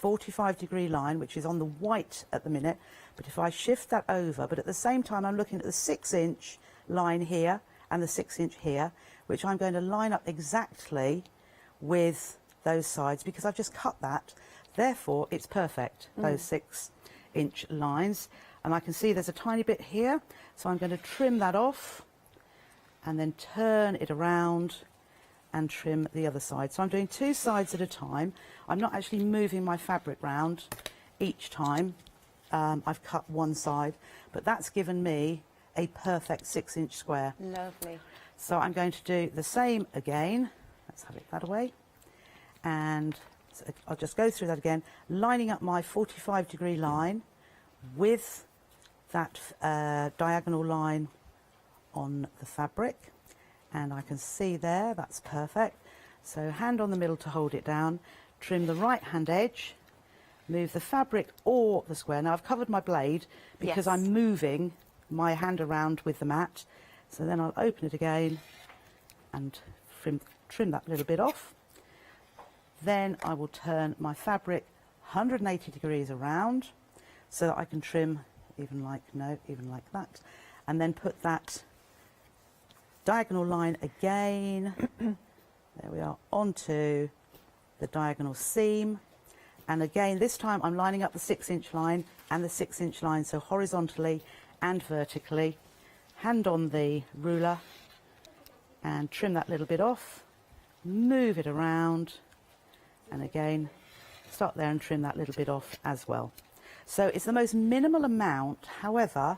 45-degree line, which is on the white at the minute, but if I shift that over, but at the same time I'm looking at the 6-inch line here and the 6-inch here, which I'm going to line up exactly with those sides because I've just cut that. Therefore, it's perfect, those 6-inch lines. And I can see there's a tiny bit here, so I'm going to trim that off and then turn it around and trim the other side. So I'm doing 2 sides at a time. I'm not actually moving my fabric round each time I've cut one side, but that's given me a perfect 6-inch square. Lovely. So I'm going to do the same again. Let's have it that way. And so I'll just go through that again, lining up my 45-degree line with that diagonal line on the fabric. And I can see there, that's perfect. So hand on the middle to hold it down, trim the right-hand edge, move the fabric or the square. Now I've covered my blade because I'm moving my hand around with the mat. So then I'll open it again and trim that little bit off. Then I will turn my fabric 180 degrees around so that I can trim even like that. And then put that diagonal line again, there we are, onto the diagonal seam, and again this time I'm lining up the 6-inch line and the 6-inch line, so horizontally and vertically. Hand on the ruler and trim that little bit off, move it around, and again start there and trim that little bit off as well. So it's the most minimal amount, however,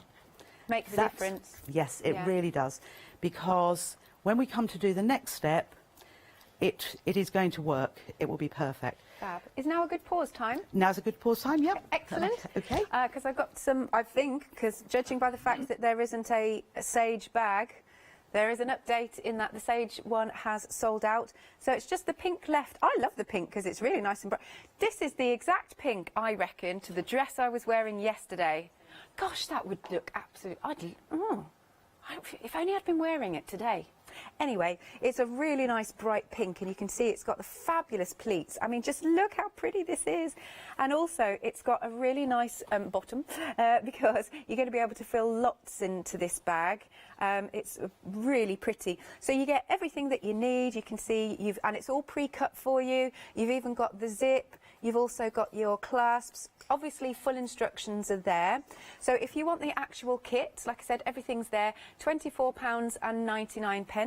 makes a difference. Yes, it Yeah. really does, because when we come to do the next step, it is going to work. It will be perfect. Fab. Is now a good pause time? Now's a good pause time, yep. Excellent. Okay. Because I've got some, I think, because judging by the fact that there isn't a sage bag, there is an update in that the sage one has sold out. So it's just the pink left. I love the pink because it's really nice and bright. This is the exact pink, I reckon, to the dress I was wearing yesterday. Gosh, that would look absolutely... if only I'd been wearing it today. Anyway, it's a really nice bright pink, and you can see it's got the fabulous pleats. I mean, just look how pretty this is. And also, it's got a really nice bottom because you're going to be able to fill lots into this bag. It's really pretty. So you get everything that you need. You can see and it's all pre-cut for you. You've even got the zip. You've also got your clasps. Obviously, full instructions are there. So if you want the actual kit, like I said, everything's there. £24.99.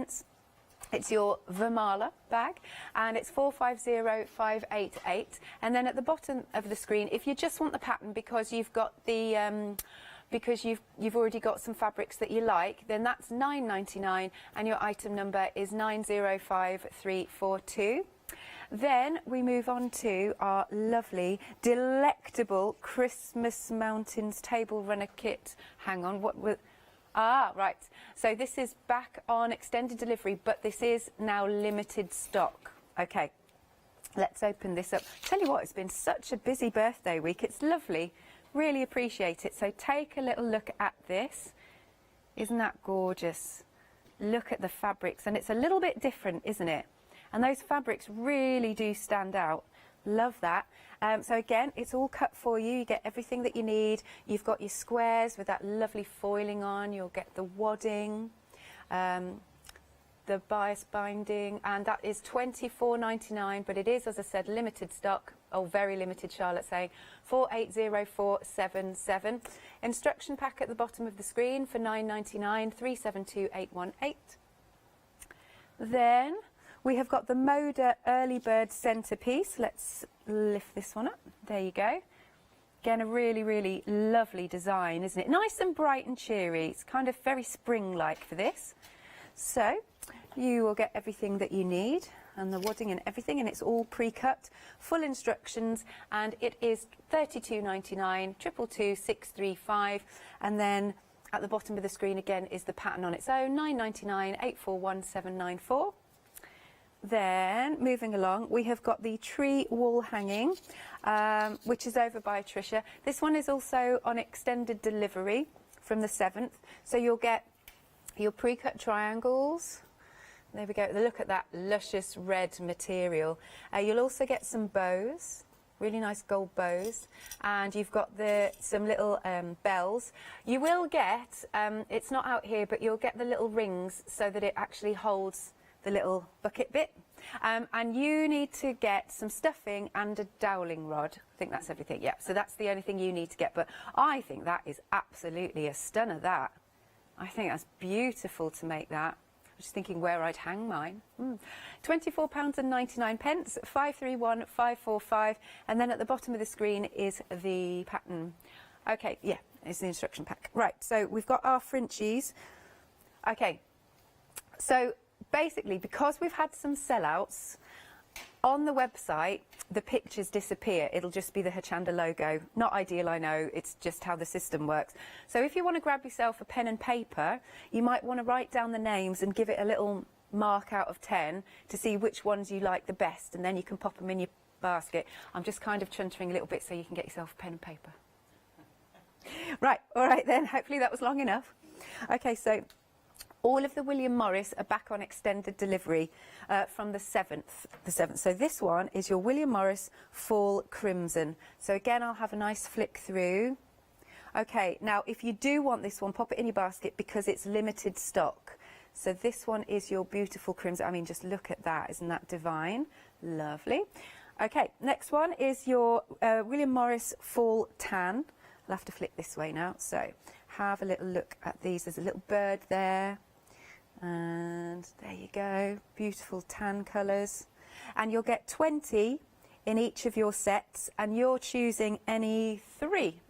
It's your Vermala bag, and it's 450588. And then at the bottom of the screen, if you just want the pattern because you've got the because you've already got some fabrics that you like, then that's £9.99, and your item number is 905342. Then we move on to our lovely, delectable Christmas Mountains Table Runner Kit. Hang on, what was... Ah, right. So this is back on extended delivery, but this is now limited stock. Okay, let's open this up. Tell you what, it's been such a busy birthday week. It's lovely. Really appreciate it. So take a little look at this. Isn't that gorgeous? Look at the fabrics, and it's a little bit different, isn't it? And those fabrics really do stand out. Love that. So again, it's all cut for you. You get everything that you need. You've got your squares with that lovely foiling on. You'll get the wadding, the bias binding, and that is £24.99. But it is, as I said, limited stock. Oh, very limited, Charlotte saying. 480477. Instruction pack at the bottom of the screen for £9.99, 372818. Then we have got the Moda Early Bird centrepiece. Let's lift this one up. There you go. Again, a really, really lovely design, isn't it? Nice and bright and cheery. It's kind of very spring-like for this. So you will get everything that you need, and the wadding and everything, and it's all pre-cut, full instructions, and it is £32.99, 222,635, and then at the bottom of the screen again is the pattern on its own, £9.99, 841794. Then, moving along, we have got the tree wall hanging, which is over by Tricia. This one is also on extended delivery from the 7th. So you'll get your pre-cut triangles. There we go. Look at that luscious red material. You'll also get some bows, really nice gold bows. And you've got some little bells. You will get, it's not out here, but you'll get the little rings so that it actually holds the little bucket bit, and you need to get some stuffing and a doweling rod. I think that's everything. Yeah, so that's the only thing you need to get, but I think that is absolutely a stunner. That I think that's beautiful to make that. I'm just thinking where I'd hang mine. £24.99, 531545, and then at the bottom of the screen is the pattern. Okay, yeah, it's the instruction pack. Right, so we've got our Frenchies. Okay, so basically, because we've had some sellouts, on the website, the pictures disappear. It'll just be the Hochanda logo. Not ideal, I know. It's just how the system works. So if you want to grab yourself a pen and paper, you might want to write down the names and give it a little mark out of 10 to see which ones you like the best, and then you can pop them in your basket. I'm just kind of chuntering a little bit so you can get yourself a pen and paper. Right, all right then. Hopefully that was long enough. Okay, so all of the William Morris are back on extended delivery from the 7th. So this one is your William Morris Fall Crimson. So again, I'll have a nice flick through. Okay, now if you do want this one, pop it in your basket because it's limited stock. So this one is your beautiful crimson. I mean, just look at that. Isn't that divine? Lovely. Okay, next one is your William Morris Fall Tan. I'll have to flip this way now. So have a little look at these. There's a little bird there. And there you go. Beautiful tan colours. And you'll get 20 in each of your sets, and you're choosing any 3.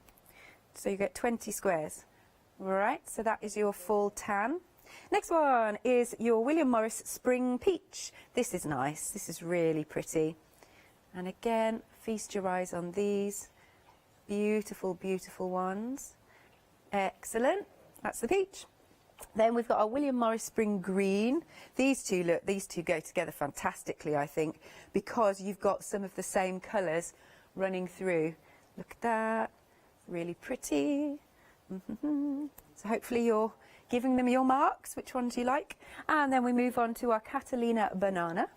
So you get 20 squares. Right, so that is your Fall Tan. Next one is your William Morris Spring Peach. This is nice. This is really pretty. And again, feast your eyes on these. Beautiful, beautiful ones. Excellent. That's the peach. Then we've got our William Morris Spring Green. These two go together fantastically, I think, because you've got some of the same colours running through. Look at that. Really pretty. So hopefully you're giving them your marks. Which ones you like? And then we move on to our Catalina Banana.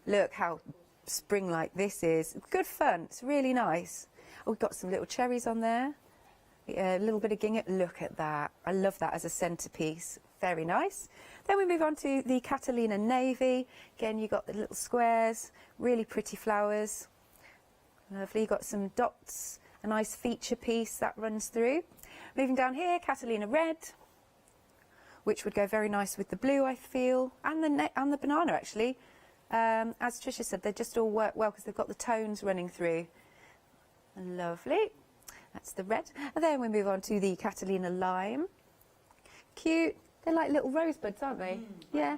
Look how spring-like this is. Good fun. It's really nice. Oh, we've got some little cherries on there. A little bit of gingham. Look at that. I love that as a centrepiece. Very nice. Then we move on to the Catalina Navy. Again, you got the little squares. Really pretty flowers. Lovely. You've got some dots. A nice feature piece that runs through. Moving down here, Catalina Red, which would go very nice with the blue, I feel, and the banana, actually. As Tricia said, they just all work well because they've got the tones running through. Lovely. That's the red. And then we move on to the Catalina Lime. Cute. They're like little rosebuds, aren't they? Yeah.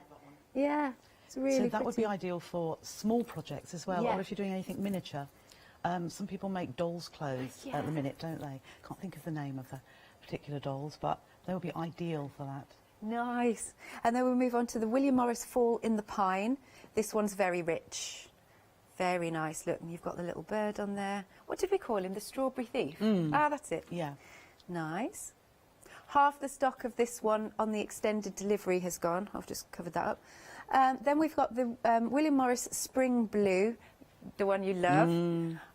Yeah. It's really So that would be ideal for small projects as well, or if you're doing anything miniature. Some people make dolls' clothes at the minute, don't they? Can't think of the name of the particular dolls, but they would be ideal for that. Nice. And then we move on to the William Morris Fall in the Pine. This one's very rich. Very nice. Look, and you've got the little bird on there. What did we call him? The Strawberry Thief? Ah, that's it. Yeah. Nice. Half the stock of this one on the extended delivery has gone. I've just covered that up. Then we've got the William Morris Spring Blue, the one you love.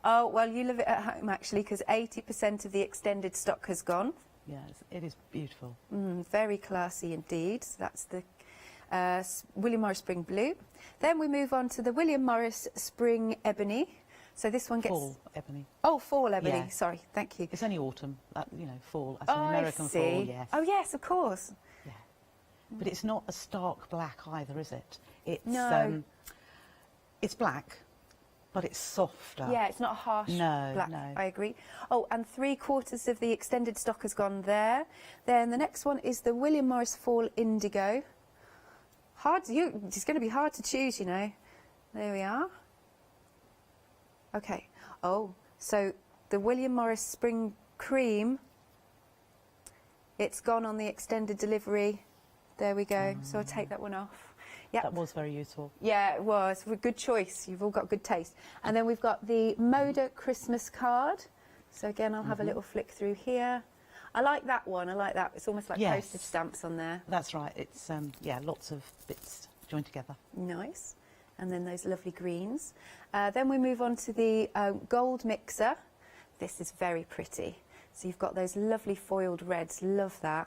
Oh, well, you love it at home, actually, because 80% of the extended stock has gone. Yes, it is beautiful. Very classy indeed. So that's the William Morris Spring Blue. Then we move on to the William Morris Spring Ebony. So this one gets... Fall ebony. Oh, fall ebony. Yeah. Sorry, thank you. It's only autumn, you know, fall. As an American fall, yes. Oh, yes, of course. Yeah. But it's not a stark black either, is it? It's, no. It's black, but it's softer. Yeah, it's not a harsh black. No. I agree. Oh, and 3/4 of the extended stock has gone there. Then the next one is the William Morris Fall Indigo. It's going to be hard to choose, you know. There we are. Okay. Oh, so the William Morris Spring Cream, it's gone on the extended delivery. There we go. So I'll take that one off. Yep. That was very useful. Yeah, it was. Good choice. You've all got good taste. And then we've got the Moda Christmas card. So again, I'll have a little flick through here. I like that one. I like that. It's almost like postage stamps on there. That's right. It's, yeah, lots of bits joined together. Nice. And then those lovely greens. Then we move on to the gold mixer. This is very pretty. So you've got those lovely foiled reds. Love that.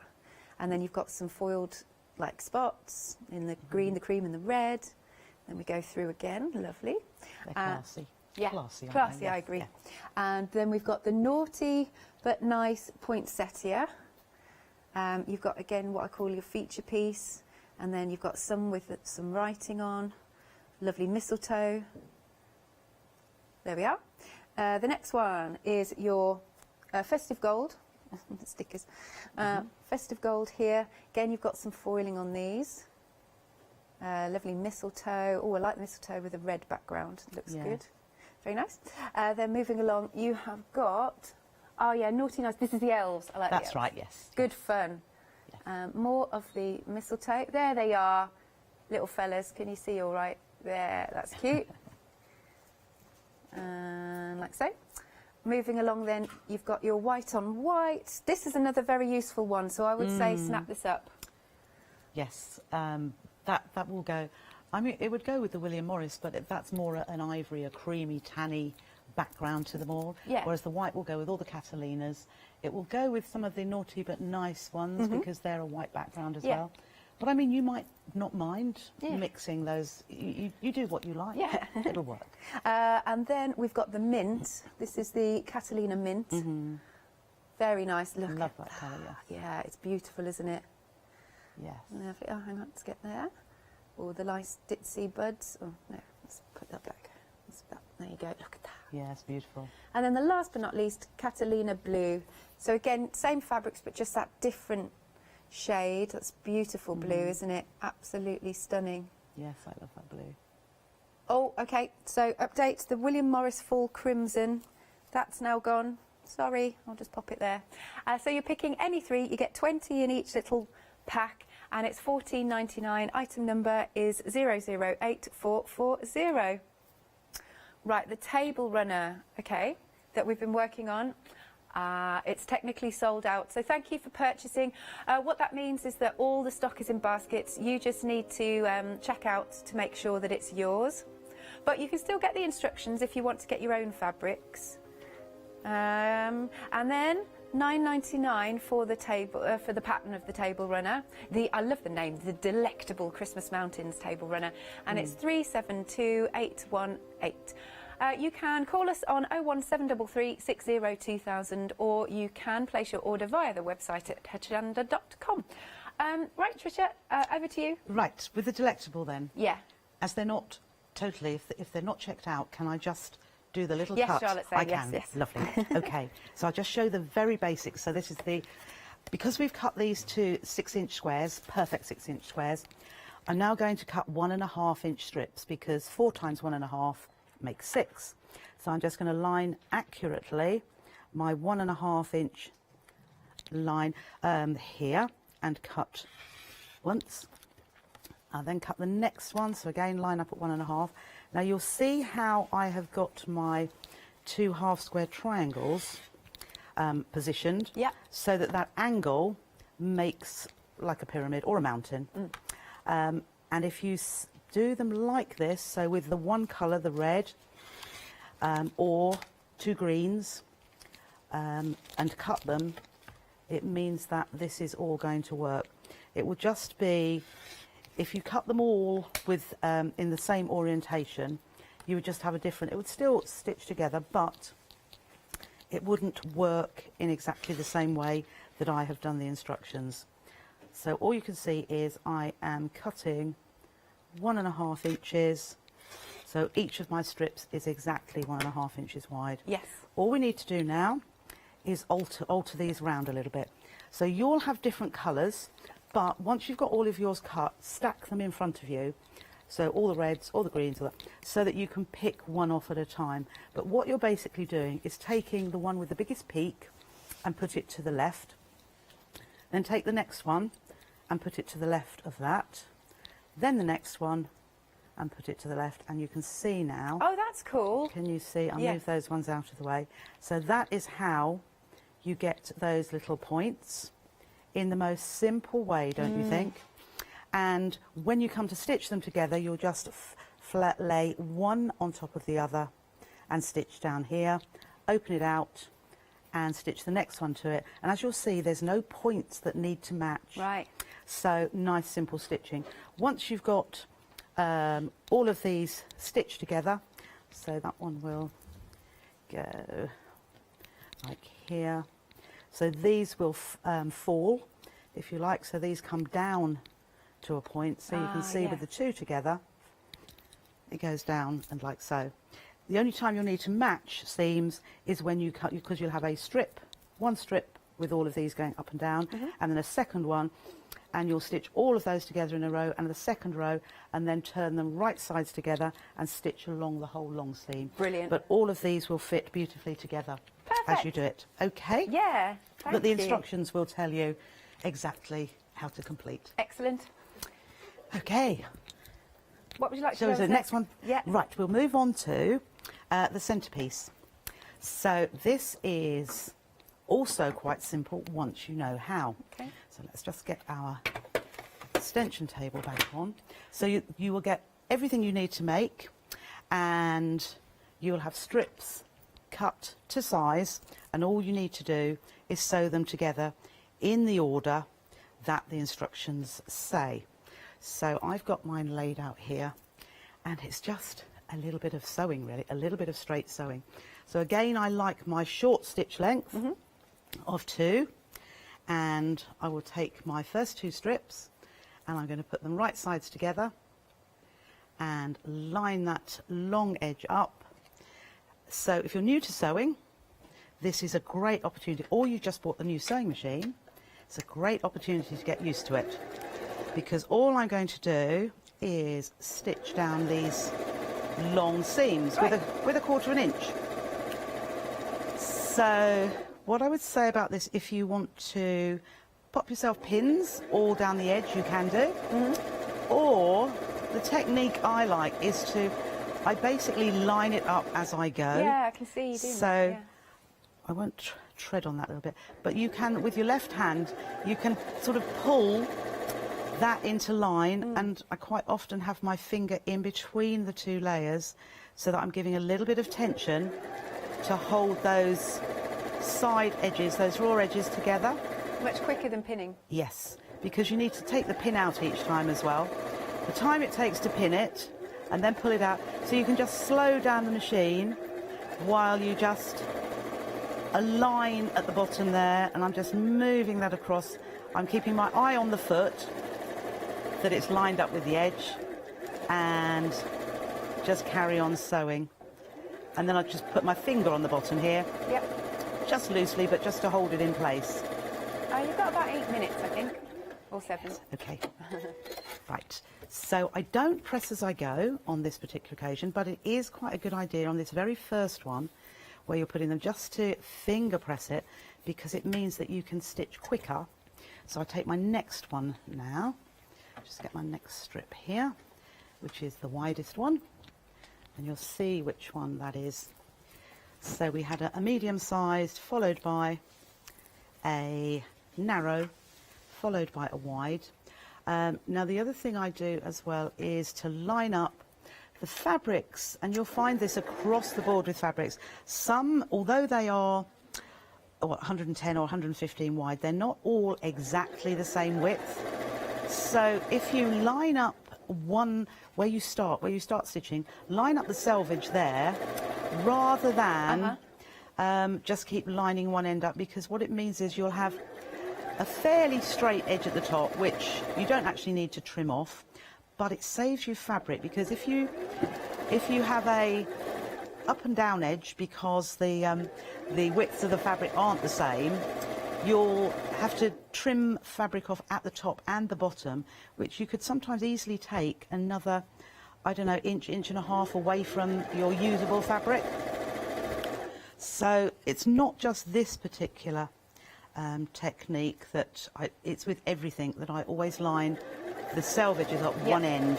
And then you've got some foiled like spots in the green, the cream and the red. Then we go through again. Lovely. They're classy. Yeah, classy, classy, I agree. Yeah. And then we've got the naughty but nice poinsettia. You've got, again, what I call your feature piece. And then you've got some with some writing on. Lovely mistletoe. There we are. The next one is your festive gold. Stickers. Festive gold here. Again, you've got some foiling on these. Lovely mistletoe. Oh, I like the mistletoe with a red background. Looks good. Very nice. Then moving along, you have got... Oh, yeah, naughty nice. This is the elves. I like the elves. That's right, yes. Good fun. More of the mistletoe. There they are, little fellas. Can you see all right? There, that's cute. And like so. Moving along then, you've got your white on white. This is another very useful one, so I would say snap this up. Yes, that will go. I mean, it would go with the William Morris, but that's more an ivory, a creamy, tanny background to them all. Yeah. Whereas the white will go with all the Catalinas. It will go with some of the naughty but nice ones because they're a white background as well. But I mean, you might not mind mixing those. You do what you like. Yeah. It'll work. And then we've got the mint. This is the Catalina mint. Very nice. Look, love that colour. Yeah. Yeah, it's beautiful, isn't it? Yes. Lovely. Oh, hang on, let's get there. Or the nice ditzy buds. Oh no, let's put that back. There you go. Look at that. Yeah, it's beautiful. And then the last but not least, Catalina blue. So again, same fabrics, but just that different shade. That's beautiful blue, isn't it? Absolutely stunning. Yes, I love that blue. Oh, okay. So update, the William Morris Fall Crimson. That's now gone. Sorry, I'll just pop it there. So you're picking any three. You get 20 in each little pack, and it's $14.99. Item number is 008440. Right, the table runner, okay, that we've been working on. It's technically sold out, so thank you for purchasing. What that means is that all the stock is in baskets. You just need to check out to make sure that it's yours. But you can still get the instructions if you want to get your own fabrics. And then $9.99 for the table for the pattern of the table runner. I love the name, the Delectable Christmas Mountains Table Runner, and it's 372818. You can call us on 01733 60 2000, or you can place your order via the website at hochanda.com. Right, Tricia, over to you. Right, with the Delectable then. Yeah. As they're not totally, if they're not checked out, can I just do the little Yes, cut? Charlotte, say I yes, can. yes. Lovely. Okay, so I'll just show the very basics. So this is because we've cut these to 6-inch squares, perfect 6-inch squares, I'm now going to cut 1.5-inch strips, because 4 times 1.5 makes 6. So I'm just going to line accurately my 1.5-inch line here, and cut once. I'll then cut the next one, so again line up at 1.5. Now you'll see how I have got my 2 half-square triangles positioned, so that angle makes like a pyramid or a mountain. And if you do them like this, so with the one colour, the red, or 2 greens, and cut them, it means that this is all going to work. It will just be, if you cut them all with in the same orientation, you would just have a different, it would still stitch together, but it wouldn't work in exactly the same way that I have done the instructions. So all you can see is I am cutting 1.5 inches. So each of my strips is exactly 1.5 inches wide. Yes. All we need to do now is alter these round a little bit. So you'll have different colours, but once you've got all of yours cut, stack them in front of you. So all the reds, all the greens, all that, so that you can pick one off at a time. But what you're basically doing is taking the one with the biggest peak and put it to the left. Then take the next one and put it to the left of that. Then the next one and put it to the left, and you can see now. Oh, that's cool. Can you see? I'll Yeah. move those ones out of the way. So that is how you get those little points in the most simple way, don't you think? And when you come to stitch them together, you'll just flat lay one on top of the other and stitch down here, open it out and stitch the next one to it. And as you'll see, there's no points that need to match. Right. So nice, simple stitching. Once you've got all of these stitched together, so that one will go like here. So these will fall, if you like. So these come down to a point, so you can see with the two together, it goes down and like so. The only time you'll need to match seams is when you cut, because you'll have a strip, one strip with all of these going up and down, and then a second one, and you'll stitch all of those together in a row, and the second row, and then turn them right sides together and stitch along the whole long seam. Brilliant. But all of these will fit beautifully together as you do it. Okay? Yeah, But the thank you. instructions will tell you exactly how to complete. Excellent. Okay. What would you like to So show is us the next one? Yeah. Right, we'll move on to the centrepiece. So this is also quite simple once you know how. Okay. So let's just get our extension table back on. So you will get everything you need to make, and you'll have strips cut to size, and all you need to do is sew them together in the order that the instructions say. So I've got mine laid out here, and it's just a little bit of sewing, really, a little bit of straight sewing. So again, I like my short stitch length of 2, and I will take my first 2 strips and I'm going to put them right sides together and line that long edge up. So if you're new to sewing, this is a great opportunity, or you just bought the new sewing machine, it's a great opportunity to get used to it, because all I'm going to do is stitch down these long seams with a 1/4 inch. So what I would say about this, if you want to pop yourself pins all down the edge, you can do. Or the technique I like is I basically line it up as I go. Yeah, I can see you doing so that, yeah. I won't tread on that a little bit, but you can, with your left hand, you can sort of pull that into line, and I quite often have my finger in between the 2 layers so that I'm giving a little bit of tension to hold those side edges, those raw edges together. Much quicker than pinning. Yes, because you need to take the pin out each time as well. The time it takes to pin it and then pull it out, so you can just slow down the machine while you just align at the bottom there, and I'm just moving that across. I'm keeping my eye on the foot, that it's lined up with the edge, and just carry on sewing. And then I just put my finger on the bottom here. Yep. Just loosely, but just to hold it in place. You've got about 8 minutes, I think, or 7. Okay. Right. So I don't press as I go on this particular occasion, but it is quite a good idea on this very first one, where you're putting them, just to finger press it, because it means that you can stitch quicker. So I take my next one now. Just get my next strip here, which is the widest one, and you'll see which one that is. So we had a medium-sized, followed by a narrow, followed by a wide. Now the other thing I do as well is to line up the fabrics, and you'll find this across the board with fabrics. Some, although they are 110 or 115 wide, they're not all exactly the same width. So if you line up one where you start stitching, line up the selvage there rather than just keep lining one end up, because what it means is you'll have a fairly straight edge at the top, which you don't actually need to trim off, but it saves you fabric, because if you have a up and down edge, because the widths of the fabric aren't the same, you'll have to trim fabric off at the top and the bottom, which you could sometimes easily take another, I don't know, inch and a half away from your usable fabric. So it's not just this particular technique that it's with everything that I always line the selvages at one end.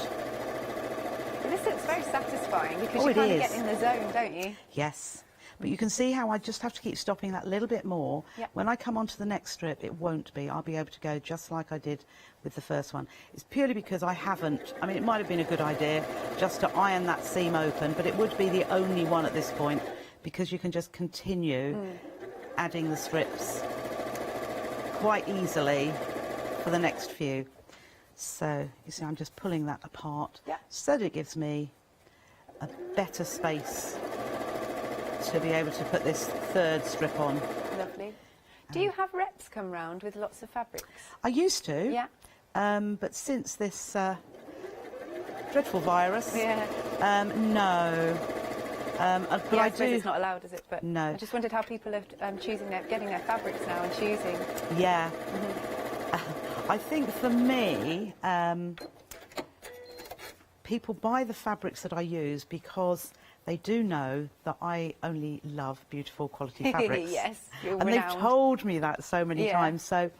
But this looks very satisfying, because you it kind of is. get in the zone, don't you? Yes. But you can see how I just have to keep stopping that little bit more. Yep. When I come onto the next strip, it won't be. I'll be able to go just like I did with the first one. It's purely because I haven't, I mean, it might have been a good idea just to iron that seam open, but it would be the only one at this point, because you can just continue adding the strips quite easily for the next few. So you see, I'm just pulling that apart so that it gives me a better space to be able to put this third strip on. Lovely. Do you have reps come round with lots of fabrics? I used to, Yeah. but since this dreadful virus, no. But Yeah, I I suppose do. it's not allowed, is it? But No. I just wondered how people are getting their fabrics now and choosing. Yeah. I think for me, people buy the fabrics that I use because they do know that I only love beautiful quality fabrics. Yes, you're and renowned. they've told me that so many Yeah. times. So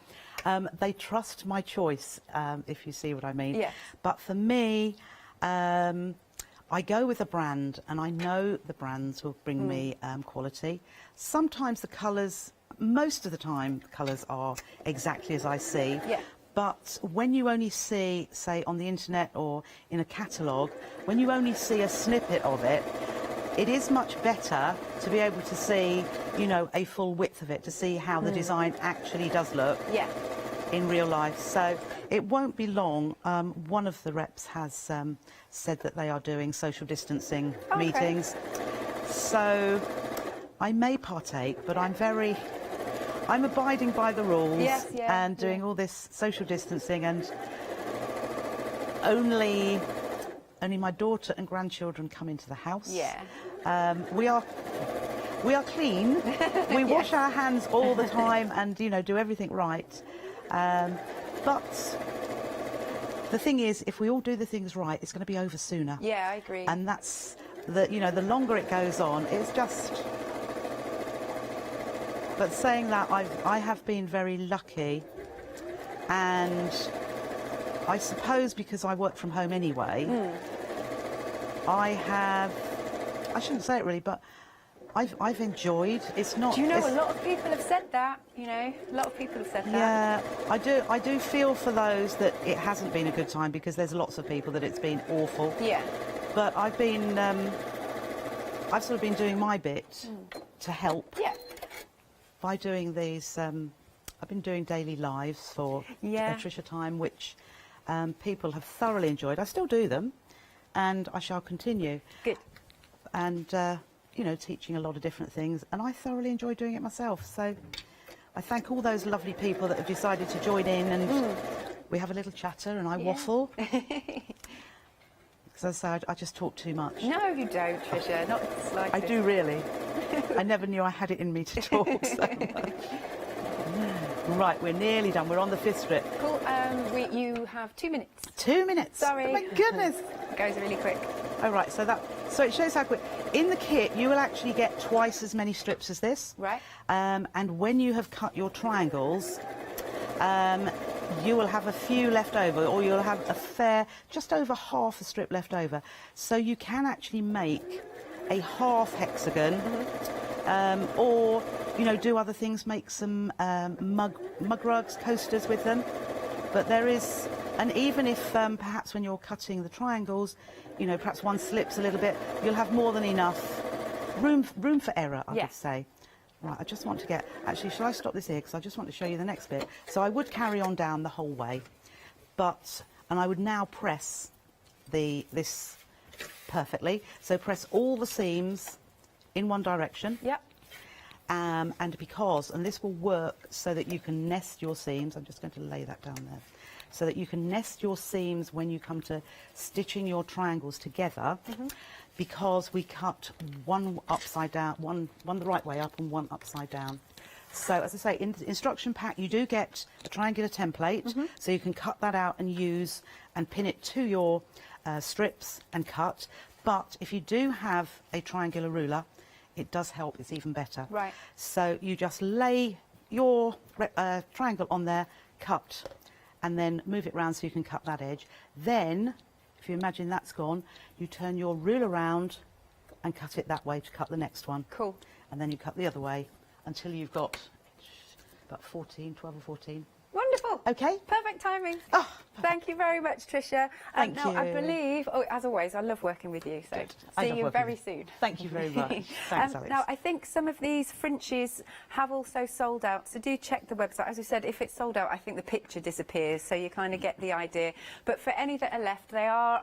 they trust my choice, if you see what I mean. Yes. But for me, I go with a brand, and I know the brands will bring me quality. Sometimes the colours, most of the time, the colours are exactly as I see. Yeah. But when you only see, say, on the internet or in a catalogue, when you only see a snippet of it, it is much better to be able to see, you know, a full width of it, to see how the design actually does look. Yeah. in real life. So it won't be long. One of the reps has said that they are doing social distancing meetings. So I may partake, but I'm abiding by the rules and doing all this social distancing, and only my daughter and grandchildren come into the house. We are clean. We wash our hands all the time and, you know, do everything right. But the thing is, if we all do the things right, it's going to be over sooner. Yeah, I agree. And that's the longer it goes on, it's just. But saying that, I have been very lucky, and I suppose because I work from home anyway, I shouldn't say it really, but I've enjoyed. It's not. Do you know, a lot of people have said that, you know, a lot of people have said that. Yeah, I do feel for those that it hasn't been a good time, because there's lots of people that it's been awful. Yeah. But I've sort of been doing my bit to help. Yeah. By doing these, I've been doing daily lives for Trisha Time, which people have thoroughly enjoyed. I still do them, and I shall continue. Good. And, you know, teaching a lot of different things, and I thoroughly enjoy doing it myself. So I thank all those lovely people that have decided to join in, and we have a little chatter, and I waffle. Because I just talk too much. No, you don't, Trisha, not the slightest. I do really. I never knew I had it in me to talk so much. Right, we're nearly done. We're on the 5th strip. Cool. You have 2 minutes. 2 minutes? Sorry. Oh my goodness. It goes really quick. Oh, right, so it shows how quick. In the kit, you will actually get twice as many strips as this. Right. And when you have cut your triangles, you will have a few left over, or you'll have just over half a strip left over. So you can actually make a half hexagon, or, you know, do other things, make some mug rugs, coasters with them. But there is, and even if perhaps when you're cutting the triangles, you know, perhaps one slips a little bit, you'll have more than enough room for error, I would say. Right, I just want to get, actually, shall I stop this here, because I just want to show you the next bit. So I would carry on down the whole way, and I would now press this perfectly. So press all the seams in one direction. Yep. And this will work so that you can nest your seams. I'm just going to lay that down there. So that you can nest your seams when you come to stitching your triangles together, because we cut one upside down, one the right way up and one upside down. So, as I say, in the instruction pack, you do get a triangular template, so you can cut that out and use and pin it to your strips and cut. But if you do have a triangular ruler, it does help. It's even better. Right. So you just lay your triangle on there, cut, and then move it round so you can cut that edge. Then, if you imagine that's gone, you turn your ruler round and cut it that way to cut the next one. Cool. And then you cut the other way until you've got about 12 or 14. Wonderful. Okay. Perfect timing. Oh, thank you very much, Trisha. Thank now, you. I believe, as always, I love working with you. So see you very soon. Thank you very much. Thanks, Alex. Now, I think some of these Frenchies have also sold out, so do check the website. As we said, if it's sold out, I think the picture disappears, so you kind of get the idea. But for any that are left, they are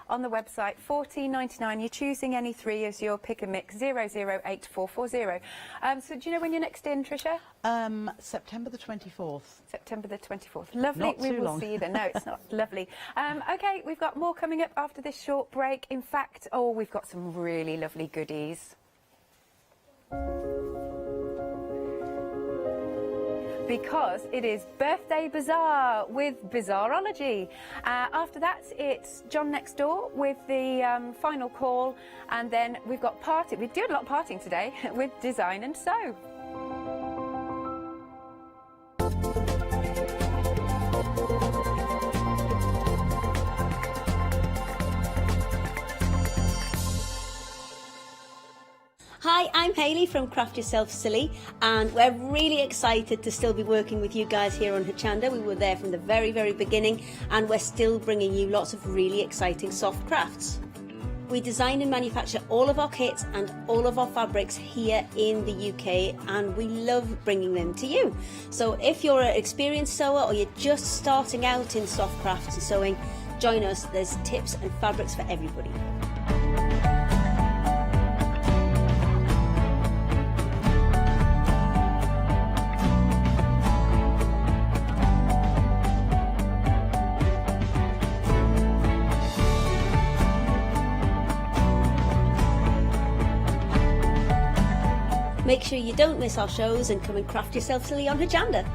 on the website, $14.99. You're choosing any three as your pick and mix, 008440. So do you know when you're next in, Trisha? September the 24th. September the 24th. Lovely. Not We too will long. see you then. No, it's not. Lovely. OK, we've got more coming up after this short break. In fact, we've got some really lovely goodies. Because it is Birthday Bazaar with Bizarrology. After that, it's John Next Door with the final call. And then we've got party. We're doing a lot of partying today with Design and Sew. Hi, I'm Hayley from Craft Yourself Silly, and we're really excited to still be working with you guys here on Hochanda. We were there from the very, very beginning, and we're still bringing you lots of really exciting soft crafts. We design and manufacture all of our kits and all of our fabrics here in the UK, and we love bringing them to you. So if you're an experienced sewer or you're just starting out in soft crafts and sewing, join us. There's tips and fabrics for everybody. Make sure you don't miss our shows and come and craft yourself silly on Hochanda.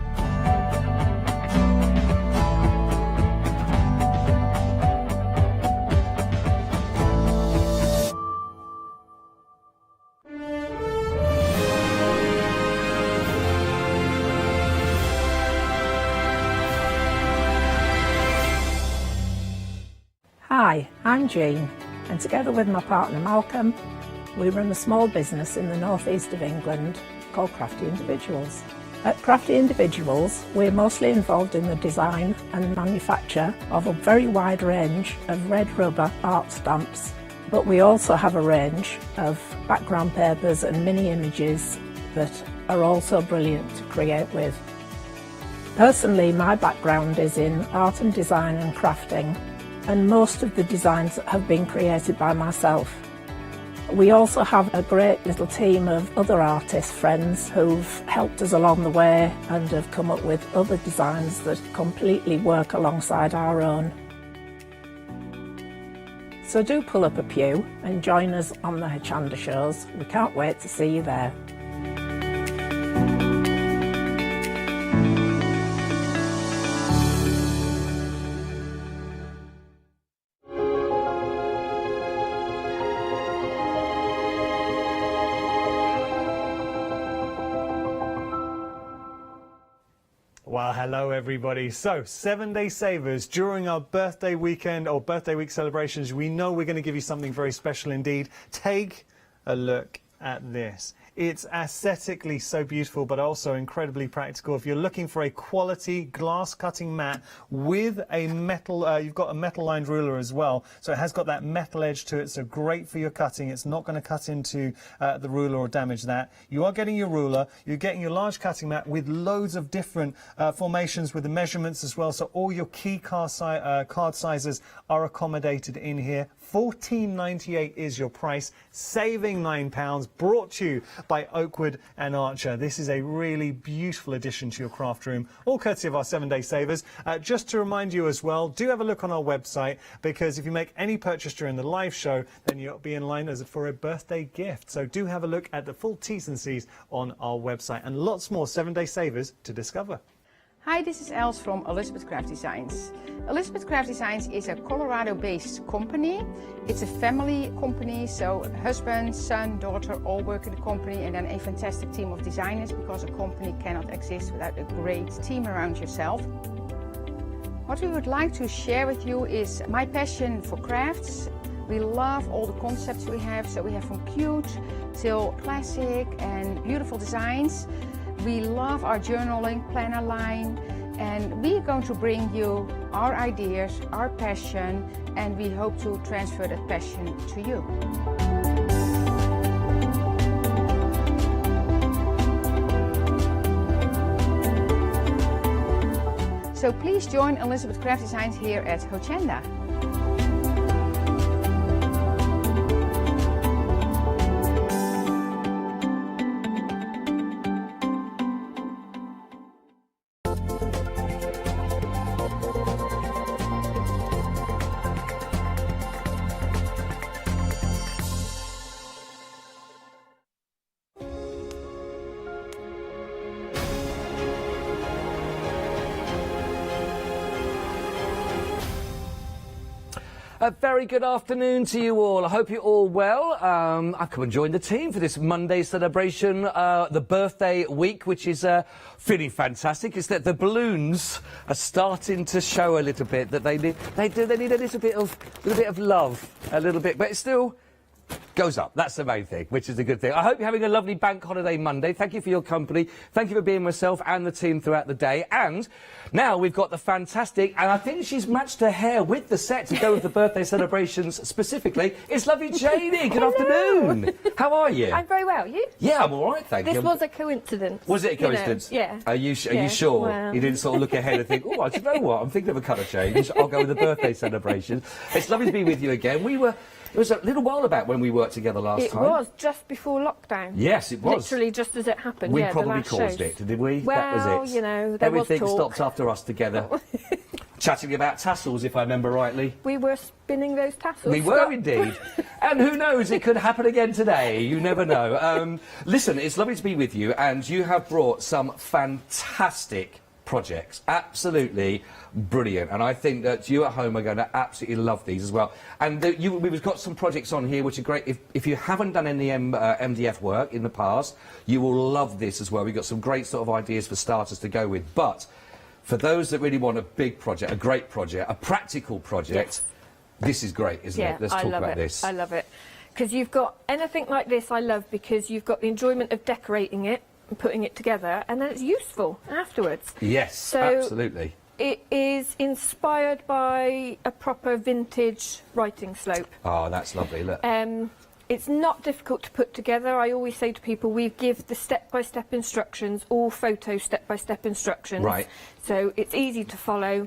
Hi, I'm Jean, and together with my partner Malcolm, we run a small business in the northeast of England called Crafty Individuals. At Crafty Individuals, we're mostly involved in the design and manufacture of a very wide range of red rubber art stamps, but we also have a range of background papers and mini images that are also brilliant to create with. Personally, my background is in art and design and crafting, and most of the designs have been created by myself. We also have a great little team of other artist friends who've helped us along the way and have come up with other designs that completely work alongside our own. So do pull up a pew and join us on the Hochanda shows. We can't wait to see you there. Well, hello everybody. So, 7-day savers during our birthday weekend or birthday week celebrations. We know we're going to give you something very special indeed. Take a look at this. It's aesthetically so beautiful, but also incredibly practical. If you're looking for a quality glass cutting mat with a metal, you've got a metal lined ruler as well. So it has got that metal edge to it. So great for your cutting. It's not going to cut into the ruler or damage that. You are getting your ruler. You're getting your large cutting mat with loads of different formations with the measurements as well. So all your key card sizes are accommodated in here. $14.98 is your price, saving £9, brought to you by Oakwood and Archer. This is a really beautiful addition to your craft room, all courtesy of our 7-day savers. Just to remind you as well, do have a look on our website, because if you make any purchase during the live show, then you'll be in line for a birthday gift. So do have a look at the full T's and C's on our website, and lots more 7-day savers to discover. Hi, this is Els from Elizabeth Craft Designs. Elizabeth Craft Designs is a Colorado-based company. It's a family company, so husband, son, daughter all work in the company, and then a fantastic team of designers, because a company cannot exist without a great team around yourself. What we would like to share with you is my passion for crafts. We love all the concepts we have, so we have from cute till classic and beautiful designs. We love our journaling planner line, and we're going to bring you our ideas, our passion, and we hope to transfer that passion to you. So please join Elizabeth Craft Designs here at Hochanda. A very good afternoon to you all. I hope you're all well. I've come and joined the team for this Monday celebration, the birthday week, which is feeling fantastic. It's that the balloons are starting to show a little bit that they need a little bit of love, but it's still goes up. That's the main thing, which is a good thing. I hope you're having a lovely bank holiday Monday. Thank you for your company. Thank you for being myself and the team throughout the day. And now we've got the fantastic, and I think she's matched her hair with the set to go with the birthday celebrations specifically. It's lovely Janie. Good afternoon. How are you? I'm very well. You? Yeah, I'm all right, thank you. This was a coincidence. Was it a coincidence? You know, yeah. Are you sure? Well. You didn't sort of look ahead and think, oh, I don't know what, I'm thinking of a colour change. I'll go with the birthday celebration. It's lovely to be with you again. It was a little while back when we worked together last time. It was just before lockdown. Yes, it was. Literally just as it happened. We yeah, probably the last caused shows. it, did we? Well, that was it. you know, there Everything was talk. stopped after us together. Chatting about tassels, if I remember rightly. We were spinning those tassels. We were indeed. And who knows, it could happen again today. You never know. Listen, it's lovely to be with you, and you have brought some fantastic projects. Absolutely brilliant. And I think that you at home are going to absolutely love these as well. And we've got some projects on here which are great. If you haven't done any MDF work in the past, you will love this as well. We've got some great sort of ideas for starters to go with. But for those that really want a big project, a great project, a practical project, this is great, isn't it? Let's talk about this. I love it. Because you've got anything like this I love because you've got the enjoyment of decorating it and putting it together, and then it's useful afterwards. Yes, so absolutely. It is inspired by a proper vintage writing slope. Oh, that's lovely, look. It's not difficult to put together. I always say to people, we give the step-by-step instructions, all photo step-by-step instructions. Right. So it's easy to follow,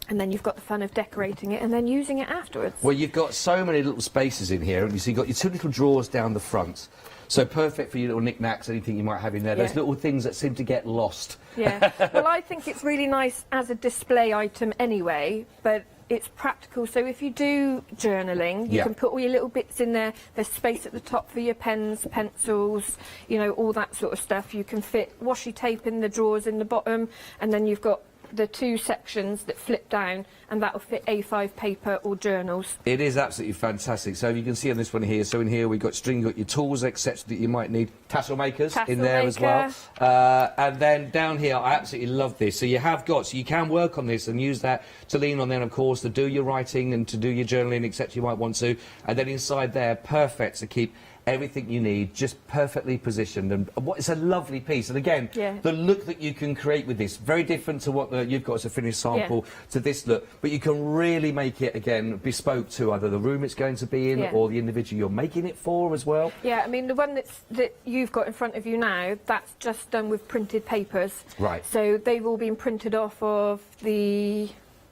and then you've got the fun of decorating it and then using it afterwards. Well, you've got so many little spaces in here, and you've got your two little drawers down the front. So perfect for your little knickknacks, anything you might have in there. Yeah. Those little things that seem to get lost. Yeah. Well, I think it's really nice as a display item anyway, but it's practical. So if you do journaling, you can put all your little bits in there. There's space at the top for your pens, pencils, you know, all that sort of stuff. You can fit washi tape in the drawers in the bottom, and then you've got the two sections that flip down, and that'll fit A5 paper or journals. It is absolutely fantastic. So you can see on this one here, so in here we've got string, you've got your tools, etc. that you might need. Tassel makers in there as well. And then down here, I absolutely love this. So you have got, so you can work on this and use that to lean on then, of course, to do your writing and to do your journaling, etc. you might want to. And then inside there, perfect to keep everything you need, just perfectly positioned, and it's a lovely piece. And again, the look that you can create with this, very different to what you've got as a finished sample to this look, but you can really make it, again, bespoke to either the room it's going to be in or the individual you're making it for as well. Yeah, I mean, the one that you've got in front of you now, that's just done with printed papers. Right. So they've all been printed off of the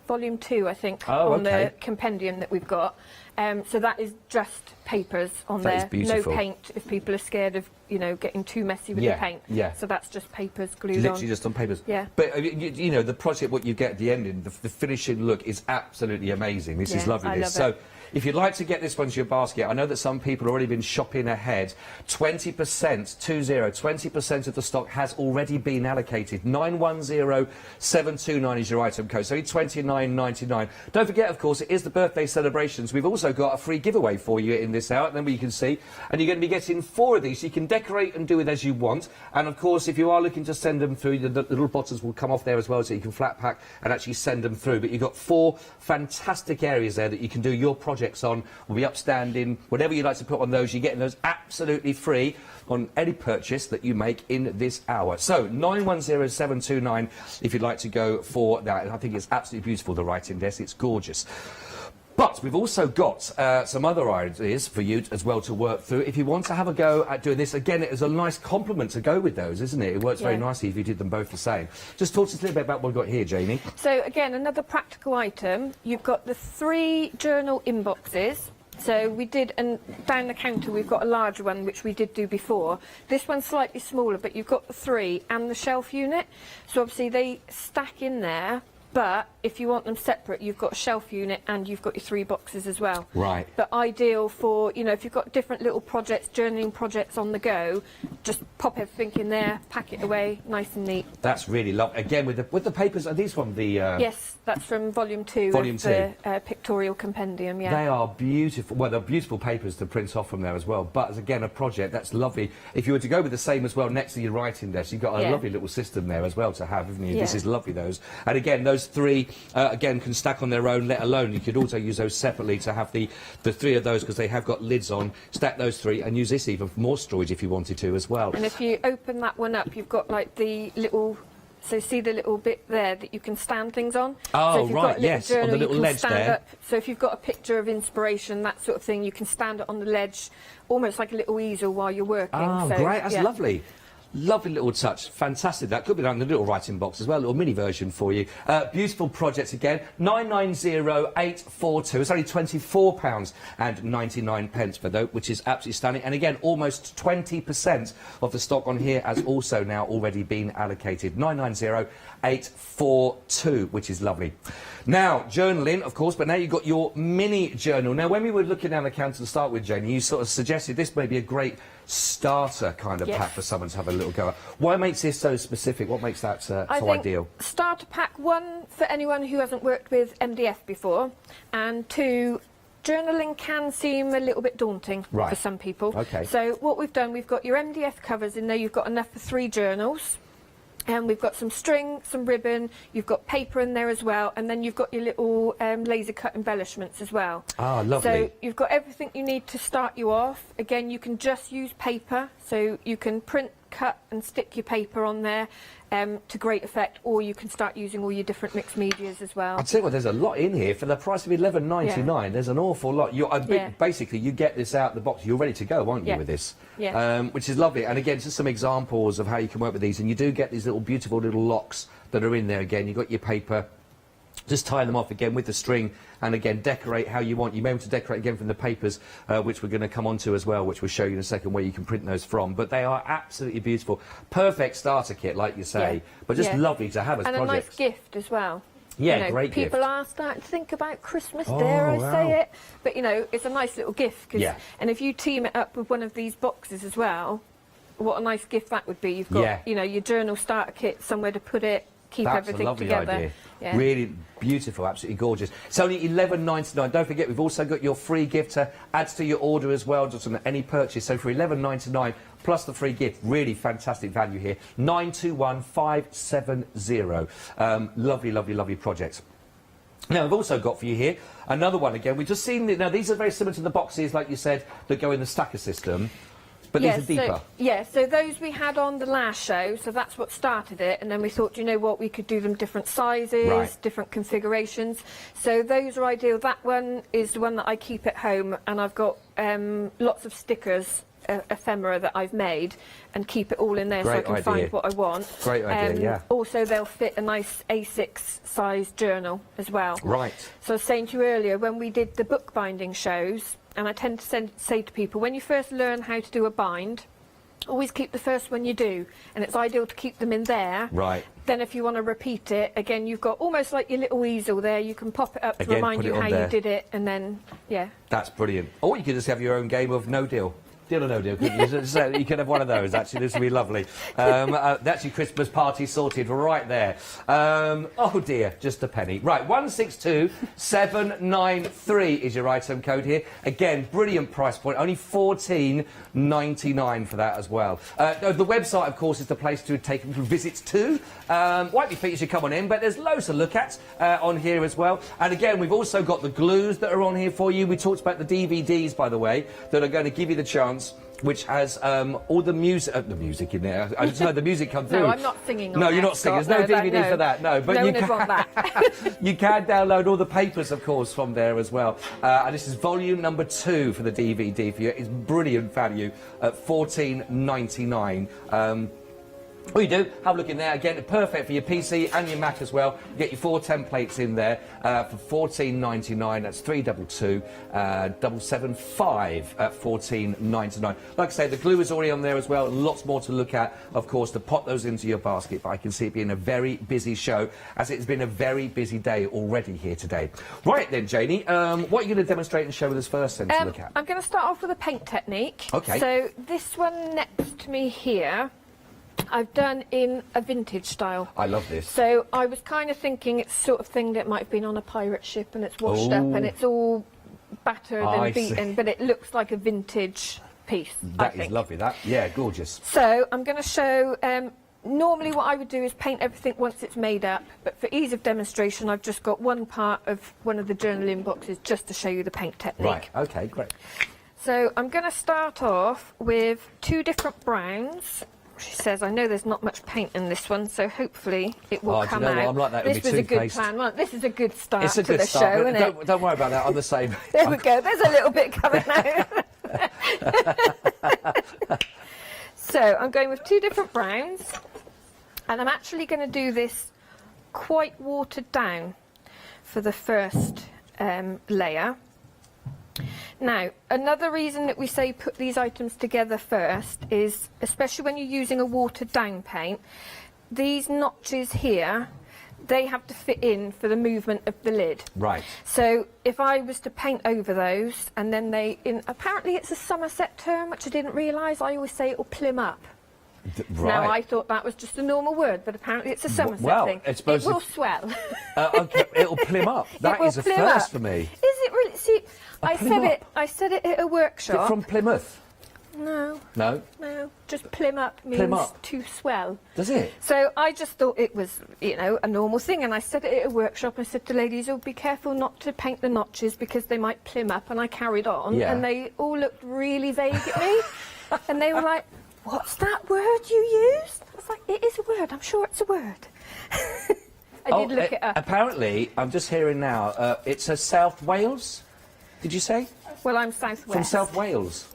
volume 2, I think, on the compendium that we've got. So that is just papers on there. No paint if people are scared of, you know, getting too messy with the paint. Yeah. So that's just papers glued on. Literally just on papers. Yeah. But, you know, the project, what you get at the ending, the finishing look is absolutely amazing. This is lovely. I love So it. if you'd like to get this one to your basket, I know that some people have already been shopping ahead. 20%, 20% of the stock has already been allocated. 910729 is your item code, so it's £29.99. Don't forget, of course, it is the birthday celebrations. We've also got a free giveaway for you in this hour, and then you can see, and you're going to be getting 4 of these, so you can decorate and do it as you want. And of course, if you are looking to send them through, the little bottles will come off there as well, so you can flat pack and actually send them through. But you've got 4 fantastic areas there that you can do your projects on. Will be upstanding, whatever you'd like to put on those, you're getting those absolutely free on any purchase that you make in this hour. So 910729 if you'd like to go for that. And I think it's absolutely beautiful, the writing desk. It's gorgeous. But we've also got some other ideas for you as well to work through. If you want to have a go at doing this, again, it is a nice complement to go with those, isn't it? It works very nicely if you did them both the same. Just talk to us a little bit about what we've got here, Janie. So again, another practical item. You've got the 3 journal inboxes. So we did, and down the counter we've got a larger one, which we did do before. This one's slightly smaller, but you've got the 3 and the shelf unit. So obviously they stack in there. But if you want them separate, you've got a shelf unit and you've got your 3 boxes as well. Right. But ideal for, you know, if you've got different little projects, journaling projects on the go, just pop everything in there, pack it away, nice and neat. That's really lovely. Again, with the papers, are these from the... Yes, that's from volume 2 Volume of the pictorial compendium, They are beautiful. Well, they're beautiful papers to print off from there as well. But as again, a project, that's lovely. If you were to go with the same as well next to your writing desk, you've got a lovely little system there as well to have, haven't you? Yeah. This is lovely, those. And again, those those three, again, can stack on their own, let alone you could also use those separately to have the three of those, because they have got lids on. Stack those three and use this even for more storage if you wanted to as well. And if you open that one up, you've got like the little... So see the little bit there that you can stand things on? Oh, so if you've right, got a little yes, journal, on the little you can ledge stand there. Up. So if you've got a picture of inspiration, that sort of thing, you can stand it on the ledge, almost like a little easel while you're working. Oh, so, great, that's yeah. lovely. Lovely little touch, fantastic. That could be done in the little writing box as well, a little mini version for you. Beautiful projects again, 990842. It's only £24.99 for those, which is absolutely stunning. And again, almost 20% of the stock on here has also now already been allocated. 990842, which is lovely. Now, journaling, of course, but now you've got your mini journal. Now, when we were looking down the counter to start with, Janie, you sort of suggested this may be a great starter kind of pack for someone to have a little go at. Why makes this so specific? What makes that so ideal? Starter pack, one, for anyone who hasn't worked with MDF before, and two, journaling can seem a little bit daunting for some people. Okay. So what we've done, we've got your MDF covers in there, you've got enough for 3 journals. And we've got some string, some ribbon, you've got paper in there as well, and then you've got your little laser cut embellishments as well. Ah, lovely. So you've got everything you need to start you off. Again, you can just use paper, so you can print, cut and stick your paper on there to great effect, or you can start using all your different mixed medias as well. I'll tell you what, there's a lot in here. For the price of £11.99, there's an awful lot. Basically, you get this out of the box, you're ready to go, aren't you, with this? Yeah. Which is lovely. And again, just some examples of how you can work with these. And you do get these little beautiful little locks that are in there again. You've got your paper. Just tie them off again with the string, and again decorate how you want. You may want to decorate again from the papers, which we're going to come on to as well, which we'll show you in a second where you can print those from. But they are absolutely beautiful. Perfect starter kit, like you say, but just lovely to have as projects. And a nice gift as well. Yeah, you know, great gift. People are starting to think about Christmas, dare I say it. But, you know, it's a nice little gift. And if you team it up with one of these boxes as well, what a nice gift that would be. You've got, you know, your journal starter kit, somewhere to put it, keep everything That's a lovely together. idea. Yeah. Really beautiful, absolutely gorgeous. It's only £11.99. Don't forget, we've also got your free gift to add to your order as well, just on any purchase. So for £11.99 plus the free gift, really fantastic value here. 921570. Lovely, lovely, lovely projects. Now, I've also got for you here another one again. We've just seen, now these are very similar to the boxes, like you said, that go in the stacker system. But these are deeper. So those we had on the last show, so that's what started it, and then we thought, you know what, we could do them different sizes, different configurations. So those are ideal. That one is the one that I keep at home, and I've got lots of stickers, ephemera that I've made, and keep it all in there so I can find what I want. Great idea, Also, they'll fit a nice A6 size journal as well. Right. So I was saying to you earlier, when we did the bookbinding shows, and I tend to say to people, when you first learn how to do a bind, always keep the first one you do, and it's ideal to keep them in there. Right. Then if you want to repeat it, again, you've got almost like your little easel there, you can pop it up to remind you how you did it, and then, That's brilliant. Or you could just have your own game of no deal. Deal or no deal? You can have one of those, actually. This would be lovely. That's your Christmas party sorted right there. Oh, dear, just a penny. Right, 162793 is your item code here. Again, brilliant price point. Only $14.99 for that as well. The website, of course, is the place to take visits to. Won't be featured, you come on in, but there's loads to look at on here as well. And again, we've also got the glues that are on here for you. We talked about the DVDs, by the way, that are going to give you the chance, which has all the music in there. I just heard the music come through. No, I'm not singing on No, there, you're not singing. Scott. There's no DVD for that, no. But no you one would want that. you can download all the papers, of course, from there as well. And this is volume number 2 for the DVD for you. It's brilliant value at $14.99. All you do, have a look in there. Again, perfect for your PC and your Mac as well. You get your 4 templates in there for $14.99. That's 322 775 at $14.99. Like I say, the glue is already on there as well. Lots more to look at, of course, to pop those into your basket. But I can see it being a very busy show, as it's been a very busy day already here today. Right then, Janie, what are you going to demonstrate and show with us first then to look at? I'm going to start off with a paint technique. Okay. So this one next to me here, I've done in a vintage style. I love this. So I was kind of thinking it's the sort of thing that might have been on a pirate ship, and it's washed up and it's all battered and beaten, but it looks like a vintage piece. That is lovely, that. Yeah, gorgeous. So I'm going to show normally what I would do is paint everything once it's made up, but for ease of demonstration I've just got one part of one of the journaling boxes just to show you the paint technique. Right, okay, great. So I'm going to start off with 2 different browns. She says, I know there's not much paint in this one, so hopefully it will come out. I'm like that with this my was a good toothpaste. plan. Well, this is a good start It's a to good the start. show, But isn't it? don't worry about that. I'm the same. There we go. There's a little bit coming out. So I'm going with 2 different browns, and I'm actually going to do this quite watered down for the first layer. Now, another reason that we say put these items together first is, especially when you're using a watered down paint, these notches here, they have to fit in for the movement of the lid. Right. So if I was to paint over those, and then apparently it's a Somerset term, which I didn't realise, I always say it'll plim up. Right. Now, I thought that was just a normal word, but apparently it's a Somerset well, thing. I suppose it will swell. Okay, it'll plim up. That is a first for me. Is it really? See, I plim said it at a Is workshop. it from Plymouth? No. No? No, just plim up means to swell. Does it? So I just thought it was, a normal thing, and I said it at a workshop. I said to ladies, oh, be careful not to paint the notches because they might plim up, and I carried on, Yeah. and they all looked really vague at me, and they were like, what's that word you used? I was like, it is a word, I'm sure it's a word. I did look it up. Apparently, I'm just hearing now, it's a South Wales, did you say? Well, I'm South West. From South Wales.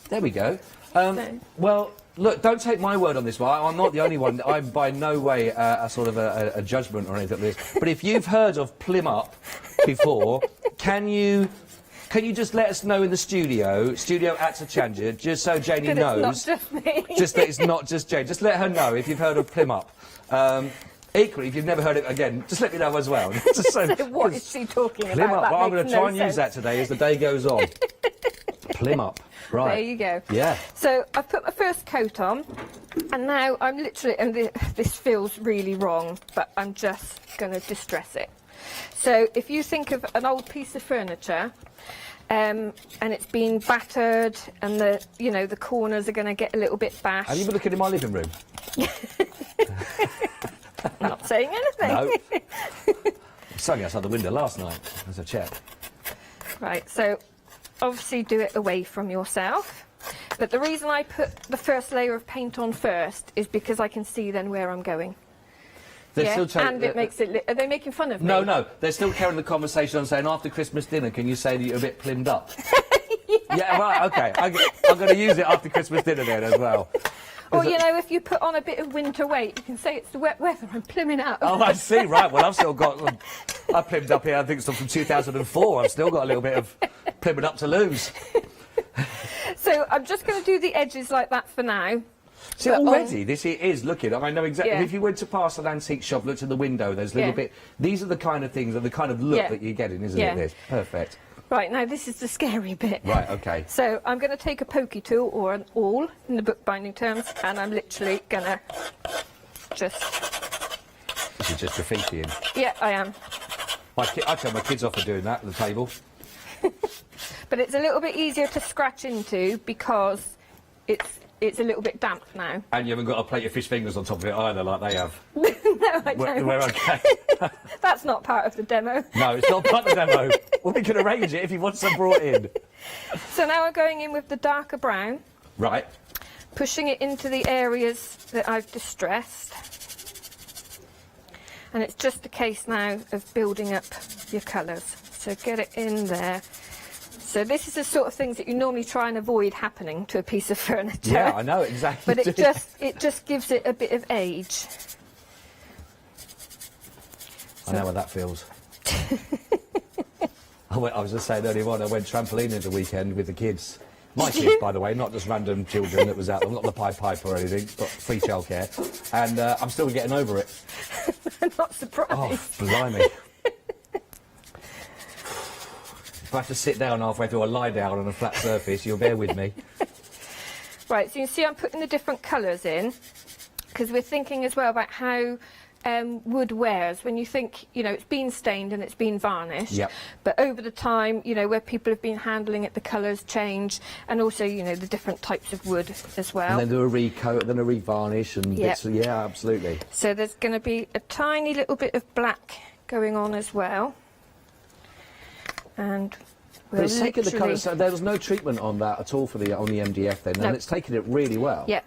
There we go. Well, look, don't take my word on this one. I'm not the only one. I'm by no way a sort of a judgment or anything like this. But if you've heard of plim up before, can you just let us know in the studio at Hochanda, just so Janie knows. It's not just me. Just that it's not just Jane. Just let her know if you've heard of plim up. Equally, if you've never heard it again, just let me know as well. Just so what is she talking plim about? up. That Well, I'm going to makes try and use that today as the day goes on. Plim up. Right. There you go. Yeah. So I've put my first coat on, and now I'm literally, and this feels really wrong, but I'm just going to distress it. So if you think of an old piece of furniture, and it's been battered, and the corners are going to get a little bit bashed. Have you been looking in my living room? I'm not saying anything. No. It's only outside the window last night. There's a check. Right, so obviously do it away from yourself. But the reason I put the first layer of paint on first is because I can see then where I'm going. And it makes it... Are they making fun of me? No, they're still carrying the conversation on saying after Christmas dinner, can you say that you're a bit plimmed up? Yeah, right, OK. I'm going to use it after Christmas dinner then as well. Or, if you put on a bit of winter weight, you can say it's the wet weather, I'm plimming up. Oh, I see, right. Well, I've still got... I plimmed up here, I think it's from 2004. I've still got a little bit of plimming up to lose. So I'm just going to do the edges like that for now. See, already, this is looking... I know exactly... Yeah. If you went to past an antique shop, looked in the window, there's little bit... These are the kind of things, and the kind of look that you're getting, isn't it, this? Perfect. Right, now this is the scary bit. Right, OK. So I'm going to take a pokey tool, or an awl, in the bookbinding terms, and I'm literally going to just... This is just graffitiing. Yeah, I am. I tell my kids off for doing that at the table. But it's a little bit easier to scratch into because it's a little bit damp now. And you haven't got to plate your fish fingers on top of it either, like they have. No, I don't. We're OK. That's not part of the demo. No, it's not part of the demo. Well, we can arrange it if you want some brought in. So now we're going in with the darker brown. Right. Pushing it into the areas that I've distressed. And it's just a case now of building up your colours. So get it in there. So this is the sort of things that you normally try and avoid happening to a piece of furniture. Yeah, I know, exactly. But it just gives it a bit of age. I know how that feels. I was just saying earlier on, I went trampolining at the weekend with the kids. My kids, by the way, not just random children that was out. I'm not the Pied Piper or anything, but free childcare. And I'm still getting over it. I'm not surprised. Oh, blimey. If I have to sit down halfway through or lie down on a flat surface, you'll bear with me. Right, so you can see I'm putting the different colours in, because we're thinking as well about how wood wears when you think, you know, it's been stained and it's been varnished. Yep. But over the time, you know, where people have been handling it, the colours change, and also, you know, the different types of wood as well. And then do a recoat, then a revarnish, and Yep. bits of, yeah, absolutely. So there's going to be a tiny little bit of black going on as well. And But it's taken the colour, literally- so there was no treatment on that at all for the on the MDF then, No. and it's taken it really well. Yeah,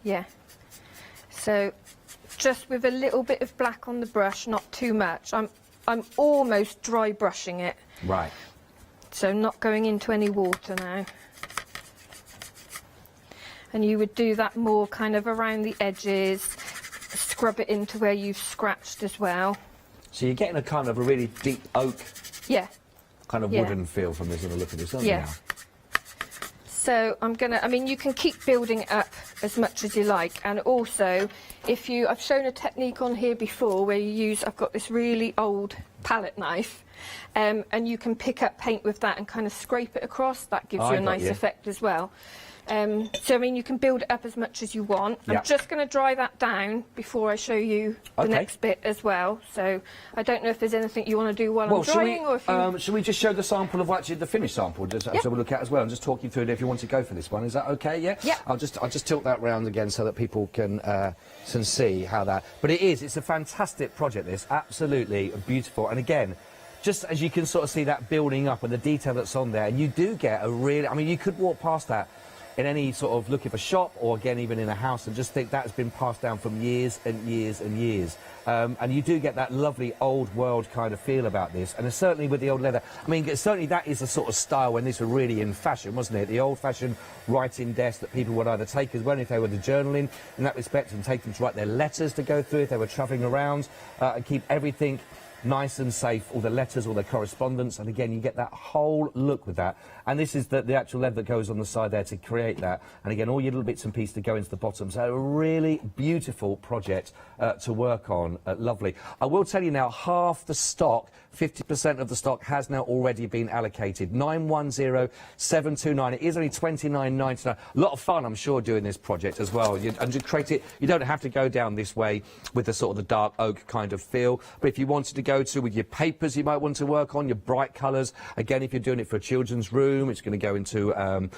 yeah. So just with a little bit of black on the brush, not too much. I'm almost dry brushing it, Right. so not going into any water now. And you would do that more kind of around the edges, scrub it into where you've scratched as well. So you're getting a kind of a really deep oak Yeah. kind of Yeah. wooden feel from this, when I look at this, don't you Yeah. now? So I'm gonna, I mean, you can keep building it up as much as you like, and also if you, I've shown a technique on here before where you use, I've got this really old palette knife, and you can pick up paint with that and kind of scrape it across. That gives Oh, you I a got nice you. effect as well. So I mean, you can build it up as much as you want. Yeah. I'm just going to dry that down before I show you the Okay. next bit as well. So I don't know if there's anything you want to do while I'm Should drying, we, or if you... should we just show the sample of actually the finished sample, just Yeah. so we'll look at as well, and just talk you through it if you want to go for this one? Is that okay? Yeah. Yeah. I'll just tilt that round again so that people can see how that. But it's a fantastic project. This absolutely beautiful, and again, just as you can sort of see that building up and the detail that's on there, and you do get a really. I mean, you could walk past that in any sort of looking for shop, or again even in a house, and just think that has been passed down from years and years and years. And you do get that lovely old world kind of feel about this, and certainly with the old leather. I mean, certainly that is a sort of style when this was really in fashion, wasn't it? The old-fashioned writing desk that people would either take as well if they were the journaling in that respect, and take them to write their letters to go through if they were travelling around, and keep everything nice and safe, all the letters, all the correspondence, and again you get that whole look with that. And this is the actual leather that goes on the side there to create that, and again all your little bits and pieces to go into the bottom. So a really beautiful project to work on. Lovely. I will tell you now, half the stock, 50% of the stock has now already been allocated. 910729. It is only £29.99. A lot of fun, I'm sure, doing this project as well. And to create it, you don't have to go down this way with the sort of the dark oak kind of feel. But if you wanted to go to with your papers, you might want to work on your bright colours. Again, if you're doing it for a children's room, it's going to go into in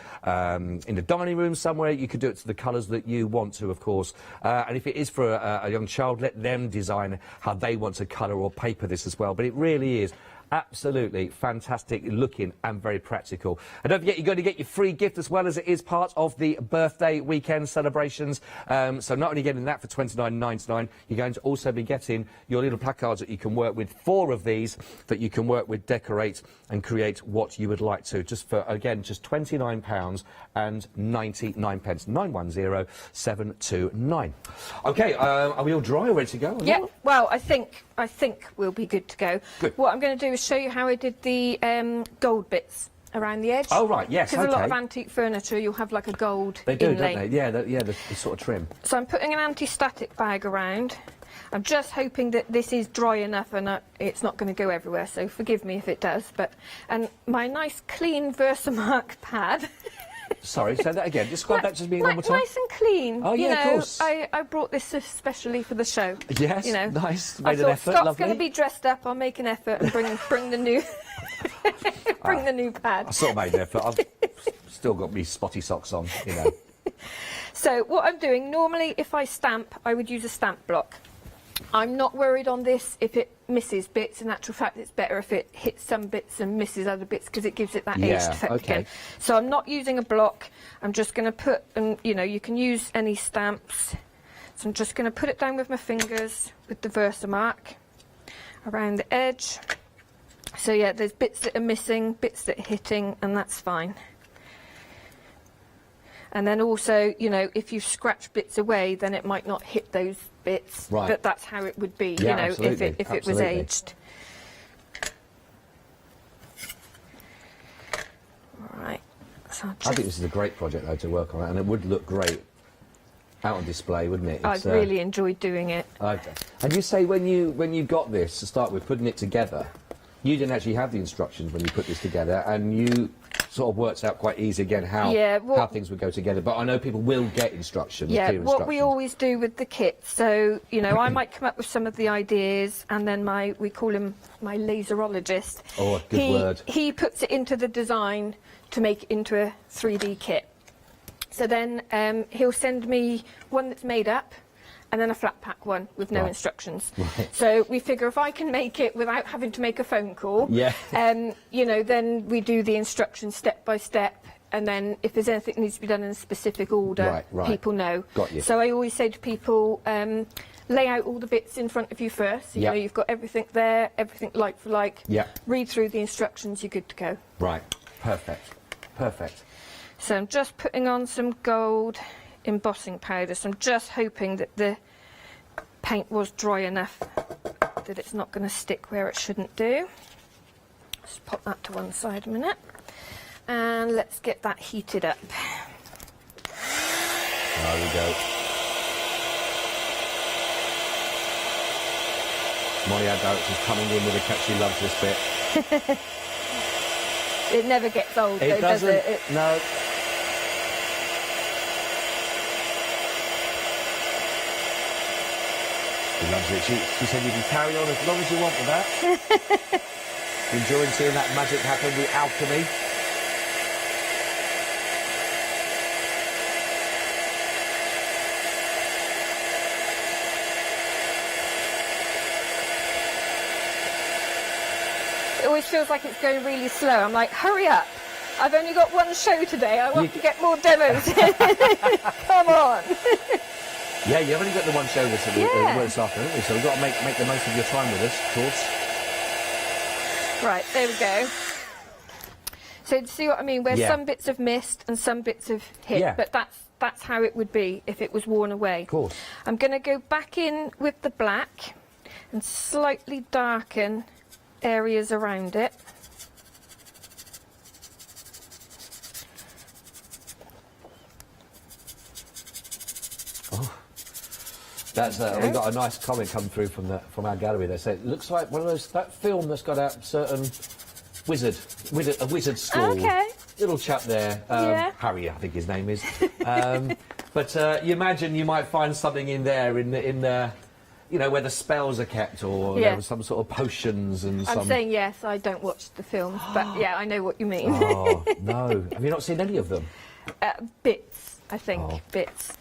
the dining room somewhere. You could do it to the colours that you want to, of course. And if it is for a young child, let them design how they want to colour or paper this as well. But it really is absolutely fantastic looking and very practical. And don't forget, you're going to get your free gift as well, as it is part of the birthday weekend celebrations. So not only getting that for £29.99, you're going to also be getting your little placards that you can work with, 4 of these that you can work with, decorate and create what you would like to, just for, again, just £29.99. 910729. Okay, are we all dry, ready to go? Yeah, well, I think we'll be good to go. Good. What I'm going to do is show you how I did the gold bits around the edge. Oh, right, yes, Because a lot of okay. antique furniture, you'll have like a gold They do, inlay. don't they? Yeah, the sort of trim. So I'm putting an anti-static bag around. I'm just hoping that this is dry enough and it's not going to go everywhere, so forgive me if it does. And my nice clean Versamark pad. Sorry, say that again. Describe that to me one more time. Nice and clean. Oh, yeah, you of know, course. I brought this especially for the show. Yes, you know. nice. I Made an thought effort, Scott's lovely. going to be dressed up. I'll make an effort and bring the new the new pad. I sort of made an effort. I've still got me spotty socks on, you know. So what I'm doing, normally if I stamp, I would use a stamp block. I'm not worried on this if it misses bits. In actual fact, it's better if it hits some bits and misses other bits, because it gives it that aged effect again. So I'm not using a block. I'm just going to put, and you know, you can use any stamps. So I'm just going to put it down with my fingers with the Versamark around the edge. So yeah, there's bits that are missing, bits that are hitting, and that's fine. And then also, you know, if you scratch bits away, then it might not hit those bits. Right. But that's how it would be, Yeah, you know, absolutely, if it was absolutely. aged. Right. So I think this is a great project, though, to work on, and it would look great out on display, wouldn't it? I've really enjoyed doing it. Okay. And you say when you got this to start with, putting it together, you didn't actually have the instructions when you put this together, and you sort of worked out quite easy again how things would go together. But I know people will get instructions. Yeah, clear what instructions. we always do with the kit. So you know, I might come up with some of the ideas, and then we call him my laserologist. Oh, good word. He puts it into the design to make it into a 3D kit. So then he'll send me one that's made up, and then a flat pack one with no instructions. Right. So we figure if I can make it without having to make a phone call, you know, then we do the instructions step by step, and then if there's anything that needs to be done in a specific order, people know. Got you. So I always say to people, lay out all the bits in front of you first. So, you know, you've got everything there, everything like for like. Yeah. Read through the instructions, you're good to go. Right. Perfect. Perfect. So I'm just putting on some gold embossing powder. So I'm just hoping that the paint was dry enough that it's not going to stick where it shouldn't do. Just pop that to one side a minute. And let's get that heated up. There we go. Molly, our director's coming in with a catch. She loves this bit. It never gets old, It though, does doesn't. it? No. She loves it. She said you can carry on as long as you want with that. Enjoying seeing that magic happen, the alchemy. It always feels like it's going really slow. I'm like, hurry up. I've only got one show today. I want to get more demos. Come on. Yeah, you've only got the one show this afternoon, haven't you? So we've got to make the most of your time with us, of course. Right, there we go. So do you see what I mean? Where some bits have missed and some bits have hit, but that's how it would be if it was worn away. Of course. I'm going to go back in with the black and slightly darken areas around it. Oh, that's we got a nice comment come through from our gallery. They say it looks like one of that film that's got out certain a wizard school. Okay. Little chap there, Harry, I think his name is. But you imagine you might find something in there in the you know, where the spells are kept, or there was some sort of potions and I'm saying yes, I don't watch the films, but yeah, I know what you mean. Oh, no. Have you not seen any of them? Bits, I think, bits.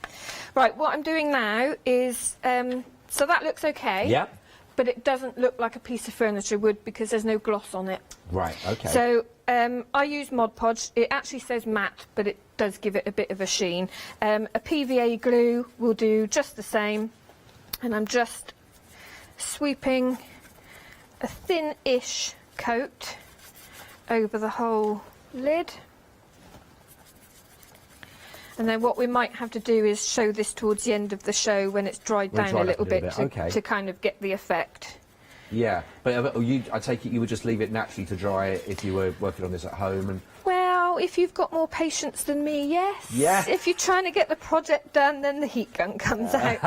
Right, what I'm doing now is, so that looks okay. Yeah. But it doesn't look like a piece of furniture would because there's no gloss on it. Right, okay. So I use Mod Podge. It actually says matte, but it does give it a bit of a sheen. A PVA glue will do just the same. And I'm just sweeping a thin-ish coat over the whole lid. And then what we might have to do is show this towards the end of the show when it's dried down a little bit to kind of get the effect. Yeah, but I take it you would just leave it naturally to dry if you were working on this at home? And Well, if you've got more patience than me, yes. Yeah. If you're trying to get the project done, then the heat gun comes out.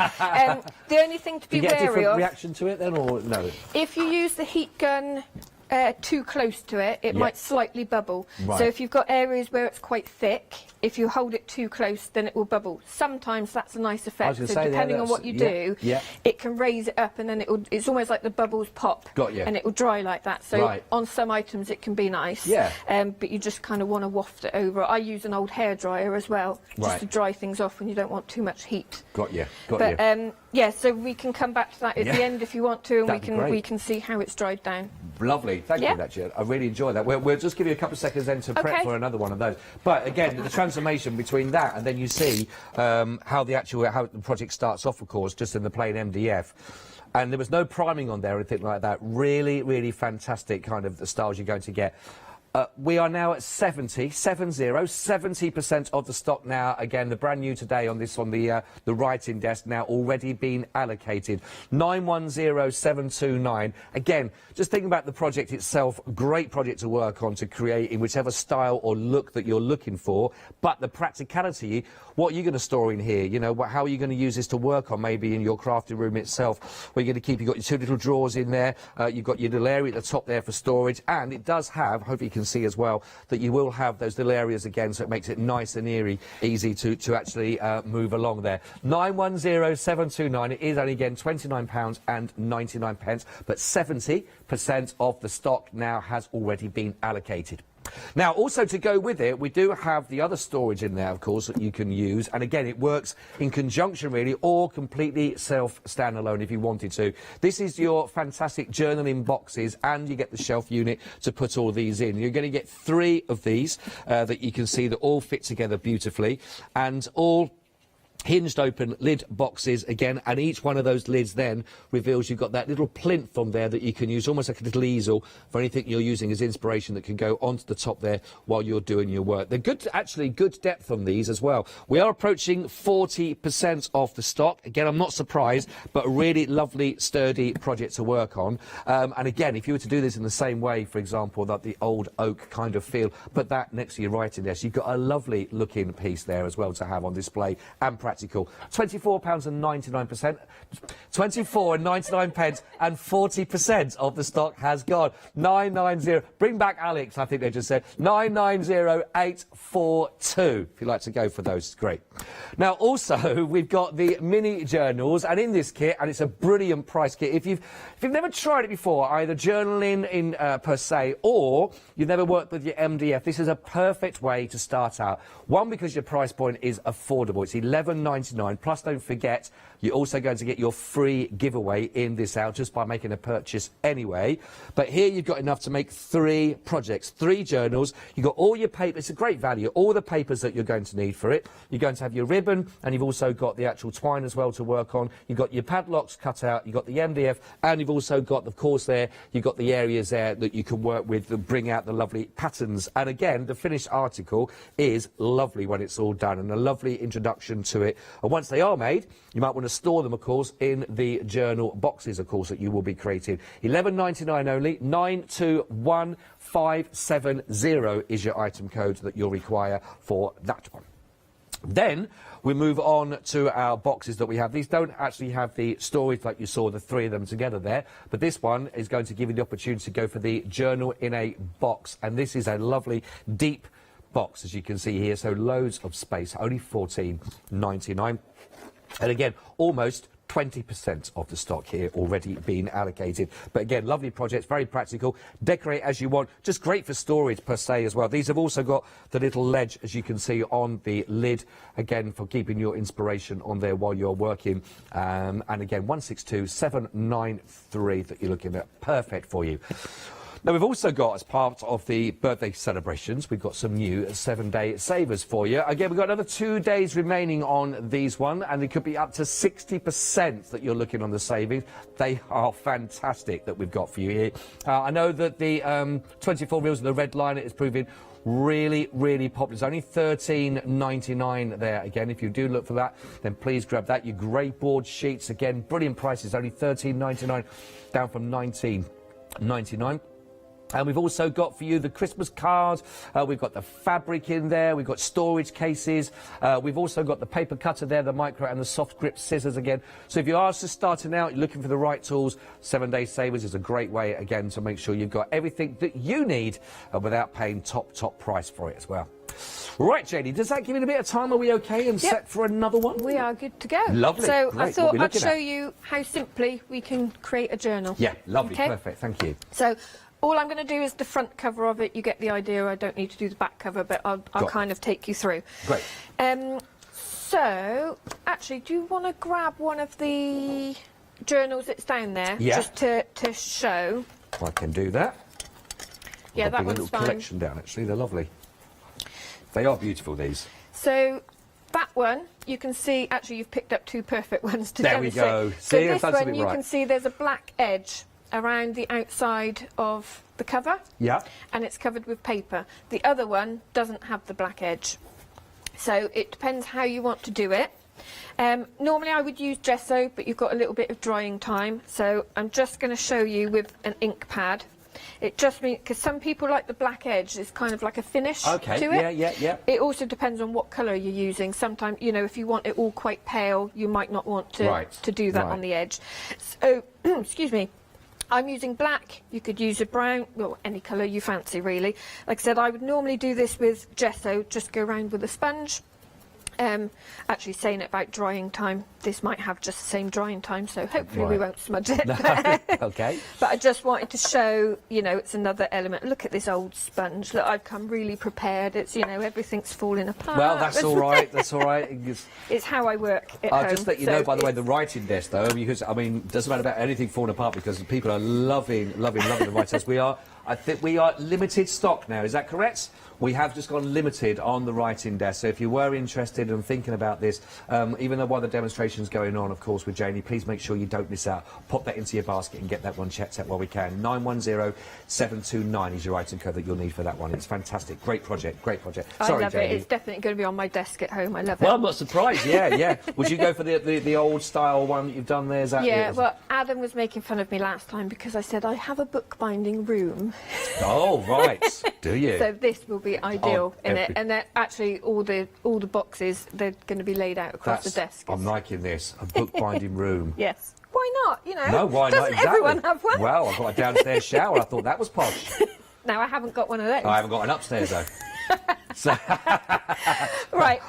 The only thing to be do you get a wary different of, reaction to it then, or no? if you use the heat gun too close to it, it might slightly bubble. Right. So if you've got areas where it's quite thick, if you hold it too close, then it will bubble. Sometimes that's a nice effect. So depending on what you do, it can raise it up, and then it's almost like the bubbles pop. Got you. And it will dry like that. So on some items it can be nice. Yeah. But you just kind of want to waft it over. I use an old hairdryer as well, just to dry things off when you don't want too much heat. Got you. But yeah, so we can come back to that at the end if you want to, and we can see how it's dried down. Lovely, thank you for that, Jill. I really enjoy that. We'll just give you a couple of seconds then to prep for another one of those. But again, the transformation between that and then you see how the project starts off, of course, just in the plain MDF. And there was no priming on there or anything like that. Really, really fantastic kind of the styles you're going to get. We are now at 70% of the stock now. Again, the brand new today on this one, the writing desk now already been allocated. 910729. Again, just thinking about the project itself, great project to work on to create in whichever style or look that you're looking for. But the practicality, what are you going to store in here? You know, how are you going to use this to work on? Maybe in your crafting room itself, where you're going to keep. You've got your 2 little drawers in there. You've got your little area at the top there for storage, and it does have. Hopefully, you can see as well that you will have those little areas again, so it makes it nice and easy to actually move along there. 910729. It is only again £29.99, but 70% of the stock now has already been allocated. Now, also to go with it, we do have the other storage in there, of course, that you can use. And again, it works in conjunction, really, or completely self-standalone if you wanted to. This is your fantastic journaling boxes, and you get the shelf unit to put all these in. You're going to get 3 of these that you can see that all fit together beautifully, and all hinged open lid boxes again, and each one of those lids then reveals you've got that little plinth on there that you can use almost like a little easel for anything you're using as inspiration that can go onto the top there while you're doing your work. They're good, actually good depth on these as well. We are approaching 40% of the stock. Again, I'm not surprised, but a really lovely sturdy project to work on. And again, if you were to do this in the same way, for example, that the old oak kind of feel, put that next to your writing desk, you've got a lovely looking piece there as well to have on display and practical. £24.99, 24.99, and 40% of the stock has gone. 990. Bring back Alex, I think they just said. 990842. If you'd like to go for those, it's great. Now, also, we've got the mini journals, and in this kit, and it's a brilliant price kit. If you've never tried it before, either journaling in per se, or you've never worked with your MDF, this is a perfect way to start out. One, because your price point is affordable. It's £11.99. Plus, don't forget, you're also going to get your free giveaway in this out just by making a purchase anyway. But here you've got enough to make 3 projects, 3 journals. You've got all your paper. It's a great value. All the papers that you're going to need for it. You're going to have your ribbon, and you've also got the actual twine as well to work on. You've got your padlocks cut out. You've got the MDF, and you've also got, of course, there, you've got the areas there that you can work with to bring out the lovely patterns. And again, the finished article is lovely when it's all done, and a lovely introduction to it. And once they are made, you might want to store them, of course, in the journal boxes, of course, that you will be creating. £11.99 only. 921570 is your item code that you'll require for that one. Then we move on to our boxes that we have. These don't actually have the storage like you saw, the 3 of them together there, but this one is going to give you the opportunity to go for the journal in a box, and this is a lovely deep box, as you can see here, so loads of space, only £14.99. And again, almost 20% of the stock here already been allocated. But again, lovely projects, very practical. Decorate as you want. Just great for storage per se as well. These have also got the little ledge, as you can see, on the lid, again, for keeping your inspiration on there while you're working. And again, 162793 that you're looking at. Perfect for you. Now, we've also got, as part of the birthday celebrations, we've got some new 7-day savers for you. Again, we've got another 2 days remaining on these one, and it could be up to 60% that you're looking on the savings. They are fantastic that we've got for you here. I know that the 24 reels of the red liner is proving really, really popular. It's only £13.99 there. Again, if you do look for that, then please grab that. Your grey board sheets, again, brilliant prices, only £13.99, down from £19.99. And we've also got for you the Christmas cards. We've got the fabric in there. We've got storage cases. We've also got the paper cutter there, the micro and the soft grip scissors again. So if you are just starting out, you're looking for the right tools, 7-day savers is a great way, again, to make sure you've got everything that you need without paying top price for it as well. Right, JD, does that give you a bit of time? Are we okay and set for another one? We are good to go. Lovely. So Great. I thought I'd show you how simply we can create a journal. Yeah, lovely, okay? Perfect, thank you. So all I'm going to do is the front cover of it. You get the idea. I don't need to do the back cover, but I'll kind of take you through. Great. So, actually, do you want to grab one of the journals that's down there? Yeah. Just to show. I can do that. Yeah, I'll that bring one's a little fine. collection down, actually. They're lovely. They are beautiful, these. So, that one, you can see, actually, you've picked up 2 perfect ones to There we demonstrate. go. So See, this that's one, something you right. can see there's a black edge. around the outside of the cover. Yeah. And it's covered with paper. The other one doesn't have the black edge. So it depends how you want to do it. Normally I would use gesso, but you've got a little bit of drying time. So I'm just going to show you with an ink pad. It just means, because some people like the black edge, it's kind of like a finish to it. Yeah. It also depends on what colour you're using. Sometimes, you know, if you want it all quite pale, you might not want to do that on the edge. So, excuse me. I'm using black, you could use a brown, well, any colour you fancy really. Like I said, I would normally do this with gesso, just go around with a sponge. Actually saying it about drying time, this might have just the same drying time, so hopefully we won't smudge it. Okay. But I just wanted to show, you know, it's another element. Look at this old sponge. Look, I've come really prepared. It's, you know, everything's falling apart. Well, that's all right. That's all right. It's how I work at home. I'll just let you know, by the way, the writing desk, though, because, I mean, it doesn't matter about anything falling apart because people are loving the writing desk. I think we are limited stock now, is that correct? We have just gone limited on the writing desk, so if you were interested and thinking about this, even though while the demonstration's going on, of course, with Janie, please make sure you don't miss out. Pop that into your basket and get that one checked out while we can. 910729 is your item code that you'll need for that one. It's fantastic. Great project, great project. Sorry, I love Janie. it. It's definitely going to be on my desk at home. I love it. Well, I'm not surprised, yeah. Would you go for the old style one that you've done there? Is that it? Well, Adam was making fun of me last time because I said I have a bookbinding room. Oh, right. Do you? So this will be ideal in it, and then actually all the boxes, they're going to be laid out across the desk. I'm liking this, a bookbinding room. Yes. Why not? You know. No, why not? Doesn't Exactly. everyone have one? Well, I've got a downstairs shower. I thought that was posh. No, I haven't got one of those. I haven't got an upstairs though. So Right,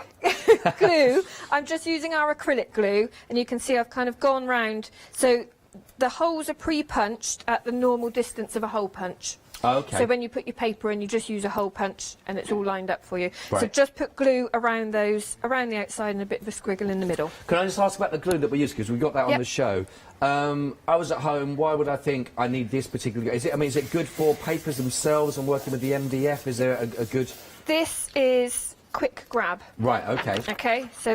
glue. I'm just using our acrylic glue, and you can see I've kind of gone round. So the holes are pre-punched at the normal distance of a hole punch. Okay. So when you put your paper in, you just use a hole punch and it's all lined up for you. So Right. just put glue around those, around the outside and a bit of a squiggle in the middle. Can I just ask about the glue that we use, because we got that on the show. I was at home, why would I think I need this particular glue? Is it good for papers themselves and working with the MDF? Is there a good... This is quick grab. Right, okay. Okay, so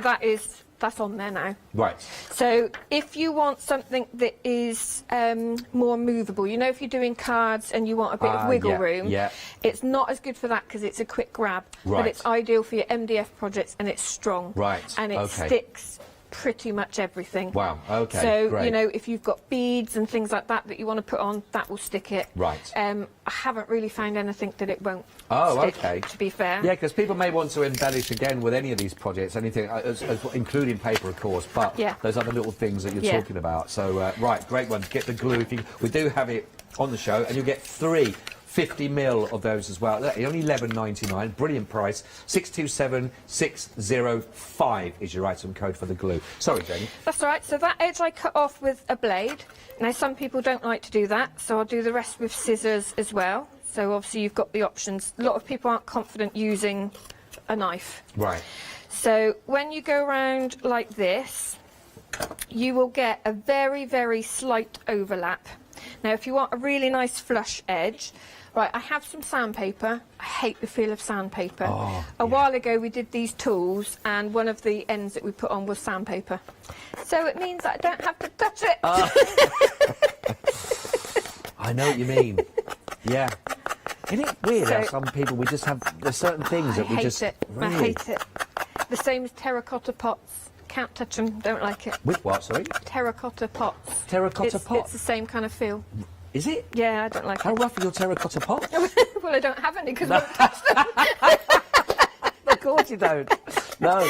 that's on there now. Right. So if you want something that is more movable, you know, if you're doing cards and you want a bit of wiggle room, it's not as good for that because it's a quick grab. Right. But it's ideal for your MDF projects and it's strong. Right, And it okay. sticks pretty much everything. Wow, okay, So, great. you know, if you've got beads and things like that you want to put on, that will stick it. Right. I haven't really found anything that it won't Oh, stick, okay. to be fair. Yeah, because people may want to embellish again with any of these projects, anything, including paper, of course, but those other little things that you're talking about. So, right, great one. Get the glue. We do have it on the show, and you'll get 3 50ml of those as well. They're only $11.99. Brilliant price. 627605 is your item code for the glue. Sorry, Jenny. That's all right. So that edge I cut off with a blade. Now, some people don't like to do that, so I'll do the rest with scissors as well. So obviously you've got the options. A lot of people aren't confident using a knife. Right. So when you go around like this, you will get a very, very slight overlap. Now, if you want a really nice flush edge, right, I have some sandpaper. I hate the feel of sandpaper. A while ago, we did these tools, and one of the ends that we put on was sandpaper. So it means that I don't have to touch it. I know what you mean. Yeah. Isn't it weird how some people, we just have, there's certain things that we just... I hate it. The same as terracotta pots. Can't touch them, don't like it. With what, sorry? Terracotta pots. Terracotta pot? It's the same kind of feel. Is it? Yeah, I don't like How it. rough are your terracotta pots? Well, I don't have any because I won't touch them. Of course you don't. No.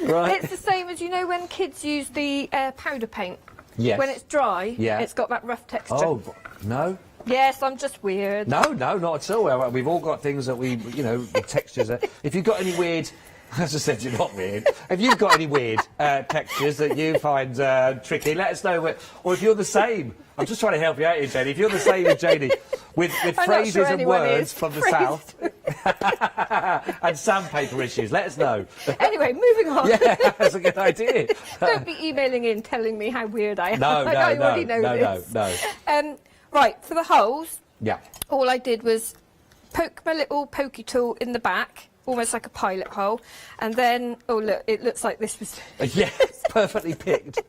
Right. It's the same as, you know, when kids use the powder paint. Yes. When it's dry, it's got that rough texture. Oh, no? Yes, I'm just weird. No, not at all. Well, we've all got things that we, you know, the textures. If you've got any weird... As I said, you're not weird. If you've got any weird textures that you find tricky, let us know. Or if you're the same, I'm just trying to help you out here, Janie. If you're the same as Janie, with phrases and words from the south and sandpaper issues, let us know. Anyway, moving on. Yeah, that's a good idea. Don't be emailing in telling me how weird I am. No, I already know this. No. Right, for the holes, Yeah. all I did was poke my little pokey tool in the back, almost like a pilot hole, and then, oh look, it looks like this was... Yeah, perfectly picked.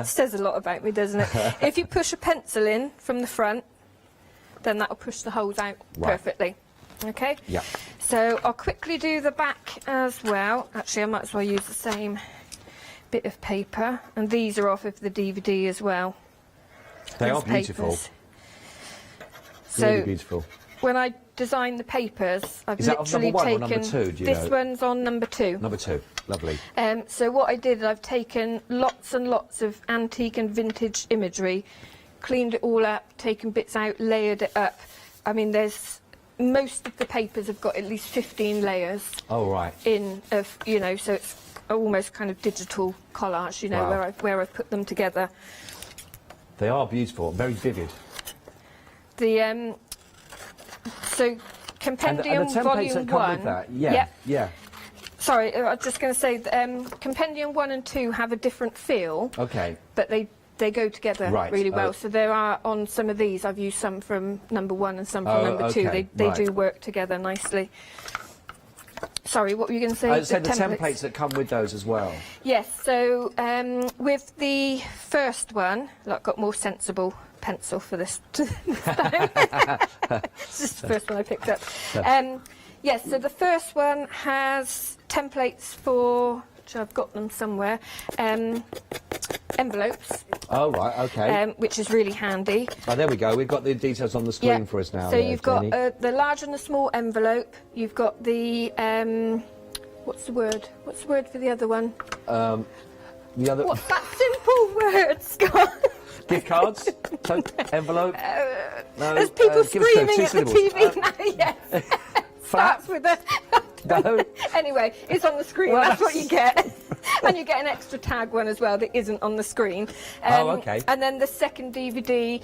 Says a lot about me, doesn't it? If you push a pencil in from the front, then that'll push the holes out perfectly. Okay? Yeah. So I'll quickly do the back as well. Actually, I might as well use the same bit of paper. And these are off of the DVD as well. They are These beautiful. papers. Really So beautiful. when I design the papers, I've Is that on literally number 1 or taken... number 2, do you this know? one's on number 2. Number 2. Lovely. So what I did, I've taken lots and lots of antique and vintage imagery, cleaned it all up, taken bits out, layered it up. I mean, most of the papers have got at least 15 layers. Oh, right. In of, you know, so it's almost kind of digital collage, you know, Wow. where I've put them together. They are beautiful, very vivid. The so Compendium and the templates Volume that come 1. with that. Yeah. Yep. Yeah. Sorry, I was just going to say, Compendium 1 and 2 have a different feel. Okay. But they go together Right, really well. oh. So there are, on some of these, I've used some from number 1 and some from number 2. okay, They right. do work together nicely. Sorry, what were you going to say? I said the templates that come with those as well. Yes, so with the first one, I've got more sensible pencil for this time. It's just the first one I picked up. Yes, so the first one has templates for, which I've got them somewhere, envelopes. Oh, right, okay. Which is really handy. Oh, there we go. We've got the details on the screen for us now. So there, you've got Jenny. the large and the small envelope. You've got the, what's the word? What's the word for the other one? The other... What's that simple word, Scott? Gift cards? Envelope? No, There's people give us two screaming at the syllables. TV now, yes. Starts with a... No. Anyway, it's on the screen, Well, that's what you get. And you get an extra tag one as well that isn't on the screen. Oh, okay. And then the second DVD,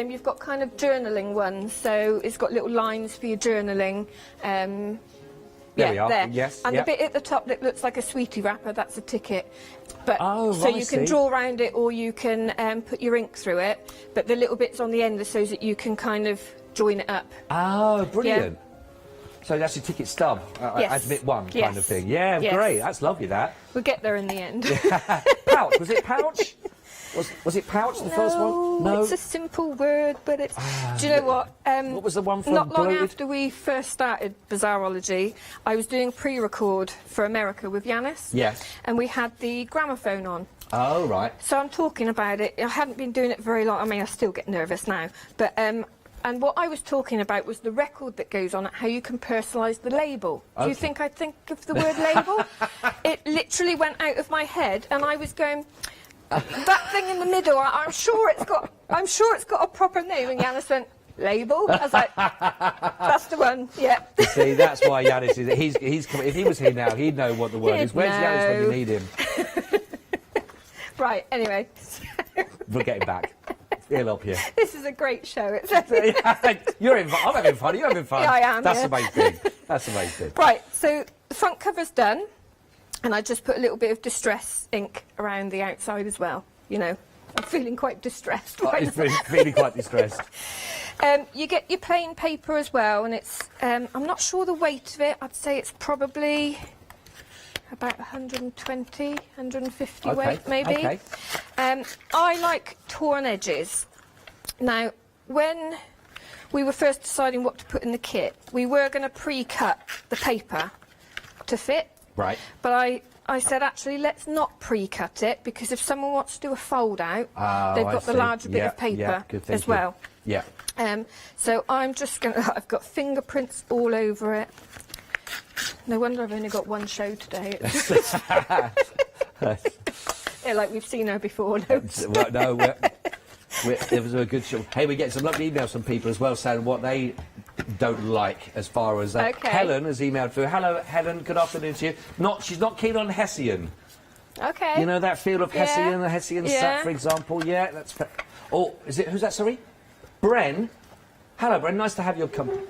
you've got kind of journaling ones, so it's got little lines for your journaling. There we are. There. Yes, And yep. the bit at the top that looks like a sweetie wrapper, that's a ticket. But Oh, so right, you I can see. draw around it, or you can put your ink through it. But the little bits on the end are so that you can kind of join it up. Oh, brilliant. So that's your ticket stub, Yes. admit one kind Yes. of thing. Yeah, Yes. great. That's lovely, that. We'll get there in the end. Pouch. Was it pouch? Was it pouch, the first one? No. It's a simple word, but it's... do you know what? What was the one from Not long Bloated? after we first started Bizarrology, I was doing pre-record for America with Yanis. Yes. And we had the gramophone on. Oh, right. So I'm talking about it. I hadn't been doing it very long. I mean, I still get nervous now. But and what I was talking about was the record that goes on it, how you can personalise the label. Do you Okay. think I'd think of the word label? It literally went out of my head, and I was going, that thing in the middle. I'm sure it's got a proper name. And Yanis went, label. I was like, that's the one. Yeah. You see, that's why Yanis is. He's coming. If he was here now, he'd know what the word is. Where's Yanis when you need him? Right. Anyway. We'll get him back. He'll help you. This is a great show. It's You're I'm having fun. You're having fun. Yeah, I am, That's yeah. the main thing. That's the main thing. Right, so the front cover's done, and I just put a little bit of distress ink around the outside as well. You know, I'm feeling quite distressed right He's now. feeling quite distressed. You get your plain paper as well, and it's, I'm not sure the weight of it. I'd say it's probably about 120, 150 Okay, weight, maybe. okay. I like torn edges. Now, when we were first deciding what to put in the kit, we were going to pre-cut the paper to fit. Right. But I said, actually, let's not pre-cut it, because if someone wants to do a fold-out, they've I got the see. larger bit Yeah, of paper yeah, good as thinking. well. Yeah. So I'm just going to... I've got fingerprints all over it. No wonder I've only got one show today. Yeah, like we've seen her before. Well, no, it was a good show. Hey, we get some lovely emails from people as well saying what they don't like as far as Okay. Helen has emailed through. Hello, Helen. Good afternoon to you. She's not keen on Hessian. Okay. You know that feel of Hessian, the Hessian Yeah. sap, for example. Yeah, that's. Oh, is it? Who's that? Sorry, Bren. Hello, Bren. Nice to have your company.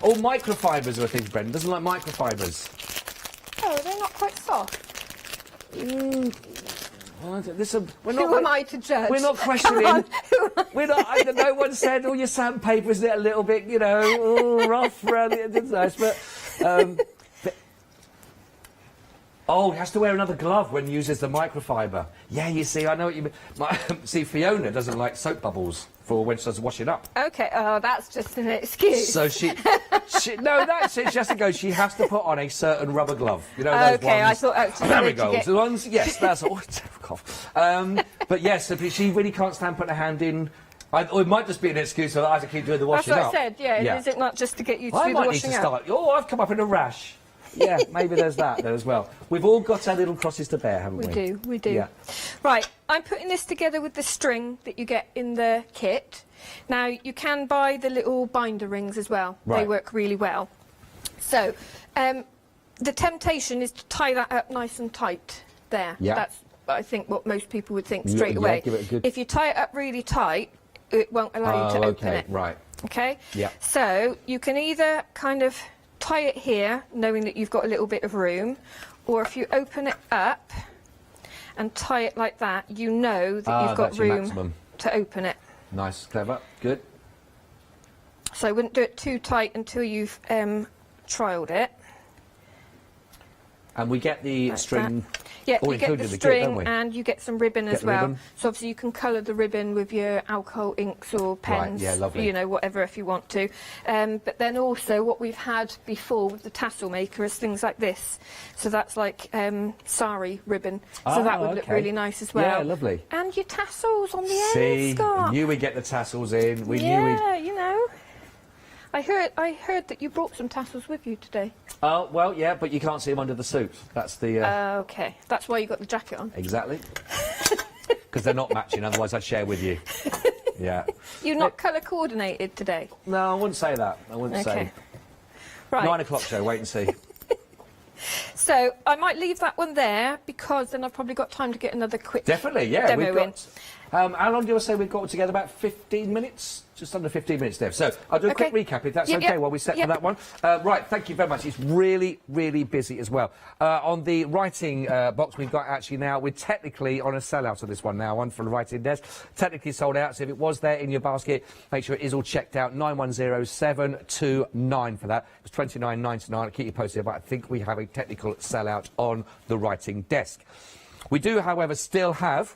Oh, microfibers are a thing. Bren doesn't like microfibers. Oh, they're not quite soft. Well, listen, Who am I to judge? We're not Come questioning. on. We're not. No one said, "Oh, your sandpaper is a little bit, you know, rough around it." It's nice, but Oh, he has to wear another glove when he uses the microfiber. Yeah, you see, I know what you mean. See, Fiona doesn't like soap bubbles for when she does washing up. Okay, oh, that's just an excuse. So no, that's it. She has to go. She has to put on a certain rubber glove. You know those okay, ones. I thought that was there we go. The ones, yes, that's all. Cough. But yes, so she really can't stand putting her hand in. Or it might just be an excuse so that I have to keep doing the washing That's up. what I said. Yeah, is it not just to get you to do the I might washing need to up? start. Oh, I've come up in a rash. Yeah, maybe there's that there as well. We've all got our little crosses to bear, haven't we? We do. Yeah. Right, I'm putting this together with the string that you get in the kit. Now, you can buy the little binder rings as well. Right. They work really well. So, the temptation is to tie that up nice and tight there. Yeah. That's, I think, what most people would think straight Yeah, away. give it a good... If you tie it up really tight, it won't allow you to open it. Right. Okay? Yeah. So, you can either kind of tie it here, knowing that you've got a little bit of room, or if you open it up and tie it like that, you know that you've got room to open it. Nice, clever, good. So I wouldn't do it too tight until you've trialled it. And we get the Like string. Yeah, all you get included the in kit, don't string we? and you get some ribbon Get as the well. ribbon. So obviously you can colour the ribbon with your alcohol inks or pens, yeah, lovely. you know, whatever if you want to. But then also what we've had before with the tassel maker is things like this. So that's like sari ribbon. So that would look really nice as well. Yeah, lovely. And your tassels on the See, end, Scott. knew we'd get the tassels in. We knew Yeah, you know. I heard that you brought some tassels with you today. Oh, well, yeah, but you can't see them under the suit. That's the... Okay, that's why you got the jacket on. Exactly. Because they're not matching, otherwise I'd share with you. Yeah. You're not colour coordinated today? No, I wouldn't say that. I wouldn't say. Right. 9 o'clock show, wait and see. So I might leave that one there because then I've probably got time to get another quick Definitely, yeah. demo We've got, how long do you say we've got together? About 15 minutes? Just under 15 minutes, Dev. So I'll do a quick recap if that's okay while we set for that one. Right, thank you very much. It's really, really busy as well. On the writing box, we've got actually now, we're technically on a sellout of this one now, one for the writing desk. Technically sold out, so if it was there in your basket, make sure it is all checked out. 910729 for that. It was $29.99. I'll keep you posted, but I think we have a technical sellout on the writing desk. We do, however, still have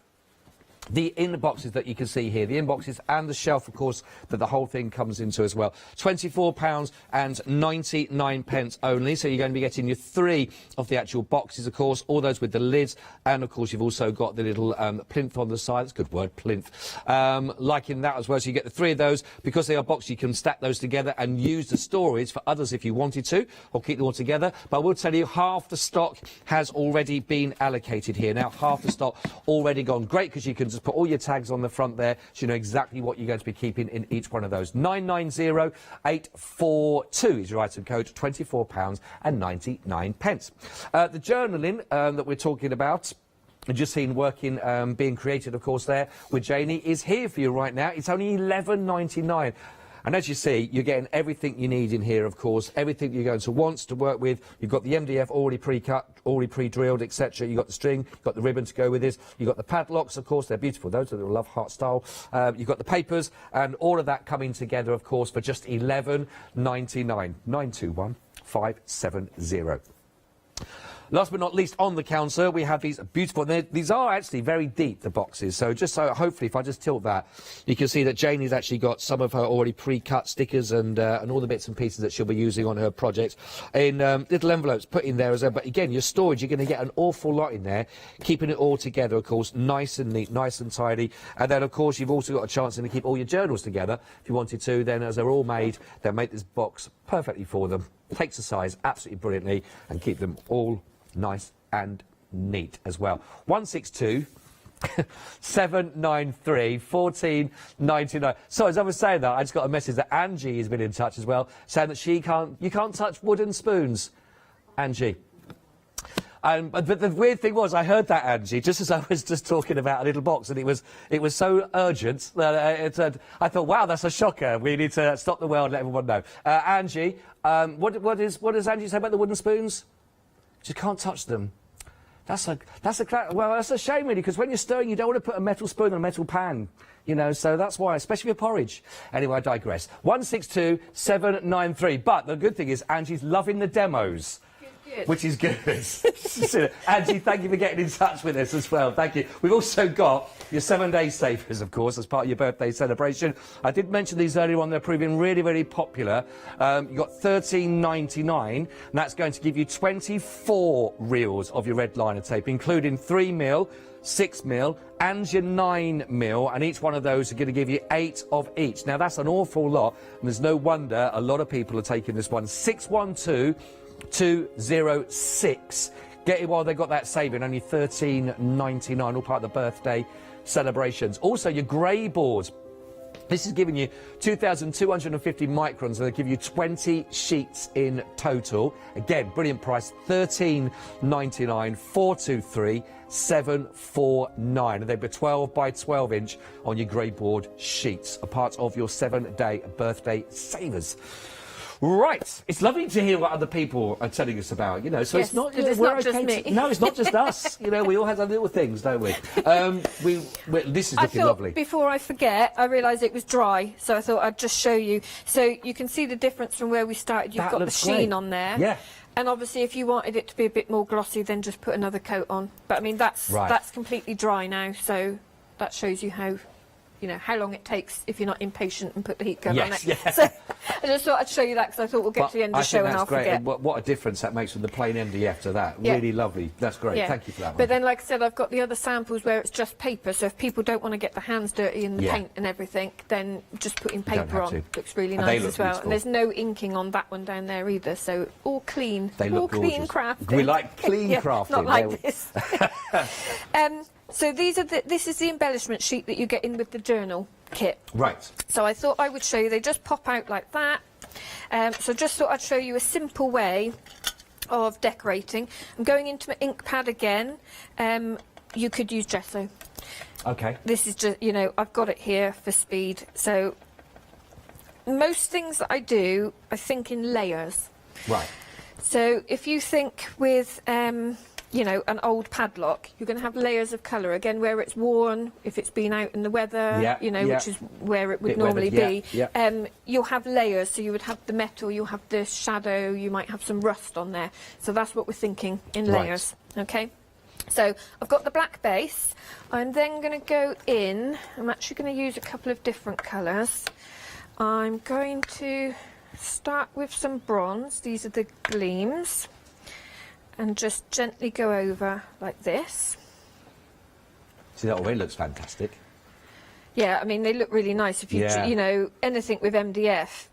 the inboxes that you can see here, the inboxes and the shelf, of course, that the whole thing comes into as well. £24.99 only, so you're going to be getting your 3 of the actual boxes, of course, all those with the lids, and of course you've also got the little plinth on the side. That's a good word, plinth. Liking that as well, so you get the 3 of those. Because they are boxed, you can stack those together and use the storage for others if you wanted to, or keep them all together. But I will tell you, half the stock has already been allocated here. Now, half the stock already gone. Great, because you can just put all your tags on the front there, so you know exactly what you're going to be keeping in each one of those. 990842 is your item code, £24.99. The journaling that we're talking about, just seen working, being created, of course, there with Janie, is here for you right now. It's only £11.99. And as you see, you're getting everything you need in here, of course, everything you're going to want to work with. You've got the MDF already pre-cut, already pre-drilled, etc. You've got the string, you've got the ribbon to go with this. You've got the padlocks, of course, they're beautiful. Those are the love heart style. You've got the papers, and all of that coming together, of course, for just £11.99. 921 570. Last but not least, on the counter, we have these beautiful... These are actually very deep, the boxes. So just so, hopefully, if I just tilt that, you can see that Janie's actually got some of her already pre-cut stickers and all the bits and pieces that she'll be using on her projects in little envelopes put in there as well. But again, your storage, you're going to get an awful lot in there, keeping it all together, of course, nice and neat, nice and tidy. And then, of course, you've also got a chance to keep all your journals together. If you wanted to, then as they're all made, they'll make this box perfectly for them. Takes the size absolutely brilliantly and keep them all nice and neat as well. 162 793 1499. So as I was saying that, I just got a message that Angie has been in touch as well, saying that you can't touch wooden spoons. Angie. But the weird thing was, I heard that, Angie, just as I was just talking about a little box, and it was so urgent that I thought, wow, that's a shocker. We need to stop the world and let everyone know. Angie, what does Angie say about the wooden spoons? You can't touch them. That's a shame, really, because when you're stirring, you don't want to put a metal spoon in a metal pan, you know, so that's why, especially with porridge. Anyway, I digress. 162 793. But the good thing is, Angie's loving the demos. which is good. Angie, thank you for getting in touch with us as well. Thank you. We've also got your 7-day savers, of course, as part of your birthday celebration. I did mention these earlier on. They're proving really, really popular. You've got $13.99, and that's going to give you 24 reels of your red liner tape, including 3mm, 6mm and your 9mm, and each one of those are going to give you 8 of each. Now that's an awful lot, and there's no wonder a lot of people are taking this one. 612206. Get it while they got that saving, only $13.99, all part of the birthday celebrations. Also your grey boards. This is giving you 2,250 microns, and they give you 20 sheets in total. Again, brilliant price, $13.99, 423 749, and they've got 12 by 12 inch on your grey board sheets, a part of your 7-day birthday savers. Right, it's lovely to hear what other people are telling us about, you know, so Yes, it's not, it's we're not just okay me. no, it's not just us, you know, we all have our little things, don't we? This is I looking thought, lovely. before I forget, I realised it was dry, so I thought I'd just show you. So you can see the difference from where we started. You've That got the looks sheen great. on there. Yeah. And obviously, if you wanted it to be a bit more glossy, then just put another coat on. But I mean, that's completely dry now, so that shows you how, you know, how long it takes if you're not impatient and put the heat gun on it. Yeah. So I just thought I'd show you that because I thought we'll get to the end of the show and I'll great. forget. And what a difference that makes with the plain MDF to that. Yeah. Really lovely. That's great. Yeah. Thank you for that one. But then, like I said, I've got the other samples where it's just paper, so if people don't want to get their hands dirty in the paint and everything, then just putting paper on. Looks really And they nice look as well. beautiful. And there's no inking on that one down there either, so all clean. They all look clean gorgeous. crafting. We like clean crafting. Not like this. So this is the embellishment sheet that you get in with the journal kit. Right. So I thought I would show you. They just pop out like that. So just thought I'd show you a simple way of decorating. I'm going into my ink pad again. You could use gesso. Okay. This is just, you know, I've got it here for speed. So most things that I do, I think in layers. Right. So if you think with, you know, an old padlock, you're going to have layers of colour. Again, where it's worn, if it's been out in the weather, you know, which is where it would Bit normally weathered, be. You'll have layers. So you would have the metal, you'll have the shadow, you might have some rust on there. So that's what we're thinking in layers. Okay. So I've got the black base. I'm then going to go in. I'm actually going to use a couple of different colours. I'm going to start with some bronze. These are the gleams. And just gently go over like this. See, that already looks fantastic. Yeah, I mean, they look really nice. If you, you know, anything with MDF,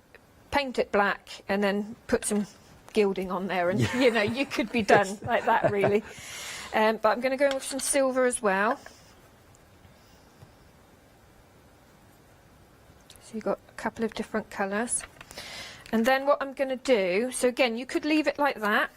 paint it black and then put some gilding on there and, you know, you could be done like that, really. But I'm going to go in with some silver as well. So you've got a couple of different colours. And then what I'm going to do, so again, you could leave it like that.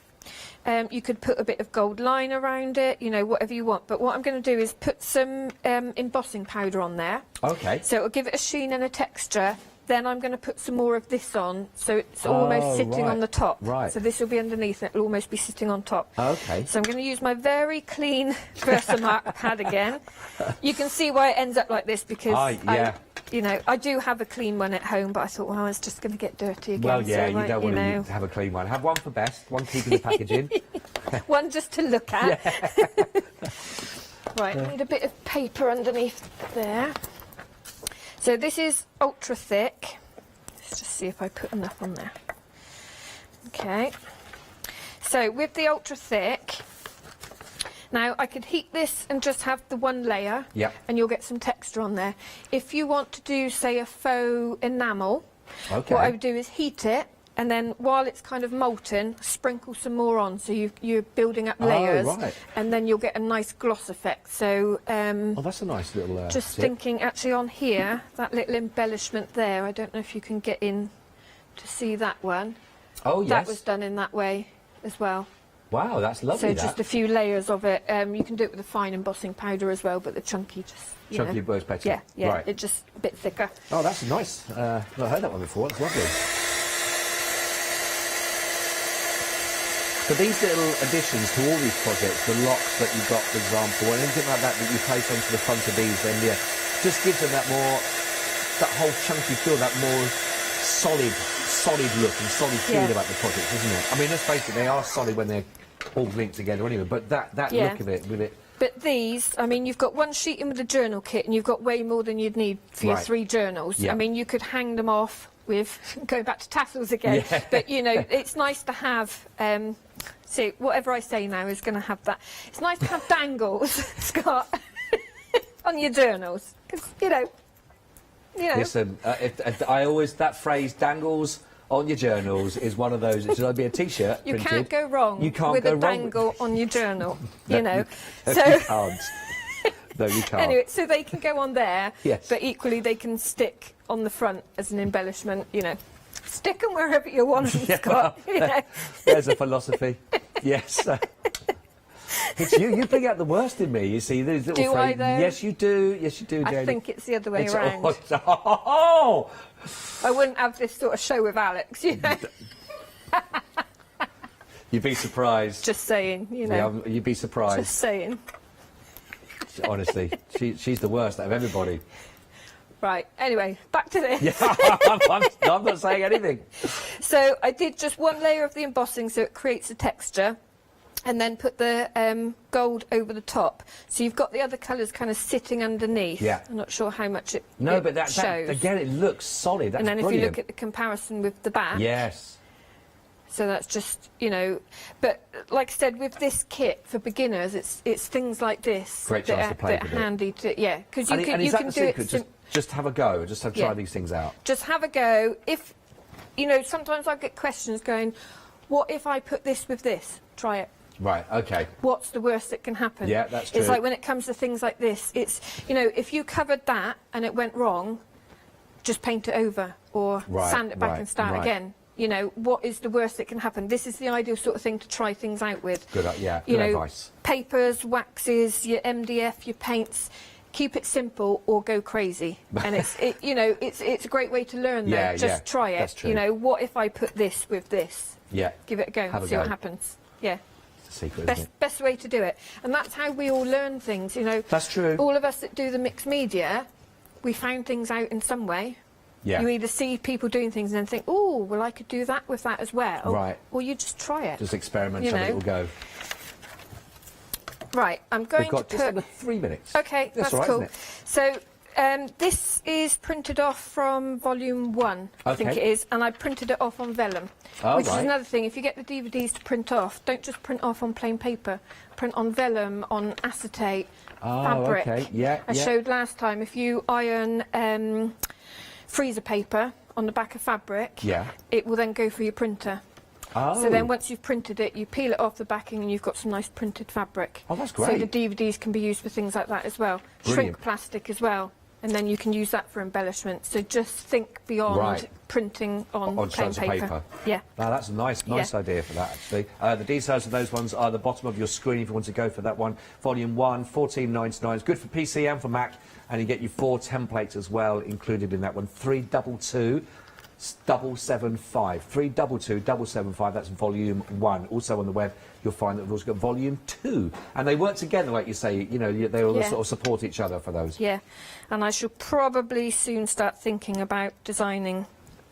You could put a bit of gold line around it, you know, whatever you want. But what I'm going to do is put some embossing powder on there. Okay. So it'll give it a sheen and a texture. Then I'm going to put some more of this on, so it's almost sitting on the top. Right. So this will be underneath, and it'll almost be sitting on top. Okay. So I'm going to use my very clean Versamark pad again. You can see why it ends up like this, because you know, I do have a clean one at home, but I thought, well, it's just going to get dirty again. Well, yeah, so, you don't want to have a clean one. Have one for best, one keeping the packaging. One just to look at. Right, I need a bit of paper underneath there. So this is ultra thick. Let's just see if I put enough on there. Okay. So with the ultra thick, now I could heat this and just have the one layer, and you'll get some texture on there. If you want to do, say, a faux enamel, what I would do is heat it, and then while it's kind of molten, sprinkle some more on, so you're building up layers, and then you'll get a nice gloss effect. So oh, that's a nice little just tip. thinking, actually, on here, that little embellishment there, I don't know if you can get in to see that one. Oh, yes. That was done in that way as well. Wow, that's lovely. So just a few layers of it. You can do it with a fine embossing powder as well, but the chunky just, you chunky know. works better. Yeah, yeah, Right. it's just a bit thicker. Oh, that's nice. I've not heard that one before. That's lovely. So these little additions to all these projects, the locks that you've got, for example, and anything like that that you place onto the front of these, then just gives them that more, that whole chunky feel, that more solid solid look and solid feel about the project, isn't it? I mean, let's face it, they are solid when they're all linked together anyway, but that look of it with it. But these, I mean, you've got one sheet in with a journal kit and you've got way more than you'd need for your 3 journals. Yeah. I mean, you could hang them off with, going back to tassels again, but, you know, it's nice to have, see, whatever I say now is going to have that. It's nice to have dangles, Scott, on your journals, because, you know. Listen, I always, that phrase, dangles on your journals, is one of those. It should be a T-shirt. You printed. can't go wrong with a dangle on your journal, you know. You can't. No, you can't. Anyway, so they can go on there, yes. but equally they can stick on the front as an embellishment, you know. Stick them wherever you want them, Scott. Well, you know. There's a philosophy. Yes. It's you bring out the worst in me, you see. These little Do I, though? Yes, you do. Yes, you do, Jane. I think it's the other way It's around. Oh! I wouldn't have this sort of show with Alex, you know. You'd be surprised. Just saying, you know. Yeah, you'd be surprised. Just saying. Honestly, she's the worst out of everybody. Right, anyway, back to this. Yeah, I'm not saying anything. So I did just one layer of the embossing so it creates a texture, and then put the gold over the top. So you've got the other colours kind of sitting underneath. Yeah. I'm not sure how much it No, it but that shows. again, it looks solid. That's and then brilliant. if you look at the comparison with the back. Yes. So that's just, you know, but like I said, with this kit for beginners, it's things like this Great chance to play that are with it. handy to, yeah, because you And you is that can the do it. secret? Just have a go. Just try Yeah. these things out. Just have a go. If, you know, sometimes I get questions going, what if I put this with this? Try it. Right. Okay. What's the worst that can happen? Yeah, that's true. It's like when it comes to things like this, it's, you know, if you covered that and it went wrong, just paint it over or Right, sand it back right, and start right. again. You know, what is the worst that can happen? This is the ideal sort of thing to try things out with. Good. Yeah. You Good know, advice. papers, waxes, your MDF, your paints. Keep it simple or go crazy. And it's, you know, it's a great way to learn. Though. Yeah, Just try it. That's true. You know, what if I put this with this? Yeah. Give it a go. Have a See go. what happens. Yeah. It's a secret, isn't it? Best way to do it. And that's how we all learn things, you know. That's true. All of us that do the mixed media, we found things out in some way. Yeah. You either see people doing things and then think, oh, well, I could do that with that as well. Right. Or you just try it. Just experiment. You Have a know. little go. Right, I'm going We've got to just put... under 3 minutes. OK, that's all right, cool. isn't it? So this is printed off from volume 1, I think Okay. it is, and I printed it off on vellum, Oh, which is right. another thing. If you get the DVDs to print off, don't just print off on plain paper. Print on vellum, on acetate, Oh, fabric. okay. Yeah, I yeah. showed last time, if you iron freezer paper on the back of fabric, Yeah. it will then go through your printer. Oh. So then once you've printed it, you peel it off the backing and you've got some nice printed fabric. Oh, that's So great. the DVDs can be used for things like that as well. Brilliant. Shrink plastic as well. And then you can use that for embellishment. So just think beyond Right. printing on plain strands of paper. Yeah. Now that's a nice idea for that, actually. The details of those ones are at the bottom of your screen if you want to go for that one. Volume 1, $14.99. It's good for PC and for Mac, and you get your 4 templates as well included in that one. 322 775. 322 775. That's volume 1. Also on the web, you'll find that we've also got volume 2, and they work together, like you say. You know, they all sort of support each other for those. Yeah. And I shall probably soon start thinking about designing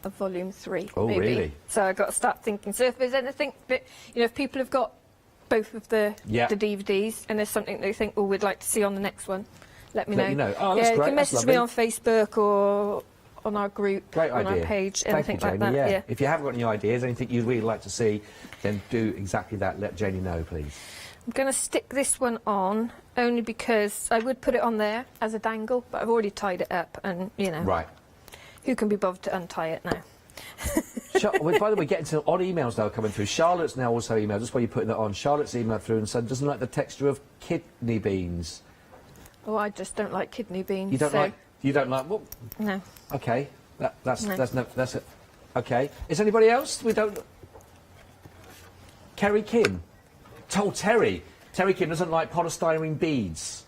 a volume 3. Oh, maybe. really? So I've got to start thinking. So if there's anything that, you know, if people have got both of the DVDs and there's something they think, oh, we'd like to see on the next one, let me know. Let you know. Oh, that's yeah, great. You can That's message me lovely. on Facebook or on our group, Great on idea. our page, Thank anything you, like Jamie. that. Yeah. If you haven't got any ideas, anything you'd really like to see, then do exactly that. Let Janie know, please. I'm going to stick this one on only because I would put it on there as a dangle, but I've already tied it up and, you know. Right. Who can be bothered to untie it now? By the way, getting to odd emails now coming through. Charlotte's now also emailed, just while you're putting that on. Charlotte's emailed through and said doesn't like the texture of kidney beans. Oh, I just don't like kidney beans. You don't like? You don't like? Well, No. okay. That's No. that's it. Okay. Is anybody else? We don't. Kerry Kim. Told Terry. Terry Kim doesn't like polystyrene beads.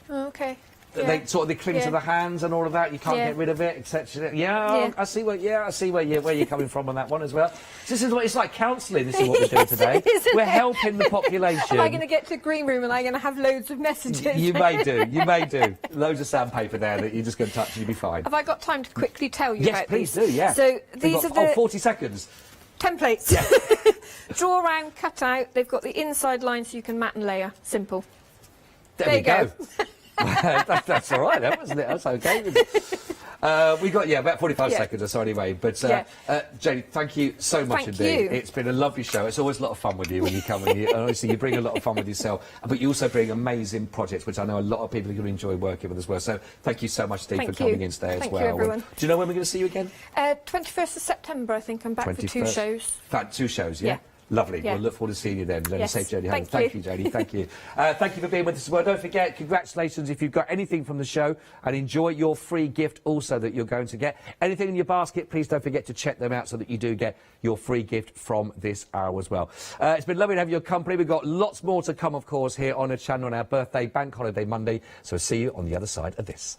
Oh, okay. They sort of they cling to the hands and all of that. You can't get rid of it, etc. Yeah, I see where you're coming from on that one as well. So this is what it's like counselling. This is what we're doing today. We're helping the population. Am I going to get to the green room and I'm going to have loads of messages? You may do. You may do. Loads of sandpaper there that you're just going to touch and you'll be fine. Have I got time to quickly tell you about these? Yes, please do. Yeah. So these are the 40 seconds. templates. Yeah. Draw around, cut out. They've got the inside line so you can mat and layer. Simple. There you go. That's all right, then, wasn't it? That's okay. We got about 45 seconds or so anyway. But Jane, thank you so much indeed. It's been a lovely show. It's always a lot of fun with you when you come, and honestly, you bring a lot of fun with yourself. But you also bring amazing projects, which I know a lot of people are going to enjoy working with as well. So thank you so much, Steve, for coming in today as well. Thank you, everyone. Do you know when we're going to see you again? 21st of September, I think. I'm back for 2 shows. 2 shows, yeah. Lovely. Yeah. We'll look forward to seeing you then. Safe journey home. Thank you, Jodie. Thank you. Thank you for being with us as well. Don't forget, congratulations if you've got anything from the show, and enjoy your free gift also that you're going to get. Anything in your basket, please don't forget to check them out so that you do get your free gift from this hour as well. It's been lovely to have your company. We've got lots more to come, of course, here on Hochanda on our birthday, Bank Holiday Monday. So see you on the other side of this.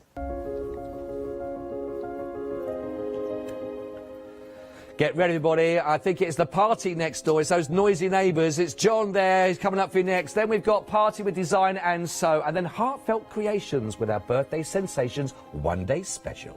Get ready, everybody. I think it's the party next door. It's those noisy neighbours. It's John there. He's coming up for you next. Then we've got Party with Design and Sew. And then Heartfelt Creations with our Birthday Sensations One Day Special.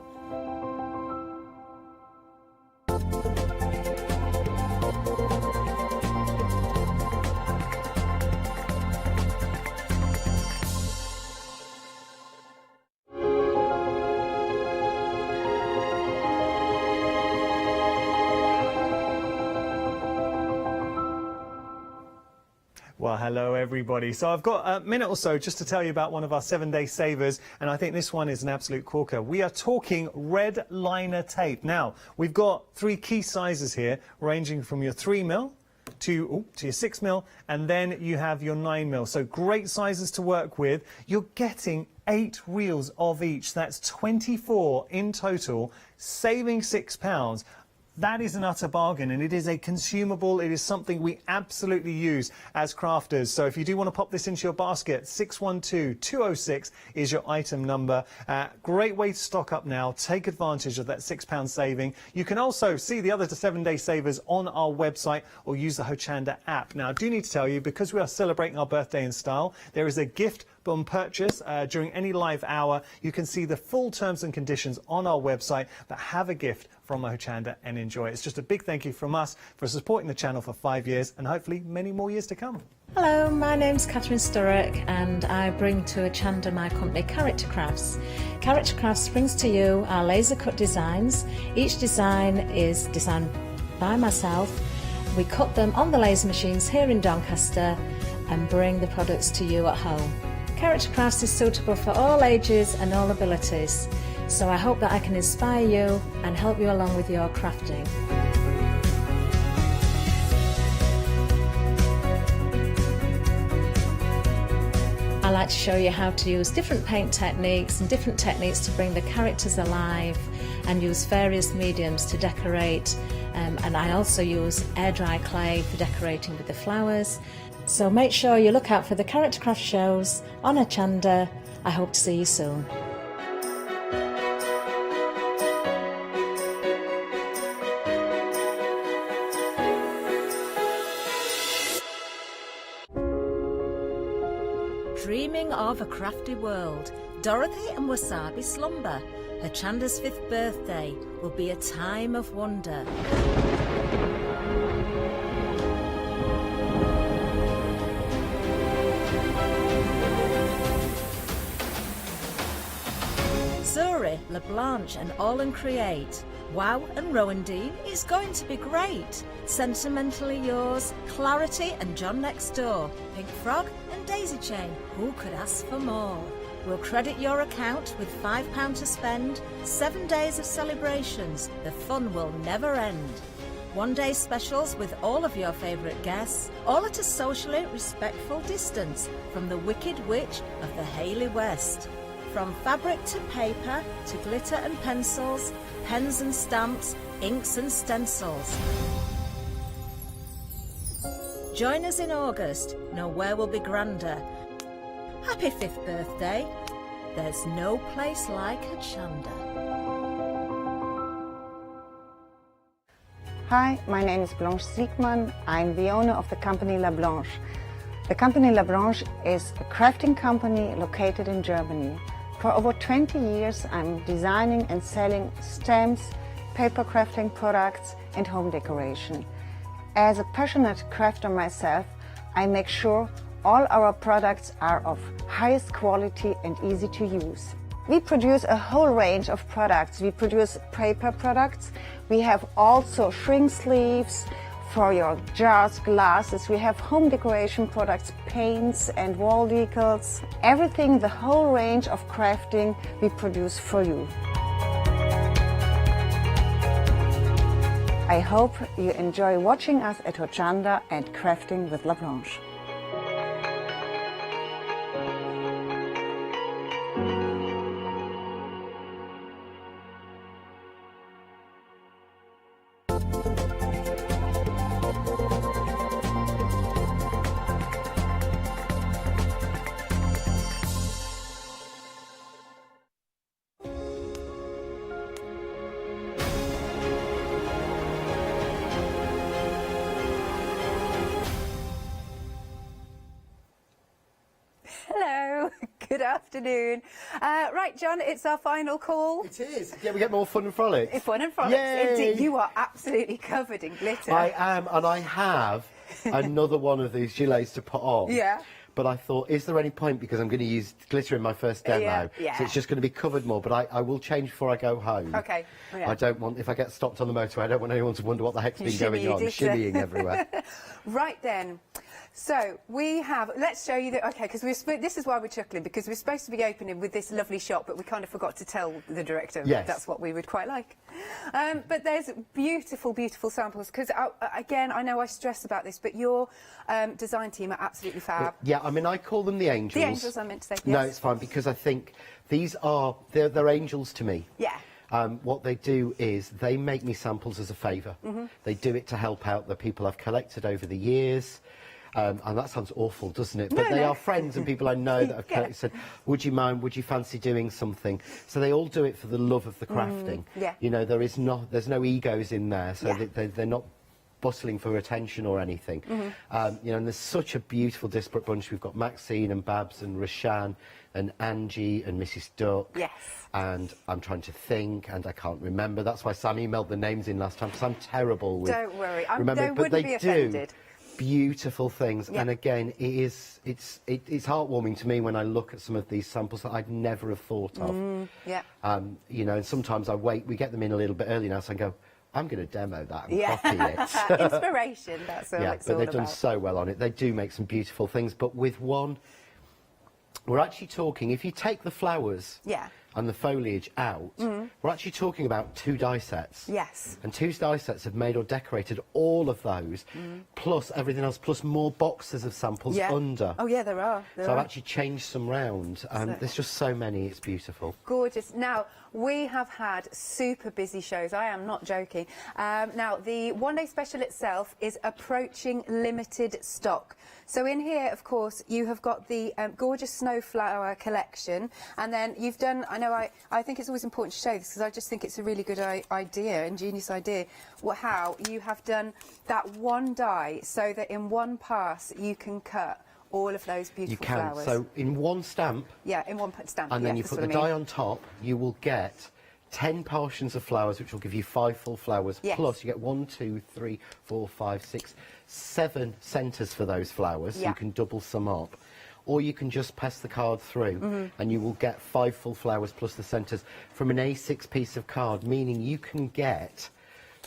Well, hello everybody. So I've got a minute or so just to tell you about one of our 7-day savers, and I think this one is an absolute corker. We are talking red liner tape. Now, we've got 3 key sizes here, ranging from your 3mm to your 6mm, and then you have your 9mm. So great sizes to work with. You're getting 8 reels of each. That's 24 in total, saving £6. That is an utter bargain, and it is a consumable. It is something we absolutely use as crafters. So if you do want to pop this into your basket, 612-206 is your item number. Great way to stock up now. Take advantage of that £6 saving. You can also see the other 7-day savers on our website or use the Hochanda app. Now, I do need to tell you, because we are celebrating our birthday in style, there is a gift on purchase during any live hour. You can see the full terms and conditions on our website, but have a gift from Hochanda and enjoy it. It's just a big thank you from us for supporting the channel for 5 years and hopefully many more years to come. Hello, my name's Catherine Sturrock and I bring to Hochanda my company Character Crafts. Character Crafts brings to you our laser cut designs. Each design is designed by myself. We cut them on the laser machines here in Doncaster and bring the products to you at home. Character Crafts is suitable for all ages and all abilities, so I hope that I can inspire you and help you along with your crafting. I like to show you how to use different paint techniques and different techniques to bring the characters alive, and use various mediums to decorate, and I also use air dry clay for decorating with the flowers. So make sure you look out for the Character Craft shows on Hochanda. I hope to see you soon. Dreaming of a crafty world, Dorothy and Wasabi slumber. Hochanda's 5th birthday will be a time of wonder. Zuri, LaBlanche and All Create. Wow and Rowandine is going to be great. Sentimentally yours, Clarity and John Next Door. Pink Frog and Daisy Chain. Who could ask for more? We'll credit your account with £5 to spend. 7 days of celebrations. The fun will never end. 1-day specials with all of your favourite guests, all at a socially respectful distance from the Wicked Witch of the Hayley West. From fabric to paper to glitter and pencils, pens and stamps, inks and stencils. Join us in August. Nowhere will be grander. Happy 5th birthday. There's no place like Hochanda. Hi, my name is Blanche Siegmann. I'm the owner of the company La Blanche. The company La Blanche is a crafting company located in Germany. For over 20 years, I'm designing and selling stamps, paper crafting products, and home decoration. As a passionate crafter myself, I make sure all our products are of highest quality and easy to use. We produce a whole range of products. We produce paper products. We have also shrink sleeves for your jars, glasses. We have home decoration products, paints and wall decals. Everything, the whole range of crafting we produce for you. I hope you enjoy watching us at Hochanda and crafting with La Blanche. Hello, good afternoon. Right, John, it's our final call. It is. Yeah, we get more fun and frolics. Fun and frolics, Yay! indeed. You are absolutely covered in glitter. I am, and I have another one of these gilets to put on. Yeah. But I thought, is there any point, because I'm going to use glitter in my first demo, yeah. so it's just going to be covered more, but I will change before I go home. Okay. Yeah. I don't want, if I get stopped on the motorway, I don't want anyone to wonder what the heck's been going on, glitter. shimmying everywhere. Right then. So we have, let's show you the, okay, because this is why we're chuckling, because we're supposed to be opening with this lovely shop, but we kind of forgot to tell the director Yes. that's what we would quite like. But there's beautiful, beautiful samples, because again, I know I stress about this, but your design team are absolutely fab. Yeah, I mean, I call them the angels. The angels, I meant to say. No, Yes. it's fine, because I think these are, they're angels to me. Yeah. What they do is they make me samples as a favour. Mhm. They do it to help out the people I've collected over the years. And that sounds awful, doesn't it? But No, they no. are friends and people I know that have collected, said, would you mind, would you fancy doing something? So they all do it for the love of the crafting. yeah. You know, there's no egos in there, so Yeah. they're not bustling for attention or anything. You know, and there's such a beautiful disparate bunch. We've got Maxine and Babs and Rashan and Angie and Mrs. Duck. Yes. And I'm trying to think, and I can't remember. That's why Sam emailed the names in last time, because I'm terrible with Don't worry, they remembering. But wouldn't they be offended. do beautiful things. Yeah. And again, it's heartwarming to me when I look at some of these samples that I'd never have thought of. Yeah. You know, and sometimes we get them in a little bit early now, so I go, I'm going to demo that and Yeah. copy it. Inspiration, that's all Yeah, it's but all they've done about. so well on it. They do make some beautiful things, but with one, we're actually talking, if you take the flowers Yeah. and the foliage out, we're actually talking about 2 die sets. Yes. And 2 die sets have made or decorated all of those, plus everything else, plus more boxes of samples Yeah. under. Oh, yeah, there are. So I've actually changed some round. There's just so many, it's beautiful. Gorgeous. Now, we have had super busy shows. I am not joking. Now, the one-day special itself is approaching limited stock. So in here, of course, you have got the gorgeous snowflower collection, and then you've done, I think it's always important to show this, because I just think it's a really good idea, ingenious idea, how you have done that one die, so that in one pass you can cut all of those beautiful You can. flowers. So in one stamp, Yeah, in one stamp. and then yeah, you that's put what the I mean. die on top, you will get 10 portions of flowers, which will give you 5 full flowers. Yes. Plus, you get 1, 2, 3, 4, 5, 6, 7 centres for those flowers. So Yeah. you can double some up. Or you can just pass the card through, and you will get 5 full flowers plus the centres from an A6 piece of card, meaning you can get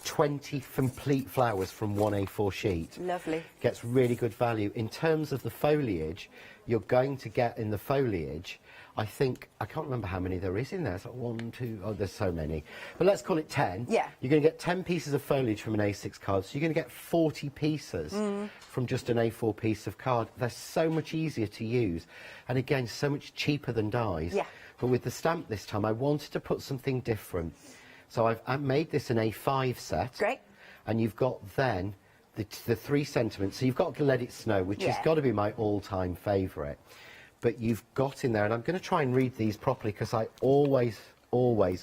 20 complete flowers from one A4 sheet. Lovely. Gets really good value. In terms of the foliage, you're going to get in the foliage, I think, I can't remember how many there is in there. It's like 1, 2, oh, there's so many. But let's call it 10. Yeah. You're going to get 10 pieces of foliage from an A6 card, so you're going to get 40 pieces from just an A4 piece of card. They're so much easier to use. And again, so much cheaper than dies. Yeah. But with the stamp this time, I wanted to put something different. So I've made this an A5 set. Great. And you've got then the 3 sentiments. So you've got Let It Snow, which has Yeah. got to be my all-time favourite. but you've got in there, and I'm going to try and read these properly because I always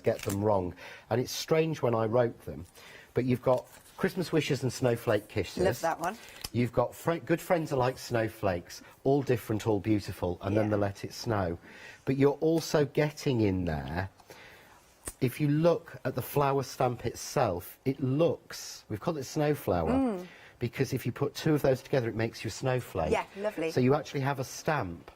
get them wrong, and it's strange when I wrote them, but you've got Christmas wishes and snowflake kisses. Love that one. You've got good friends are like snowflakes, all different, all beautiful, and then the let it snow. But you're also getting in there, if you look at the flower stamp itself, it looks, we've called it snowflower, because if you put two of those together, it makes you a snowflake. Yeah, lovely. So you actually have a stamp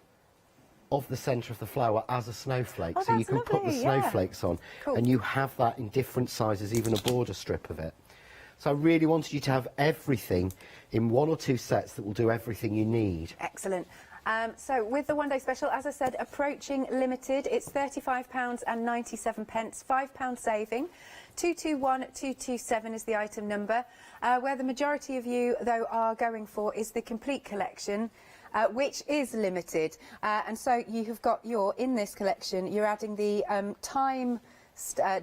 of the centre of the flower as a snowflake. Oh, so you that's can put the lovely, yeah. snowflakes on, Cool. and you have that in different sizes, even a border strip of it. So I really wanted you to have everything in 1 or 2 sets that will do everything you need. Excellent. So with the one-day special, as I said, approaching limited, it's £35.97, £5 saving. 221227 is the item number. Where the majority of you, though, are going for is the complete collection, which is limited. And so you have got in this collection, you're adding the time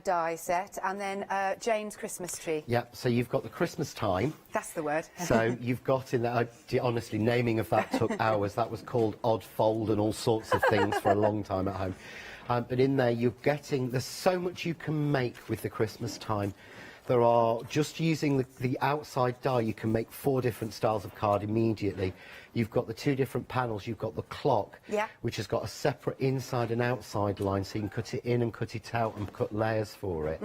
die set and then Jane's Christmas tree. Yeah, so you've got the Christmas time. That's the word. So you've got in that, honestly, naming of that took hours. That was called odd fold and all sorts of things for a long time at home. But in there you're getting, there's so much you can make with the Christmas time. There are, just using the outside die, you can make 4 different styles of card immediately. You've got the 2 different panels. You've got the clock, which has got a separate inside and outside line, so you can cut it in and cut it out and cut layers for it.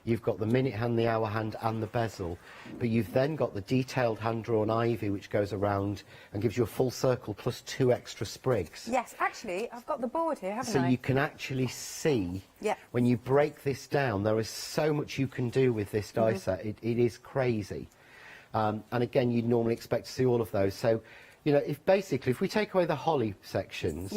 You've got the minute hand, the hour hand and the bezel. But you've then got the detailed hand-drawn ivy, which goes around and gives you a full circle plus 2 extra sprigs. Yes, actually, I've got the board here, haven't So I? you can actually see, when you break this down, there is so much you can do with this die set. It is crazy. And again, you'd normally expect to see all of those. So, you know, if we take away the holly sections,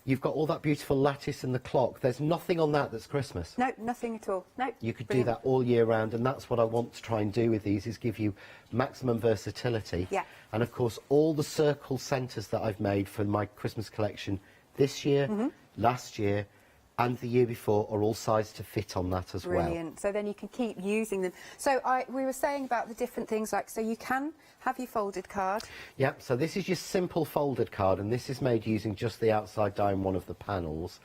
you've got all that beautiful lattice and the clock. There's nothing on that that's Christmas. No, nothing at all. No. You could do that all year round, and that's what I want to try and do with these, is give you maximum versatility. And of course, all the circle centres that I've made for my Christmas collection this year, last year, and the year before are all sized to fit on that as well. Brilliant. So then you can keep using them. So we were saying about the different things, like, so you can have your folded card. Yep, so this is your simple folded card, and this is made using just the outside die in one of the panels.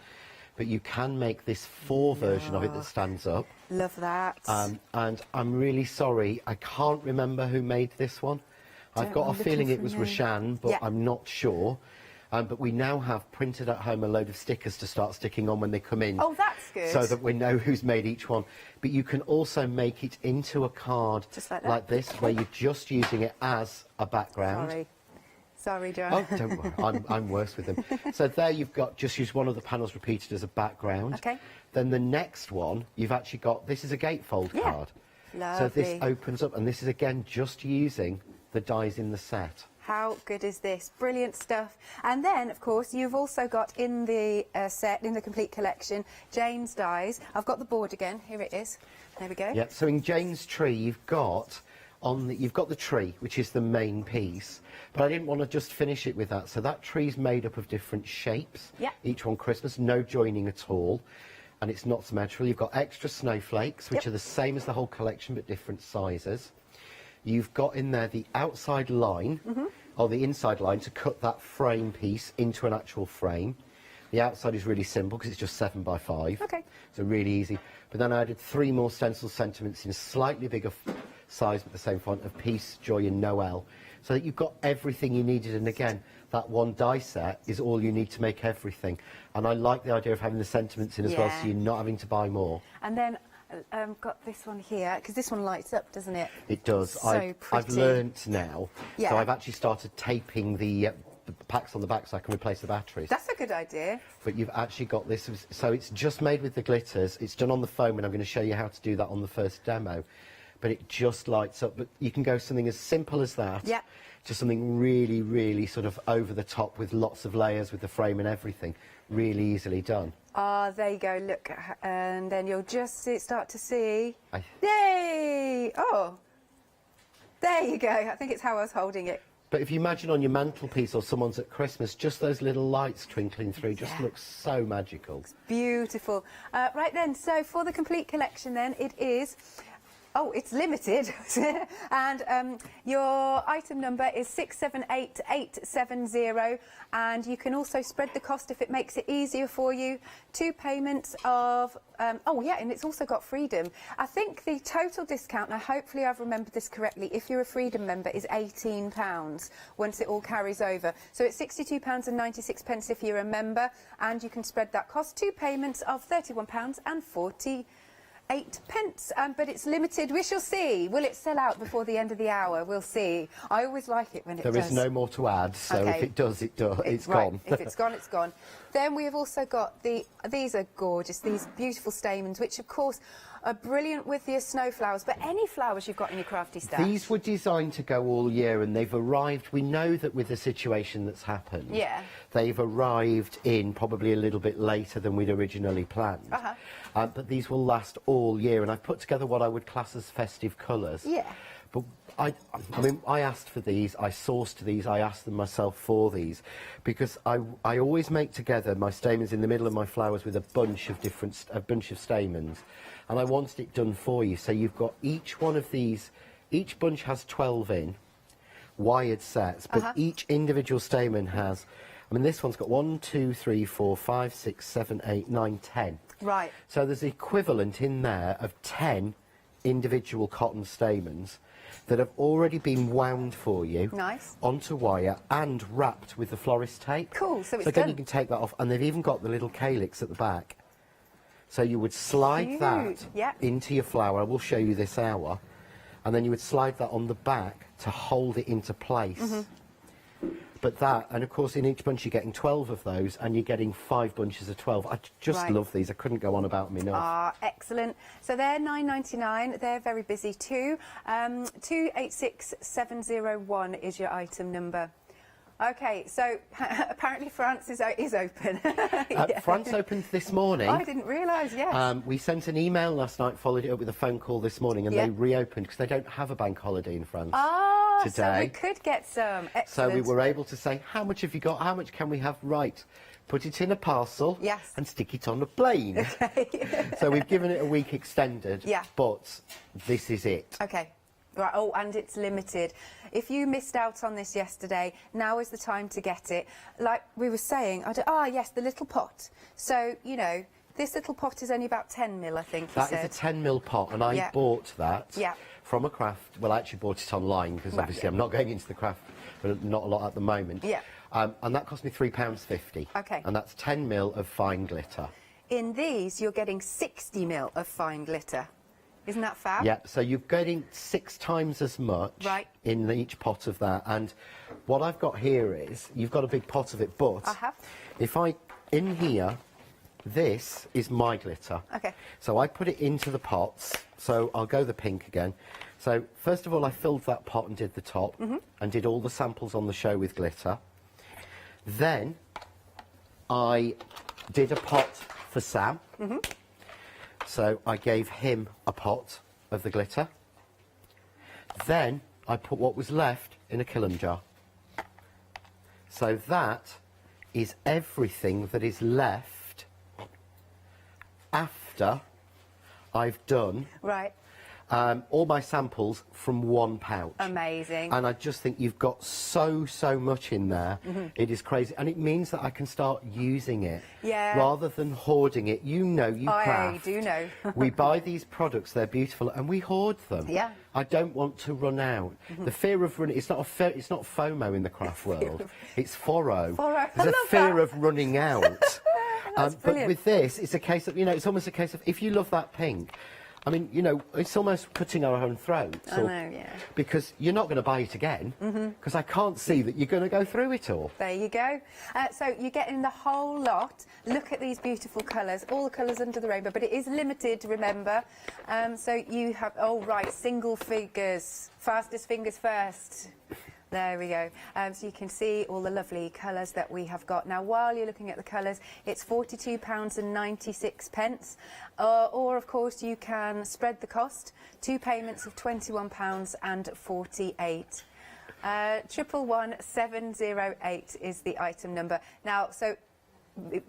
But you can make this 4 version of it that stands up. Love that. And I'm really sorry, I can't remember who made this one. I've got a feeling it was Roshan, but I'm not sure. But we now have printed at home a load of stickers to start sticking on when they come in. Oh, that's good. So that we know who's made each one. But you can also make it into a card just like this, where you're just using it as a background. Sorry, John. Oh, don't worry, I'm worse with them. So there you've got, just use one of the panels repeated as a background. Okay. Then the next one, you've actually got, this is a gatefold card. Lovely. So this opens up, and this is again just using the dies in the set. How good is this? Brilliant stuff. And then, of course, you've also got in the set, in the complete collection, Jane's dies. I've got the board again. Here it is. There we go. Yeah, so in Jane's tree, you've got the tree, which is the main piece. But I didn't want to just finish it with that. So that tree's made up of different shapes. Yeah. Each one Christmas, no joining at all. And it's not symmetrical. You've got extra snowflakes, which are the same as the whole collection, but different sizes. You've got in there the outside line, or the inside line, to cut that frame piece into an actual frame. The outside is really simple because it's just 7 by 5. Okay. So really easy. But then I added 3 more stencil sentiments in a slightly bigger size but the same font of Peace, Joy and Noel. So that you've got everything you needed. And again, that one die set is all you need to make everything. And I like the idea of having the sentiments in as well, so you're not having to buy more. And then got this one here, because this one lights up, doesn't it? It does. So I've learnt now. Yeah. So I've actually started taping the packs on the back so I can replace the batteries. That's a good idea. But you've actually got this, so it's just made with the glitters. It's done on the foam, and I'm going to show you how to do that on the first demo. But it just lights up. But you can go something as simple as that to something really, really sort of over the top with lots of layers with the frame and everything. Really easily done. Ah, there you go, look, and then you'll just start to see. Yay! Oh, there you go. I think it's how I was holding it. But if you imagine on your mantelpiece or someone's at Christmas, just those little lights twinkling through just looks so magical. Beautiful. Right then, so for the complete collection then, it is Oh, it's limited. And your item number is 678870, and you can also spread the cost if it makes it easier for you. 2 payments of, oh yeah, and it's also got Freedom. I think the total discount, now hopefully I've remembered this correctly, if you're a Freedom member, is £18 once it all carries over. So it's £62.96 if you're a member, and you can spread that cost. 2 payments of £31.48, but it's limited. We shall see. Will it sell out before the end of the hour? We'll see. I always like it when it does. There is no more to add, so Okay. if it does, it's right. gone. If it's gone, it's gone. Then we have also got these are gorgeous, these beautiful stamens, which of course are brilliant with your snow flowers, but any flowers you've got in your crafty stash. These were designed to go all year, and they've arrived. We know that with the situation that's happened, Yeah. they've arrived in probably a little bit later than we'd originally planned. But these will last all year, and I've put together what I would class as festive colours. Yeah. But I mean, I asked for these, I sourced these, I asked them myself for these, because I always make together my stamens in the middle of my flowers with a bunch of stamens, and I wanted it done for you. So you've got each one of these, each bunch has 12 in, wired sets, but each individual stamen has, I mean, this one's got 1, 2, 3, 4, 5, 6, 7, 8, 9, 10. Right. So there's the equivalent in there of 10 individual cotton stamens that have already been wound for you onto wire and wrapped with the florist tape. Cool, so it's then done. you can take that off, and they've even got the little calyx at the back. So you would slide that into your flower. I will show you this hour, and then you would slide that on the back to hold it into place. But that, and of course in each bunch you're getting 12 of those, and you're getting 5 bunches of 12. I just love these. I couldn't go on about them enough. Ah, excellent. So they're £9.99. They're very busy too. 286701 is your item number. Okay, so apparently France is open. France opened this morning. I didn't realise, yes. We sent an email last night, followed it up with a phone call this morning, and they reopened because they don't have a bank holiday in France today. So we could get some. Excellent. So we were able to say, how much have you got? How much can we have? Right. Put it in a parcel and stick it on a plane. So we've given it a week extended, but this is it. Okay. Right, oh, and it's limited. If you missed out on this yesterday, now is the time to get it. Like we were saying, yes, the little pot. So, you know, this little pot is only about 10 mil, I think you said. That is a 10 mil pot, and I bought that from a craft. Well, I actually bought it online, because obviously I'm not going into the craft, but not a lot at the moment. And that cost me £3.50. Okay. And that's 10 mil of fine glitter. In these, you're getting 60 mil of fine glitter. Isn't that fab? Yeah, so you're getting 6 times as much in each pot of that. And what I've got here is, you've got a big pot of it, but if in here, this is my glitter. Okay. So I put it into the pots. So I'll go the pink again. So first of all, I filled that pot and did the top and did all the samples on the show with glitter. Then I did a pot for Sam. So I gave him a pot of the glitter. Then I put what was left in a kiln jar. So that is everything that is left after I've done all my samples from one pouch. Amazing. And I just think you've got so much in there. It is crazy. And it means that I can start using it. Yeah. Rather than hoarding it. You know, you craft. I do know. We buy these products, they're beautiful, and we hoard them. Yeah. I don't want to run out. The fear of running, it's not FOMO in the craft world. It's FORO. There's a fear of running out. But with this, it's a case of, you know, it's almost a case of, if you love that pink, I mean, you know, it's almost cutting our own throats. I know, yeah. Because you're not going to buy it again, because I can't see that you're going to go through it all. There you go. So you're getting the whole lot. Look at these beautiful colours, all the colours under the rainbow, but it is limited, remember. So you have, single figures, fastest fingers first. There we go. So you can see all the lovely colours that we have got. Now, while you're looking at the colours, it's £42.96. Or, of course, you can spread the cost. 2 payments of £21.48. 111708 is the item number. Now, so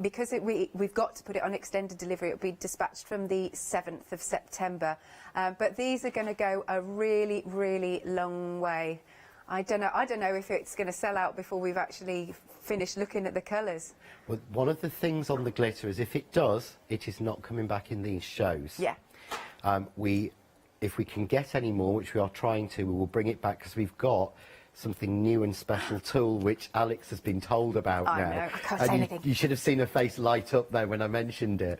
because we've got to put it on extended delivery, it'll be dispatched from the 7th of September. But these are going to go a really, really long way. I don't know if it's going to sell out before we've actually finished looking at the colours. Well, one of the things on the glitter is if it does, it is not coming back in these shows. Yeah. If we can get any more, which we are trying to, we will bring it back because we've got something new and special tool which Alex has been told about now. I know, I can't say anything. You should have seen her face light up there when I mentioned it.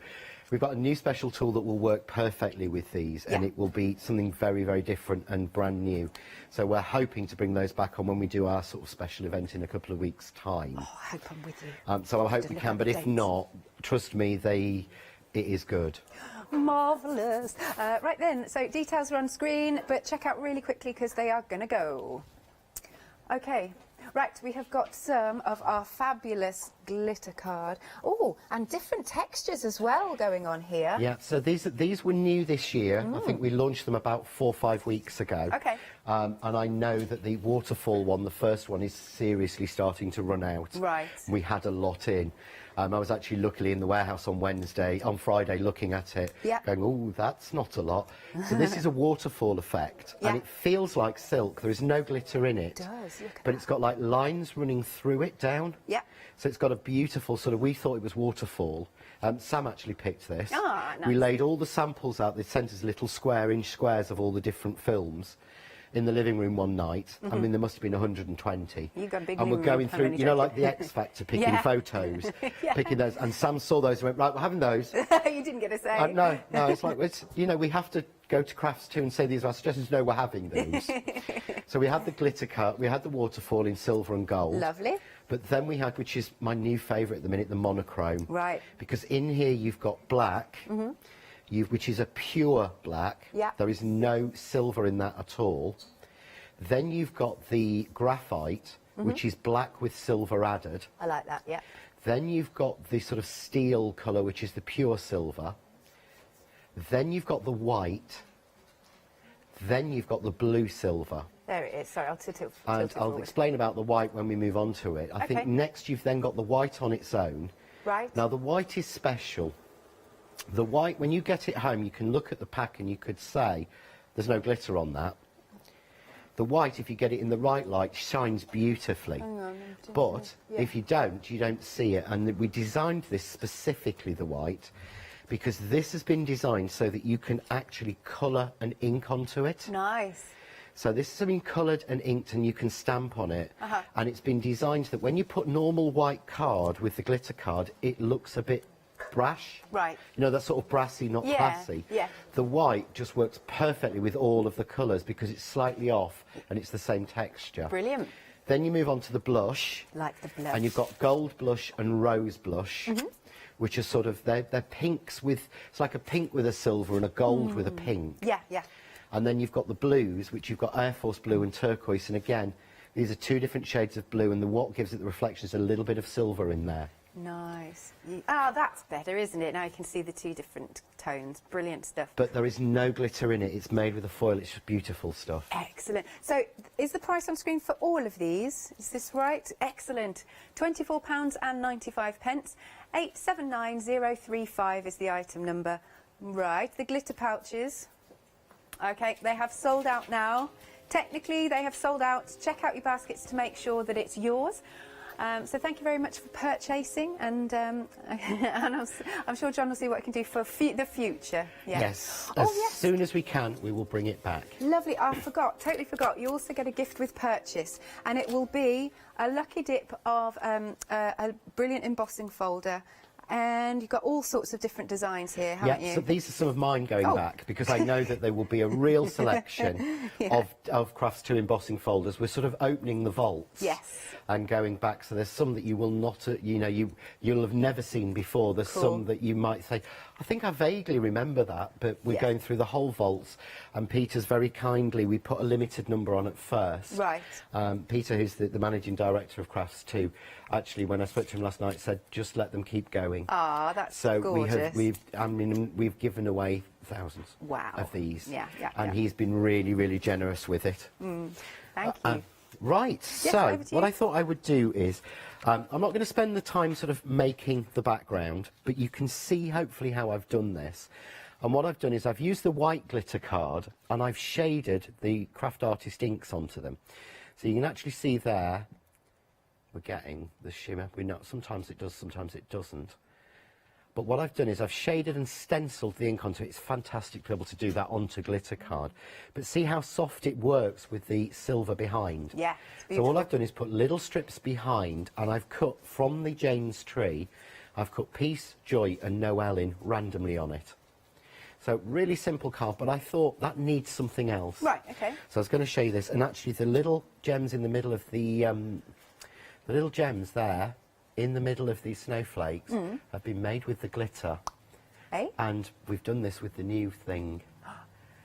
We've got a new special tool that will work perfectly with these, and it will be something very, very different and brand new. So we're hoping to bring those back on when we do our sort of special event in a couple of weeks' time. Oh, I hope I'm with you. So I hope we can, but if not, trust me, it is good. Marvellous. Right then, so details are on screen, but check out really quickly because they are going to go. Okay. Right, we have got some of our fabulous glitter card. Oh, and different textures as well going on here. Yeah, so these were new this year. I think we launched them about 4 or 5 weeks ago. Okay. And I know that the waterfall one, the first one, is seriously starting to run out. Right. We had a lot in. I was actually luckily in the warehouse on Friday looking at it, going, oh, that's not a lot. So this is a waterfall effect, and it feels like silk. There is no glitter in it. It does, look at but it's got like lines running through it down. Yeah. So it's got a beautiful sort of, we thought it was waterfall. Sam actually picked this. Ah, nice. We laid all the samples out. They sent us little inch squares of all the different films in the living room one night. I mean, there must have been 120. You've got a big and we're living going room, through, you know, like the X Factor, picking photos, picking those. And Sam saw those and went, right, we're having those. You didn't get a say. No, it's like, you know, we have to go to Crafts 2 and say these are our suggestions. No, we're having those. So we had the glitter cut, we had the waterfall in silver and gold. Lovely. But then we had, which is my new favourite at the minute, the monochrome. Right. Because in here you've got black, which is a pure black. Yeah. There is no silver in that at all. Then you've got the graphite, which is black with silver added. I like that, yeah. Then you've got the sort of steel colour, which is the pure silver. Then you've got the white. Then you've got the blue silver. There it is. Sorry, I'll tilt it And I'll forward. explain about the white when we move on to it. I think next you've then got the white on its own. Right. Now the white is special. The white, when you get it home, you can look at the pack and you could say, there's no glitter on that. The white, if you get it in the right light, shines beautifully. Hang on, but if you don't see it. And we designed this specifically, the white, because this has been designed so that you can actually colour and ink onto it. Nice. So this has been coloured and inked and you can stamp on it. And it's been designed that when you put normal white card with the glitter card, it looks a bit brash. Right. You know, that sort of brassy, not classy. Yeah. The white just works perfectly with all of the colours because it's slightly off and it's the same texture. Brilliant. Then you move on to the blush. Like the blush. And you've got gold blush and rose blush, which are sort of, they're pinks with, it's like a pink with a silver and a gold with a pink. Yeah, yeah. And then you've got the blues, which you've got Air Force blue and turquoise. And again, these are 2 different shades of blue, and what gives it the reflection is a little bit of silver in there. Nice. Ah, that's better, isn't it? Now you can see the 2 different tones. Brilliant stuff. But there is no glitter in it. It's made with a foil. It's just beautiful stuff. Excellent. So, is the price on screen for all of these? Is this right? Excellent. £24.95. 879035 is the item number. Right. The glitter pouches. Okay, they have sold out now. Technically, they have sold out. Check out your baskets to make sure that it's yours. So thank you very much for purchasing, and I'm sure John will see what he can do for the future. Yeah. Yes. As soon as we can, we will bring it back. Lovely. I forgot, totally forgot. You also get a gift with purchase, and it will be a lucky dip of a brilliant embossing folder. And you've got all sorts of different designs here, haven't you? So these are some of mine going back, because I know that there will be a real selection of Crafts 2 embossing folders. We're sort of opening the vaults. Yes. And going back, so there's some that you will not, you'll have never seen before. There's some that you might say, I think I vaguely remember that, but we're going through the whole vaults. And Peter's very kindly, we put a limited number on at first. Right. Peter, who's the managing director of Crafts 2, actually, when I spoke to him last night, said, just let them keep going. Ah, that's gorgeous. So we've given away thousands of these. Yeah, yeah. And he's been really, really generous with it. Thank you. Right, Yes, so over to what you. I thought I would do is, I'm not going to spend the time sort of making the background, but you can see hopefully how I've done this. And what I've done is I've used the white glitter card and I've shaded the craft artist inks onto them. So you can actually see there, we're getting the shimmer. We know sometimes it does, sometimes it doesn't. But what I've done is I've shaded and stenciled the ink onto it. It's fantastic to be able to do that onto glitter card. But see how soft it works with the silver behind? Yeah, it's So beautiful. all I've done is put little strips behind, and I've cut from the Jane's tree, I've cut Peace, Joy and Noel in randomly on it. So really simple card, but I thought that needs something else. Right, okay. So I was going to show you this, and actually the little gems in the middle of the little gems there, in the middle of these snowflakes, have been made with the glitter. Eh? And we've done this with the new thing.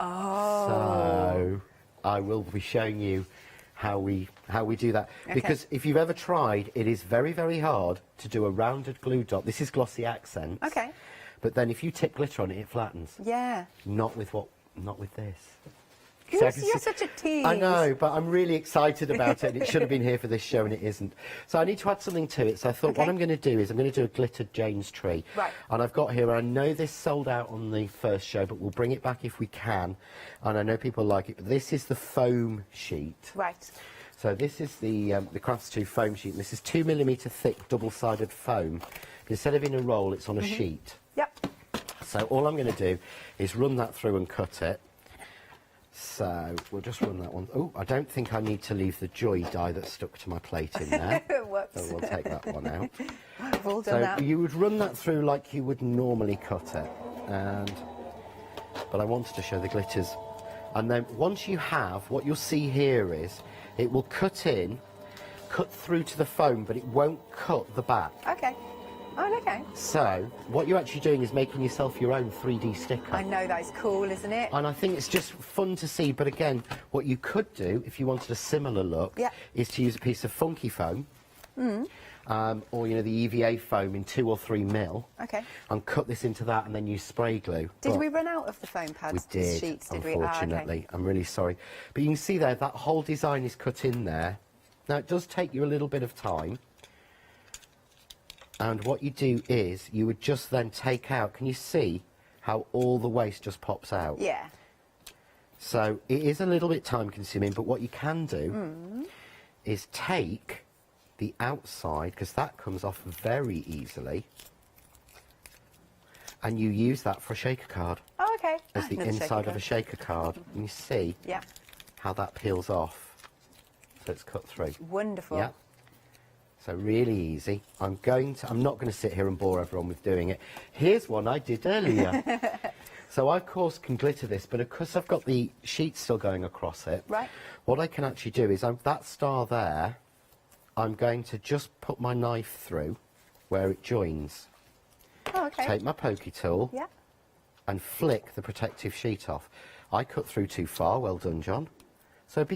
Oh. So I will be showing you how we do that. Okay. Because if you've ever tried, it is very, very hard to do a rounded glue dot. This is glossy accents. Okay. But then if you tip glitter on it, it flattens. Yeah. Not with this. You're, I can you're see- such a tease. I know, but I'm really excited about it. And it should have been here for this show, and it isn't. So I need to add something to it. So I thought what I'm going to do is I'm going to do a glittered Jane's tree. Right. And I've got here, I know this sold out on the first show, but we'll bring it back if we can. And I know people like it, but this is the foam sheet. Right. So this is the Crafts 2 foam sheet. And this is 2mm thick double-sided foam. Instead of in a roll, it's on a sheet. Yep. So all I'm going to do is run that through and cut it. So we'll just run that one. Oh, I don't think I need to leave the Joy die that's stuck to my plate in there. Whoops. So we'll take that one out. We've all done So that. you would run that through like you would normally cut it. But I wanted to show the glitters. And then once you have, what you'll see here is it will cut through to the foam, but it won't cut the back. Okay. Oh, okay. So what you're actually doing is making yourself your own 3D sticker. I know, that is cool, isn't it? And I think it's just fun to see. But again, what you could do, if you wanted a similar look, Yeah. is to use a piece of funky foam, or, you know, the EVA foam in 2 or 3 mil, Okay. and cut this into that and then use spray glue. Did But we run out of the foam pads? we did, Sheets, did unfortunately. we? I'm really sorry. But you can see there, that whole design is cut in there. Now, it does take you a little bit of time. And what you do is, you would just then take out, can you see how all the waste just pops out? Yeah. So it is a little bit time consuming, but what you can do is take the outside, because that comes off very easily, and you use that for a shaker card Oh, okay. as the Another shaker inside of card. a shaker card. And you see Yeah. how that peels off. So it's cut through. Wonderful. Yeah. So really easy. I'm not going to sit here and bore everyone with doing it. Here's one I did earlier. So I, of course, can glitter this, but because I've got the sheet still going across it, Right. what I can actually do is, that star there, I'm going to just put my knife through where it joins. Oh, okay. Take my pokey tool Yeah. and flick the protective sheet off. I cut through too far. Well done, John. So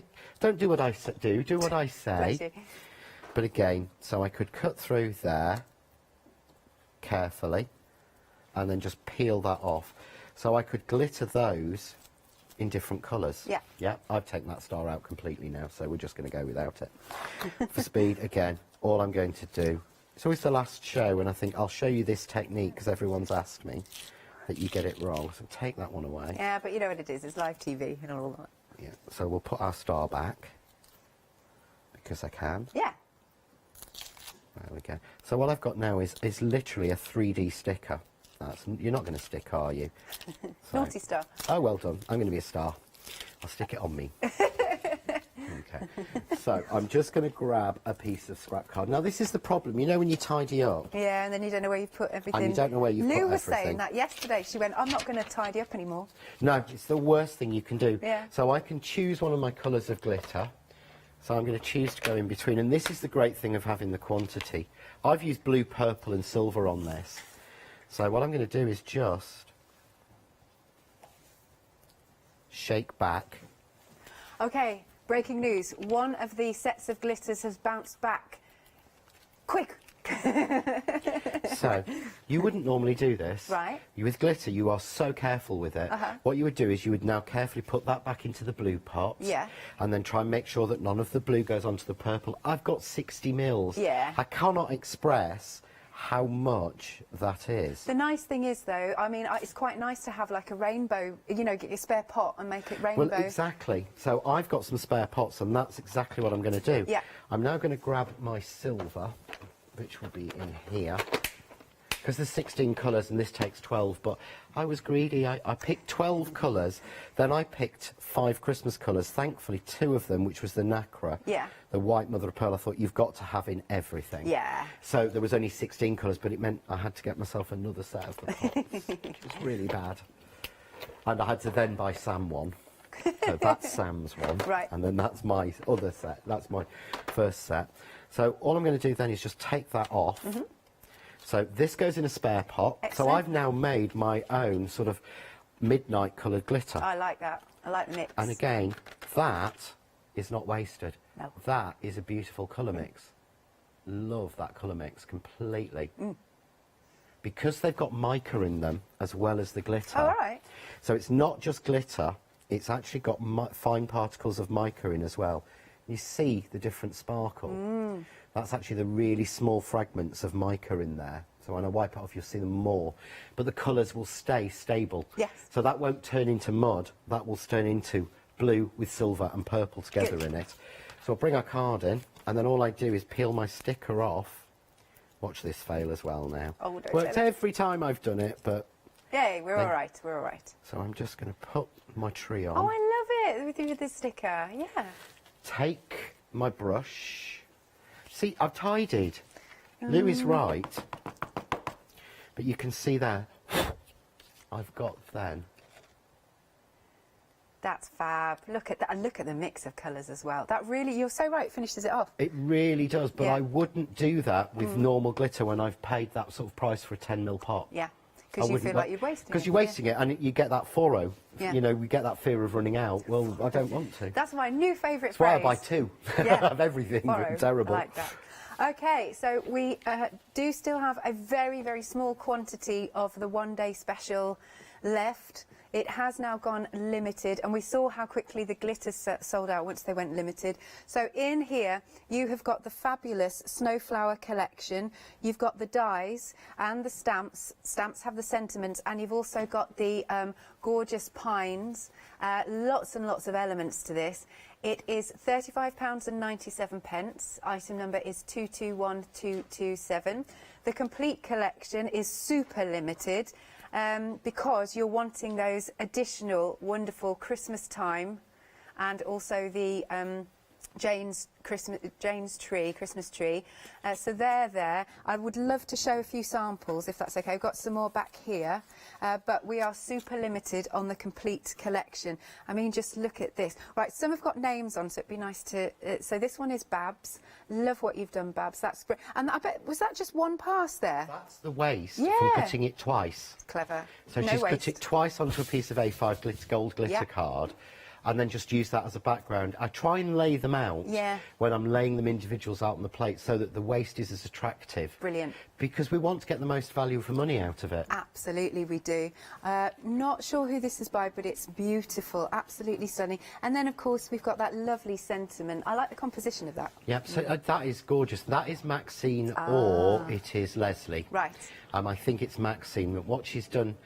don't do what I do. Do what I say. Bless you. But again, so I could cut through there carefully and then just peel that off. So I could glitter those in different colours. Yeah. Yeah, I've taken that star out completely now, so we're just going to go without it. For speed, again, all I'm going to do, it's always the last show, and I think I'll show you this technique because everyone's asked me that you get it wrong. So take that one away. Yeah, but you know what it is. It's live TV and all that. Yeah, so we'll put our star back because I can. Yeah. There we go. So what I've got now is literally a 3D sticker. You're not going to stick, are you? So- Naughty star. Oh, well done. I'm going to be a star. I'll stick it on me. Okay. So I'm just going to grab a piece of scrap card. Now, this is the problem. You know when you tidy up, Yeah, and then you don't know where you put everything. and you don't know where you Lou put was everything. saying that yesterday. She went, I'm not going to tidy up anymore. No, it's the worst thing you can do. Yeah. So I can choose one of my colours of glitter. So I'm going to choose to go in between. And this is the great thing of having the quantity. I've used blue, purple and silver on this. So what I'm going to do is just shake back. Okay, breaking news. One of the sets of glitters has bounced back. Quick! So, you wouldn't normally do this. Right. You, with glitter, you are so careful with it. What you would do is you would now carefully put that back into the blue pot. Yeah. And then try and make sure that none of the blue goes onto the purple. I've got 60 mils. Yeah. I cannot express how much that is. The nice thing is, though, I mean, it's quite nice to have like a rainbow, you know, get your spare pot and make it rainbow. Well, exactly. So I've got some spare pots, and that's exactly what I'm going to do. Yeah. I'm now going to grab my silver, which will be in here, because there's 16 colours and this takes 12, but I was greedy. I picked 12 colours, then I picked 5 Christmas colours, thankfully 2 of them, which was the nacre, the white mother of pearl. I thought, you've got to have in everything. Yeah. So there was only 16 colours, but it meant I had to get myself another set of the pots, which was really bad. And I had to then buy Sam one. So that's Sam's one. Right. And then that's my other set. That's my first set. So all I'm going to do then is just take that off. So this goes in a spare pot. Excellent. So I've now made my own sort of midnight coloured glitter. I like that. I like the mix. And again, that is not wasted. No. That is a beautiful colour mix. Love that colour mix completely. Because they've got mica in them as well as the glitter. Oh, all right. So it's not just glitter, it's actually got fine particles of mica in as well. You see the different sparkle. That's actually the really small fragments of mica in there. So when I wipe it off, you'll see them more. But the colours will stay stable. Yes. So that won't turn into mud. That will turn into blue with silver and purple together in it. So I'll bring our card in, and then all I do is peel my sticker off. Watch this fail as well now. Oh, don't Worked tell it. every time I've done it, but... Yay, we're all right. We're all right. So I'm just going to put my tree on. Oh, I love it with the sticker. Yeah. Take my brush. See, I've tidied. Lou is right. But you can see there, I've got then. That's fab. Look at that, and look at the mix of colours as well. That really, you're so right, finishes it off. It really does, but Yeah. I wouldn't do that with normal glitter when I've paid that sort of price for a 10mm pot. Yeah, because you feel like you're wasting it. Because you're wasting it, and you get that foro. Yeah. You know, we get that fear of running out. Well, I don't want to. That's my new favourite That's why phrase. I buy 2 Yeah. of everything. Borrow. Terrible. I like that. Okay, so we do still have a very, very small quantity of the one-day special left. It has now gone limited, and we saw how quickly the glitters sold out once they went limited. So in here, you have got the fabulous Snowflower collection. You've got the dies and the stamps. Stamps have the sentiments, and you've also got the gorgeous pines. Lots and lots of elements to this. It is £35.97. Item number is 221227. The complete collection is super limited. Because you're wanting those additional wonderful Christmas time, and also the Jane's Christmas tree. So they're there. I would love to show a few samples if that's okay. I've got some more back here, but we are super limited on the complete collection. I mean, just look at this. Right, some have got names on, so it'd be nice to. So this one is Babs. Love what you've done, Babs. That's great. And I bet, was that just one pass there? That's the waste Yeah. from cutting it twice. Clever. So No she's waste. cut it twice onto a piece of A5 gold glitter Yeah. card, and then just use that as a background. I try and lay them out Yeah. when I'm laying them individuals out on the plate so that the waste is as attractive. Brilliant. Because we want to get the most value for money out of it. Absolutely, we do. Not sure who this is by, but it's beautiful, absolutely stunning. And then, of course, we've got that lovely sentiment. I like the composition of that. Yep, so that is gorgeous. That is Maxine or it is Leslie. Right. I think it's Maxine. But what she's done,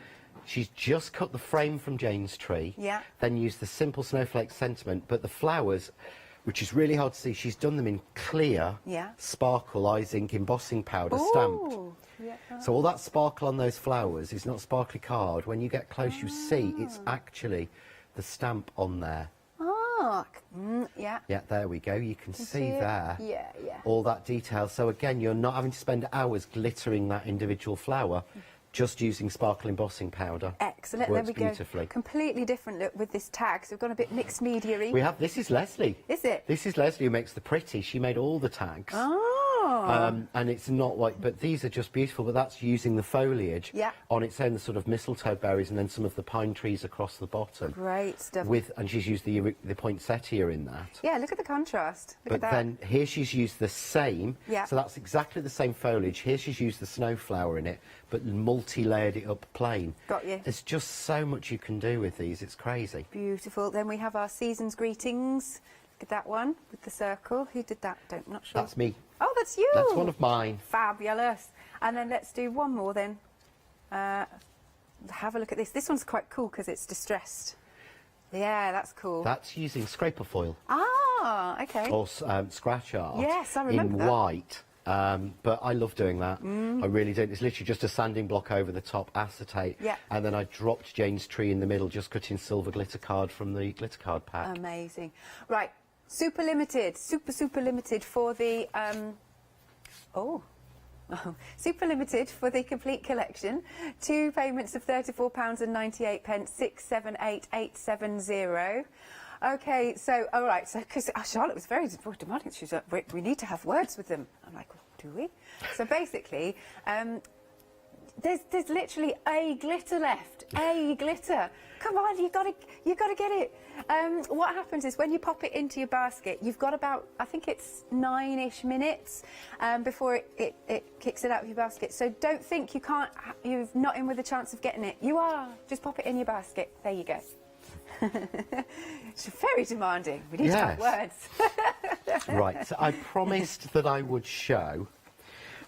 she's just cut the frame from Jane's tree, Yeah. then used the simple snowflake sentiment, but the flowers, which is really hard to see, she's done them in clear, Yeah. sparkle ice ink embossing powder stamped. Ooh. Yeah. So all that sparkle on those flowers is not sparkly card. When you get close, you see it's actually the stamp on there. Oh, yeah. Yeah, there we go. You can see it? there Yeah, yeah. all that detail. So again, you're not having to spend hours glittering that individual flower, just using sparkle embossing powder. Excellent. Works there we beautifully. go. Completely different look with this tag. So we've gone a bit mixed media-y. We have, this is Leslie. Is it? This is Leslie who makes the pretty. She made all the tags. Oh. And it's not like, but these are just beautiful, but that's using the foliage on its own, the sort of mistletoe berries, and then some of the pine trees across the bottom. Great stuff. And she's used the poinsettia in that. Yeah, look at the contrast. Look at But that. then here she's used the same, so that's exactly the same foliage. Here she's used the snowflower in it, but multi-layered it up plain. Got you. There's just so much you can do with these, it's crazy. Beautiful. Then we have our season's greetings. Look at that one with the circle. Who did that? Not sure. That's me. Oh, that's you. That's one of mine. Fabulous. And then let's do one more then. Have a look at this. This one's quite cool because it's distressed. Yeah, that's cool. That's using scraper foil. Ah, okay. Or scratch art. Yes, I remember in that. white. But I love doing that. I really do. It's literally just a sanding block over the top, acetate. Yeah. And then I dropped Jane's tree in the middle, just cutting silver glitter card from the glitter card pack. Amazing. Right, super limited for the super limited for the complete collection. 2 payments of £34.98, 678870. Okay, so all right, so because Charlotte was very demanding, she was like, we need to have words with them. I'm like, do we? So basically, there's literally a glitter left, a glitter. Come on, you gotta get it. What happens is when you pop it into your basket, you've got about, I think it's 9-ish minutes before it kicks it out of your basket. So don't think you're not in with a chance of getting it. You are. Just pop it in your basket. There you go. It's very demanding. We need to have words. Right, so I promised that I would show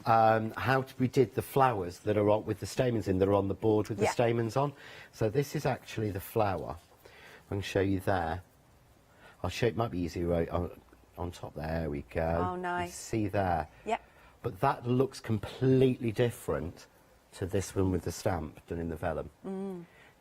how we did the flowers that are on with the stamens in, that are on the board with the stamens on. So this is actually the flower. I can show you there. I'll show you, it might be easier right on top. There we go. Oh, nice. You see there? Yep. But that looks completely different to this one with the stamp done in the vellum.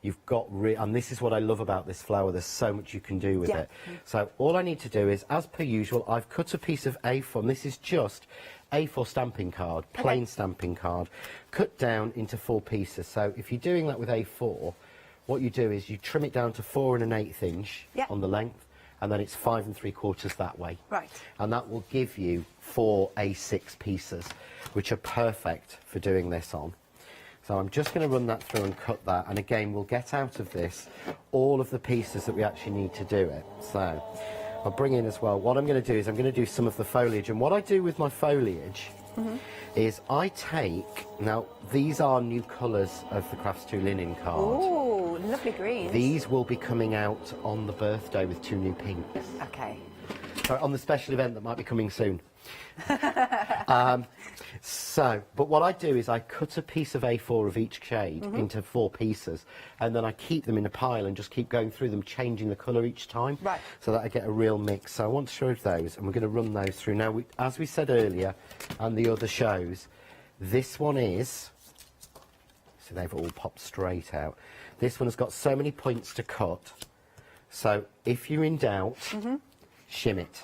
You've got, and this is what I love about this flower, there's so much you can do with it. So all I need to do is, as per usual, I've cut a piece of A4, and this is just A4 stamping card, plain stamping card, cut down into 4 pieces. So if you're doing that with A4, what you do is you trim it down to 4 1/8 inch on the length, and then it's 5 3/4 that way. Right. And that will give you 4 A6 pieces, which are perfect for doing this on. So I'm just going to run that through and cut that, and again we'll get out of this all of the pieces that we actually need to do it. So I'll bring in as well, what I'm going to do is I'm going to do some of the foliage, and what I do with my foliage is I take, now these are new colours of the Crafts 2 linen card. Oh, lovely greens. These will be coming out on the birthday with 2 new pinks. Okay. Sorry, on the special event that might be coming soon. But what I do is I cut a piece of A4 of each shade into 4 pieces, and then I keep them in a pile and just keep going through them, changing the colour each time, so that I get a real mix. So I want to show those, and we're going to run those through. Now, as we said earlier, and the other shows, this one is, so they've all popped straight out. This one has got so many points to cut, so if you're in doubt, shim it.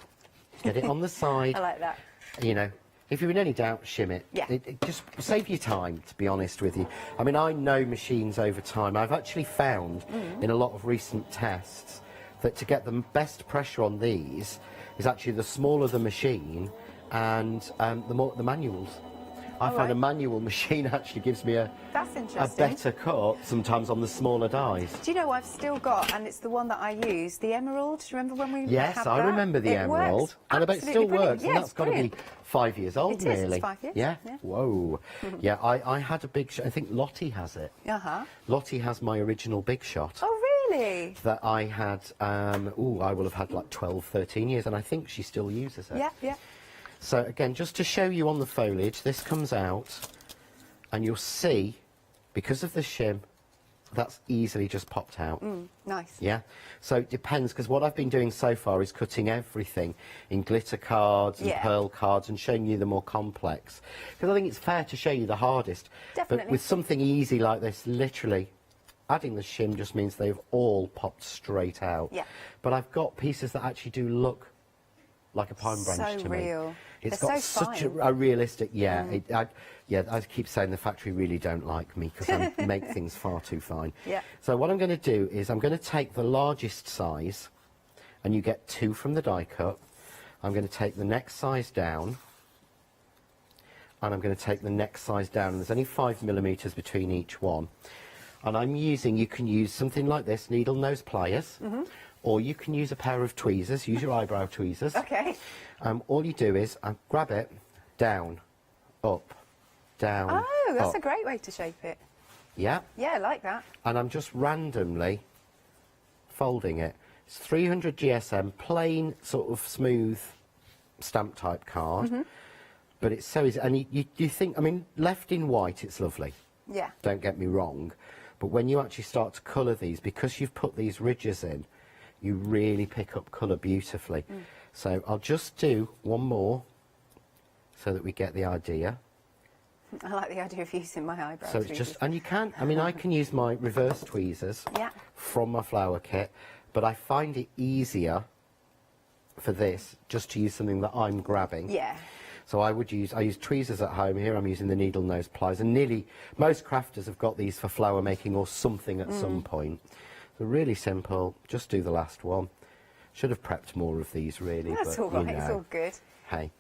Get it on the side. I like that. You know, if you're in any doubt, shim it. Yeah. It just save you time, to be honest with you. I mean, I know machines over time. I've actually found in a lot of recent tests that to get the best pressure on these is actually the smaller the machine and the manuals. I found a manual machine actually gives me a better cut sometimes on the smaller dies. Do you know I've still got, and it's the one that I use, the emerald? Do you remember when we Yes, had I that? remember the emerald. Works. And I bet it still Absolutely works. brilliant. And Yeah, that's got to be 5 years old, It is, nearly. it's 5 years, Yeah? yeah. Whoa. Yeah, I had a big shot. I think Lottie has it. Lottie has my original big shot. Oh, really? That I had, I will have had like 12, 13 years, and I think she still uses it. Yeah, yeah. So again, just to show you on the foliage, this comes out, and you'll see, because of the shim, that's easily just popped out. Nice. Yeah, so it depends, because what I've been doing so far is cutting everything in glitter cards and pearl cards and showing you the more complex. Because I think it's fair to show you the hardest. Definitely. But with something easy like this, literally, adding the shim just means they've all popped straight out. Yeah. But I've got pieces that actually do look like a pine branch to me. Real. It's They're got so such fine. a realistic, I keep saying the factory really don't like me because I make things far too fine. Yeah. So what I'm going to do is I'm going to take the largest size, and you get 2 from the die cut. I'm going to take the next size down, and I'm going to take the next size down, and there's only 5mm between each one. And I'm using, you can use something like this, needle nose pliers, or you can use a pair of tweezers, use your eyebrow tweezers. Okay. All you do is grab it, down, up, down, Oh, that's up. a great way to shape it. Yeah. Yeah, I like that. And I'm just randomly folding it. It's 300 GSM, plain, sort of smooth stamp type card. But it's so easy. And you think, I mean, left in white, it's lovely. Yeah. Don't get me wrong. But when you actually start to colour these, because you've put these ridges in, you really pick up colour beautifully. So I'll just do one more so that we get the idea. I like the idea of using my eyebrows. So it's just, and you can, I mean, I can use my reverse tweezers Yeah. from my flower kit, but I find it easier for this just to use something that I'm grabbing. Yeah. So I use tweezers at home. Here I'm using the needle nose pliers, and nearly most crafters have got these for flower making or something at some point. So really simple, just do the last one. Should have prepped more of these really. That's but, all right, you know, it's all good. Hey,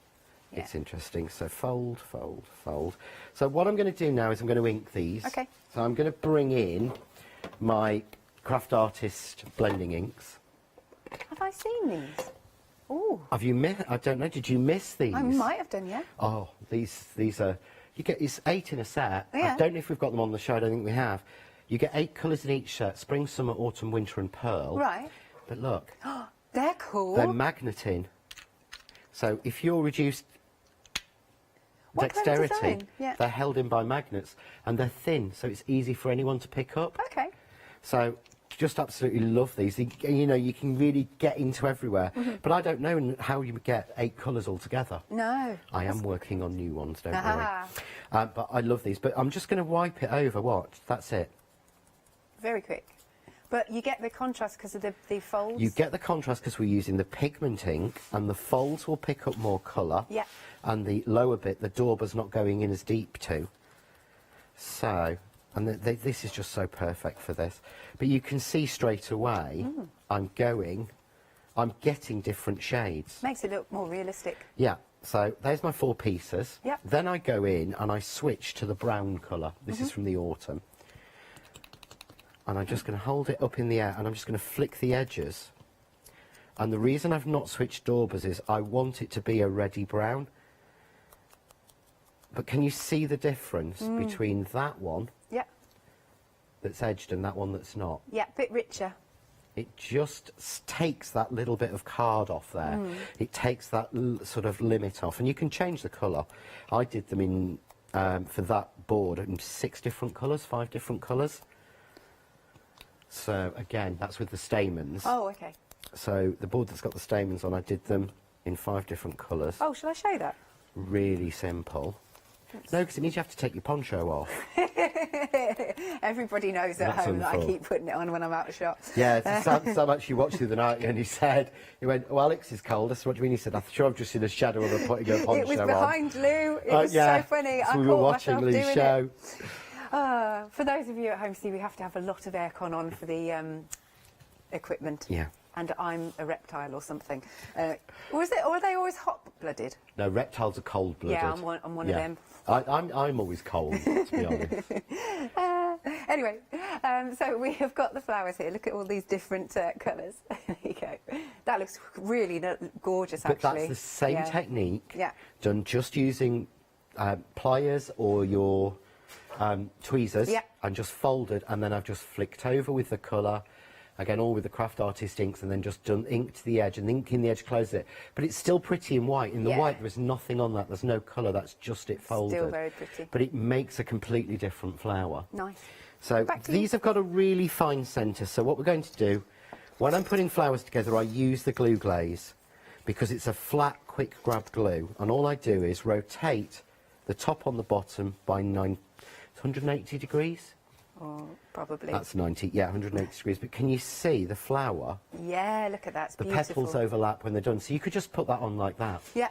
it's interesting. So fold, fold, fold. So what I'm going to do now is I'm going to ink these. Okay. So I'm going to bring in my Craft Artist blending inks. Have I seen these? Oh. Have you missed? I don't know. Did you miss these? I might have done, yeah. Oh, these are. You get, it's 8 in a set. Yeah. I don't know if we've got them on the show. I don't think we have. You get 8 colours in each set: spring, summer, autumn, winter, and pearl. Right. But look, they're cool. they're magneting. So if you're reduced What kind of dexterity, design? Yeah. they're held in by magnets, and they're thin, so it's easy for anyone to pick up. Okay. So just absolutely love these. You know, you can really get into everywhere. But I don't know how you get 8 colours all together. No. I am working on new ones, don't Ah. worry. But I love these. But I'm just going to wipe it over. Watch. That's it. Very quick. But you get the contrast because of the folds? You get the contrast because we're using the pigment ink, and the folds will pick up more colour. Yeah. And the lower bit, the dauber's not going in as deep to. So, and this is just so perfect for this. But you can see straight away, I'm getting different shades. Makes it look more realistic. Yeah. So there's my 4 pieces. Yep. Then I go in and I switch to the brown colour. This is from the autumn. And I'm just going to hold it up in the air, and I'm just going to flick the edges. And the reason I've not switched daubers is I want it to be a reddy brown. But can you see the difference between that one Yeah. that's edged and that one that's not? Yeah, a bit richer. It just takes that little bit of card off there. It takes that sort of limit off, and you can change the colour. I did them in for that board in 6 different colours, 5 different colours. So again, that's with the stamens. Oh, okay. So the board that's got the stamens on, I did them in 5 different colours. Oh, shall I show you that? Really simple. No, because it means you have to take your poncho off. Everybody knows at That's home that I unfull. keep putting it on when I'm out of shop. Yeah, Sam actually watched the other night, and he went, "Oh, Alex is cold." I said, "What do you mean?" He said, "I'm sure I've just seen a shadow of her putting her poncho on." It was behind Lou. It was yeah. so funny. So I we were caught watching myself Lou's doing show. it. For those of you at home, see, we have to have a lot of aircon on for the equipment. Yeah. And I'm a reptile or something. Was it? Or are they always hot-blooded? No, reptiles are cold-blooded. Yeah, I'm one of them. I'm always cold, to be honest. Anyway, so we have got the flowers here. Look at all these different colours. There you go. That looks really gorgeous, But actually. that's the same technique, Yeah. done just using pliers or your tweezers, Yeah. and just folded, and then I've just flicked over with the colour. Again, all with the Craft Artist inks, and then just done ink to the edge, and inking the edge, close it. But it's still pretty in white. In the Yeah. white, there is nothing on that. There's no colour. That's just it folded. Still very pretty. But it makes a completely different flower. Nice. So Back to these have got a really fine centre. So what we're going to do, when I'm putting flowers together, I use the glue glaze because it's a flat, quick grab glue. And all I do is rotate the top on the bottom by 180 degrees. Oh, probably. That's 90, yeah, 180 degrees. But can you see the flower? Yeah, look at that. It's The beautiful. petals overlap when they're done. So you could just put that on like that. Yeah.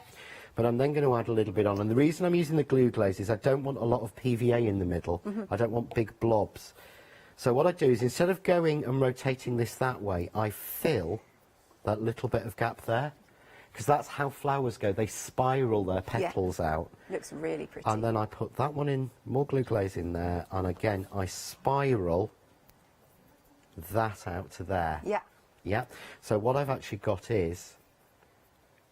But I'm then going to add a little bit on. And the reason I'm using the glue glaze is I don't want a lot of PVA in the middle. I don't want big blobs. So what I do is instead of going and rotating this that way, I fill that little bit of gap there. because that's how flowers go. They spiral their petals out. Looks really pretty. And then I put that one in, more glue glaze in there, and again I spiral that out to there. Yeah. Yeah. So what I've actually got is,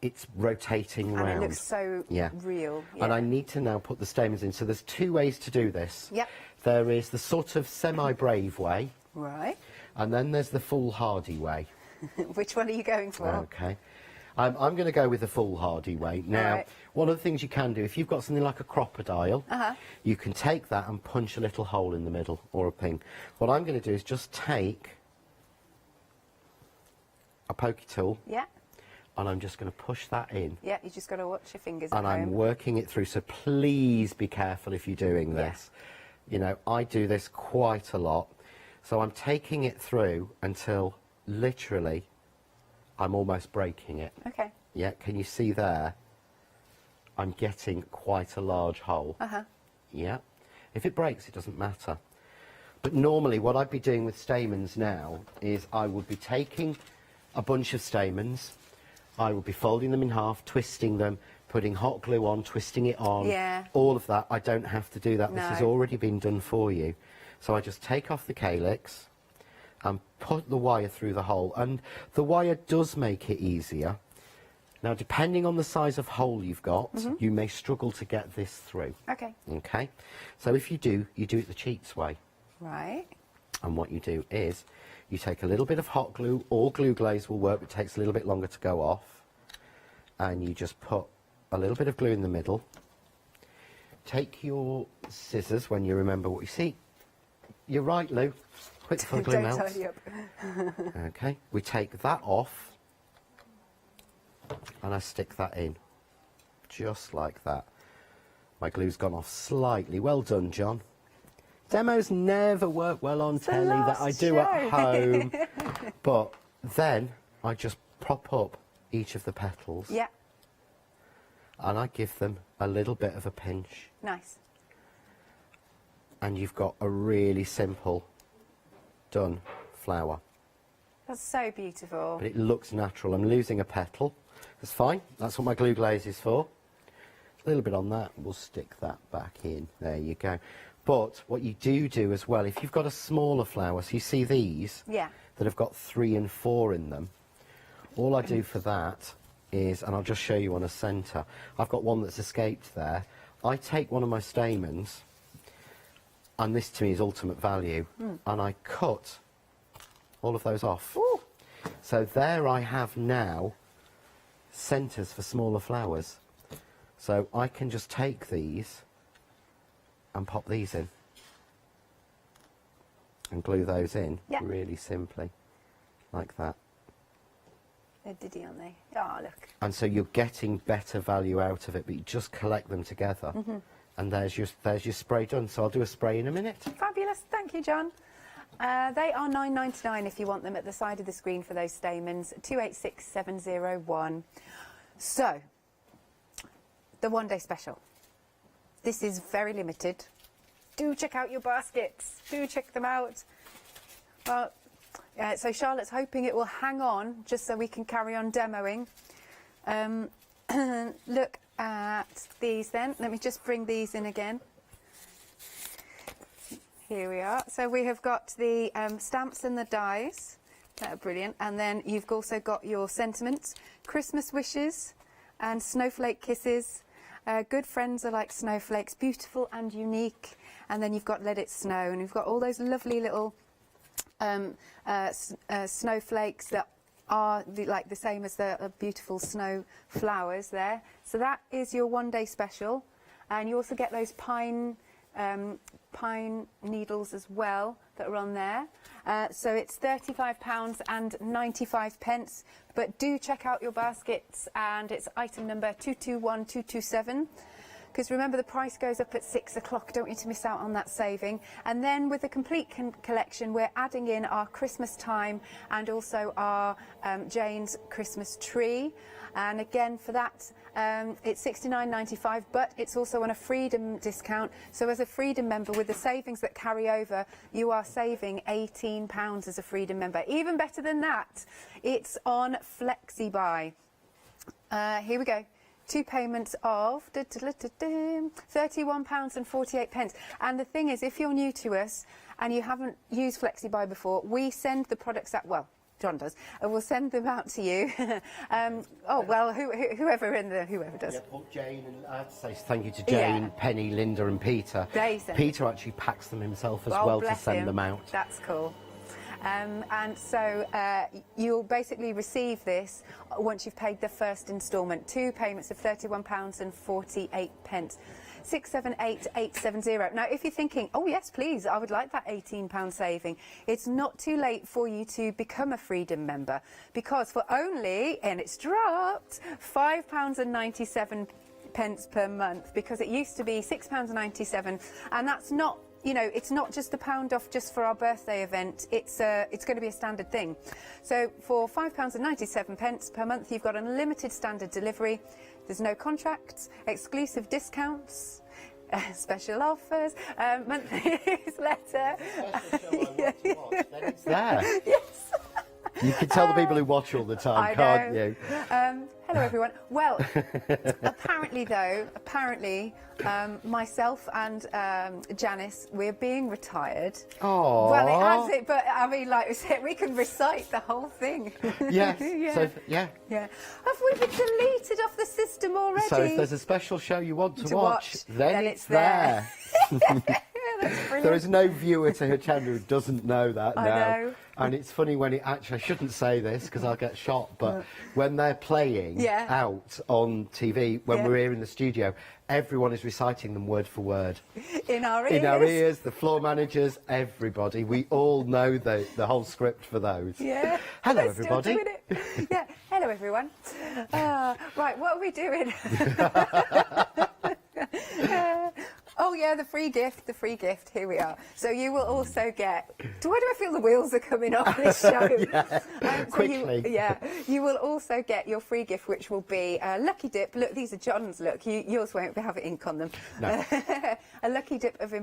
it's rotating round. And it looks so real. Yeah. And I need to now put the stamens in. So there's two ways to do this. Yep. There is the sort of semi-brave way. Right. And then there's the foolhardy way. Which one are you going for? Okay. I'm going to go with the foolhardy way. Now, one of the things you can do, if you've got something like a crocodile, you can take that and punch a little hole in the middle, or a ping. What I'm going to do is just take a pokey tool. Yeah. And I'm just going to push that in. Yeah, you just got to watch your fingers And at I'm home. working it through, so please be careful if you're doing this. You know, I do this quite a lot. So I'm taking it through until literally I'm almost breaking it. Okay. Yeah, can you see there? I'm getting quite a large hole. Yeah. If it breaks, it doesn't matter. But normally what I'd be doing with stamens now is I would be taking a bunch of stamens, I would be folding them in half, twisting them, putting hot glue on, twisting it on, all of that. I don't have to do that. No. This has already been done for you. So I just take off the calyx and put the wire through the hole. And the wire does make it easier. Now, depending on the size of hole you've got, you may struggle to get this through. Okay. Okay? So if you do it the cheats way. Right. And what you do is, you take a little bit of hot glue, or glue glaze will work, but it takes a little bit longer to go off. And you just put a little bit of glue in the middle. Take your scissors when you remember what you see. You're right, Lou. Quick before the glue Don't melts. tidy up. Okay, we take that off and I stick that in, just like that. My glue's gone off slightly. Well done, John. Demos never work well on telly that I do at home. But then I just prop up each of the petals. Yeah. And I give them a little bit of a pinch. Nice. And you've got a really simple done flower. That's so beautiful. But it looks natural. I'm losing a petal. That's fine. That's what my glue glaze is for. A little bit on that. We'll stick that back in. There you go. But what you do as well, if you've got a smaller flower, so you see these that have got 3 and 4 in them, all I do for that is, and I'll just show you on a centre, I've got one that's escaped there. I take one of my stamens, and this to me is ultimate value, and I cut all of those off. Ooh. So there I have now centres for smaller flowers. So I can just take these and pop these in and glue those in really simply, like that. They're diddy, aren't they? Oh, look. And so you're getting better value out of it, but you just collect them together. And there's your spray done. So I'll do a spray in a minute. Fabulous. Thank you, John. They are £9.99 if you want them at the side of the screen for those stamens. 286701. So, the one-day special. This is very limited. Do check out your baskets. Do check them out. Well, so Charlotte's hoping it will hang on just so we can carry on demoing. Look at these then. Let me just bring these in again. Here we are. So we have got the stamps and the dies. That are brilliant. And then you've also got your sentiments, Christmas wishes and snowflake kisses. Good friends are like snowflakes, beautiful and unique. And then you've got Let It Snow. And you've got all those lovely little snowflakes that are like the same as the beautiful snow flowers there. So that is your one-day special. And you also get those pine needles as well that are on there. So it's £35.95. But do check out your baskets, and it's item number 221227. Because remember, the price goes up at 6 o'clock. Don't want you to miss out on that saving. And then with the complete collection, we're adding in our Christmas time and also our Jane's Christmas tree. And again, for that, it's £69.95, but it's also on a Freedom discount. So as a Freedom member, with the savings that carry over, you are saving £18 as a Freedom member. Even better than that, it's on FlexiBuy. Here we go. 2 payments of £31.48. And the thing is, if you're new to us and you haven't used FlexiBuy before, we send the products out, well, John does, and we'll send them out to you. Whoever does. Yeah, well, Jane, and I have to say thank you to Jane, Penny, Linda and Peter. Peter actually packs them himself as well to send them out. That's cool. And so you'll basically receive this once you've paid the first instalment. 2 payments of £31.48. 678,870. Now, if you're thinking, oh yes, please, I would like that £18 saving, it's not too late for you to become a Freedom member, because for only, and it's dropped, £5.97 per month, because it used to be £6.97, and that's not, you know, it's not just £1 off just for our birthday event, it's going to be a standard thing. So for £5.97 per month, you've got unlimited standard delivery, there's no contracts, exclusive discounts, special offers, monthly newsletter. It's there. Yes. You can tell the people who watch all the time, can't you? Hello everyone. Well, apparently myself and Janice, we're being retired. Oh. Well, it has it, but I mean, like we said, we can recite the whole thing. Yes. Yeah. So, yeah. Yeah. Have we been deleted off the system already? So if there's a special show you want to watch, then it's there. There is no viewer to Hochanda who doesn't know that now. know. And it's funny when it actually, I shouldn't say this because I'll get shot, but when they're playing out on TV, when we're here in the studio, everyone is reciting them word for word. In our ears. In our ears, the floor managers, everybody. We all know the whole script for those. Yeah. Hello, They're everybody. Still doing it. Yeah. Hello, everyone. Right, what are we doing? Oh yeah, the free gift, here we are. So you will also get, why do I feel the wheels are coming off this show? Quickly. You will also get your free gift, which will be a lucky dip. Look, these are John's, look, yours won't have ink on them. No. A lucky dip of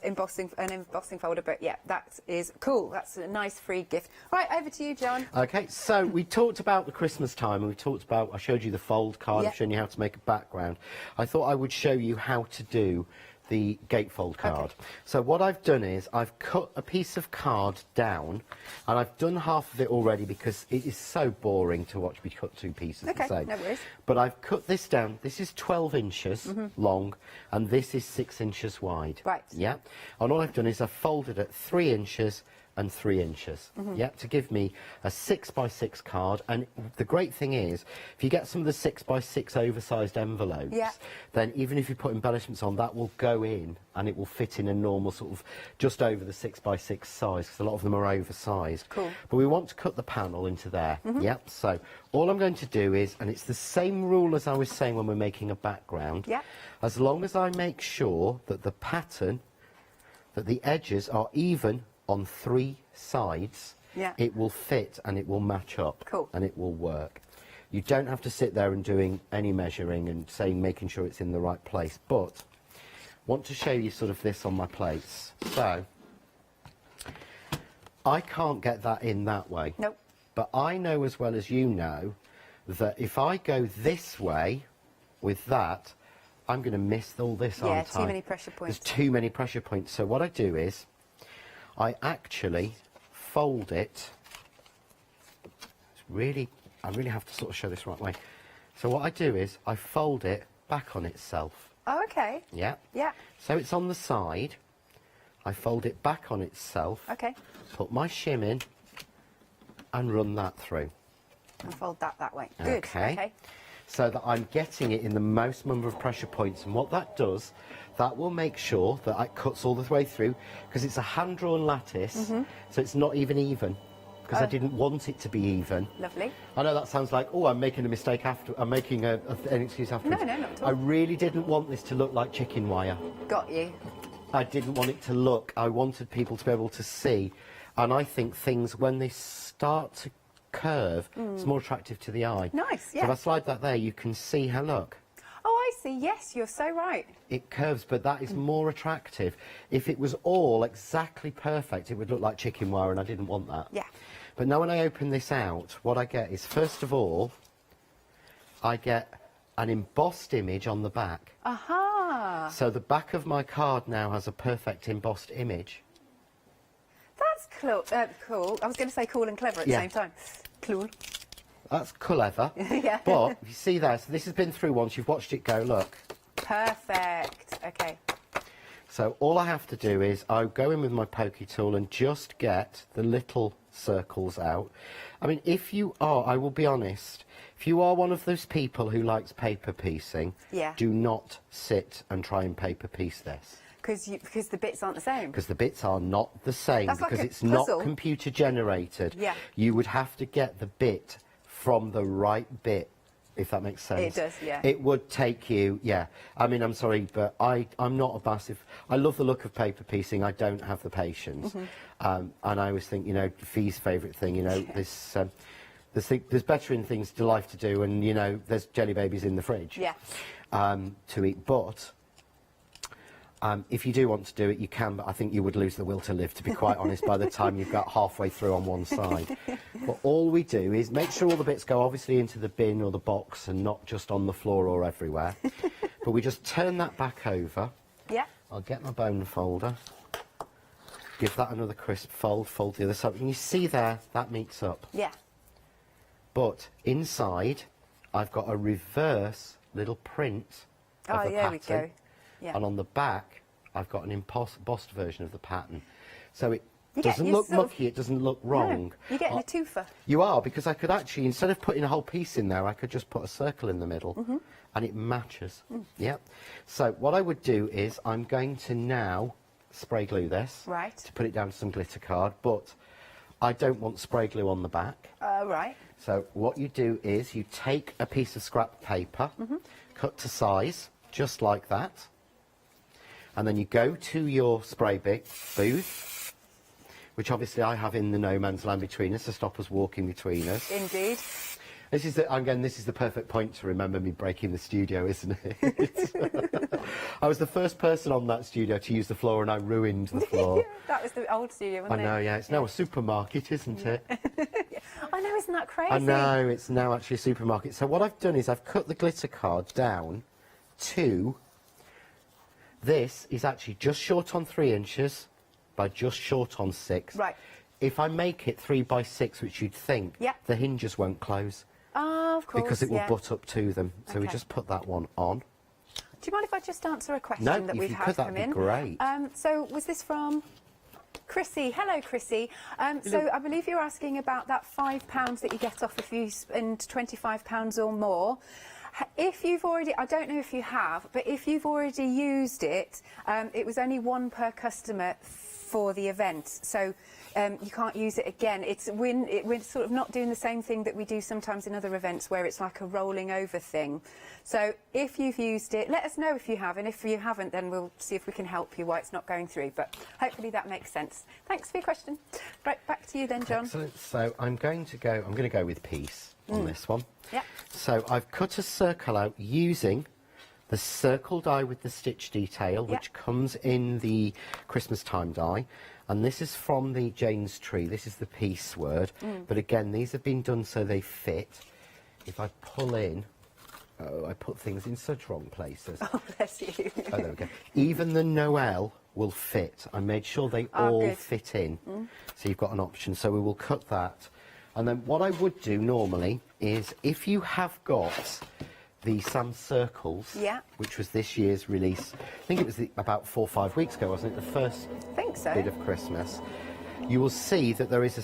embossing, an embossing folder, but yeah, that is cool. That's a nice free gift. Right, over to you, John. Okay, so we talked about the Christmas time, and we talked about, I showed you the fold card, I've shown you how to make a background. I thought I would show you how to do the gatefold card. So what I've done is I've cut a piece of card down, and I've done half of it already because it is so boring to watch me cut 2 pieces the same. No worries. But I've cut this down. This is 12 inches long, and this is 6 inches wide. Right. Yeah. And all I've done is I've folded it 3 inches and 3 inches, to give me a 6x6 card. And the great thing is, if you get some of the 6x6 oversized envelopes, then even if you put embellishments on, that will go in and it will fit in a normal sort of just over the 6x6 size, because a lot of them are oversized. Cool. But we want to cut the panel into there. So all I'm going to do is, and it's the same rule as I was saying when we're making a background, as long as I make sure that the pattern, that the edges are even on 3 sides, it will fit and it will match up. Cool. And it will work. You don't have to sit there and doing any measuring and making sure it's in the right place, but want to show you sort of this on my plates. So I can't get that in that way. Nope. But I know as well as you know that if I go this way with that, I'm going to miss all this, aren't I? Too many pressure points. There's too many pressure points. So what I do is I actually fold it. I really have to sort of show this the right way. So what I do is I fold it back on itself. Oh, okay. Yeah. Yeah. So it's on the side. I fold it back on itself. Okay. Put my shim in and run that through. And fold that way. Good. Okay. So that I'm getting it in the most number of pressure points, and what that does, that will make sure that it cuts all the way through, because it's a hand-drawn lattice, so it's not even, because I didn't want it to be even. Lovely. I know that sounds like, oh, I'm making a mistake after, I'm making an excuse afterwards. No, not at all. I really didn't want this to look like chicken wire. Got you. I didn't want it to look, I wanted people to be able to see, and I think things, when they start to curve, it's more attractive to the eye. Nice, So if I slide that there, you can see how, look. Oh, I see. Yes, you're so right. It curves, but that is more attractive. If it was all exactly perfect, it would look like chicken wire, and I didn't want that. Yeah. But now when I open this out, what I get is, first of all, I get an embossed image on the back. Aha! So the back of my card now has a perfect embossed image. That's cool. Cool. I was going to say cool and clever at the same time. Cool. That's clever. Yeah. But you see there, so this has been through once, you've watched it go, look. Perfect. Okay. So all I have to do is I go in with my pokey tool and just get the little circles out. I mean, if you are, I will be honest, if you are one of those people who likes paper piecing, do not sit and try and paper piece this. Because the bits aren't the same. Because the bits are not the same, That's like because a it's not puzzle. computer generated. Yeah. You would have to get the bit from the right bit, if that makes sense. It does, yeah. It would take you, I mean, I'm sorry, but I'm not a massive... I love the look of paper piecing. I don't have the patience. And I always think, you know, Fee's favourite thing, you know, there's better things to life to do, and, you know, there's jelly babies in the fridge to eat. But if you do want to do it, you can, but I think you would lose the will to live, to be quite honest, by the time you've got halfway through on one side. But all we do is make sure all the bits go obviously into the bin or the box and not just on the floor or everywhere. But we just turn that back over. Yeah. I'll get my bone folder, give that another crisp fold, fold the other side. And you see there, that meets up. Yeah. But inside, I've got a reverse little print of the there pattern. we go. Yeah. And on the back, I've got an embossed version of the pattern. So it You doesn't get- look you're sort of- mucky, it doesn't look wrong. No, you're getting a twofer. You are, because I could actually, instead of putting a whole piece in there, I could just put a circle in the middle, and it matches. Yep. So what I would do is, I'm going to now spray glue this to put it down to some glitter card, but I don't want spray glue on the back. Right. So what you do is you take a piece of scrap paper, cut to size, just like that, and then you go to your spray booth, which obviously I have in the no man's land between us to stop us walking between us. Indeed. This is the perfect point to remember me breaking the studio, isn't it? I was the first person on that studio to use the floor, and I ruined the floor. That was the old studio, wasn't I know, yeah. It's now a supermarket, isn't it? I know, isn't that crazy? I know, it's now actually a supermarket. So what I've done is I've cut the glitter card down to... This is actually just short on 3 inches by just short on 6. Right. If I make it 3 by 6, which you'd think, the hinges won't close. Oh, of course, Because it will butt up to them. So we Okay. just put that one on. Do you mind if I just answer a question No, that if we've you had could, come that'd in? be great. So was this from Chrissy? Hello, Chrissy. So I believe you're asking about that £5 that you get off if you spend £25 or more. If you've already, I don't know if you have, but if you've already used it, it was only one per customer for the event. So you can't use it again. We're sort of not doing the same thing that we do sometimes in other events where it's like a rolling over thing. So if you've used it, let us know if you have, and if you haven't, then we'll see if we can help you why it's not going through. But hopefully that makes sense. Thanks for your question. Right, back to you then, John. Excellent. So I'm going to go with piece on this one. Yeah. So I've cut a circle out using the circle die with the stitch detail, which comes in the Christmas time die. And this is from the Jane's Tree. This is the piece word. But again, these have been done so they fit. If I pull in, I put things in such wrong places. Oh, bless you. Oh, there we go. Even the Noel will fit. I made sure they all good. fit in. So you've got an option. So we will cut that. And then what I would do normally is, if you have got the Sam Circles, which was this year's release, I think it was about 4 or 5 weeks ago, wasn't it? The first bit of Christmas. You will see that there is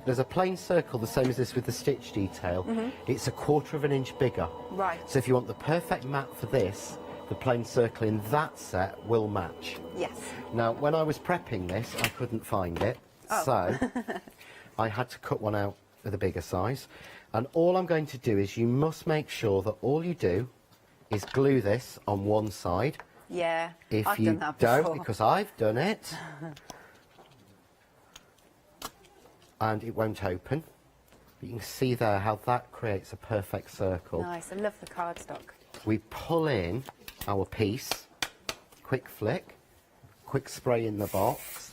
there's a plain circle the same as this with the stitch detail. It's 1/4 inch bigger. Right. So if you want the perfect mat for this, the plain circle in that set will match. Yes. Now, when I was prepping this, I couldn't find it. Oh. So I had to cut one out with a bigger size. And all I'm going to do is, you must make sure that all you do is glue this on one side. Yeah, If I've you done that don't, before. because I've done it, and it won't open. But you can see there how that creates a perfect circle. Nice, I love the cardstock. We pull in our piece, quick flick, quick spray in the box.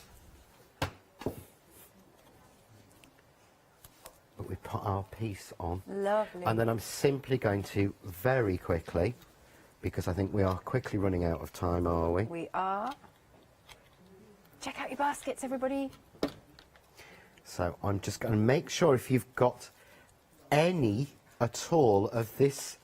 But we put our piece on. Lovely. And then I'm simply going to very quickly, because I think we are quickly running out of time, are we? We are. Check out your baskets, everybody. So I'm just going to make sure if you've got any at all of this,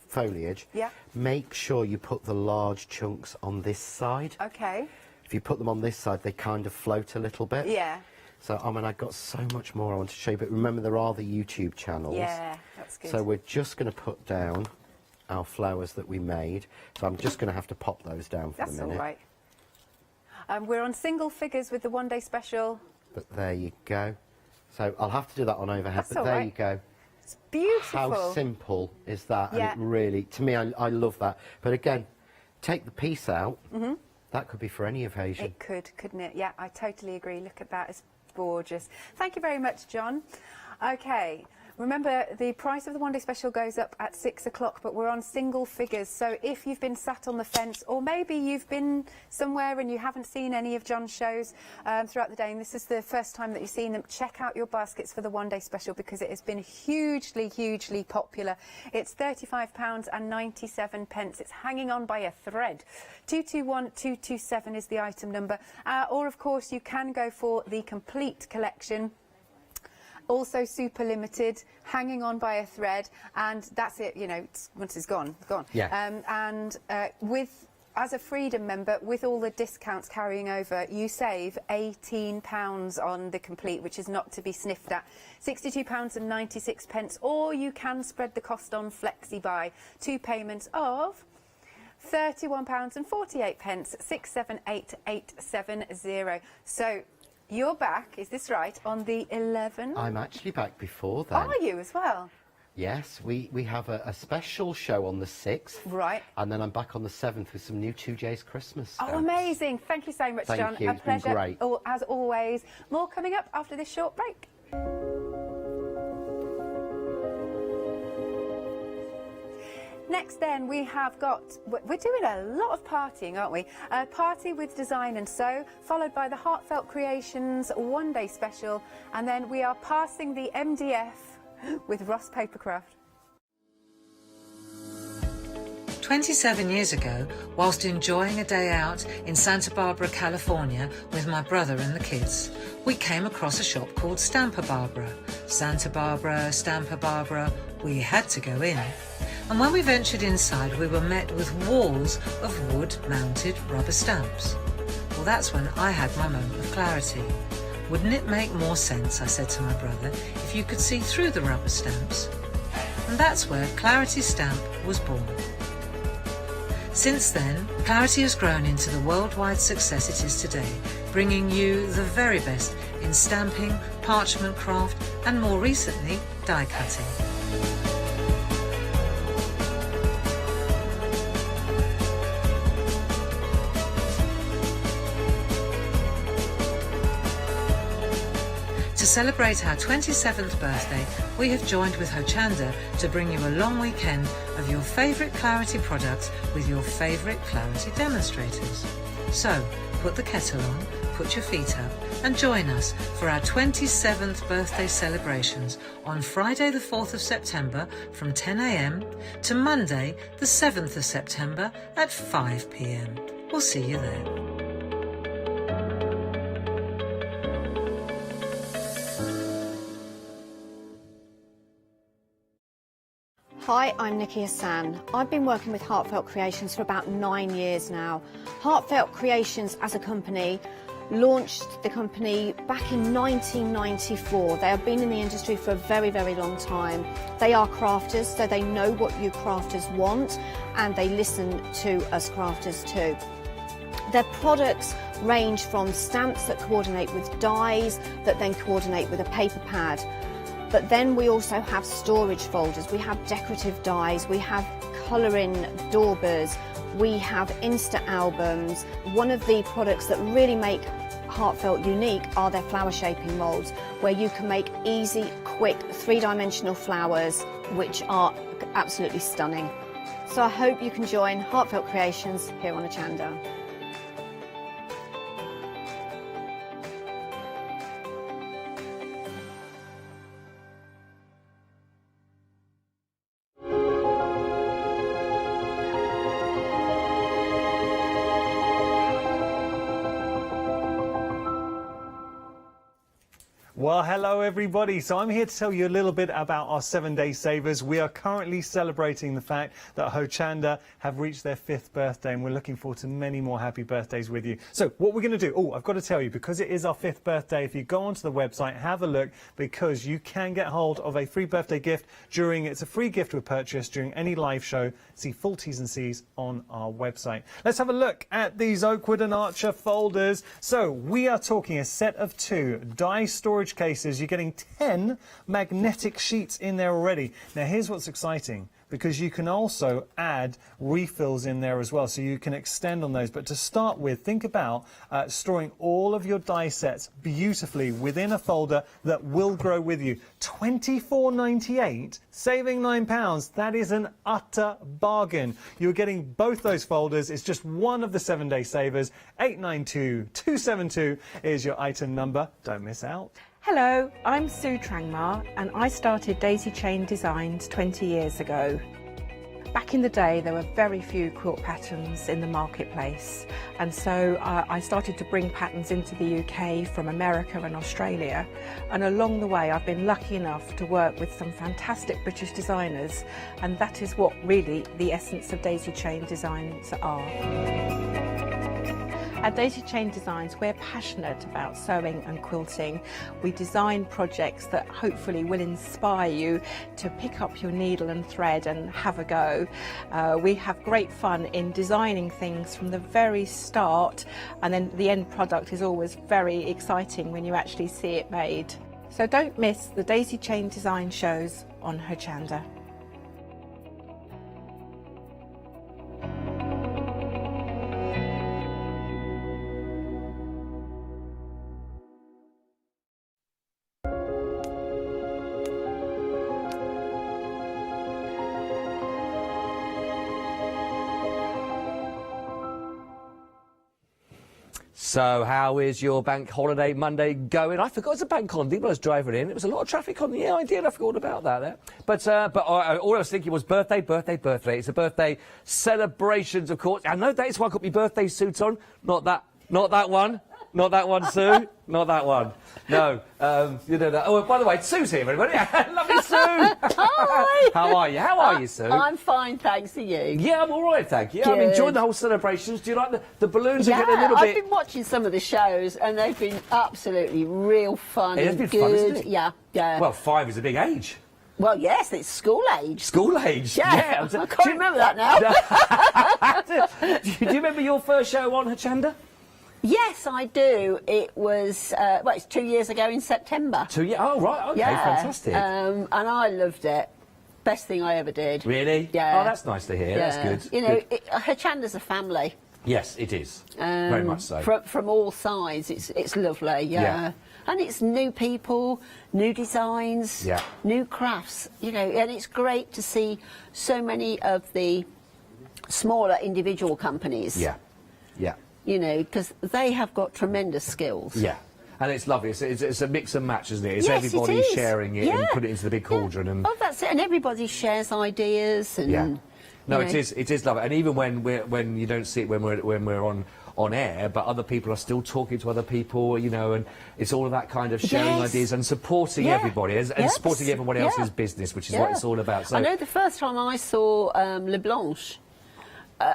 foliage, yeah, make sure you put the large chunks on this side. Okay. If you put them on this side, they kind of float a little bit. Yeah. So, I mean, I've got so much more I want to show you, but remember there are the YouTube channels. Yeah, that's good. So we're just going to put down our flowers that we made. So I'm just going to have to pop those down for That's a minute. all right. We're on single figures with the one-day special. But there you go. So I'll have to do that on overhead, That's but all there right. you go. It's beautiful. How simple is that? Yeah. And it really, to me, I love that. But again, take the piece out. Mhm. That could be for any occasion. It could, couldn't it? Yeah, I totally agree. Look at that. It's gorgeous. Thank you very much, John. Okay. Remember, the price of the one-day special goes up at 6 o'clock, but we're on single figures. So if you've been sat on the fence, or maybe you've been somewhere and you haven't seen any of John's shows throughout the day, and this is the first time that you've seen them, check out your baskets for the one-day special, because it has been hugely, hugely popular. It's £35.97. It's hanging on by a thread. 221227 is the item number. Or, of course, you can go for the complete collection. Also super limited, hanging on by a thread, and that's it. You know, once it's gone, it's gone. Yeah. As a Freedom member, with all the discounts carrying over, you save £18 on the complete, which is not to be sniffed at. £62.96, or you can spread the cost on Flexi-Buy. 2 payments of £31.48, 678870. So. You're back, is this right, on the 11th? I'm actually back before then. Are you as well? Yes, we have a special show on the 6th. Right. And then I'm back on the 7th with some new 2J's Christmas Oh, stamps. amazing. Thank you so much, Thank John. you. A It's been pleasure, great. as always. More coming up after this short break. Next then we have got, we're doing a lot of partying, aren't we? A party with Design and Sew, followed by the Heartfelt Creations one-day special, and then we are passing the MDF with Ross Papercraft. 27 years ago, whilst enjoying a day out in Santa Barbara, California with my brother and the kids, we came across a shop called Stamper Barbara. Santa Barbara, Stamper Barbara, we had to go in. And when we ventured inside, we were met with walls of wood-mounted rubber stamps. Well, that's when I had my moment of clarity. Wouldn't it make more sense, I said to my brother, if you could see through the rubber stamps? And that's where Clarity Stamp was born. Since then, Clarity has grown into the worldwide success it is today, bringing you the very best in stamping, parchment craft, and more recently, die cutting. To celebrate our 27th birthday, we have joined with Hochanda to bring you a long weekend of your favourite Clarity products with your favourite Clarity demonstrators. So, put the kettle on, put your feet up and join us for our 27th birthday celebrations on Friday the 4th of September from 10 AM to Monday the 7th of September at 5 PM. We'll see you there. Hi, I'm Nikki Hassan. I've been working with Heartfelt Creations for about 9 years now. Heartfelt Creations as a company launched the company back in 1994. They have been in the industry for a very, very long time. They are crafters, so they know what you crafters want and they listen to us crafters too. Their products range from stamps that coordinate with dies that then coordinate with a paper pad. But then we also have storage folders, we have decorative dies, we have colouring daubers, we have Insta albums. One of the products that really make Heartfelt unique are their flower shaping moulds, where you can make easy, quick, three-dimensional flowers, which are absolutely stunning. So I hope you can join Heartfelt Creations here on Hochanda. Well, hello everybody. So I'm here to tell you a little bit about our 7-day savers. We are currently celebrating the fact that Hochanda have reached their 5th birthday, and we're looking forward to many more happy birthdays with you. So what we're going to do, I've got to tell you, because it is our 5th birthday, if you go onto the website, have a look, because you can get hold of a free birthday gift it's a free gift with purchase during any live show. See full T's and C's on our website. Let's have a look at these Oakwood and Archer folders. So we are talking a set of 2 die storage cases. You're getting 10 magnetic sheets in there already. Now here's what's exciting, because you can also add refills in there as well, so you can extend on those. But to start with, think about storing all of your die sets beautifully within a folder that will grow with you. $24.98, saving £9. That is an utter bargain. You're getting both those folders. It's just one of the 7-day savers. 892272 is your item number. Don't miss out. Hello, I'm Sue Trangmar and I started Daisy Chain Designs 20 years ago. Back in the day there were very few quilt patterns in the marketplace, and so I started to bring patterns into the UK from America and Australia, and along the way I've been lucky enough to work with some fantastic British designers, and that is what really the essence of Daisy Chain Designs are. At Daisy Chain Designs, we're passionate about sewing and quilting. We design projects that hopefully will inspire you to pick up your needle and thread and have a go. We have great fun in designing things from the very start, and then the end product is always very exciting when you actually see it made. So don't miss the Daisy Chain Design shows on Hochanda. So how is your bank holiday Monday going? I forgot it's a bank holiday when I was driving in. It was a lot of traffic on the I did. I forgot all about that there. But all I was thinking was birthday. It's a birthday celebrations, of course. I know that is why I got my birthday suit on. Not that one. Not that one, Sue. Not that one. No. You know that. Oh, by the way, Sue's here, everybody. Lovely Sue. Hi. How are you? How are you, Sue? I'm fine, thanks. To you? Yeah, I'm all right, thank you. Good. I'm enjoying the whole celebrations. Do you like the balloons? Are getting a little bit. I've been watching some of the shows, and they've been absolutely real fun. It has been good. fun, isn't it? Yeah, yeah. Well, 5 is a big age. Well, yes, it's school age. School age? Yeah. I can't remember that now. Do you remember your first show on Hochanda? Yes, I do. It was, well, it's 2 years ago in September. 2 years? Oh, right, okay, yeah. Fantastic. And I loved it. Best thing I ever did. Really? Yeah. Oh, that's nice to hear. Yeah. That's good. You know, Good. Hochanda's a family. Yes, it is. Very much so. From all sides, it's lovely. Yeah. And it's new people, new designs, new crafts. You know, and it's great to see so many of the smaller individual companies. Yeah. Yeah. You know, because they have got tremendous skills. Yeah. And it's lovely. It's a mix and match, isn't it? It's Yes, everybody it is. sharing it and put it into the big cauldron. And Oh, that's it. And everybody shares ideas. And, yeah. No, you know. it is lovely. And even when you don't see it when we're on air, but other people are still talking to other people, you know, and it's all of that kind of sharing ideas and supporting everybody and supporting everybody else's business, which is what it's all about. So I know the first time I saw Le Blanche,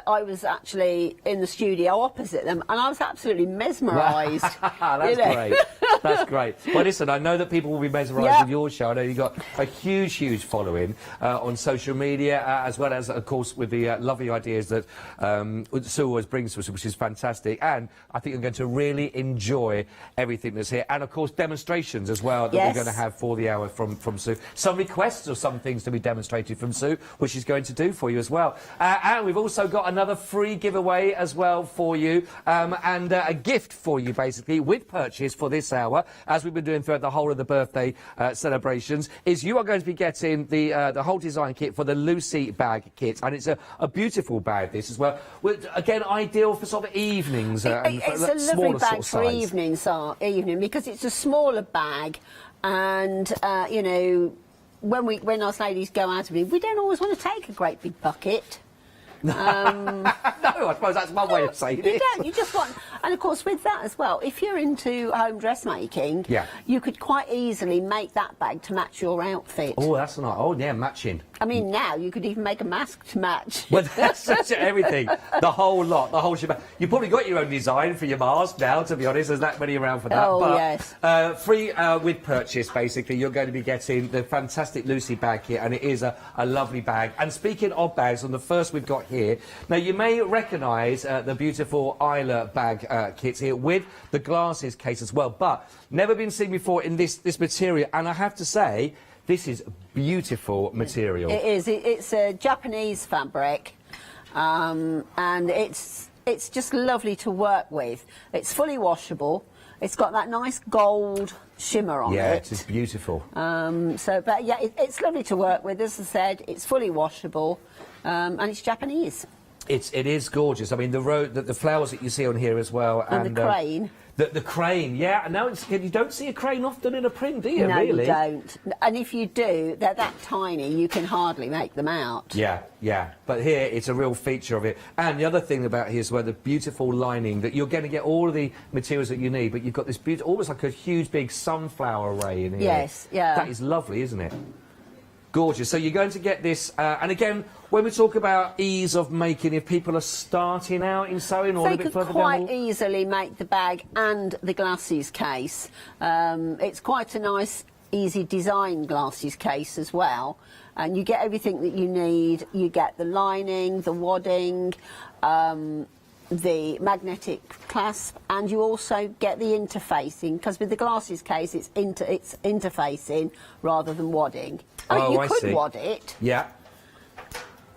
I was actually in the studio opposite them, and I was absolutely mesmerised. That's great. That's great. Well, listen, I know that people will be mesmerised with your show. I know you've got a huge following on social media, as well as, of course, with the lovely ideas that Sue always brings to us, which is fantastic. And I think you're going to really enjoy everything that's here. And, of course, demonstrations as well that we're going to have for the hour from Sue. Some requests or some things to be demonstrated from Sue, which she's going to do for you as well. And we've also got another free giveaway as well for you, and a gift for you, basically, with purchase for this hour, as we've been doing throughout the whole of the birthday celebrations, is you are going to be getting the whole design kit for the Lucy bag kit, and it's a beautiful bag, this as well. Again, ideal for sort of evenings. It's a lovely bag for evening, because it's a smaller bag, and you know, when us ladies go out of it, we don't always want to take a great big bucket. No, I suppose that's one way of saying it. You don't. You just want, and of course with that as well, if you're into home dressmaking, you could quite easily make that bag to match your outfit. Oh, that's nice. Oh, yeah, matching. I mean, now you could even make a mask to match. Well, that's everything. The whole lot, the whole shebang. You've probably got your own design for your mask now, to be honest. There's that many around for that. Oh, but, yes. Free with purchase, basically, you're going to be getting the fantastic Lucy bag here, and it is a lovely bag. And speaking of bags, on the first we've got here, now you may recognise the beautiful Isla bag kits here with the glasses case as well, but never been seen before in this material, and I have to say, this is beautiful material. It is. It's a Japanese fabric, and it's just lovely to work with. It's fully washable. It's got that nice gold shimmer on it. Yeah, it is beautiful. But yeah, it's lovely to work with. As I said, it's fully washable, and it's Japanese. It is gorgeous. I mean, the flowers that you see on here as well, and the crane. The crane, yeah. Now you don't see a crane often in a print, do you? No, really? you don't. And if you do, they're that tiny, you can hardly make them out. Yeah, yeah. But here, it's a real feature of it. And the other thing about here is where the beautiful lining, that you're going to get all of the materials that you need, but you've got this beautiful, almost like a huge big sunflower array in here. Yes, yeah. That is lovely, isn't it? Gorgeous. So you're going to get this, and again, when we talk about ease of making, if people are starting out in sewing or a bit further down, they could quite easily make the bag and the glasses case. It's quite a nice, easy design glasses case as well, and you get everything that you need. You get the lining, the wadding, the magnetic clasp, and you also get the interfacing, because with the glasses case it's interfacing rather than wadding. Oh, you I could see. wad it. Yeah.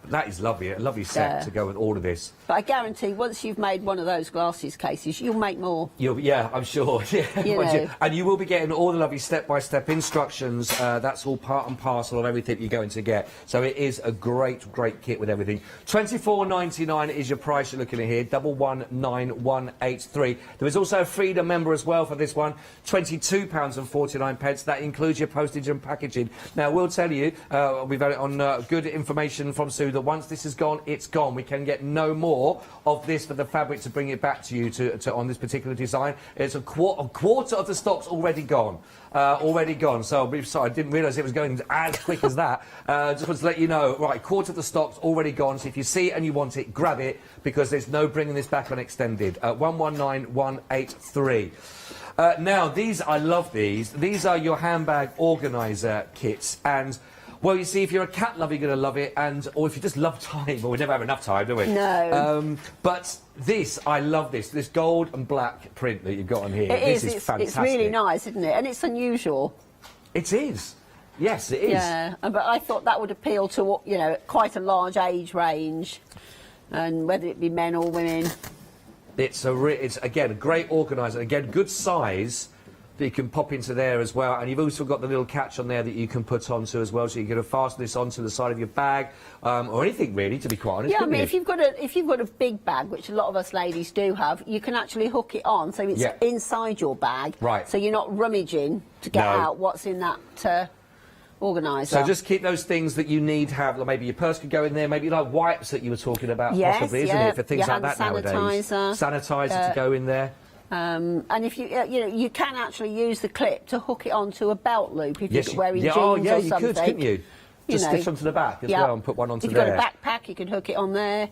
That is lovely, a lovely set to go with all of this. But I guarantee once you've made one of those glasses cases, you'll make more. Yeah, I'm sure. Yeah. You know. And you will be getting all the lovely step-by-step instructions. That's all part and parcel of everything you're going to get. So it is a great, great kit with everything. £24.99 is your price you're looking at here, 119183. There is also a Freedom member as well for this one, £22.49. That includes your postage and packaging. Now, we'll tell you, we've had it on good information from Sue, that once this is gone, it's gone. We can get no more of this for the fabric to bring it back to you on this particular design. It's a quarter of the stock's already gone. So I'm sorry, I didn't realise it was going as quick as that. Just want to let you know, right, quarter of the stock's already gone. So if you see it and you want it, grab it, because there's no bringing this back on extended. 119183. Now, I love these. These are your handbag organiser kits, and well, you see, if you're a cat lover, you're going to love it, or if you just love time, well, we never have enough time, do we? No. But I love this gold and black print that you've got on here. This is fantastic. It's really nice, isn't it? And it's unusual. It is. Yes, it is. Yeah, but I thought that would appeal to, quite a large age range, and whether it be men or women. It's again, a great organiser. Again, good size that you can pop into there as well, and you've also got the little catch on there that you can put onto as well, so you can fasten this onto the side of your bag, or anything really, to be quite honest. Yeah, I mean, if you've got a big bag, which a lot of us ladies do have, you can actually hook it on, so it's inside your bag, right? So you're not rummaging to get out what's in that organiser. So just keep those things that you need to have. Like maybe your purse could go in there. Maybe like wipes that you were talking about, possibly, isn't it, for things like that nowadays? Sanitizer to go in there. And if you can actually use the clip to hook it onto a belt loop if you're wearing jeans or something. you could, couldn't you? Just stitch onto the back as well and put one onto there. If you've got a backpack, you can hook it on there.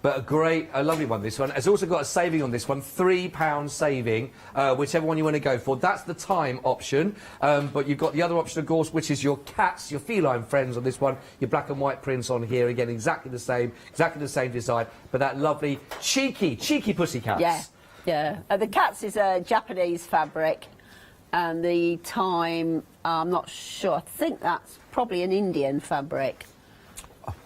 But a lovely one, this one. It's also got a saving on this one, £3 saving, whichever one you want to go for. That's the time option, but you've got the other option, of course, which is your cats, your feline friends on this one, your black and white prints on here, again, exactly the same design, but that lovely, cheeky pussycats. Yeah. Yeah, the cats is a Japanese fabric, and the time, I'm not sure. I think that's probably an Indian fabric.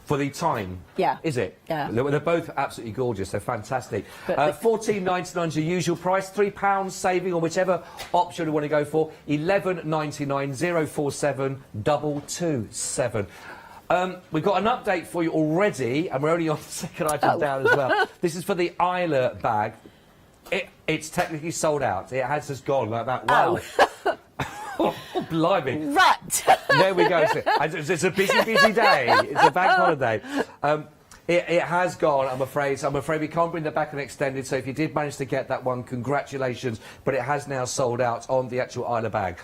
For the time? Yeah. Is it? Yeah. They're both absolutely gorgeous. They're fantastic. £14.99 is your usual price. £3 saving on whichever option you want to go for. £11.99 047 227. We've got an update for you already, and we're only on the second item down as well. This is for the Isla bag. It's technically sold out. It has just gone like that. Wow. Oh, blimey. Right. There we go. It's a busy day. It's a bank holiday. It has gone, I'm afraid. So I'm afraid we can't bring that back and extended. So if you did manage to get that one, congratulations. But it has now sold out on the actual Isla bag.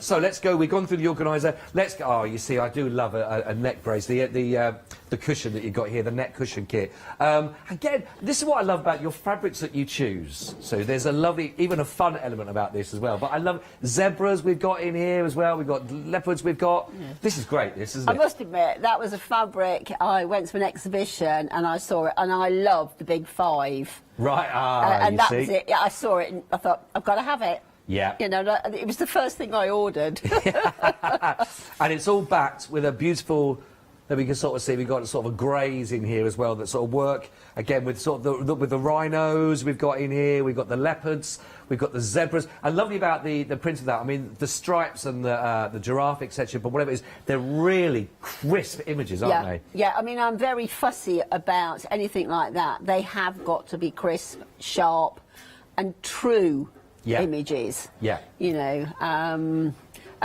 So let's go. We've gone through the organiser. Let's go. Oh, you see, I do love a neck brace. The cushion that you've got here, the neck cushion kit. Again, this is what I love about your fabrics that you choose. So there's a lovely, even a fun element about this as well. But I love zebras we've got in here as well. We've got leopards we've got. Yeah. This is great, this, isn't it? I must admit, that was a fabric. I went to an exhibition and I saw it, and I loved the big 5. Right, and that was it. Yeah, I saw it and I thought, I've got to have it. Yeah. You know, it was the first thing I ordered. And it's all backed with a beautiful, that we can sort of see, we've got sort of a greys in here as well that sort of work, again, with sort of with the rhinos we've got in here, we've got the leopards, we've got the zebras. And lovely about the print of that, I mean, the stripes and the giraffe, etc., but whatever it is, they're really crisp images, aren't they? Yeah, I mean, I'm very fussy about anything like that. They have got to be crisp, sharp, and true images. Yeah. You know,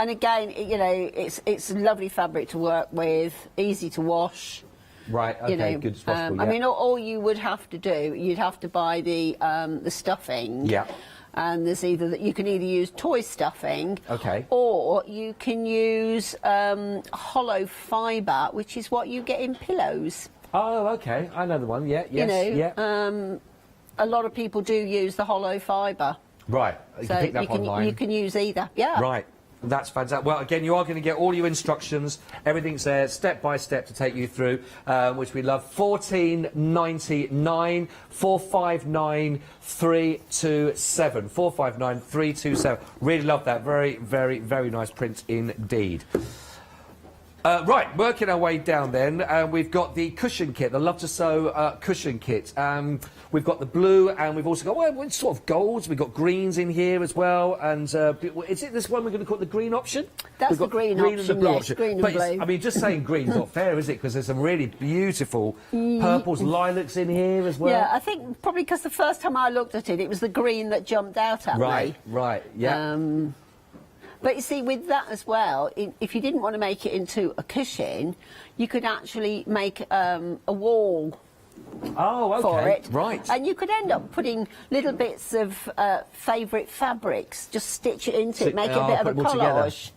and again, you know, it's lovely fabric to work with, easy to wash. Right, okay, you know, good as possible, I mean, all you would have to do, you'd have to buy the stuffing. Yeah. And there's you can either use toy stuffing, okay, or you can use hollow fibre, which is what you get in pillows. Oh, okay, I know the one. Yeah, yes, you know, yeah. A lot of people do use the hollow fibre. Right, you so can pick that up online. You can use either. Yeah. Right. That's fantastic. Well, again, you are going to get all your instructions. Everything's there, step by step, to take you through, which we love. $14.99, 459 327. 459 327. Really love that. Very, very, very nice print indeed. Right, working our way down then, we've got the cushion kit, the Love to Sew cushion kit. We've got the blue, and we've also got, well, sort of golds, we've got greens in here as well, and is it this one we're going to call it the green option? That's we've got the green option, and the blue option. Green and but blue. I mean, just saying green's not fair, is it? Because there's some really beautiful purples, lilacs in here as well. Yeah, I think probably because the first time I looked at it, it was the green that jumped out at me. Right, yeah. But you see, with that as well, if you didn't want to make it into a cushion, you could actually make a wall for it. Right. And you could end up putting little bits of favourite fabrics, just stitch it into it, make it a bit of a collage.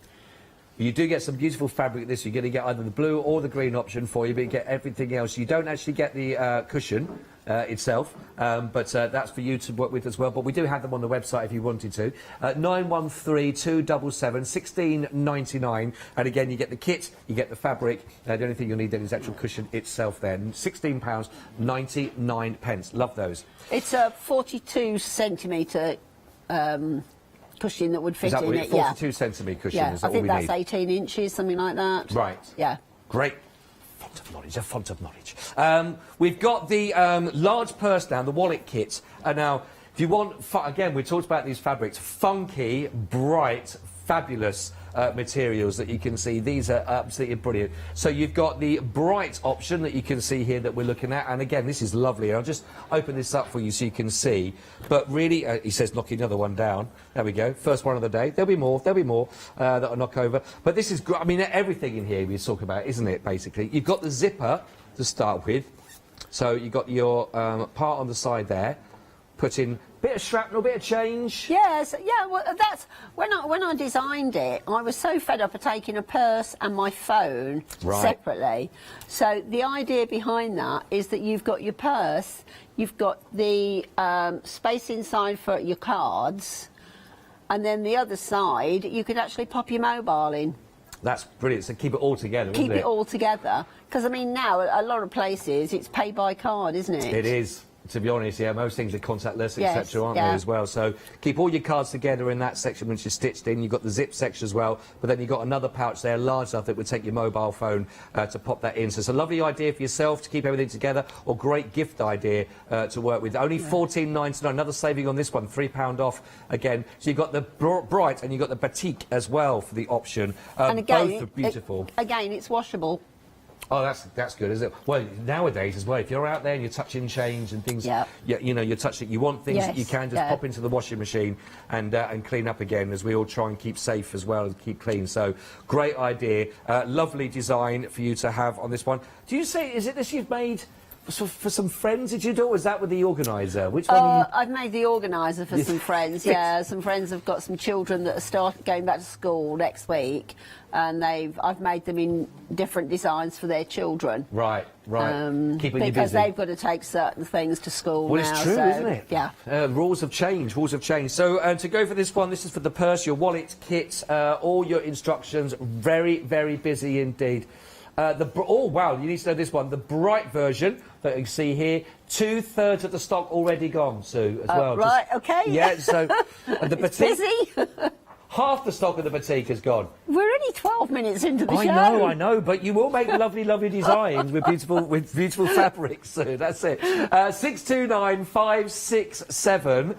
You do get some beautiful fabric. This you're going to get either the blue or the green option for you, but you get everything else. You don't actually get the cushion itself, but that's for you to work with as well. But we do have them on the website if you wanted to. 913-277 16.99, and again you get the kit, you get the fabric. The only thing you'll need then is the actual cushion itself. Then £16.99. Love those. It's a 42 centimetre. Cushion that would fit in it, 42 centimetre cushion, yeah. is that I think all we that's need? 18 inches, something like that. Right. Yeah. Great. Font of knowledge, a font of knowledge. We've got the large purse now, the wallet kit. Now, if you want, again, we talked about these fabrics, funky, bright, fabulous materials that you can see. These are absolutely brilliant. So you've got the bright option that you can see here that we're looking at, and again, this is lovely. I'll just open this up for you so you can see. But really, he says knock another one down. There we go. First one of the day. There'll be more that'll knock over. But this is, I mean, everything in here we talk about, isn't it, basically? You've got the zipper to start with. So you've got your part on the side there. Put in bit of shrapnel, bit of change. Yes, yeah. Well, that's when I designed it. I was so fed up of taking a purse and my phone separately. So the idea behind that is that you've got your purse, you've got the space inside for your cards, and then the other side you could actually pop your mobile in. That's brilliant. So keep it all together. Keep isn't it all together, because I mean now a lot of places it's pay by card, isn't it? It is. To be honest, yeah, most things are contactless, etc., aren't they, yeah. as well? So keep all your cards together in that section which is stitched in. You've got the zip section as well, but then you've got another pouch there, large enough that would take your mobile phone to pop that in. So it's a lovely idea for yourself to keep everything together, or great gift idea to work with. Only $14.99, another saving on this one, £3 off again. So you've got the bright and you've got the batik as well for the option. And again, both are beautiful. Again, it's washable. Oh, that's good, isn't it? Well, nowadays as well, if you're out there and you're touching change and things, you know, you're touching, you want things that you can just pop into the washing machine and clean up again, as we all try and keep safe as well and keep clean. So, great idea, lovely design for you to have on this one. Do you say, is it this you've made for some friends, did you do, or was that with the organiser? Which one are you... I've made the organiser for some friends, some friends have got some children that are going back to school next week, and I've made them in different designs for their children. Right, right. Keeping you busy. Because they've got to take certain things to school now. Well, it's true, isn't it? Yeah. Rules have changed, rules have changed. So, to go for this one, this is for the purse, your wallet, kit, all your instructions, very, very busy indeed. Oh, wow, you need to know this one. The bright version that you see here, 2/3 of the stock already gone, Sue, as well. Right, okay. Yeah, so... And the it's batik, busy. half the stock of the batik is gone. We're only 12 minutes into the show. I know, but you will make lovely, lovely designs with beautiful fabrics, Sue. That's it. 629567.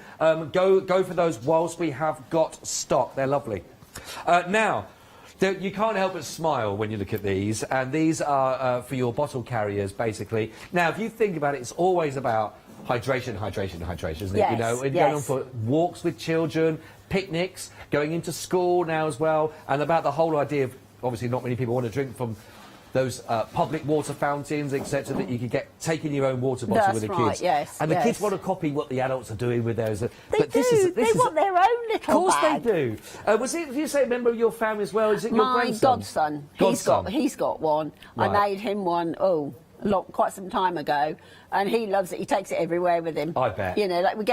Go for those whilst we have got stock. They're lovely. Now... You can't help but smile when you look at these, and these are for your bottle carriers, basically. Now, if you think about it, it's always about hydration, hydration, hydration, isn't it? Yes, you know, and going on for walks with children, picnics, going into school now as well, and about the whole idea of, obviously, not many people want to drink from those public water fountains, etc., that you could get taking your own water bottle with the kids. Yes, and the kids want to copy what the adults are doing with theirs. They want their own little bag. Of course they do. Was it? Did you say a member of your family as well? Is it your grandson? Godson. He's got one. Right. I made him one. Quite some time ago, and he loves it. He takes it everywhere with him. I bet. You know, like you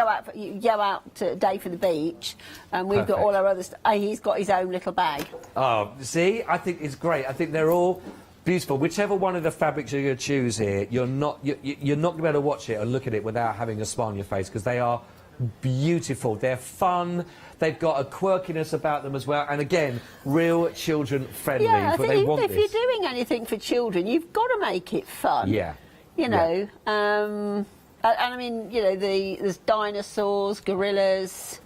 go out to a day for the beach, and we've got all our other stuff. He's got his own little bag. Oh, see, I think it's great. I think they're all beautiful. Whichever one of the fabrics you're going to choose here, you're not going to be able to watch it and look at it without having a smile on your face, because they are beautiful. They're fun. They've got a quirkiness about them as well, and again, real children friendly. Yeah, I think if this. you're doing anything for children, you've got to make it fun. Yeah. You know, and I mean, you know, there's dinosaurs, gorillas.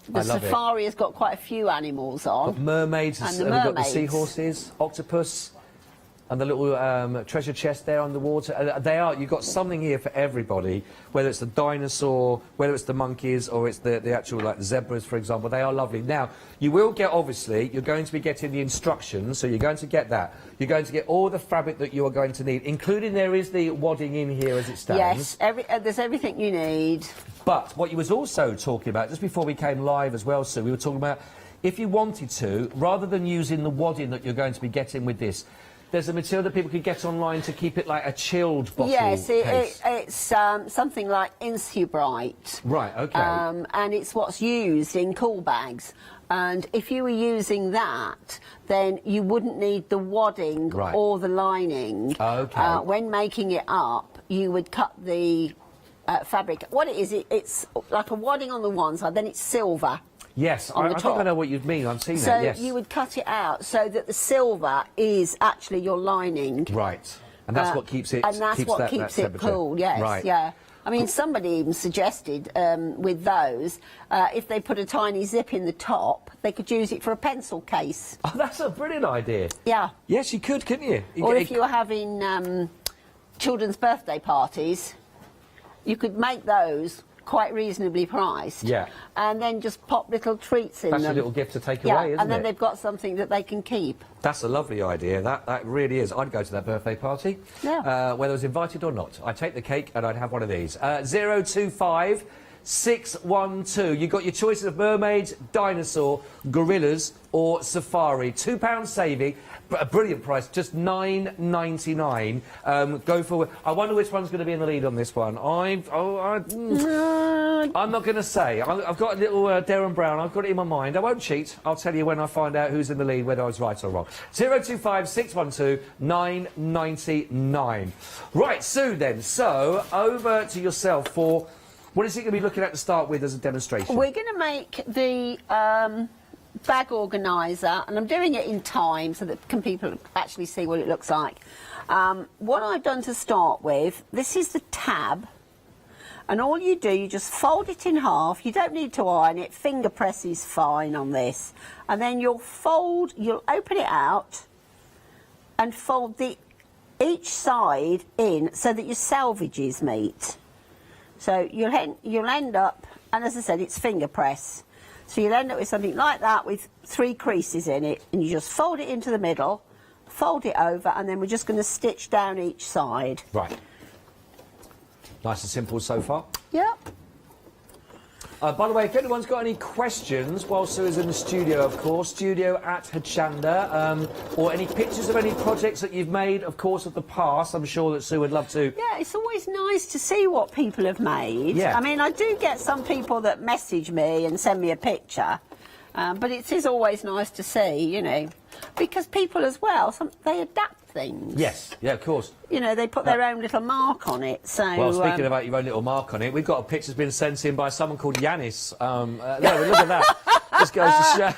The safari has got quite a few animals on. Got mermaids, and we've got the seahorses, octopus, and the little treasure chest there on the water. You've got something here for everybody, whether it's the dinosaur, whether it's the monkeys, or it's the actual, like, zebras, for example. They are lovely. Now, you will get, obviously, you're going to be getting the instructions, so you're going to get that. You're going to get all the fabric that you are going to need, including there is the wadding in here as it stands. Yes, there's everything you need. But what you was also talking about, just before we came live as well, Sue, we were talking about, if you wanted to, rather than using the wadding that you're going to be getting with this, there's a material that people could get online to keep it like a chilled bottle Yes, case. it's something like Insubright. Right, OK. And it's what's used in cool bags. And if you were using that, then you wouldn't need the wadding or the lining. OK. When making it up, you would cut the fabric. What it is, it's like a wadding on the one side, then it's silver. Yes, I think I know what you mean. I've seen that, yes. So you would cut it out so that the silver is actually your lining. Right. And that's what keeps it... And that's what keeps it cool, yes. Right. Yeah. I mean, somebody even suggested with those, if they put a tiny zip in the top, they could use it for a pencil case. Oh, that's a brilliant idea. Yeah. Yes, you could, couldn't you? Or if you were having children's birthday parties, you could make those quite reasonably priced. Yeah. And then just pop little treats in them. That's a little gift to take away, isn't it? And then they've got something that they can keep. That's a lovely idea. That really is. I'd go to that birthday party, whether I was invited or not. I'd take the cake and I'd have one of these. 025 612. You've got your choices of mermaids, dinosaur, gorillas or safari. £2 saving. A brilliant price, just $9.99. Go for. I wonder which one's going to be in the lead on this one. I'm not going to say. I've got a little Darren Brown. I've got it in my mind. I won't cheat. I'll tell you when I find out who's in the lead, whether I was right or wrong. 025 612 999. Right, Sue. Then, so over to yourself for what is it going to be looking at to start with as a demonstration? We're going to make the bag organiser, and I'm doing it in time so that people actually see what it looks like. What I've done to start with, this is the tab, and all you do, you just fold it in half. You don't need to iron it. Finger press is fine on this. And then you'll open it out and fold the each side in so that your selvages meet. So you'll end up, and as I said, it's finger press. So you'll end up with something like that with 3 creases in it, and you just fold it into the middle, fold it over, and then we're just going to stitch down each side. Right. Nice and simple so far. Yep. By the way, if anyone's got any questions while Sue is in the studio, of course, studio@Hochanda, or any pictures of any projects that you've made, of course, of the past, I'm sure that Sue would love to. Yeah, it's always nice to see what people have made. Yeah. I mean, I do get some people that message me and send me a picture, but it is always nice to see, you know, because people as well, they adapt things. Yes, yeah, of course. You know, they put their own little mark on it, so... Well, speaking about your own little mark on it, we've got a picture that's been sent in by someone called Yanis. No, look at that. Just goes to show.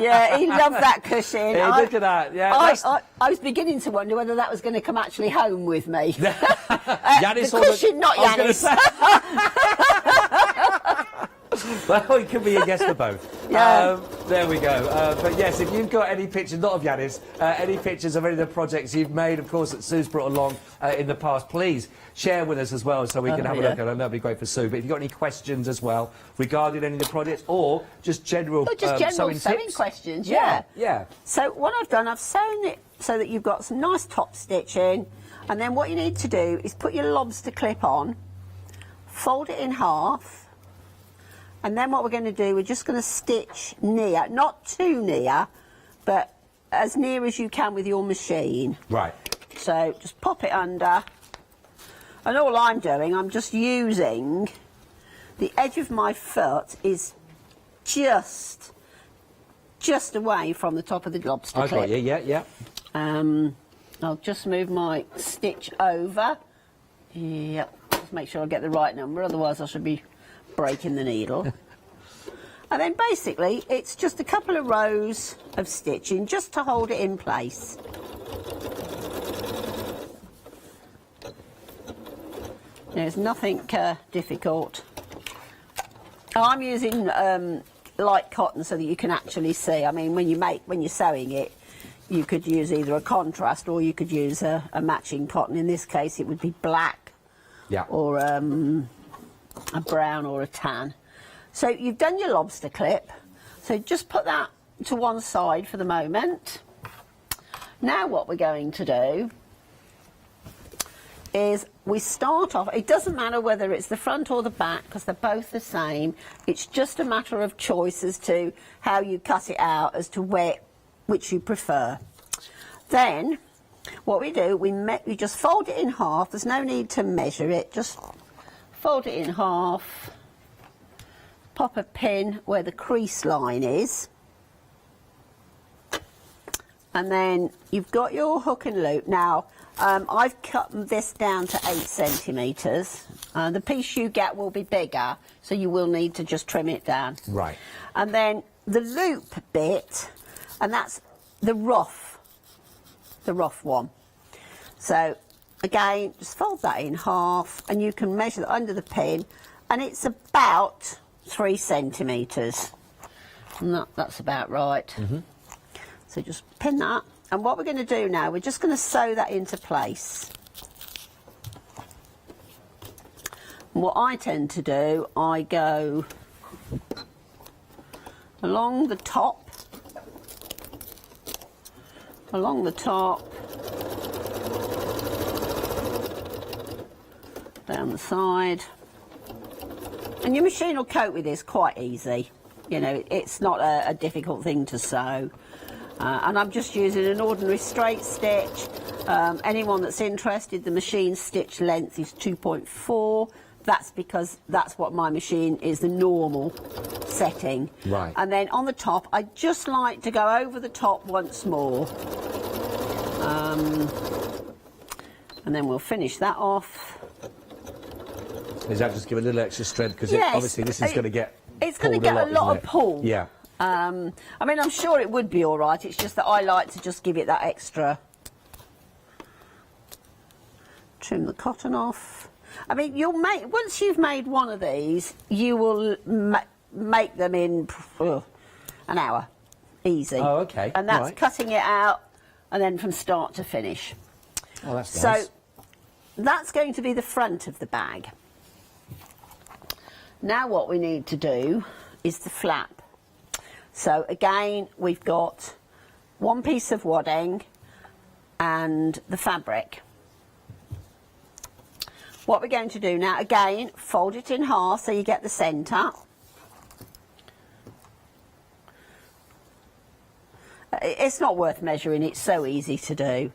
Yeah, he loved that cushion. Hey, look at that. Yeah, I was beginning to wonder whether that was going to come actually home with me. Yanis the cushion, not Yanis. Well, it could be a guess for both. Yeah. There we go. But yes, if you've got any pictures, not of Yanis, any pictures of any of the projects you've made, of course, that Sue's brought along in the past, please share with us as well so we can have a look at them. That'd be great for Sue. But if you've got any questions as well regarding any of the projects or just general, sewing tips, questions, yeah. So what I've done, I've sewn it so that you've got some nice top stitching, and then what you need to do is put your lobster clip on, fold it in half, and then what we're going to do, we're just going to stitch near, not too near, but as near as you can with your machine. Right. So just pop it under, and all I'm doing, I'm just using the edge of my foot is just away from the top of the lobster clip. Got you, yeah. I'll just move my stitch over. Yep, just make sure I get the right number, otherwise I should be breaking the needle. And then basically it's just a couple of rows of stitching just to hold it in place. There's nothing difficult. I'm using light cotton so that you can actually see. I mean, when you're sewing it, you could use either a contrast or you could use a matching cotton. In this case it would be black, or a brown or a tan. So you've done your lobster clip, so just put that to one side for the moment. Now what we're going to do is we start off, it doesn't matter whether it's the front or the back because they're both the same, it's just a matter of choice as to how you cut it out, as to which you prefer. Then what we do, we just fold it in half. There's no need to measure it, just fold it in half, pop a pin where the crease line is, and then you've got your hook and loop. Now I've cut this down to 8 centimetres. The piece you get will be bigger, so you will need to just trim it down. Right. And then the loop bit, and that's the rough one. So again, just fold that in half, and you can measure that under the pin, and it's about 3 centimetres. And that's about right. So just pin that, and what we're going to do now, we're just going to sew that into place. And what I tend to do, I go along the top, down the side, and your machine will cope with this quite easy. You know, it's not a difficult thing to sew. And I'm just using an ordinary straight stitch. Anyone that's interested, the machine stitch length is 2.4. That's because that's what my machine is, the normal setting. Right. And then on the top, I just like to go over the top once more. And then we'll finish that off. Is that just give a little extra strength? Because Yes, obviously this is going to get It's going to pulled get a lot of isn't it? pull. Yeah. I mean, I'm sure it would be all right. It's just that I like to just give it that extra. Trim the cotton off. I mean, once you've made one of these, you will make them in an hour, easy. Oh, okay. And that's right. cutting it out, and then from start to finish. Oh, that's so nice. that's going to be the front of the bag. Now what we need to do is the flap. So again, we've got one piece of wadding and the fabric. What we're going to do now, again, fold it in half so you get the centre. It's not worth measuring, it's so easy to do.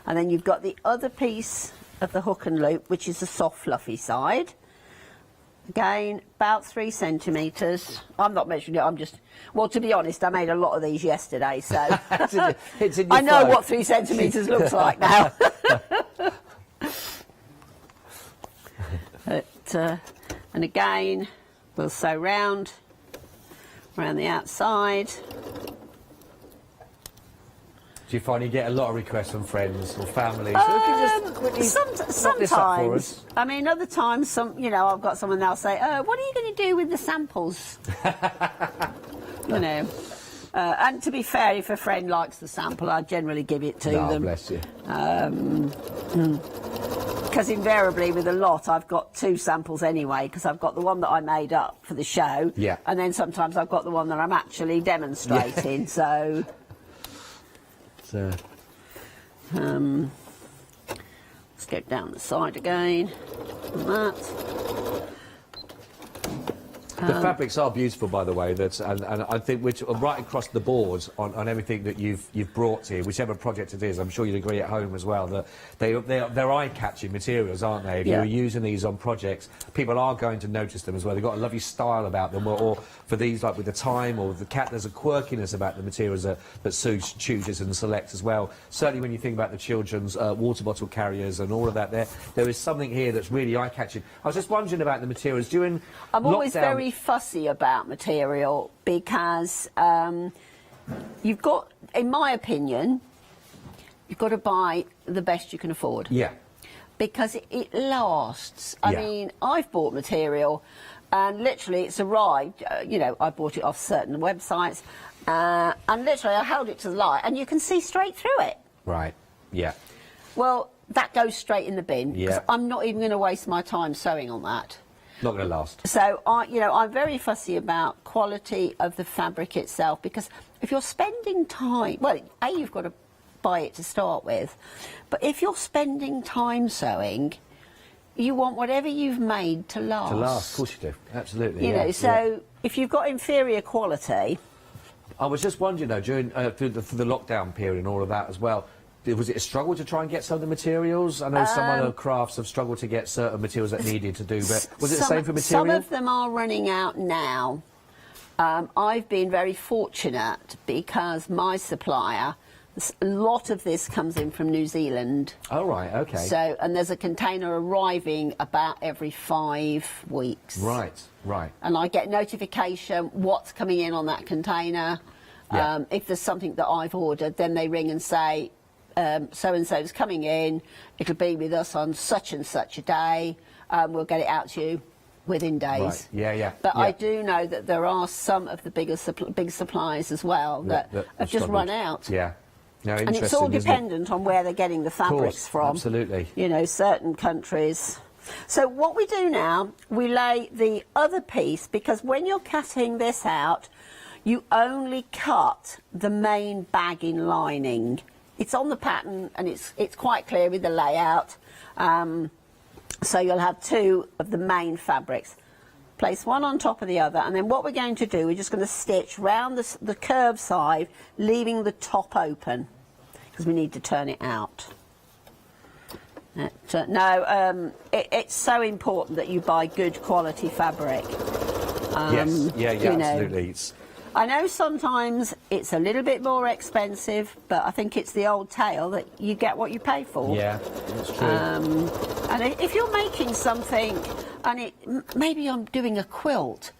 And then you've got the other piece of the hook and loop, which is the soft fluffy side. Again, about 3 centimetres. I'm not measuring it, I'm just... Well, to be honest, I made a lot of these yesterday, so... it's in your I know phone. what 3 centimetres looks like now. And again, we'll sew round the outside. Do you find you get a lot of requests from friends or family? So we can just quickly knock this up for Sometimes. us. I mean, other times, I've got someone they'll say, what are you going to do with the samples? You know. And to be fair, if a friend likes the sample, I generally give it to them. Bless you. Because invariably with a lot, I've got 2 samples anyway, because I've got the one that I made up for the show, yeah, and then sometimes I've got the one that I'm actually demonstrating, so... let's go down the side again, and that. The fabrics are beautiful, by the way. And I think we're right across the board on everything that you've brought here, whichever project it is. I'm sure you'd agree at home as well that they're eye-catching materials, aren't they? If you're using these on projects, people are going to notice them as well. They've got a lovely style about them, or for these, like with the time or the cat, there's a quirkiness about the materials that Sue chooses and selects as well. Certainly when you think about the children's water bottle carriers and all of that, there is something here that's really eye-catching. I was just wondering about the materials during I'm always lockdown. very fussy about material because you've got, in my opinion, you've got to buy the best you can afford. Yeah. Because it lasts. I mean, I've bought material and literally it's arrived, I bought it off certain websites and literally I held it to the light and you can see straight through it. Right, yeah. Well, that goes straight in the bin because Yeah. I'm not even going to waste my time sewing on that. Not going to last. So, I'm very fussy about quality of the fabric itself because if you're spending time, well, you've got to buy it to start with, but if you're spending time sewing, you want whatever you've made to last. To last, of course you do. Absolutely. You know, so if you've got inferior quality... I was just wondering, though, during through the lockdown period and all of that as well, was it a struggle to try and get some of the materials? I know some other crafts have struggled to get certain materials that needed to do, but was it the same for material? Some of them are running out now. I've been very fortunate because my supplier, a lot of this comes in from New Zealand. Oh, right, OK. So, and there's a container arriving about every 5 weeks. Right, right. And I get notification what's coming in on that container. Yeah. If there's something that I've ordered, then they ring and say, so-and-so's coming in, it'll be with us on such and such a day, we'll get it out to you within days. Right. Yeah, yeah. But yeah. I do know that there are some of the big suppliers as well that have just run out. Yeah. No, and it's all dependent on where they're getting the fabrics from. Absolutely. You know, certain countries. So what we do now, we lay the other piece, because when you're cutting this out, you only cut the main bagging lining. It's on the pattern and it's quite clear with the layout. So you'll have 2 of the main fabrics. Place one on top of the other, and then what we're going to do, we're just going to stitch round the curved side, leaving the top open, because we need to turn it out. It's so important that you buy good quality fabric. Yes, yeah, absolutely. I know sometimes it's a little bit more expensive, but I think it's the old tale that you get what you pay for. Yeah, that's true. And if you're making something, and maybe I'm doing a quilt,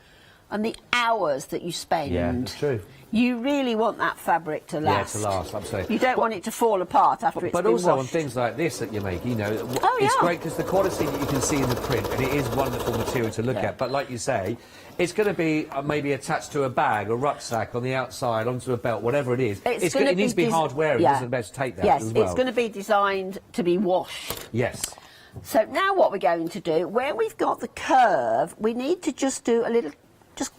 and the hours that you spend. Yeah, that's true. You really want that fabric to last. Yeah, to last, absolutely. You don't want it to fall apart after it's But been also on washed. things like this that you're making, you know, Oh, it's yeah. great because the quality that you can see in the print, and it is wonderful material to look at. But like you say, it's going to be maybe attached to a bag, a rucksack on the outside, onto a belt, whatever it is. It needs to be hard wearing. It doesn't best take that as well. It's going to be designed to be washed. Yes. So now what we're going to do, where we've got the curve, we need to just do a little, just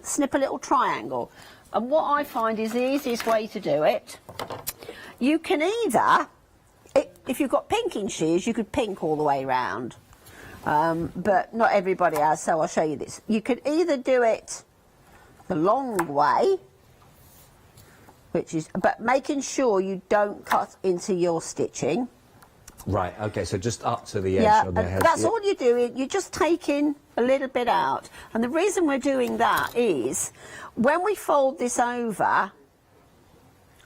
snip a little triangle. And what I find is the easiest way to do it, you can either, if you've got pinking shears, you could pink all the way round. But not everybody has, so I'll show you this. You could either do it the long way, but making sure you don't cut into your stitching. Right, okay, so just up to the edge on the head. That's all you're doing. You're just taking a little bit out. And the reason we're doing that is when we fold this over,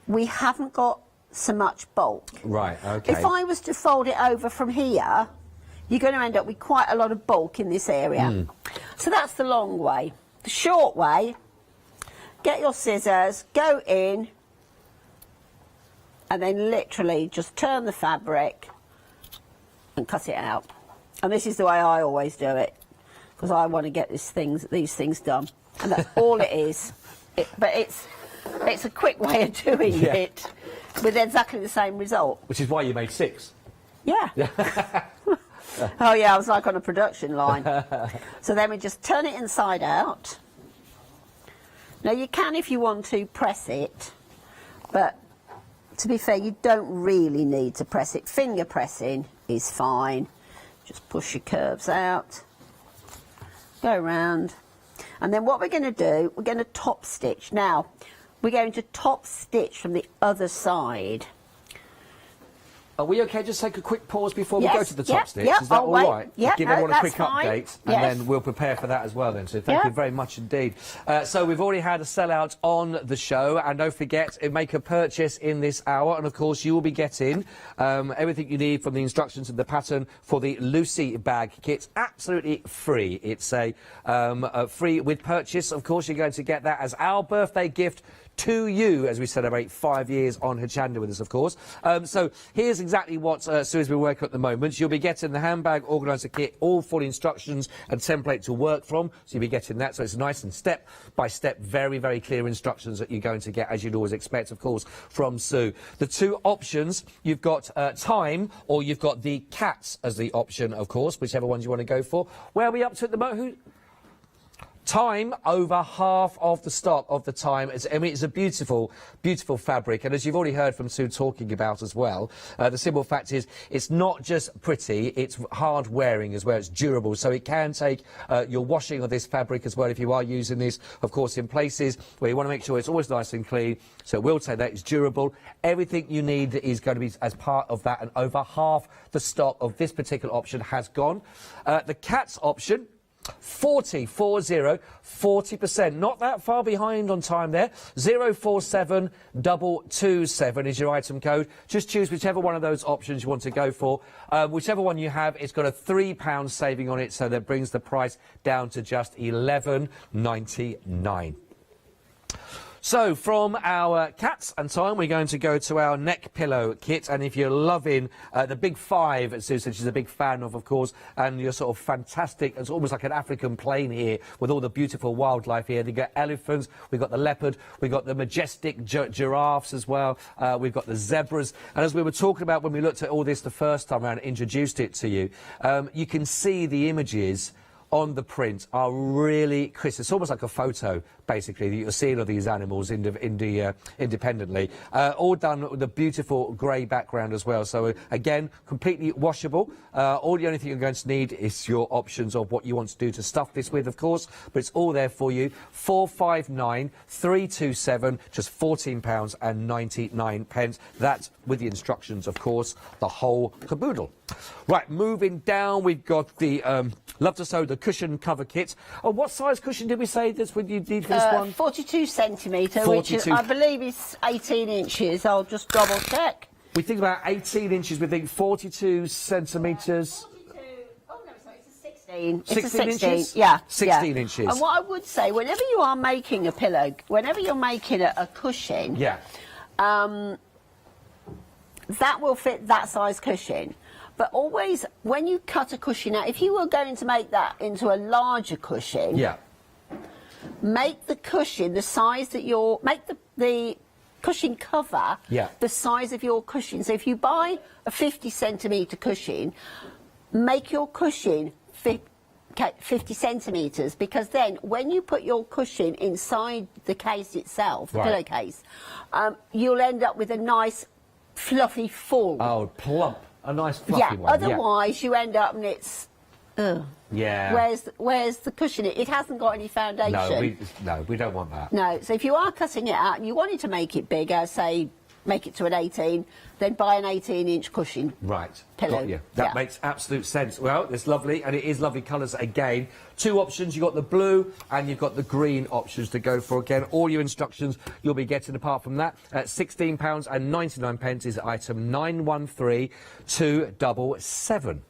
we haven't got so much bulk. Right, okay. If I was to fold it over from here, you're going to end up with quite a lot of bulk in this area. So that's the long way. The short way, get your scissors, go in, and then literally just turn the fabric and cut it out. And this is the way I always do it, because I want to get these things done. And that's all it is. But it's a quick way of doing it with exactly the same result. Which is why you made 6. Yeah. Oh yeah, I was like on a production line. So then we just turn it inside out. Now you can, if you want to, press it, but to be fair, you don't really need to press it. Finger pressing is fine. Just push your curves out, go round, and then what we're going to do, we're going to top stitch. Now, we're going to top stitch from the other side. Are we okay? Just take a quick pause before we go to the top stitch. Yep, Is that all right? Yep, Give everyone a quick fine. update, and then we'll prepare for that as well. Then, so thank you very much indeed. So we've already had a sellout on the show, and don't forget, make a purchase in this hour, and of course you will be getting everything you need from the instructions and the pattern for the Lucy bag kit, absolutely free. It's a free with purchase. Of course, you're going to get that as our birthday gift to you as we celebrate 5 years on Hochanda with us, of course. So here's exactly what Sue's been working on at the moment. You'll be getting the handbag organiser kit, all full instructions and template to work from. So you'll be getting that. So it's nice and step by step, very, very clear instructions that you're going to get, as you'd always expect, of course, from Sue. The two options, you've got time, or you've got the cats as the option, of course, whichever ones you want to go for. Where are we up to at the moment? Time, over half of the stock of the time. I mean, it's a beautiful, beautiful fabric. And as you've already heard from Sue talking about as well, the simple fact is it's not just pretty, it's hard wearing as well. It's durable. So it can take your washing of this fabric as well if you are using this, of course, in places where you want to make sure it's always nice and clean. So we'll say that it's durable. Everything you need is going to be as part of that. And over half the stock of this particular option has gone. The cats option, 40%, not that far behind on time there. 047227 is your item code. Just choose whichever one of those options you want to go for. Whichever one you have, it's got a £3 saving on it, so that brings the price down to just £11.99. So, from our cats and time, we're going to go to our neck pillow kit. And if you're loving the big five, as Sue said she's a big fan of course, and you're sort of fantastic, it's almost like an African plain here with all the beautiful wildlife here. We've got elephants, we've got the leopard, we've got the majestic giraffes as well, we've got the zebras. And as we were talking about when we looked at all this the first time around and introduced it to you, you can see the images on the print are really crisp. It's almost like a photo, basically, that you're seeing of these animals independently. All done with a beautiful grey background as well. So, again, completely washable. The only thing you're going to need is your options of what you want to do to stuff this with, of course. But it's all there for you. 459327, just £14.99. That's with the instructions, of course, the whole caboodle. Right, moving down, we've got the Love to Sew, the cushion cover kit. Oh, what size cushion did we say that's what you need for this one? 42 centimetre, which is, I believe is 18 inches. I'll just double check. We think about 18 inches, we think 42 centimetres. 42. Oh, no, sorry, it's a 60. It's a 16 inches? Yeah. 16 inches. And what I would say, whenever you are making a pillow, whenever you're making a cushion, Yeah. that will fit that size cushion. But always, when you cut a cushion out, if you were going to make that into a larger cushion, Yeah. make the cushion the size that make the cushion cover the size of your cushion. So if you buy a 50 centimetre cushion, make your cushion 50 centimetres, because then when you put your cushion inside the case itself, the pillowcase, you'll end up with a nice fluffy full. Oh, plump. A nice fluffy one. Otherwise you end up and it's... Yeah. Where's the cushion? It hasn't got any foundation. No, we don't want that. No, so if you are cutting it out and you wanted to make it bigger, say make it to an 18, then buy an 18-inch cushion. Right. Pillow. Got you. That makes absolute sense. Well, it's lovely, and it is lovely colours again. Two options. You've got the blue and you've got the green options to go for. Again, all your instructions you'll be getting apart from that. At £16.99 is item 913277.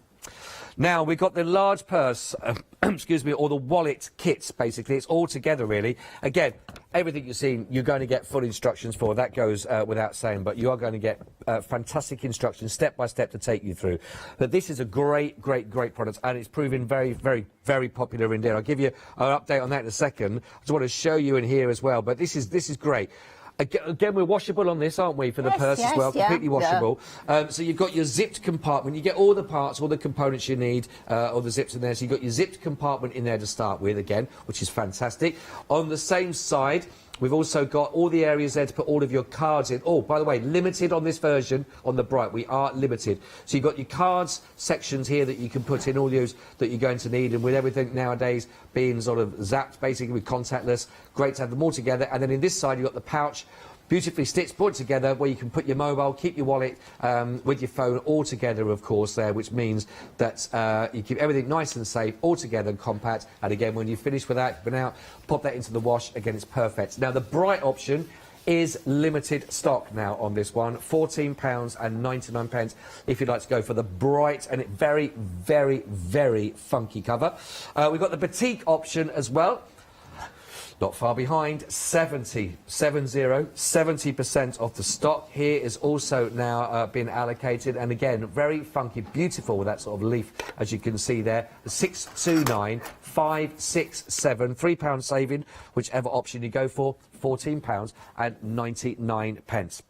Now, we've got the large purse, excuse me, or the wallet kits, basically. It's all together, really. Again, everything you've seen, you're going to get full instructions for. That goes without saying, but you are going to get fantastic instructions, step by step, to take you through. But this is a great, great, great product, and it's proving very, very, very popular indeed. I'll give you an update on that in a second. I just want to show you in here as well, but this is great. Again, we're washable on this, aren't we, for the purse as well? Completely washable. So you've got your zipped compartment. You get all the parts, all the components you need, all the zips in there. So you've got your zipped compartment in there to start with, again, which is fantastic. On the same side, we've also got all the areas there to put all of your cards in. Oh, by the way, limited on this version, on the Bright. We are limited. So you've got your cards sections here that you can put in all those that you're going to need. And with everything nowadays being sort of zapped, basically, with contactless, great to have them all together. And then in this side, you've got the pouch, beautifully stitched, put together, where you can put your mobile, keep your wallet with your phone all together, of course, there, which means that you keep everything nice and safe, all together and compact. And again, when you finish with that, you've been out, pop that into the wash. Again, it's perfect. Now, the Bright option is limited stock now on this one. £14.99 if you'd like to go for the Bright, and it very, very, very funky cover. We've got the Batik option as well. Not far behind, 70% of the stock here is also now being allocated, and again, very funky, beautiful with that sort of leaf, as you can see there. 629,567, £3 saving, whichever option you go for, £14.99.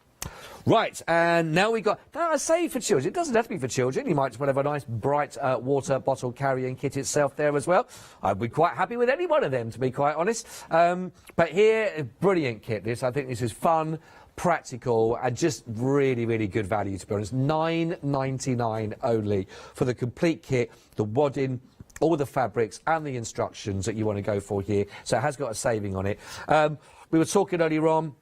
Right, and now we got, I say for children, it doesn't have to be for children. You might just want to have a nice bright water bottle carrying kit itself there as well. I'd be quite happy with any one of them, to be quite honest. But here, brilliant kit this. I think this is fun, practical, and just really, really good value, to be honest. £9.99 only for the complete kit, the wadding, all the fabrics and the instructions that you want to go for here. So it has got a saving on it. We were talking earlier on,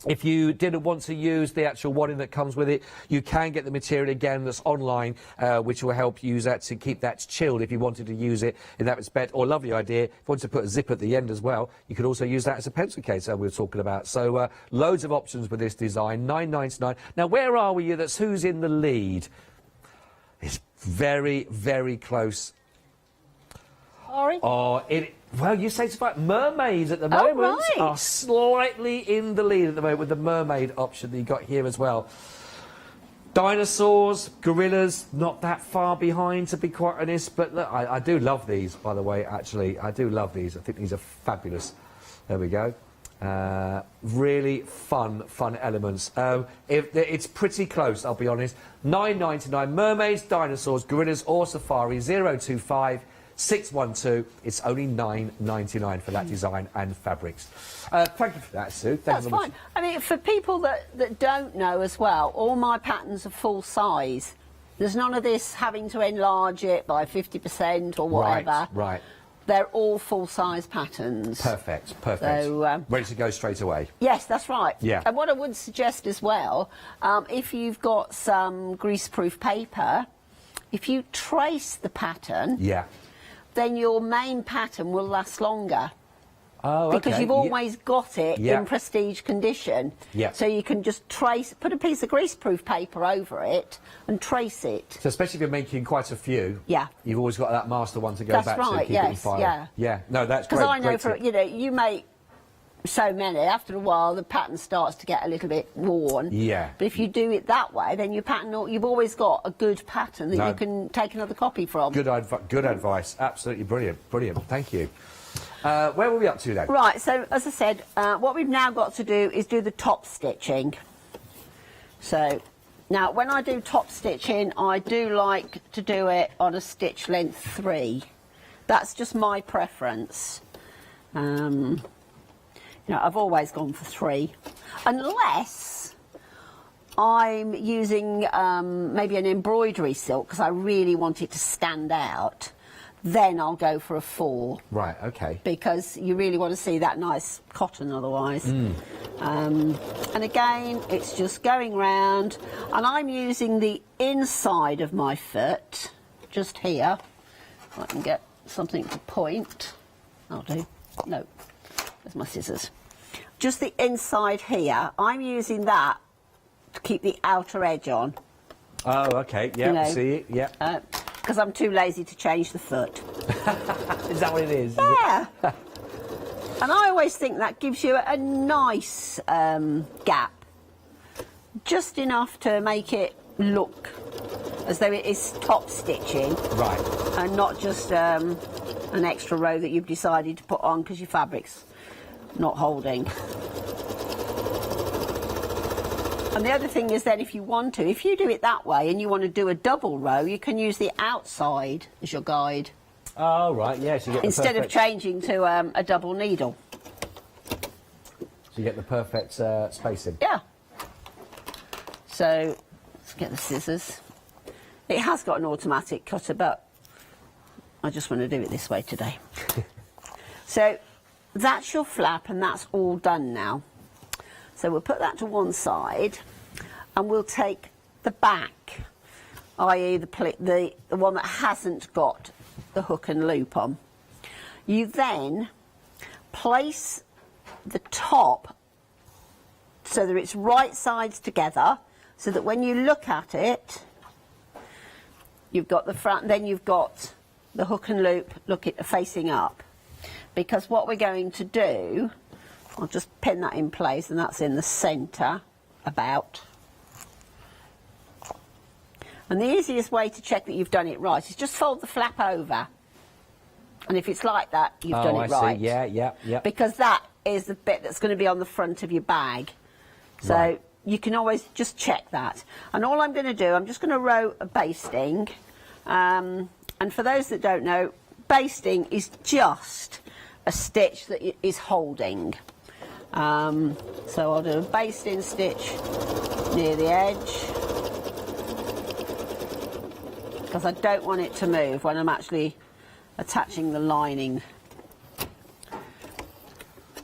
if you didn't want to use the actual wadding that comes with it, you can get the material again that's online, which will help use that to keep that chilled if you wanted to use it in that respect. Or, lovely idea, if you wanted to put a zip at the end as well, you could also use that as a pencil case, we were talking about. So loads of options with this design, £9.99. Now, where are we? That's who's in the lead. It's very, very close. Sorry? Oh, well, you say it's right. Mermaids at the moment are slightly in the lead at the moment with the mermaid option that you got here as well. Dinosaurs, gorillas, not that far behind, to be quite honest. But look, I do love these, by the way, actually. I do love these. I think these are fabulous. There we go. Really fun elements. It's pretty close, I'll be honest. £9.99. Mermaids, dinosaurs, gorillas or safari. 025 612. It's only £9.99 for that design and fabrics. Thank you for that, Sue. That's fine. I mean, for people that don't know as well, all my patterns are full size. There's none of this having to enlarge it by 50% or whatever. Right. They're all full-size patterns. Perfect. So, ready to go straight away. Yes, that's right. Yeah. And what I would suggest as well, if you've got some greaseproof paper, if you trace the pattern... Yeah. then your main pattern will last longer. Oh, because okay. you've always got it in prestige condition. Yeah. So you can just put a piece of greaseproof paper over it and trace it. So especially if you're making quite a few, you've always got that master one to go That's back right, to, keep it in file. yeah. No, that's great. Because I know great tip. you make so many, after a while the pattern starts to get a little bit worn. Yeah. But if you do it that way, then you've always got a good pattern that you can take another copy from. Good advice. Absolutely brilliant. Brilliant. Thank you. Where were we up to then? Right, so as I said, what we've now got to do is do the top stitching. So now when I do top stitching, I do like to do it on a stitch length 3. That's just my preference. You know, I've always gone for 3, unless I'm using maybe an embroidery silk because I really want it to stand out. Then I'll go for a 4. Right, okay. Because you really want to see that nice cotton otherwise. And again, it's just going round, and I'm using the inside of my foot, just here. If I can get something to point. I'll do. No. There's my scissors. Just the inside here, I'm using that to keep the outer edge on. Oh, okay, yeah, You know, see it, yeah. Because I'm too lazy to change the foot. Is that what it is? Yeah. And I always think that gives you a nice gap. Just enough to make it look as though it is top stitching. Right. And not just an extra row that you've decided to put on because your fabric's not holding. And the other thing is then if you do it that way and you want to do a double row, you can use the outside as your guide. Oh, right, yes. Yeah, so instead of changing to a double needle. So you get the perfect spacing. Yeah. So let's get the scissors. It has got an automatic cutter, but I just want to do it this way today. So that's your flap, and that's all done now. So we'll put that to one side, and we'll take the back, i.e. the one that hasn't got the hook and loop on. You then place the top so that it's right sides together, so that when you look at it, you've got the front, then you've got the hook and loop facing up. Because what we're going to do, I'll just pin that in place, and that's in the centre, about. And the easiest way to check that you've done it right is just fold the flap over. And if it's like that, you've done it right. See. Yeah. Because that is the bit that's going to be on the front of your bag. So you can always just check that. And all I'm going to do, I'm just going to row a basting. And for those that don't know, basting is just a stitch that is holding. So I'll do a basting stitch near the edge, because I don't want it to move when I'm actually attaching the lining.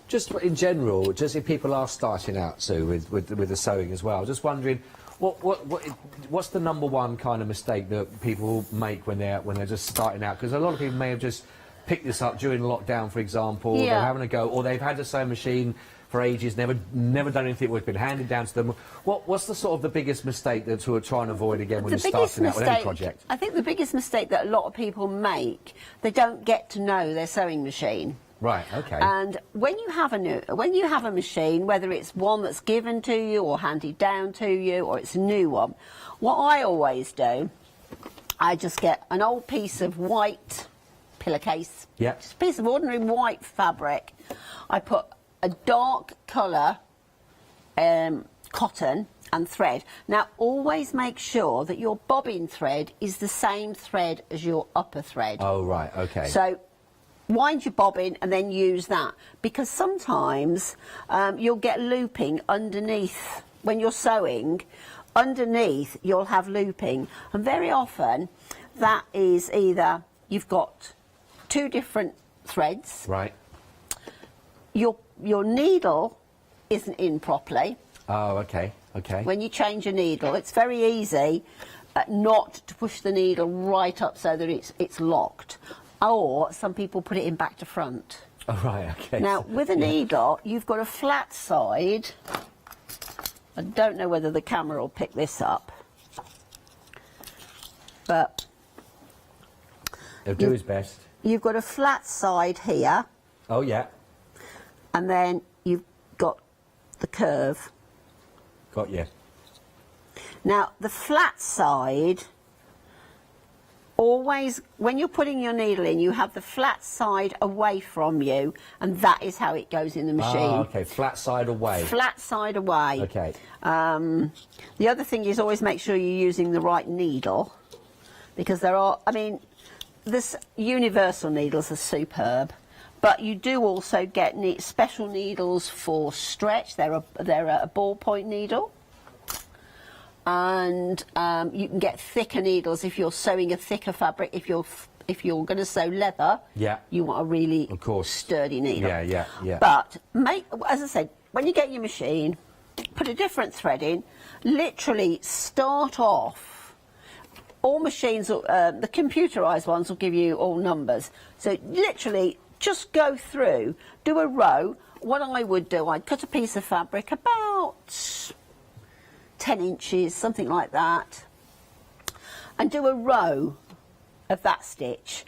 Just in general, just if people are starting out, Sue, with the sewing as well, just wondering, what's the number one kind of mistake that people make when they're just starting out? Because a lot of people may have just picked this up during lockdown, for example. Yeah. They're having a go, or they've had a sewing machine for ages, never done anything, it's been handed down to them. What's the sort of the biggest mistake that we're trying to avoid again when you're starting out with any project? I think the biggest mistake that a lot of people make, they don't get to know their sewing machine. Right, okay. And when you have a machine, whether it's one that's given to you or handed down to you, or it's a new one, what I always do, I just get an old piece of white pillowcase, just a piece of ordinary white fabric. I put a dark colour cotton and thread. Now always make sure that your bobbin thread is the same thread as your upper thread. Oh, right, okay. So wind your bobbin and then use that, because sometimes you'll get looping underneath when you're sewing. Underneath you'll have looping, and very often that is either you've got two different threads, right, your needle isn't in properly. Oh, okay. When you change a needle, it's very easy not to push the needle right up so that it's locked. Or some people put it in back to front. Oh, right, okay. Now, with a needle, you've got a flat side. I don't know whether the camera will pick this up, but he'll do his best. You've got a flat side here. Oh, yeah. And then you've got the curve. Got you. Now, the flat side, always, when you're putting your needle in, you have the flat side away from you, and that is how it goes in the machine. Ah, okay, flat side away. Flat side away. Okay. The other thing is always make sure you're using the right needle, because there are, I mean, this universal needles are superb, but you do also get special needles for stretch. They're a ballpoint needle. And you can get thicker needles if you're sewing a thicker fabric. If you're going to sew leather, yeah, you want a really sturdy needle. Yeah. But as I said, when you get your machine, put a different thread in. Literally start off. All machines, the computerised ones, will give you all numbers. So literally, just go through, do a row. What I would do, I'd cut a piece of fabric about 10 inches, something like that, and do a row of that stitch.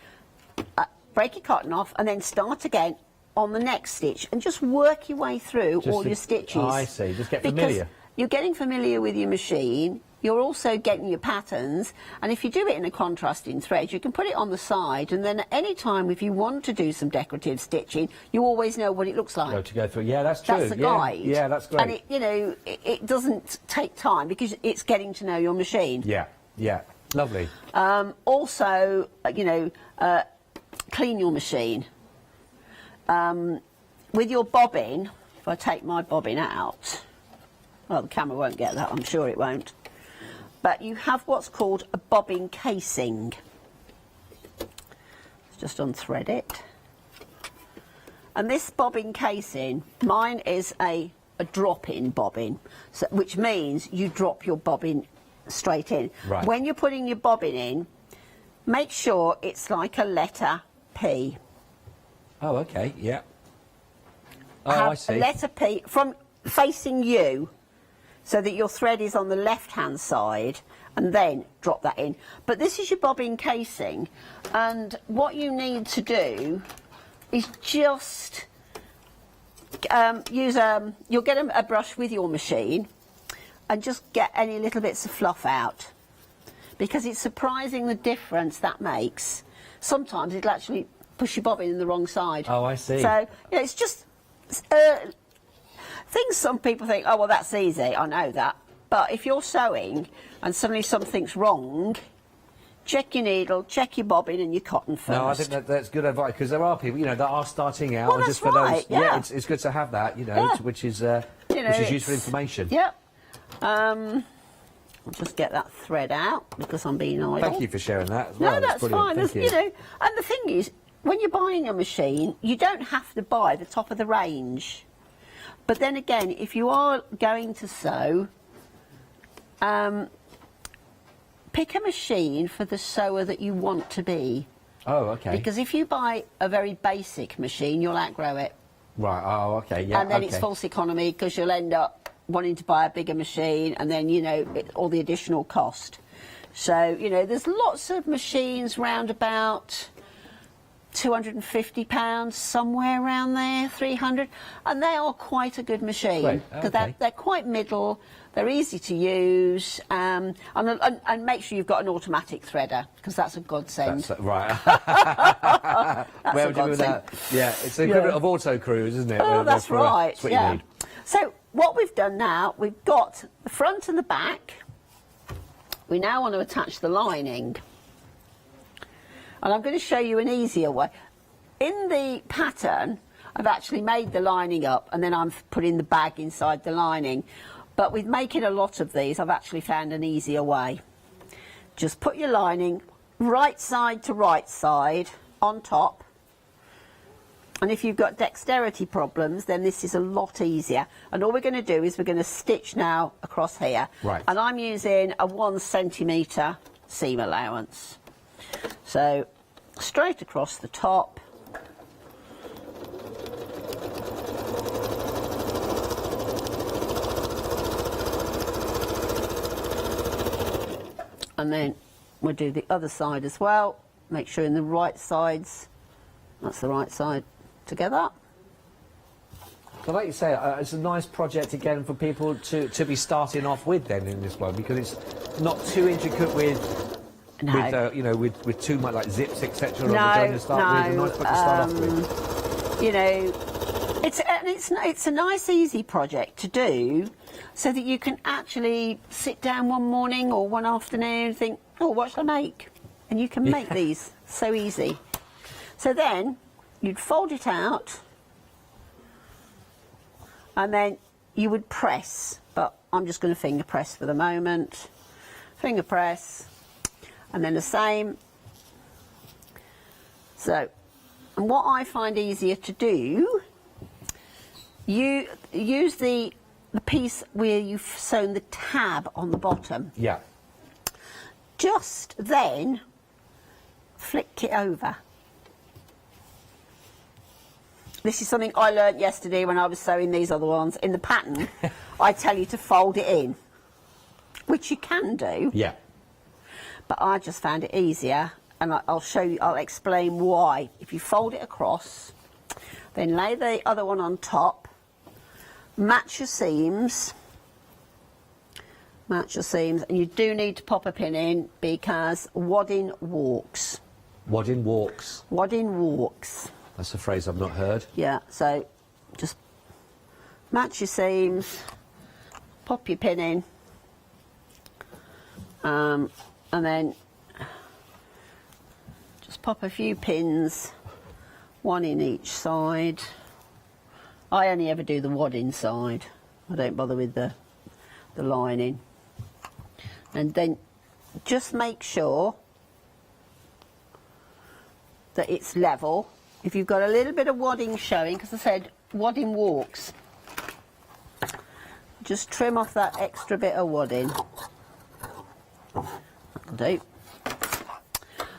Break your cotton off and then start again on the next stitch and just work your way through all your stitches. Oh, I see, just get familiar. Because you're getting familiar with your machine, you're also getting your patterns, and if you do it in a contrasting thread, you can put it on the side, and then at any time if you want to do some decorative stitching, you always know what it looks like. To go through. Yeah, that's true. That's the guide. Yeah, that's great. And it, you know, it doesn't take time because it's getting to know your machine. Yeah, lovely. Also, you know, clean your machine. With your bobbin, if I take my bobbin out, well, the camera won't get that, I'm sure it won't. But you have what's called a bobbin casing. Let's just unthread it. And this bobbin casing, mine is a drop-in bobbin, so, which means you drop your bobbin straight in. Right. When you're putting your bobbin in, make sure it's like a letter P. Oh, okay, yeah. Oh, Have I see. a letter P from facing you, so that your thread is on the left-hand side, and then drop that in. But this is your bobbin casing, and what you need to do is just you'll get a brush with your machine and just get any little bits of fluff out, because it's surprising the difference that makes. Sometimes it'll actually push your bobbin in the wrong side. Oh, I see. So, you know, it's just things some people think, oh, well, that's easy, I know that. But if you're sewing and suddenly something's wrong, check your needle, check your bobbin and your cotton first. No, I think that's good advice, because there are people, you know, that are starting out. Well, and that's just for right, those, yeah. it's good to have that, you know, Yeah. which is You know, useful information. Yep. I'll just get that thread out because I'm being idle. Thank you for sharing that as well. No, that's brilliant. fine. Thank You know, and the thing is, when you're buying a machine, you don't have to buy the top of the range. But then again, if you are going to sew, pick a machine for the sewer that you want to be. Oh, okay. Because if you buy a very basic machine, you'll outgrow it. Right, oh, okay, yeah, And then okay. it's false economy because you'll end up wanting to buy a bigger machine and then, you know, all the additional cost. So, you know, there's lots of machines round about £250, somewhere around there, 300, and they are quite a good machine. Great, Because okay. they're quite middle, they're easy to use, and make sure you've got an automatic threader, because that's a godsend. That's, right. That's Where a would you be with godsend. that? Yeah, it's the equivalent of auto cruise, isn't it? Oh, that's right. That's what yeah. you need. So what we've done now, we've got the front and the back. We now want to attach the lining. And I'm going to show you an easier way. In the pattern, I've actually made the lining up and then I'm putting the bag inside the lining. But with making a lot of these, I've actually found an easier way. Just put your lining right side to right side on top. And if you've got dexterity problems, then this is a lot easier. And all we're going to do is we're going to stitch now across here. Right. And I'm using a 1 centimetre seam allowance. So straight across the top. And then we'll do the other side as well. Make sure in the right sides, that's the right side together. But like you say, it's a nice project again for people to be starting off with then in this one, because it's not too intricate with you know, with too much like zips etc. on the joint to start with. A nice book to start off with. You know, it's a nice easy project to do, so that you can actually sit down one morning or one afternoon and think, oh, what shall I make? And you can make these so easy. So then you'd fold it out, and then you would press, but I'm just going to finger press for the moment. Finger press, and then the same. So, and what I find easier to do, you use the piece where you've sewn the tab on the bottom. Yeah. Just then flick it over. This is something I learnt yesterday when I was sewing these other ones. In the pattern, I tell you to fold it in, which you can do. Yeah. But I just found it easier, and I'll show you, I'll explain why. If you fold it across, then lay the other one on top, match your seams, and you do need to pop a pin in because wadding walks. Wadding walks. Wadding walks. That's a phrase I've not heard. Yeah, so just match your seams, pop your pin in, and then just pop a few pins, one in each side. I only ever do the wadding side. I don't bother with the lining. And then just make sure that it's level. If you've got a little bit of wadding showing, because I said wadding walks, just trim off that extra bit of wadding. That'll do.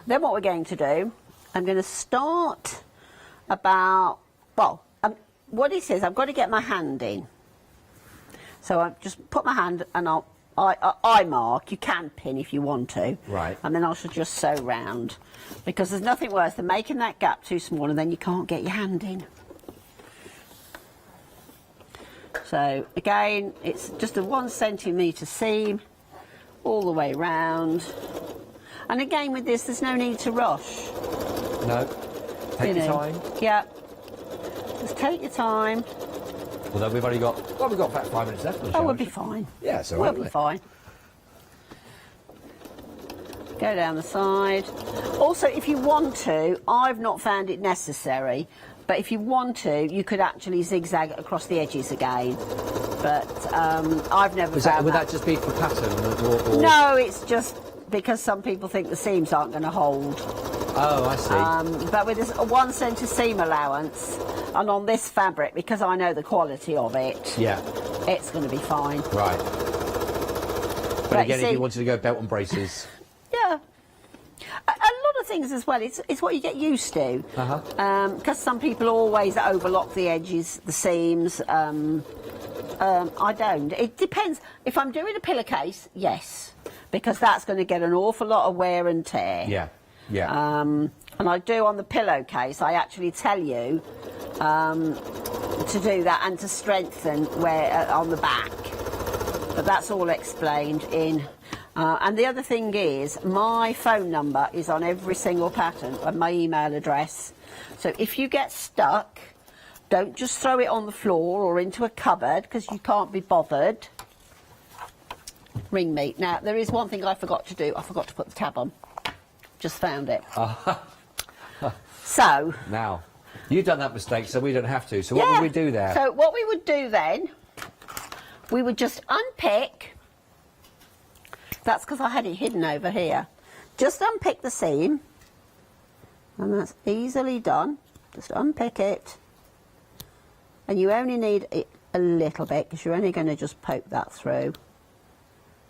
Then what we're going to do, I'm going to start about, well, what it says, I've got to get my hand in. So I just put my hand and I mark. You can pin if you want to. Right. And then I shall just sew round. Because there's nothing worse than making that gap too small and then you can't get your hand in. So again, it's just a 1 centimetre seam all the way round. And again with this, there's no need to rush. No. Take your time. Yeah. Just take your time. Although we've only got, well, we've got about 5 minutes left. Oh, we'll be fine. Yeah, it's all right. We'll be fine. Go down the side. Also, if you want to, I've not found it necessary, but if you want to, you could actually zigzag across the edges again. But I've never found that. Would that just be for pattern? Or... No, it's just because some people think the seams aren't going to hold. Oh, I see. But with this 1 centi seam allowance, and on this fabric, because I know the quality of it, yeah, it's going to be fine. Right. But again, if you wanted to go belt and braces... Yeah. A lot of things as well, it's what you get used to. Because some people always overlock the edges, the seams. I don't. It depends. If I'm doing a pillowcase, yes, because that's going to get an awful lot of wear and tear. Yeah, yeah. And I do on the pillowcase, I actually tell you to do that and to strengthen where on the back. But that's all explained in... and the other thing is, my phone number is on every single pattern and my email address. So if you get stuck, don't just throw it on the floor or into a cupboard because you can't be bothered. Ring me. Now, there is one thing I forgot to do. I forgot to put the tab on. Just found it. So... Now, you've done that mistake, so we don't have to. So what would we do there? So what we would do then, we would just unpick... That's because I had it hidden over here. Just unpick the seam, and that's easily done. Just unpick it, and you only need it a little bit because you're only going to just poke that through.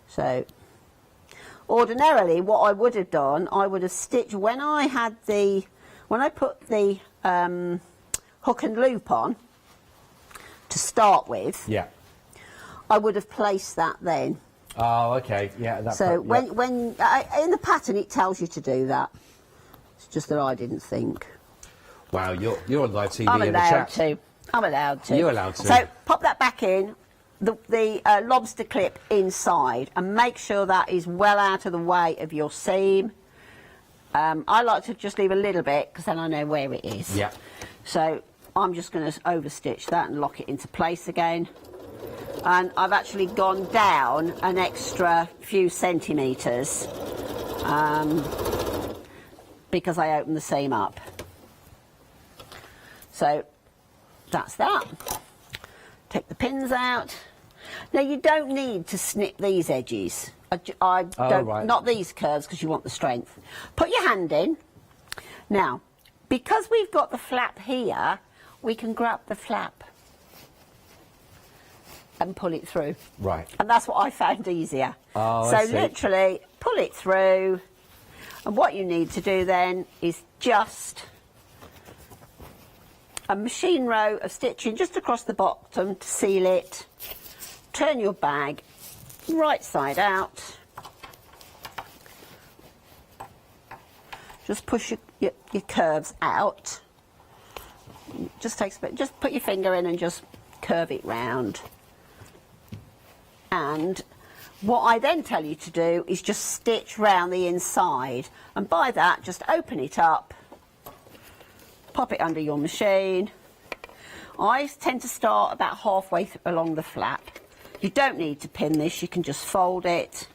So, ordinarily, what I would have done, I would have stitched when I put the hook and loop on to start with. Yeah. I would have placed that then. Oh, okay. Yeah. That So when in the pattern it tells you to do that. It's just that I didn't think. Wow, you're on live TV I'm in the allowed chat. to. I'm allowed to. You're allowed to. So pop that back in. The lobster clip inside, and make sure that is well out of the way of your seam. I like to just leave a little bit because then I know where it is. Yeah. So I'm just going to overstitch that and lock it into place again. And I've actually gone down an extra few centimetres because I opened the seam up. So that's that. Take the pins out. Now you don't need to snip these edges. I don't, right. Not these curves because you want the strength. Put your hand in. Now, because we've got the flap here, we can grab the flap and pull it through. Right. And that's what I found easier. Oh, so I see. literally pull it through, and what you need to do then is just a machine row of stitching just across the bottom to seal it. Turn your bag right side out. Just push your curves out. Just takes a bit. Just put your finger in and just curve it round. And what I then tell you to do is just stitch round the inside, and by that just open it up, pop it under your machine. I tend to start about halfway along the flap. You don't need to pin this, you can just fold it.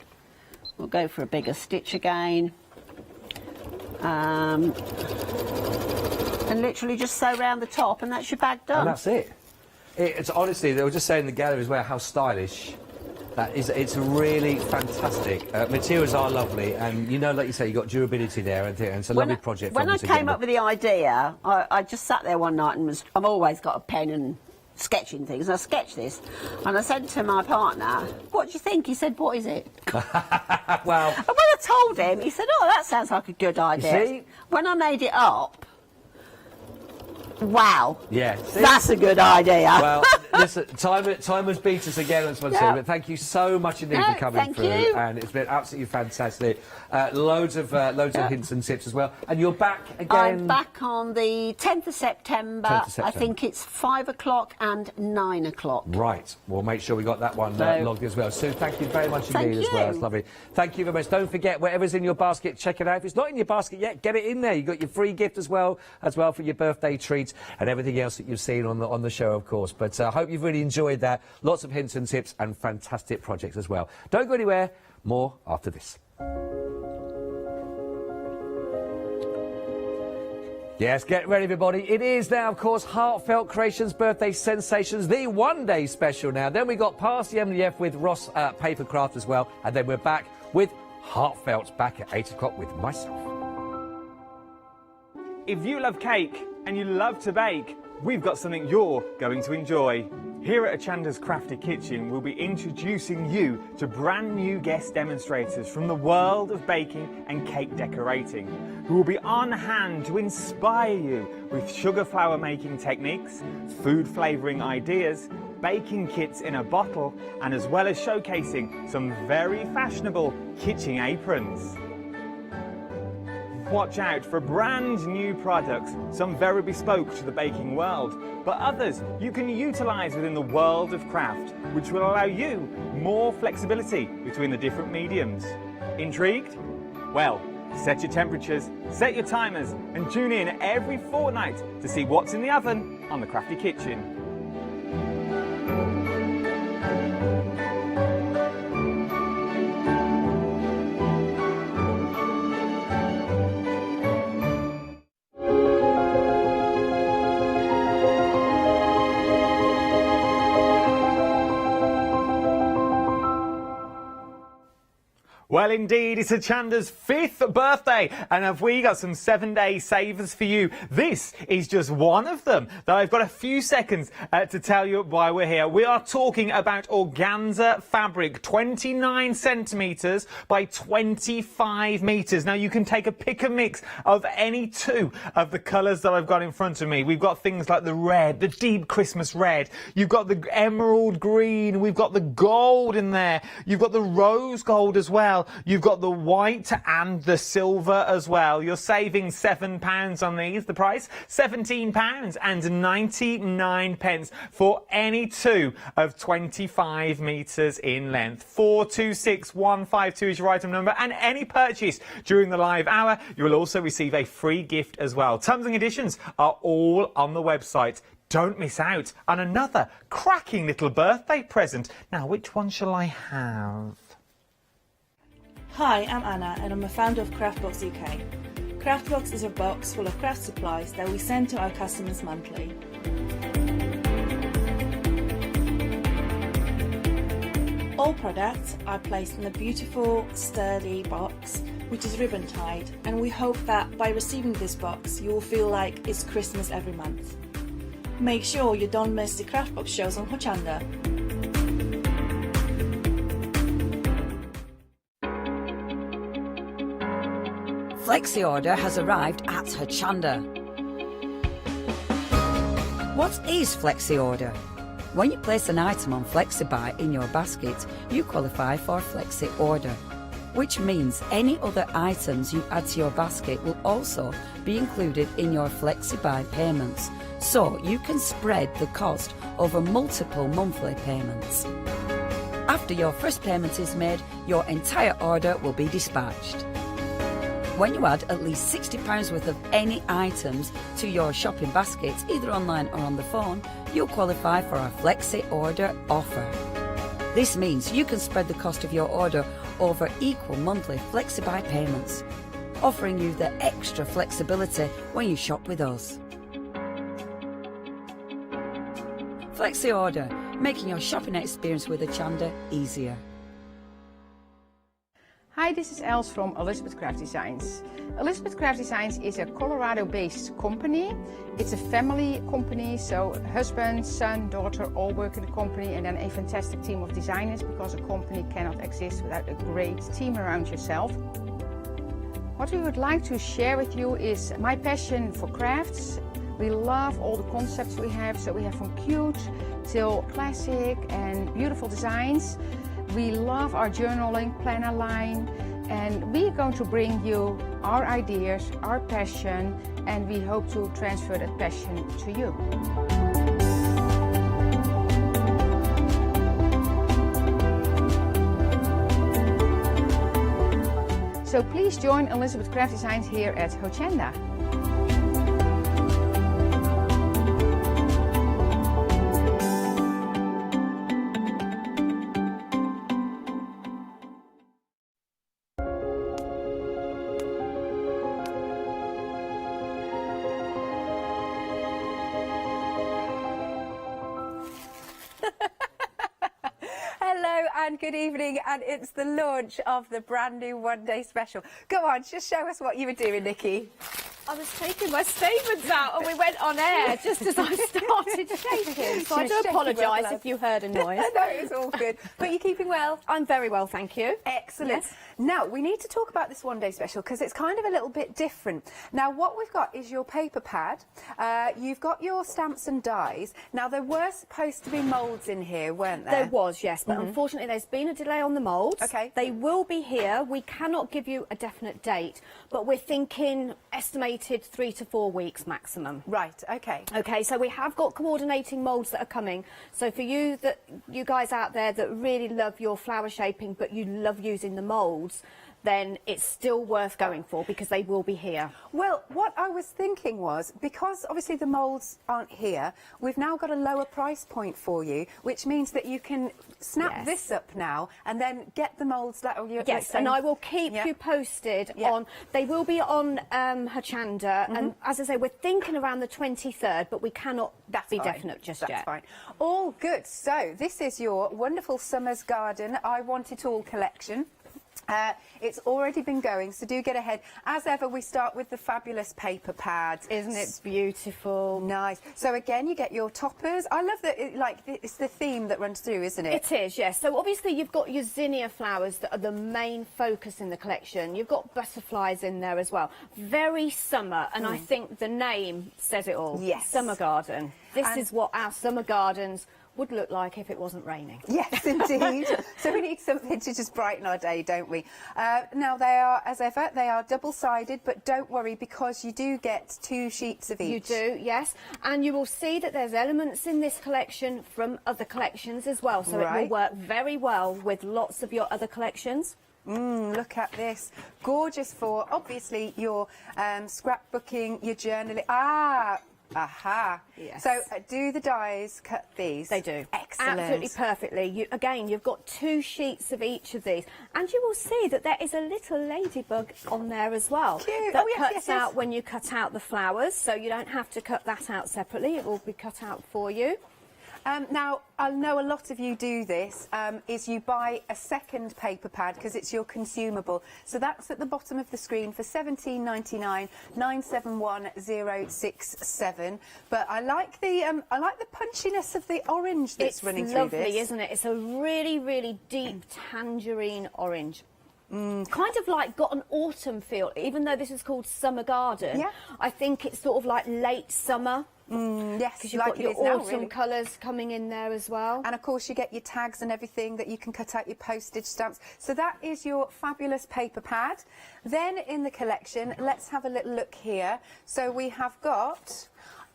We'll go for a bigger stitch again. And literally just sew round the top, and that's your bag done. And that's it. It's honestly, they were just saying in the gallery as well how stylish that is. It's really fantastic. Materials are lovely, and you know, like you say, you've got durability there, and it's a lovely project. When I came up with the idea, I just sat there one night and I've always got a pen and sketching things, and I sketched this, and I said to my partner, "What do you think?" He said, "What is it?" Well, and when I told him, he said, "Oh, that sounds like a good idea." You see? When I made it up, wow. Yeah. See? That's a good idea. Well, listen, time has beat us again on Swansea, Yeah. but thank you so much indeed for coming thank through, you. and it's been absolutely fantastic. Loads of hints and tips as well. And you're back again. I'm back on the 10th of September. 10th of September. I think it's 5 o'clock and 9 o'clock. Right, we'll make sure we got that one So- logged as well. Sue, thank you very much Thank indeed as well. you. It's lovely. Thank you very much. Don't forget, whatever's in your basket, check it out. If it's not in your basket yet, get it in there. You've got your free gift as well for your birthday treat and everything else that you've seen on the show, of course. But I hope you've really enjoyed that. Lots of hints and tips and fantastic projects as well. Don't go anywhere. More after this. Yes, get ready, everybody. It is now, of course, Heartfelt Creations Birthday Sensations, the one-day special now. Then we got Past the MDF with Ross Papercraft as well. And then we're back with Heartfelt back at 8 o'clock with myself. If you love cake and you love to bake, we've got something you're going to enjoy. Here at Hochanda's Crafty Kitchen, we'll be introducing you to brand new guest demonstrators from the world of baking and cake decorating, who will be on hand to inspire you with sugar flour making techniques, food flavouring ideas, baking kits in a bottle, and as well as showcasing some very fashionable kitchen aprons. Watch out for brand new products, some very bespoke to the baking world, but others you can utilise within the world of craft, which will allow you more flexibility between the different mediums. Intrigued? Well, set your temperatures, set your timers, and tune in every fortnight to see what's in the oven on the Crafty Kitchen. Well, indeed, it's Hochanda's 5th birthday, and have we got some 7-day savers for you? This is just one of them that I've got a few seconds to tell you why we're here. We are talking about organza fabric, 29 centimetres by 25 metres. Now, you can take a pick and mix of any two of the colours that I've got in front of me. We've got things like the red, the deep Christmas red. You've got the emerald green. We've got the gold in there. You've got the rose gold as well. You've got the white and the silver as well. You're saving £7 on these. The price, £17.99 for any two of 25 metres in length. 426152 is your item number, and any purchase during the live hour, you will also receive a free gift as well. Terms and conditions are all on the website. Don't miss out on another cracking little birthday present. Now, which one shall I have? Hi, I'm Anna and I'm a founder of Craftbox UK. Craftbox is a box full of craft supplies that we send to our customers monthly. All products are placed in a beautiful, sturdy box, which is ribbon tied, and we hope that by receiving this box, you will feel like it's Christmas every month. Make sure you don't miss the Craftbox shows on Hochanda. Flexi order has arrived at Hochanda. What is Flexi order? When you place an item on FlexiBuy in your basket, you qualify for Flexi order, which means any other items you add to your basket will also be included in your FlexiBuy payments, so you can spread the cost over multiple monthly payments. After your first payment is made, your entire order will be dispatched. When you add at least £60 worth of any items to your shopping basket, either online or on the phone, you'll qualify for our Flexi Order offer. This means you can spread the cost of your order over equal monthly FlexiBuy payments, offering you the extra flexibility when you shop with us. Flexi Order, making your shopping experience with Hochanda easier. Hi, this is Els from Elizabeth Craft Designs. Elizabeth Craft Designs is a Colorado-based company. It's a family company, so husband, son, daughter all work in the company, and then a fantastic team of designers, because a company cannot exist without a great team around yourself. What we would like to share with you is my passion for crafts. We love all the concepts we have, so we have from cute till classic and beautiful designs. We love our journaling planner line, and we're going to bring you our ideas, our passion, and we hope to transfer that passion to you. So please join Elizabeth Craft Designs here at Hochanda. And good evening, and it's the launch of the brand new one-day special. Go on, just show us what you were doing, Nikki. I was taking my statements out and we went on air just as I started shaking. So I do apologise if you heard a noise. No, it's all good. But you're keeping well? I'm very well, thank you. Excellent. Yes. Now, we need to talk about this one-day special because it's kind of a little bit different. Now, what we've got is your paper pad. You've got your stamps and dies. Now, there were supposed to be moulds in here, weren't there? There was, yes, but unfortunately there's been a delay on the moulds. Okay. They will be here. We cannot give you a definite date, but we're thinking estimated 3 to 4 weeks maximum. Right, okay. Okay, so we have got coordinating moulds that are coming. So for you guys out there that really love your flower shaping, but you love using the moulds, then it's still worth going for because they will be here. Well, what I was thinking was, because obviously the moulds aren't here, we've now got a lower price point for you, which means that you can snap this up now and then get the moulds that Yes, and I will keep you posted on. They will be on Hochanda, and as I say, we're thinking around the 23rd, but we cannot be definite just yet. That's fine. All good. So this is your wonderful Summer's Garden I Want It All collection. It's already been going, so do get ahead. As ever, we start with the fabulous paper pads. Isn't it beautiful? Nice. So again, you get your toppers. I love that, it's the theme that runs through, isn't it? It is, yes. So obviously you've got your zinnia flowers that are the main focus in the collection. You've got butterflies in there as well. Very summer, and I think the name says it all. Yes. Summer garden. This is what our summer gardens would look like if it wasn't raining. Yes, indeed. So we need something to just brighten our day, don't we? Now, they are, as ever, they are double-sided, but don't worry, because you do get 2 sheets of each. You do, yes. And you will see that there's elements in this collection from other collections as well, so it will work very well with lots of your other collections. Look at this. Gorgeous for, obviously, your scrapbooking, your journaling. Aha. Yes. So do the dies cut these? They do. Excellent. Absolutely perfectly. Again, you've got 2 sheets of each of these. And you will see that there is a little ladybug on there as well. Cute. That cuts out when you cut out the flowers, so you don't have to cut that out separately. It will be cut out for you. Now, I know a lot of you do this, is you buy a second paper pad because it's your consumable. So that's at the bottom of the screen for £17.99, 971067. But I like the punchiness of the orange that's running through this. It's lovely, isn't it? It's a really, really deep tangerine orange. Kind of like got an autumn feel, even though this is called Summer Garden. Yeah. I think it's sort of like late summer. Yes, because you've got your autumn colours coming in there as well. And of course you get your tags and everything that you can cut out your postage stamps. So that is your fabulous paper pad. Then in the collection, let's have a little look here. So we have got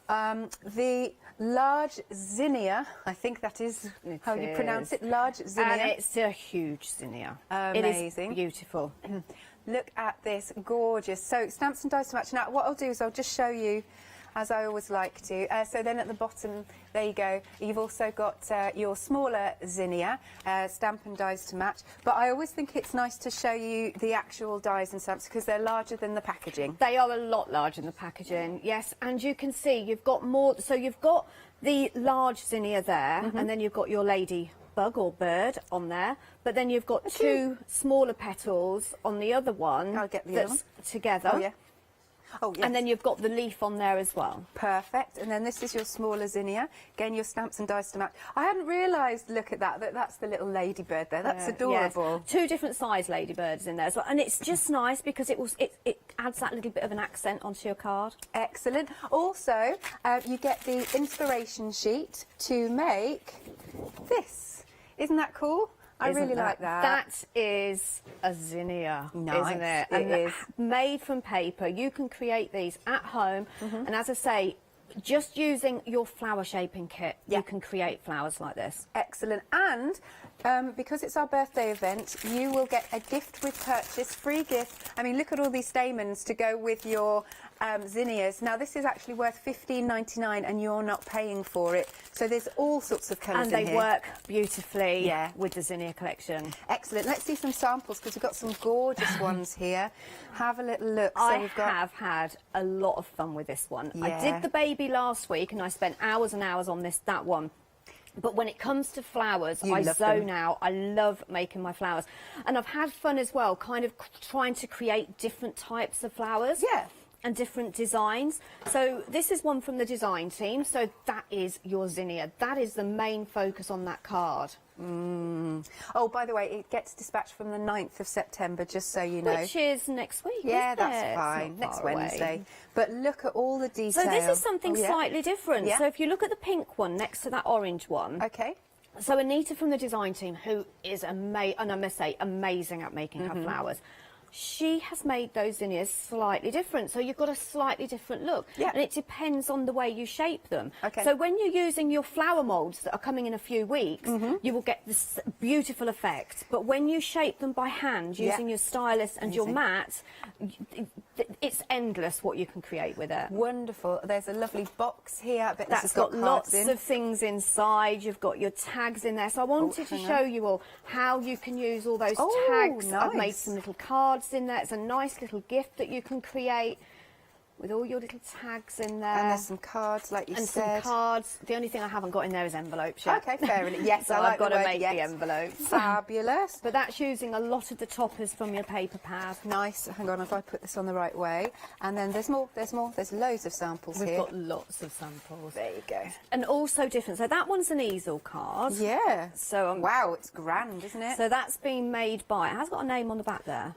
the large zinnia. I think that is how you pronounce it, large zinnia. And it's a huge zinnia. Amazing. It is beautiful. Look at this, gorgeous. So stamps and dies to match. Now what I'll do is I'll just show you, as I always like to. So then at the bottom, there you go. You've also got your smaller zinnia, stamp and dies to match. But I always think it's nice to show you the actual dies and stamps because they're larger than the packaging. They are a lot larger than the packaging, yes. And you can see you've got more. So you've got the large zinnia there, and then you've got your ladybug or bird on there. But then you've got 2 smaller petals on the other one. I'll get the that's other one. together. Oh, yeah. Oh, yes. And then you've got the leaf on there as well. Perfect. And then this is your smaller zinnia. Again, your stamps and dies to match. I hadn't realised, look at that, that's the little ladybird there. That's adorable. Yes. 2 different size ladybirds in there as well. And it's just nice because it adds that little bit of an accent onto your card. Excellent. Also, you get the inspiration sheet to make this. Isn't that cool? I really like that. That is a zinnia, isn't it? It is. Made from paper. You can create these at home. And as I say, just using your flower shaping kit, you can create flowers like this. Excellent. And because it's our birthday event, you will get a gift with purchase, free gift. I mean, look at all these stamens to go with your zinnias. Now, this is actually worth £15.99 and you're not paying for it. So there's all sorts of colours in here. And they work beautifully with the zinnia collection. Excellent. Let's see some samples because we've got some gorgeous ones here. Have a little look. So I have had a lot of fun with this one. I did the baby last week and I spent hours and hours on that one. But when it comes to flowers, I zone out. I love making my flowers. And I've had fun as well, kind of trying to create different types of flowers. Yeah. And different designs. So this is one from the design team. So that is your zinnia. That is the main focus on that card. Oh, by the way, it gets dispatched from the 9th of September, just so you know. Which is next week, Yeah, isn't that's it? fine. Next away. Wednesday. But look at all the detail. So this is something slightly different. Yeah. So if you look at the pink one next to that orange one. Okay. So Anita from the design team, who is amazing, and I must say, amazing at making her flowers. She has made those zinnias slightly different, so you've got a slightly different look. Yeah. And it depends on the way you shape them. Okay. So when you're using your flower moulds that are coming in a few weeks, you will get this beautiful effect. But when you shape them by hand, using your stylus and your mat, it's endless what you can create with it. Wonderful. There's a lovely box here. I bet this has That's got lots cards in. of things inside. You've got your tags in there. So I wanted to show you all how you can use all those tags. Nice. I've made some little cards in there. It's a nice little gift that you can create. with all your little tags in there. And there's some cards, like you and said. And some cards. The only thing I haven't got in there is envelopes yet. Okay, fair enough. Yes, so I like I've got the to word make yet. the envelopes. Fabulous. But that's using a lot of the toppers from your paper pad. Nice. Hang on, if I put this on the right way. And then there's more, there's more. There's loads of samples We've here. got lots of samples. There you go. And also different. So that one's an easel card. Yeah. So wow, it's grand, isn't it? So that's been made by, it has got a name on the back there.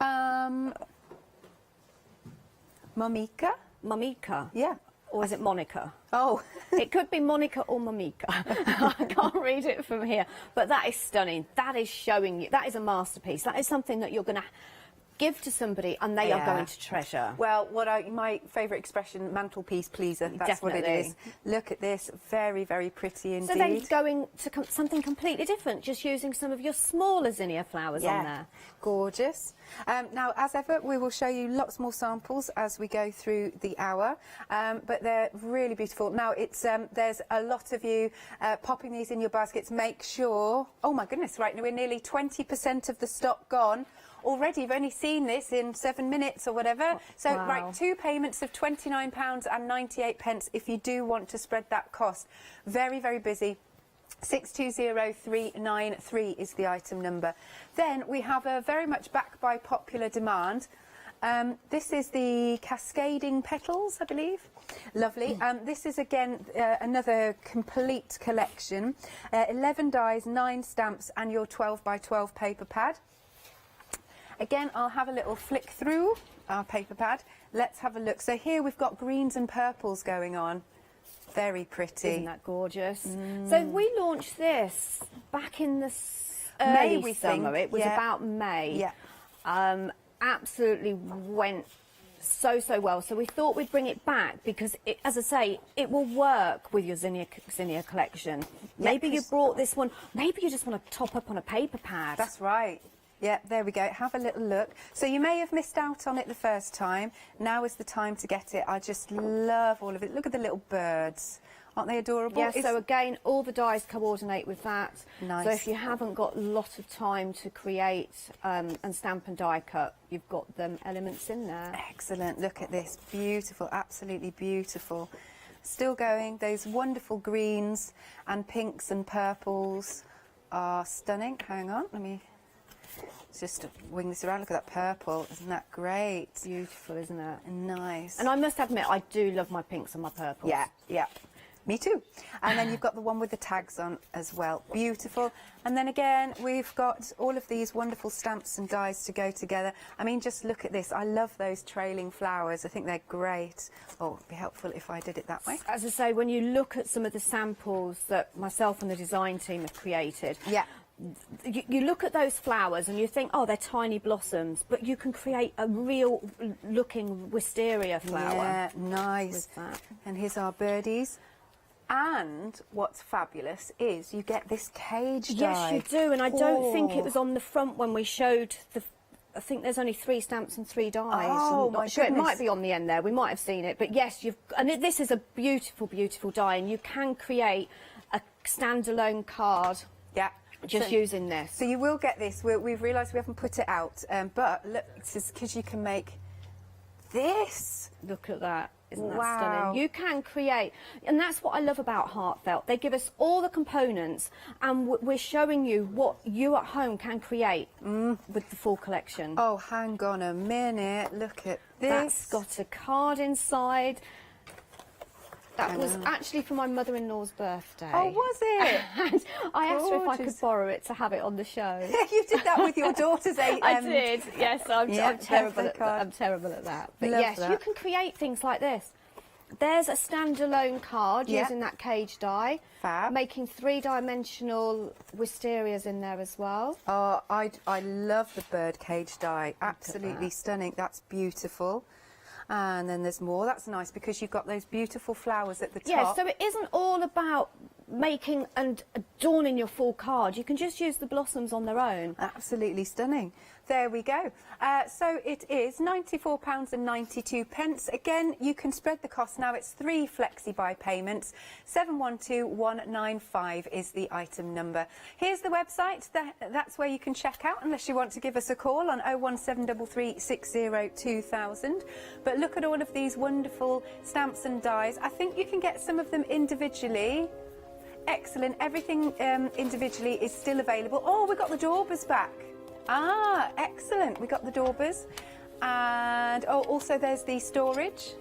Momika? Momika? Yeah. Or is it Monica? Oh. It could be Monica or Momika. I can't read it from here. But that is stunning. That is showing you, that is a masterpiece. That is something that you're going to give to somebody and they are going to treasure. Well, my favourite expression, mantelpiece pleaser, that's what it is. Look at this, very, very pretty indeed. So then going to something completely different, just using some of your smaller zinnia flowers on there. Gorgeous. Now, as ever, we will show you lots more samples as we go through the hour, but they're really beautiful. Now, it's there's a lot of you popping these in your baskets. Make sure, oh my goodness, right, now we're nearly 20% of the stock gone. Already, you've only seen this in 7 minutes or whatever. So, right, 2 payments of £29.98 if you do want to spread that cost. Very, very busy. 620393 is the item number. Then we have a very much back by popular demand. This is the Cascading Petals, I believe. Lovely. This is again another complete collection. 11 dies, 9 stamps and your 12 by 12 paper pad. Again, I'll have a little flick through our paper pad. Let's have a look. So here we've got greens and purples going on. Very pretty. Isn't that gorgeous? So we launched this back in the May, early we summer. think. It was about May. Yeah. Absolutely went so well. So we thought we'd bring it back because, as I say, it will work with your zinnia collection. Maybe you brought this one. Maybe you just want to top up on a paper pad. That's right. Yeah, there we go. Have a little look. So you may have missed out on it the first time. Now is the time to get it. I just love all of it. Look at the little birds. Aren't they adorable? Yes, so again, all the dies coordinate with that. Nice. So if you haven't got a lot of time to create and stamp and die cut, you've got them elements in there. Excellent. Look at this. Beautiful. Absolutely beautiful. Still going. Those wonderful greens and pinks and purples are stunning. Hang on. Let me just wing this around. Look at that purple. Isn't that great? Beautiful, isn't it? Nice. And I must admit, I do love my pinks and my purples. Yeah, yeah. Me too. And then you've got the one with the tags on as well. Beautiful. And then again, we've got all of these wonderful stamps and dies to go together. I mean, just look at this. I love those trailing flowers. I think they're great. Oh, it'd be helpful if I did it that way. As I say, when you look at some of the samples that myself and the design team have created, you look at those flowers and you think, oh, they're tiny blossoms, but you can create a real looking wisteria flower. Yeah, nice. With that. And here's our birdies. And what's fabulous is you get this cage die. Yes, you do, and I don't think it was on the front when we showed the... I think there's only 3 stamps and 3 dies. Oh, I'm not sure. It might be on the end there. We might have seen it. But yes, this is a beautiful, beautiful die, and you can create a standalone card. Yeah. Just using this. So you will get this. We've realised we haven't put it out, but look, because you can make this. Look at that. Isn't that Wow. stunning? You can create, and that's what I love about Heartfelt. They give us all the components, and we're showing you what you at home can create with the full collection. Oh, hang on a minute. Look at this. That's got a card inside. That was actually for my mother-in-law's birthday. Oh, was it? And I asked her if I Gorgeous. could borrow it to have it on the show. You did that with your daughter's I did, yes. I'm terrible birthday at that. card. I'm terrible at that. But Love yes, that. you can create things like this. There's a standalone card Yeah. using that cage die. Fab. Making 3-dimensional wisterias in there as well. Oh, I love the bird cage die. Absolutely stunning. That's beautiful. And then there's more. That's nice because you've got those beautiful flowers at the top. Yeah, so it isn't all about making and adorning your full card. You can just use the blossoms on their own. Absolutely stunning. There we go. So it is £94.92. Again, you can spread the cost now. It's 3 flexi-buy payments. 712195 is the item number. Here's the website. That's where you can check out, unless you want to give us a call on 01733 60 2000. But look at all of these wonderful stamps and dies. I think you can get some of them individually. Excellent. Everything individually is still available. Oh, we got the Daubers back. Ah, excellent. We got the Daubers. And oh, also there's the storage.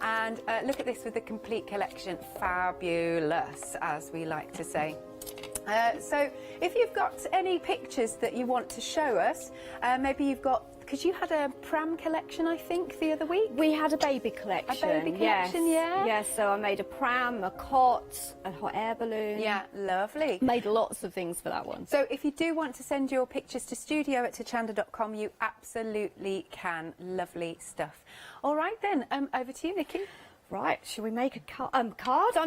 And look at this with the complete collection. Fabulous, as we like to say. So if you've got any pictures that you want to show us, maybe you've got, because you had a pram collection, I think, the other week? We had a baby collection. A baby collection, yeah? Yes, so I made a pram, a cot, a hot air balloon. Yeah, lovely. Made lots of things for that one. So if you do want to send your pictures to studio@hochanda.com, you absolutely can. Lovely stuff. All right then, over to you, Nikki. Right, shall we make a card? I'm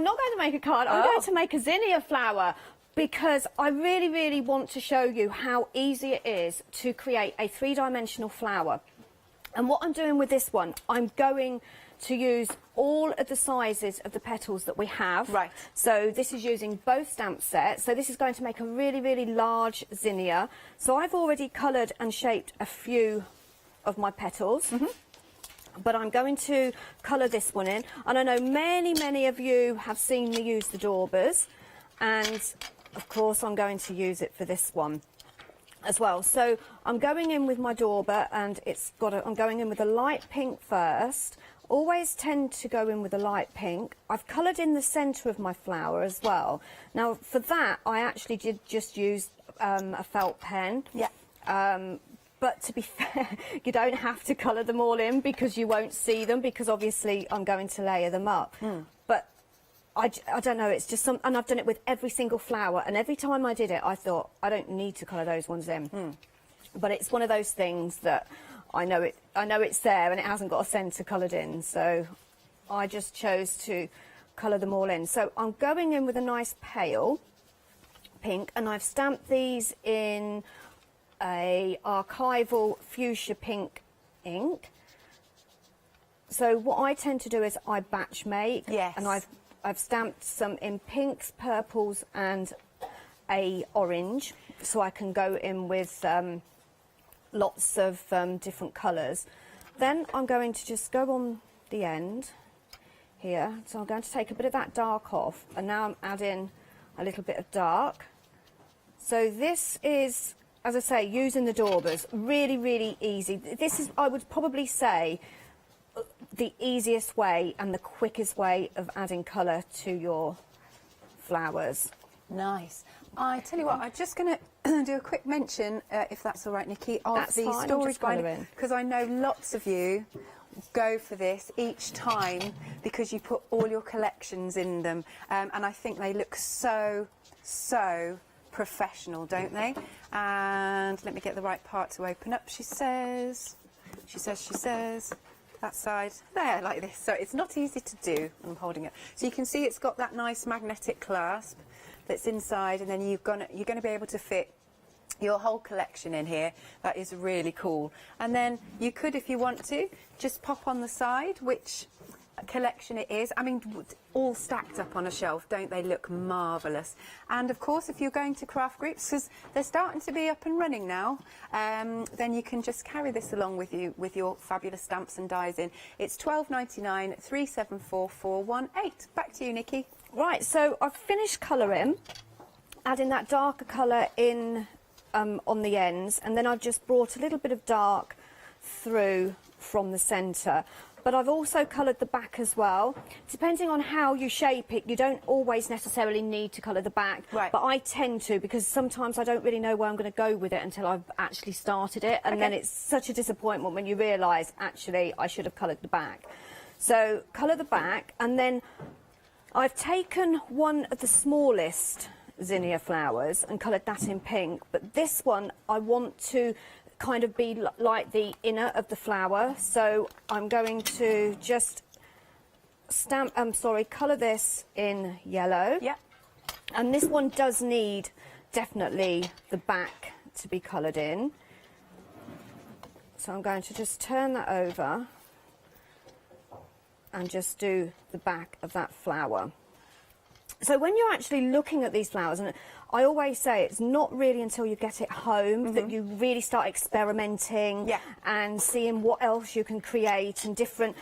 not going to make a card. I'm going to make a zinnia flower, because I really, really want to show you how easy it is to create a 3-dimensional flower. And what I'm doing with this one, I'm going to use all of the sizes of the petals that we have. Right. So this is using both stamp sets. So this is going to make a really, really large zinnia. So I've already coloured and shaped a few of my petals. But I'm going to colour this one in. And I know many, many of you have seen me use the Daubers. And of course, I'm going to use it for this one as well. So I'm going in with my Dauber, and I'm going in with a light pink first. Always tend to go in with a light pink. I've coloured in the centre of my flower as well. Now, for that, I actually did just use a felt pen. Yeah. But to be fair, you don't have to colour them all in, because you won't see them, because obviously I'm going to layer them up. But I don't know, it's just and I've done it with every single flower, and every time I did it, I thought, I don't need to colour those ones in. But it's one of those things that I know it's there, and it hasn't got a centre coloured in, so I just chose to colour them all in. So I'm going in with a nice pale pink, and I've stamped these in a archival fuchsia pink ink. So what I tend to do is I batch make. Yes. And I've stamped some in pinks, purples and a orange, so I can go in with lots of different colours. Then I'm going to just go on the end here. So I'm going to take a bit of that dark off, and now I'm adding a little bit of dark. So this is, as I say, using the Daubers, really, really easy. This is, I would probably say, the easiest way and the quickest way of adding colour to your flowers. Nice. I tell you what, I'm just going to do a quick mention, if that's all right, Nikki, of the storage binder, because I know lots of you go for this each time because you put all your collections in them, and I think they look so professional, don't they? And let me get the right part to open up. She says, that side there, like this. So it's not easy to do. I'm holding it, so you can see it's got that nice magnetic clasp that's inside, and then you're going to be able to fit your whole collection in here. That is really cool. And then you could, if you want to, just pop on the side which collection it is. I mean, all stacked up on a shelf, don't they look marvellous? And of course, if you're going to craft groups, because they're starting to be up and running now, then you can just carry this along with you with your fabulous stamps and dies in. It's £12.99, 374418. Back to you, Nikki. Right, so I've finished colouring, adding that darker colour in on the ends, and then I've just brought a little bit of dark through from the centre. But I've also coloured the back as well. Depending on how you shape it, you don't always necessarily need to colour the back. Right. But I tend to, because sometimes I don't really know where I'm going to go with it until I've actually started it. And then it's such a disappointment when you realise, actually, I should have coloured the back. So colour the back, and then I've taken one of the smallest zinnia flowers and coloured that in pink. But this one, I want to kind of be like the inner of the flower, so I'm going to just colour this in yellow. Yeah. And this one does need definitely the back to be coloured in. So I'm going to just turn that over and just do the back of that flower. So when you're actually looking at these flowers, and I always say it's not really until you get it home that you really start experimenting and seeing what else you can create and different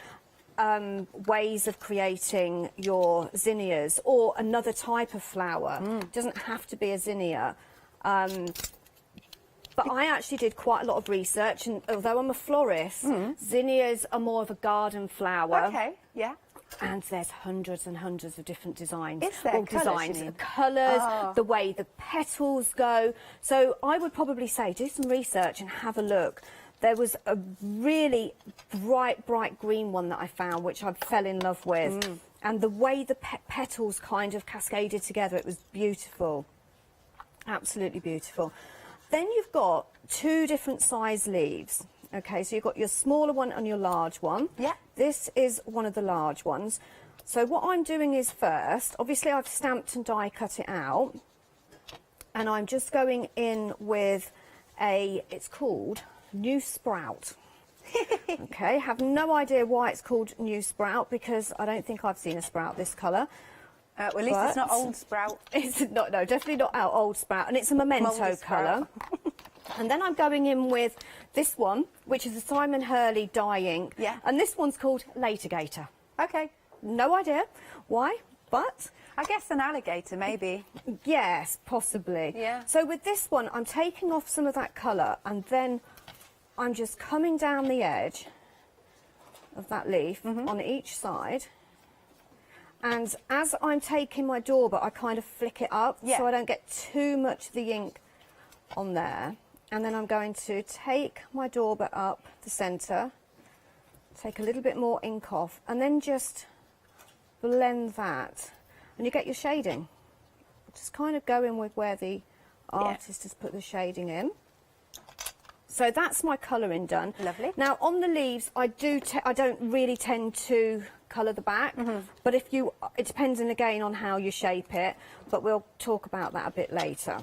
ways of creating your zinnias or another type of flower. It doesn't have to be a zinnia. But I actually did quite a lot of research, and although I'm a florist, zinnias are more of a garden flower. Okay, yeah. And there's hundreds and hundreds of different designs. Is there? Designs, colours, the way the petals go. So I would probably say do some research and have a look. There was a really bright green one that I found, which I fell in love with. And the way the petals kind of cascaded together, it was beautiful. Absolutely beautiful. Then you've got two different size leaves. Okay, so you've got your smaller one and your large one. Yeah. This is one of the large ones. So what I'm doing is first, obviously I've stamped and die cut it out. And I'm just going in with it's called New Sprout. Okay, have no idea why it's called New Sprout, because I don't think I've seen a sprout this colour. Well, at least it's not Old Sprout. It's not, no, definitely not our Old Sprout. And it's a memento colour. And then I'm going in with this one, which is a Simon Hurley dye ink. Yeah. And this one's called Latigator. Okay. No idea why, but... I guess an alligator, maybe. Yes, possibly. Yeah. So with this one, I'm taking off some of that colour, and then I'm just coming down the edge of that leaf on each side. And as I'm taking my dauber, I kind of flick it up so I don't get too much of the ink on there. And then I'm going to take my dauber up the centre, take a little bit more ink off, and then just blend that. And you get your shading. Just kind of go in with where the artist has put the shading in. So that's my colouring done. Lovely. Now on the leaves, I don't really tend to colour the back, but it depends again on how you shape it, but we'll talk about that a bit later.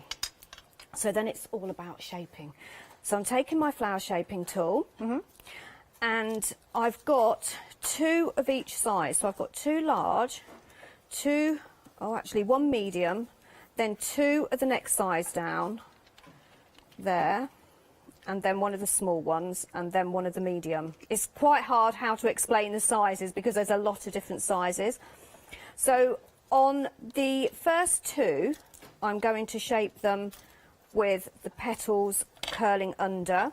So then it's all about shaping. So I'm taking my flower shaping tool, and I've got two of each size. So I've got two large, one medium, then two of the next size down, there, and then one of the small ones, and then one of the medium. It's quite hard how to explain the sizes because there's a lot of different sizes. So on the first two, I'm going to shape them with the petals curling under.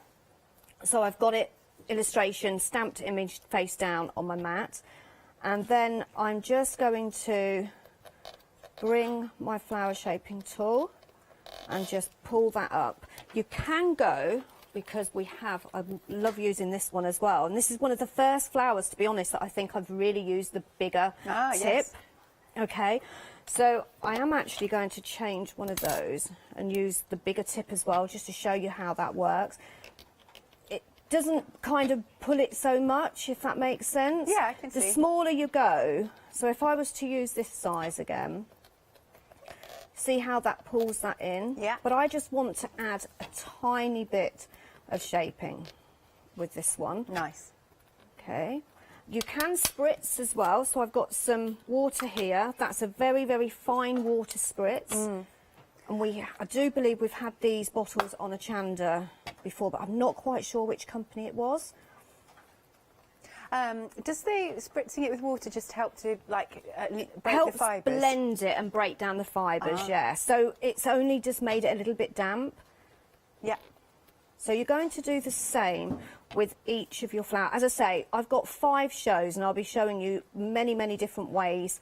So I've got it, illustration, stamped image face down on my mat. And then I'm just going to bring my flower shaping tool and just pull that up. You can go, because I love using this one as well. And this is one of the first flowers, to be honest, that I think I've really used the bigger tip. Yes. Okay, so I am actually going to change one of those and use the bigger tip as well, just to show you how that works. It doesn't kind of pull it so much, if that makes sense. Yeah, I can see. The smaller you go, so if I was to use this size again, see how that pulls that in? Yeah. But I just want to add a tiny bit of shaping with this one. Nice. Okay. You can spritz as well, so I've got some water here. That's a very, very fine water spritz. And I do believe we've had these bottles on Hochanda before, but I'm not quite sure which company it was. Does the spritzing it with water just help to break Helps the fibres? blend it and break down the fibres, yeah. So it's only just made it a little bit damp. Yeah. So you're going to do the same with each of your flowers. As I say, I've got 5 shows, and I'll be showing you many, many different ways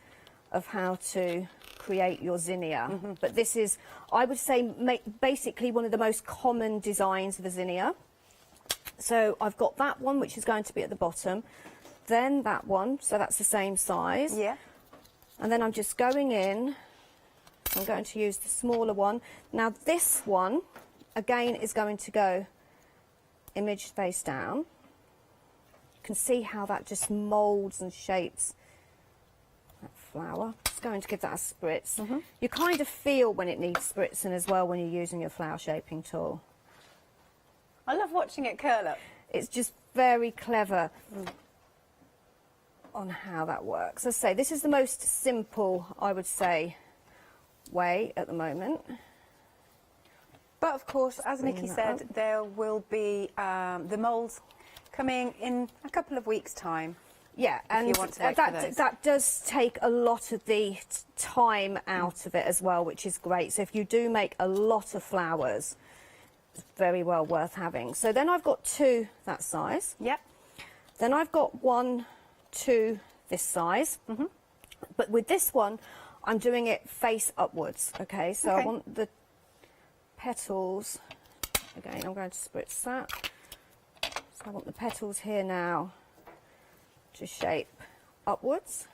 of how to create your zinnia. But this is, I would say, basically one of the most common designs of a zinnia. So I've got that one, which is going to be at the bottom, then that one, so that's the same size. Yeah. And then I'm just going in, I'm going to use the smaller one. Now this one, again, is going to go image face down. You can see how that just moulds and shapes flower. Just going to give that a spritz. You kind of feel when it needs spritzing as well when you're using your flower shaping tool. I love watching it curl up. It's just very clever on how that works. As I say, this is the most simple, I would say, way at the moment. But of course, as Nikki said, up. there will be the moulds coming in a couple of weeks' time. Yeah, and you want to wait for those. that does take a lot of the time out of it as well, which is great. So if you do make a lot of flowers, it's very well worth having. So then I've got 2 that size. Yep. Then I've got 1, 2 this size. But with this one, I'm doing it face upwards. Okay, so I want the petals. Again, I'm going to spritz that. So I want the petals here now to shape upwards.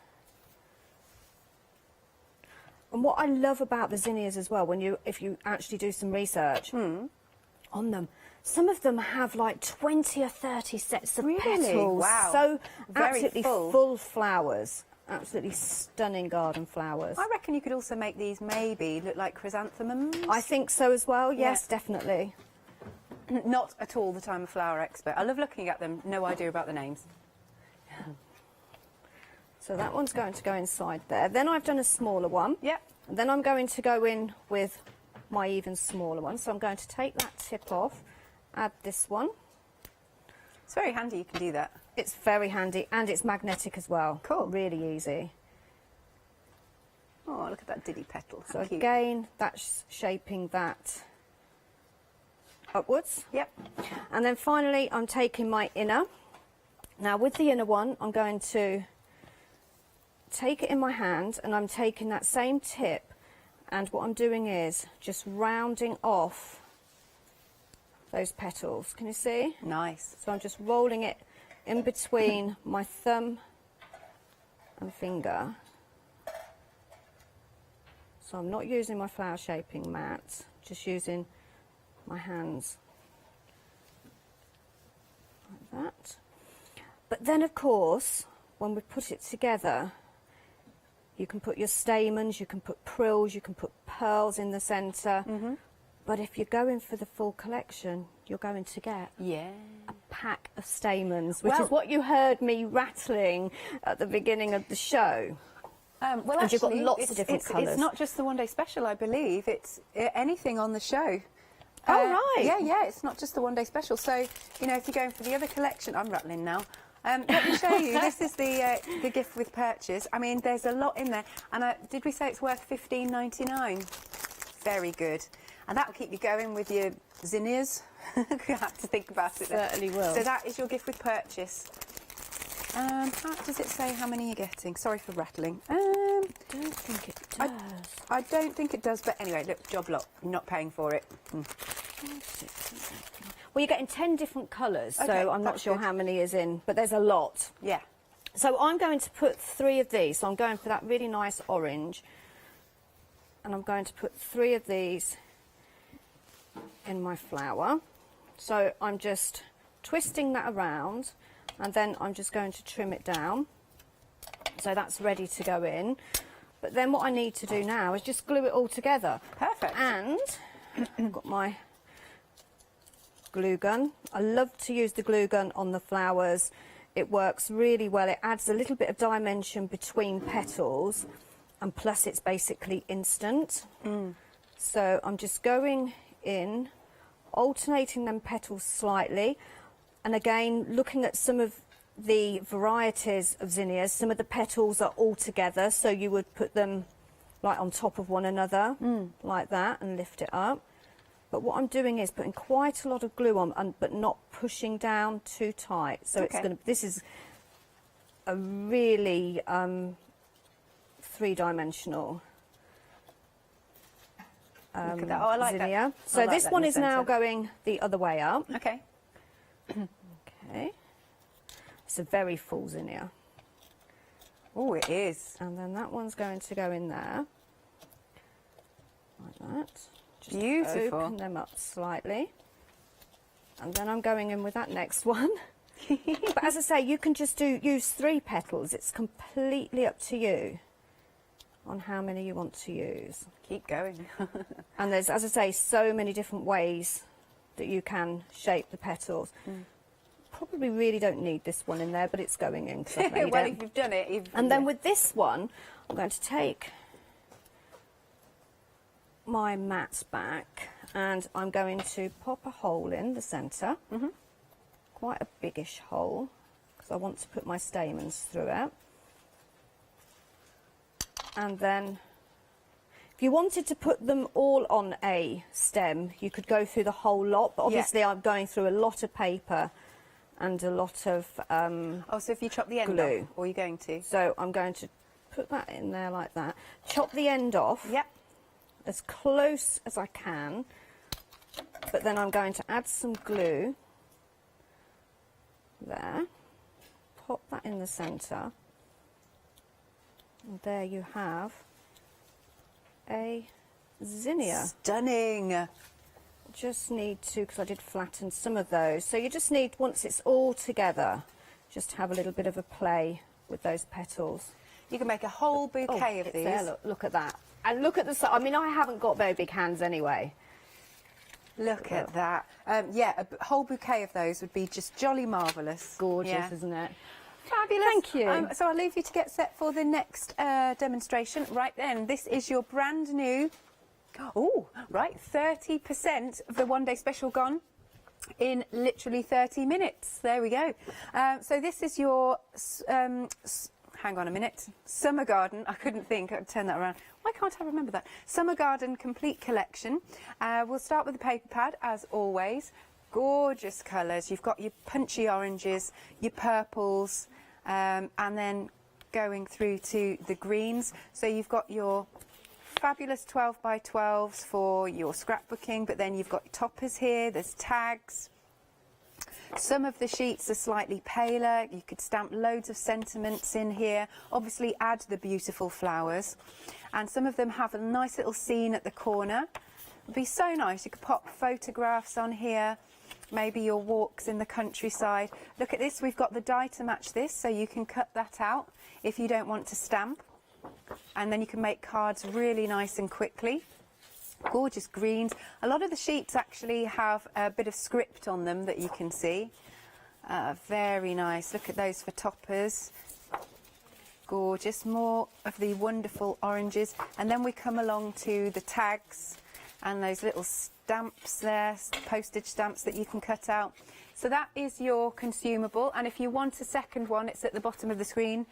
And what I love about the zinnias as well, if you actually do some research on them, some of them have like 20 or 30 sets of petals. Wow. So Very absolutely full flowers. Absolutely stunning garden flowers. I reckon you could also make these maybe look like chrysanthemums. I think so as well, yes, definitely. Not at all the time a flower expert. I love looking at them, no idea about the names. So that one's going to go inside there. Then I've done a smaller one. Yep. And then I'm going to go in with my even smaller one. So I'm going to take that tip off, add this one. It's very handy you can do that. It's very handy and it's magnetic as well. Cool. Really easy. Oh, look at that diddy petal. So again, that's shaping that upwards. Yep. And then finally, I'm taking my inner. Now with the inner one, I'm going to take it in my hand and I'm taking that same tip, and what I'm doing is just rounding off those petals. Can you see? Nice. So I'm just rolling it in between my thumb and finger. So I'm not using my flower shaping mat, just using my hands like that. But then of course, when we put it together, you can put your stamens, you can put prills, you can put pearls in the centre. But if you're going for the full collection, you're going to get a pack of stamens, which is what you heard me rattling at the beginning of the show. Well, and you've got actually, lots of different colours. It's not just the one day special, I believe. It's anything on the show. Oh, right. Yeah, it's not just the one day special. So, you know, if you're going for the other collection, I'm rattling now. Let me show you. This is the gift with purchase. I mean, there's a lot in there. And did we say it's worth $15.99? Very good. And that'll keep you going with your zinnias. You have to think about it. Certainly will. So that is your gift with purchase. How does it say how many you're getting? Sorry for rattling. I don't think it does. I don't think it does, but anyway, look, job lot. You're not paying for it. Well, you're getting 10 different colours, so Okay, I'm not that's sure good. how many is in, but there's a lot. Yeah. So I'm going to put 3 of these. So I'm going for that really nice orange. And I'm going to put 3 of these in my flower. So I'm just twisting that around, and then I'm just going to trim it down. So that's ready to go in. But then what I need to do now is just glue it all together. Perfect. And I've got my glue gun. I love to use the glue gun on the flowers. It works really well. It adds a little bit of dimension between petals, and plus it's basically instant. So I'm just going in, alternating them petals slightly, and again looking at some of the varieties of zinnias. Some of the petals are all together, so you would put them like on top of one another like that and lift it up. But what I'm doing is putting quite a lot of glue on, but not pushing down too tight. So it's going to. This is a really three-dimensional Look at that. Oh, I like zinnia. that. So I like this that one in is the now centre. going the other way up. Okay. Okay. It's a very full zinnia. Oh, it is. And then that one's going to go in there. Like that. Just Beautiful. open them up slightly. And then I'm going in with that next one. But as I say, you can just use 3 petals. It's completely up to you. on how many you want to use. Keep going. And there's, as I say, so many different ways that you can shape the petals. Probably really don't need this one in there, but it's going in 'cause I've made Well, it. if you've done it, And then with this one, I'm going to take my mats back and I'm going to pop a hole in the centre, quite a biggish hole, because I want to put my stamens through it. And then, if you wanted to put them all on a stem, you could go through the whole lot, but obviously I'm going through a lot of paper and a lot of so if you chop the end glue. off, or you're going to? So I'm going to put that in there like that. Chop the end off. Yep. As close as I can. But then I'm going to add some glue there. Pop that in the centre. And there you have a zinnia. Stunning. Just need to, because I did flatten some of those. So you just need, once it's all together, just have a little bit of a play with those petals. You can make a whole bouquet of it's these. There, look at that. And look at the, I mean, I haven't got very big hands anyway. Look at that. Yeah, a whole bouquet of those would be just jolly marvellous. Gorgeous, isn't it? Fabulous. Thank you. So I'll leave you to get set for the next demonstration. Right then, this is your brand new, right, 30% of the one-day special gone in literally 30 minutes. There we go. So this is your, hang on a minute, Summer Garden. I couldn't think, I'd turn that around. Why can't I remember that? Summer Garden Complete Collection. We'll start with the paper pad, as always. Gorgeous colours. You've got your punchy oranges, your purples, and then going through to the greens. So you've got your fabulous 12 by 12s for your scrapbooking, but then you've got toppers here, there's tags. Some of the sheets are slightly paler. You could stamp loads of sentiments in here. Obviously add the beautiful flowers. And some of them have a nice little scene at the corner. It'd be so nice. You could pop photographs on here. Maybe your walks in the countryside. Look at this. We've got the die to match this, so you can cut that out if you don't want to stamp. And then you can make cards really nice and quickly. Gorgeous greens. A lot of the sheets actually have a bit of script on them that you can see. Very nice. Look at those for toppers. Gorgeous. More of the wonderful oranges. And then we come along to the tags and those little stamps there, postage stamps that you can cut out. So that is your consumable. And if you want a second one, it's at the bottom of the screen.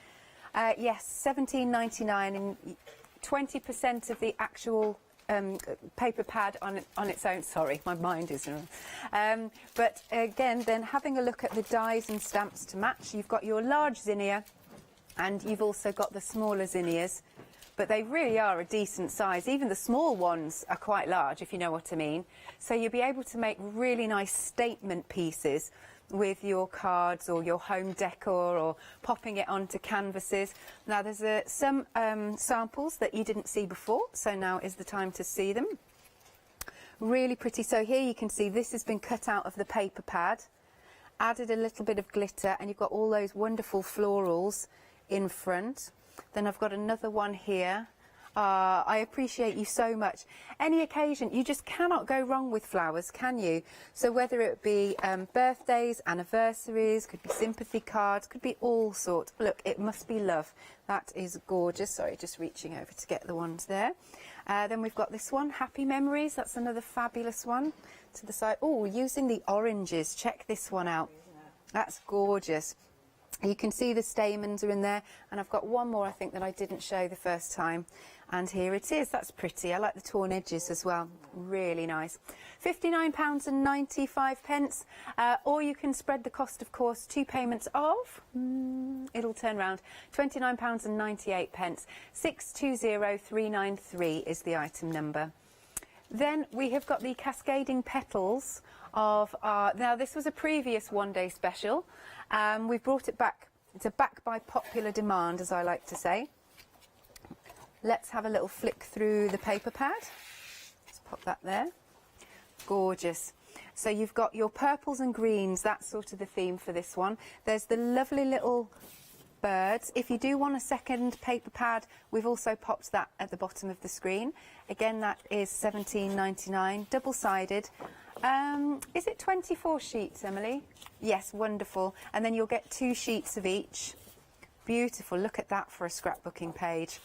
Yes, $17.99 and 20% of the actual paper pad on its own. Sorry, my mind is wrong. But again, then having a look at the dies and stamps to match, you've got your large zinnia and you've also got the smaller zinnias, but they really are a decent size. Even the small ones are quite large, if you know what I mean. So you'll be able to make really nice statement pieces with your cards or your home decor or popping it onto canvases. Now there's some samples that you didn't see before, so now is the time to see them. Really pretty. So here you can see this has been cut out of the paper pad, added a little bit of glitter, and you've got all those wonderful florals in front. Then I've got another one here. I appreciate you so much. Any occasion, you just cannot go wrong with flowers, can you? So whether it be birthdays, anniversaries, could be sympathy cards, could be all sorts. Look, it must be love. That is gorgeous. Sorry, just reaching over to get the ones there. Then we've got this one, Happy Memories. That's another fabulous one to the side. Oh, using the oranges. Check this one out. That's gorgeous. You can see the stamens are in there, and I've got one more I think that I didn't show the first time, and here it is. That's pretty. I like the torn edges as well. Really nice. £59.95, or you can spread the cost, of course, 2 payments of, it'll turn round, £29.98. 620393 is the item number. Then we have got the cascading petals of our, now this was a previous one-day special. We've brought it back. It's a back by popular demand, as I like to say. Let's have a little flick through the paper pad. Let's pop that there. Gorgeous. So you've got your purples and greens. That's sort of the theme for this one. There's the lovely little birds. If you do want a second paper pad, we've also popped that at the bottom of the screen. Again, that is £17.99, double-sided. Is it 24 sheets, Emily? Yes, wonderful. And then you'll get 2 sheets of each. Beautiful. Look at that for a scrapbooking page.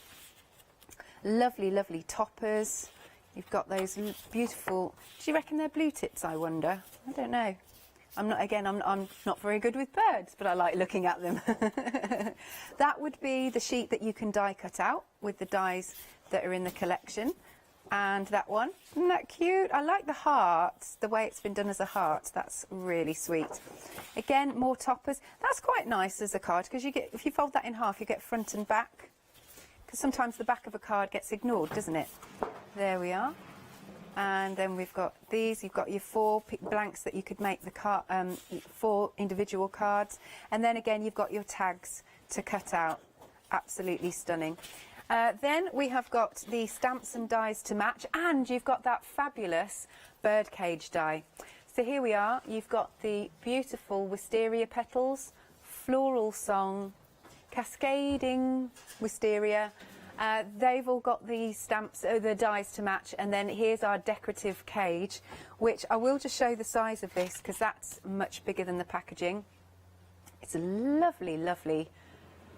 Lovely, lovely toppers. You've got those beautiful... Do you reckon they're blue tips, I wonder? I don't know. I'm not very good with birds, but I like looking at them. That would be the sheet that you can die cut out with the dies that are in the collection. And that one, isn't that cute? I like the hearts, the way it's been done as a heart. That's really sweet. Again, more toppers. That's quite nice as a card, because you get, if you fold that in half, you get front and back. Because sometimes the back of a card gets ignored, doesn't it? There we are. And then we've got these. You've got your 4 blanks that you could make the 4 individual cards. And then again, you've got your tags to cut out. Absolutely stunning. Then we have got the stamps and dies to match, and you've got that fabulous birdcage die. So here we are. You've got the beautiful wisteria petals, floral song, cascading wisteria. They've all got the stamps, the dies to match, and then here's our decorative cage, which I will just show the size of this because that's much bigger than the packaging. It's a lovely, lovely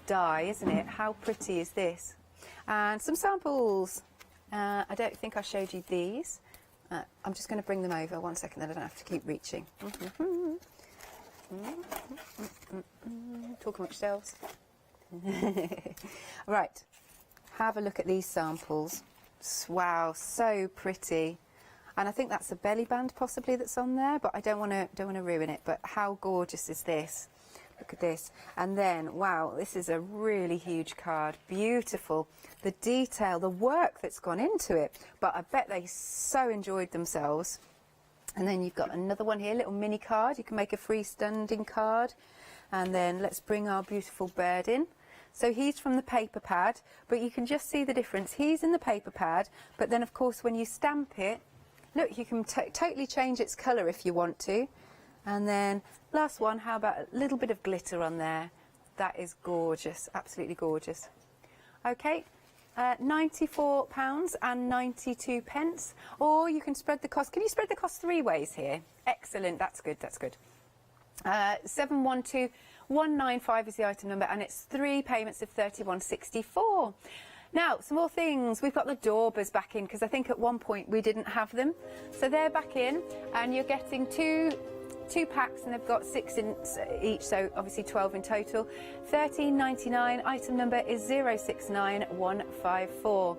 die, isn't it? How pretty is this? And some samples. I don't think I showed you these. I'm just going to bring them over 1 second, then I don't have to keep reaching. Talk amongst yourselves. Right, have a look at these samples. Wow, so pretty. And I think that's a belly band possibly that's on there, but I don't want to ruin it. But how gorgeous is this? Look at this. And then, wow, this is a really huge card. Beautiful. The detail, the work that's gone into it. But I bet they so enjoyed themselves. And then you've got another one here, little mini card. You can make a freestanding card. And then let's bring our beautiful bird in. So he's from the paper pad, but you can just see the difference. He's in the paper pad, but then, of course, when you stamp it, look, you can totally change its colour if you want to. And then last one, how about a little bit of glitter on there? That is gorgeous, absolutely gorgeous. Okay, £94.92, or you can spread the cost. Can you spread the cost 3 ways here? Excellent, that's good, that's good. 712195 is the item number, and it's 3 payments of £31.64. Now, some more things. We've got the Daubers back in, because I think at one point we didn't have them. So they're back in, and you're getting two packs, and they've got 6 in each, so obviously 12 in total. £13.99. Item number is 069154.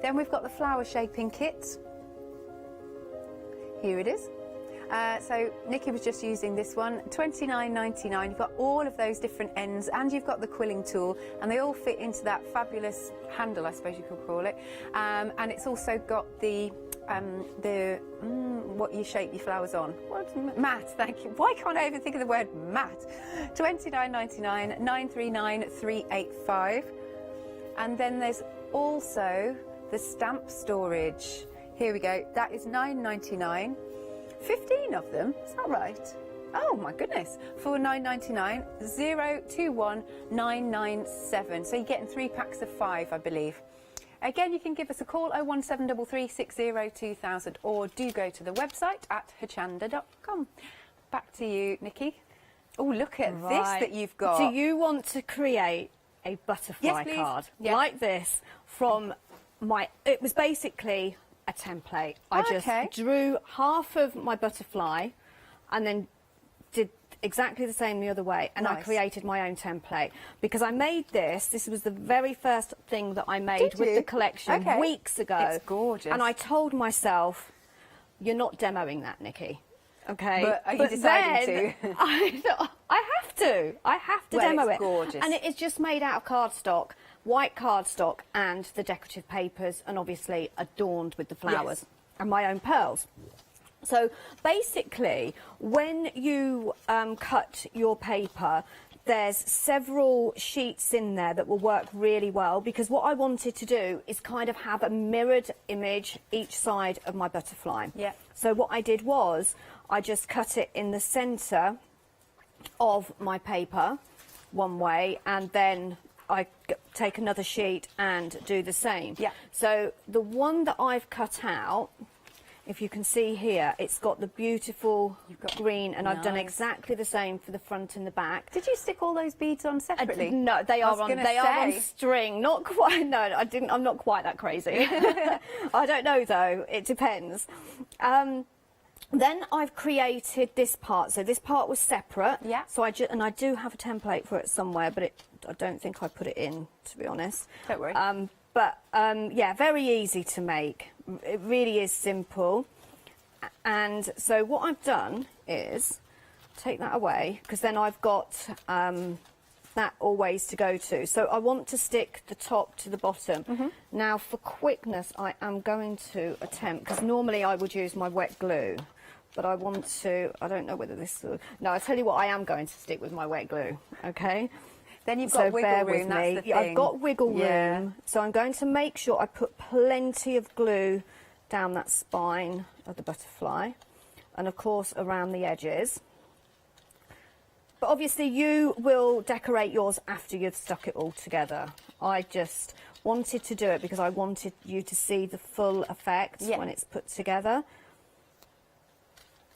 Then we've got the flower shaping kit. Here it is. So Nikki was just using this one, £29.99. You've got all of those different ends, and you've got the quilling tool, and they all fit into that fabulous handle, I suppose you could call it. And it's also got the what you shape your flowers on. What? Mat, thank you. Why can't I even think of the word mat? £29.99, 939385. And then there's also the stamp storage. Here we go. That is £9.99. 15 of them, is that right? Oh my goodness, for £9.99, 021997. So you're getting 3 packs of 5, I believe. Again, you can give us a call, 01733 60 2000, or do go to the website at hochanda.com. Back to you, Nikki. Oh, look at this that you've got. Do you want to create a butterfly card like this from my... It was basically a template. I just drew half of my butterfly and then did exactly the same the other way, and I created my own template because I made this. This was the very first thing that I made with the collection weeks ago. It's gorgeous. And I told myself, you're not demoing that, Nikki. Okay, but are you deciding to? I thought, I have to demo it. Gorgeous. And it is just made out of cardstock, white cardstock, and the decorative papers, and obviously adorned with the flowers and my own pearls. So basically, when you cut your paper, there's several sheets in there that will work really well, because what I wanted to do is kind of have a mirrored image each side of my butterfly. Yeah. So what I did was I just cut it in the centre of my paper one way, and then I take another sheet and do the same. Yeah. So the one that I've cut out, if you can see here, it's got the beautiful green, and I've done Nice. exactly the same for the front and the back. Did you stick all those beads on separately? No, they I are was on. gonna They are on say. string. Not quite. No, I didn't. I'm not quite that crazy. I don't know though. It depends. Then I've created this part. So this part was separate. Yeah. So I do have a template for it somewhere, but I don't think I put it in, to be honest. Don't worry. Yeah, very easy to make. It really is simple. And so what I've done is take that away, because then I've got that always to go to. So I want to stick the top to the bottom. Now for quickness, I am going to attempt, because normally I would use my wet glue, but I want to, I don't know whether this will, no, I'll tell you what, I am going to stick with my wet glue, okay? Then you've got wiggle room, that's the thing. I've got wiggle room, Yeah. so I'm going to make sure I put plenty of glue down that spine of the butterfly, and of course around the edges. But obviously you will decorate yours after you've stuck it all together. I just wanted to do it because I wanted you to see the full effect when it's put together.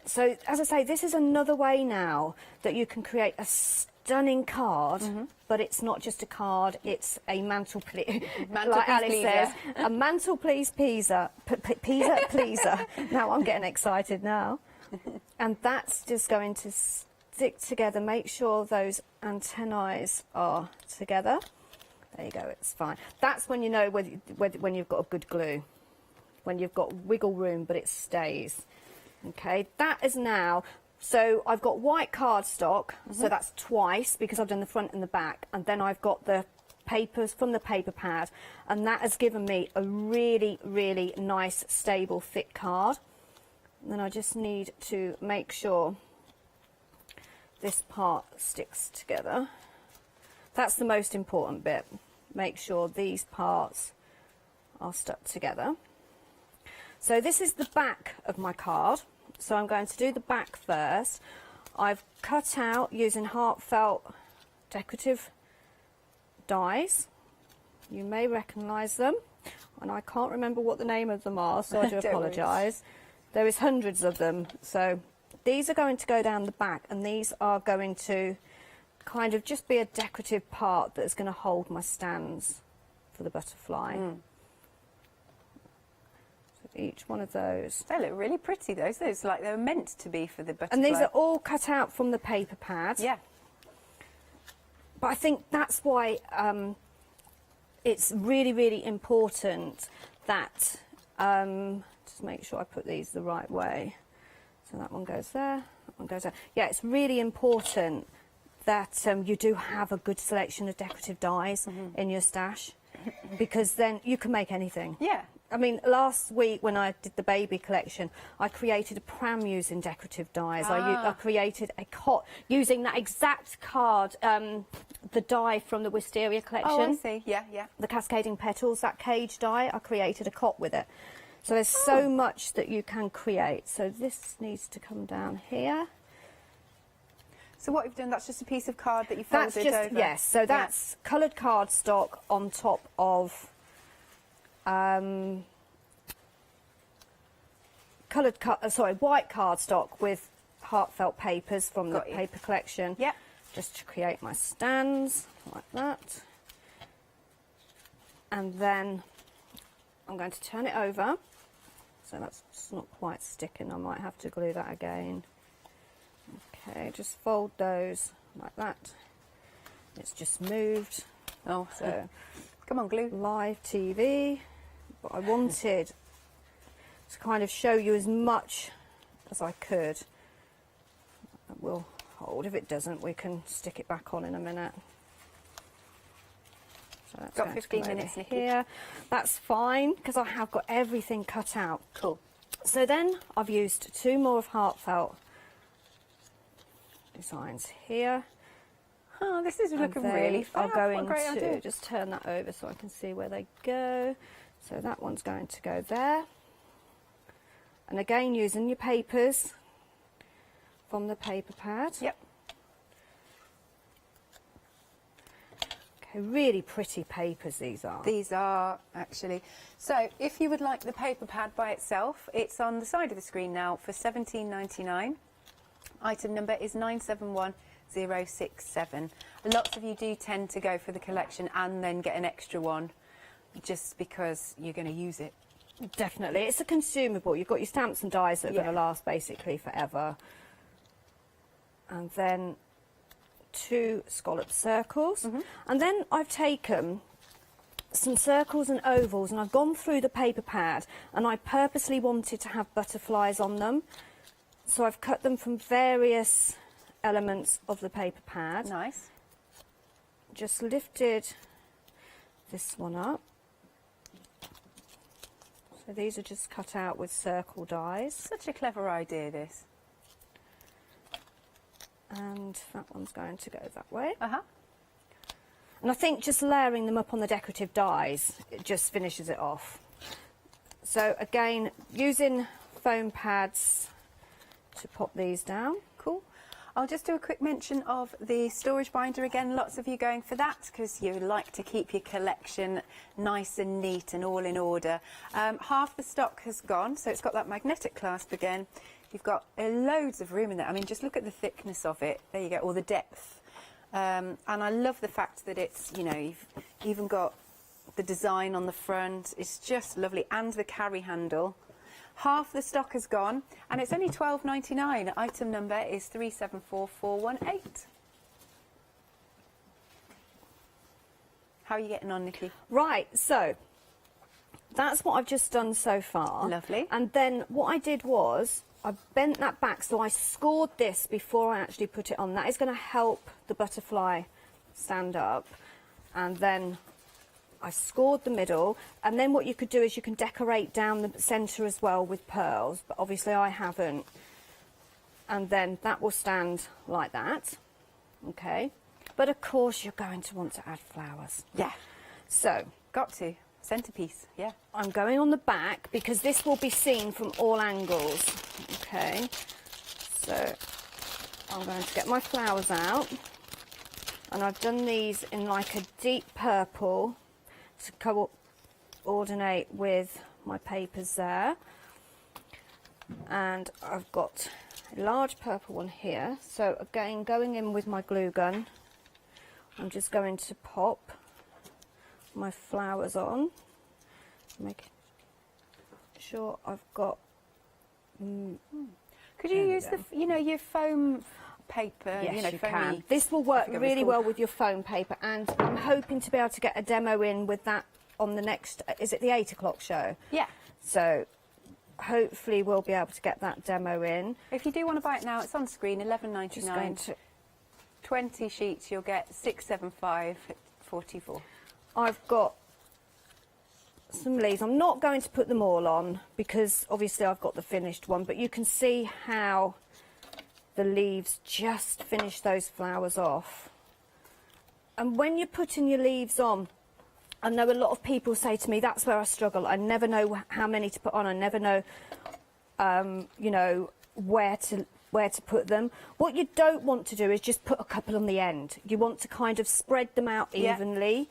So, as I say, this is another way now that you can create a stunning card, but it's not just a card, it's a mantelpiece. Like Alice says, a mantelpiece pleaser. Pleaser. Now I'm getting excited now. And that's just going to stick together. Make sure those antennae are together. There you go, it's fine. That's when you know when you've got a good glue. When you've got wiggle room, but it stays. Okay, that is now, so I've got white cardstock, so that's twice because I've done the front and the back, and then I've got the papers from the paper pad, and that has given me a really, really nice, stable, thick card. And then I just need to make sure this part sticks together. That's the most important bit. Make sure these parts are stuck together. So this is the back of my card. So I'm going to do the back first. I've cut out using heartfelt decorative dies. You may recognise them, and I can't remember what the name of them are, so I do apologise. There is hundreds of them. So these are going to go down the back, and these are going to kind of just be a decorative part that's going to hold my stands for the butterfly. Each one of those. They look really pretty, those. Those like they were meant to be for the butterfly. And these are all cut out from the paper pad. Yeah. But I think that's why it's really, really important that, just make sure I put these the right way. So that one goes there, that one goes there. Yeah, it's really important that you do have a good selection of decorative dies in your stash, because then you can make anything. Yeah. I mean, last week when I did the baby collection, I created a pram using decorative dies. I created a cot using that exact card, the die from the Wisteria collection. Oh, I see. Yeah, yeah. The cascading petals, that cage die, I created a cot with it. So there's so much that you can create. So this needs to come down here. So what you've done, that's just a piece of card that you folded over? Yes, so that's coloured cardstock on top of white cardstock with heartfelt papers from the paper collection. Yeah. Just to create my stands like that. And then I'm going to turn it over. So that's just not quite sticking. I might have to glue that again. Okay, just fold those like that. It's just moved. Oh, so come on, glue. Live TV. But I wanted to kind of show you as much as I could. That will hold. If it doesn't, we can stick it back on in a minute. So that's got 15 minutes, Nikki. Here. That's fine, because I have got everything cut out. Cool. So then I've used 2 more of heartfelt designs here. Oh, this is looking really fun. I'm going to just turn that over so I can see where they go. So that one's going to go there. And again, using your papers from the paper pad. Yep. Okay, really pretty papers these are. These are, actually. So, if you would like the paper pad by itself, it's on the side of the screen now for £17.99. Item number is 971067. Lots of you do tend to go for the collection and then get an extra one just because you're going to use it. Definitely. It's a consumable. You've got your stamps and dies that are going to last basically forever. And then 2 scallop circles. And then I've taken some circles and ovals and I've gone through the paper pad and I purposely wanted to have butterflies on them. So I've cut them from various elements of the paper pad. Nice. Just lifted this one up. So these are just cut out with circle dies. Such a clever idea, this. And that one's going to go that way. And I think just layering them up on the decorative dies, it just finishes it off. So again, using foam pads to pop these down. Cool. I'll just do a quick mention of the storage binder again. Lots of you going for that because you like to keep your collection nice and neat and all in order. Half the stock has gone, so it's got that magnetic clasp again. You've got loads of room in there. I mean, just look at the thickness of it. There you go, or the depth. And I love the fact that it's, you know, you've even got the design on the front. It's just lovely. And the carry handle. Half the stock has gone, and it's only £12.99. Item number is 374418. How are you getting on, Nikki? Right, so that's what I've just done so far. Lovely. And then what I did was I bent that back, so I scored this before I actually put it on. That is going to help the butterfly stand up. And then I scored the middle, and then what you could do is you can decorate down the centre as well with pearls, but obviously I haven't. And then that will stand like that, okay? But of course you're going to want to add flowers. Yeah. So. Got to. Centrepiece, yeah. I'm going on the back because this will be seen from all angles, okay? So I'm going to get my flowers out, and I've done these in like a deep purple to coordinate with my papers there. And I've got a large purple one here. So again, going in with my glue gun, I'm just going to pop my flowers on, make sure I've got. Could you use the, you know, your foam paper? Yes, you know, you foamy, can. This will work really well with your foam paper, and I'm hoping to be able to get a demo in with that on the next. Is it the 8 o'clock show? Yeah. So hopefully we'll be able to get that demo in. If you do want to buy it now, it's on screen, £11.99. Just going to 20 sheets, you'll get 675.44. I've got some leaves. I'm not going to put them all on because obviously I've got the finished one, but you can see how the leaves just finish those flowers off. And when you're putting your leaves on, I know a lot of people say to me, that's where I struggle. I never know how many to put on. I never know, you know, where to put them. What you don't want to do is just put a couple on the end. You want to kind of spread them out evenly.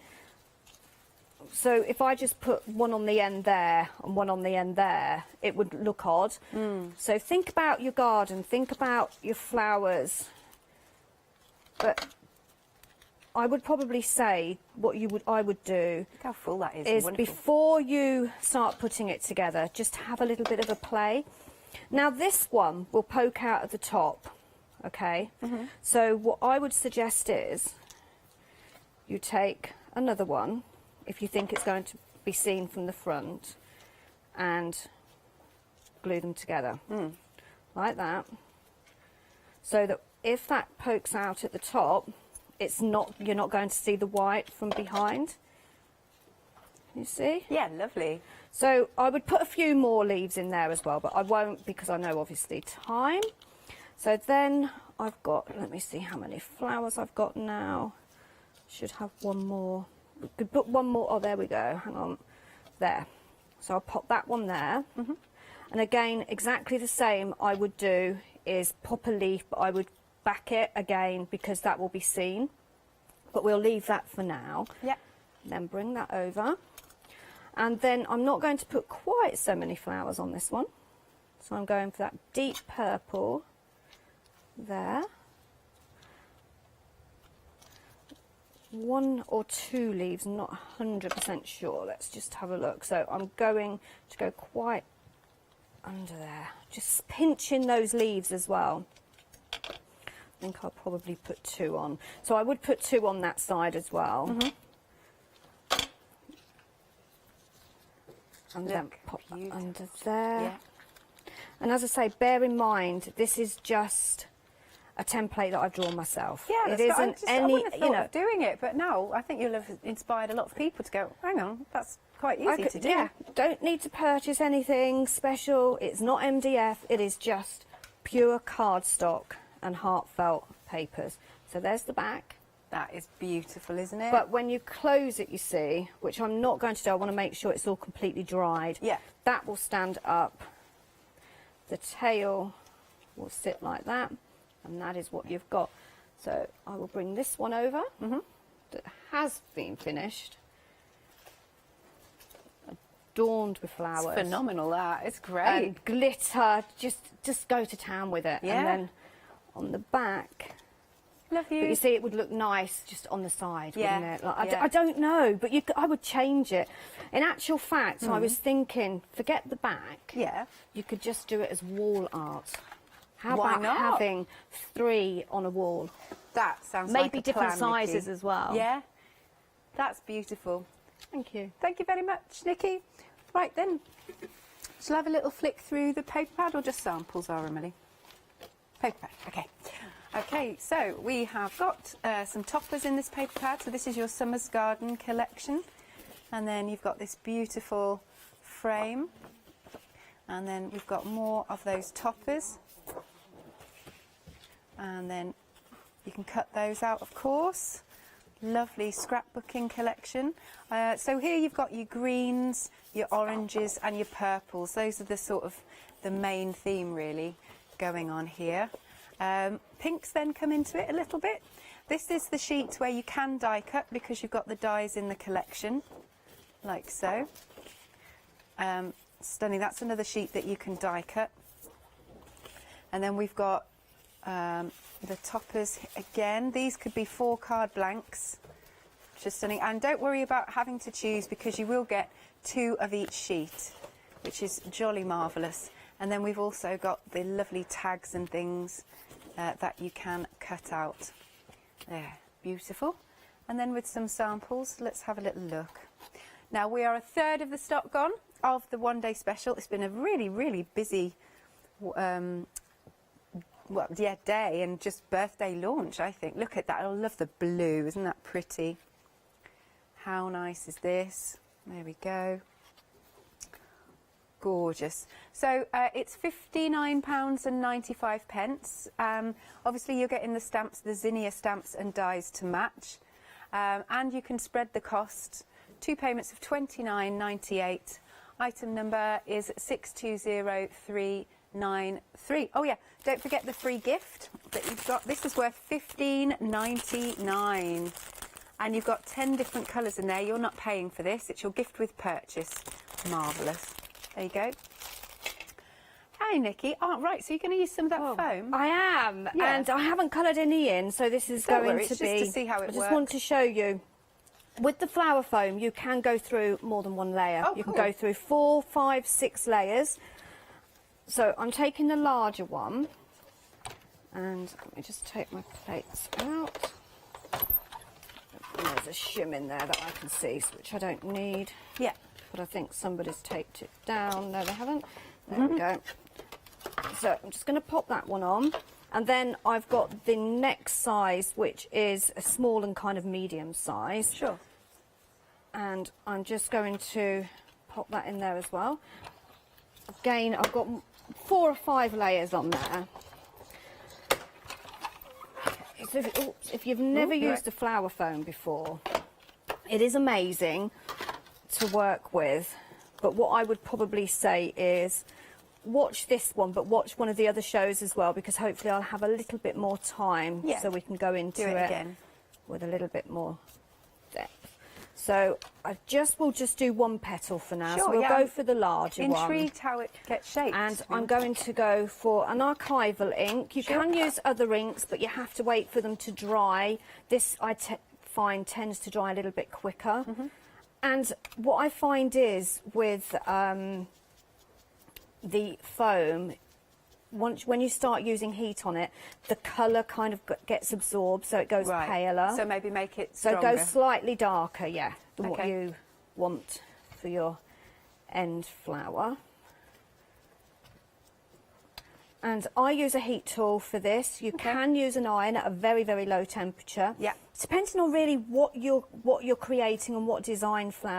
So if I just put one on the end there and one on the end there, it would look odd. So think about your garden, think about your flowers. But I would probably say what I would do. Look how full that is. Wonderful. Before you start putting it together, just have a little bit of a play. Now this one will poke out at the top, okay? So what I would suggest is you take another one, if you think it's going to be seen from the front, and glue them together, like that, so that if that pokes out at the top, you're not going to see the white from behind. You see? Yeah, lovely. So I would put a few more leaves in there as well, but I won't because I know obviously time. So then I've got, let me see how many flowers I've got now. Should have one more. We could put one more. Oh, there we go. Hang on. There. So I'll pop that one there. And again, exactly the same I would do is pop a leaf, but I would back it again because that will be seen. but we'll leave that for now. Yeah. Then bring that over. And then I'm not going to put quite so many flowers on this one. So I'm going for that deep purple there. 1 or 2 leaves, I'm not 100% sure. Let's just have a look. So I'm going to go quite under there. Just pinching those leaves as well. I think I'll probably put 2 on. So I would put 2 on that side as well. And then pop that under there. Yeah. And as I say, bear in mind, this is just a template that I've drawn myself. Yeah, it isn't I any, wouldn't have thought of doing it, but now I think you'll have inspired a lot of people to go, hang on, that's quite easy to do. Yeah, don't need to purchase anything special. It's not MDF. It is just pure cardstock and heartfelt papers. So there's the back. That is beautiful, isn't it? But when you close it, you see, which I'm not going to do, I want to make sure it's all completely dried. Yeah. That will stand up. The tail will sit like that, and that is what you've got. So I will bring this one over that has been finished, adorned with flowers. It's phenomenal, that. It's great. And glitter, just go to town with it. Yeah. And then on the back, love you. but you see, it would look nice just on the side, Yeah. wouldn't it? Like, Yeah. I don't know, but I would change it. In actual fact, I was thinking, forget the back. Yeah. You could just do it as wall art. How Why about not? having 3 on a wall? That sounds Maybe like a different plan, Nikki. sizes as well. Yeah. That's beautiful. Thank you. Thank you very much, Nikki. Right then, shall I have a little flick through the paper pad or just samples, Emily? Paper pad, okay. Okay, so we have got some toppers in this paper pad. So this is your Summer's Garden collection. And then you've got this beautiful frame. And then we've got more of those toppers. And then you can cut those out, of course. Lovely scrapbooking collection. So here you've got your greens, your oranges and your purples. Those are the sort of the main theme really going on here. Pinks then come into it a little bit. This is the sheet where you can die cut because you've got the dies in the collection, like so. Stunning. That's another sheet that you can die cut. And then we've got the toppers again. These could be 4 card blanks. Just stunning. And don't worry about having to choose because you will get 2 of each sheet, which is jolly marvellous. And then we've also got the lovely tags and things that you can cut out. There, beautiful. And then with some samples, let's have a little look. Now we are a third of the stock gone of the one-day special. It's been a really, really busy day and just birthday launch, I think. Look at that. I love the blue. Isn't that pretty? How nice is this? There we go. Gorgeous. So it's £59.95. Obviously, you're getting the stamps, the Zinnia stamps and dies to match. And you can spread the cost. 2 payments of £29.98. Item number is 620393. Oh yeah, don't forget the free gift that you've got. This is worth £15.99. And you've got 10 different colours in there. You're not paying for this. It's your gift with purchase. Marvellous. There you go. Hey, Nikki. Oh, right, so you're going to use some of that foam? I am, Yeah. and I haven't coloured any in, so this is Don't going worry, to it's be... just to see how it I just works. want to show you. With the flower foam, you can go through more than 1 layer. Oh, you can cool. go through 4, 5, 6 layers. So I'm taking the larger one, and let me just take my plates out. And there's a shim in there that I can see, which I don't need. Yeah. But I think somebody's taped it down. No, they haven't. There we go. So I'm just going to pop that one on. And then I've got the next size, which is a small and kind of medium size. Sure. And I'm just going to pop that in there as well. Again, I've got 4 or 5 layers on there. So if you've never used a flower foam before, it is amazing to work with. But what I would probably say is watch this one, but watch one of the other shows as well, because hopefully I'll have a little bit more time so we can go into Do it again. with a little bit more depth. So we'll just do one petal for now. Sure, so we'll yeah. go for the larger one. Intrigued how it gets shaped. And I'm going to go for an archival ink. You can use other inks, but you have to wait for them to dry. This I find tends to dry a little bit quicker. And what I find is with the foam, when you start using heat on it, the colour kind of gets absorbed, so it goes paler. So maybe make it So stronger. it goes slightly darker, yeah, than what you want for your end flower. And I use a heat tool for this. You can use an iron at a very, very low temperature. Yeah. Depending on really what you're creating and what design flower